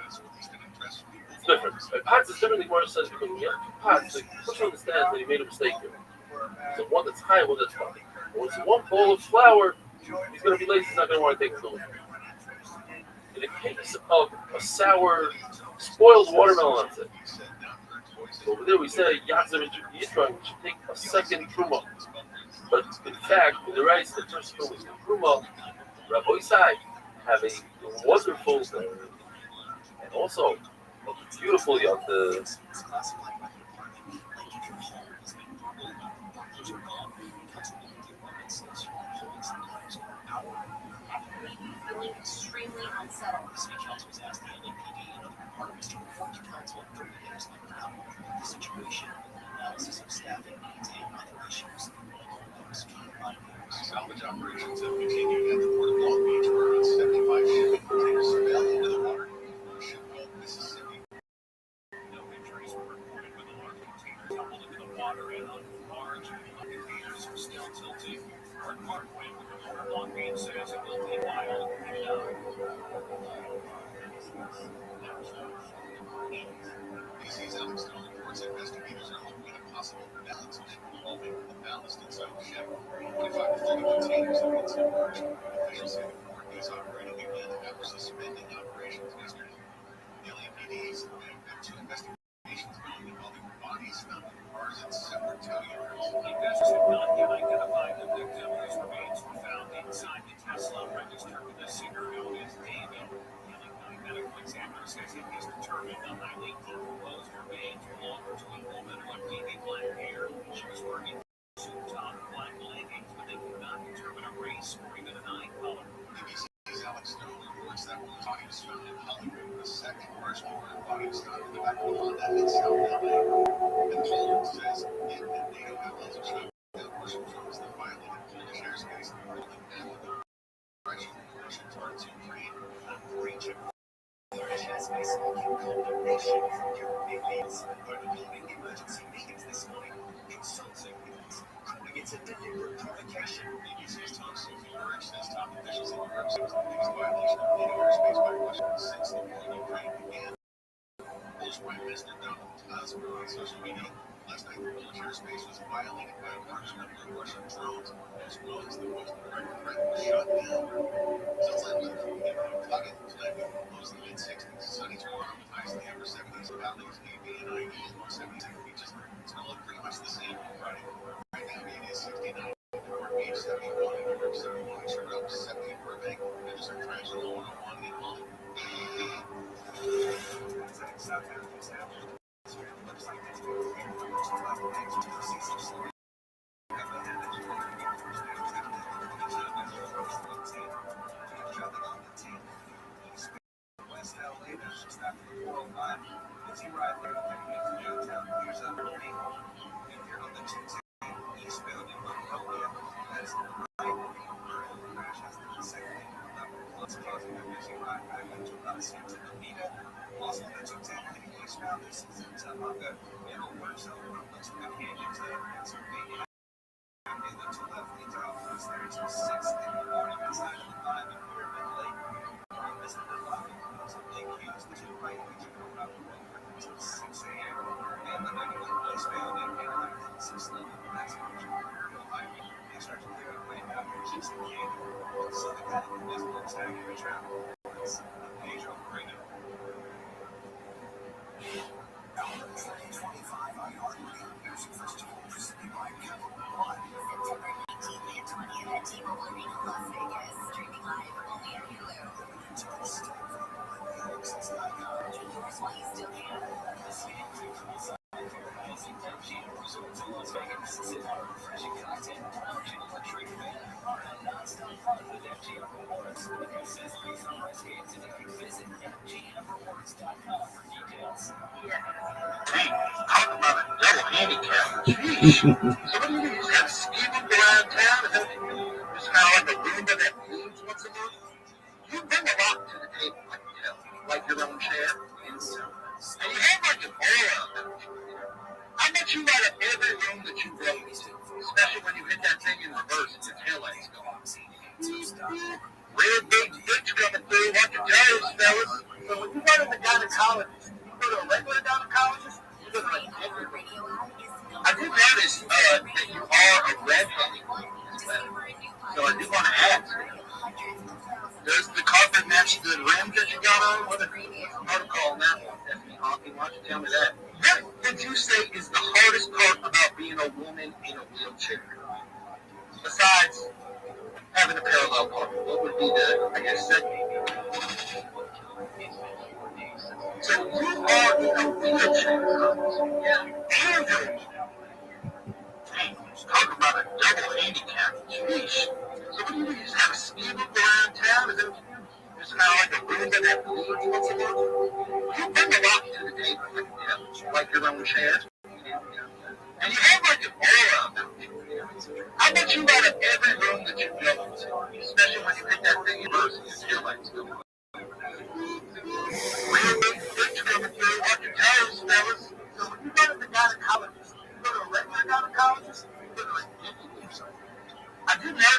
Pots is different than what it says because when you have two pots, the person understands that he made a mistake here. So one that's high, one that's low. When it's one bowl of flour, he's going to be lazy. He's not going to want to take food. In the case of a sour, spoiled watermelon, let's say. So over there we say Yatzav Yitron should take a second truma. But in fact, in the rice, the first truma is the truma. Rabbi Isai have a wonderful and also a beautiful yontif. Feeling extremely unsettled. Situation, analysis of staffing, and operations. Salvage operations have continued at the Port of Long Beach, where 75 shipping containers fell into the water in Shipwell, Mississippi. No injuries were reported when the large container tumbled into the water, and large containers are still tilting. Long Beach says it will be wild. DC's Alex Stone reports investigators are looking at a possible balance involving the ballast inside the ship. 25 to 30 containers have been submerged. Officials say the port is operating again after suspending operations yesterday. The LAPD said there have been 2 investigations going involving bodies found in cars and separate tow yards. Investors have not yet identified the victim whose remains were found inside the Tesla registered with a singer known as David. Medical examiner says it is determined the highly decomposed remains belonged to a woman with wavy black hair. She was wearing suit top, black leggings, but they could not determine a race or even an eye color. BBC's Alex Stone reports that one body was found in Hollywood, the second first mortar body was found in the back of a Honda in South LA. And Poland says it and NATO allies are showing that Russian drones that violated Polish airspace more than half of the Russian targets Ukraine not breaching. Russia has basically condemnation from European leaders over holding emergency meetings this morning in sunset meetings, calling it a deliberate provocation. BBC's Tom Sophie says top officials in Europe say it was the biggest violation of NATO airspace by Russia since the war in Ukraine began. Polish Prime Minister Donald Tusk wrote on social media last night the Polish airspace was violated by a large number of Russian drones, as well as the most direct threat was shot down. Sunset weather from the cloudy tonight lows in the mid-60s. Sunny tomorrow with highs in the upper 70s. Valleys, AB and IE, low 77 beaches. It's going to look pretty much the same on Friday. Right now it is 69. Newport Beach 71, and New York 71, Sugar Up 70 in Burbank, and there's some trash on the 101 in Hollywood. West LA, that's just after the 405. Busy ride there heading into downtown. Here's a lane. If you're on the 210 eastbound in Monrovia, that's right. The crash has the second lane level plus causing a busy ride back into about Santa Anita. Also on the 210 heading eastbound, this is in Tamanga. It'll work so from the Canyon to Pennsylvania. And the two left lanes are out first there until 6 in the morning inside of the 5 in Pyramid Lake. This is the 5 Lake Hughes, the two right lanes are going out until 6 a.m. And the 91 eastbound in Anaheim from 611 that's Imperial Highway. They start to clear up way back here since the canyon. So the California is more stagnant travel. It's Pedro Moreno. Album 2025 iHeartRadio Music Festival presented by Capital One. September 18th and 20th at T-Mobile Arena, Las Vegas. Streaming live only on Hulu. Get yours while you still can. Resorts in Las Vegas. Sit down, refreshing content, lounge, and electric band are a non-stop fun with MGM Rewards. With accessories on rest games, and you can visit MGMRewards.com for details. Hey, talk about a double handicap. Jeez. So what do you do? You just have ski book around town? Is that what you do? Just kind of like a Roomba that moves once a month? You bring a lot to the table, I can tell. Like your own chair. And you have like an aura about you. I bet you light up every room that you go to, especially when you hit that thing in reverse and your taillights go off. Real big dicks coming through. Watch your toes, fellas. So when you go to the gynecologist, you go to a regular gynecologist, you go to like every I did notice that you are a redhead. So I do want to ask, does the carpet match the rims that you got on? What a protocol on that one. Why don't you tell me that? What would you say is the hardest part about being a woman in a wheelchair? Besides having a parallel park, what would be the, I guess, second? So you are in a wheelchair. Yeah. And you're a woman. Hey, talk about a double handicap. Jeez. So what do? You just have a ski book around town? Is that what you do? Just kind of like a Roomba that moves once a month? You bring a lot to the table, I can tell. Like your own chair. And you have like an aura about you. I bet you light up every room that you go to, especially when you hit that thing in reverse and your taillights go off. Real big dicks coming through. Watch your toes, fellas. So when you go to the gynecologist, you go to a regular gynecologist, you go to like 50 or something. I do know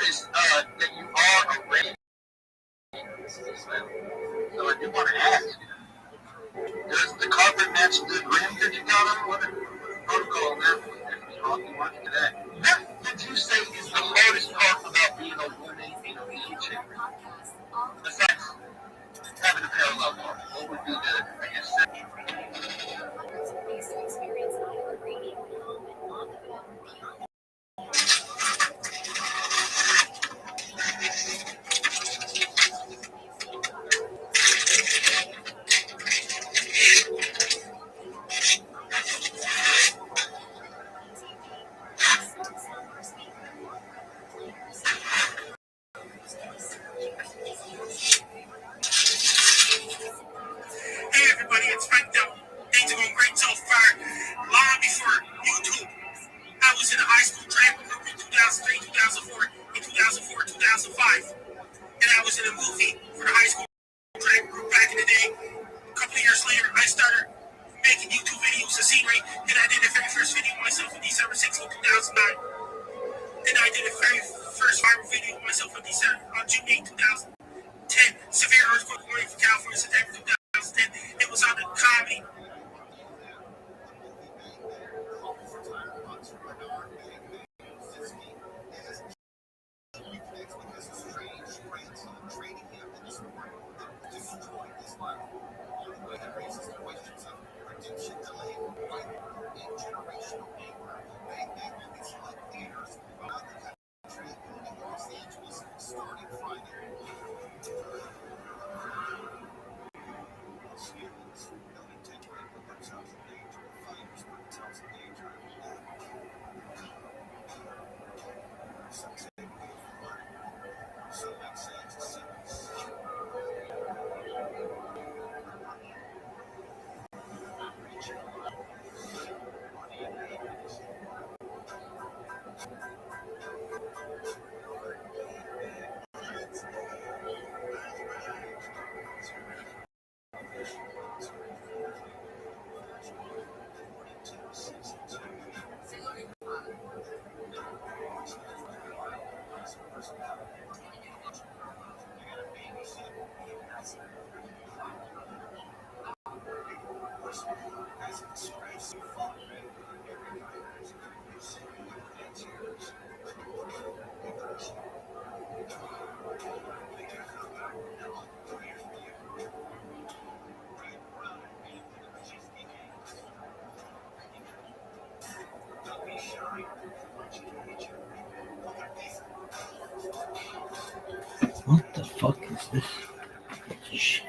match the gram that you got on? What protocol on that? What did you say is the hardest part about being a woman in a wheelchair? Besides having a parallel park, what would be the, I guess, Hey everybody, it's Frank Del. Things are going great so far. Long before YouTube, I was in a high school drama group in 2003, 2004, and 2004, 2005. And I was in a movie for the high school drama group back in the day. A couple of years later, I started making YouTube videos of scenery, and I did the very first video myself on December 16, 2009. And I did the very first viral video myself on June 8, 2010. Severe earthquake warning for California, September 2010. It was on the comedy. What the fuck is this? Shit.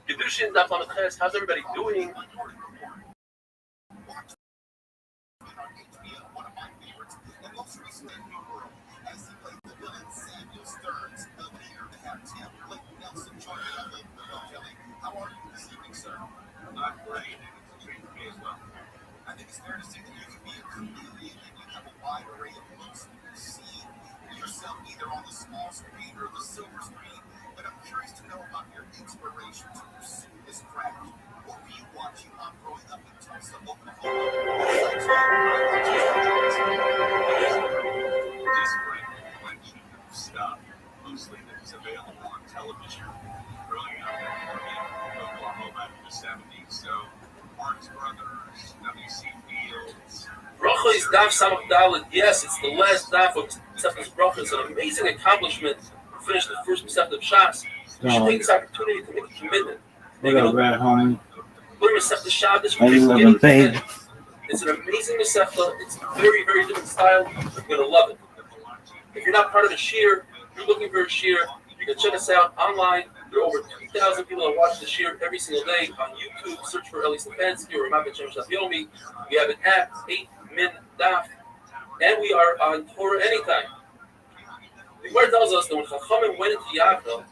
Kedushin Daf Lamed Ches. How's everybody doing? How are you this evening, sir? I'm great. It's a treat for me as well. I think it's fair to say that you can be a chameleon and you have a wide array of looks you see yourself either on the small screen or the silver screen. But I'm curious to know about your inspiration to pursue this craft. What were you watching on growing up in Tulsa, Oklahoma? Disparate collection of stuff, mostly that's available on television. Growing up in Oklahoma in the 70s, so Marx Brothers, W.C. Fields. Bracha is Daf Samach Dalet. Yes, it's the last Daf of Masechtas Bracha. It's an amazing accomplishment to finish the first Masechta of Shas. You should take this opportunity to make a commitment. What up, Red Homie? Learn Masechta Shabbos How from you beginning living, to end. babe? It's an amazing Masechta. It's very, very different style. You're gonna love it. If you're not part of a shiur, you're looking for a shiur, you can check us out online. There are over 2,000 people that watch the shiur every single day on YouTube. Search for Eli Stefanski or Ramat Yomi. We have an app, 8 Min Daf, and we are on Torah anytime. The Gemara tells us that when Chachamim went into Yaakov,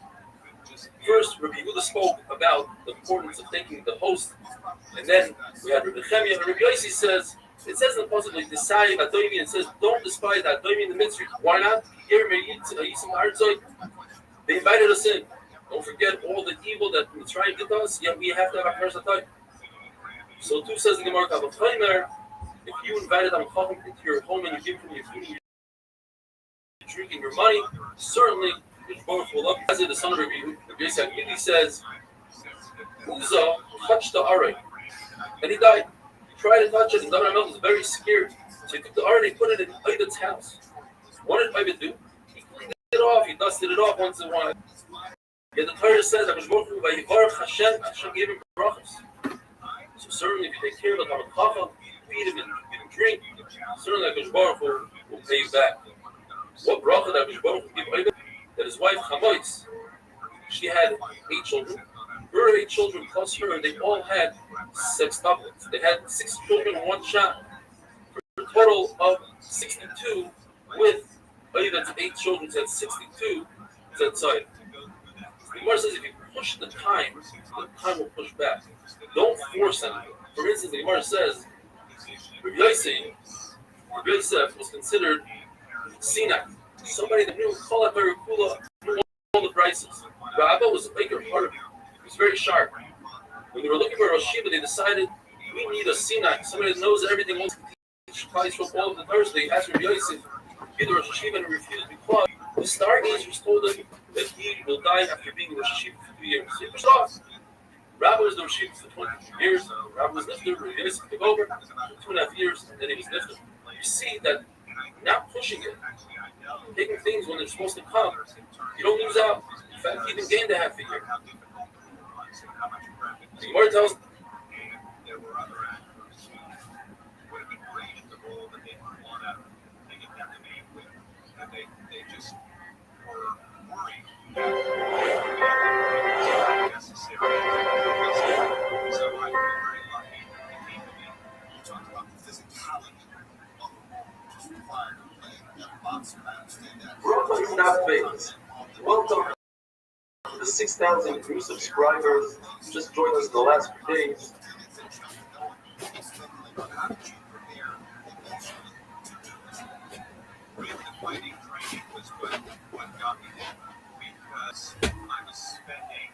first Rabbi Yehuda spoke about the importance of thanking the host, and then we had Rabbi Chemia and Rabbi Yossi says, it says in the possibly decide Adoimi, it says don't despise Adoimi in the midst. Why not? Here, they invited us in. Don't forget all the evil that Mitzrayim did to us, yet we have to have a first attack. So too says the Gemara, if you invited a Chacham into your home and you give him your food, your drink, and your money, certainly Baruch will love you. As the son of Rabbi Rothschild says, Uzzah touched the Aron, and he died. He tried to touch it, and David HaMelech was very scared. So he took the Aron and he put it in Ovid's house. What did Ovid do? He cleaned it off, he dusted it off once in a while. Yet the Torah says that Hashem gave him brachos. So certainly if you take care of the Talmid Chacham, feed him and give him drink, certainly HaKadosh Baruch Hu will pay you back. What bracha that HaKadosh Baruch Hu gave Ovid? That his wife Chamois, she had 8 children. Her 8 children plus her, they all had sextuplets. They had 6 children in one shot. For a total of 62 with Ovid's 8 children, that's 62 outside. The Gemara says if you push the time will push back. Don't force anything. For instance, the Gemara says Rabbi Yosef was considered Sinai, somebody that knew all the prices. Rabbi was a baker part of it. He was very sharp. When they were looking for a Rosh Yeshiva, they decided we need a Sinai, somebody that knows everything. Wants to teach Klal Yisrael all of the Thursday. They asked Rabbi Yosef to be the Rosh Yeshiva and refused because the stargazers told him that he will die after being Rosh Yeshiva for 2 years. So he pushed off. Rabbi was the Rosh Yeshiva for 22 years. Rabbi was Nifter. Rabbi Yosef took over for 2.5 years, and then he was Nifter. You see that not pushing it, taking things when they're supposed to come, you don't lose out. In fact, you even gain the half a year. The Gemara tells there were other actors who would have been great in the role, but they didn't want to. They didn't have the name with, and they just were worried that it was necessary. So I feel very lucky that they came to me. You talked about the physicality of the role, just required to play that boxer. I understand that. Welcome to that phase. Welcome to the 6,000 new subscribers. Just joined us the last few days. Really, the fighting training was what got me there, because I was spending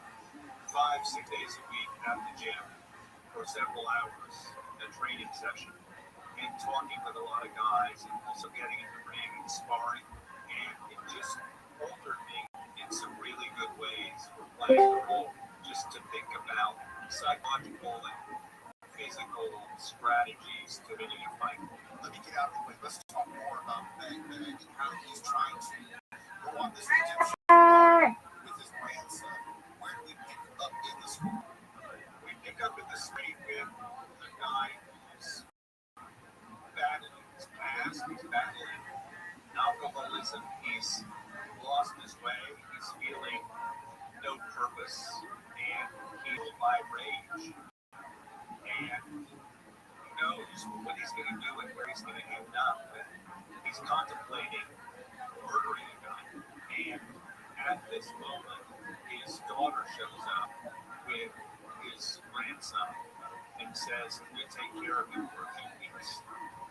5-6 days a week at the gym for several hours, a training session, and talking with a lot of guys, and also getting in the ring and sparring, and it just altered me in some really good ways for playing the role, just to think about psychological and physical strategies to winning a fight. Let me get out of the way. Let's talk more about Bang Bang and how he's trying to go on this redemption with his grandson. Where do we pick up in the story? We pick up in the street with a guy who's battling his past, he's battling alcoholism, he's lost his way, he's feeling no purpose, and he's by rage. And who knows what he's going to do and where he's going to end up. And he's contemplating murdering a guy. And at this moment, his daughter shows up with his grandson and says, "Can we take care of him for a few weeks?"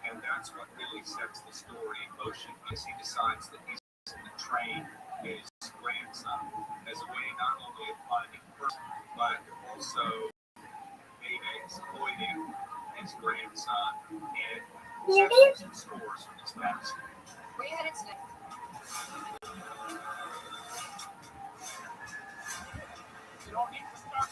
And that's what really sets the story in motion, because he decides that he's going to train his grandson as a way not only of finding person, but also maybe exploiting his grandson and setting some scores from his past. Where you headed today? You don't need to start.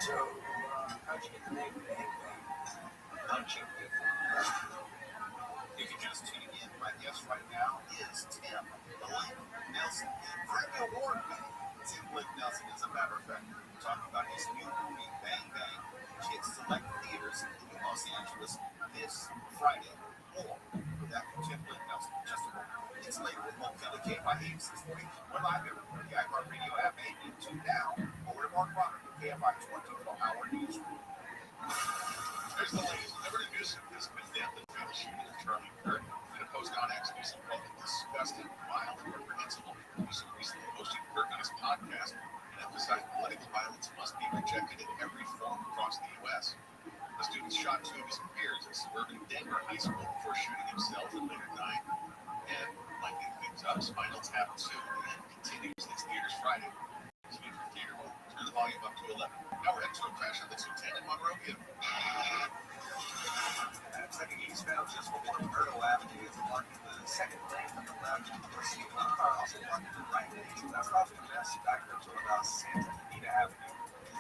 So, how'd you get the name Bang Bang? Punching people. If you're just tuning in, my guest right now is Tim Blake Nelson. Grammy Award winning Tim Blake Nelson, as a matter of fact. We're talking about his new movie, Bang Bang, which hits select theaters in Los Angeles this Friday. More with that from Tim Blake Nelson in just a moment. It's later with Mo Kelly, KFI 8640. We're live everywhere. The iHeartRadio app and YouTube now. Over to Mark Bonner with KFI 24-hour newsroom. There's the latest. Never introduced this death and finishing with Charlie Kirk in a post-con exclusive called Disgusting, Vile, and Reprehensible. Recently hosted Kirk on his podcast and emphasized political violence must be rejected in every form across the U.S. The students shot shot two of his peers at suburban Denver High School before shooting himself and later dying. And lighting things up, Spinal Tap 2 continues its theaters Friday. Speaking of theater, turn the volume up to 11. Now we're heading to a crash on the 210 in Monrovia. Heading eastbound just before Myrtle Avenue is blocking the second lane from the left. We're seeing one car also blocking the right lane. That's causing a mess back up to about Santa Anita Avenue.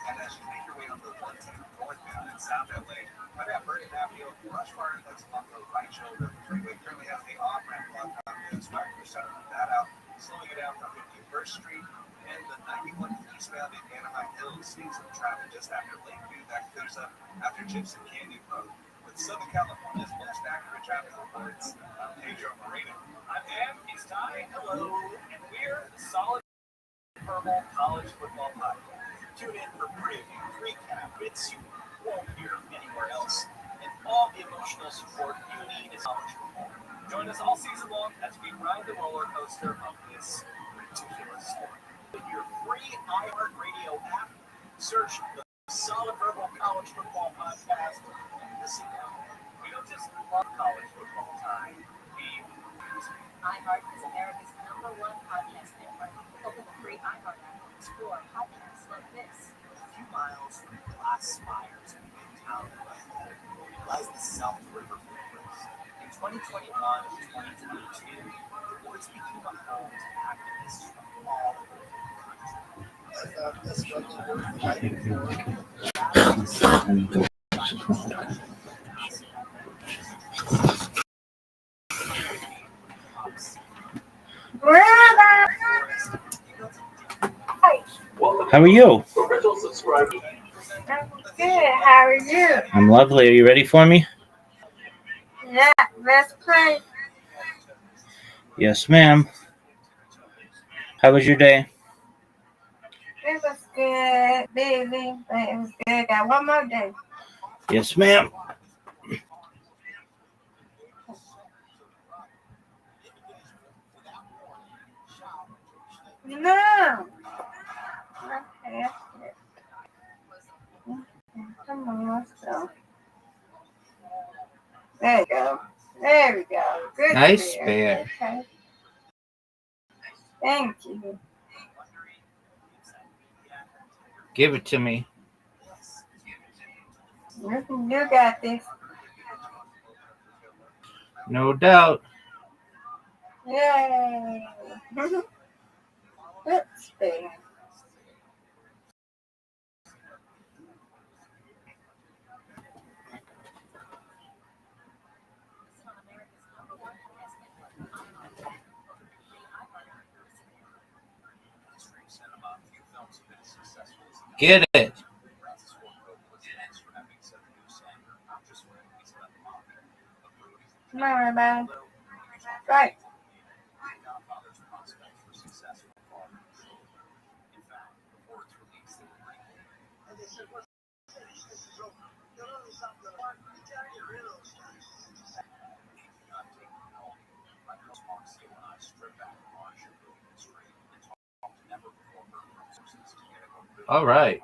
And as you make your way on the 110 northbound in South LA, right at Bergen Avenue, rush bar that's on the right shoulder of the freeway currently has the off-ramp blocked out. That's why we're shutting that out, slowing it down from 51st Street. And the 91 eastbound in Anaheim Hills seeing some traffic just after Lakeview that clears up after Gibson Canyon Road. With Southern California's most accurate traffic reports, I'm Pedro Moreno. I'm Pam. It's Ty. Hello. And we're the Solid Verbal College Football Podcast. Tune in for previews, recap, bits you won't hear anywhere else, and all the emotional support you need is college football. Join us all season long as we ride the roller coaster of this ridiculous sport. With your free iHeartRadio app, search the Solid Verbal College Football Podcast. Listen now. We don't just love college football time. We use it. iHeart is America's #1 podcast network. Open the free iHeart app and explore podcasts like this. A few miles from the glass spires of Midtown lies the South River Footprints. In 2021 and 2022, the woods became a home to activists from all over the country. How are you? I'm good. How are you? I'm lovely. Are you ready for me? Yeah, let's play. Yes, ma'am. How was your day? It was good. Busy, but it was good. Got one more day. Yes, ma'am. No. Okay. Come on, let's go. There you go. There we go. Good. Nice bear. Okay. Thank you. Give it to me. You got this. No doubt. Yay. Let's see. Get it. Come on, everybody. Right. All right.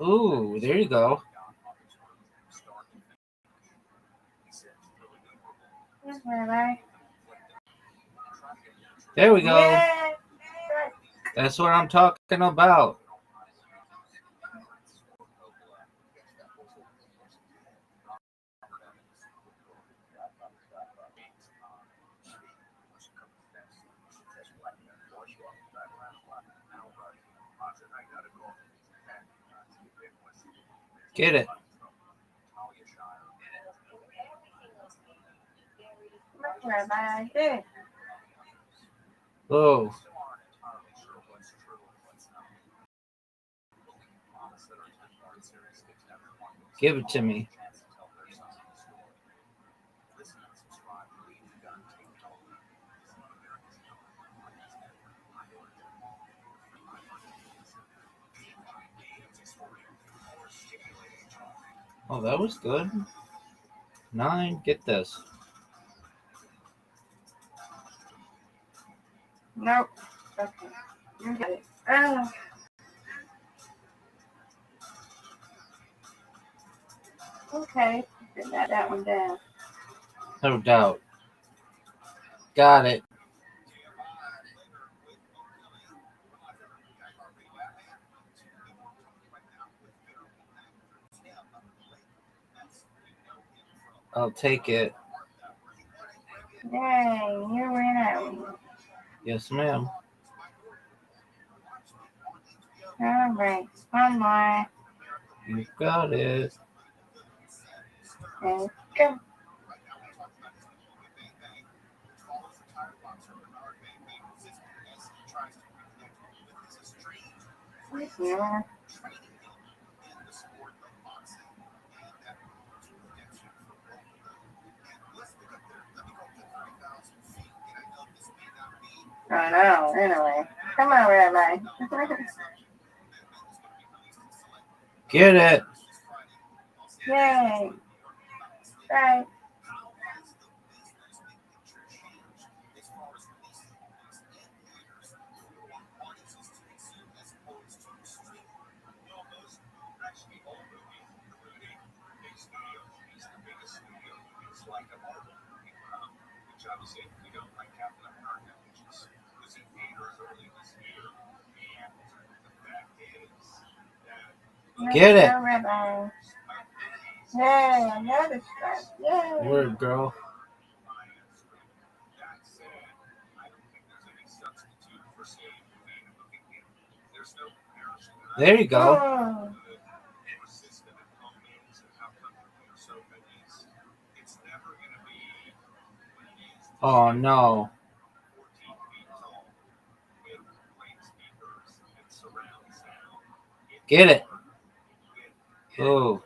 Ooh, there you go. There we go. Yeah. That's what I'm talking about. Get it. Oh. Give it to me. Oh, that was good. 9. Get this. Nope. Okay. You got it. Oh. Okay. Put that one down. No doubt. Got it. I'll take it. Yay, you win that one. Yes, ma'am. All right. One more. You got it. Let's go. Yeah. I know. Anyway, come on, Rabbi. Get it. Yay. Right. Get it. Rabbi. Yay, another strike. Yay. Word, girl. There you go. Oh. Oh, no. Get it. Oh.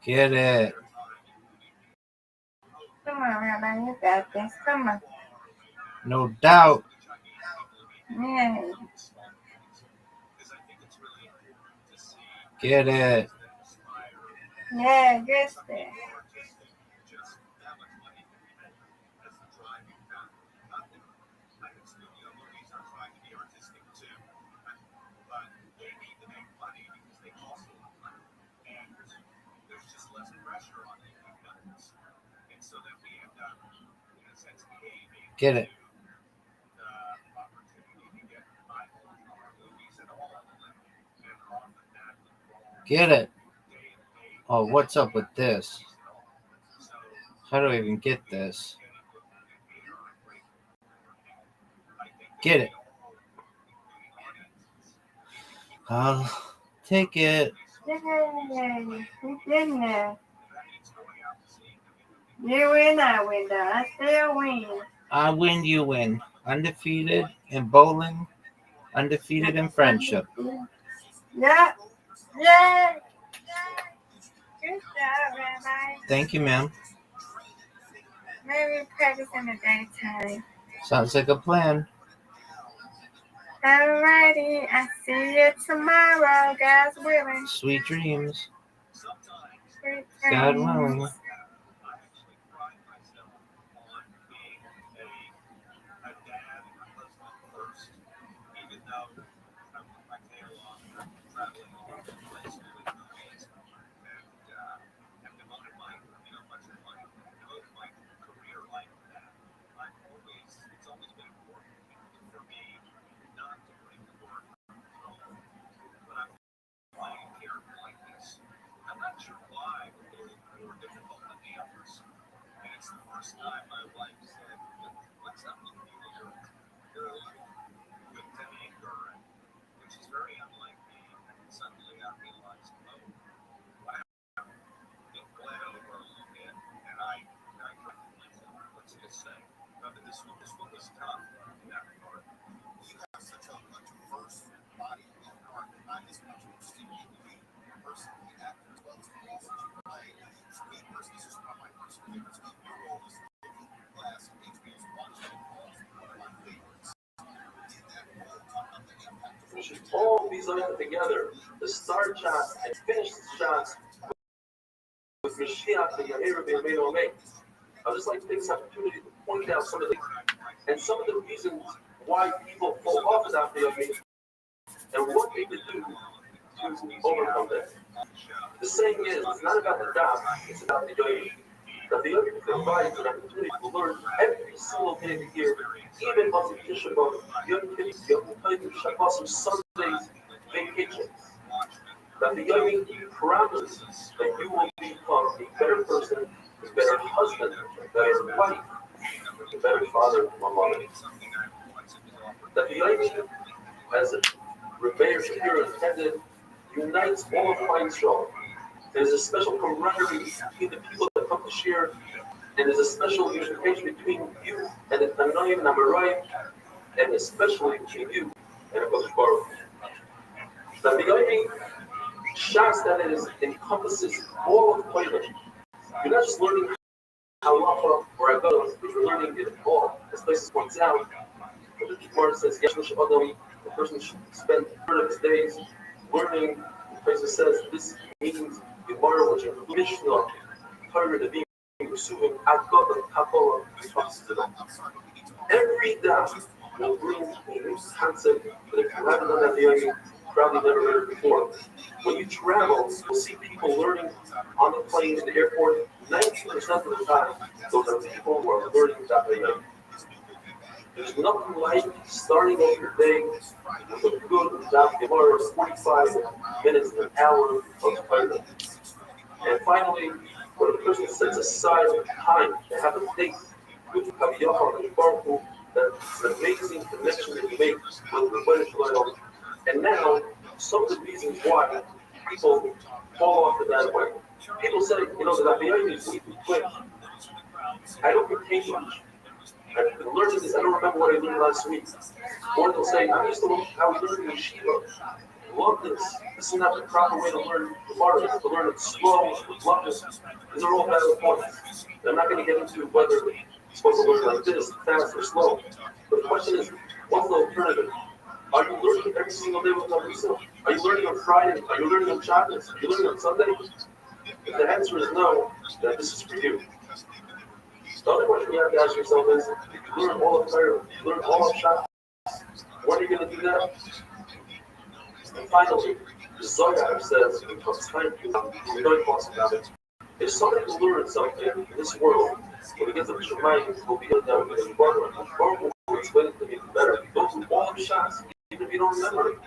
Get it. Come on, Rabbi. You got this. Come on. No doubt. Yay. Get it. Yeah, good stuff. Get it. Get it. Oh, what's up with this? How do I even get this? Get it. I'll take it. Yay. You did there. You win, I win, though. I still win. I win, you win. Undefeated in bowling, undefeated in friendship. Yeah. Yay. Good job, Rabbi. Thank you, ma'am. Maybe practice in the daytime. Sounds like a plan. Alrighty. I see you tomorrow, God's willing. Sweet dreams. Sweet God dreams. willing. Zohar together to start Shas and finish Shas with Mashiach and Yair B'Yameinu Amen. I'd just like to take this opportunity to point out some of the reasons why people fall off of that Yair and what they could do to overcome that. The saying is, it's not about the daf, it's about the Yair. That the Yair provides an opportunity to learn every single day of the year, even on the Tisha B'Av, Yom Kippur, Shabbos, Sundays, vacations. That the Yair promises that you will become a better person, a better husband, a better wife, a better father or mother. That the Yair, as Rabbi Rothschild intended, unites all of Klal Yisrael. There's a special camaraderie between the people that come to share, and there's a special unification between you and the Tanoim and Amoraim, and especially between you and the Kodesh Baruch. That the Yair Shas that is encompasses all of Torah. You're not just learning halacha or agadot, but you're learning it all. As places points out, the Gemara says, the person should spend a third of his days learning. The person says this means Gemara, which includes Mishnah, Torah, Nevi'im, Pesuvim, Agadot, Kabbalah, every day will bring a new concept that if you haven't done that the probably never heard it before. When you travel, you'll see people learning on the plane, in the airport. 90% of the time, those are people who are learning that way. There's nothing like starting off your day with a good Gemara, 45 minutes, an hour of Torah. And finally, when a person sets aside time to have a date with Rabbi Rothschild, that's an amazing connection that you make with the Rothschild. And now, some of the reasons why people fall off the bad way. People say, that the Yair is quick. I don't retain much. I've been learning this, I don't remember what I learned last week. Or they'll say, I'm used to learn how we learn in Yeshiva. Love this. This is not the proper way to learn Gemara. It's to learn it slow, with loveness. These are all valid points. I'm not going to get into whether you're supposed to learn like this, fast or slow. But the question is, what's the alternative? Are you learning every single day with Talmud? Are you learning on Friday? Are you learning on Shabbos? Are you learning on Sunday? If the answer is no, then this is for you. The only question you have to ask yourself is, if you learn all of Torah, you learn all of Shabbos, when are you going to do that? And finally, the Zohar says, we don't talk about it. If somebody can learn something in this world, when he gets up to Shemayim, will be able to do it. Baruch will explain it to me better. Go through all of Shabbos, even if you don't remember it.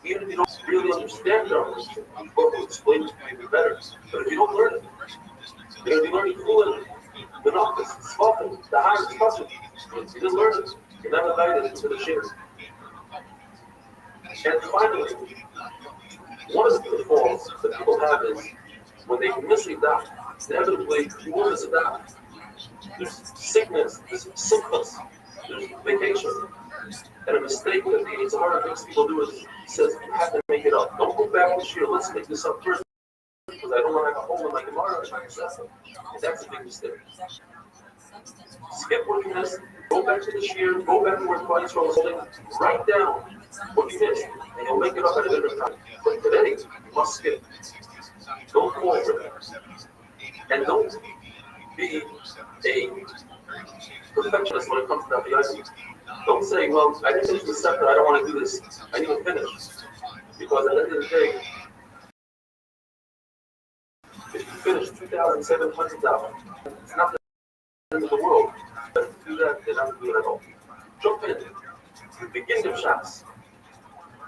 Even if you don't really understand it, Baruch will explain it to me better. But if you don't learn it, you're going to be learning fluently. The office, spoken, the higher discussion. If you didn't learn it, you're never invited into the share. And finally, one of the pitfalls that people have is when they miss a daf, inevitably you will miss a daf. There's sickness, there's symptoms, there's vacation. And a mistake that the Yitzhak makes people do is says you have to make it up. Don't go back this year, let's make this up first. Because I don't want to have a hole in my Gemara. That's a big mistake. Skip working this, go back to this year, go back to where Klal Yisrael was holding, write down what you missed, and you'll make it up at a different time. But today, you must skip. Don't fall for that. And don't be a perfectionist when it comes to that idea. Don't say, well, I didn't finish the sector, I don't want to do this. I need to finish. Because at the end of the day, if you finish 2,700 dollars, it's not the end of the world. Better to do that than not to do it at all. Jump in. The beginning of Shabbos.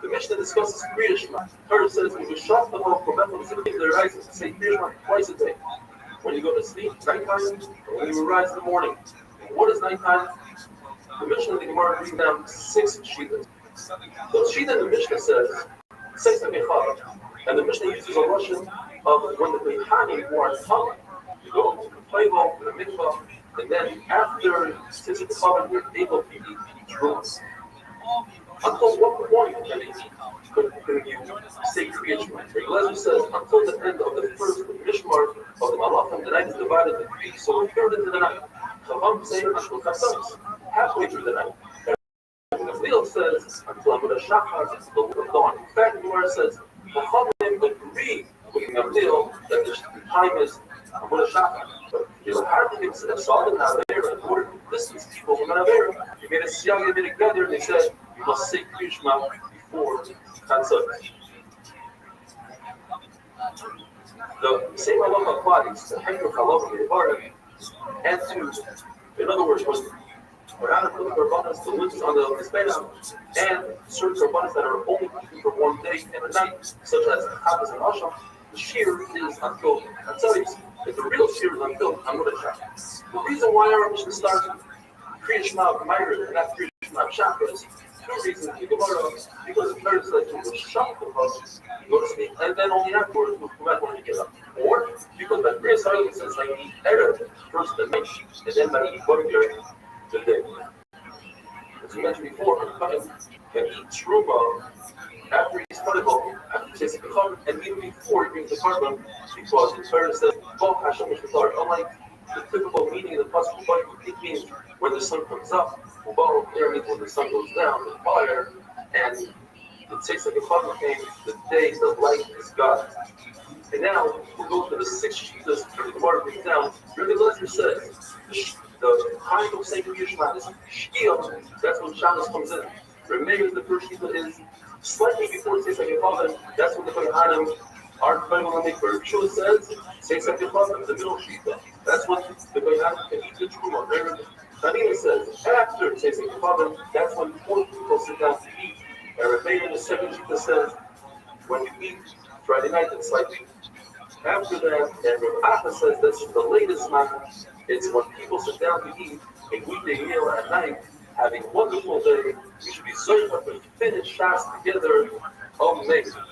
The Mishnah discusses Kriya Shema. Torah says, when you shop the home from Bethel to the rising, say Kriya Shema twice a day. When you go to sleep, nighttime, and when you rise in the morning. And what is nighttime? The Mishnah and the Gemara brings down 6 shitas. The shita in the Mishnah says, say to Mechad. And the Mishnah uses a Russian of when the Mechani who are tongue, you go to the playbook, the mikvah, and then after since it's covered, you're able to eat drugs. Until what point can you say Kriya Shema? Regulator says until the end of the first Mishmar of the Malachim, the night is divided into 3, so a third into the night. Chavam say halfway through the night. Gamliel says, until Avodah Shachar, it's the dawn. In fact, the Gemara says, Chachamim agree with Gamliel that the time is Avodah Shachar. But you hardly think that Solomon Havera, in order to distance people from Havera, you made a siyag, they made a gather, and they said, you must say Kriyishma before Chatzot. The same halacha applies to Hekar Halacha Yevarim and to, in other words, we're not putting korbanos to live on the Mizbeach and certain korbanos that are only eaten for one day and a night, such as Chavis and Asham. The shear is until Hatzaris. If the real shear is until Avodah Shachar. The reason why our mission starts Kriya Shema of Meir and not Kriya Shema of Shabbos, two reasons. The Gemara, because the Torah says to the Shabbos, you go to sleep, and then only afterwards you come back when you get up. Or because the Kriya Shema says I eat Erev first the night, and then I eat Burger the day. As we mentioned before, can eat Truma after he's particle, after he takes the carbon, and even before he brings the carbon, because the Torah says, unlike the typical meaning of the possible body, it means when the sun comes up, there means when the sun goes down, the fire, and it takes like a carbon came the day the light is God. And now we'll go to the sixth Jesus where the Gemara brings down, where the letter says, the time of Seder Yishma is Shkiel, that's when Shabbos comes in. Remember, the first Shkiel is slightly before Seis HaKefalim, that's when the Kohanim are going to make where Yeshua says, Seis HaKefalim, the middle Shkiel. That's when the Kohanim can eat the Truma. Tanina says, after Seis HaKefalim, that's when 4 people sit down to eat. And Rebbeinu, the second Shkiel says, when you eat Friday night, it's slightly after that, and Rav Acha says that's the latest man. It's when people sit down to eat a weekday meal at night, having a wonderful day. We should be certain that we finish fast together. Amazing.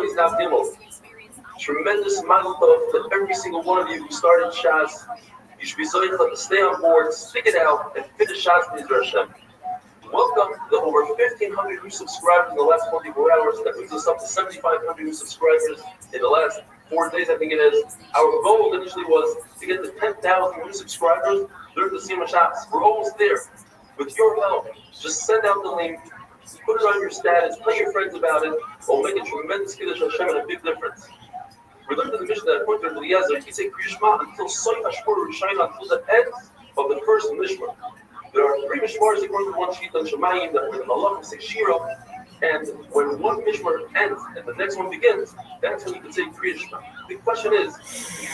Is now Gimel. Tremendous amount of every single one of you who started Shas. You should be so able to stay on board, stick it out, and finish Shas in Yisrael Hashem. Welcome to the over 1,500 new subscribers in the last 24 hours. That brings us up to 7,500 new subscribers in the last 4 days, I think it is. Our goal initially was to get to 10,000 new subscribers during the Sima Shas. We're almost there. With your help, just send out the link. Put it on your status, tell your friends about it. It'll make a tremendous Kiddush Hashem and a big difference. We learned in the mission that according to the Eliezer, he said Kriyishma until Soy Hashmur Rishayna, until the end of the first Mishmar. There are 3 Mishmars according to one sheet on Shemayim that were in the Malach say Shira, and when one Mishmar ends and the next one begins, that's when you can say Kriyishma. The question is,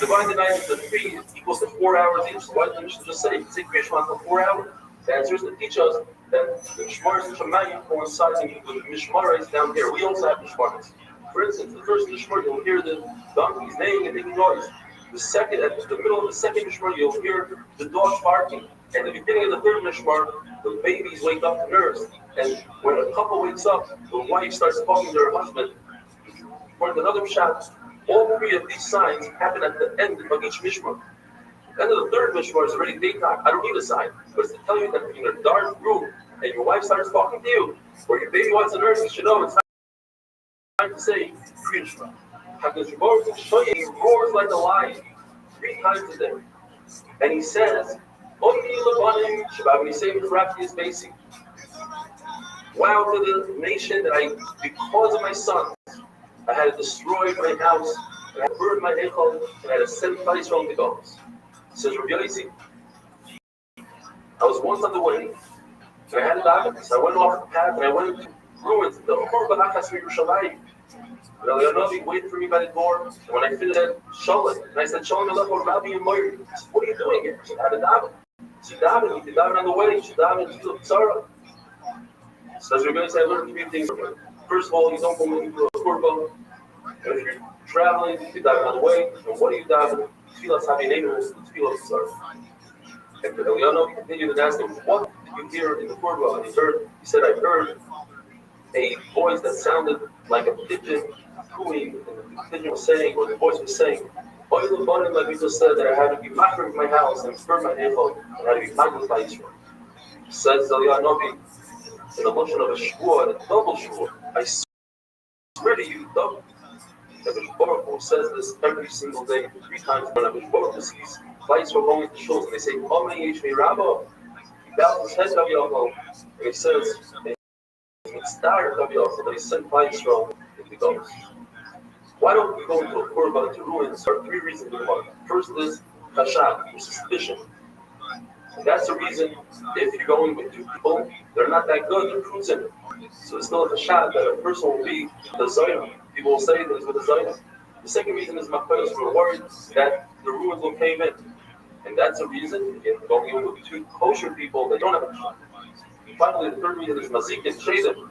divide the 9 into 3 equals to 4 hours each. So why did the Mishnah just say Kriyishma until 4 hours? The answer is to teach us that the Mishmaris and Shemayim coinciding with the Mishmaris down here. We also have Mishmaris. For instance, the first Mishmar, you'll hear the donkeys neighing and making noise. The second, at the middle of the second Mishmar, you'll hear the dogs barking. And at the beginning of the third Mishmar, the babies wake up to nurse. And when a couple wakes up, the wife starts talking to her husband. For another shot, all 3 of these signs happen at the end of each Mishmar. The end of the third Mishmar is already daytime. I don't need a sign. But it's to tell you that if you're in a dark room and your wife starts talking to you, or your baby wants a nurse, you should know it's time to say Kriyishma. HaKadosh Baruch Hu he roars like a lion 3 times a day. And he says, wow to the nation that because of my son, I had to destroy my house, and I burned my Echol, and I had to send place from the gods. Says Rabbi Yossi, I was once on the way, and I had a daven, so I went off the path, and I went into ruins, the Churban Achas Yerushalayim. Rabbi Yonavi waited for me by the door, and when I finished that, Shalom, and I said, Shalom Aleichem, Rabbi Yomoyer. He said, what are you doing here? I said, I had a daven. She davened, he davened on the way, she davened, she looked Sarah. So as Rabbi Yossi, I learned 3 things from him. First of all, you don't go into a Churban, and if you're traveling, you daven on the way, and what do you daven? Tfilas Havinenu, Tfilas Sarah. And Eliyahu continued and asked him, what did you hear in the Korban? And he said, I heard a voice that sounded like a pigeon cooing, and the pigeon was saying, or the voice was saying, "Oy the bottom," like we just said, that I had to be machmer in my house and burn my neighbor, and I had to be machmer by Israel. Says Eliyahu Novi in the motion of a shvuah, a double shvuah. I swear to you, double. Rabbi Baruch says this every single day, 3 times. When Rabbi Baruch sees lights from going to shows, and they say, "Omei Yishmei Rabba," he bows his head to Yaakov, and he says, "It's dire of Yaakov that he sent by Israel in the goats." Why don't we go into a korban to ruins? There are 3 reasons we want. First is chashad, suspicion. And that's the reason if you're going with 2 people, they're not that good, they're cruising. So it's still a chashad that a person will be the Zayim. People will say that it's with the Zayim. The second reason is Makkos, we're worried that the ruins will cave in. And that's a reason if you're going in with 2 kosher people, they don't have a chashad. Finally, the third reason is Mazik and Shadim.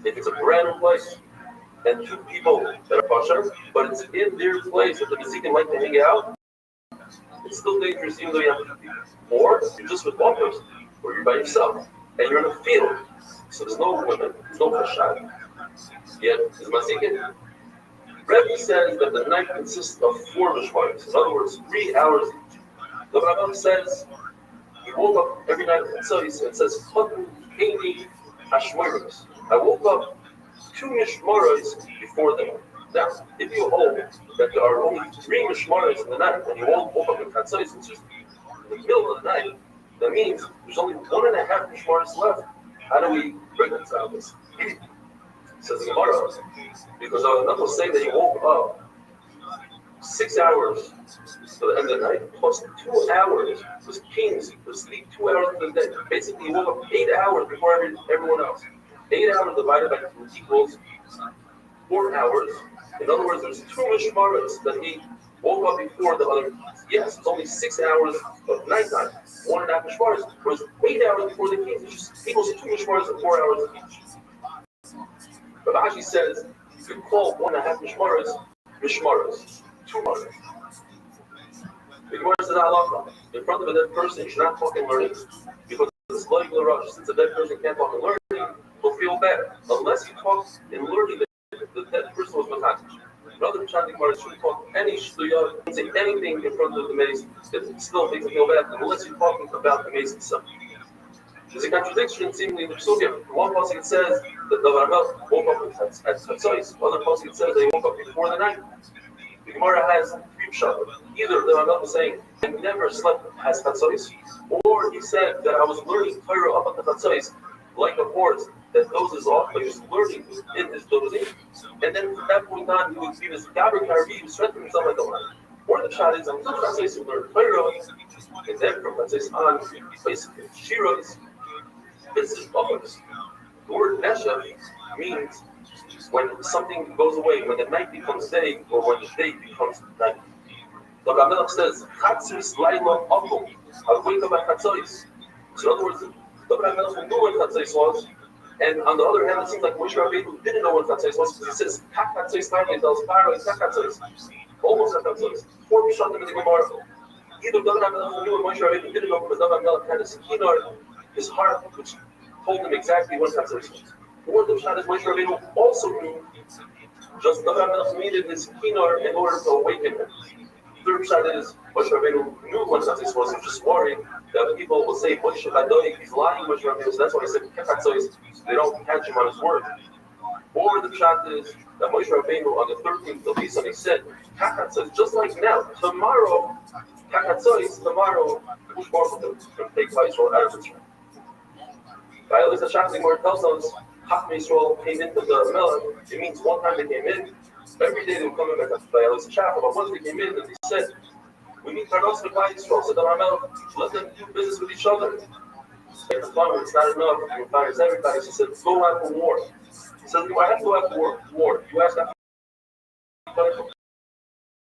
If it's a brand new place, and 2 people that are kosher, but it's in their place that the Mazikim like to hang out, it's still dangerous even though you have 2 people. Or you're just with 1 person, or you're by yourself, and you're in a field. So there's no women, there's no chashad. Yet, there's Mazikim. Rebbe says that the night consists of 4 mishmaros. In other words, 3 hours each. The Rabbi says he woke up every night at Tzais and says, I woke up 2 mishmaros before them. Now, if you hold that there are only 3 mishmaros in the night, and you all woke up in Tzais, it's just in the middle of the night, that means there's only 1.5 mishmaros left. How do we reconcile this? Says the Gemara, because I was not saying that he woke up 6 hours to the end of the night, plus 2 hours was kings who sleep 2 hours of the day. Basically, he woke up 8 hours before everyone else. 8 hours divided by 2 equals 4 hours. In other words, there's 2 mishmaros that he woke up before the other. Yes, it's only 6 hours of nighttime, 1.5 mishmaros, whereas 8 hours before the kings, which equals 2 mishmaros and 4 hours each. But Rashi says you could call 1.5 mishmaros, 2 maros. The Gemara says halacha. In front of a dead person, you should not talk and learn, because it's like the rush. Since a dead person can't talk and learn, he'll feel bad. Unless he talks in learning that the dead person was machadish. Another chanting Gemara shouldn't talk any shluya, don't say anything in front of the mace that still makes him feel bad, unless you're talking about the mace itself. There's a contradiction seemingly in the Psukim. One passage it says that David HaMelech woke up at Chatzos. Other passage it says that he woke up before the night. The Gemara has 3 pshat. Either David HaMelech was saying, I never slept as Chatzos, or he said that I was learning Torah up at the Chatzos, like a horse that dozes off, but he was learning in his dozing. And then from that point on, he would be this Gaber Karabi, he was strengthening himself like a lion. Or the pshat is, until Chatzos he learned Torah, and then from Chatzos on, he basically Shiros. This is obvious. The word Nesha means when something goes away, when the night becomes day, or when the day becomes night. The Rabbi Rothschild says, Chatzis Laila Akum, I wake up at Chatzos. So in other words, the Rabbi Rothschild knew what Chatzos was, and on the other hand, it seems like Moshe Rabbeinu didn't know what Chatzos was, because he says, Kach Chatzos Laila, tells Paro, it's not Chatzos. Almost at Chatzos. 4 Pshatim in the Gemara. Either the Rabbi Rothschild knew what Moshe Rabbeinu didn't know, because the Rabbi Rothschild had a sekinar, his heart, which told him exactly what Chatzos was. Or the Pshat is Moshe Rabbeinu also knew, just the Rabbi Rothschild needed his sekinar in order to awaken him. The third Pshat is Moshe Rabbeinu knew what Chatzos was, he was just worried that people will say, Moshe Rabbeinu, he's lying, Moshe Rabbeinu, so that's why he said, Chatzos, they don't catch him on his word. Or the Pshat is that Moshe Rabbeinu on the 13th of Nisan, he said, Chatzos, just like now, tomorrow, tomorrow, Push Baruch will take Israel out of Israel. By at least the Shach Gemara tells us, Chachmei Yisrael came into the Melech. It means one time they came in, every day they would come in by at least the Shach. But once they came in, and they said, we need Parnos for Klal Yisrael. So the Melech, let them do business with each other. At the time when it's not enough, he fires everybody. He said, go out for war. He says, I have to go out for war. You ask that.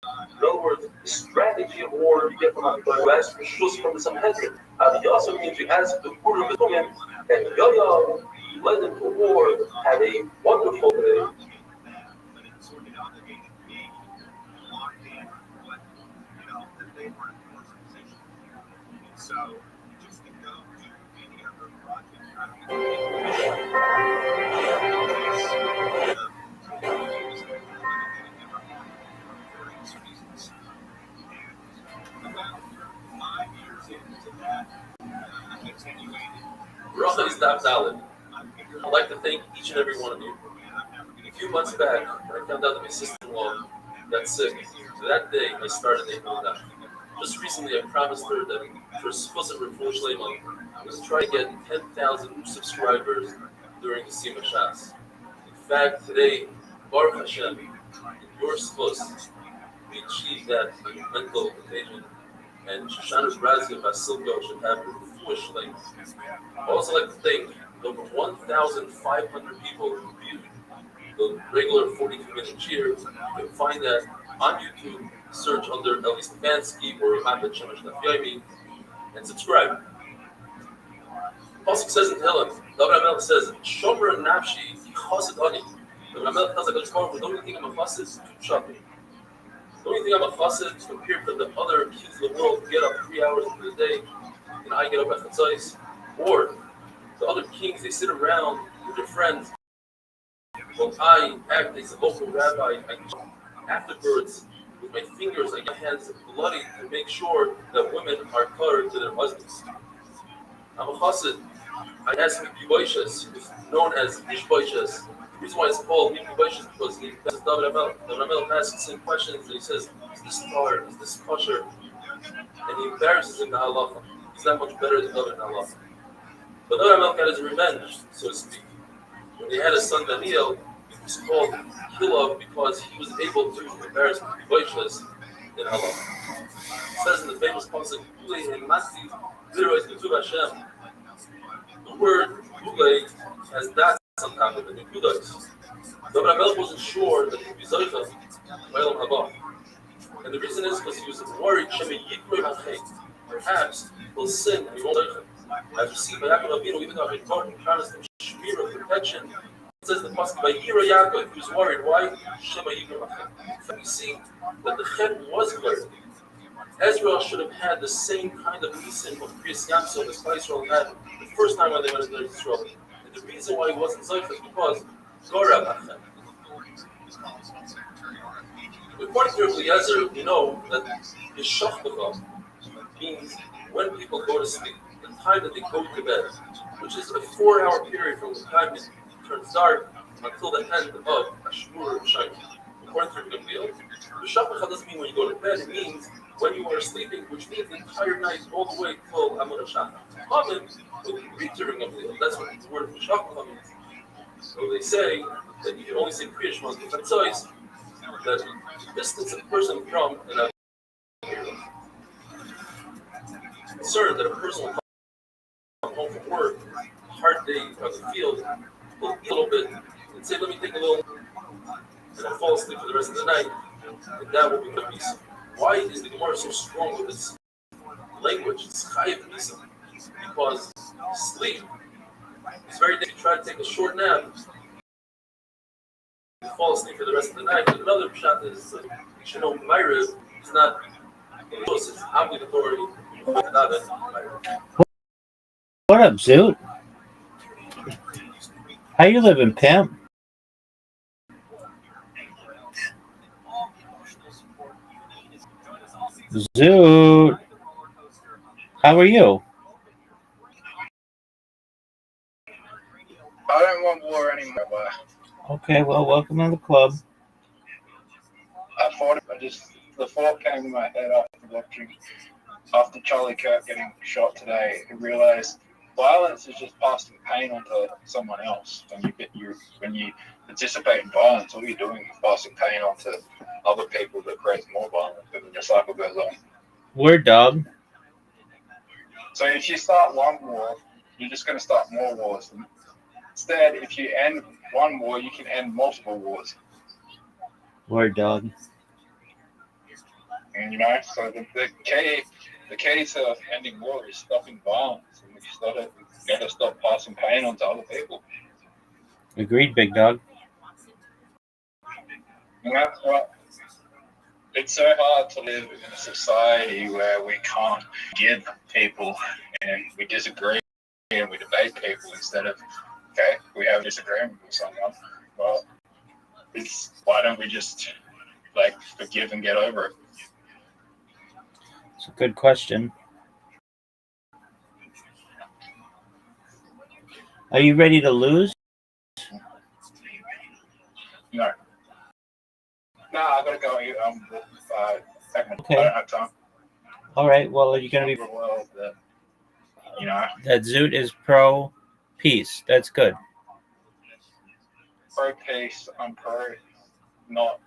In other words, the strategy of war you get from Abba, you ask for shus from the Sanhedrin. It also means you ask the Purim B'tumim, and Yoav led them to war, had a wonderful day. So, just to go to any other project, I don't think Daf Dalet. I'd like to thank each and every one of you. A few months back, when I found out that my sister-in-law got sick, that day I started a Daf. Just recently, I promised her that for Supposed Refuah Shlema, I was trying to get 10,000 subscribers during the Sima Shas. In fact, today, Baruch Hashem, in your Supposed, we achieved that mental occasion, and Shoshana's Razia Basilko should have a Refuah Shlema. I'd also like to thank the 1,500 people who viewed the regular 42-minute cheer. You can find that on YouTube. Search under Eli Stefanski or Ramat Shemesh Nafyomi and subscribe. Pasuk says in Tehillim, David HaMelech says, Shomer Nafshi Chassid Ani. David HaMelech tells HaKadosh Baruch Hu, don't you think I'm a chassid? Don't you think I'm a chassid compared to the other kids of the world who get up 3 hours into the day and I get up at Chatzos? Or the other kings, they sit around with their friends. Well, I act as a local rabbi. Afterwards, with my fingers, I get my hands bloody to make sure that women are covered to their husbands. I'm a chassid. I ask Mikubashas, who's known as Ishbashas. The reason why it's called Mikubashas is because he asks David HaMelech. David HaMelech asks the same questions, and he says, is this tar? Is this kosher? And he embarrasses him in halacha. He's that much better than David in halacha. But David HaMelech got his revenge, so to speak. When they had a son Daniel, he was called Hilav because he was able to embarrass Mikubashas in halacha. It says in the famous pasuk, the word Ulay has dots on top of it, Nekudas. David HaMelech wasn't sure that he would be Zoicha B'Olam Haba. And the reason is because he was worried, perhaps he'll sin and he won't Zoicha. As you see by Yaakov Avinu, even though he promised him Shmira, protection, it says the pasuk by Yira Yaakov, he was worried. Why? Shema Yikra Machem. We see that the Chet was worried. Ezra should have had the same kind of nisim of Kriyas Yamsov as Israel had the first time when they went into Israel. And the reason why he wasn't Zoif is because Gorab Achem. According to Rabbi Eliezer, we know that Yeshachbava means when people go to sleep, the time that they go to bed, which is a 4-hour period from the time it turns dark until the end of Ashur Shayim. According to Rabbi Eliezer, Yeshachbava doesn't mean when you go to bed, it means when you are sleeping, which means the entire night all the way till Amud HaShachar. Haman will be returning of the That's what the word Shachar means. So they say that you can only say Kriya Shema to Chatzos, that distance a person from an concerned that a person will come home from work, a hard day on the field, will eat a little bit, and say, let me take a little, and then fall asleep for the rest of the night, and that will be the peace. Why is the Gemara so strong with its language? It's chayiv nisa. Because sleep is very difficult. You try to take a short nap, you fall asleep for the rest of the night. But another shot is you should know Myra is not it's obligatory. What up, Zoot? How you living, pimp? Zoot, how are you? I don't want war anymore. Okay, well, welcome to the club. The thought came to my head after Charlie Kirk getting shot today. I realized violence is just passing pain onto someone else. When you participate in violence, all you're doing is passing pain onto other people that creates more violence, and then the cycle goes on. Word, dog. So if you start one war, you're just going to start more wars. Instead, if you end one war, you can end multiple wars. Word, dog. And so the key to ending war is stopping violence, and you gotta stop passing pain on to other people. Agreed, big dog. And that's what it's so hard to live in a society where we can't give people and we disagree and we debate people instead of we have a disagreement with someone. Well, why don't we just forgive and get over it? It's a good question. Are you ready to lose? No. No, I gotta go. Okay. I don't have time. All right. Well, are you going to be? Well, you know. That Zoot is pro peace. That's good. Pro peace. I'm pro. Not.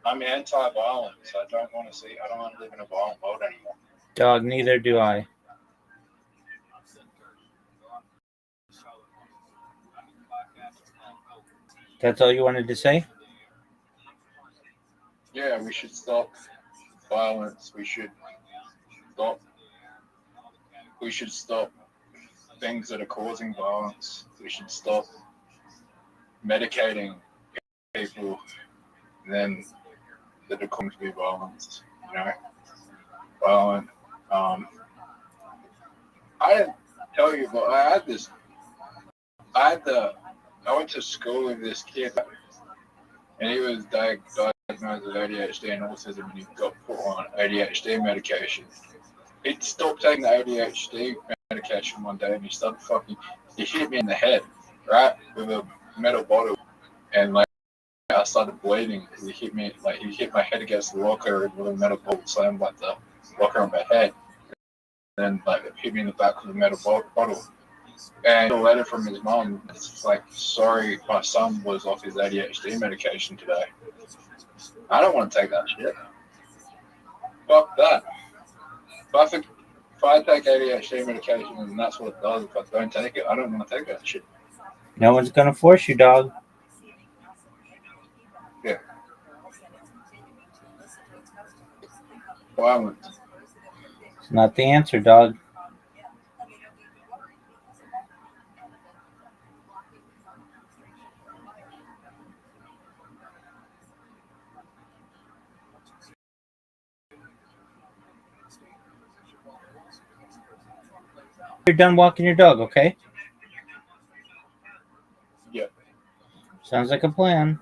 I'm anti-violence. I don't want to live in a violent world anymore. Dog. Neither do I. That's all you wanted to say? Yeah, we should stop violence. We should stop things that are causing violence. We should stop medicating people then that are going to be violent. You know, violent. I didn't tell you, but I went to school with this kid, and he was diagnosed with ADHD and autism, and he got put on ADHD medication. He stopped taking the ADHD medication one day, and he hit me in the head, right, with a metal bottle, and like I started bleeding because he hit my head against the locker with a metal bottle, slammed like the locker on my head, and like it hit me in the back with a metal bottle. And a letter from his mom. It's like, sorry, my son was off his ADHD medication today. I don't want to take that shit. Fuck that. If I take ADHD medication and that's what it does, if I don't take it, I don't want to take that shit. No one's gonna force you, dog. Yeah. Violence. It's not the answer, dog. You're done walking your dog, okay? Yeah. Sounds like a plan.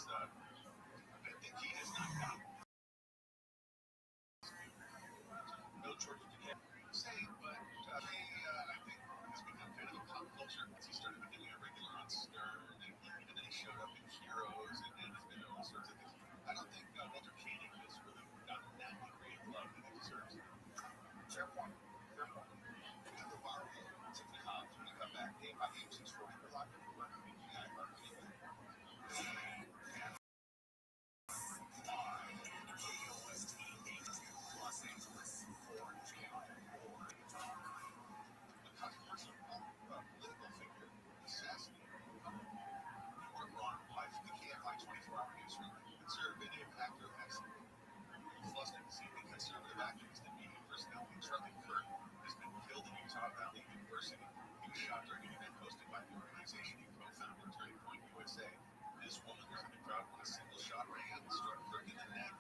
think he has not got no Georgia can say, but I think has become kind of a pop culture once he started becoming a regular on Stern, and then he showed up in Heroes, and then has been all sorts of things. I don't think Walter Koenig has really gotten that degree of love that he deserves. Fair point. Fair point. We have the bar Tiffany Hobbs when we come back. Game by game, 640. We're live everywhere. I love anything. Los Angeles, Orange County, a controversial political figure assassinated. Or wrong life. The KFI 24-hour newsroom. Conservative actor has lost a conservative activist and media personality. Charlie Kirk has been killed in Utah Valley University. He was shot during an event hosted by the organization he co-founded, Turning Point USA. This woman was in the crowd when a single shot rang out and struck Kirk in the neck.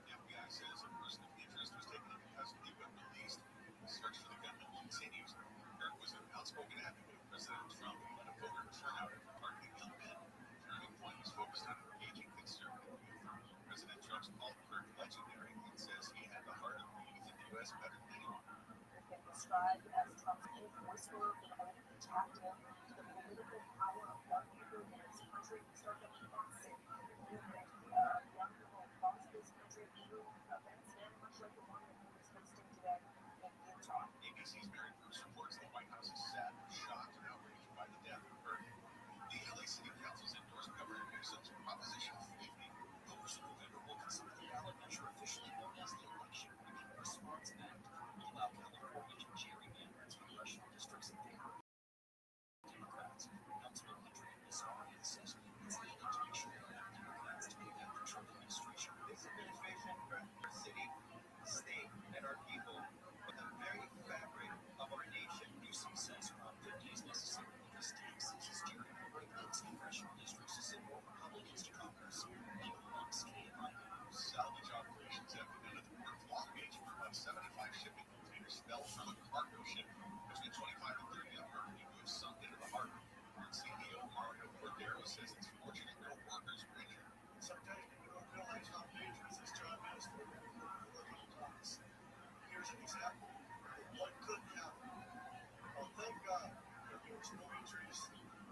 The FBI says a person of interest was taken into custody but released. The search for the gunman continues. Kirk was an outspoken advocate of President Trump and led a voter turnout after targeting young men. Turning Point was focused on engaging conservative youth. President Trump's called Kirk legendary and says he had the heart of the youth in the U.S. better than anyone. Been described as Trump's forceful, innovative, tactile, the political power of young people in this country started to be sick. Young people across this country through events very much like the one that he was hosting today in Utah. ABC's Mary Bruce reports the White House is sad, shocked, and outraged by the death of Kirk. The LA City Council's endorsed Governor Newsom's Proposition 50. Voters in November will consider the ballot measure officially known as the Election Winning Response Act. It will allow California to gerrymander its congressional districts in favor of Democrats. Councilman Andrea Nassarian says it's needed to make sure there are enough Democrats to give out the Trump administration. This administration for our city, state, and our people, but the very fabric of our nation. Newsom says Prop 50 is necessary because taxes is gerrymandering its congressional districts to send more Republicans to Congress. And amongst KFI News, salvage operations have begun at the Port of Long Beach where about 75 shipping containers fell from a cargo ship between 25 and 30 of them who have sunk into the harbor. Port CEO Mario Cordero says it's fortunate no workers were injured. Sometimes people don't realize how dangerous this job is for people who work on docks. Here's an example of what could happen. Oh, thank God there was no injuries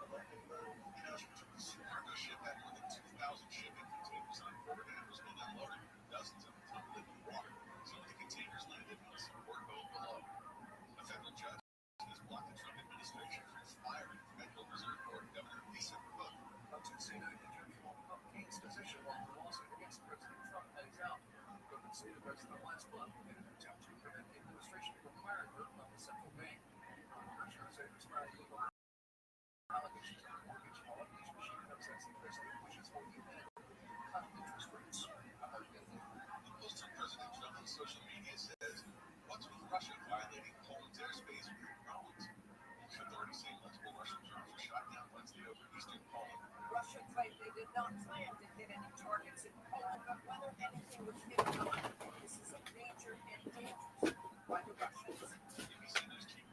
among the casualties. The cargo ship had more than 2,000 shipping containers on board and was being unloaded. Dozens of them tumbled into the water. Some of the containers landed on a support boat below. A federal judge has blocked the Trump administration from firing Federal Reserve Board Governor Lisa Cook. On Tuesday night, the judge won't up Kane's position on the lawsuit against President Trump plays out. Cook sued the president last month in an attempt to prevent the administration from firing her from the central bank. Commissioners say described the allegations of mortgage fraud, which she comes as the president wishes for the Fed cut interest rates. The post from President Trump on social media says, "What's with Russia violating Poland's airspace with drones?" Authorities say multiple Russian drones were shot down Wednesday over eastern Poland. Russians say they did not plan to hit any targets in Poland, but whether anything was hit or not, this is a major and dangerous by the Russians. ABC News Chief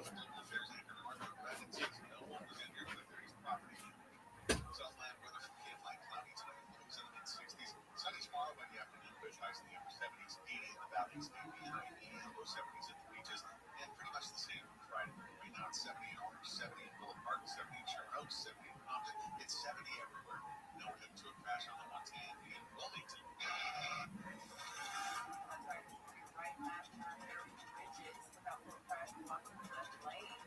Global Affairs anchor Margaret Bradley says no one was injured, but there is property damage. Southland weather for KFI cloudy tonight, lows in the mid-60s. Sunny tomorrow by the afternoon, but highs in the upper 70s. 80 in the valleys, 80 in the low 70s at the beaches, and pretty much the same for Friday. Right now it's 70 in Orange, 70 in Boulevard, 70 in Sherman Oaks, 70 in Compton. It's 70 everywhere. No hit to a crash on the 110 in Wilmington. Right last turn there, bridges without a crash blocking the lane.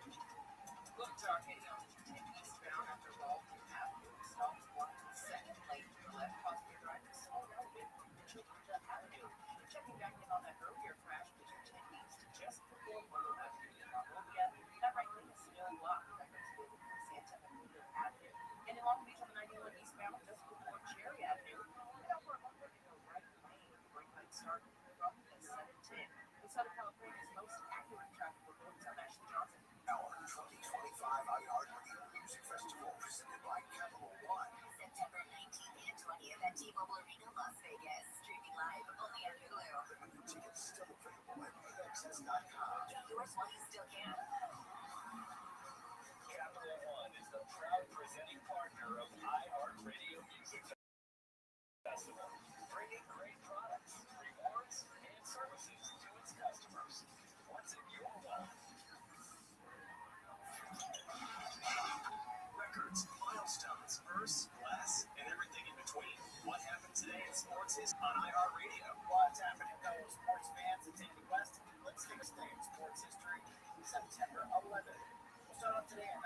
Look, hitting on the 10 eastbound after Walton Avenue. Stops blocking the second lane to the left, causing your driver to slow down a bit and Chiltern Avenue. Checking back in on that earlier crash between 10 east just before Willow Avenue in Monrovia. That right lane is still blocked. That goes over from Santa Ana Avenue. And in Long Beach on the 91 eastbound just before Cherry Avenue. And over a moment ago, right lane. Brake lights start from the 710. The Southern California's most accurate traffic reports. I'm Ashley Johnson. Our 2025 iHeartRadio Music Festival presented by Capital One. September 19th. at T-Mobile Arena, Las Vegas. Streaming live only on Hulu. Tickets still available at AXS.com. Get yours while you still can. Capital One is the proud presenting partner of iHeartRadio Music Festival, bringing great products, rewards, and services to its customers. What's in your wallet? Records, milestones, firsts, last, and everything in between. What happened today in sports is on iHeartRadio. What's happening, fellow sports fans? It's Andy West. Let's take a stay in sports history. September 11th. We'll start off today in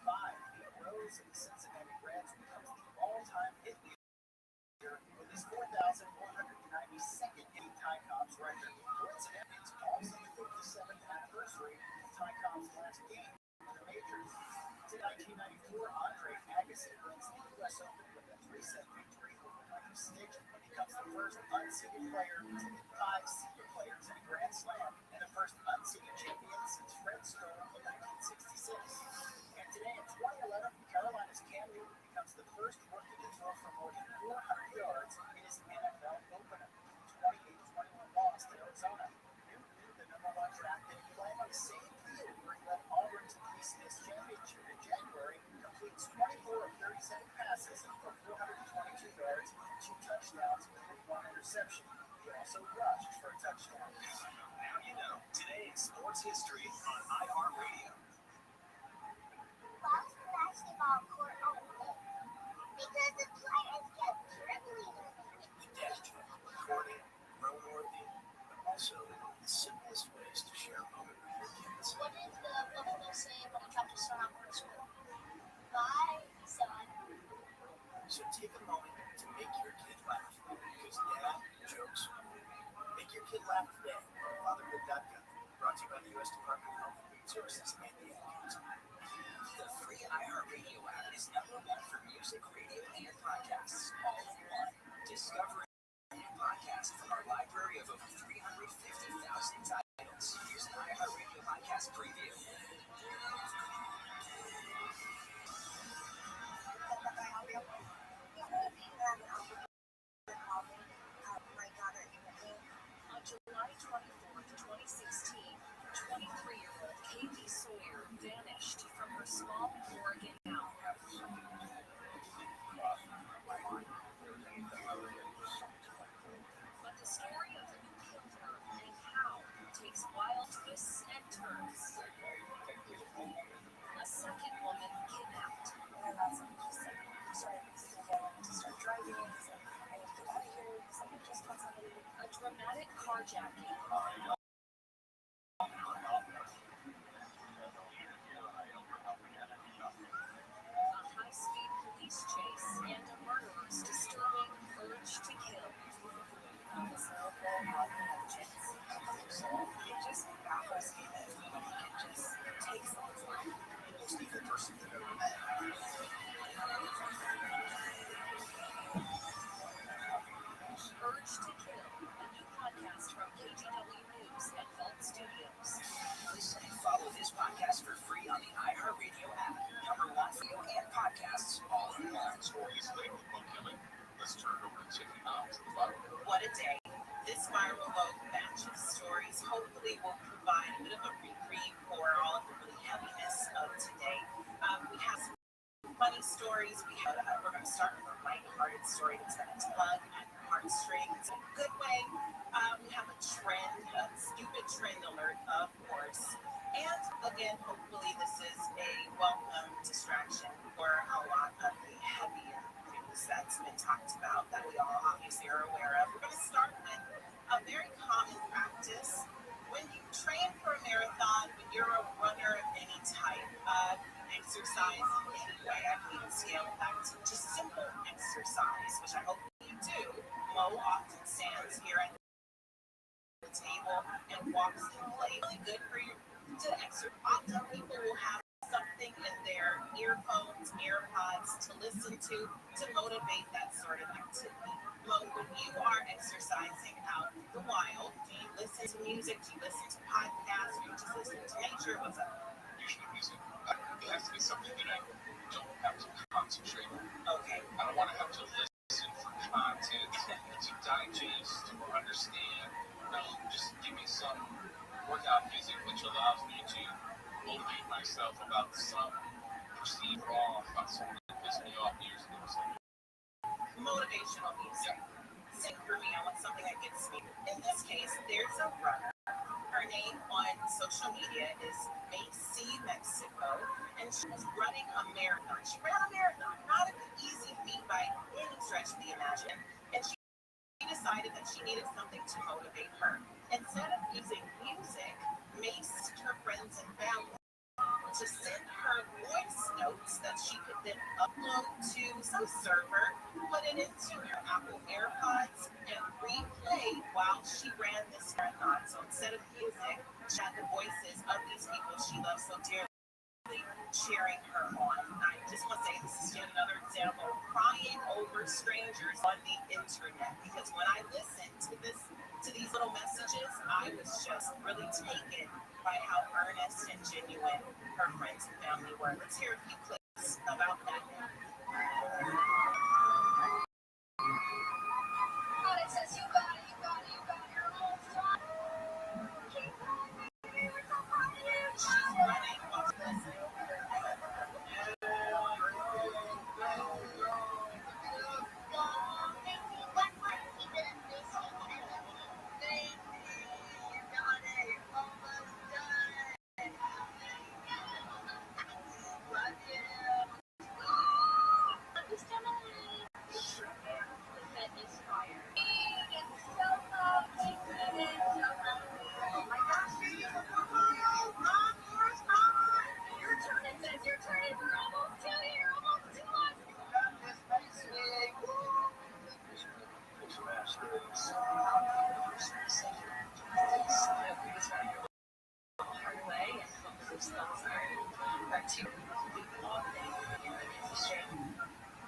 1985. The Rose of the Cincinnati Reds becomes the all-time hit leader with his 4,192nd hitting Ty Cobb's record. Coincidentally, it's also the 57th anniversary of Ty Cobb's last game in the majors. In 1994, Andre Agassi wins the U.S. Open with a 3-set victory over Michael Stitch and becomes the first unseeded player to hit 5 seeded players in a Grand Slam and the first unseeded champion since Fred Stone in 1966. And today in 2011, Carolina's Cam Newton becomes the first rookie to throw for more than 400 yards in his NFL opener. 28-21 loss to Arizona. Newton, the #1 draft pick, playing on the same field where he led Auburn to the ACS championship in January, completes 24 of 37 passes for 422 yards, 2 touchdowns, and 1 interception. He also rushed for a touchdown. Now you know. Today in sports history on iHeartRadio. Loves basketball court open because the players get dribbling. Pedestrian, recording, roadworthy, but also the simplest ways to share a moment with your kids. What did the woman say when I dropped his son off at school? Bye, son. So take a moment to make your kid laugh, because dad jokes. Make your kid laugh today. Fatherhood.gov. Brought to you by the U.S. Department of Health and Human Services and the Advocates. The free iHeartRadio app is #1 for music, radio, and podcasts, all in one. Discover a new podcast from our library of over 350,000 titles. Here's an iHeartRadio podcast preview. On July 24th, 2016, 23-year-old Katie Sawyer vanished from her small Oregon townhouse. But the story of who killed her and how takes wild twists and turns. A second woman kidnapped. A dramatic carjacking. A high-speed police chase and a murderer's disturbing urge to kill. It just baffles me that it just takes someone's life. Most evil person you've ever met. Urge to Kill, a new podcast from KGW News and Vault Studios. Listen and follow this podcast for free on the iHeartRadio app. #1 for you and podcasts, all in one. Stories labeled book killing. Let's turn it over to Tiffany now to the bottom. What a day. This viral vote batch of stories hopefully will provide a bit of a reprieve for all of the really heaviness of today. We have some funny stories. We're going to start with a lighthearted story that's going to tug at your heartstrings in a good way. We have a trend, a stupid trend alert, of course. And again, hopefully this is a welcome distraction for a lot of the heavier news that's been talked about that we all obviously are aware of. We're going to start with a very common practice. When you train for a marathon, when you're a runner of any type, exercise in any way, I can even scale it back to just simple exercise, which I hope you do. Mo often stands here at the table and walks in place. Really good for you to exercise. Often people will have something in their earphones, AirPods to listen to motivate that sort of activity. Mo, when you are exercising out in the wild, do you listen to music? Do you listen to podcasts? Do you just listen to nature? What's up? Usually music. It has to be something that I don't have to concentrate on. Okay. I don't want to have to listen for understand, just give me some workout music which allows me to motivate myself about some perceived wrong, about something that pissed me off years ago. So, Motivational music. Sing for me. I want something that gets me. In this case, there's a runner. Her name on social media is Macy Mexico, and she was running a marathon. She ran a marathon, not an easy feat by any stretch of the imagination, and she decided that she needed something to motivate her. Instead of using music, Macy asked her friends and family to send her voice notes that she could then upload to some server, put it into her Apple AirPods, and replay while she ran this marathon. So instead of music, she had the voices of these people she loves so dearly cheering her on. I just want to say this is yet another example of crying over strangers on the internet, because when I listened to these little messages, I was just really taken by how earnest and genuine her friends and family were. Let's hear a few clips about that now. It says you got it, you're almost done. Keep going, baby, we're so proud of you. She's running while listening.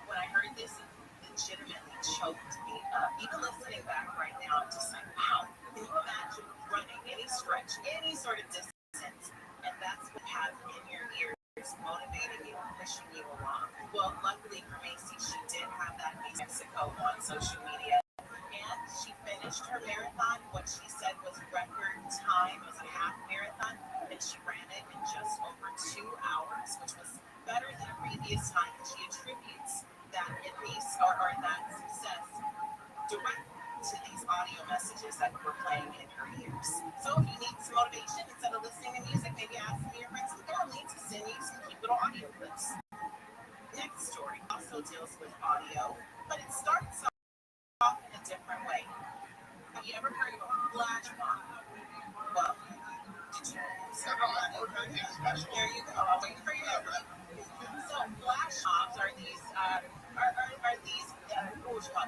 When I heard this, it legitimately choked me up. Even listening back right now, I'm just like, wow, can you imagine running any stretch, any sort of distance, and that's what you have in your ears, motivating you, pushing you along. Well, luckily for Macy, she did have that Mexico on social media, and she finished her marathon. What she said was record time. It was a half marathon, and she ran it in just over 2 hours, which was better than previous time. She attributes that that success direct to these audio messages that were playing in her ears. So if you need some motivation, instead of listening to music, maybe ask your friends and family to send you some cute little audio clips. Next story also deals with audio, but it starts off in a different way. Have you ever heard of a flash mob? Well, did you? There you go. I'll wait for you. So flash mobs are these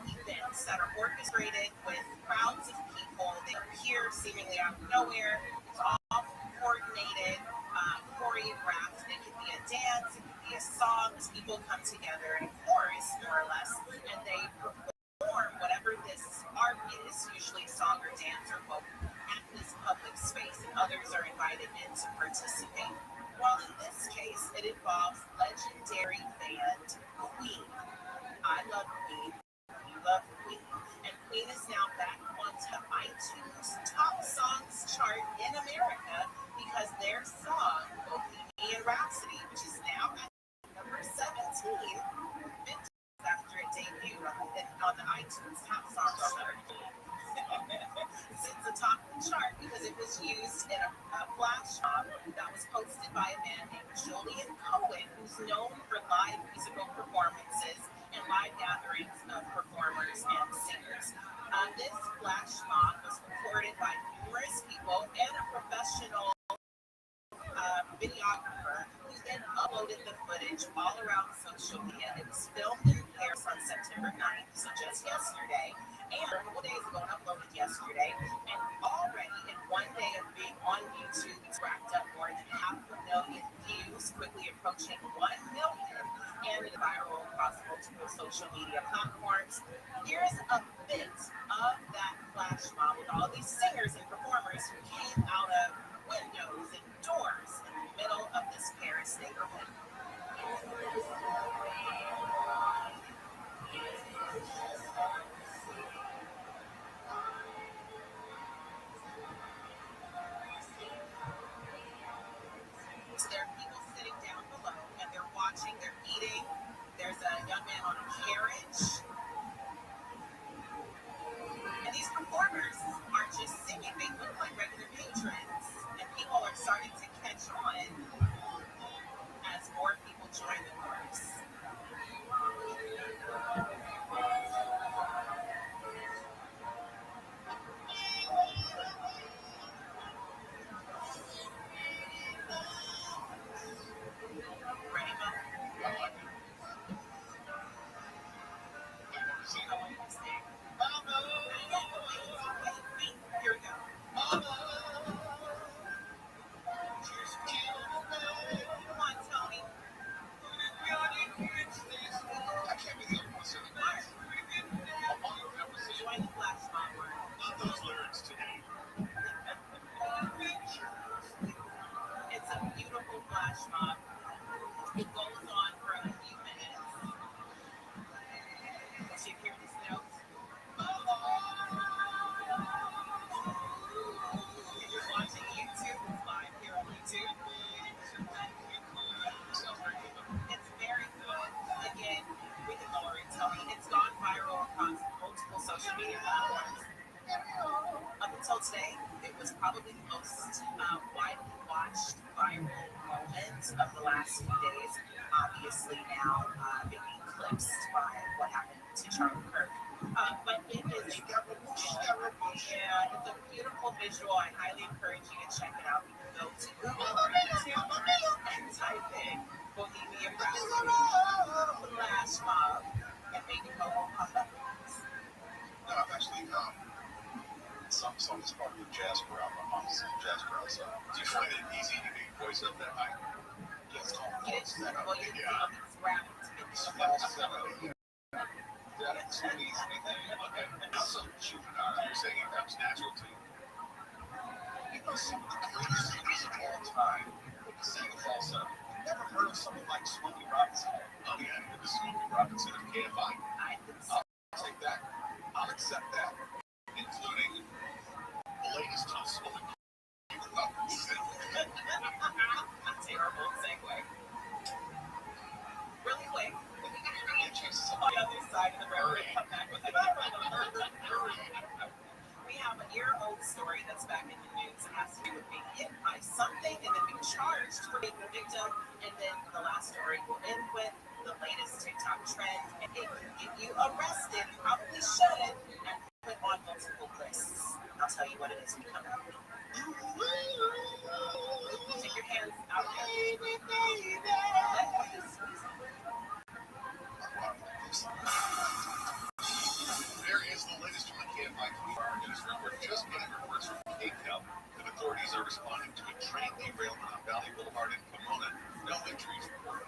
events that are orchestrated with crowds of people. They appear seemingly out of nowhere. It's all coordinated, choreographed. It could be a dance, it could be a song. People come together in a chorus, more or less, and they perform whatever this art is, usually song or dance or both, at this public space, and others are invited in to participate. Well, in this case, it involves legendary band Queen. I love Queen. You love Queen. And Queen is now back onto iTunes top songs chart in America because their song, Bohemian Rhapsody, which is now at number 17, after it debuted on the iTunes top songs chart. Sits atop the chart because it was used in a flash mob that was posted by a man named Julian Cohen, who's known for live musical performances and live gatherings of performers and singers. This flash mob was recorded by numerous people and a professional videographer who then uploaded the footage all around social media. It was filmed in Paris on September 9th, so just yesterday, and a couple days ago, uploaded yesterday, and already in one day of being on YouTube, it's racked up more than 500,000 views, quickly approaching 1 million, and it's viral across multiple social media platforms. Here's a bit of that flash mob with all these singers and performers who came out of windows and doors in the middle of this Paris neighborhood. Yeah, it's a beautiful visual. I highly encourage you to check it out. You can go to Google or YouTube and type in Bohemian Rhapsody Flash Mob and maybe go pop up. No, I've actually some is part of the jazz crowd. My mom's in the jazz crowd, so do you find it easy to get voice up that high? Yes, voice that high. Yeah. That's too easy. Okay. So you're saying it comes natural to you. It was some of the greatest singers of all time. Sang a falsetto. Never heard of someone like Smokey Robinson? Oh yeah, it was Smokey Robinson of KFI. I'll take that. I'll accept that. Including the latest on Smokey Robinson. Terrible segue. Really quick. On the other side of the road, come back with we have an year-old story that's back in the news. It has to do with being hit by something and then being charged for being the victim. And then the last story will end with the latest TikTok trend. And it can get you arrested. You probably shouldn't. And put on multiple lists. I'll tell you what it is when we come out. Take your hands out of it. There is the latest from the KFI newsroom. We're just getting reports from Cape Town that authorities are responding to a train derailment on Valley Boulevard in Pomona. No injuries reported.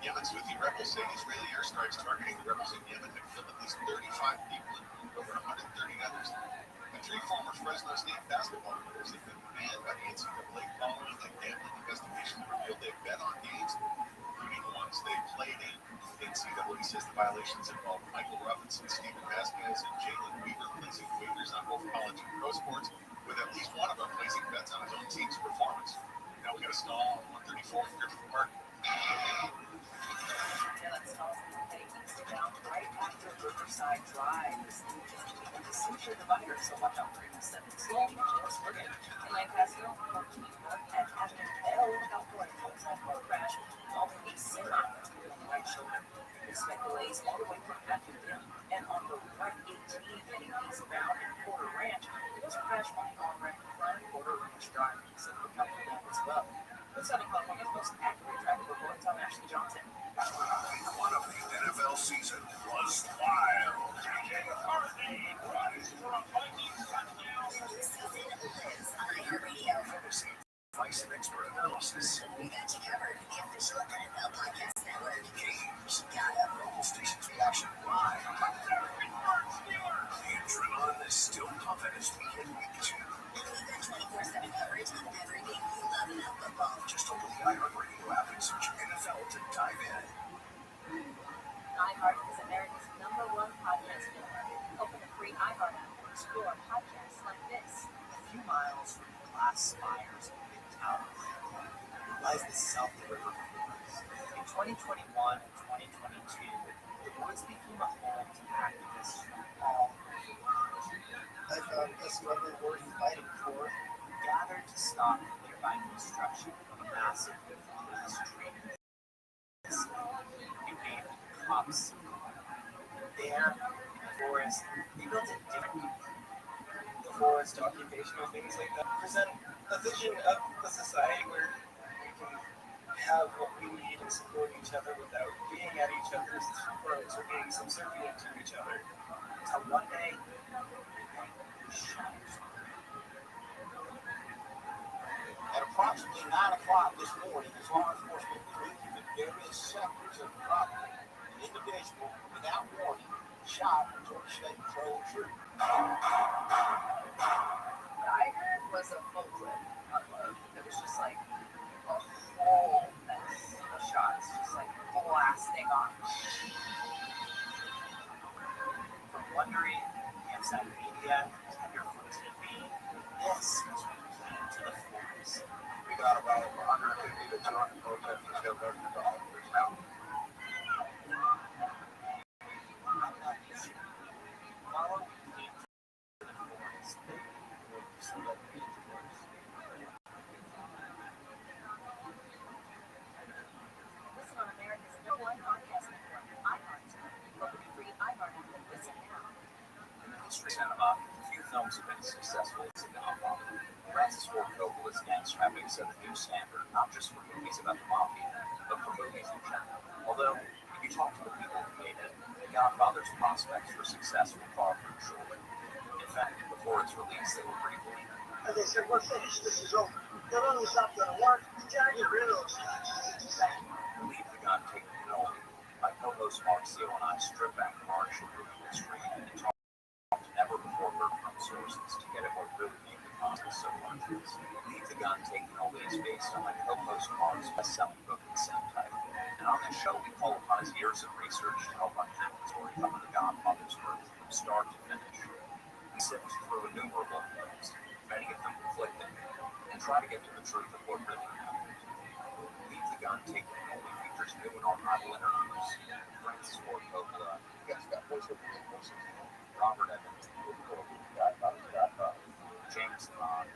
Yemen's Houthi rebels say Israeli airstrikes targeting the rebels in Yemen have killed at least 35 people and over 130 others. And 3 former Fresno State basketball players have been banned by the NCAA following a gambling investigation that revealed they bet on games, including ones they played in. The NCAA says the violations involve Michael Robinson, Stephen Vasquez, and Jalen Weaver placing waivers on both college and pro sports, with at least one of them placing bets on his own team's performance. Now we got a stall on 134 in Griffith Park. Right after Riverside Drive. The seizure of the virus, so watch out for intercepted storm. Just for it. In Lancaster, at Avenue L, California, outside car crash, involving a semi on the right shoulder. Expect delays all the way from Avenue and on the 118 heading eastbound in Porter Ranch. It was a crash on the on-ramp front Porter Ranch Drive. So look out for that as well. What's Southern California's most accurate traffic reports? I'm Ashley Johnson. One of the NFL season was wild. Advice and expert analysis. We got you covered. The official NFL Podcast Network. Games. Got a local station's reaction live. The adrenaline is still pumping as weekend week 2. And we've got 24/7 coverage on everything you love about football. Just open the iHeartRadio app and search NFL to dive in. iHeart is America's #1 podcast network. Open the free iHeart app and explore podcasts like this. A few miles from the last spires of Big Tower lies the South River Woods. In 2021 and 2022, the woods became a home to activists from all over the world. I found this level worth fighting for, gathered to stop the nearby construction of a massive forest tree. You name it, cops. There, in the forest, they built it differently. The forest occupational things like that present a vision of a society where we can have what we need and support each other without being at each other's throats or being subservient to each other. Until one day, everything shatters. At approximately 9 o'clock this morning, as law enforcement collected in various sectors of the property, an individual, without warning, shot a Georgia State Patrol trooper. I heard was a full clip unload. It was just like a whole mess of shots, just like blasting off. From wondering, outside media, everyone TV, this is what came to the forest. We got about 150 to 200 protesters still going to the officers now. I'm not used to it. Follow me to the forest. So that we can Listen on America's #1 podcast network, iHeart. Open the free iHeart app and listen now. in the history of about 2,000 films have been successful as a godfather. Francis Ford Coppola's Gang Traffic set a new standard, not just for movies about the mafia, but for movies in general. Although, if you talk to the people who made it, The Godfather's prospects for success were far from short. In fact, before its release, they were pretty bleak. As they said, we're finished. This is over. Not only is not going to work, you got to get rid of those guys. It's insane. Leave the Gun, Take the Penalty. My co-host Mark Seal and I strip back March and the street and talk to never-before-heard-from sources to get at what really made the contest so wondrous. Leave the Gun, Take the Penalty is based on my co-host Mark's best-selling book of the same title. And on this show, we call upon his years of research to help unpack the story of The Godfather's birth from start to finish. He sifts through innumerable films, many of them conflicting, and try to get to the truth of what really happened. Leave the Gun, Take the Penalty features new and archival interviews. Francis Ford Coppola, Robert Evans, James Bond,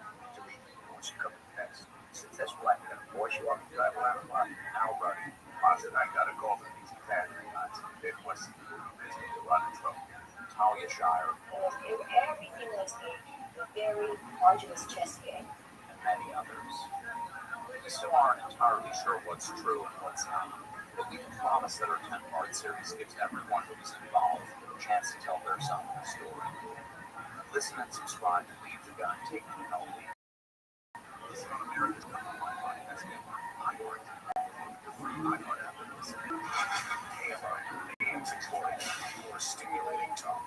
once you come to next, successful actor, voice you on the drive around a lot. Now, buddy, I got a call from these Saturday nights. It was busy to run in trouble. Talia Shire. Everything was a very arduous chess game. And many others. We still aren't entirely sure what's true and what's not, but we can promise that our 10-part series gives everyone who was involved a chance to tell their side of the story. Listen and subscribe to Leave the Gun, Take the Penalty. Listen on America's number one podcast network, iHeart. The free iHeart app and listen. KFI, AM 640, more stimulating talk.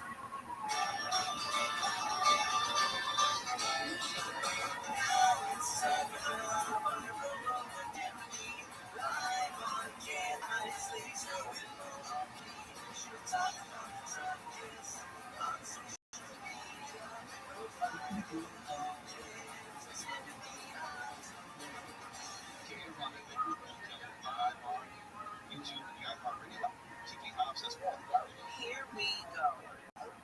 Here we go.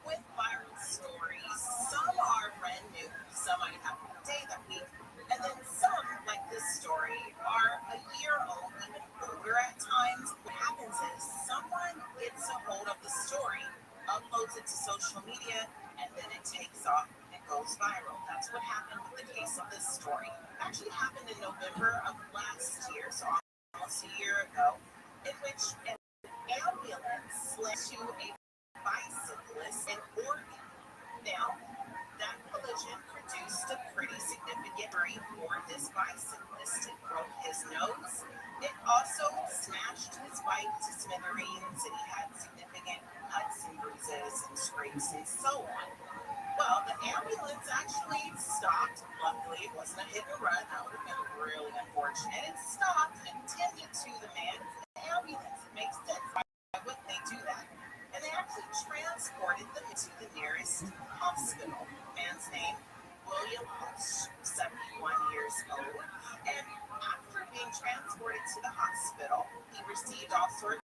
With viral stories, some are brand new, some might have a day that week, and then some, like this story, are a year old, even older at times. What happens is someone gets a hold of the story, uploads it to social media, and then it takes off and goes viral. That's what happened with the case of this story. It actually happened in November of last year, so almost a year ago, in which an ambulance led to a bicyclist in Oregon. Now, that collision produced a pretty significant injury for this bicyclist. It broke his nose. It also smashed his bike to smithereens, and he had significant cuts and bruises and scrapes and so on. Well, the ambulance actually stopped. Luckily, it wasn't a hit and run. That would have been really unfortunate. It stopped and tended to the man in the ambulance. It makes sense. Why wouldn't they do that? And they actually transported them to the nearest hospital. The man's name, William Hulse, 71 years old. And after being transported to the hospital, he received all sorts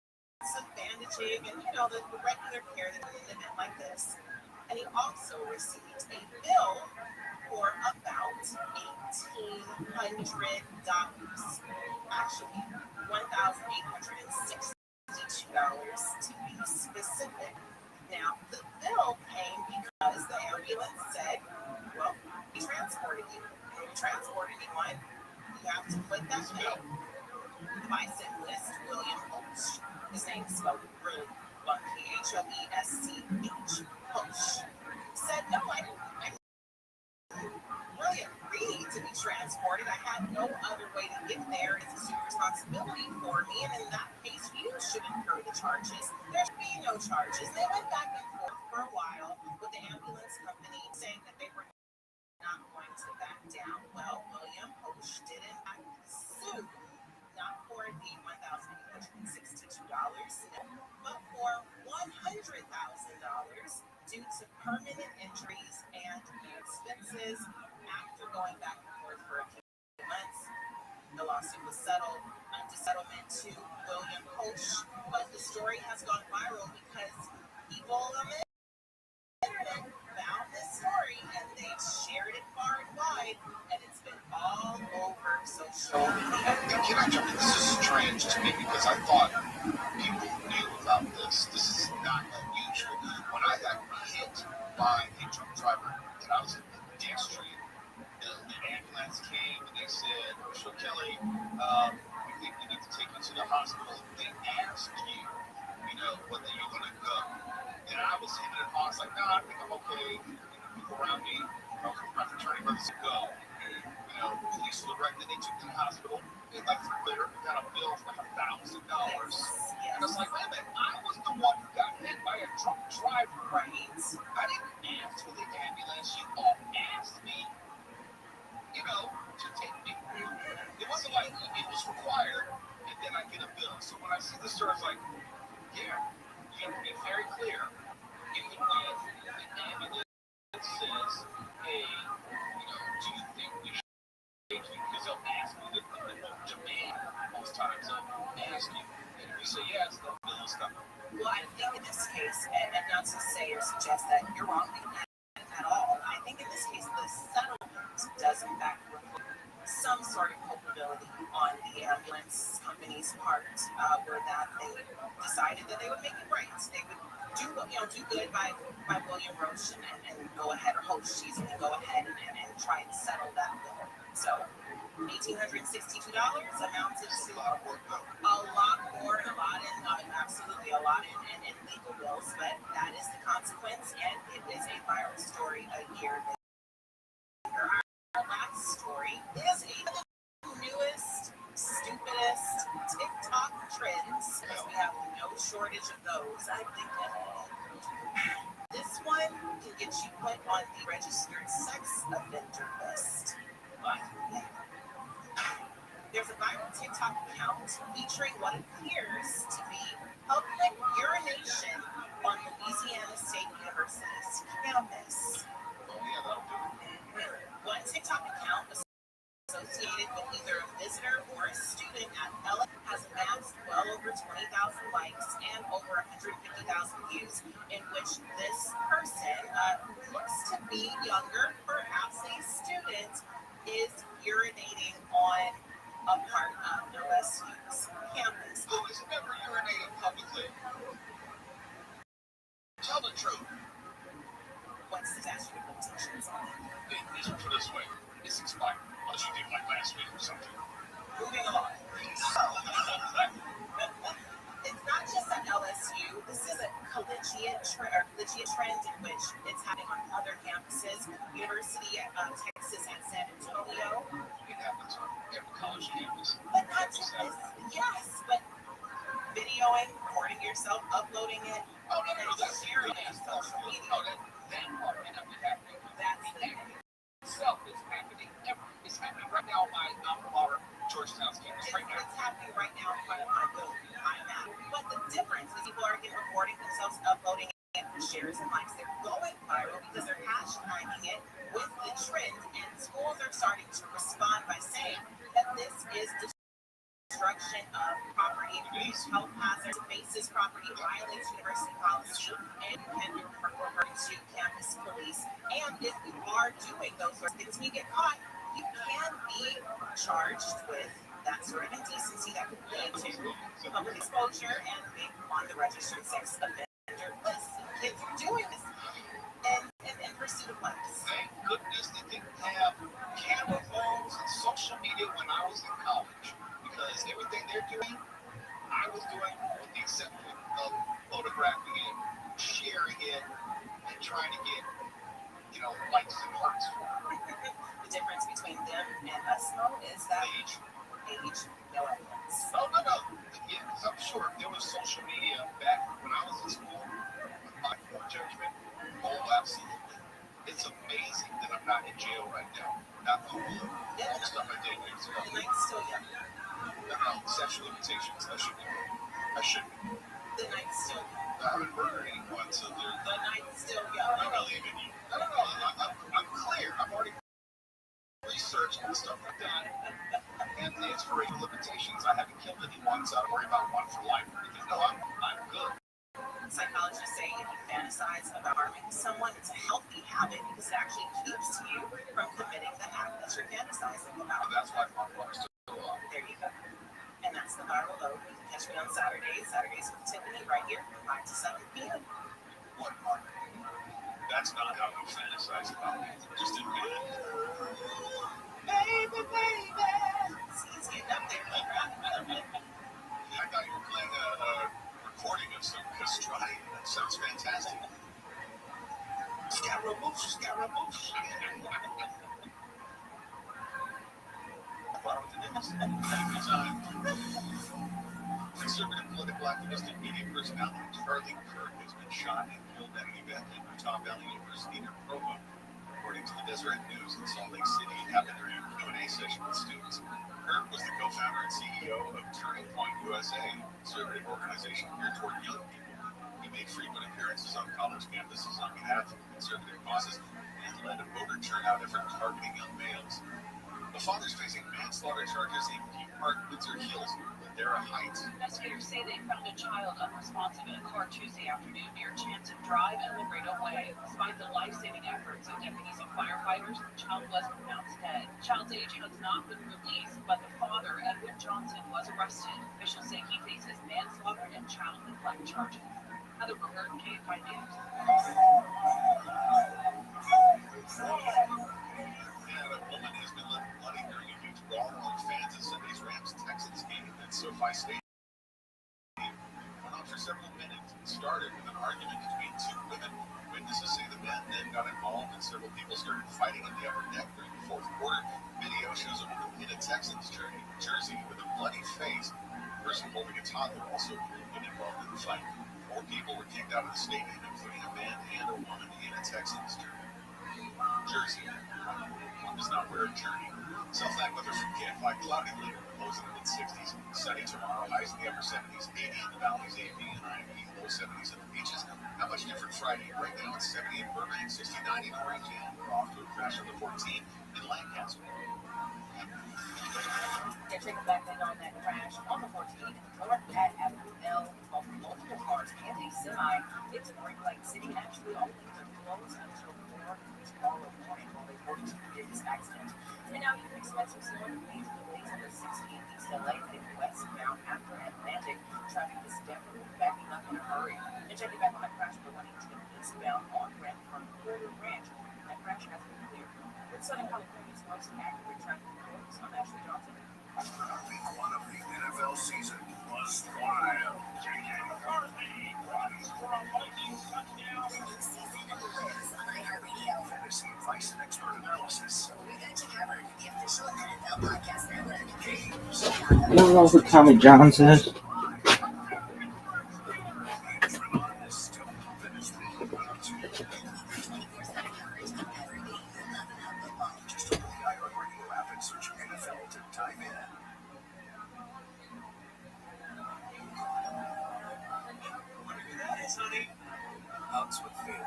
of bandaging and, the regular care that in an event like this. And he also received a bill for about $1,800. Actually, $1,862 to be specific. Now, the bill came because the ambulance said, well, we transported you. When we transported anyone, you have to put that bill. The bicyclist, William Hulse, his name is spelled really funky, Hoesch, Hulse, said, no, I didn't really agree to be transported. I had no other way to get there. It's a responsibility for me, and in that case, you should incur the charges. There should be no charges. They went back and forth for a while with the ambulance company saying that they were not going to back down. Well, William Hulse did in fact sue, not for the $1,862, but for $100,000 due to permanent injuries and expenses. After going back and forth for a few months, the lawsuit was settled under settlement to William Hulse, but the story has gone viral because people on the internet found this story and they shared it far and wide, and it's been all over social media. Can I jump in? This is strange to me because I thought people knew about this. This is not unusual. When I got hit by a drunk driver remember that I was in Dix Street. The ambulance came and they said, "Mr. Kelly, we think we need to take you to the hospital." They asked you, whether you're going to go. And I was hemming and hawing, like, "No, I think I'm okay." People around me, my fraternity brothers said, "Go." Police directed, they took me to the hospital. They like later got a bill for like $1,000. And it's like, wait a minute, I was the one who got hit by a drunk driver. Right. I didn't ask for the ambulance. You all asked me, to take me. It wasn't like it was required, and then I get a bill. So when I see the story, it's like, yeah, you have to be very clear. Even when the ambulance says, "Hey, do you think we should take you?" Because they'll ask you, they won't demand most times. They'll ask you, and if you say yes, the bill is coming. Well, I think in this case, and not to say or suggest that you're wrong at all, I think in this case, the settlement does in fact reflect some sort of culpability on the ambulance company's part, where that they decided that they would make it right. They would do good by William Roach and go ahead, or Hoach, and go ahead and try and settle that bill. So $1,862 amounted to a lot more, and absolutely a lot in legal bills, but that is the consequence, and it is a viral story a year later. Our last story is the newest, stupidest TikTok trends, because we have no shortage of those. I think this one can get you put on the registered sex offender list. But there's a viral TikTok account featuring what appears to be public urination on Louisiana State University's campus. One TikTok account associated with either a visitor or a student at LA has amassed well over 20,000 likes and over 150,000 views, in which this person, who looks to be younger, perhaps a student, is urinating on a part of LSU's campus. Who has never urinated publicly? Tell the truth. What's the statute of limitations on it? Let's put it this way. It's expired. Unless you did like last week or something. Moving along. It's not just at LSU. This is a collegiate trend in which it's happening on other campuses. University of Texas at San Antonio. It happens on every college campus. But not just this. Yes, but videoing, recording yourself, uploading it. Oh, no, that's sharing it on social media. Oh, that part may not be happening. That's the thing. Itself is happening. It's happening right now on my Georgetown's campus right now. It's happening right now in front of my building. But the difference is people are recording themselves, uploading it with shares and likes. They're going viral because they're hashtagging it with the trend, and schools are starting to respond by saying that this is destruction of property, health hazards, basis property, violates university policy, and can refer to campus police. And if you are doing those sort of things and you get caught, you can be charged with that sort of indecency that could lead to public exposure and being on the registered sex offender list. Kids are doing this in pursuit of lives. Thank goodness they didn't have camera phones and social media when I was in college, because everything they're doing, I was doing with the exception of photographing it, sharing it, and trying to get, likes and hearts for it. The difference between them and us, though, is that age, no evidence. Oh, no. Yeah, because I'm sure if there was social media back when I was in school, my judgment, absolutely. It's amazing that I'm not in jail right now. Not for all the stuff I did years ago. The night's still young. No, statute of limitations. I should be. The night's still young. I haven't murdered anyone, so the night's still young. I believe in you. No. I'm clear. I've already researched and stuff like that. And the expiration limitations. I haven't killed anyone, so I don't worry about one for life or anything. No, I'm good. Psychologists say if you fantasize about harming someone, it's a healthy habit because it actually keeps you from committing the act that you're fantasizing about. That's why my bar is still on. There you go. And that's the viral load. You can catch me on Saturdays with Tiffany right here from 5 to 7 p.m. What part? That's not how you fantasize about it. Just admit it. Baby, baby. It's easy enough there. I thought you were playing a recording of some castrati. That sounds fantastic. Scaramouche, Scaramouche. Bottom of the news. Anytime. Conservative political activist and media personality Charlie Kirk has been shot and killed at an event at Utah Valley University near Provo. According to the Deseret News in Salt Lake City, it happened during a Q&A session with students. Kirk was the co-founder and CEO of Turning Point USA, a conservative organization geared toward young people. He made frequent appearances on college campuses on behalf of conservative causes and led a voter turnout effort targeting young males. The father's facing manslaughter charges in Key Park, Windsor Hills, Ladera Heights. Investigators say they found a child unresponsive in a car Tuesday afternoon near Chanson Drive and Laredo Way. Despite the life-saving efforts of deputies and firefighters, the child was pronounced dead. The child's age has not been released, but the father, Edwin Johnson, was arrested. Officials say he faces manslaughter and child neglect charges. Heather Booker, KFI News. And a woman has been left bloody during a huge brawl among fans of Sunday's Rams-Texans game at SoFi Stadium. It went on for several minutes and started with an argument between two women. Witnesses say the men then got involved and several people started fighting in the upper deck during the fourth quarter. Video shows a woman in a Texans jersey with a bloody face. The person holding a toddler also appeared to get involved in the fight. 4 people were kicked out of the stadium, including a man and a woman in a Texans jersey. One does not wear a jersey. Southland weather from KFI, cloudy later, lows in the mid-60s. Sunny tomorrow, highs in the upper 70s, 80 in the valleys, 80 and 90, low 70s in the beaches. Not much different Friday. Right now it's 70 in Burbank, 69 in Orange, and we're off to a crash on the 14 in Lancaster. They're taking back in on that crash on the 14th north at Avenue L. Multiple cars and a semi. It's a ring light city, and actually all lanes are closed until 4 tomorrow morning while they work to get this accident. And now you can expect some snow and major delays on the 16th East LA heading westbound after Atlantic. Traffic is definitely backing up in a hurry. And checking back on that crash for 118 eastbound on ramp from Porter Ranch. That crash has been cleared. With Southern California's most accurate traffic reports, I'm Ashley Johnson. Week 1 of the NFL season was wild. J.J. McCarthy runs for a Vikings touchdown. Season of the Wiz on iHeartRadio. Fantasy advice and expert analysis. We got you covered. The official NFL podcast network. You don't know who Tommy John says? Just open the iHeartRadio app and search NFL to dive in. Honey, hugs with family.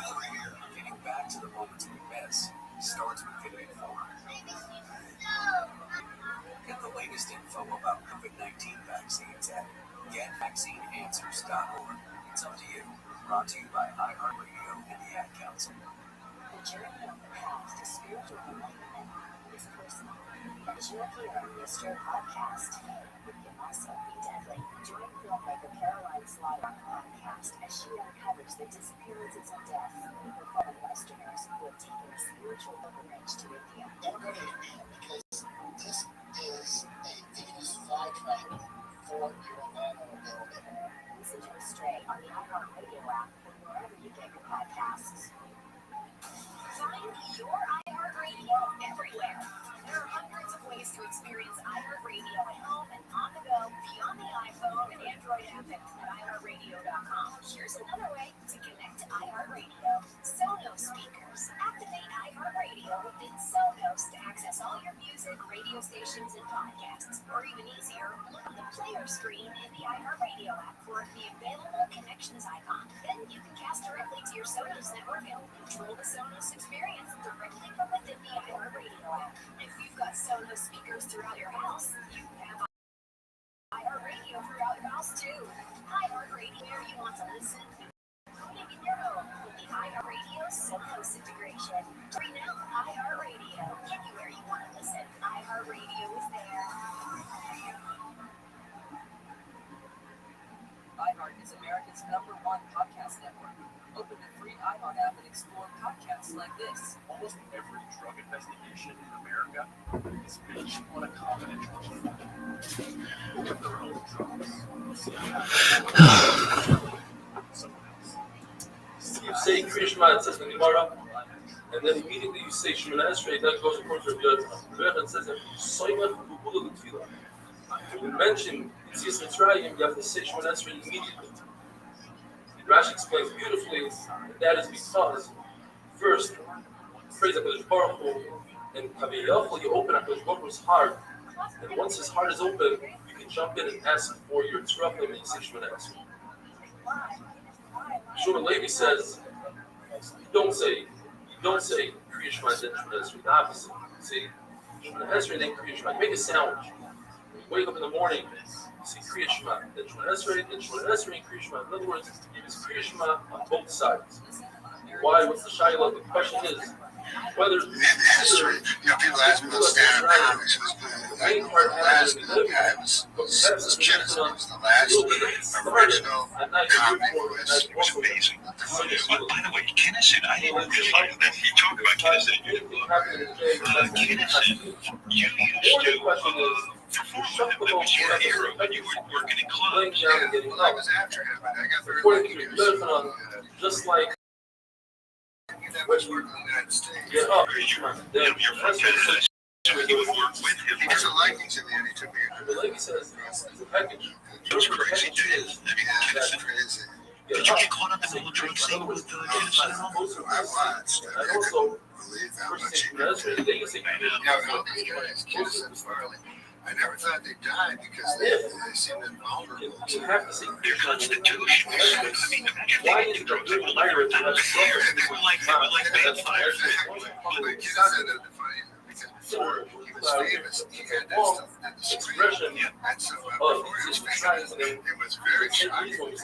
Over here, getting back to the moments we miss starts with vitamin 4. Get the latest info about COVID-19 vaccines at getvaccineanswers.org. It's up to you. Brought to you by iHeartRadio and the Ad Council. The journey of the path to spiritual enlightenment is personal. And you're here on Mr. Podcast. It can also be deadly. Join filmmaker Caroline Slaughter on the podcast as she uncovers the disappearances and death of her fellow Westerners who have taken a spiritual pilgrimage to India. Don't go to India because this is a Venus flytrap for your environmental building. Listen to Astray on the iHeartRadio app or wherever you get your podcasts. Find your iHeartRadio everywhere. There are hundreds of ways to experience iHeartRadio at home and on the go, beyond the iPhone and Android app at iHeartRadio.com. Here's another way to connect to iHeartRadio. Sonos speakers. Activate iHeartRadio within Sonos to access all your music, radio stations, and podcasts. Or even easier, look on the player screen in the iHeartRadio app for the available connections icon. Then you can cast directly to your Sonos network and control the Sonos experience directly from within the iHeartRadio app. If you've got Sonos speakers throughout your house, you have iHeartRadio throughout your house too. iHeartRadio, where you want to listen, including in your home, with the iHeartRadio Sonos integration. Free now, iHeartRadio. Anywhere you want to listen, iHeartRadio is there. is America's #1 podcast network. Open the free iPhone app and explore podcasts like this. Almost every drug investigation in America is based on a confidential informant. Look at their own drugs. You say Krishma, it says in the Gemara, and then immediately you say Shemona Esrei, that goes according to Rabbi Rothschild. It says, when we mention Yitzias Mitzrayim, you have to say Shemona Esrei immediately. Rashi explains beautifully that is because, first, praise HaKadosh Baruch Hu, and Kaviyachol, you open HaKadosh Baruch Hu's heart, and once his heart is open, you can jump in and ask for your tzrachim and you say Shemona Esrei. Shmuel Levi says, you don't say Kriya Shema and then Shemona Esrei. The opposite. See, Shemona Esrei and then Kriya Shema. You make a sandwich. You wake up in the morning, you say Kriya Shema, then Shemona Esrei, then Shemona Esrei and Kriya Shema. In other words, it's Kriya Shema on both sides. Why? What's the shayla? The question is whether history. People ask me about stand-up comedy. The main part last guy was Kinnison. He was the last original comedy voice. It was amazing. By the way, Kinnison, I didn't realize that he talked about Kinnison in your book. Kinnison, you used to perform with him. That was your hero when you were working in clubs. Well, I was after him, but I got very lucky. Just like that much work in the United States. Your friend says you would work with him. He doesn't like things in the end. He took me into the lady says it's a package. It was crazy, dude. I mean, that's crazy. Did you get caught up in the whole drug scene with the Kinnison? I watched. I couldn't believe how much he did. All these guys, Kinnison, Farley. I never thought they died because they seemed invulnerable. Their constitution. I mean, why is the drugs that will live for thousands of years? They were like vampires. But Kinnison had the funny because before he was famous, he had that stuff that the screen. And so before he was famous, it was very shocking. One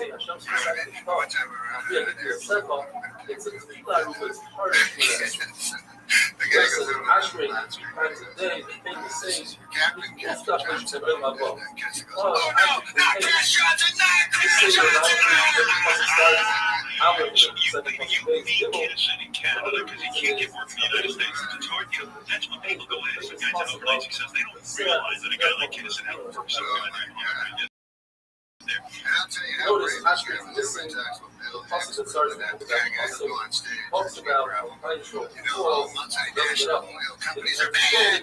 time around there, the guy goes over the Captain Johnson, oh no, not that shot's a You beat Kinnison in Canada because he can't get work in the United States. It's hard, that's when people go ask the guy to the place. He says they don't realize that a guy like Kinnison had to work so good. And I'll tell you how brave this guy was every time when Bill Hicks was that guy go on stage and speak around. All multinational oil companies are bad,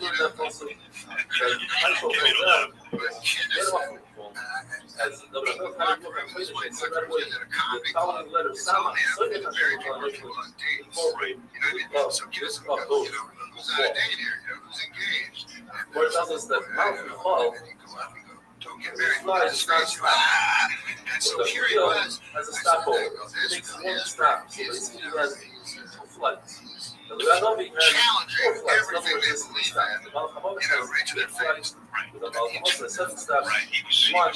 But Kinnison, as the program was when Zucker was at a comedy club, it's only happened to very few people on dates. So Kinnison goes, who's on a date here? Who's engaged? And then you go up and go, don't get married. And so here he was. As a stopover, it takes one stop. So basically, he has 2 flights. Challenging everything they believe in, right to their face. Right, he was serious about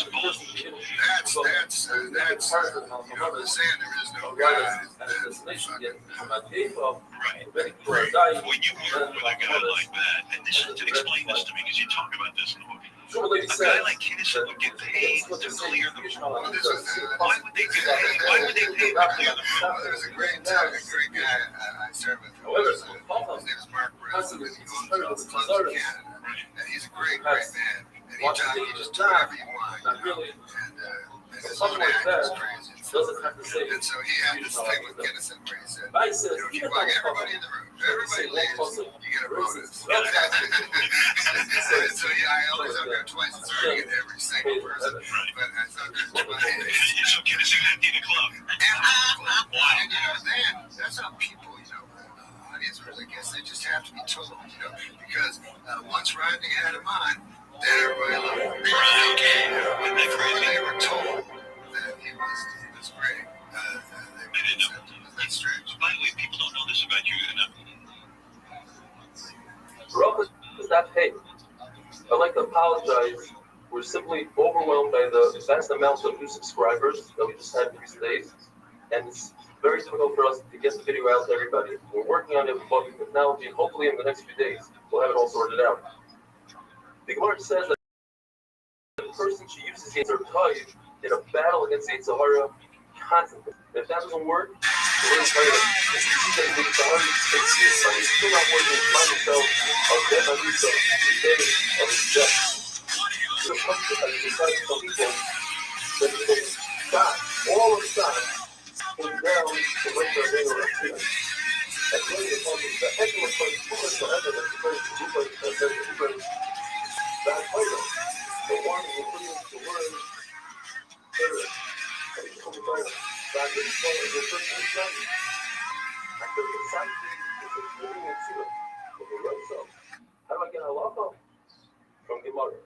that's the saying there is no God. Right. When you work with a guy like that, and explain this to me because you talk about this in the book. A guy like Kinnison would get paid to clear the room. Why would they do that? Why would they pay him to clear the room? There's a great guy I served with. His name is Mark Brown. He owns all the clubs in Canada. And he's a great man. And he taught me just do whatever you want. And his own act is crazy. And so he had this thing with Kinnison where he said, if you want everybody in the room, everybody leaves, you get a bonus. So I always up there twice as hard to get every single person. But I thought that's funny. So Kinnison emptied the club. And then that's how people, audience members, I guess they just have to be told, because once Rodney had him on, then everybody loved him. They were told that he was great. They didn't know. That's strange. By the way, people don't know this about you enough. Baruch is not paid. I'd like to apologize. We're simply overwhelmed by the vast amount of new subscribers that we just had these days. And it's very difficult for us to get the video out to everybody. We're working on it with public technology, and hopefully in the next few days, we'll have it all sorted out. The Gemara says that the person she uses the toy in a battle against the Sahara constantly. If that doesn't work, we're going to if you see that the Sahara takes you, but it's still not working, find yourself of death on yourself, the day of his death. You're comfortable by deciding some people that you can stop, all of stop, came down to wait for a day or two. And when you come to the excellent place, the heaven, that's the place, the place, that's the place. That's later. The one who put into the word, Sarah, and he told me later, that this one is the first of the after the sanctity is a living in Surah, with the right self. How do I get halacha? From Gemara.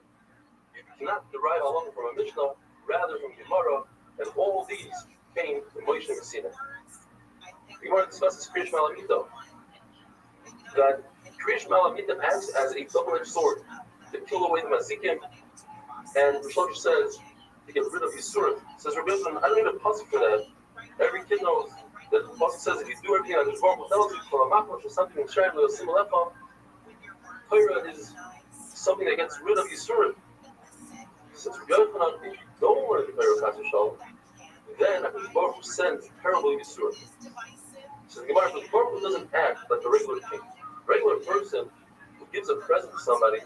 You cannot derive halacha from a Mishnah, rather from Gemara, and all these came from Moshe and Sinai. The Gemara discusses Kriyash Malamita, that Kriyash Malamita acts as a double-edged sword to kill away the Mazikim, and the Rosh says to get rid of Yisurim. Says Rabbi Rothschild, I don't need a puzzle for that. Every kid knows that the puzzle says if you do everything on the Torah tells you for a machlosh or something in Shem or Simalecha, Torah is something that gets rid of Yisurim. Since Rabbi Rothschild, if you don't learn the Torah Kasha then Baruch Hu sends terrible Yisurim. So the Gemara says Baruch Hu doesn't act like a regular king. A regular person who gives a present to somebody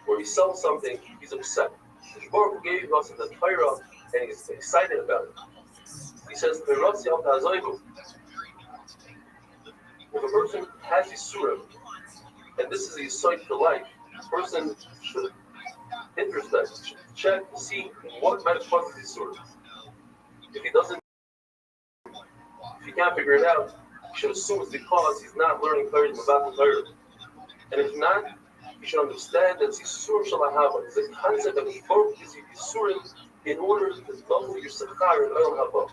or he sells something, he's upset. The Baruch Hu gave us the Torah and he's excited about it. He says, if a person has Yisurim, and this is a Yisod for life, the person should introspect, should check to see what might have caused Yisurim. If he doesn't, if he can't figure it out, he should assume it's because he's not learning Torah about the Torah. And if not, you should understand that Yisurim Shalahava is a concept that Baruch gives you Yisurim in order to double your Sechar in Olam Haba.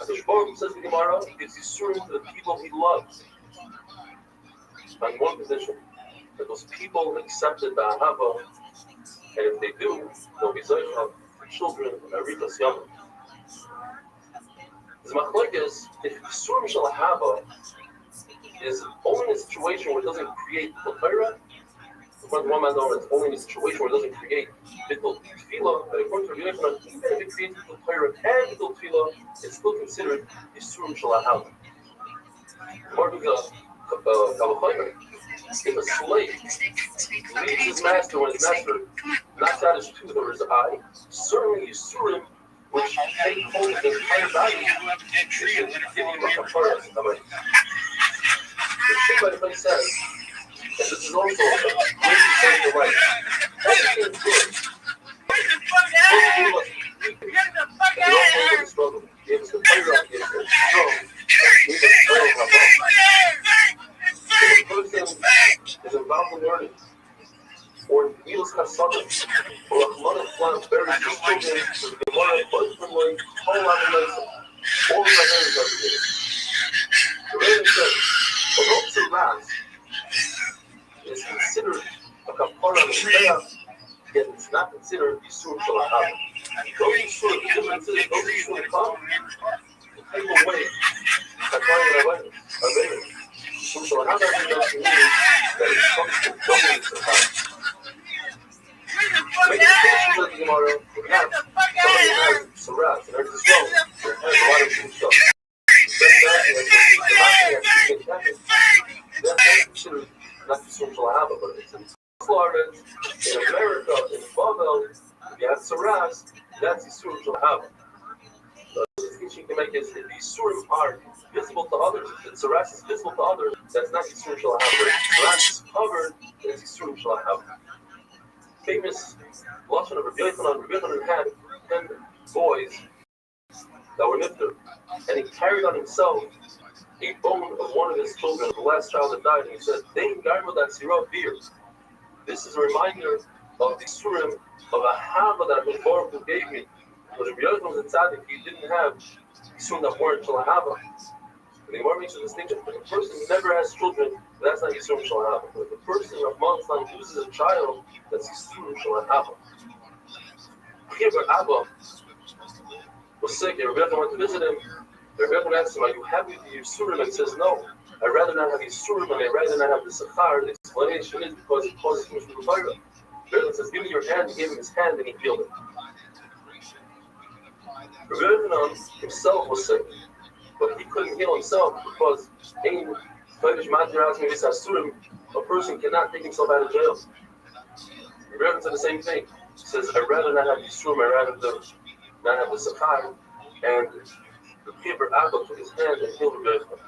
As Baruch says in Gemara, he gives Yisurim to the people he loves. On one condition, that those people accepted the Ahava, and if they do, they'll be Zoycha for children and Arikas Yamim. The Machlok is, if Yisurim Shalahava is only in a situation where it doesn't create the Torah, one man knows it's only in a situation where it doesn't create Bittul Tefillah, but according to Rabbi Rothschild, even if it creates Bittul Torah and Bittul Tefillah, it's still considered Yisurim Shalahava. Part of the Kavachomer, if a slave leaves his master when his master knocks out his tooth or his eye, certainly Yisurim, which take hold of the entire body, should give him a kapara. The Shemai says, and this is also a great example of life. Everything is good. The struggle. It's the Torah, it's the strong. It's the strong. If a person is involved in learning, or Milos Chasadim, or Achman Flan buries his children, the Gemara, husbandly, all of the hands of the day. The Rebbe says, Baruch Ras is considered a kapara of yet it's not considered Yisurim Shalahava. Those Yisurim come, take away Yisurim Shalahava doesn't mean that it comes to doubling the Sahara. Make a question of the Gemara, we have somebody who has Saras, and there's this one that has a lot of good stuff. That's considered not Yisurim Shalahava, but it's in Florida, in America, in Babel, if you have Saras, that's Yisurim Shalahava. The distinction you can make is if the Yisurim are visible to others, if the Saras is visible to others, that's not Yisurim Shalahava. If Saras is covered, it's Yisurim Shalahava. Famous Lashon of Rabbi Yochanan had 10 boys that were nifter, and he carried on himself a bone of one of his children, the last child that died, and he said, this is a reminder of the Surim of a Hava that Baruch Hu gave me. Because Rabbi Yochanan was a tzaddik, he didn't have Surim that weren't Shalahava. The Gemara makes a distinction. If a person never has children, that's not Yisurim Shalahava. But if a person of Islam loses a child, that's Yisurim Shalahava. Here, Abba was sick, and Rabbi Yochanan went to visit him. Rabbi Yochanan asked him, are you happy with your Yisurim? And he says, no. I'd rather not have Yisurim, and I'd rather not have the Sachar. The explanation is because it causes too much for the Torah. Rabbi Yochanan says, give me your hand. He gave him his hand, and he healed it. Rabbi Yochanan himself was sick, but he couldn't heal himself because a person cannot take himself out of jail. Rabbi Yochanan said the same thing. He says, I'd rather not have Yisroel, I'd rather not have the Sakai, and the Kibbur Abba took his hand and healed Rabbi Yochanan.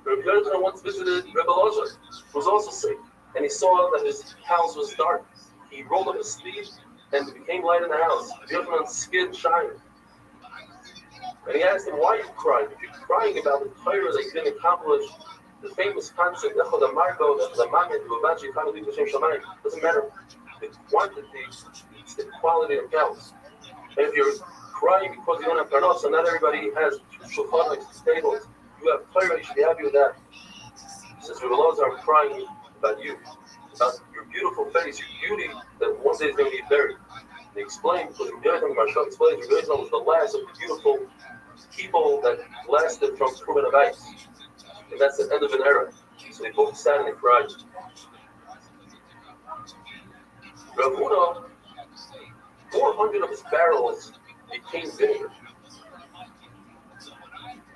Rabbi Yochanan once visited Rabbi Rothschild, who was also sick, and he saw that his house was dark. He rolled up his sleeve, and it became light in the house. Rabbi Yochanan's skin shined. And he asked him, why are you crying? If you're crying about the Torah that you didn't accomplish, the famous concept, doesn't matter. The quantity, it's the quality that counts. And if you're crying because you don't have parnasa, so not everybody has shulchan tables. You have Torah, you should be happy with that. He says, Rabbi Elazar, I'm crying about you, about your beautiful face, your beauty that one day is going to be buried. And he explained, because Rabbi Yochanan Marshal explains, Rabbi Yochanan was the last of the beautiful people that lasted from Truman of Ice. And that's the end of an era. So they both sat and they cried. Rav Huna, 400 of his barrels became vinegar.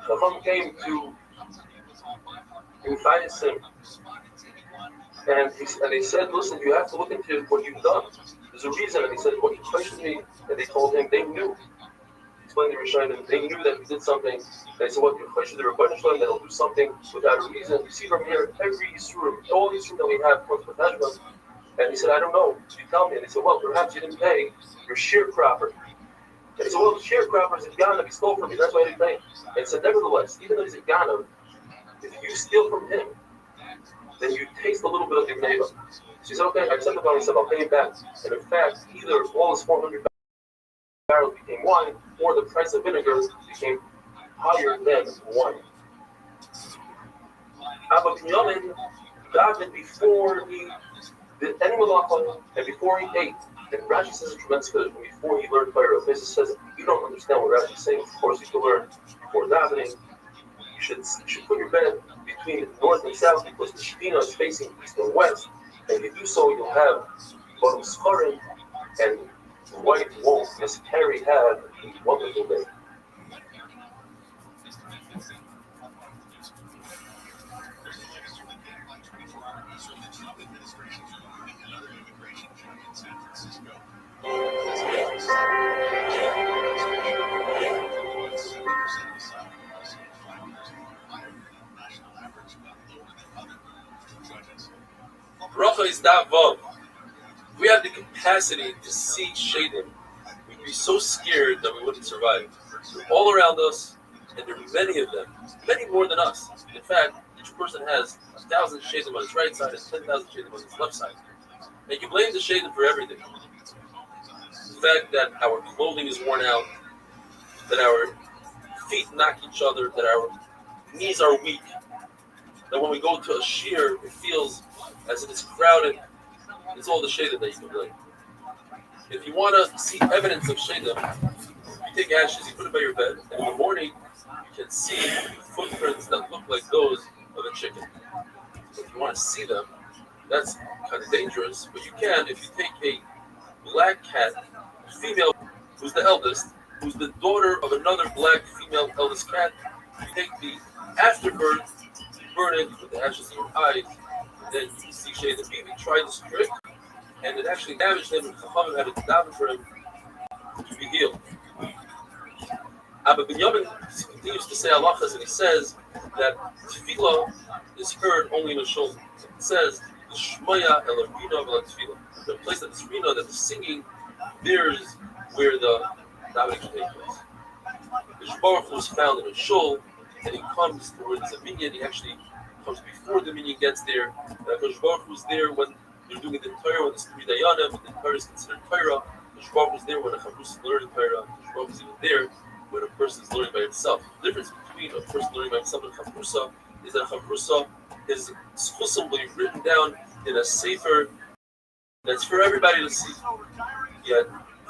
Chacham came to invite him, and they said, listen, you have to look into what you've done. There's a reason. And he said, what you questioned me, and they told him they knew. Explained to Rishonim, they knew that he did something. They said, what you questioned the Rabbi Rothschild, that he'll do something without a reason. You see from here, every Yisroel, all Yisroel that we have comes with Hashman. And he said, I don't know. You tell me. And they said, well, perhaps you didn't pay your sharecropper. And he said, well, the sharecropper is a Ghana. He stole from me. That's why I didn't pay. And he said, nevertheless, even though he's a Ghana, if you steal from him, then you taste a little bit of your neighbor. She said, okay, I accept the money. He said, I'll pay him back. And in fact, either all his 400 barrels became wine, or the price of vinegar became higher than wine. Abba Binyamin, David, before he did any malacha, and before he ate, and Rashi says a tremendous good, before he learned Torah, Moses says, you don't understand what Rashi is saying. Of course, you can learn before davening. You should put your bed between north and south because the Shekhinah is facing east and west. And if you do so, you'll have bottom scoring, and the wife won't miscarry, have a wonderful day. Bracha is that vav. We have the capacity to see Shadim. We'd be so scared that we wouldn't survive. They're all around us, and there are many of them, many more than us. In fact, each person has 1,000 Shadim on his right side and 10,000 Shadim on his left side. And you blame the Shadim for everything. The fact that our clothing is worn out, that our feet knock each other, that our knees are weak, that when we go to a shear, it feels as if it's crowded. It's all the Shadim that you can blame. If you want to see evidence of Shadim, you take ashes, you put it by your bed, and in the morning, you can see footprints that look like those of a chicken. If you want to see them, that's kind of dangerous, but you can if you take a black cat, female, who's the eldest, who's the daughter of another black female eldest cat, you take the afterbirth, burn it with the ashes in your eyes, then you see Shadim. The baby tried this trick, and it actually damaged him, and Chachamim had to daven for him to be healed. Abba Binyamin continues to say halachas, and he says that tefillah is heard only in a shul. It says, Shmaya Elohina v'la tefillah. The place that is Rina, that is singing, there is where the davening should take place. The Baruch was found in a shul, and he comes towards the minyan. He actually comes before the minyan gets there. And Baruch was there when they're doing the Torah, when it's 3 Dayanim, and the Torah is considered Torah. Baruch was there when a Chavrusa is learning Torah. Baruch was even there when a person is learning by himself. The difference between a person learning by himself and a Chavrusa is that a Chavrusa is exclusively written down in a sefer that's for everybody to see. Yet,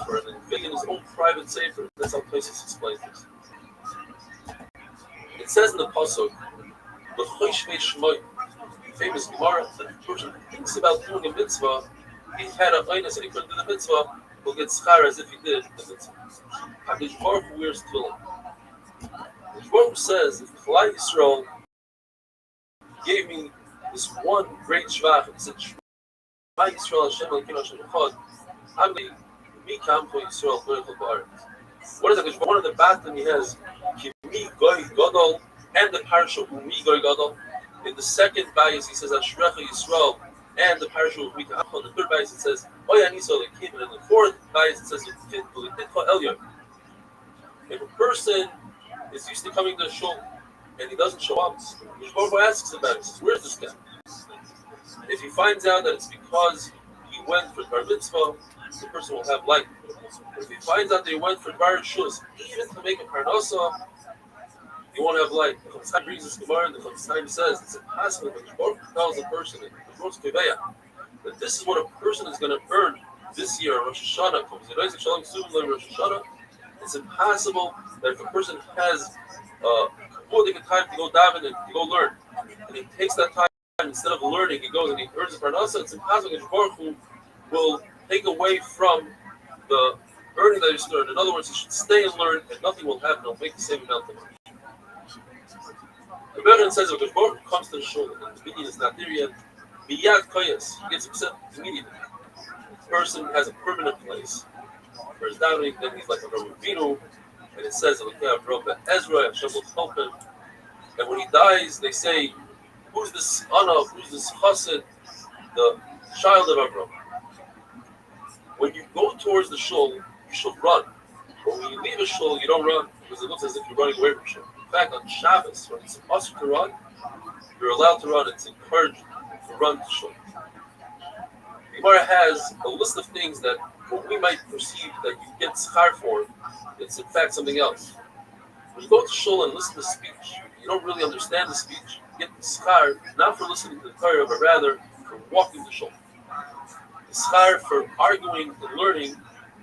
for an in his own private sefer, that's how places explain this. It says in the pasuk, the famous Gemara, that if a person thinks about doing a mitzvah, he had a aynus and he couldn't do the mitzvah, will get schar as if he did the mitzvah. HaKadosh Baruch Hu wears tefillin. HaKadosh Baruch Hu says, if Klal Yisrael gave me this one great shvach, and said, Shema Yisrael Hashem Elokeinu Hashem Echad, I'm going to be Mikam Ko Yisrael Berachot Ba'aretz. What is that? One of the batim he has, Kimi Goy Gadol, and the parasha Umi Goy Gadol. In the second bias, he says Ashrecha Yisrael, and the parasha Umi Ka'achon. The third bias, it says Oya Nisa Lekim, and in the fourth bias, it says L'Titcha Elyon. If a person is used to coming to the shul and he doesn't show up, Mishmor asks about it. He says, "Where's this guy?" If he finds out that it's because he went for bar mitzvah, the person will have light. If he finds out that he went for bar shus, even to make a parnasa, he won't have light. The Chofetz Chaim brings this Gemara, and the Chofetz Chaim says it's impossible. But the Baruch tells a person that this is what a person is going to earn this year. Rosh Hashanah comes. Rosh Hashanah. It's impossible that if a person has time to go daven and to go learn, and he takes that time instead of learning, he goes and he earns a parnasa. It's impossible that Baruch Hu will take away from the earning that he's learned. In other words, he should stay and learn, and nothing will happen. He'll make the same amount of money. The Rebbe says if the Baruch Hu comes to the shul and the meeting is not there yet, miyad koyes, he gets upset immediately. The person has a permanent place for his davening, then he's like a Rabbi, and it says Rabbi Ezra, Hashem will help him. And when he dies, they say, who's this Anav, who's this Chassid, the child of Abraham? When you go towards the shul, you should run. But when you leave a shul, you don't run, because it looks as if you're running away from shul. In fact, on Shabbos, when it's possible to run, you're allowed to run. It's encouraged to run to shul. The Gemara has a list of things that what we might perceive that you get schar for, it's in fact something else. When you go to shul and listen to speech, you don't really understand the speech. You get the schar not for listening to the Torah, but rather for walking to shul. The schar for arguing and learning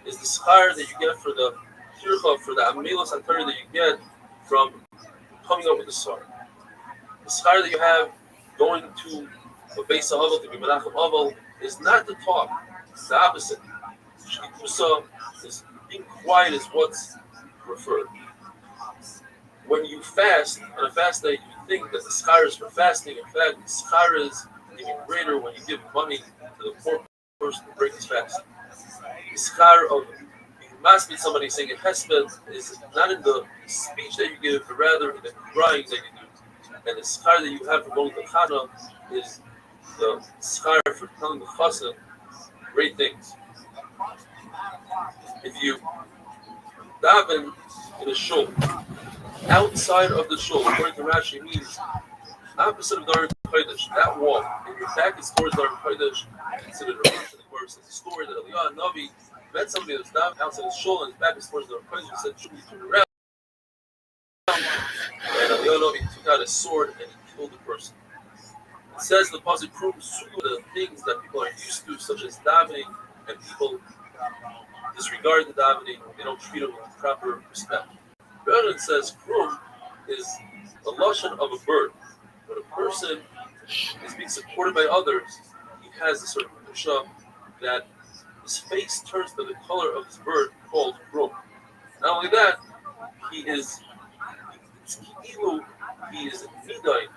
is the schar that you get for the tircha, for the amilos HaTorah that you get from coming up with the sword. The schar that you have going to a Beis Havel to be Menachem Havel is not to talk. It's the opposite. Shkikusa is being quiet is what's preferred. When you fast, on a fast day, you think that the schar is for fasting. In fact, the schar is even greater when you give money to the poor person to break his fast. The schar of must be somebody saying a hesped is not in the speech that you give, but rather in the crying that you do. And the schar that you have for going to Chana is the schar for telling the chassid great things. If you daven in a shul, outside of the shul, according to Rashi, means opposite of Dar Kodesh, that wall, and your back is towards Dar Kodesh, considered a Rosh. Of course, it's a story that Eliyahu Navi met somebody that's down outside the shul, and his back is towards Dar Kodesh. He said, should we turn around? And Eliyahu Navi took out his sword and he killed the person. It says the pasuk proves the things that people are used to, such as davening, and people disregard the davening, they don't treat it with proper respect. Berlin says krum is the lashon of a bird. When a person is being supported by others, he has a certain pusha that his face turns to the color of his bird called krum. Not only that, he is midayin.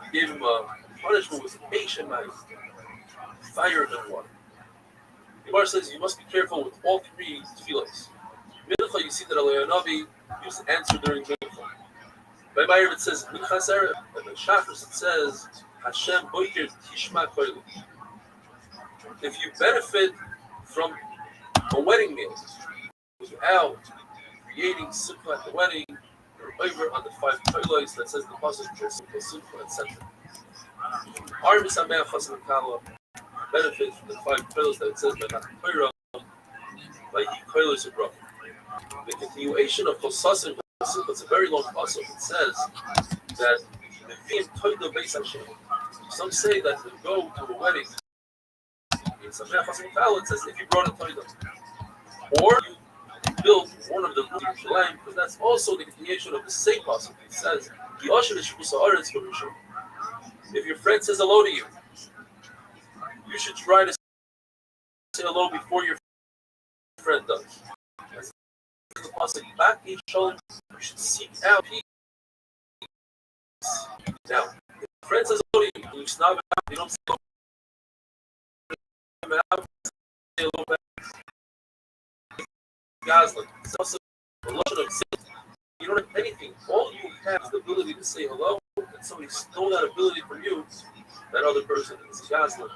He gave him a punishment with patient knife, fire and water. The Gemara says you must be careful with all three tefillos. Mincha, you see that Eliyahu Navi used to answer during Mincha. By Ma'ariv it says Minchas Erev, and by Shachris it says Hashem Boiker Tishma Koilu. If you benefit from a wedding meal without creating simcha at the wedding, you're over on the 5 koilos that says the pasuk simcha, etc. Our Misameach Chasam Kala benefit from the 5 koilos that it says by Nachkoira, by koilos of Rav. The continuation of Chosasim, it's a very long pasuk. It says that the Vim Toido Beis Hashem. Some say that to go to a wedding, in Sameach Chasam Kala, it says if you brought a Toido, or you built one of the Yerushalayim, because that's also the continuation of the same pasuk. It says, if your friend says hello to you, you should try to say hello before your friend does. That's the pasuk You should seek out peace. Now, if a friend says, "Oh, you snob out," you don't say out, say a little bit. Guys, like, it's also a lot of sin. You don't have anything. All you have is the ability to say hello, and somebody stole that ability from you. That other person is a Gazlan.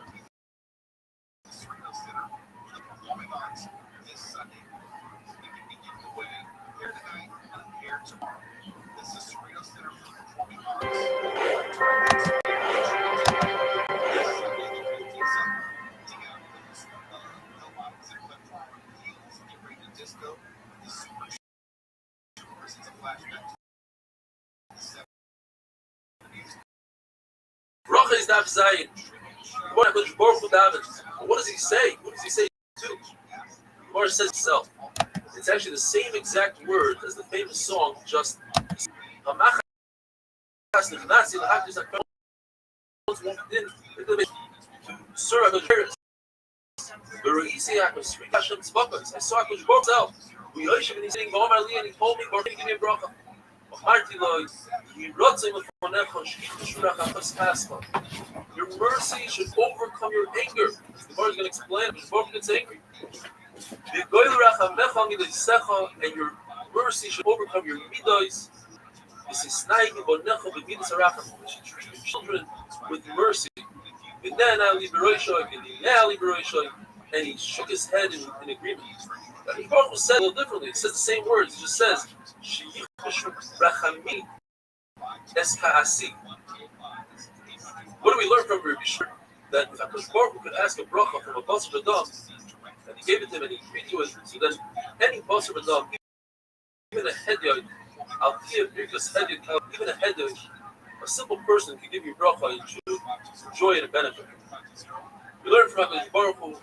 Bracha is Dav Zayin. What does he say? What does he say too? Gemara says itself. It's actually the same exact word as the famous song, just Sir, I saw Hakadosh Baruch Hu. We Yoshev and he's saying, and he told me, Baruch, give me a bracha. Your mercy should overcome your anger. The Gemara is going to explain it. Baruch gets angry. And your mercy should overcome your midos. You should treat your children with mercy. And he shook his head in agreement. The Baruch said a little differently. It says the same words. It just says, what do we learn from Rabbi Rothschild? That if Hakadosh Baruch Hu could ask a bracha from a basar v'dam, and he gave it to him and he agreed to it, so then any basar v'dam, even a hedyot, even a hedyot, a simple person can give you bracha and joy and a benefit. We learn from Hakadosh Baruch Hu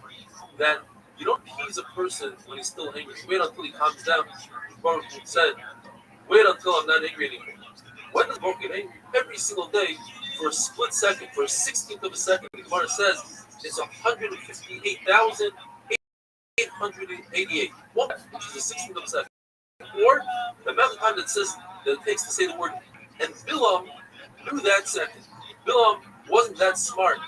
that you don't appease a person when he's still angry. You wait until he calms down. Baruch Hu said, "Wait until I'm not angry anymore." When does Baruch get angry? Every single day, for a split second, for a 16th of a second. The Gemara says it's 158,888, which is a 16th of a second. Or the amount of time that it takes to say the word. And Bilam knew that second. Bilam wasn't that smart.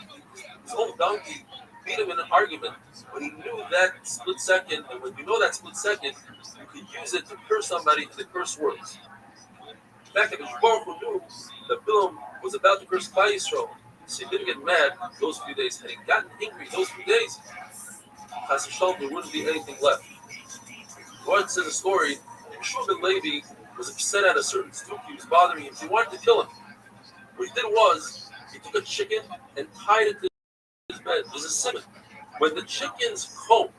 His old donkey beat him in an argument, but he knew that split second. And when you know that split second, you can use it to curse somebody in the curse words. In fact, Hakadosh Baruch Hu knew that Bilam was about to curse Klal Yisrael, so he didn't get mad those few days. Had he gotten angry those few days, Chas v'shalom, there wouldn't be anything left. Lord says a story. Yeshua ben Levi was upset at a certain stoop. He was bothering him. He wanted to kill him. What he did was he took a chicken and tied it to his bed. There's a simon. When the chicken's coat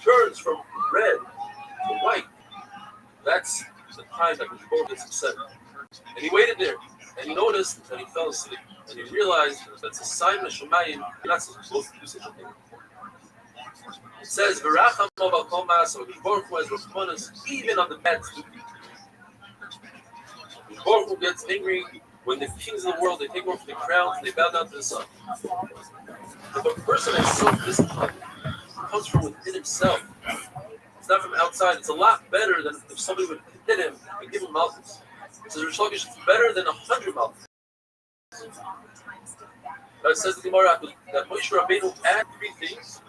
turns from red to white, that's the time that Yeshua gets upset. And he waited there, and he noticed that he fell asleep, and he realized that's a sign of Shemayim. You're not supposed to do such a thing. It says, "V'racham al kol ma'aso." Baruch Hu has rachmanas even on the bad stupid. Baruch Hu gets angry when the kings of the world, they take off the crowns and they bow down to the sun. If a person has self-discipline, it comes from within himself. It's not from outside. It's a lot better than if somebody would hit him and give him malchus. It says, Rish Lakish, it's better than 100 malchus. It says the Gemara that Moshe Rabbeinu had 3 things,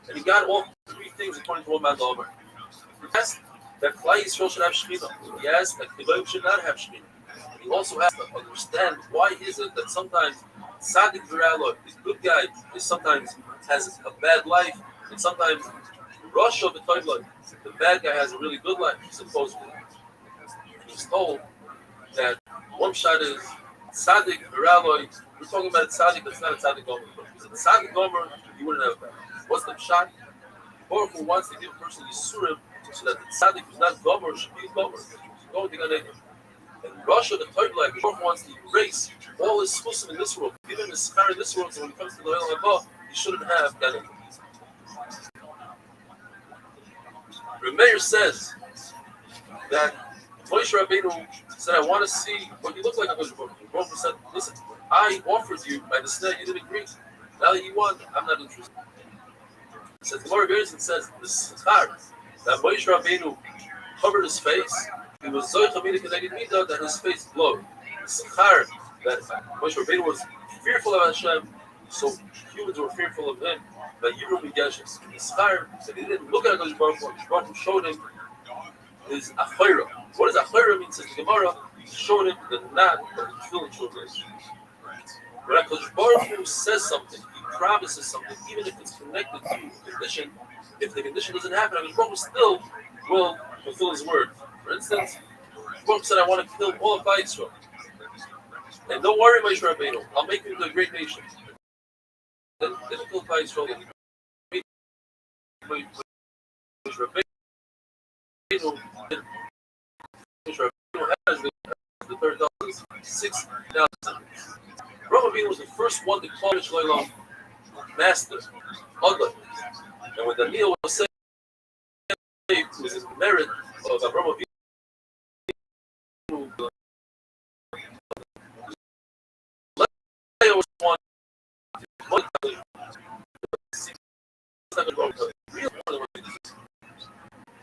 and he got all 3 things according to one man Omer. He asked that Klal Yisrael should have Shechina. He asked that Kedolim should not have Shechina. He also asked to understand why is it that sometimes Tzaddik V'Ra'lo, this good guy, sometimes has a bad life, and sometimes Rosh Hashanah, the bad guy has a really good life, supposedly. And he's told that one shot is Tzaddik V'Ra'lo. We're talking about a Tzaddik that's not a Tzaddik Gomer. If it's a Tzaddik Gomer, you wouldn't have that. What's the shot? Baruch Hu wants to give a person Yisurim so that the Tzaddik who's not Gomer should be Gomer. Go with the Gan Eden. And Russia, the third leg, Baruch wants to erase all his schusim in this world, even his schar in this world, so when it comes to the Olam Haba, he shouldn't have Gan Eden. Meir says that Moshe Rabbeinu said, I want to see what you look like. Baruch Hu said, listen, I offered you by the snare, you didn't agree. Now that you want, I'm not interested. It says, the Gemara Gerson says, this is hard, that Moshe Rabbeinu covered his face. He was Zoich Amida connected Mida that his face glowed. Schar, that Moshe Rabbeinu was fearful of Hashem, so humans were fearful of him. But Yibrum Yigeshes. Schar, that he didn't look at HaKadosh Baruch Hu. Baruch Hu showed him his Achayra. What does Achayra mean? Says the Gemara, he showed him the knot of the tefillin children. When HaKadosh Baruch Hu says something, he promises something, even if it's connected to a condition, if the condition doesn't happen, HaKadosh Baruch Hu still will fulfill his word. For instance, Baruch said, I want to kill all of Israel. And don't worry, Moshe Rabbeinu, I'll make you into a great nation. Then didn't kill Israel. Moshe Rabbeinu has the 6,000. Rabbi Rothschild was the first one to call it Shlomo master, Allah. And when Daniel was saved, it was his merit of Abraham Avinu. Was one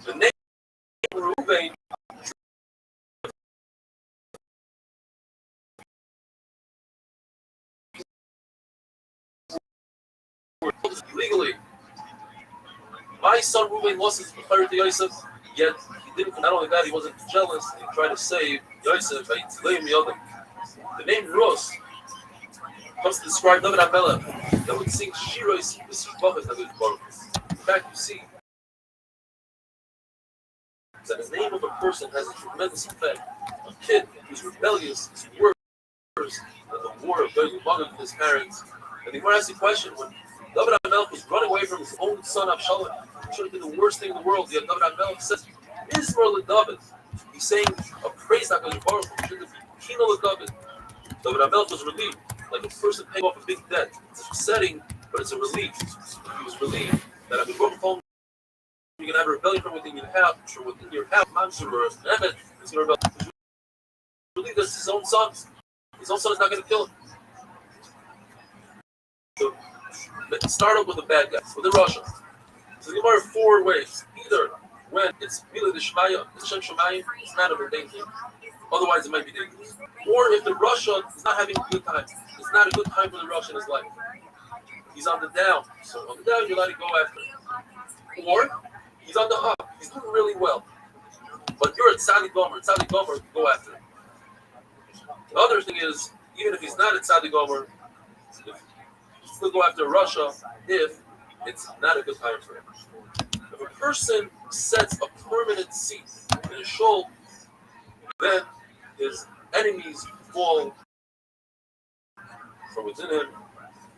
the name Reuben legally. My son Reuben lost his Bechar to Yosef, yet he didn't. Not only that, he wasn't jealous. He tried to save Yosef by Tzleim Yodim. The name Rus comes to describe David HaMelech that would sing Shiros B'Sivachas HaKadosh Baruch Hu. In fact, you see that the name of a person has a tremendous effect. A kid who's rebellious is worse than the war of David with his parents. And the Gemara asks the question, when David HaMelech was running away from his own son Absalom, he should have been the worst thing in the world. Yet David HaMelech says, Israel David. He's saying a praise to HaKadosh Baruch Hu. Should have been Kino David. David HaMelech was relieved, like a person paying off a big debt. It's upsetting, but it's a relief. He was relieved that HaKadosh Baruch Hu, you can have a rebellion from within your house, Mansur or Emet, it's going to rebel. He's relieved that it's his own son. His own son is not going to kill him. So, let's start up with the bad guys, with the Russia. So there are 4 ways. Either when it's Mila the Shemaya, it's Shem Shemayim, it's not a danger. Otherwise, it might be dangerous. Or if the Russian is not having a good time, it's not a good time for the Russian in his life. He's on the down. So on the down, you're allowed to go after him. Or he's on the up. He's doing really well. But you're at Tzadi Gomer. Tzadi Gomer, go after him. The other thing is, even if he's not at Tzadi Gomer, still go after Russia if it's not a good time for him. If a person sets a permanent seat in a shul, then his enemies fall from within him.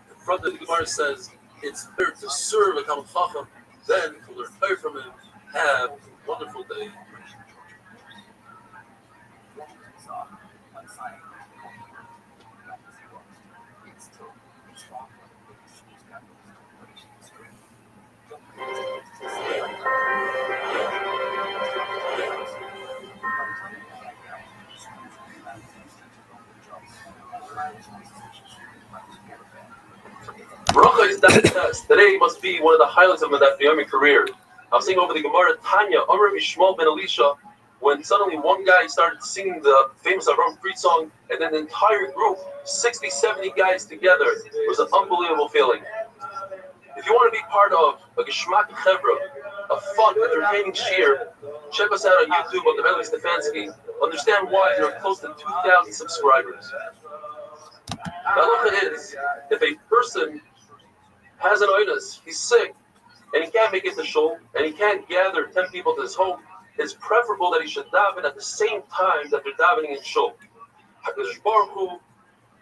In front of the Gemara says it's better to serve a Talmid Chacham than to learn Torah from him. Have a wonderful day. Bracha is that test. Today must be one of the highlights of my Yomi career. I was singing over the Gemara Tanya, Amr Mishmal Ben Elisha, when suddenly one guy started singing the famous Avram Fried song, and then the entire group, 60, 70 guys together. It was an unbelievable feeling. If you want to be part of a Geshmak Chevra, a fun, entertaining shir, check us out on YouTube on the Melody Stefanski. Understand why there are close to 2,000 subscribers. The halacha is, if a person has an oinus, he's sick, and he can't make it to shul, and he can't gather 10 people to his home, it's preferable that he should daven at the same time that they're davening in shul. HaKadosh Baruch Hu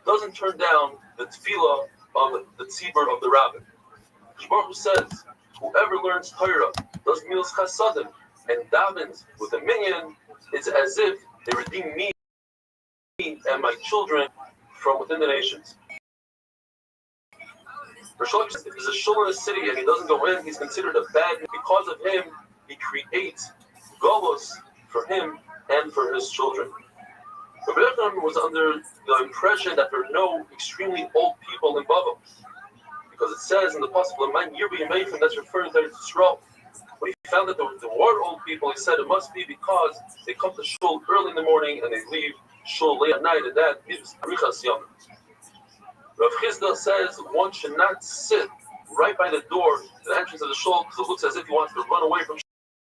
doesn't turn down the tefillah of the tzibur of the rabbin. HaKadosh Baruch Hu says, whoever learns Torah, does milas chasadim, and davens with a minyan, it's as if they redeem me and my children from within the nations. Rothschild, if there's a shul in a city and he doesn't go in, he's considered a bad man. Because of him, he creates galus for him and for his children. Rabbi Rothschild was under the impression that there are no extremely old people in Bava, because it says in the possible "Man Yirbi Yemeitim" that's referring to Israel. What do you found that there were old people. He said it must be because they come to shul early in the morning and they leave shul late at night, and that gives arichas yom. Rav Chisda says one should not sit right by the door, the entrance of the shul, because it looks as if he wants to run away from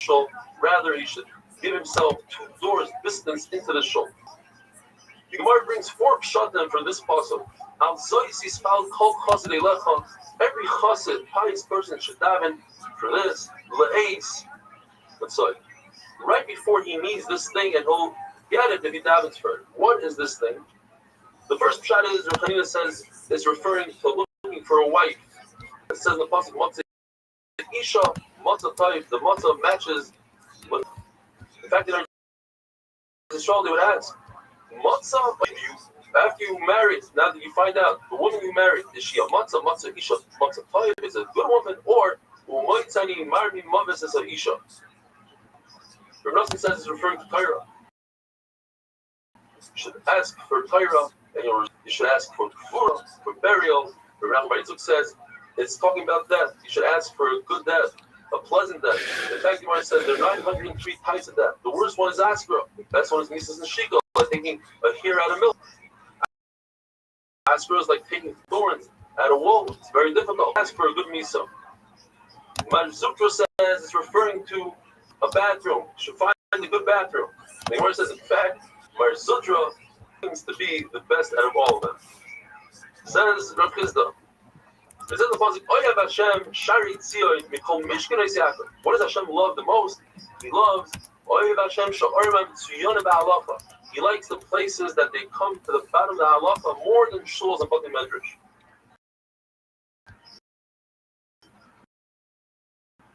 shul. Rather, he should give himself 2 doors distance into the shul. The Gemara brings 4 pshatim for this pasuk. Al zois yispal kol chassid elecha. Every chassid, pious person, should daven for this. Le'eis. Let's say, right before he needs this thing, and he'll get it if he davens for it. What is this thing? The first pshat is, Rav Chanina says, is referring to looking for a wife. It says in the pasuk, Matzah Isha, Matzah Taif, the Matzah matches with. In fact, in Israel, they would ask, Matzah, after you married, now that you find out, the woman you married, is she a Matzah, Matzah Isha, Matzah Taif, is a good woman, or Umoitzani Marmi Mavis is a Isha? Rav Nosson says it's referring to Torah. You should ask for Torah, and you should ask for kfura, for burial. The Rabbi Rothschild says it's talking about death. You should ask for a good death, a pleasant death. In fact, the Gemara says there are 903 types of death. The worst one is askara. That's one is Mises and Shika, like taking a hair out of milk. Askara is like taking thorns out of wool. It's very difficult. Ask for a good misa. Marzutra says it's referring to a bathroom. You should find a good bathroom. The Gemara says, in fact, Marzutra seems to be the best out of all of them. Says Rav Chisda. It says in the pasuk, Oyav Hashem Shari Tzion Mikol Mishkanei Yaakov. What does Hashem love the most? He loves Oyav Hashem Sha'orman Tzion Ba'alacha. He likes the places that they come to the bottom of the halacha more than shuls and Bati Medrash.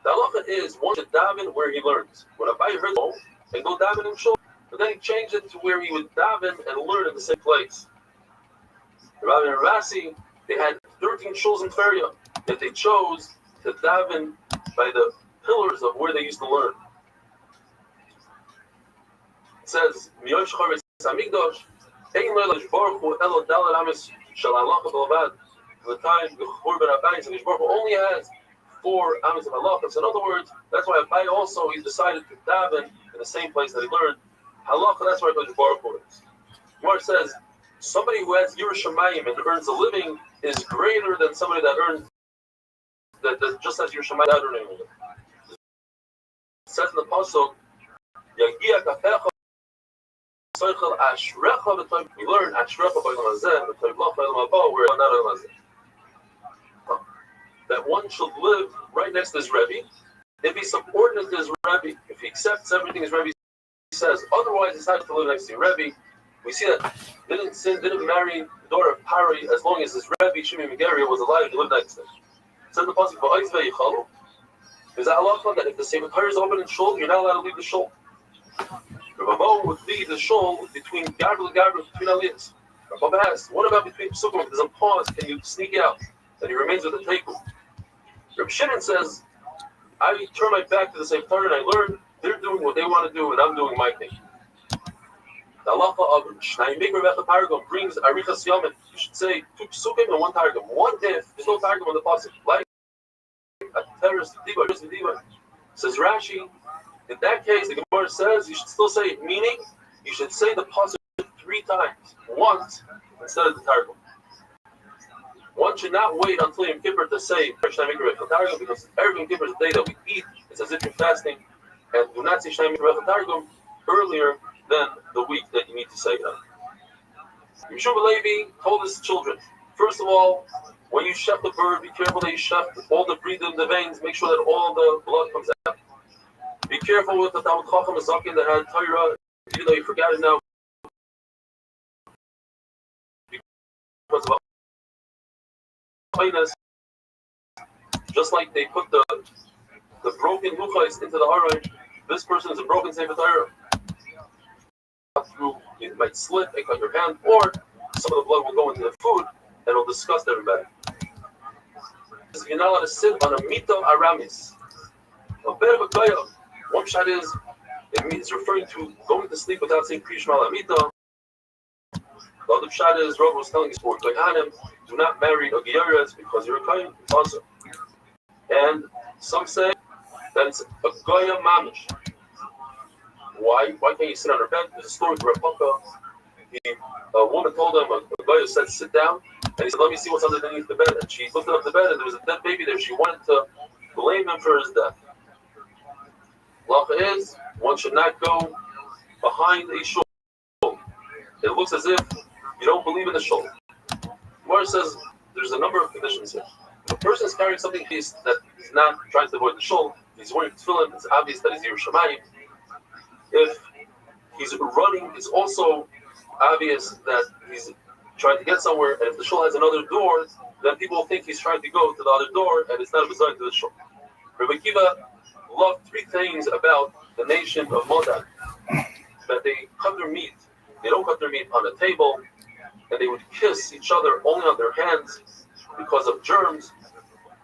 The halacha is one should daven where he learns. When Abai heard the and go daven in shul, but then he changed it to where he would daven and learn in the same place. Rabbi and Rasi, they had 13 shuls in Tveria that they chose to daven by the pillars of where they used to learn. It says, Miyosh Chavetz Hamikdash, Ein Le'Lash Baruch Hu Elo Daled Amis Shel Halacha B'Levad. The time the Churban Abayis and Baruch Hu only has 4 Amis of Halacha. So in other words, that's why Abai also he decided to daven in the same place that he learned Halacha. That's why Baruch Hu is. Gemara says somebody who has Yerushalayim and earns a living is greater than somebody that earns that just has Yerushalayim without earning a living. It says in the pasuk, Yagia Kafecha. We learn that one should live right next to his Rebbe. If he's subordinate to his Rebbe, if he accepts everything his Rebbe says, otherwise he's happy to live next to your Rebbe. We see that didn't marry the daughter of Pari as long as his Rebbe Shimi Megaria was alive to live next to him. It says in the pasuk, is that halacha that if the same Torah is open in shul, you're not allowed to leave the shul. Rabbi would leave the shul between Gabra and Gabra, between Aliyahs. Rabbi asks, what about between Psukim? If there's a pause, can you sneak out? And he remains with the Teiku. Rabbi Shimon says, I turn my back to the same Torah and I learn they're doing what they want to do and I'm doing my thing. The halacha of Shnai Mikra Vecha Targum brings Arichas Yamin. You should say 2 Psukim and 1 Targum. What if there's no Targum on the pasuk? Like a terrorist Diva. Says Rashi, in that case, the Gemara says you should still say it, meaning you should say the pasuk 3 times, once instead of the Targum. One should not wait until Yom Kippur to say Shnai Mikra Vecha Targum, because every Yom Kippur is the day that we eat. It's as if you're fasting, and do not say Shnai Mikra Vecha Targum earlier than the week that you need to say that. Yeshua Levi told his children, first of all, when you chef the bird, be careful that you chef all the breath in the veins, make sure that all the blood comes out. Be careful with the Talmud Chacham Azakin that had Torah, even though you forgot it now. Because of kindness, just like they put the broken luchais into the Aron, this person is a broken Sefer Torah. Through, it might slip and cut your hand, or some of the blood will go into the food and it'll disgust everybody. You're not allowed to sit on a mito aramis. A bit of a gaya. One shot is, it's referring to going to sleep without saying Krishma Lamita. The other shot is, Rob was telling us for Kohanim, do not marry a Giyarez because you're a Kohen. It's awesome. And some say then it's a goya mamish. Why can't you sit on her bed? There's a story where a woman told him, a goya said, sit down, and he said, let me see what's underneath the bed. And she lifted up the bed, and there was a dead baby there. She wanted to blame him for his death. Lacha is, one should not go behind a shul. It looks as if you don't believe in the shul. Gemara says there's a number of conditions here. If a person is carrying something that he's not trying to avoid the shul, he's wearing tefillin, it's obvious that he's Yerushalayim. If he's running, it's also obvious that he's trying to get somewhere, and if the shul has another door, then people will think he's trying to go to the other door, and it's not a bizarre to the shul. Rabbi Akiva loved three things about the nation of Modan: that they cut their meat. They don't cut their meat on a table, and they would kiss each other only on their hands because of germs.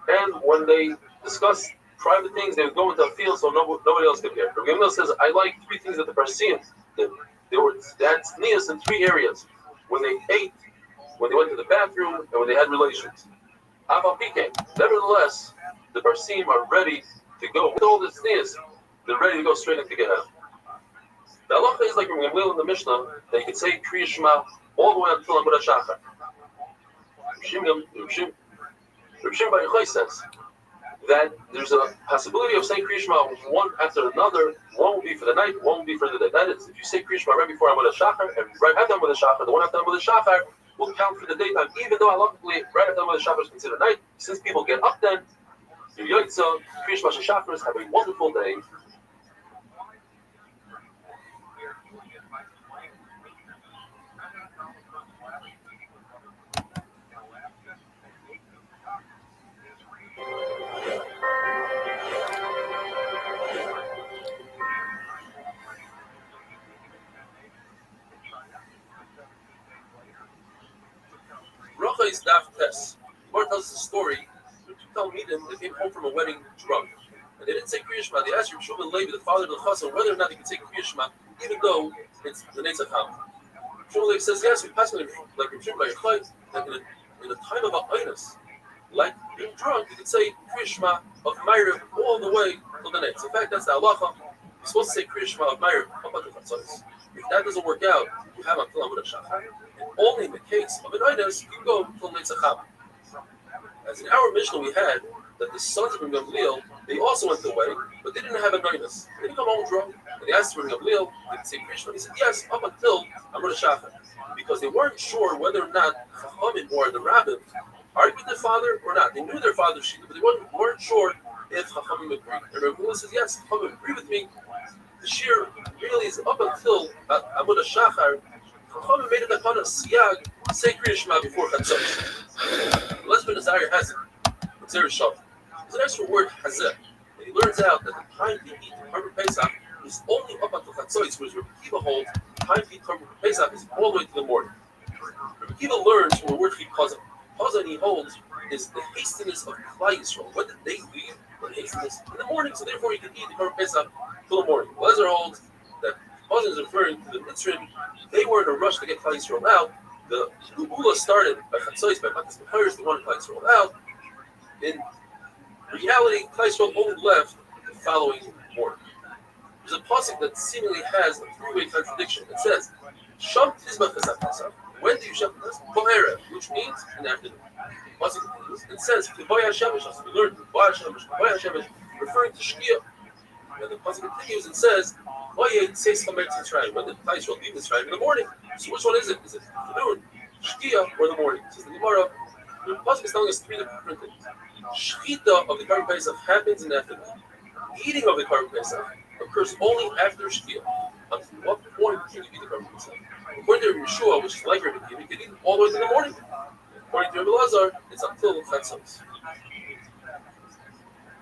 And when they discuss private things, they would go into a field so nobody else could hear. Rabbi Gamliel says, I like three things that the Parsim did. They had tznius in three areas: when they ate, when they went to the bathroom, and when they had relations. Nevertheless, the Parsim are ready to go with all the tznius. They're ready to go straight into Gehenna. The halacha is like Rabbi Gamliel in the Mishnah that you can say Kriya Shema all the way until Amud HaShachar. Rabbi Shimon Bar Yochai says that there's a possibility of saying Kriya Shema one after another. One will be for the night, one will be for the day. That is, if you say Kriya Shema right before Amud HaShachar and right after Amud HaShachar, the one after Amud HaShachar will count for the daytime, even though halachically right after Amud HaShachar is considered night. Since people get up then, Kriya Shema Shachars, have a wonderful day. Rocha is Daf Tes. Gemara tells us a story. Two Talmidim, they came home from a wedding drunk. And they didn't say Kriya Shema. They asked Rabbi Shimon Levi, the father of the Chassan, whether or not they could say Kriya Shema, even though it's the Netzach Ham. Rabbi Shimon Levi says, yes, we pass like Rabbi Shimon Bar Yochai, that in a time of A'inus, like being drunk, you could say Kriya Shema of Ma'ariv all the way to the Netz. In fact, that's the halacha. You're supposed to say Kriya Shema of Ma'ariv up until Chatzos. If that doesn't work out, you have until Amud HaShachar. And only in the case of an A'inus, you can go until Netzach Ham. As in our Mishnah, we had that the sons of Rabbi Gamliel, they also went to the wedding, but they didn't have a A'inus. They didn't come home drunk. And they asked Rabbi Gamliel, did they say Kriya Shema? He said, yes, up until Amud HaShachar. Because they weren't sure whether or not Chachamim or the Rabbim argued with their father or not. They knew their father's shita, but they weren't sure if Chachamim agreed. And Rabbi Gamliel says, yes, Chachamim agree with me. The shir really is up until Amud HaShachar. Chachamim made it a kind of siyag, say Kriya Shema before Chatzos. The lesbian Azariah has it. It's very short. There's an extra word, hazeh. And he learns out that the time to eat Korban Pesach is only up until Chatzos, whereas Rabbi Akiva holds the time to eat Korban Pesach is all the way to the morning. Rabbi Akiva learns from the word Chazan. Chazan, he holds, is the hastiness of Klal Yisrael. When did they leave? The hastiness in the morning, so therefore you can eat the Korban Pesach till the morning. Lezer holds that Chazan is referring to the Mitzrim. They were in a rush to get Klal Yisrael out. The Ula started by Chatzos, by Matas B'Chayers, they wanted Klal Yisrael out. In reality, Klal Yisrael only left the following morning. There's a pasuk that seemingly has a three-way contradiction. It says, Sham Tizbach Chesach Pesach. When do you Sham Tizbach? Which means in the afternoon. It says, Kiboya Shemesh, as we learned, Kiboya Shemesh, referring to Shkia. And the pasuk continues and says, Oye Tzeis Chamer Tzitray. When did Klal Yisrael leave Mitzrayim? In the morning. So which one is it? Is it afternoon, Shkia, or the morning? Says the Gemara. The pasuk is telling us three different things. Shchita of the Korban Pesach happens in the afternoon. Eating of the Korban Pesach occurs only after Shkia. Until what point can you eat the Korban Pesach? According to Yeshua, which is like Rabbi Akiva, you can eat all the way to the morning. According to Rabbi Lazar, it's until Chatzos.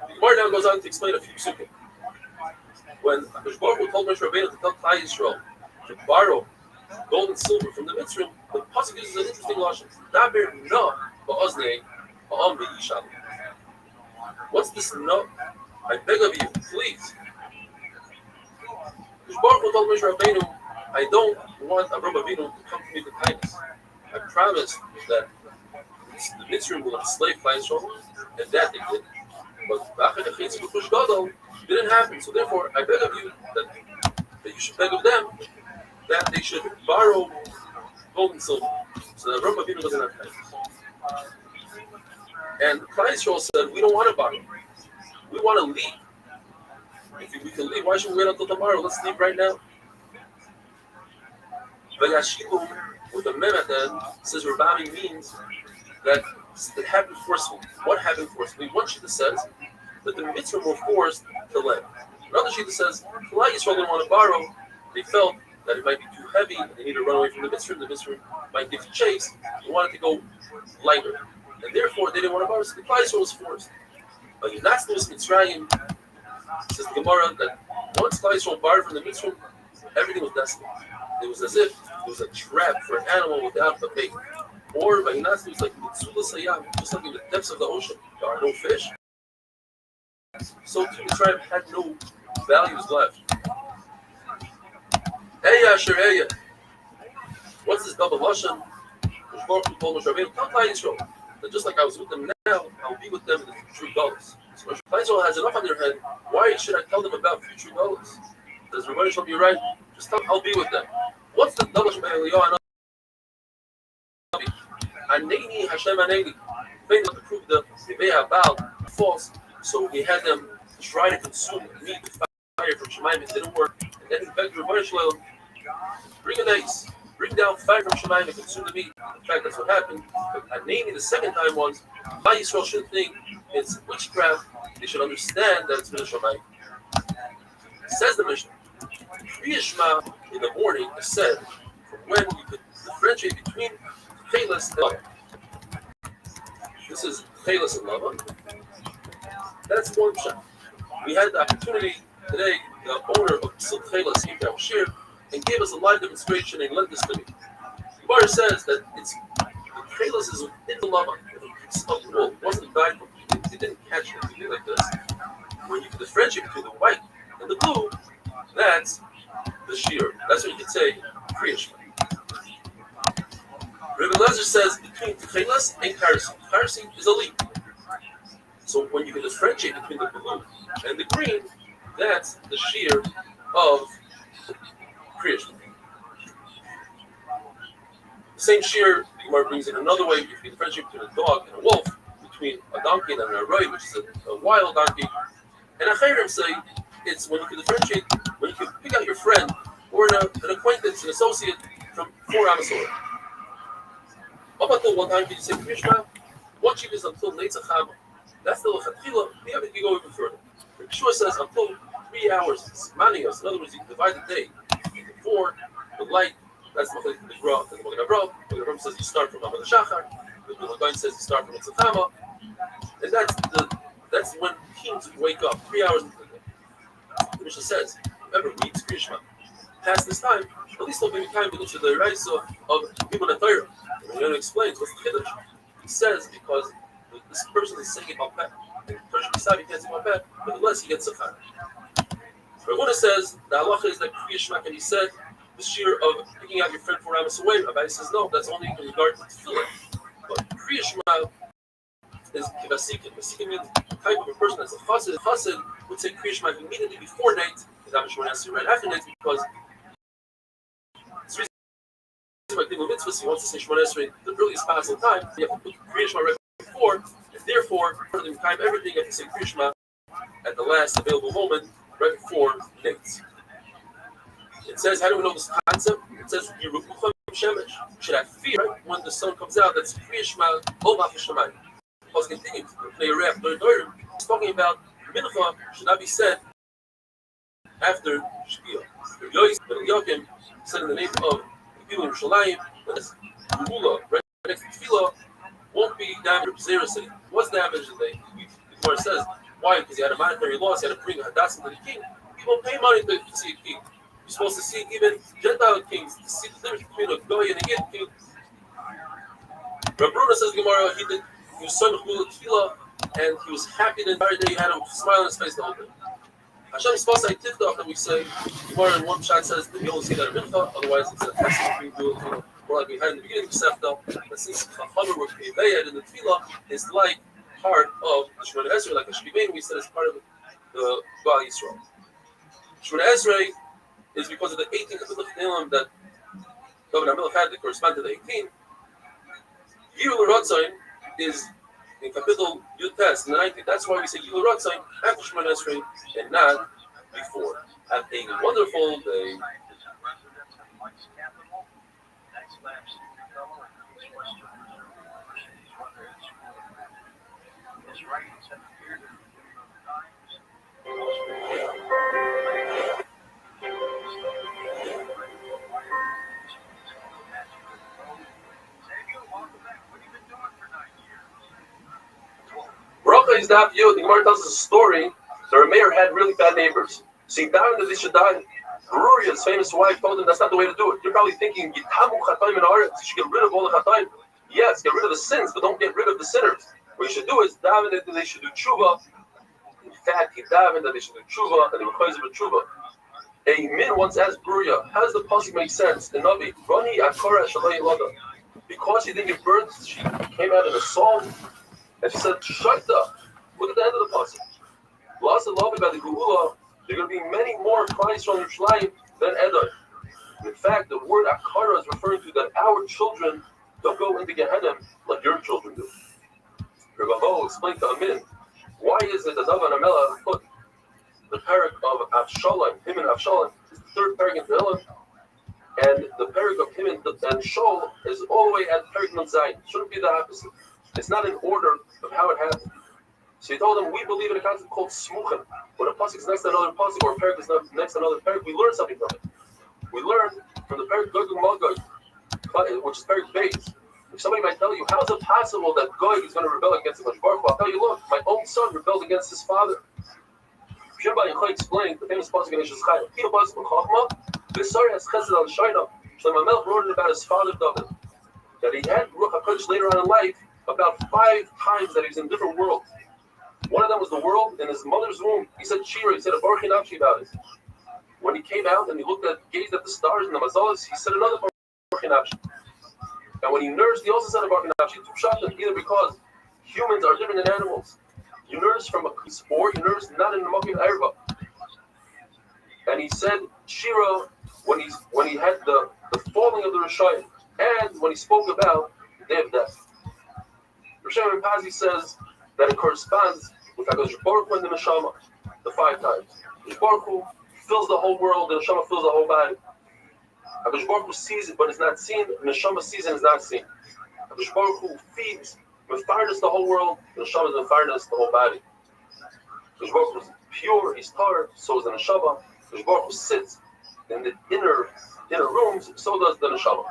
The Gemara now goes on to explain a few psukim. When Hakadosh Baruch Hu told Moshe Rabbeinu to tell Klal Yisrael to borrow gold and silver from the Mitzrim, the pasuk uses an interesting lashon. Daber no ba'oznei ba'am v'yishal. What's this no? I beg of you, please. Hakadosh Baruch Hu told Moshe Rabbeinu, I don't want Avraham Avinu to come to me with kindness. I promise that the Mitzrim will enslave Klal Yisrael, and that they did. But didn't happen. So therefore, I beg of you that you should beg of them that they should borrow gold and silver, so that Rabbi Avinu doesn't have pennies. And Klal Yisrael said, we don't want to borrow. We want to leave. If we can leave, why should we wait until tomorrow? Let's leave right now. Vayashilum, with a mem at the end, says Rabbi means that it happened forcefully. What happened forcefully? One shita says that the mitzvah were forced to lend. Another shita says Klal Yisrael didn't want to borrow. They felt that it might be too heavy and they need to run away from the mitzvah. The mitzvah might give chase. They wanted to go lighter. And therefore, they didn't want to borrow. So the Klal Yisrael was forced. But that's the Mitzrayim, says the Gemara, that once Klal Yisrael borrowed from the mitzvah, everything was desolate. It was as if it was a trap for an animal without a bait. Or by Inas, it was like Mitzulas Hayam, just like in the depths of the ocean. There are no fish. So the tribe had no values left. Eya Asher Eya. What's this double lashon? Which Baruch Hu told Moshe Rabbeinu, tell Klal Yisrael that just like I was with them now, I'll be with them in the future dollars. So Klal Yisrael has enough on their head. Why should I tell them about future dollars? Does Rabbi Rothschild be right? Just tell them I'll be with them. What's the double lashon by Eliyahu? Aneni Hashem Aneni. They not to prove the Neveah Baal false, so he had them try to consume meat with fire from Shemayim. It didn't work. And then he begged Rabbi Rothschild, bring an ace, bring down fire from Shemayim and consume the meat. In fact, that's what happened. But Aneni the second time was, Klal Yisrael shouldn't think it's witchcraft. They should understand that it's Min Shemayim. Says the Mishnah, Kriyashma in the morning is said from when you could differentiate between Chelas and Lava. This is Chelas and Lava. That's one shot. We had the opportunity today, the owner of Silk Chelas came down Shir and gave us a live demonstration and lent this to me. The Bar says that it's the Chelas is in the Lava. It's of wool. It wasn't dyed. It didn't catch anything like this. When you can differentiate between the white and the blue, that's the shear. That's what you could say, Kriyashma. Rabbi Lezer says between Chelas and Karsi. Karsi is a leaf. So when you can differentiate between the blue and the green, that's the shear of Kriyashma. The same shear, the Gemara brings in another way. If you differentiate between a dog and a wolf, between a donkey and a roy, which is a wild donkey, and Achayrim say it's when you can differentiate, when you can pick out your friend or an acquaintance, an associate from 4 Amasorah. Up until what time can you say Kriyashma? What chief is until Netzach Hama. That's the Lechatchila. We have to go even further. The Yeshua says until 3 hours, Manios. In other words, you can divide the day into 4. The light, that's the Gra, and the Magen Avraham. The Magen Avraham says you start from Amad Shachar. The Magen says you start from Netzach Hama. And that's when kings wake up 3 hours into the day. The Mishnah says, whoever reads Kriyashma past this time, at least there'll be time to look at the Raisa of people in the Torah. And he explains what's the Kiddush. He says because this person is saying about pet. The person beside he can't say about pet, but unless he gets a kind. Ravuna says the halacha is that Kriyashma can be said the shear of picking out your friend 4 hours away. Rabbi says no, that's only in regard to tefillah. But Kriyashma is kivasikin. Vasikin means the type of a person that's a chassid. Chassid would say Kriyashma immediately before night. That much right after night because like the mitzvahs, he wants to say Shemona Esrei the earliest possible time. You have to put Kriyashma right before, and therefore, for the time everything, you have to say Kriyashma at the last available moment, right before night. It says, how do we know this concept? It says, Yerucham Shemesh. You should have fear right? When the sun comes out. That's Kriyashma Olach Shemayim. Let's continue. It's talking about Mincha should not be said after Shkia. Yochim said in the name of people in Yerushalayim, right next to Tefillah, won't be damaged. What's damaged today? The Gemara says, why? Because he had a monetary loss, he had to bring a hadassah to the king. People pay money to see a king. You're supposed to see even Gentile kings, to see the difference between a goy and a yid king. Rabbi Rothschild says, Gemara, he was son of Tefillah, and he was happy the entire day, he had a smile on his face the whole day. Hashem is supposed to tiftach that we say. Gemara in one shot says that you only see that in Mincha, otherwise it's a test that we do it, more like we had in the beginning of the Sefta. That since Chachamer were Keveyed in the Tefillah, is like part of the Shemona Esrei, like the Shkimin, we said it's part of the Gal Yisrael. Shemona Esrei is because of the 18 Kapitel Chnilim that David HaMelech had that correspond to the 18. Yilul Ratzon is in Kapitel Yud Tes, in the 19th. That's why we say Yilul Ratzon after Shemona Esrei and not before. Have a wonderful day. Baruch is not you. The Gemara tells us a story. The mayor had really bad neighbors. So he died that they should die. Ruria's famous wife told him that's not the way to do it. You're probably thinking, you should get rid of all the chataim. Yes, get rid of the sins, but don't get rid of the sinners. What you should do is daven that they should do tshuva. In fact, he davened that they should do tshuva, and they were close of tshuva. A min once asked Bruria, how does the pasuk make sense? The Navi, Rani Akora Shalai Lada. Because he didn't give birth, she came out in a song, and she said, Shaita. Look at the end of the pasuk. Lost and loved by the Geula, there are going to be many more Christ from Yerushalayim than Edom. In fact, the word Akara is referring to that our children don't go into Gehenna like your children do. Rabbi explained to Amin, why is it that David HaMelech put the parak of Avshalom, him and Avshalom, is the third parak in Tehillim, and the parak of him and Shaul is all the way at parak Nun Zayin. It shouldn't be the opposite. It's not in order of how it happened. So he told them, we believe in a concept called smuchim. When a pasuk is next to another pasuk, or a parak is next to another parak, we learn something from it. We learn from the parak Gog and Magog, which is parak Beis. If somebody might tell you, how is it possible that Gog is going to rebel against the Baruch Hu? I'll tell you, look, my own son rebelled against his father. Shimba Yochai explained the famous pasuk in Yeshus Chayim. He was from Chachma, B'Sari has chesed al Shaina. Shlomo HaMelech wrote it about his father David, that he had Ruach HaKodesh later on in life about 5 times that he was in different worlds. One of them was the world in his mother's womb. He said Shira, he said a Baruch Nafshi about it. When he came out and he gazed at the stars and the mazalas, he said another Baruch Nafshi. And when he nursed, he also said a Baruch Nafshi. Two shatan, either because humans are different than animals. You nurse from a kus, or you nurse not in the Makim Erva. And he said Shira when he had the falling of the Rishayim, and when he spoke about the day of death. Rosh Pazi says that it corresponds with HaKadosh Baruch Hu and the Neshama, the 5 times. HaKadosh Baruch Hu fills the whole world, the Neshama fills the whole body. HaKadosh Baruch Hu sees it, but is not seen. The Neshama sees and is not seen. HaKadosh Baruch Hu feeds, mefardes the whole world. The Neshama is mefardes the whole body. HaKadosh Baruch Hu is pure, he's tar, so is the Neshama. HaKadosh Baruch Hu sits in the inner rooms, so does the Neshama.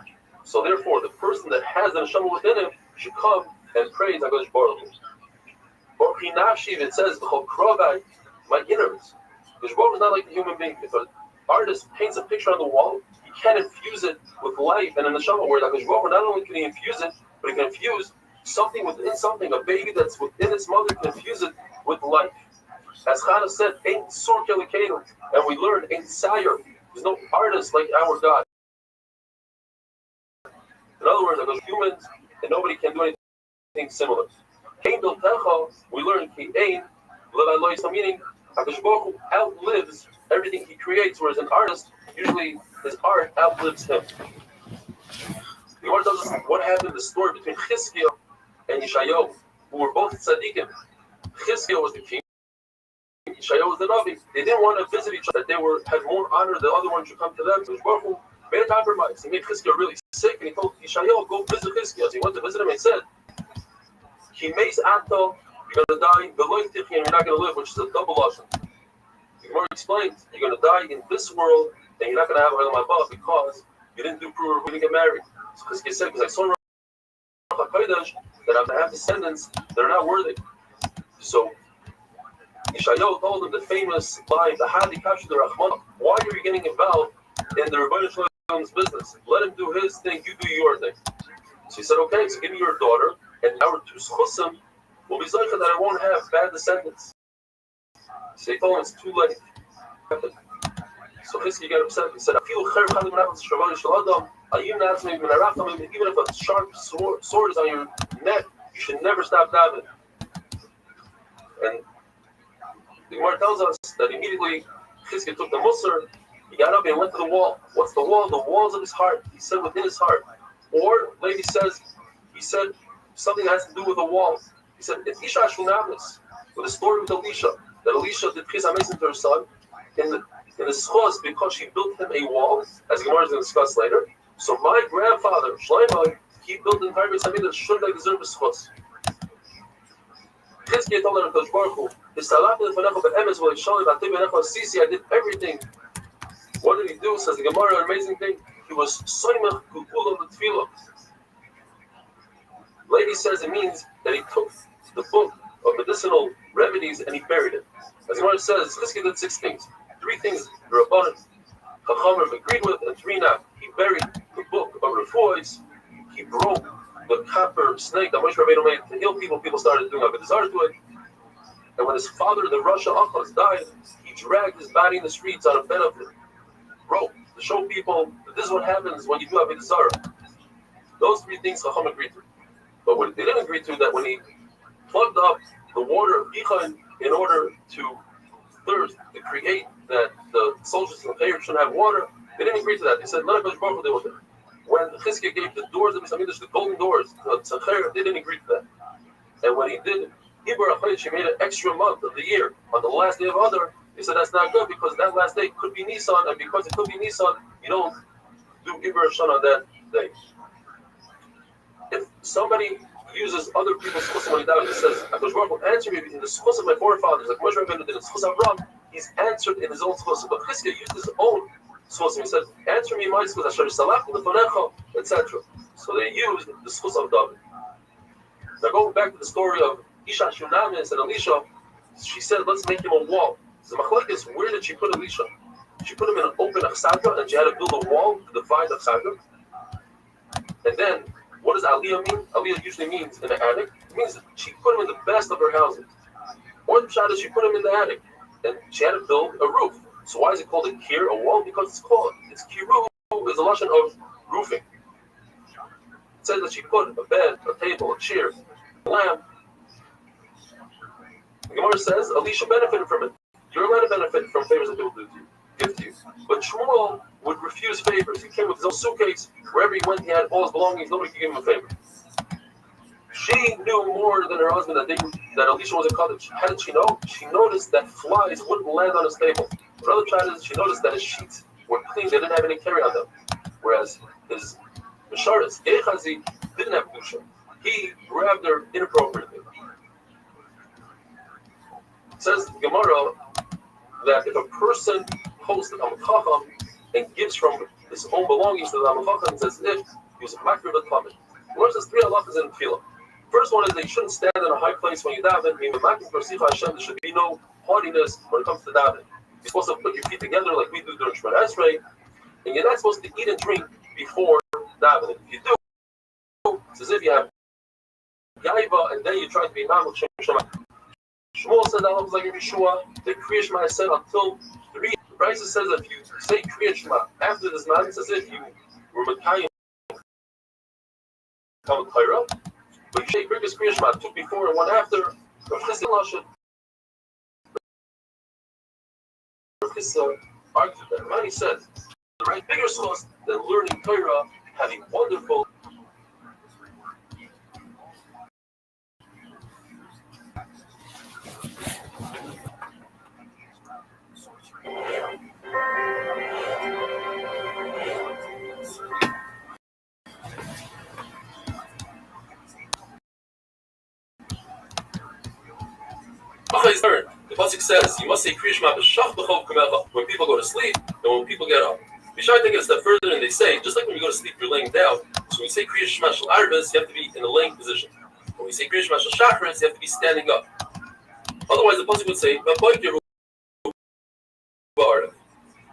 So therefore, the person that has the Neshama within him should come and praise HaKadosh Baruch Hu. Baruch Nafshi, it says, my innards. Because Baruch is not like the human being. If an artist paints a picture on the wall, he can't infuse it with life and in the neshama. Where Baruch not only can he infuse it, but he can infuse something within something. A baby that's within its mother can infuse it with life. As Chana said, ain't sur kelekenu, and we learn ain't sayer. There's no artist like our God. In other words, there's humans, and nobody can do anything similar. We learn meaning HaKadosh Baruch Hu outlives everything he creates, whereas an artist, usually his art outlives him. The Gemara tells us what happened in the story between Chizkiah and Yeshayahu, who were both tzaddikim. Chizkiah was the king, Yeshayahu was the Navi. They didn't want to visit each other, that they had more honor, the other one should come to them. HaKadosh Baruch Hu made a compromise. He made Chizkiah really sick, and he told Yeshayahu, go visit Chizkiah. So he went to visit him and said, you're going to die, and you're not going to live, which is a double lashon. The Gemara explains, you're going to die in this world, and you're not going to have Olam Haba because you didn't do proof, we didn't get married. Because he said, because I saw that I'm going to have descendants that are not worthy. So Yeshayahu told him the famous line, the Hadi Kashi the Rahman, why are you getting involved in the Rabbi Rothschild's business? Let him do his thing, you do your thing. So he said, okay, so give me your daughter, and our 2 schusim will be such that I won't have bad descendants. So he told him it's too late. So Chizkiah got upset. He said, even if a sharp sword is on your neck, you should never stop davening. And the Gemara tells us that immediately Chizkiah took the Musar, he got up and went to the wall. What's the wall? The walls of his heart. He said within his heart. Or, lady says, he said something that has to do with the wall. He said, it's Isha Shunamis, with a story with Elisha, that Elisha did Chizah Mason to her son in the schos because she built him a wall, as the Gemara is going to discuss later. So my grandfather, Shlomo, he built the entire Beis Hamikdash, should I deserve a schos? Chizkiah told her, Baruch Hu, I did everything. What did he do? Says the Gemara, an amazing thing. He was soymach kukul of the tefillah. Lady says it means that he took the book of medicinal remedies and he buried it. As the Gemara says, Chizkiah did 6 things. 3 things the Rabbanan Chachamim agreed with, and 3 not. He buried the book of refuahs. He broke the copper snake that Moshe Rabbeinu made to heal people. People started doing avodah zarah to it. And when his father, the Rasha Achaz, died, he dragged his body in the streets on a bed of rope to show people that this is what happens when you do avodah zarah. Those 3 things Chacham agreed to. But what they didn't agree to, that when he plugged up the water of Bichon in order to thirst, to create that the soldiers in the Chayr shouldn't have water, they didn't agree to that. They said, let us go for the water. When Chizkiah gave the doors of Beis Hamikdash, the golden doors, to Chayr, they didn't agree to that. And when he did Iber HaChodesh, he made an extra month of the year on the last day of Adar. He said that's not good because that last day could be Nisan, and because it could be Nisan, you don't do Iber Hashan on that day. If somebody uses other people's schus when he dies, he says, HaKadosh Baruch Hu answer me in the schus of my forefathers, like Moshe Rabbeinu did in the schus of Avraham. He's answered in his own schus. But Chizkiah used his own schus, and he said, answer me my schus, Asher Salach Lefanecha, etc. So they used the schus of David. Now going back to the story of Isha Shunamis and Elisha, she said, let's make him a wall. So Machlekes, where did she put Elisha? She put him in an open achsaga, and she had to build a wall to divide the achsaga. And then, what does Aliyah mean? Aliyah usually means in the attic. It means that she put him in the best of her houses. Or the pshat is she put him in the attic, and she had to build a roof. So why is it called a kir, a wall? Because it's kiru, is a lashon of roofing. It says that she put a bed, a table, a chair, a lamp. The Gemara says Elisha benefited from it. You're allowed to benefit from favors that people give to you. But Shmuel would refuse favors. He came with his own suitcase. Wherever he went, he had all his belongings. Nobody could give him a favor. She knew more than her husband that Elisha was a Kaddish. How did she know? She noticed that flies wouldn't land on his table. Another child is she noticed that his sheets were clean. They didn't have any carry on them. Whereas his Misharis, Gehazi, didn't have Kedusha. He grabbed her inappropriately. It says Gemara that if a person hosts the Talmid Chacham and gives from his own belongings to the Talmid Chacham, it's as if he was a makir of the Talmid. Gemara says 3 halachas in tefillah. First one is that you shouldn't stand in a high place when you daven. There should be no haughtiness when it comes to daven. You're supposed to put your feet together like we do during Shemona Esrei, and you're not supposed to eat and drink before davening. If you do, it's as if you have Yaiva and then you try to be Mamuk Shem Shema. Shmuel said that was like in Yeshua. The Kriya Shema is said until 3. The Brisa says that if you say Kriya Shema after this man, it's as if you were Mekayim Talmud Torah. But you say Kriya Shema 2 before and 1 after. Rav Chizkiah Lashon. Rav Chizkiah argued that. Mani said, the right bigger source than learning Torah, having wonderful. The pasuk says you must say Kriya Shema b'shach b'chol kamecha when people go to sleep and when people get up. Bishai take it a step further and they say just like when you go to sleep you're laying down. So when you say Kriya Shema shel Arvis, you have to be in a laying position. When we say Kriya Shema shel Shachris, you have to be standing up. Otherwise, the pasuk would say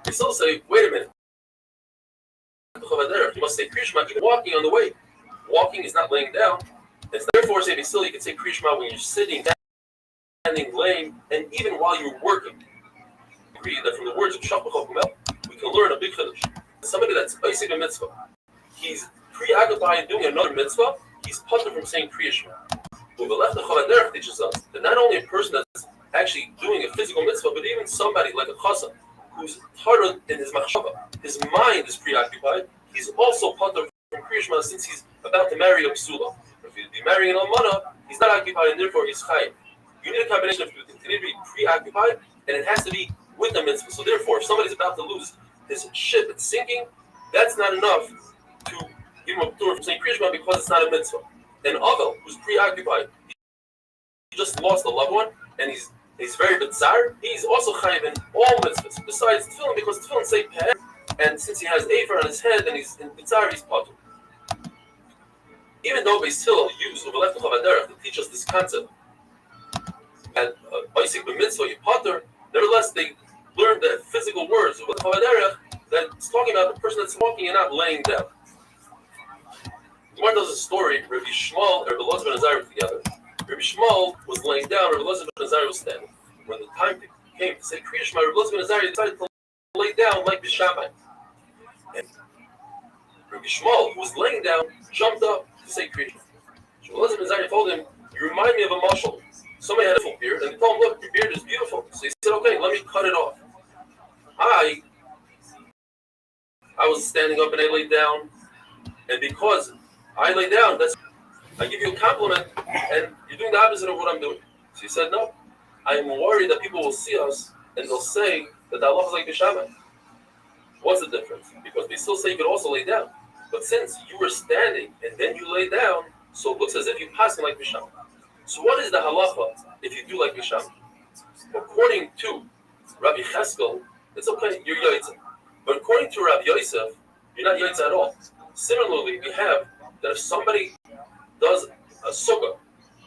they still say, wait a minute. You must say Kriya Shema even walking on the way. Walking is not laying down. And therefore, say still you can say Kriya Shema when you're sitting down, standing, laying, and even while you're working. I agree that from the words of Shach B'chol Kumel, we can learn a big chiddush. Somebody that's oisig a mitzvah, he's preoccupied doing another mitzvah, he's puzzled from saying Kriya Shema. Uvelechta Chavaderech teaches us that not only a person that's actually doing a physical mitzvah, but even somebody like a chassan who's tarot in his machshava, his mind is preoccupied. He's also patur from Kriya Shema since he's about to marry a psula. If he'd be marrying an almana, he's not occupied, and therefore he's chayim. You need a combination of two things. You need to be preoccupied, and it has to be with the mitzvah. So therefore, if somebody's about to lose his ship, it's sinking, that's not enough to give him a patur from saying Kriya Shema because it's not a mitzvah. An avel who's preoccupied, he just lost a loved one, and he's very bizarre. He's also chayiv in all mitzvahs besides tefillin because tefillin say peh, and since he has aver on his head and he's in bizarre, he's patur. Even though Beis Hillel used Uvelechta Chavaderech to teach us this concept, and basic b'mitzvah you patur, nevertheless they learned the physical words Uvelechta Chavaderech that it's talking about the person that's walking and not laying down. The Gemara does a story. Rabbi Shmuel and Rabbi Elazar ben Azariah were together. Rabbi Shmuel was laying down, Rabbi Elazar ben Azariah was standing. When the time came to say Kriya Shema, Rabbi Elazar ben Azariah decided to lay down like Bishamai. And Rabbi Shmuel, who was laying down, jumped up to say Kriya Shema. Rabbi Elazar ben Azariah told him, "You remind me of a mashal. Somebody had a full beard, and he told him, look, your beard is beautiful." So he said, "Okay, let me cut it off." I was standing up and I laid down, and because I lay down, I give you a compliment, and you're doing the opposite of what I'm doing. So he said, "No, I'm worried that people will see us and they'll say that the halacha is like Bishamai." What's the difference? Because they still say you could also lay down. But since you were standing and then you lay down, so it looks as if you're passing like Bishamai. So what is the halacha if you do like Bishamai? According to Rabbi Cheskel, it's okay, you're Yaitza. But according to Rabbi Yosef, you're not Yaitza at all. Similarly, we have that if somebody does a sukkah,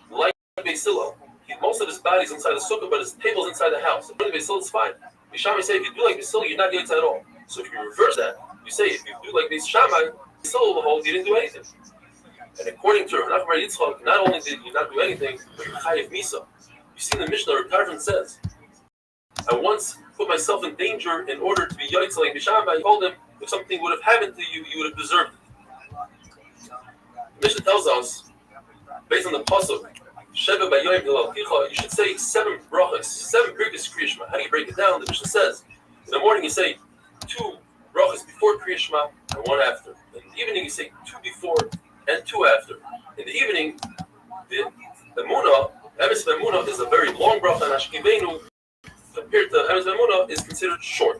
like Beis Hillel, most of his body's inside the sukkah, but his table's inside the house. According to Beis Hillel, it's fine. Shammai say if you do like Beis Hillel, you're not Yaitza at all. So if you reverse that, you say if you do like Beis Shammai, Beis Hillel will hold you didn't do anything. And according to Rav Nachman Yitzchak, not only did you not do anything, but you're chayiv misa. You see in the Mishnah, Rav Tarfon says, "I once put myself in danger in order to be Yaitza like Beis Shammai." I told him if something would have happened to you, you would have deserved it. The Mishnah tells us, based on the pasuk, Sheva Bayoim Hilalkicha, you should say 7 brachas, 7 birkas Kriya Shema. How do you break it down? The Mishnah says, in the morning you say 2 brachas before Kriya Shema and 1 after. In the evening you say 2 before and 2 after. In the evening, the Emunah, Emes Emunah is a very long bracha, and Ashkivenu, compared to Emes Emunah, is considered short.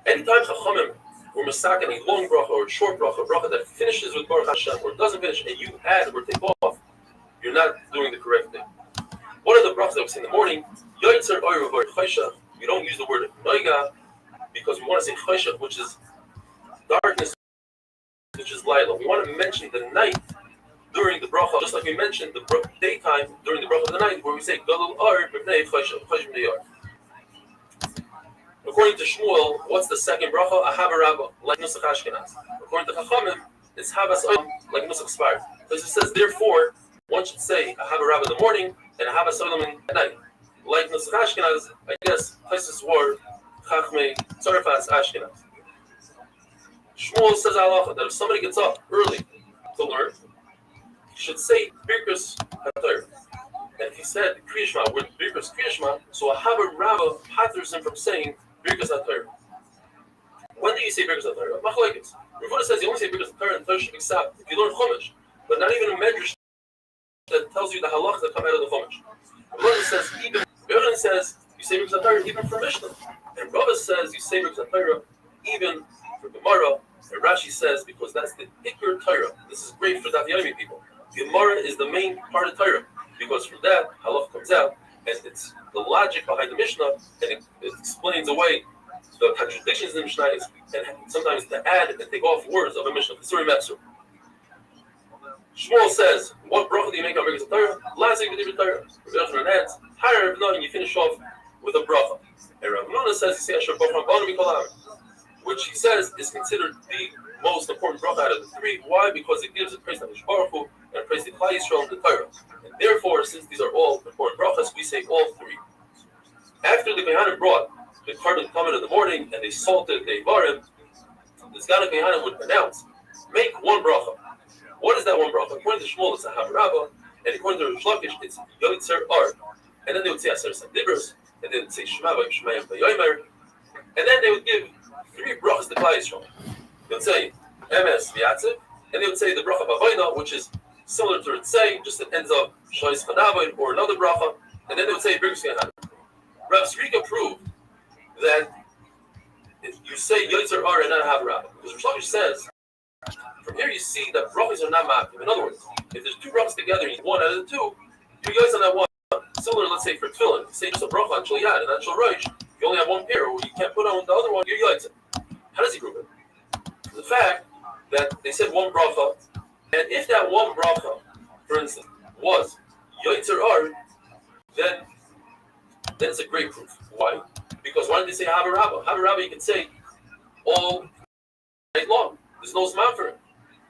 Anytime Chachamim or Masakin, a long bracha or a short bracha that finishes with Baruch Hashem or doesn't finish, and you add or take off, you're not doing the correct thing. What are the brachas that we say in the morning? Yoitzer Oyru V'Or Choshev. We don't use the word Noiga because we want to say Choshev, which is darkness, which is Laila. We want to mention the night during the bracha, just like we mentioned the daytime during the bracha of the night, where we say Galul Or B'Nei Choshev, Choshev B'Nei Or. According to Shmuel, what's the second bracha? Ahava Rabbah, like Nusach Ashkenaz. According to Chachamim, it's Havas Olam, like Nusach Sfar. Because it says, therefore, one should say Ahava Rabbah in the morning and Havas Olam at night. Like Nusach Ashkenaz, I guess, places were Chachmei Tzarfas Ashkenaz. Shmuel says halacha that if somebody gets up early to learn, he should say Birkus HaTorah. And if he said Kriya Shema with Birkus Kriya Shema, so Ahava Rabbah patters him from saying Birkus HaTorah. When do you say Birkus HaTorah? Machlokes. Rav Huda says you only say Birkus HaTorah and Torah Shebiksav if you learn Chumash, but not even a medrash that tells you the halachas that come out of the Chumash. Rav Huda says even Yochanan says you say Birkus HaTorah even for Mishnah, and Rava says you say Birkus HaTorah even for Gemara, and Rashi says because that's the Iker Torah. This is great for Daf Yomi people. Gemara is the main part of Torah because from that halach comes out, and it's the logic behind the Mishnah, and it explains away the contradictions in the Mishnah, and sometimes to add and take off words of a Mishnah. The story Metzur. Shmuel says, "What bracha do you make on Birkus HaTorah? Lazik v'dibur Torah." Rav Yochanan adds, "Higher Rav Nuna," and you finish off with a bracha. And Rav Nuna says, "You say Asher Bachar Banu Mikol Ha'aretz," which he says is considered the most important bracha out of the 3. Why? Because it gives a praise to Hakadosh Baruch Hu and a praise to Klal Yisrael and the Torah. And therefore, since these are all important brachas, we say all 3. After the Kohanim brought the carbon common in the morning and they salted the Ivarim, the Sgan Kohanim would announce, "Make 1 bracha." What is that 1 bracha? According to Shmuel, it's a Ahava Rabbah. And according to Rosh Lakish, it's Yotzer Ar. And then they would say Aser Sadibros, and they would say Shema Vayishmayim Vayomer, and then they would give 3 brachas to Klal Yisrael. They would say Emes V'Yatziv, and they would say the bracha Bavoina, which is similar to Ritzei, just it ends up Shlois Chanavoin or another bracha, and then they would say Birkus Kehan. Rav Srika proved that if you say Yotzer Ar and not have a rabbi, because Rosh Lakish says, from here you see that brachas are not ma'akim. In other words, if there's 2 brachas together and you one out of the 2, you Yotzer on that one. Similar, let's say for tefillin, say just a bracha on Shal Yad and on Shal Rosh, you only have 1 pair, or you can't put on the other one, you're Yotzer. How does he prove it? The fact that they said 1 bracha, and if that 1 bracha, for instance, was Yotzer Ar, then it's a great proof. Why? Because why did they say Have a Rabba? Have a Rabba you can say all night long. There's no Zman for it.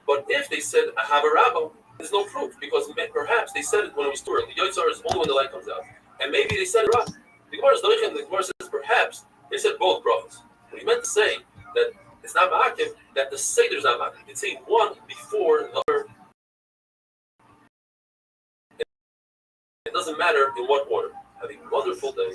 But if they said Have a Rabba, there's no proof, because perhaps they said it when it was too early. Yotzer is only when the light comes out. And maybe they said it wrong. The Gemara says perhaps they said both brachas. But he meant to say that it's not ma'akim, that the seder is not ma'akim. You can say one before the other. It doesn't matter in what order. Have a wonderful day.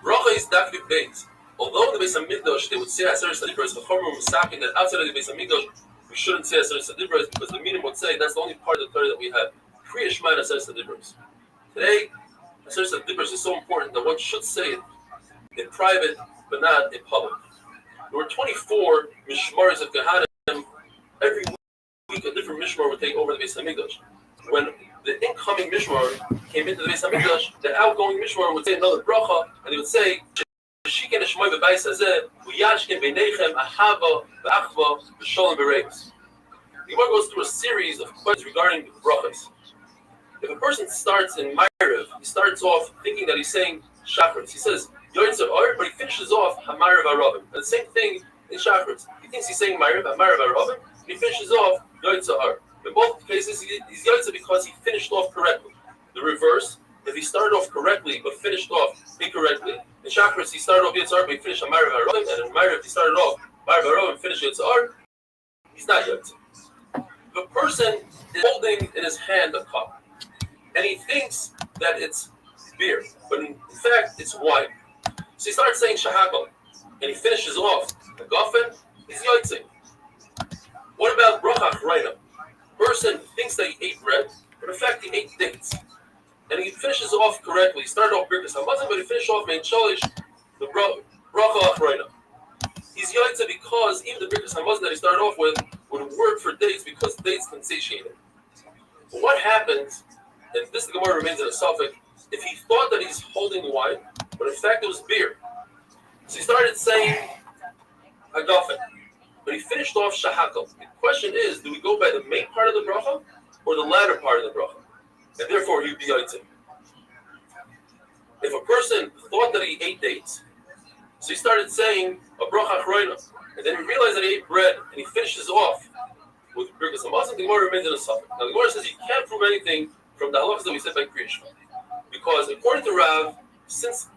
Bracha is dakvik beit. Although in the Beis Hamikdash they would say Aser Sadibros, the Chomrim was sapping that outside of the Beis Hamikdash we shouldn't say Aser Sadibros because the meaning would say that's the only part of the Torah that we have. Kriya Shema and Aser Sadibros. Today, Aser Sadibros is so important that one should say it in private but not in public. There were 24 Mishmaros of Kehanim. Every week a different Mishmar would take over the Beis Hamikdash. When the incoming Mishmar came into the Beis Hamikdash, the outgoing Mishmar would say another bracha, and they would say, "Shiken Shmoy beBais Hazeh, Uyashken Beinechem Ahava VeAchva VeSholem Bereis." The Gemara goes through a series of questions regarding brachas. If a person starts in Ma'ariv, he starts off thinking that he's saying Shacharis. He says Yotzer Ar, but he finishes off Hamarav Aravim. And the same thing in Shacharis. He thinks he's saying Ma'ariv Aravim, and he finishes off Yotzer Ar. In both cases, he's Yotzer because he finished off correctly. The reverse, if he started off correctly but finished off incorrectly, in Shacharis he started off Yotzer Ar but he finished Hamarav Aravim, and in Ma'ariv he started off Ma'ariv Aravim and finished Yotzer Ar, he's not Yotzer. If a person is holding in his hand a cup, and he thinks that it's beer, but in fact it's wine. So he starts saying Shahakal, and he finishes off the Gofen, he's Yotzer. What about Bracha Achreina? Person thinks that he ate bread, but in fact he ate dates. And he finishes off correctly. He started off Birkas HaMazon, but he finished off Mein Shalish, the Bracha Achreina. He's Yotzer because even the Birkas HaMazon that he started off with would work for dates because dates can satiate him. But what happens, and this the Gemara remains in a suffix, if he thought that he's holding wine, but in fact it was beer. So he started saying Hagafen, but he finished off Shahakal. The question is, do we go by the main part of the bracha or the latter part of the bracha? And therefore he'd be Yotzer. If a person thought that he ate dates, so he started saying a bracha achroina, and then he realized that he ate bread, and he finishes off with Birkas HaMazon, the Gemara remains in a suffix. Now the Gemara says you can't prove anything from the halachas that we said by Kriya Shema, because according to Rav, since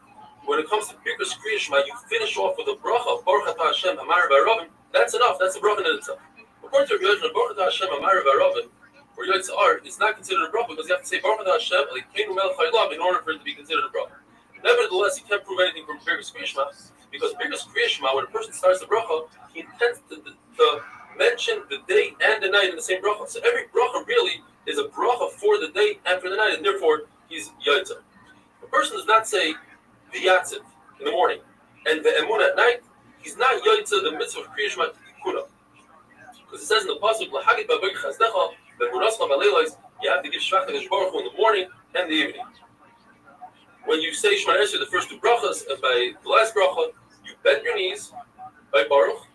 when it comes to Birkas Kriya Shema, you finish off with a bracha, Baruch Atah Hashem Hamarav Aravim, that's enough, that's a bracha in itself. According to Rabbi Rothschild, Baruch Atah Hashem Hamarav Aravim, or Yotzer Ar, it's not considered a bracha because you have to say Baruch Atah Hashem Elokeinu Melech Haolam in order for it to be considered a bracha. Nevertheless, you can't prove anything from Birkas Kriya Shema, because Birkas Kriya Shema, when a person starts the bracha, he intends to mention the day and the night in the same bracha. So every bracha really is a bracha for the day and for the night, and therefore he's Yotzer. A person does not say V'yatziv in the morning and the Emun at night, he's not Yotzer the mitzvah of Kriya Shema Tikkunah. Because it says in the pasuk, L'hagid ba'avik chazdecha, v'munascha v'leilos, you have to give Shvach HaKadosh Baruch Hu in the morning and the evening. When you say Shema Esrei, the first 2 brachas, and by the last bracha, you bend your knees by Baruch,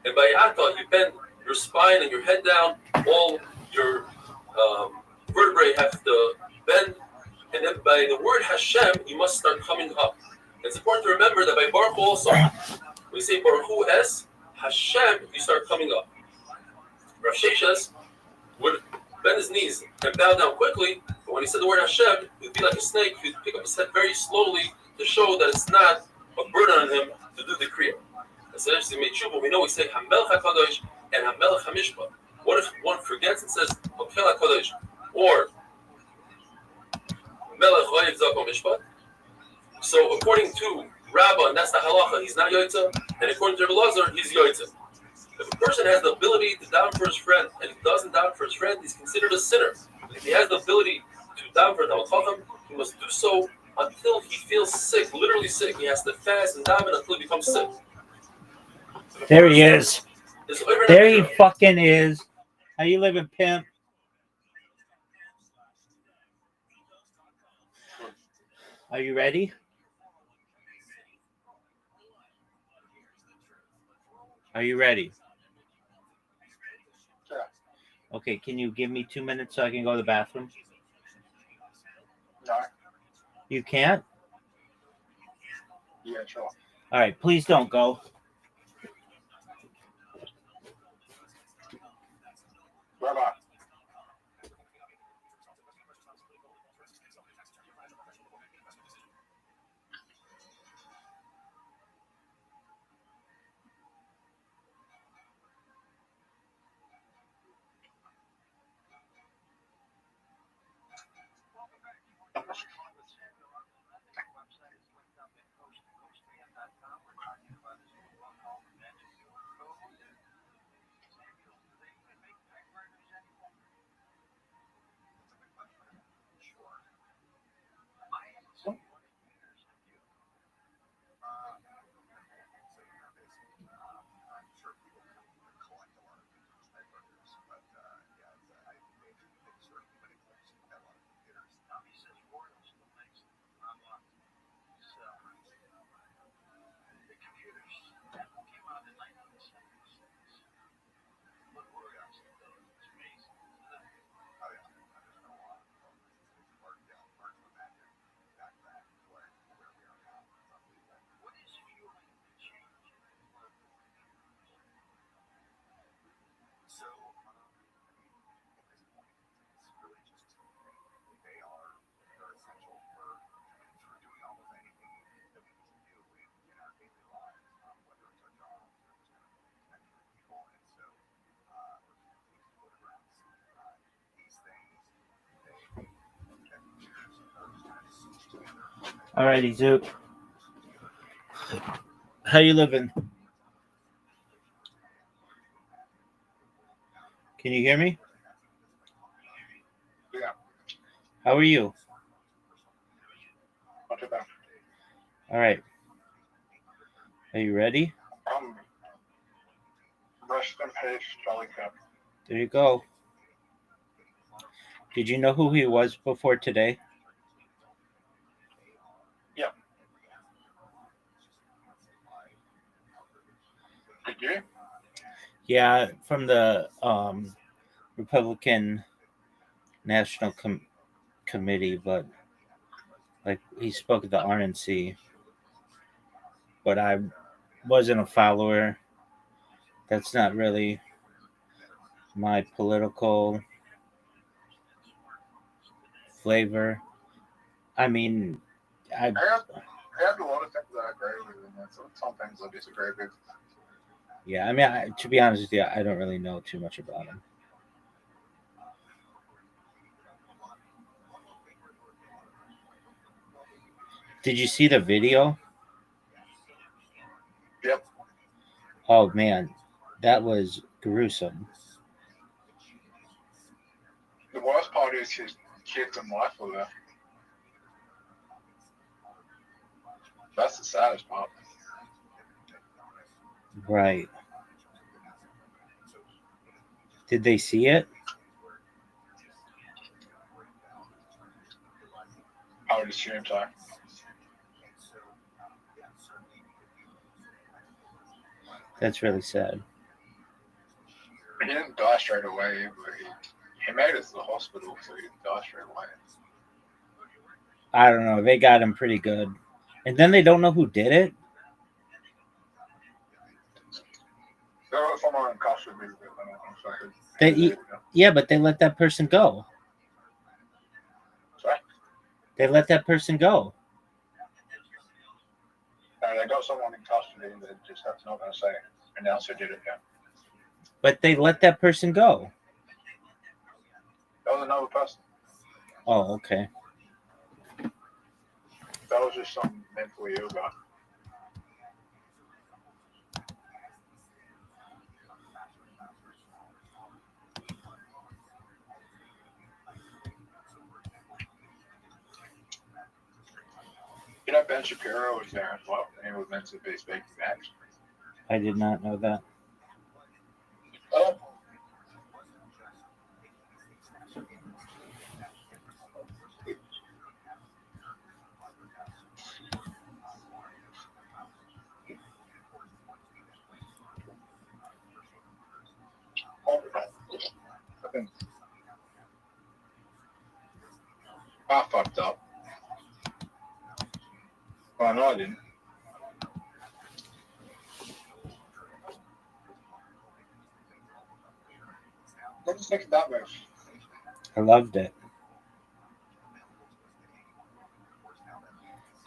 and by Atah, you bend your spine and your head down, all your vertebrae have to bend, and then by the word Hashem, you must start coming up. It's important to remember that by Baruch Hu also, we say Baruch Hu Es Hashem, you start coming up. Rav Sheshes would bend his knees and bow down quickly, but when he said the word Hashem, he'd be like a snake. He'd pick up his head very slowly to show that it's not a burden on him to do the Kriya. Instead of saying Tshuva, we know we say Hamelech HaKadosh and Hamelech HaMishpat. What if one forgets and says Hakel HaKadosh or Melech Vayivzak HaMishpat? So according to Rabbah, and that's the halacha, he's not Yoitza, and according to Rabbi Lazar, he's Yoitza. If a person has the ability to daven for his friend and he doesn't daven for his friend, he's considered a sinner. If he has the ability to daven for Talmid Chacham, he must do so until he feels sick, literally sick. He has to fast and daven until he becomes sick. There he is. There he fucking is. How you living, pimp? Are you ready? Are you ready? Okay, can you give me 2 minutes so I can go to the bathroom? No. You can't? Yeah, sure. All right, please don't go. Rabbi. All righty, Zoop. How you living? Can you hear me? Yeah. How are you? Not too bad. All right. Are you ready? Rest in peace, Charlie Cup. There you go. Did you know who he was before today? Yeah. Did you? Yeah, from the Republican National Committee, but like he spoke at the RNC. But I wasn't a follower. That's not really my political flavor. I mean, I have a lot of things that I agree with, and some things I disagree with. Yeah, I mean, to be honest with you, I don't really know too much about him. Did you see the video? Yep. Oh man, that was gruesome. The worst part is his kids and wife were there. That's the saddest part. Right. Did they see it? I would assume so. That's really sad. He didn't die straight away, but he made it to the hospital, so he didn't die straight away. I don't know. They got him pretty good. And then they don't know who did it? There was someone in custody. Yeah, but they let that person go. Sorry? They let that person go. They got someone in custody that just that's not going to say. Announcer did it, yeah. But they let that person go. That was another person. Oh, okay. That was just some mentally ill guy. You know, Ben Shapiro was there as well, and he was meant to be speaking next. I did not know that. Oh. I fucked up. Well, no, I didn't. What do you think of that move? I loved it.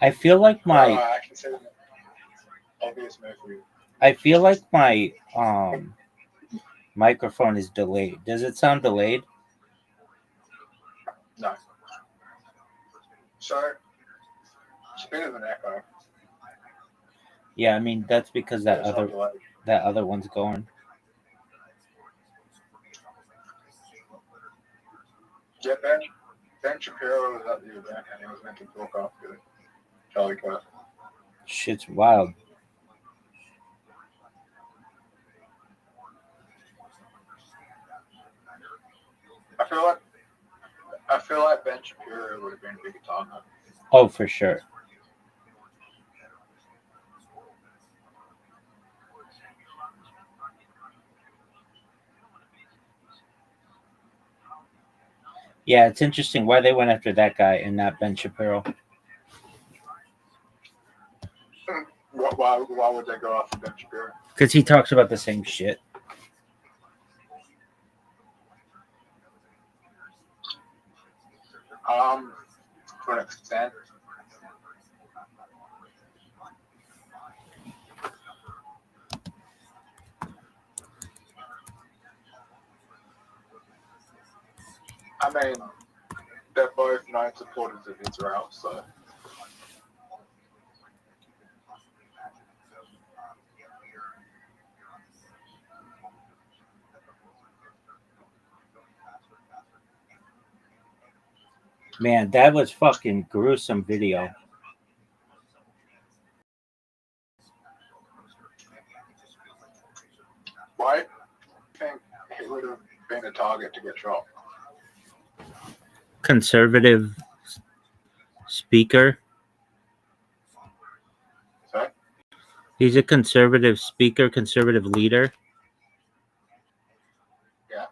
I feel like my I consider it obvious move for you. I feel like my microphone is delayed. Does it sound delayed? No. So, it's a bit of an echo. Yeah, I mean that's because that other one's going. Yeah, Ben Shapiro was at the event and he was meant to talk after Charlie Kirk. Shit's wild. I feel like Ben Shapiro would have been a bigger target. Oh, for sure. Yeah, it's interesting why they went after that guy and not Ben Shapiro. Why would they go after Ben Shapiro? Because he talks about the same shit. To an extent. I mean, they're both known supporters of Israel, so. Man, that was fucking gruesome video. Why do you think he would have been a target to get shot? Conservative speaker. Sorry? He's a conservative speaker, conservative leader. Yeah.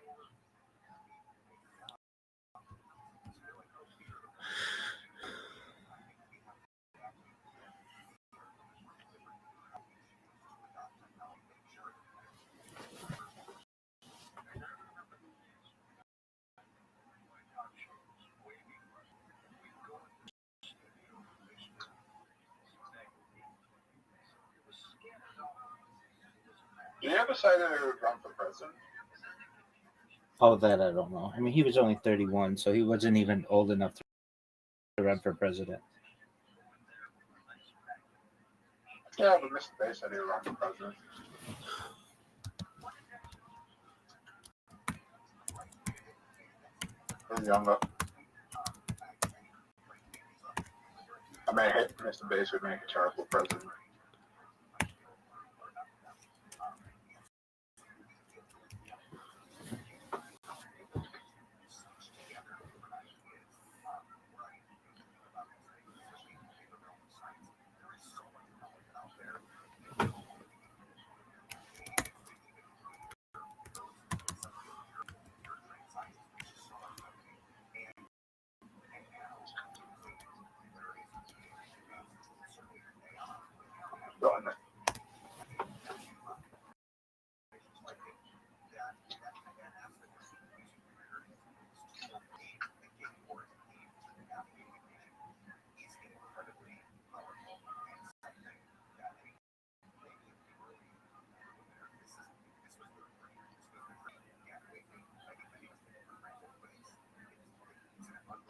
Did you ever say that he would run for president? Oh, that I don't know. I mean, he was only 31, so he wasn't even old enough to run for president. Yeah, but Mr. Bay said he would run for president. He was younger. I mean, Mr. Bass would make a terrible president.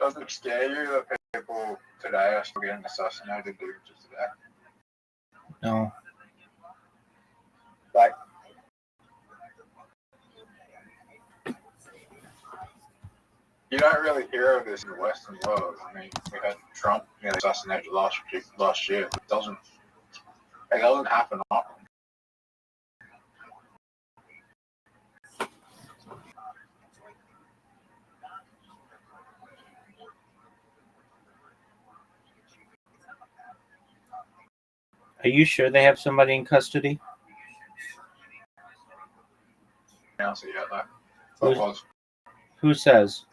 doesn't scare you that people today are still getting assassinated just today? No. Like, you don't really hear of this in the Western world. I mean, we had Trump nearly assassinated last year. It doesn't happen often. Are you sure they have somebody in custody? Announce it yet, though. Who says?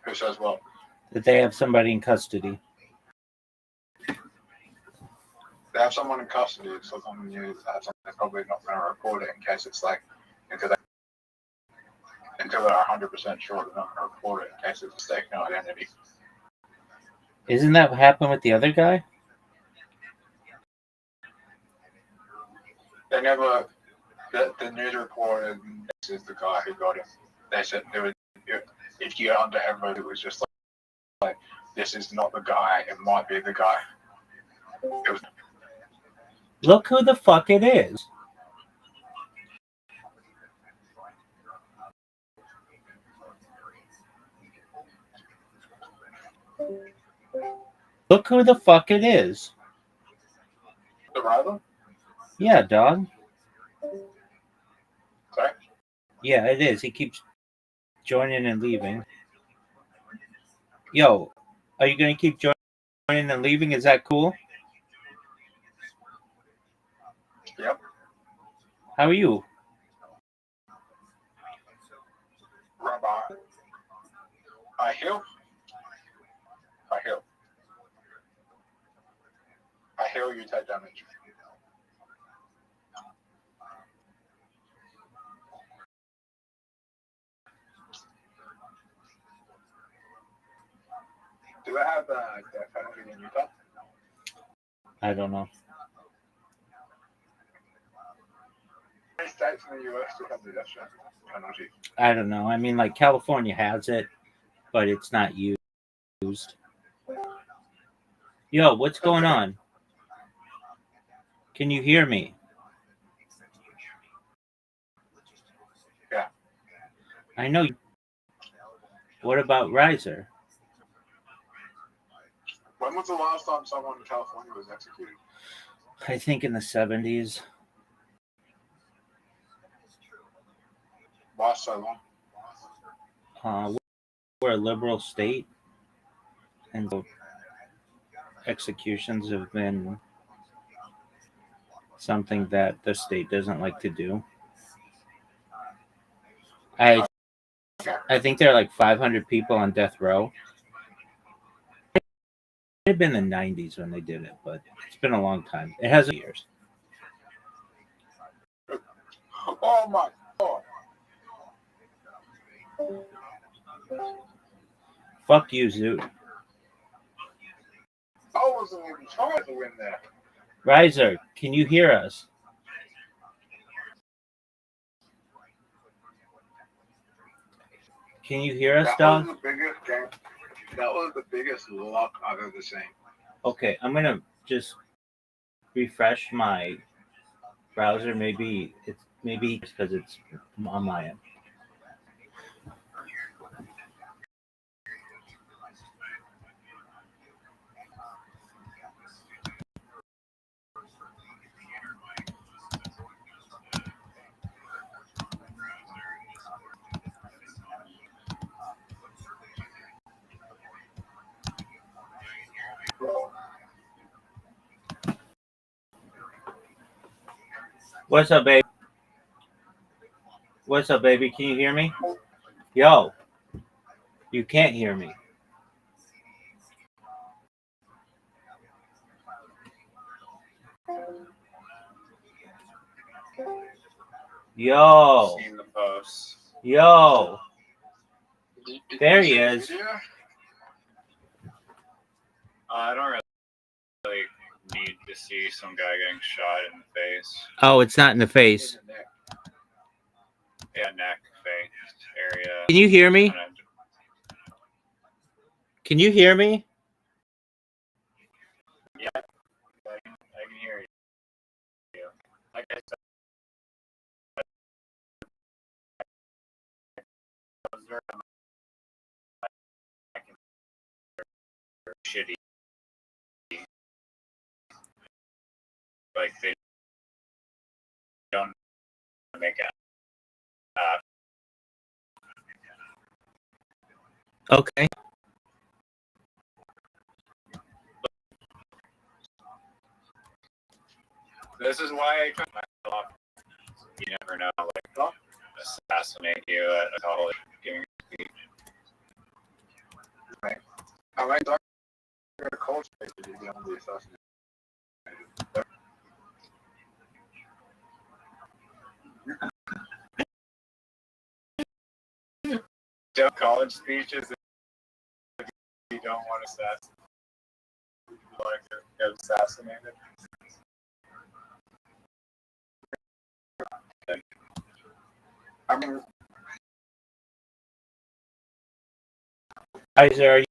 Who says what? That they have somebody in custody. They have someone in custody. It's like on the news. They're probably not going to report it in case it's like until they're 100% sure they're not going to report it in case it's mistaken identity. Isn't that what happened with the other guy? They never. The news reported this is the guy who got him. They said if you got onto Hembo, it was just like this is not the guy. It might be the guy. It was. Look who the fuck it is. Look who the fuck it is. The rival? Yeah, dog. Sorry? Yeah, it is. He keeps joining and leaving. Yo, are you going to keep joining and leaving? Is that cool? Yep. How are you? Rabbi. I heal. You take damage. Do I have death penalty in Utah? I don't know. How many states in the US do have the death penalty? I don't know. I mean, like California has it, but it's not used. Yo, what's going on? Can you hear me? Yeah. I know. What about Riser? When was the last time someone in California was executed? I think in the 70s. Why so long? We're a liberal state, and so executions have been something that the state doesn't like to do. I think there are like 500 people on death row. It had been the 90s when they did it, but it's been a long time. It hasn't been years. Oh my God. Fuck you, Zoo. I wasn't even trying to win there. Riser, can you hear us? Can you hear us, dog? That was the biggest luck I've ever seen. Okay, I'm gonna just refresh my browser. Maybe it's because it's on my end. What's up, baby? What's up, baby? Can you hear me? Yo, you can't hear me. Yo. Seen the post. Yo. There he is. I don't really need to see some guy getting shot in the face. Oh, it's not in the face. Yeah, neck, area. Can you hear me? Can you hear me? Yeah, I can hear you. Like I said, shitty. Like they don't make it. Okay. This is why I took myself off. You never know, like assassinate you at a college giving a speech. Right. I like Dr. Coach to be on the assassination. Don't college speeches if you don't want to get assassinated. I mean, Isaac, are you?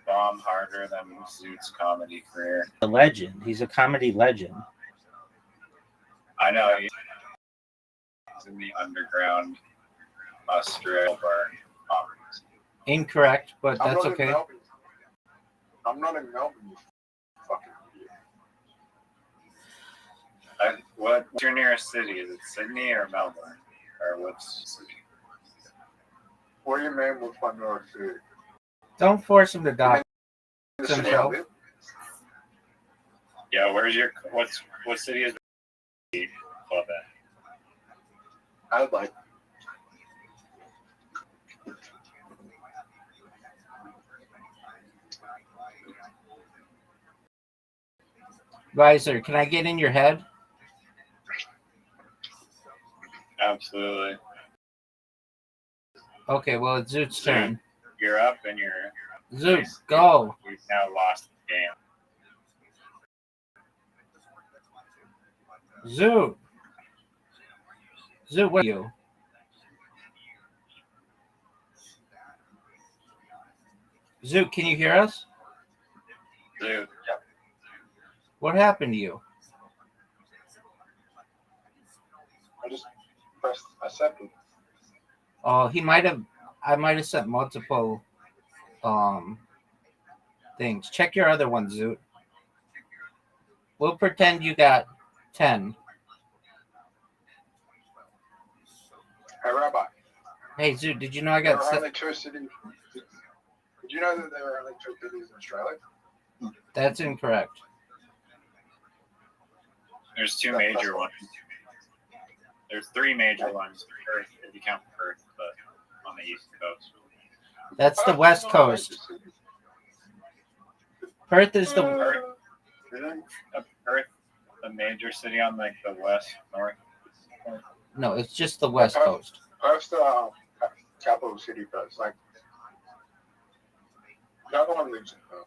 Bomb harder than Zoot's comedy career. A legend. He's a comedy legend. I know. He's in the underground Australia bar. Incorrect, but that's okay. I'm not in Melbourne, you fucking idiot. What's your nearest city? Is it Sydney or Melbourne? Or what's city? What do you mean with my north city? Don't force him to die. Himself. Yeah, where's your what city is the club at? I'd like. Riser, can I get in your head? Absolutely. Okay, well, it's Zoot's turn. You're up and you're... Zoot, go. We've now lost the game. Zoot. Zoot, what are you? Zoot, can you hear us? Zoot. What happened to you? I just pressed accept. Oh, I might have sent multiple things. Check your other one, Zoot. We'll pretend you got 10. Hey, Rabbi. Hey, Zoot, did you know I got... There are only 2 cities. Did you know that there are only 2 cities in Australia? That's incorrect. There's 2 major ones. There's 3 major ones. Perth, if you count Perth, but on the east coast. That's the west coast. Perth is the... Isn't Perth a major city on like the west, north? No, it's just the west coast. Perth's the capital city, but it's like... The other one lives in Perth.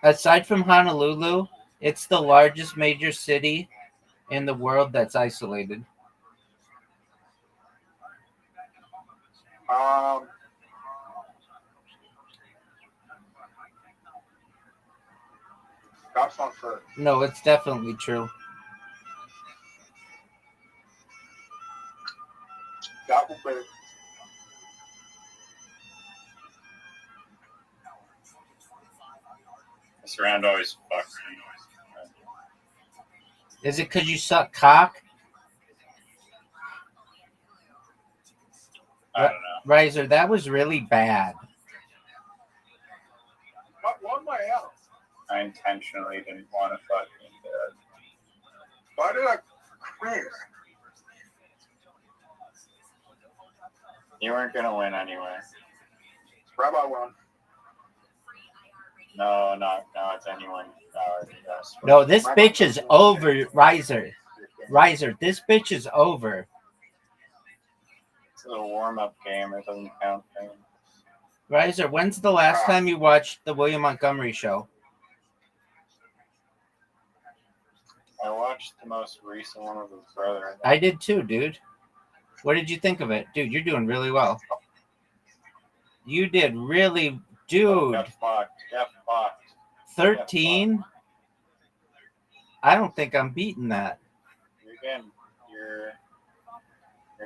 Aside from Honolulu, it's the largest major city in the world that's isolated. That's not true. No, it's definitely true. That will be... This round always fucks me. Is it because you suck cock? I don't know. Riser, that was really bad. Why am I out? I intentionally didn't want to fucking do it. Why did I quit? You weren't gonna win anyway. Rabbi won. No, it's anyone. No, this bitch is over, Riser. Riser, this bitch is over. It's a warm-up game. It doesn't count. Riser, when's the last time you watched the William Montgomery show? I watched the most recent one with his brother. I did too, dude. What did you think of it? Dude, you're doing really well. You did really, dude. Get fucked. 13? I don't think I'm beating that. You're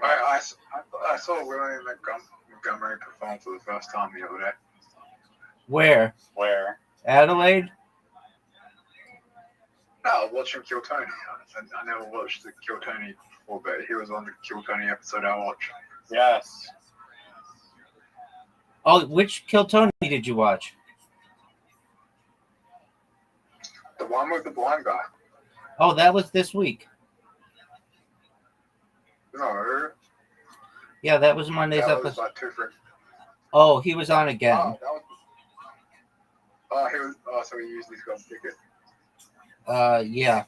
I saw William Montgomery perform for the first time the other day. Where? Adelaide? No, I watched him kill Tony. I never watched the Kill Tony before, but he was on the Kill Tony episode I watched. Yes. Oh, which Kill Tony did you watch? The one with the blind guy. Oh, that was this week. No. Yeah, that was Monday's that episode. Was like 2 for... Oh, he was on again. Oh, he was. Oh, so he usually got a ticket. Yeah.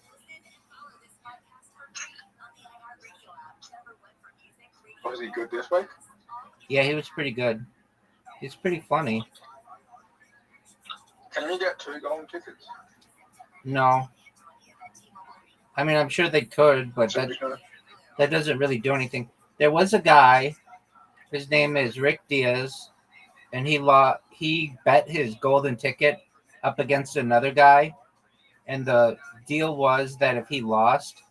Was he good this week? Yeah, he was pretty good. He's pretty funny. Can you get 2 golden tickets? No. I mean, I'm sure they could, but that doesn't really do anything. There was a guy, his name is Rick Diaz, and he bet his golden ticket up against another guy, and the deal was that if he lost,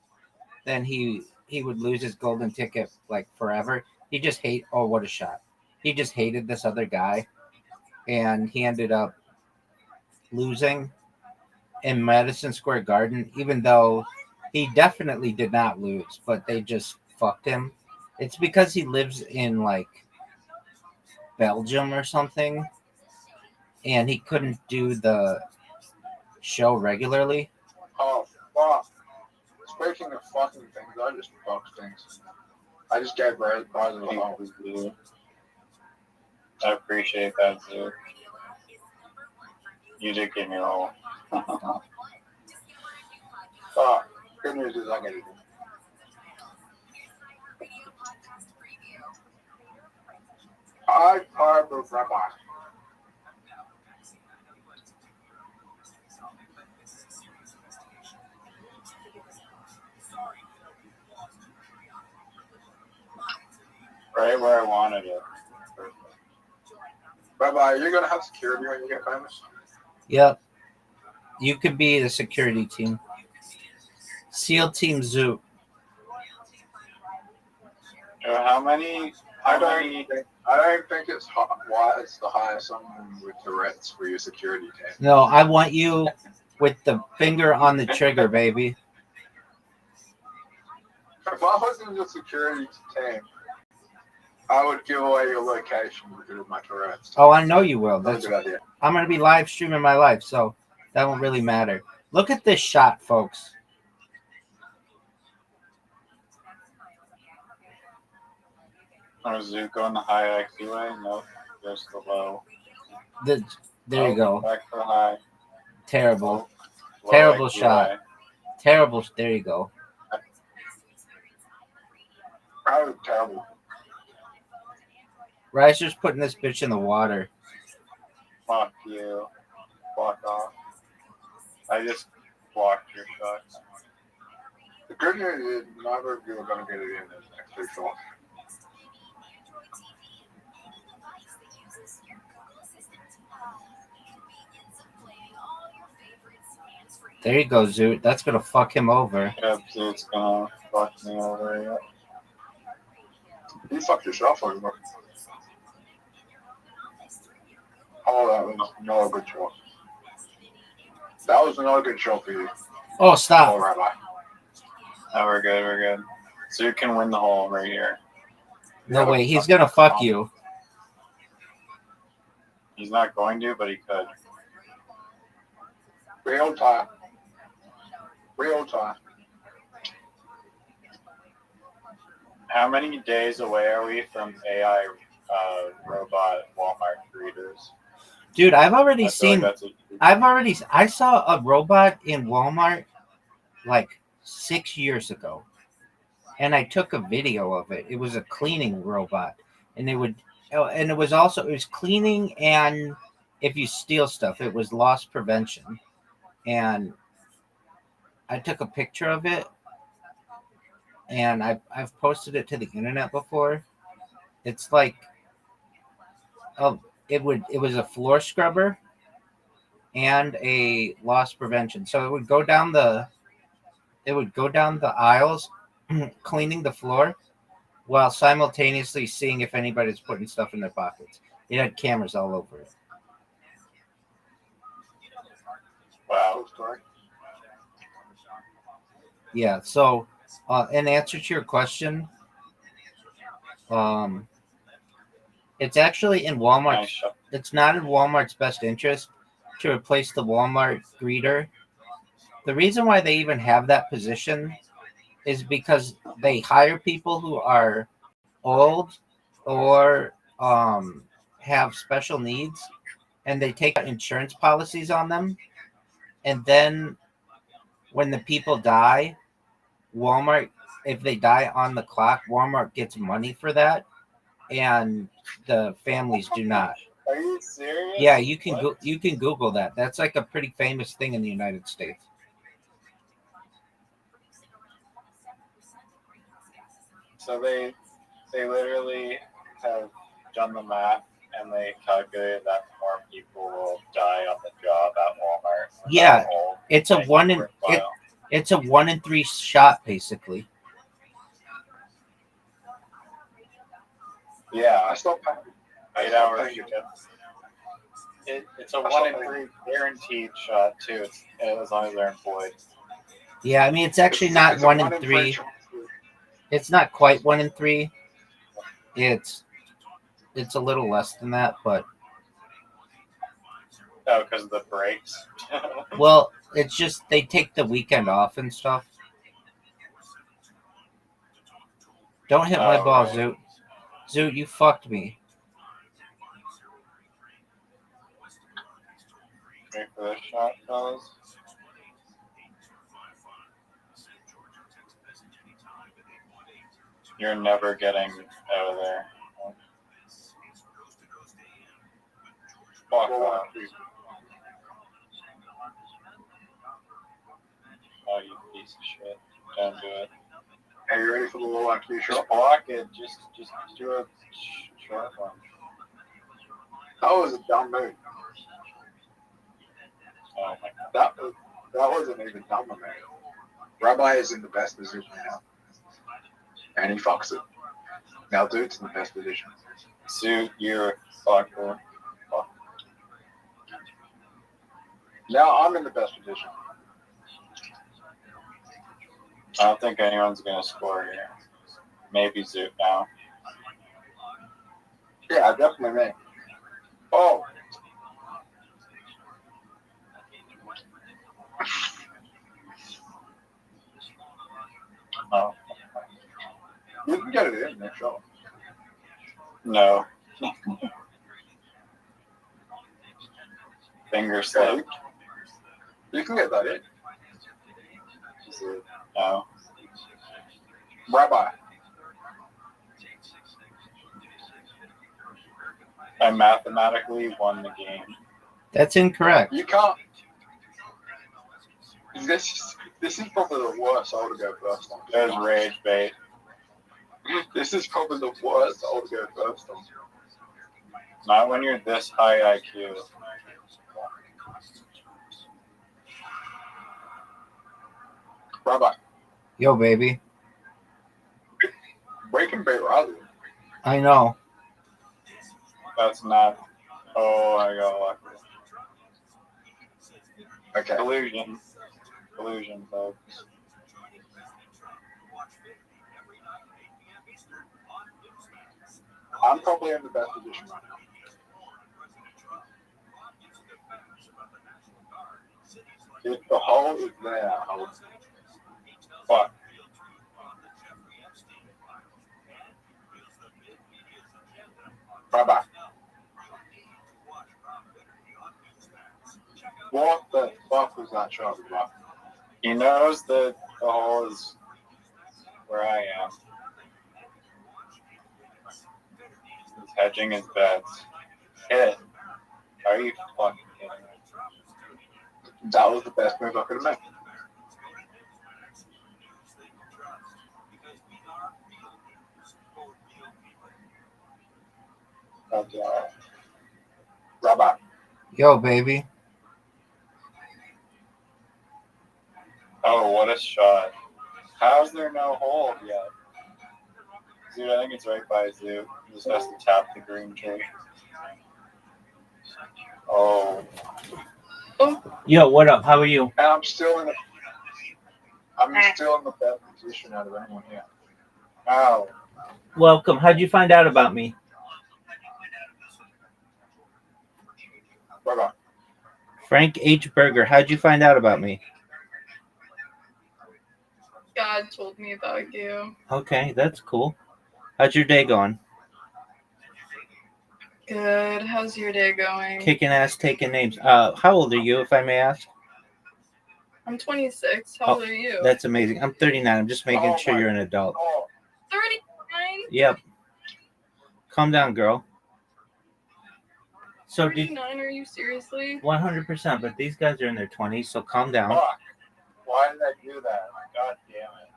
then he would lose his golden ticket like forever. He just what a shot. He just hated this other guy, and he ended up losing in Madison Square Garden, even though he definitely did not lose, but they just fucked him. It's because he lives in like Belgium or something, and he couldn't do the show regularly. Oh, fuck. Speaking of fucking things, I just fucked things. I just gave Ray prizes a home. I appreciate that, dude. You did give me a roll. Good news is I get it. I fired the Rabbi. Right where I wanted it. Rabbi, you're gonna have security when you get famous? Yep. You could be the security team. SEAL Team Zoo. How many? I don't think it's wise to hire someone with Tourette's for your security team. No, I want you with the finger on the trigger, baby. If I was in the security team, I would give away your location because of my Tourette's. Oh, I know you will. That's a good idea. I'm going to be live streaming my life, so that won't really matter. Look at this shot, folks. Is it going the high IQ way? No, just the low. There you go. Back to the high. Terrible. Low Terrible IQ shot. way. Terrible. There you go. Oh, terrible. Riser's putting this bitch in the water. Fuck you. Fuck off. I just blocked your shots. The good news is neither of you are going to get it in this next 2 shots. There you go, Zoot. That's going to fuck him over. Yep, Zoot's going to fuck me over. Yep. You fucked yourself over. Oh, that was not a good shot. That was not a good shot for you. Oh, stop. Oh, Rabbi. No, we're good. We're good. Zoot can win the hole right here. No way. He's going to fuck you. He's not going to, but he could. Real time. Real time. How many days away are we from AI robot Walmart greeters? Dude, I've already seen. Like I saw a robot in Walmart like 6 years ago, and I took a video of it. It was a cleaning robot, and it was cleaning, and if you steal stuff, it was loss prevention, and I took a picture of it, and I've posted it to the internet before. It's like, it was a floor scrubber and a loss prevention. So it would go down the aisles, cleaning the floor, while simultaneously seeing if anybody's putting stuff in their pockets. It had cameras all over it. Wow. Yeah. So, in answer to your question, it's actually in Walmart. Nice. It's not in Walmart's best interest to replace the Walmart greeter. The reason why they even have that position is because they hire people who are old or have special needs, and they take insurance policies on them. And then when the people die, Walmart, if they die on the clock, Walmart gets money for that, and the families do not. Are you serious? Yeah, you can Google that. That's like a pretty famous thing in the United States. So they literally have done the math, and they calculated that more people will die on the job at Walmart. Yeah, it's a it's a 1 in 3 shot basically. Yeah, I still pay 8 hours. It's a 1 in 3 guaranteed shot too. As long as they're employed. Yeah, I mean it's actually not 1 in 3. It's not quite 1 in 3. It's a little less than that, but because of the breaks. well, it's just they take the weekend off and stuff. Don't hit my ball, right. Zoot. Zoot, you fucked me. Wait for this shot, fellas. You're never getting out of there. Fuck off. Oh, you piece of shit. Don't do it. Hey, you ready for the low IQ shot? Just block it. Just do a short one. That was a dumb move. Oh my God. That wasn't even dumb of me. Rabbi is in the best position now. And he fucks it. Now Dude's in the best position. Suit, you're a fucker. Fuck. Now I'm in the best position. I don't think anyone's going to score here. Maybe Zoot now. Yeah, definitely me. Oh. Oh. You can get it in next shot. No. Finger slip. You can get that in. No. Rabbi. I mathematically won the game. That's incorrect. You can't. This is probably the worst I would go first on. There's rage bait. This is probably the worst I would go first on. Not when you're this high IQ. Rabbi. Yo, baby. Breaking bait rather. I know. That's not. Oh, I got lucky. Okay. Illusion, folks. I'm probably in the best position right now. If the hole is there, Fuck. Bye-bye. What the fuck was that shot about? He knows that the hole is where I am. He's hedging his bets. Hit. Are you fucking kidding me? That was the best move I could have made. Okay. Rabbi. Yo, baby. Oh, what a shot. How's there no hold yet? Dude, I think it's right by Zoo. He just has to tap the green tree. Oh. Yo, what up? How are you? I'm still in the best position out of anyone here. Ow. Welcome. How'd you find out about me? Rabbi. Frank H. Berger. How'd you find out about me? God told me about you. Okay, that's cool. How's your day going? Good. How's your day going? Kicking ass, taking names. How old are you, if I may ask? I'm 26. How old are you? That's amazing. I'm 39. I'm just making sure you're an adult. 39? Yep. Calm down, girl. So 39? Are you seriously? 100%, but these guys are in their 20s, so calm down. Fuck. Why did I do that? God damn it.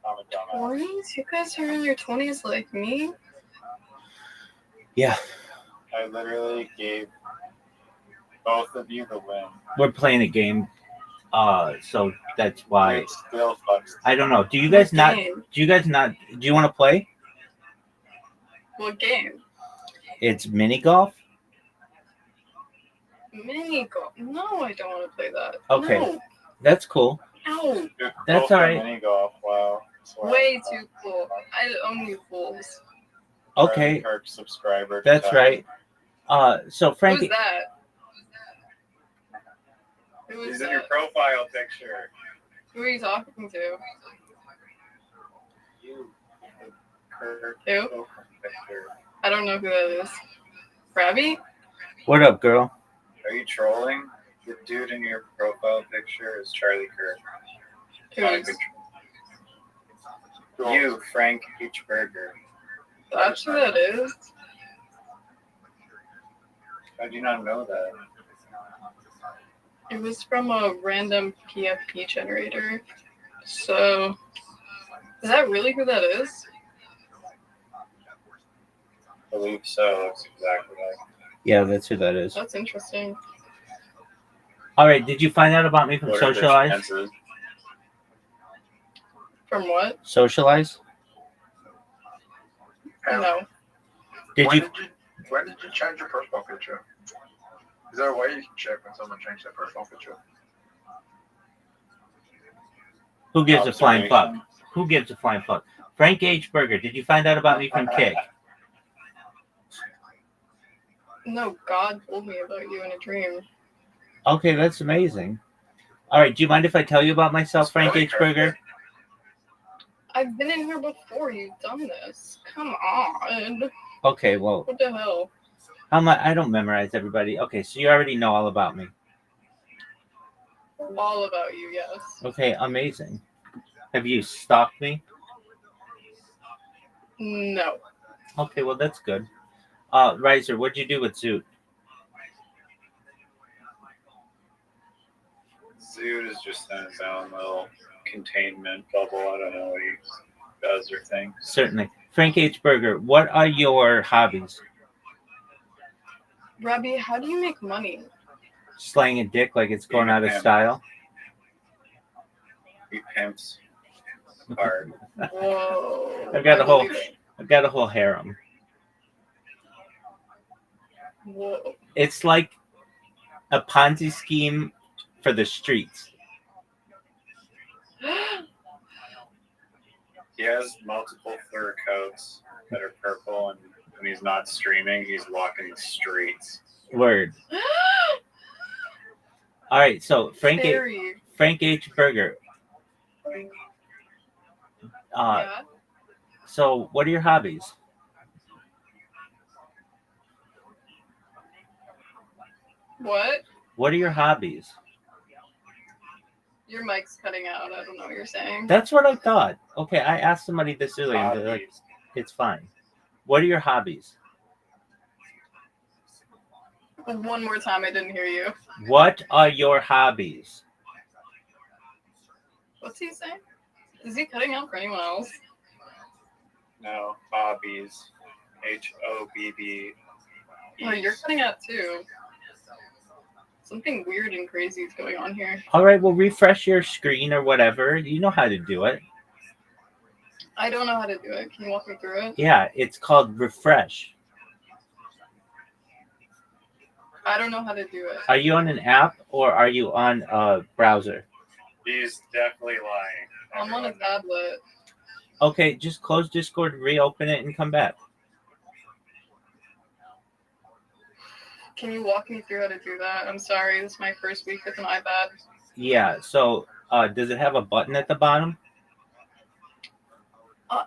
I'm a dumbass. 20s? You guys are in your 20s like me? Yeah. I literally gave both of you the win. We're playing a game, so that's why. It still fucks. I don't know. Do you guys not? Do you want to play? What game? It's mini golf. Mini golf? No, I don't want to play that. Okay, No. that's cool. Ow. That's all right. Mini golf. Wow. Way too cool. I own you fools. Okay. Kirk subscriber. That's right. So Frankie. Who's that? Who is He's that? in your profile picture. Who are you talking to? You. Kirk. Who? Picture. I don't know who that is. Rabbi? What up, girl? Are you trolling? The dude in your profile picture is Charlie Kirk. Who's? You, Frank H. Berger. That's who that is? How do you not know that? It was from a random PFP generator. So, is that really who that is? I believe so. Looks exactly like. Yeah, that's who that is. That's interesting. All right. Did you find out about me from What are the Socialize? chances? From what? Socialize? No. Did you? When did you change your profile picture? Is there a way you can check when someone changed their profile picture? Who gives a flying fuck? Who gives a flying fuck? Frank H. Berger. Did you find out about me from Kick? No, God told me about you in a dream. Okay, that's amazing. All right. Do you mind if I tell you about myself, Frank H. Berger? I've been in here before. You've done this. Come on. Okay. Well, What the hell? I don't memorize everybody. Okay, so you already know all about me. All about you, yes. Okay, amazing. Have you stalked me? No. Okay, well that's good. Riser, what'd you do with Zoot? Zoot is just in his own little containment bubble. I don't know what he does or thinks. Certainly. Frank H. Berger, what are your hobbies? Rabbi, how do you make money? Slaying a dick like it's going out of style? He pimps hard. Whoa. I've got a whole harem. Whoa. It's like a Ponzi scheme for the streets. He has multiple fur coats that are purple, and when he's not streaming, he's walking the streets. Word. All right, so Frank H. Berger. Yeah. So what are your hobbies? What? What are your hobbies? Your mic's cutting out. I don't know what you're saying. That's what I thought. Okay, I asked somebody this earlier, and they're like, it's fine. What are your hobbies? One more time, I didn't hear you. What are your hobbies? What's he saying? Is he cutting out for anyone else? No, hobbies. HOBBIES. Oh, you're cutting out too. Something weird and crazy is going on here. All right, well, refresh your screen or whatever. You know how to do it. I don't know how to do it. Can you walk me through it? Yeah, it's called refresh. I don't know how to do it. Are you on an app or are you on a browser? He's definitely lying. I'm on a tablet. Okay, just close Discord, reopen it, and come back. Can you walk me through how to do that? I'm sorry, this is my first week with an iPad. Yeah, so does it have a button at the bottom?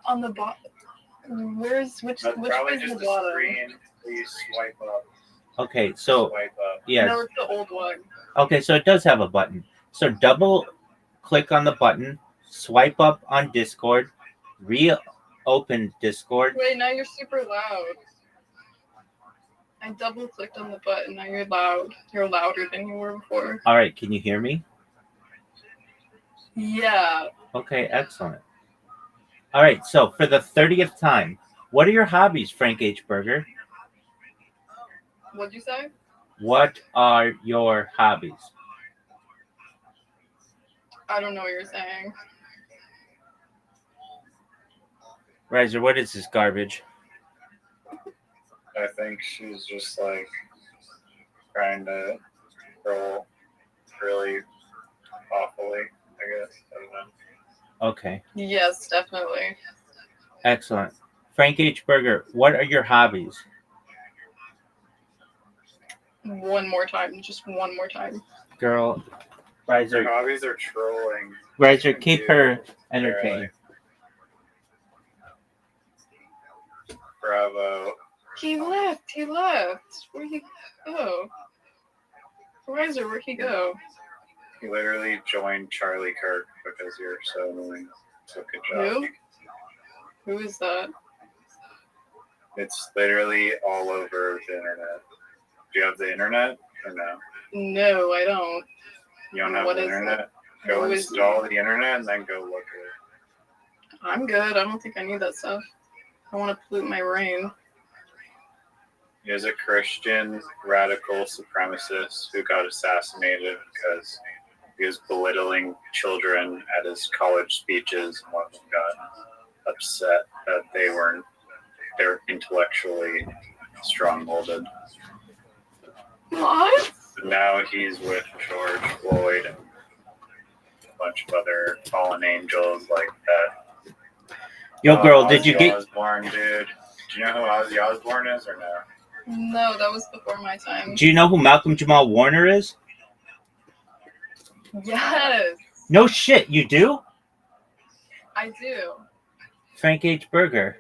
On the bottom. Which That's way probably is just the the bottom? screen. Please swipe up. Okay, so Swipe up. yeah. No, it's the old one. Okay, so it does have a button. So double click on the button, swipe up on Discord, reopen Discord. Wait, now you're super loud. I double clicked on the button. Now you're loud. You're louder than you were before. All right, can you hear me? Yeah. Okay, excellent. All right, so for the 30th time, what are your hobbies, Frank H. Berger? What'd you say? What are your hobbies? I don't know what you're saying. Riser, what is this garbage? I think she's just like trying to roll really awfully, I guess. I don't know. Okay, Yes, definitely. excellent. Frank H. Berger, what are your hobbies? One more time. Just one more time. Girl, Her Riser, hobbies are trolling. Riser, keep her entertained. Bravo. He left. He left. Where'd he go? Riser, where'd he go? He literally joined Charlie Kirk because you're so annoying. So good job. Who is that? It's literally all over the internet. Do you have the internet or no? No, I don't. You don't have What the is internet? it? Go Who is install the internet and then go look at it. I'm good. I don't think I need that stuff. I want to pollute my brain. He is a Christian radical supremacist who got assassinated because he was belittling children at his college speeches, and one of them got upset that they're intellectually strong-willed. What? Now he's with George Floyd and a bunch of other fallen angels like that. Yo, girl, did you Ozzy get... Osbourne, dude. Do you know who Ozzy Osbourne is or no? No, that was before my time. Do you know who Malcolm Jamal Warner is? Yes, No shit, you do? I do. Frank H. Berger,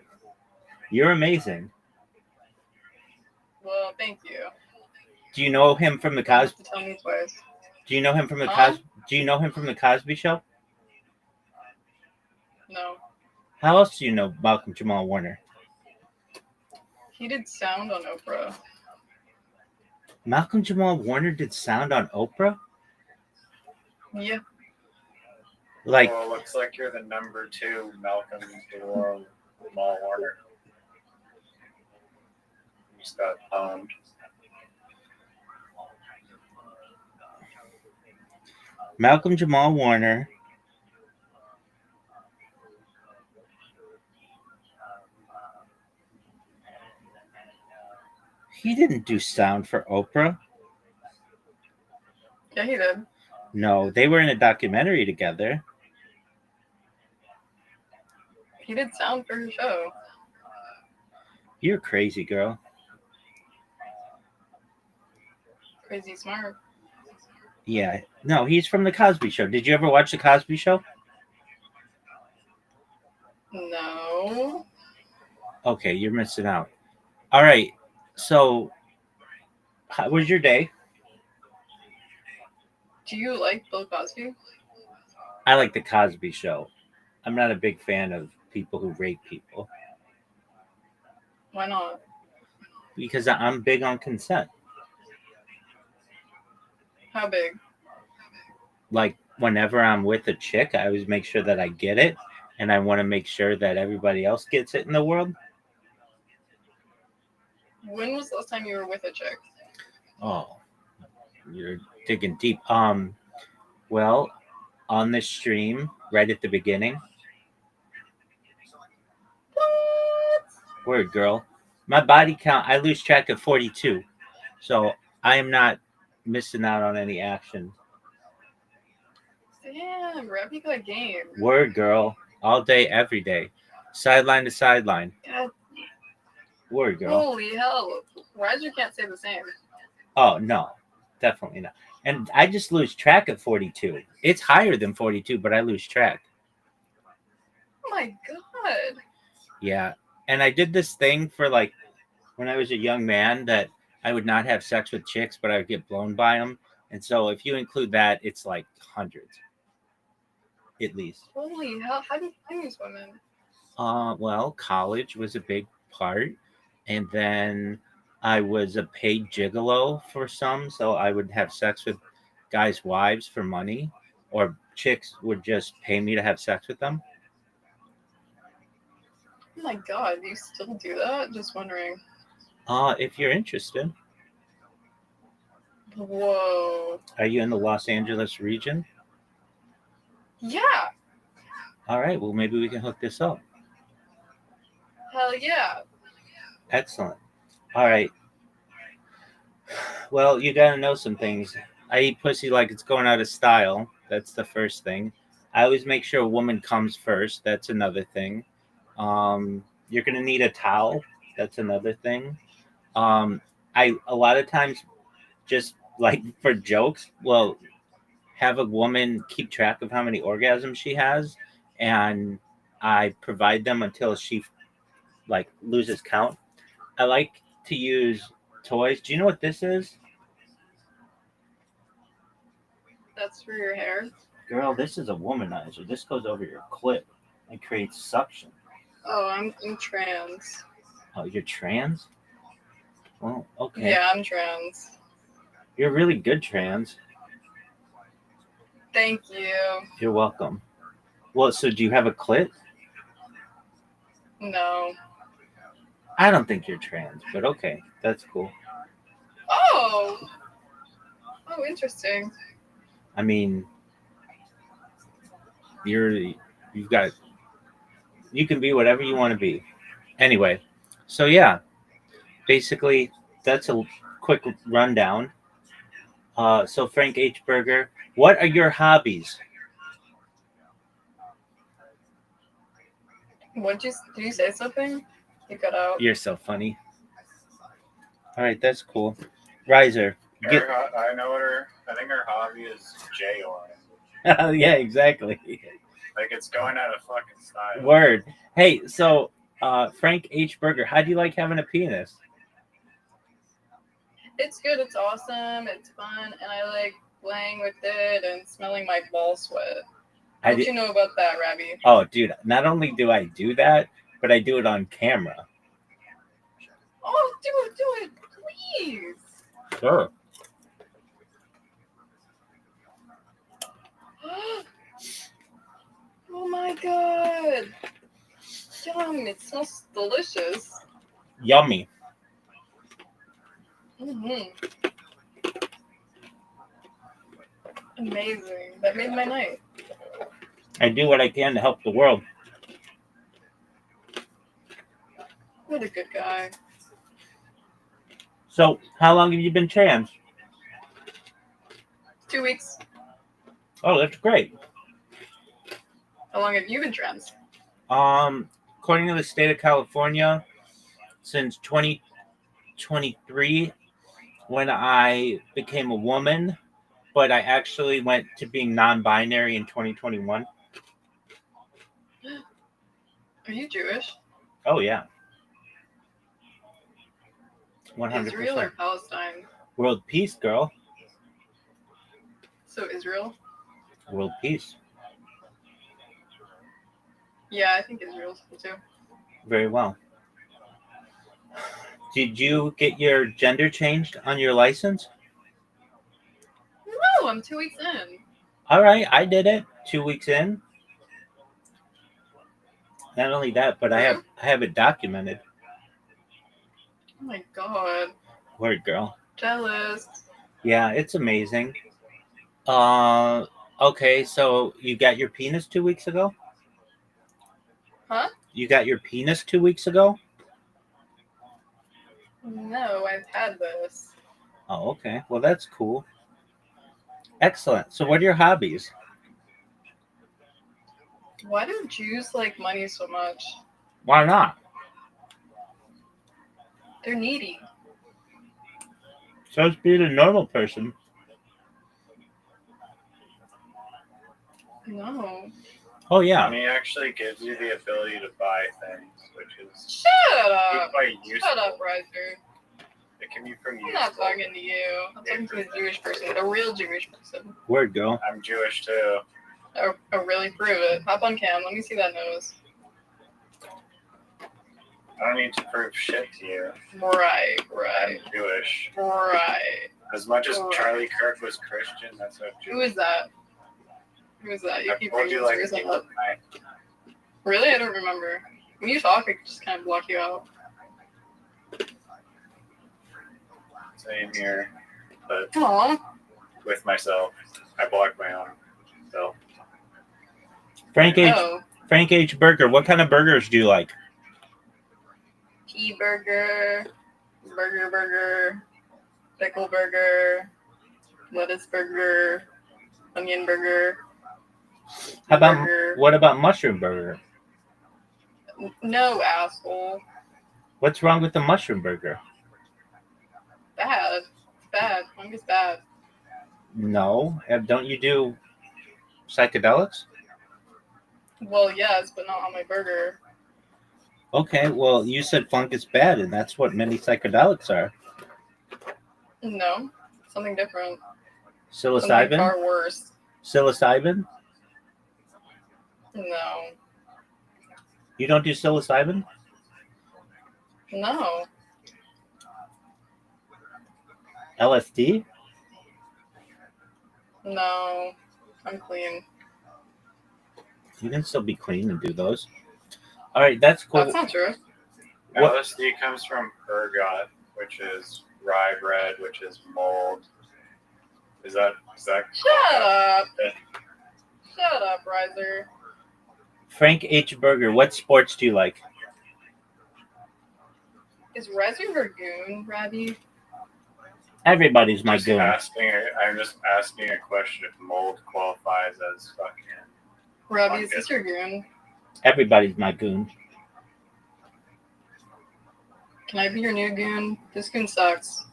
you're amazing. Well, thank you. Do you know him from the Cosby? Tell me twice. Do you know him from the Huh? Cosby? Do you know him from the Cosby Show? No. How else do you know Malcolm Jamal Warner? He did sound on Oprah. Malcolm Jamal Warner did sound on Oprah? Yeah. Like, Well, it looks like you're the number 2 Malcolm Jamal Warner. You just got owned. Malcolm Jamal Warner. He didn't do sound for Oprah. Yeah, he did. No, they were in a documentary together. He did sound for her show. You're crazy, girl. Crazy smart. Yeah. No, he's from the Cosby Show. Did you ever watch the Cosby Show? No. Okay, you're missing out. All right. So, how was your day? Do you like Bill Cosby? I like the Cosby Show. I'm not a big fan of people who rape people Why not? because I'm big on consent. How big? Like, whenever I'm with a chick, I always make sure that I get it, and I want to make sure that everybody else gets it in the world. When was the last time you were with a chick? Oh, you're digging deep. Well, on this stream, right at the beginning. Word, girl. My body count, I lose track of 42. So I am not missing out on any action. Damn, Rabbi got game. Word, girl. All day, every day. Sideline to sideline. God. Word, girl. Holy hell. Riser can't say the same. Oh, no. Definitely not. And I just lose track of 42. It's higher than 42, but I lose track. Oh my god. Yeah. And I did this thing for like when I was a young man that I would not have sex with chicks, but I would get blown by them. And so if you include that, it's like hundreds. At least. Holy hell. How do you find these women? Well, college was a big part. And then I was a paid gigolo for some. So I would have sex with guys' wives for money, or chicks would just pay me to have sex with them. Oh my god, do you still do that? Just wondering. If you're interested. Whoa. Are you in the Los Angeles region? Yeah. All right. Well, maybe we can hook this up. Hell yeah. Excellent. All right. Well, you gotta know some things. I eat pussy like it's going out of style. That's the first thing. I always make sure a woman comes first. That's another thing. You're gonna need a towel. That's another thing. I a lot of times just like for jokes, well, have a woman keep track of how many orgasms she has, and I provide them until she like loses count. I like to use toys. Do you know what this is? That's for your hair? Girl, this is a womanizer. This goes over your clit and creates suction. Oh, I'm trans. Oh, you're trans? Well, okay. Yeah, I'm trans. You're really good trans. Thank you. You're welcome. Well, so do you have a clit? No. I don't think you're trans, but okay. That's cool. Oh! Oh, interesting. I mean, you can be whatever you want to be. Anyway, so yeah, basically that's a quick rundown. So Frank H. Berger, what are your hobbies? Did you say something? You cut out. You're so funny. All right, that's cool. Riser. I know I think her hobby is J-Line. Yeah, exactly. Like it's going out of fucking style. Word. Hey, so Frank H. Berger, how do you like having a penis? It's good. It's awesome. It's fun, and I like playing with it and smelling my ball sweat. What do you know about that, Rabbi? Oh, dude! Not only do I do that, but I do it on camera. Oh, do it, please. Sure. Oh my god! Yum! It smells delicious. Yummy. Amazing. That made my night. I do what I can to help the world. What a good guy. So, how long have you been trans? 2 weeks. Oh, that's great. How long have you been trans? According to the state of California, since 2023, when I became a woman, but I actually went to being non-binary in 2021. Are you Jewish? Oh, yeah. 100%. Israel or Palestine? World peace, girl. So Israel? World peace. Yeah, I think Israel's cool too. Very well. Did you get your gender changed on your license? No, I'm 2 weeks in. All right, I did it 2 weeks in. Not only that, but I have it documented. Oh my god. Word, girl. Jealous. Yeah, it's amazing. Okay, so you got your penis 2 weeks ago? Huh? You got your penis 2 weeks ago? No, I've had this. Oh, okay. Well, that's cool. Excellent. So, what are your hobbies? Why do Jews like money so much? Why not? They're needy. So, it's being a normal person. No. Oh, yeah. Money actually gives you the ability to buy things, which is Shut up. quite useful. Shut up, Riser. It can be from I'm not talking to you. I'm talking to a Jewish person, a real Jewish person. Word, girl. I'm Jewish too. Oh, really? Prove it. Hop on cam. Let me see that nose. I don't need to prove shit to you. Right. I'm Jewish. Right. As much as Charlie Kirk was Christian, that's how Who is that? Who is that? You I've keep told bringing you like this a person up. night. Really? I don't remember. When you talk, I just kind of block you out. Same here, but Aww. with myself, I block my own self. Frank H. Oh. Frank H. Burger. What kind of burgers do you like? Pea burger, burger, pickle burger, lettuce burger, onion burger. How about burger. what about mushroom burger? No, asshole. What's wrong with the mushroom burger? Bad. It's bad. Fungus bad. No. Don't you do psychedelics? Well, yes, but not on my burger. Okay, well, you said funk is bad, and that's what many psychedelics are. No, something different. Psilocybin? Something far worse. Psilocybin? No. You don't do psilocybin? No. LSD? No. I'm clean. You can still be clean and do those. All right, that's cool. That's not true. What? LSD comes from ergot, which is rye bread, which is mold. Is that Shut up. Shut up, Riser. Frank H. Burger, what sports do you like? Is Riser Dragoon, Rabbi? Everybody's my goon. I'm just asking a question if mold qualifies as fucking. Rabbi, is this your goon? Everybody's my goon. Can I be your new goon? This goon sucks.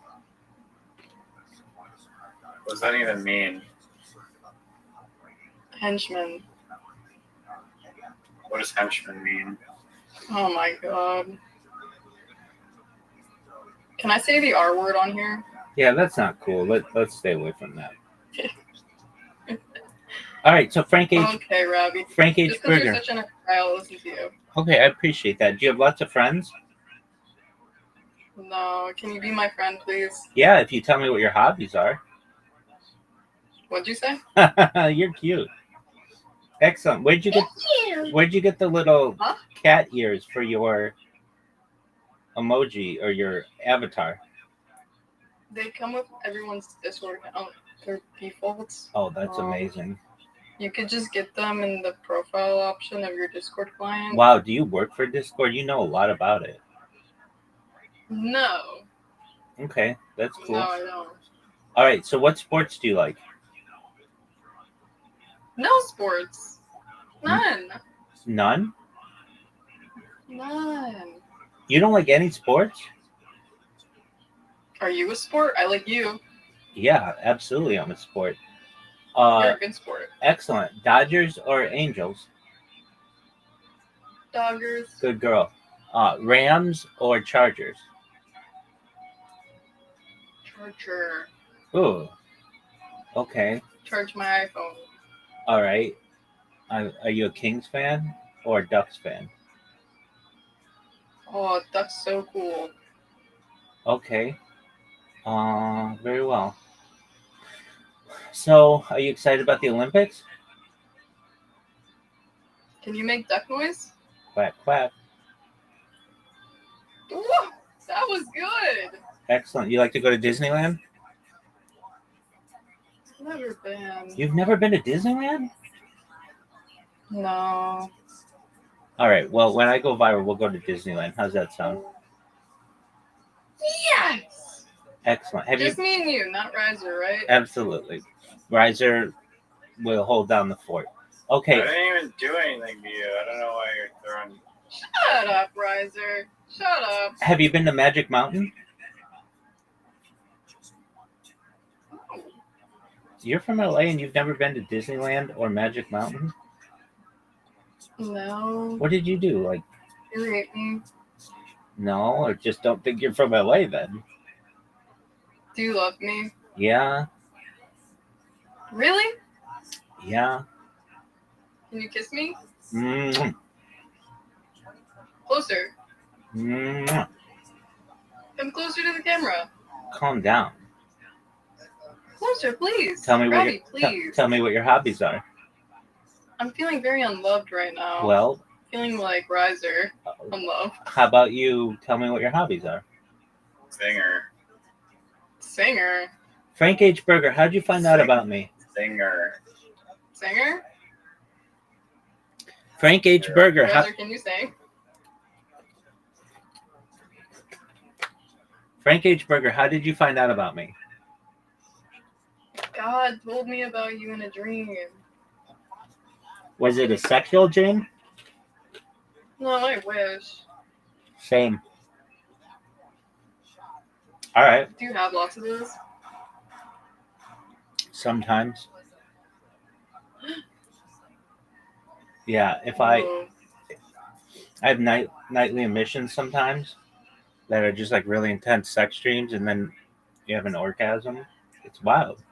What does that even mean? Henchman. What does henchman mean? Oh my god. Can I say the R word on here? Yeah, that's not cool. Let's stay away from that. All right, so Frank H. Okay, Rabbi. Frank H. Just because Burger. you're such an I'll listen to you. Okay, I appreciate that. Do you have lots of friends? No, can you be my friend, please? Yeah, if you tell me what your hobbies are. What'd you say? You're cute. Excellent. Where'd you get the little cat ears for your emoji or your avatar? They come with everyone's Discord account. They're defaults. Oh, that's amazing. You could just get them in the profile option of your Discord client. Wow, do you work for Discord? You know a lot about it. No. Okay, that's cool. No, I don't. All right, so what sports do you like? No sports. None. None? None. You don't like any sports? Are you a sport? I like you. Yeah, absolutely, I'm a sport. You're a good sport. Excellent. Dodgers or Angels? Dodgers. Good girl. Rams or Chargers? Charger. Ooh. Okay. Charge my iPhone. All right. Are you a Kings fan or a Ducks fan? Oh, that's so cool. Okay. Very well. So, are you excited about the Olympics? Can you make duck noise? Quack, quack. Ooh, that was good. Excellent. You like to go to Disneyland? Never been. You've never been to Disneyland? No. All right. Well, when I go viral, we'll go to Disneyland. How's that sound? Yes. Excellent. Have Just you? me and you, not Riser, right? Absolutely. Riser will hold down the fort. Okay. I didn't even do anything to you. I don't know why you're throwing. Shut up, Riser. Shut up. Have you been to Magic Mountain? You're from LA and you've never been to Disneyland or Magic Mountain? No. What did you do? Like, You hate me. no, or just don't think you're from LA then? Do you love me? Yeah. Really? Yeah. Can you kiss me? Mm-hmm. Closer. Mm-hmm. Come closer to the camera. Calm down. Closer, please. Tell me Robbie, what your please. tell me what your hobbies are. I'm feeling very unloved right now. Well, Feeling like Riser. Unloved. how about you tell me what your hobbies are? Singer. Frank H. Berger, how'd you find out about me? Singer. Frank H. Berger, Riser, can you sing? Frank H. Berger, how did you find out about me? God told me about you in a dream. Was it a sexual dream? No, I wish. Same. All right. Do you have lots of those? Sometimes. Yeah, if I have nightly emissions sometimes that are just like really intense sex dreams, and then you have an orgasm. It's wild.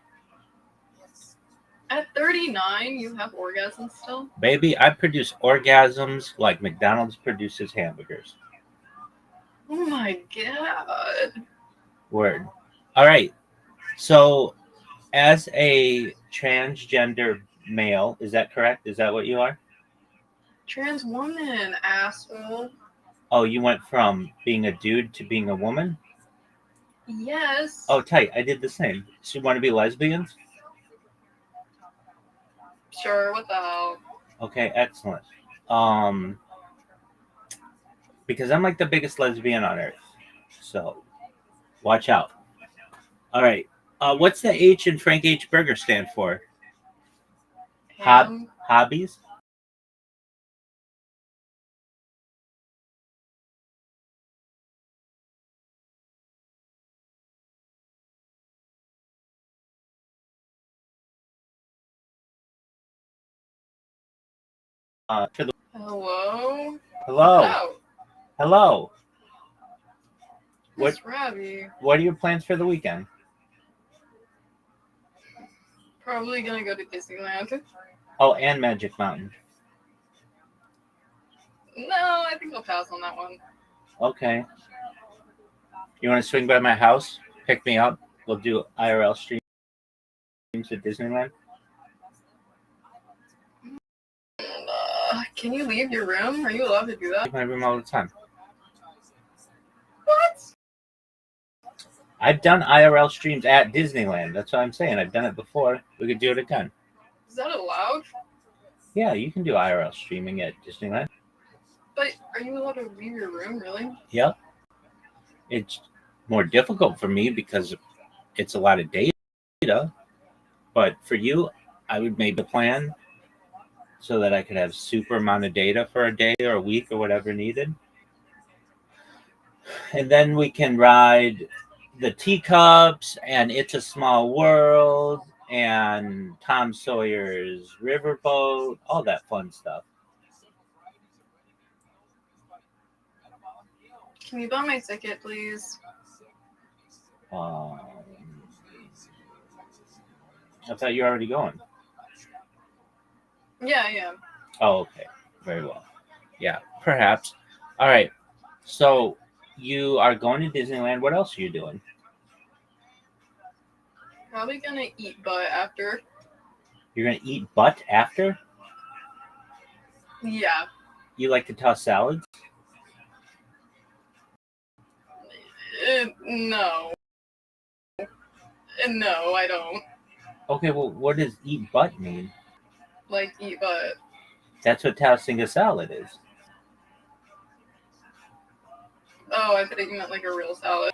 At 39, you have orgasms still? Baby, I produce orgasms like McDonald's produces hamburgers. Oh my god. Word. All right. So, as a transgender male, is that correct? Is that what you are? Trans woman, asshole. Oh, you went from being a dude to being a woman? Yes. Oh, tight. I did the same. So you want to be lesbians? Sure, what the hell? Okay, excellent. Because I'm like the biggest lesbian on earth. So, watch out. All right. What's the H in Frank H. Berger stand for? Hobbies? Hello? Hello. Hello. Miss Robbie. What are your plans for the weekend? Probably gonna go to Disneyland. Oh, and Magic Mountain. No, I think I'll pass on that one. Okay. You want to swing by my house? Pick me up. We'll do IRL streams at Disneyland. Can you leave your room? Are you allowed to do that? I leave my room all the time. What? I've done IRL streams at Disneyland. That's what I'm saying. I've done it before. We could do it again. Is that allowed? Yeah, you can do IRL streaming at Disneyland. But are you allowed to leave your room, really? Yep. It's more difficult for me because it's a lot of data. But for you, I would make a plan so that I could have super amount of data for a day or a week or whatever needed. And then we can ride the Teacups and It's a Small World and Tom Sawyer's Riverboat, all that fun stuff. Can you buy my ticket, please? I thought you were already going. Yeah, I am. Oh, okay. Very well. Yeah, perhaps. All right. So you are going to Disneyland. What else are you doing? Probably gonna eat butt after. You're going to eat butt after? Yeah. You like to toss salads? No. No, I don't. Okay, well, what does eat butt mean? Like, eat butt. That's what tossing a salad is. Oh, I thought you meant like a real salad.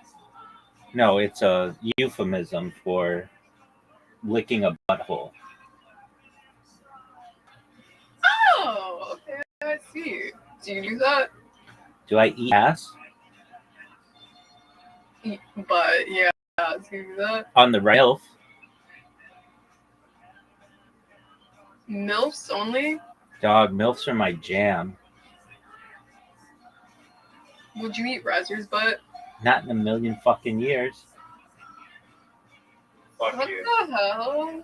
No, it's a euphemism for licking a butthole. Oh, okay, I see. Do you do that? Do I eat ass? Eat butt, yeah. Do you do that? On the rail. MILFs only? Dog, MILFs are my jam. Would you eat Razor's butt? Not in a million fucking years. Fuck What you. the hell?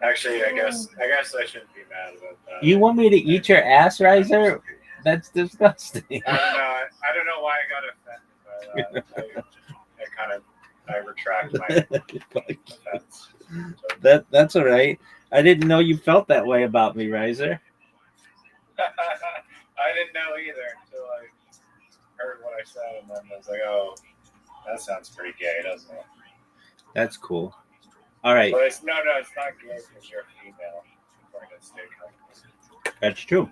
Actually, I guess I shouldn't be mad about that. You want me to eat your ass, Riser? That's disgusting. I don't know why I got offended by that. I retract my offense. That's all right. I didn't know you felt that way about me, Riser. I didn't know either until I heard what I said, and then I was like, "Oh, that sounds pretty gay, doesn't it?" That's cool. All right. But it's not gay because you're a female. According to state companies. That's true.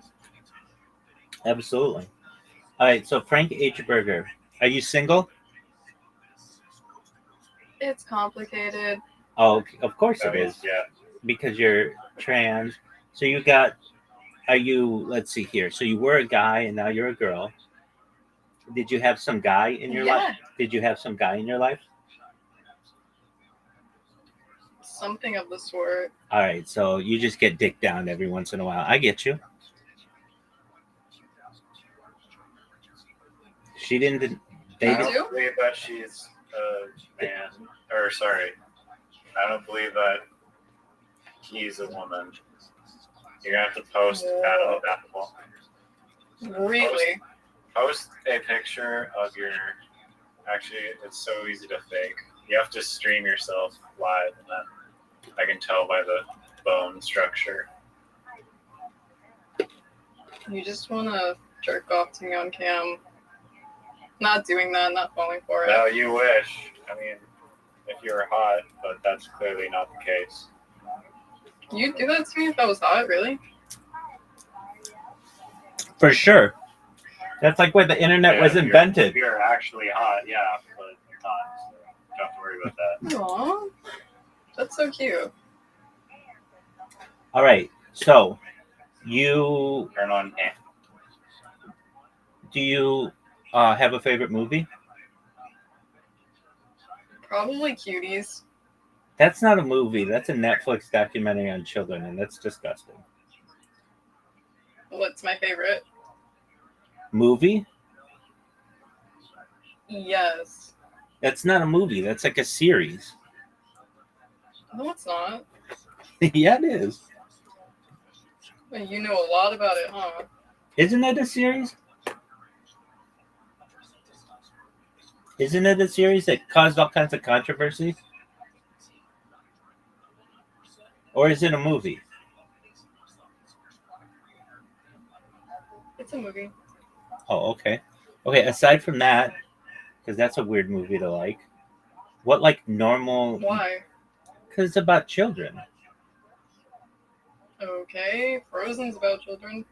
Absolutely. All right. So Frank H. Berger, are you single? It's complicated. Oh, of course it is. Yeah. Because you're trans. So let's see here. So you were a guy and now you're a girl. Did you have some guy in your life? Did you have some guy in your life? Something of the sort. All right. So you just get dick down every once in a while. I get you. She didn't. I don't believe that she's a man. Or sorry, I don't believe that he's a woman. You're gonna have to post that on that wall. Really? Post a picture of your. Actually, it's so easy to fake. You have to stream yourself live, and then I can tell by the bone structure. You just want to jerk off to me on cam. Not doing that, not falling for it. No, you wish. I mean, if you were hot, but that's clearly not the case. You'd do that to me if I was hot, really? For sure. That's like when the internet was invented. If you're actually hot, yeah, but you're not. So you don't have to worry about that. Aww. That's so cute. All right. So, you... Turn on... Do you have a favorite movie? Probably Cuties. That's not a movie. That's a Netflix documentary on children, and that's disgusting. What's my favorite? Movie? Yes. That's not a movie. That's like a series. No, it's not. Yeah, it is. Well, you know a lot about it, huh? Isn't it a series? Isn't it a series that caused all kinds of controversy? Or is it a movie? It's a movie. Oh, okay. Okay, aside from that, because that's a weird movie to like, what like normal... Why? Because it's about children. Okay, Frozen's about children.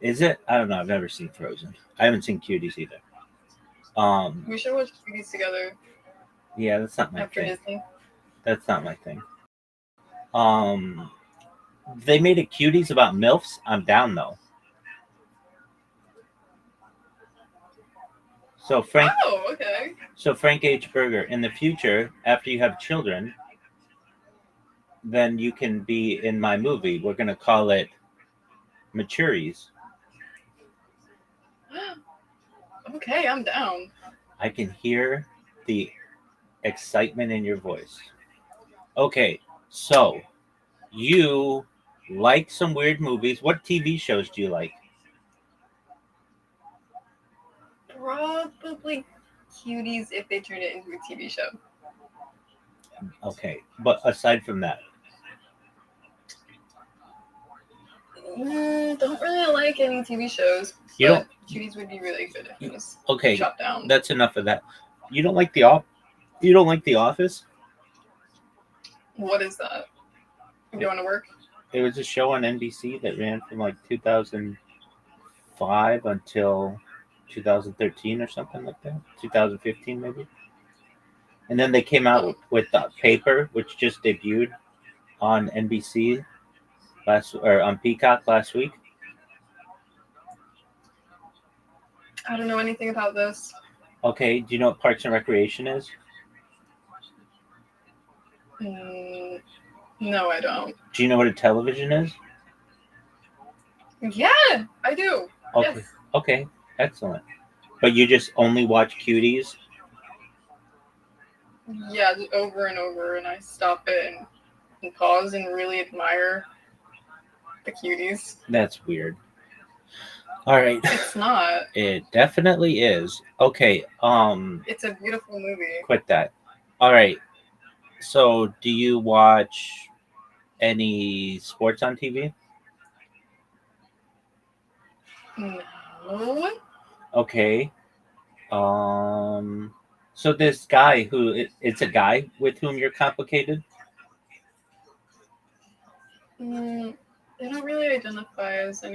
Is it? I don't know. I've never seen Frozen. I haven't seen Cuties either. We should watch Cuties together. Yeah, that's not my after thing. Disney. That's not my thing. They made a Cuties about MILFs. I'm down though. So Frank. Oh, okay. So Frank H. Berger, in the future, after you have children, then you can be in my movie. We're gonna call it Maturities. Okay, I'm down. I can hear the excitement in your voice. Okay, so you like some weird movies. What TV shows do you like? Probably Cuties if they turn it into a TV show. Okay, but aside from that, Don't really like any TV shows. you Cuties would be really good if it was Okay, shut down. that's enough of that. You don't like You don't like The Office? What is that? You going to work? It was a show on NBC that ran from like 2005 until 2013 or something like that. 2015 maybe. And then they came out with Paper, which just debuted on NBC on Peacock last week. I don't know anything about this. Okay, do you know what Parks and Recreation is? No, I don't. Do you know what a television is? Yeah, I do. Okay. Yes. Okay, excellent. But you just only watch Cuties? Yeah, just over and over, and I stop it and pause and really admire the Cuties. That's weird. All right. It's not. It definitely is. Okay, It's a beautiful movie. quit that. All right. So, do you watch any sports on TV? No. Okay. So this guy it's a guy with whom you're complicated? They don't really identify as any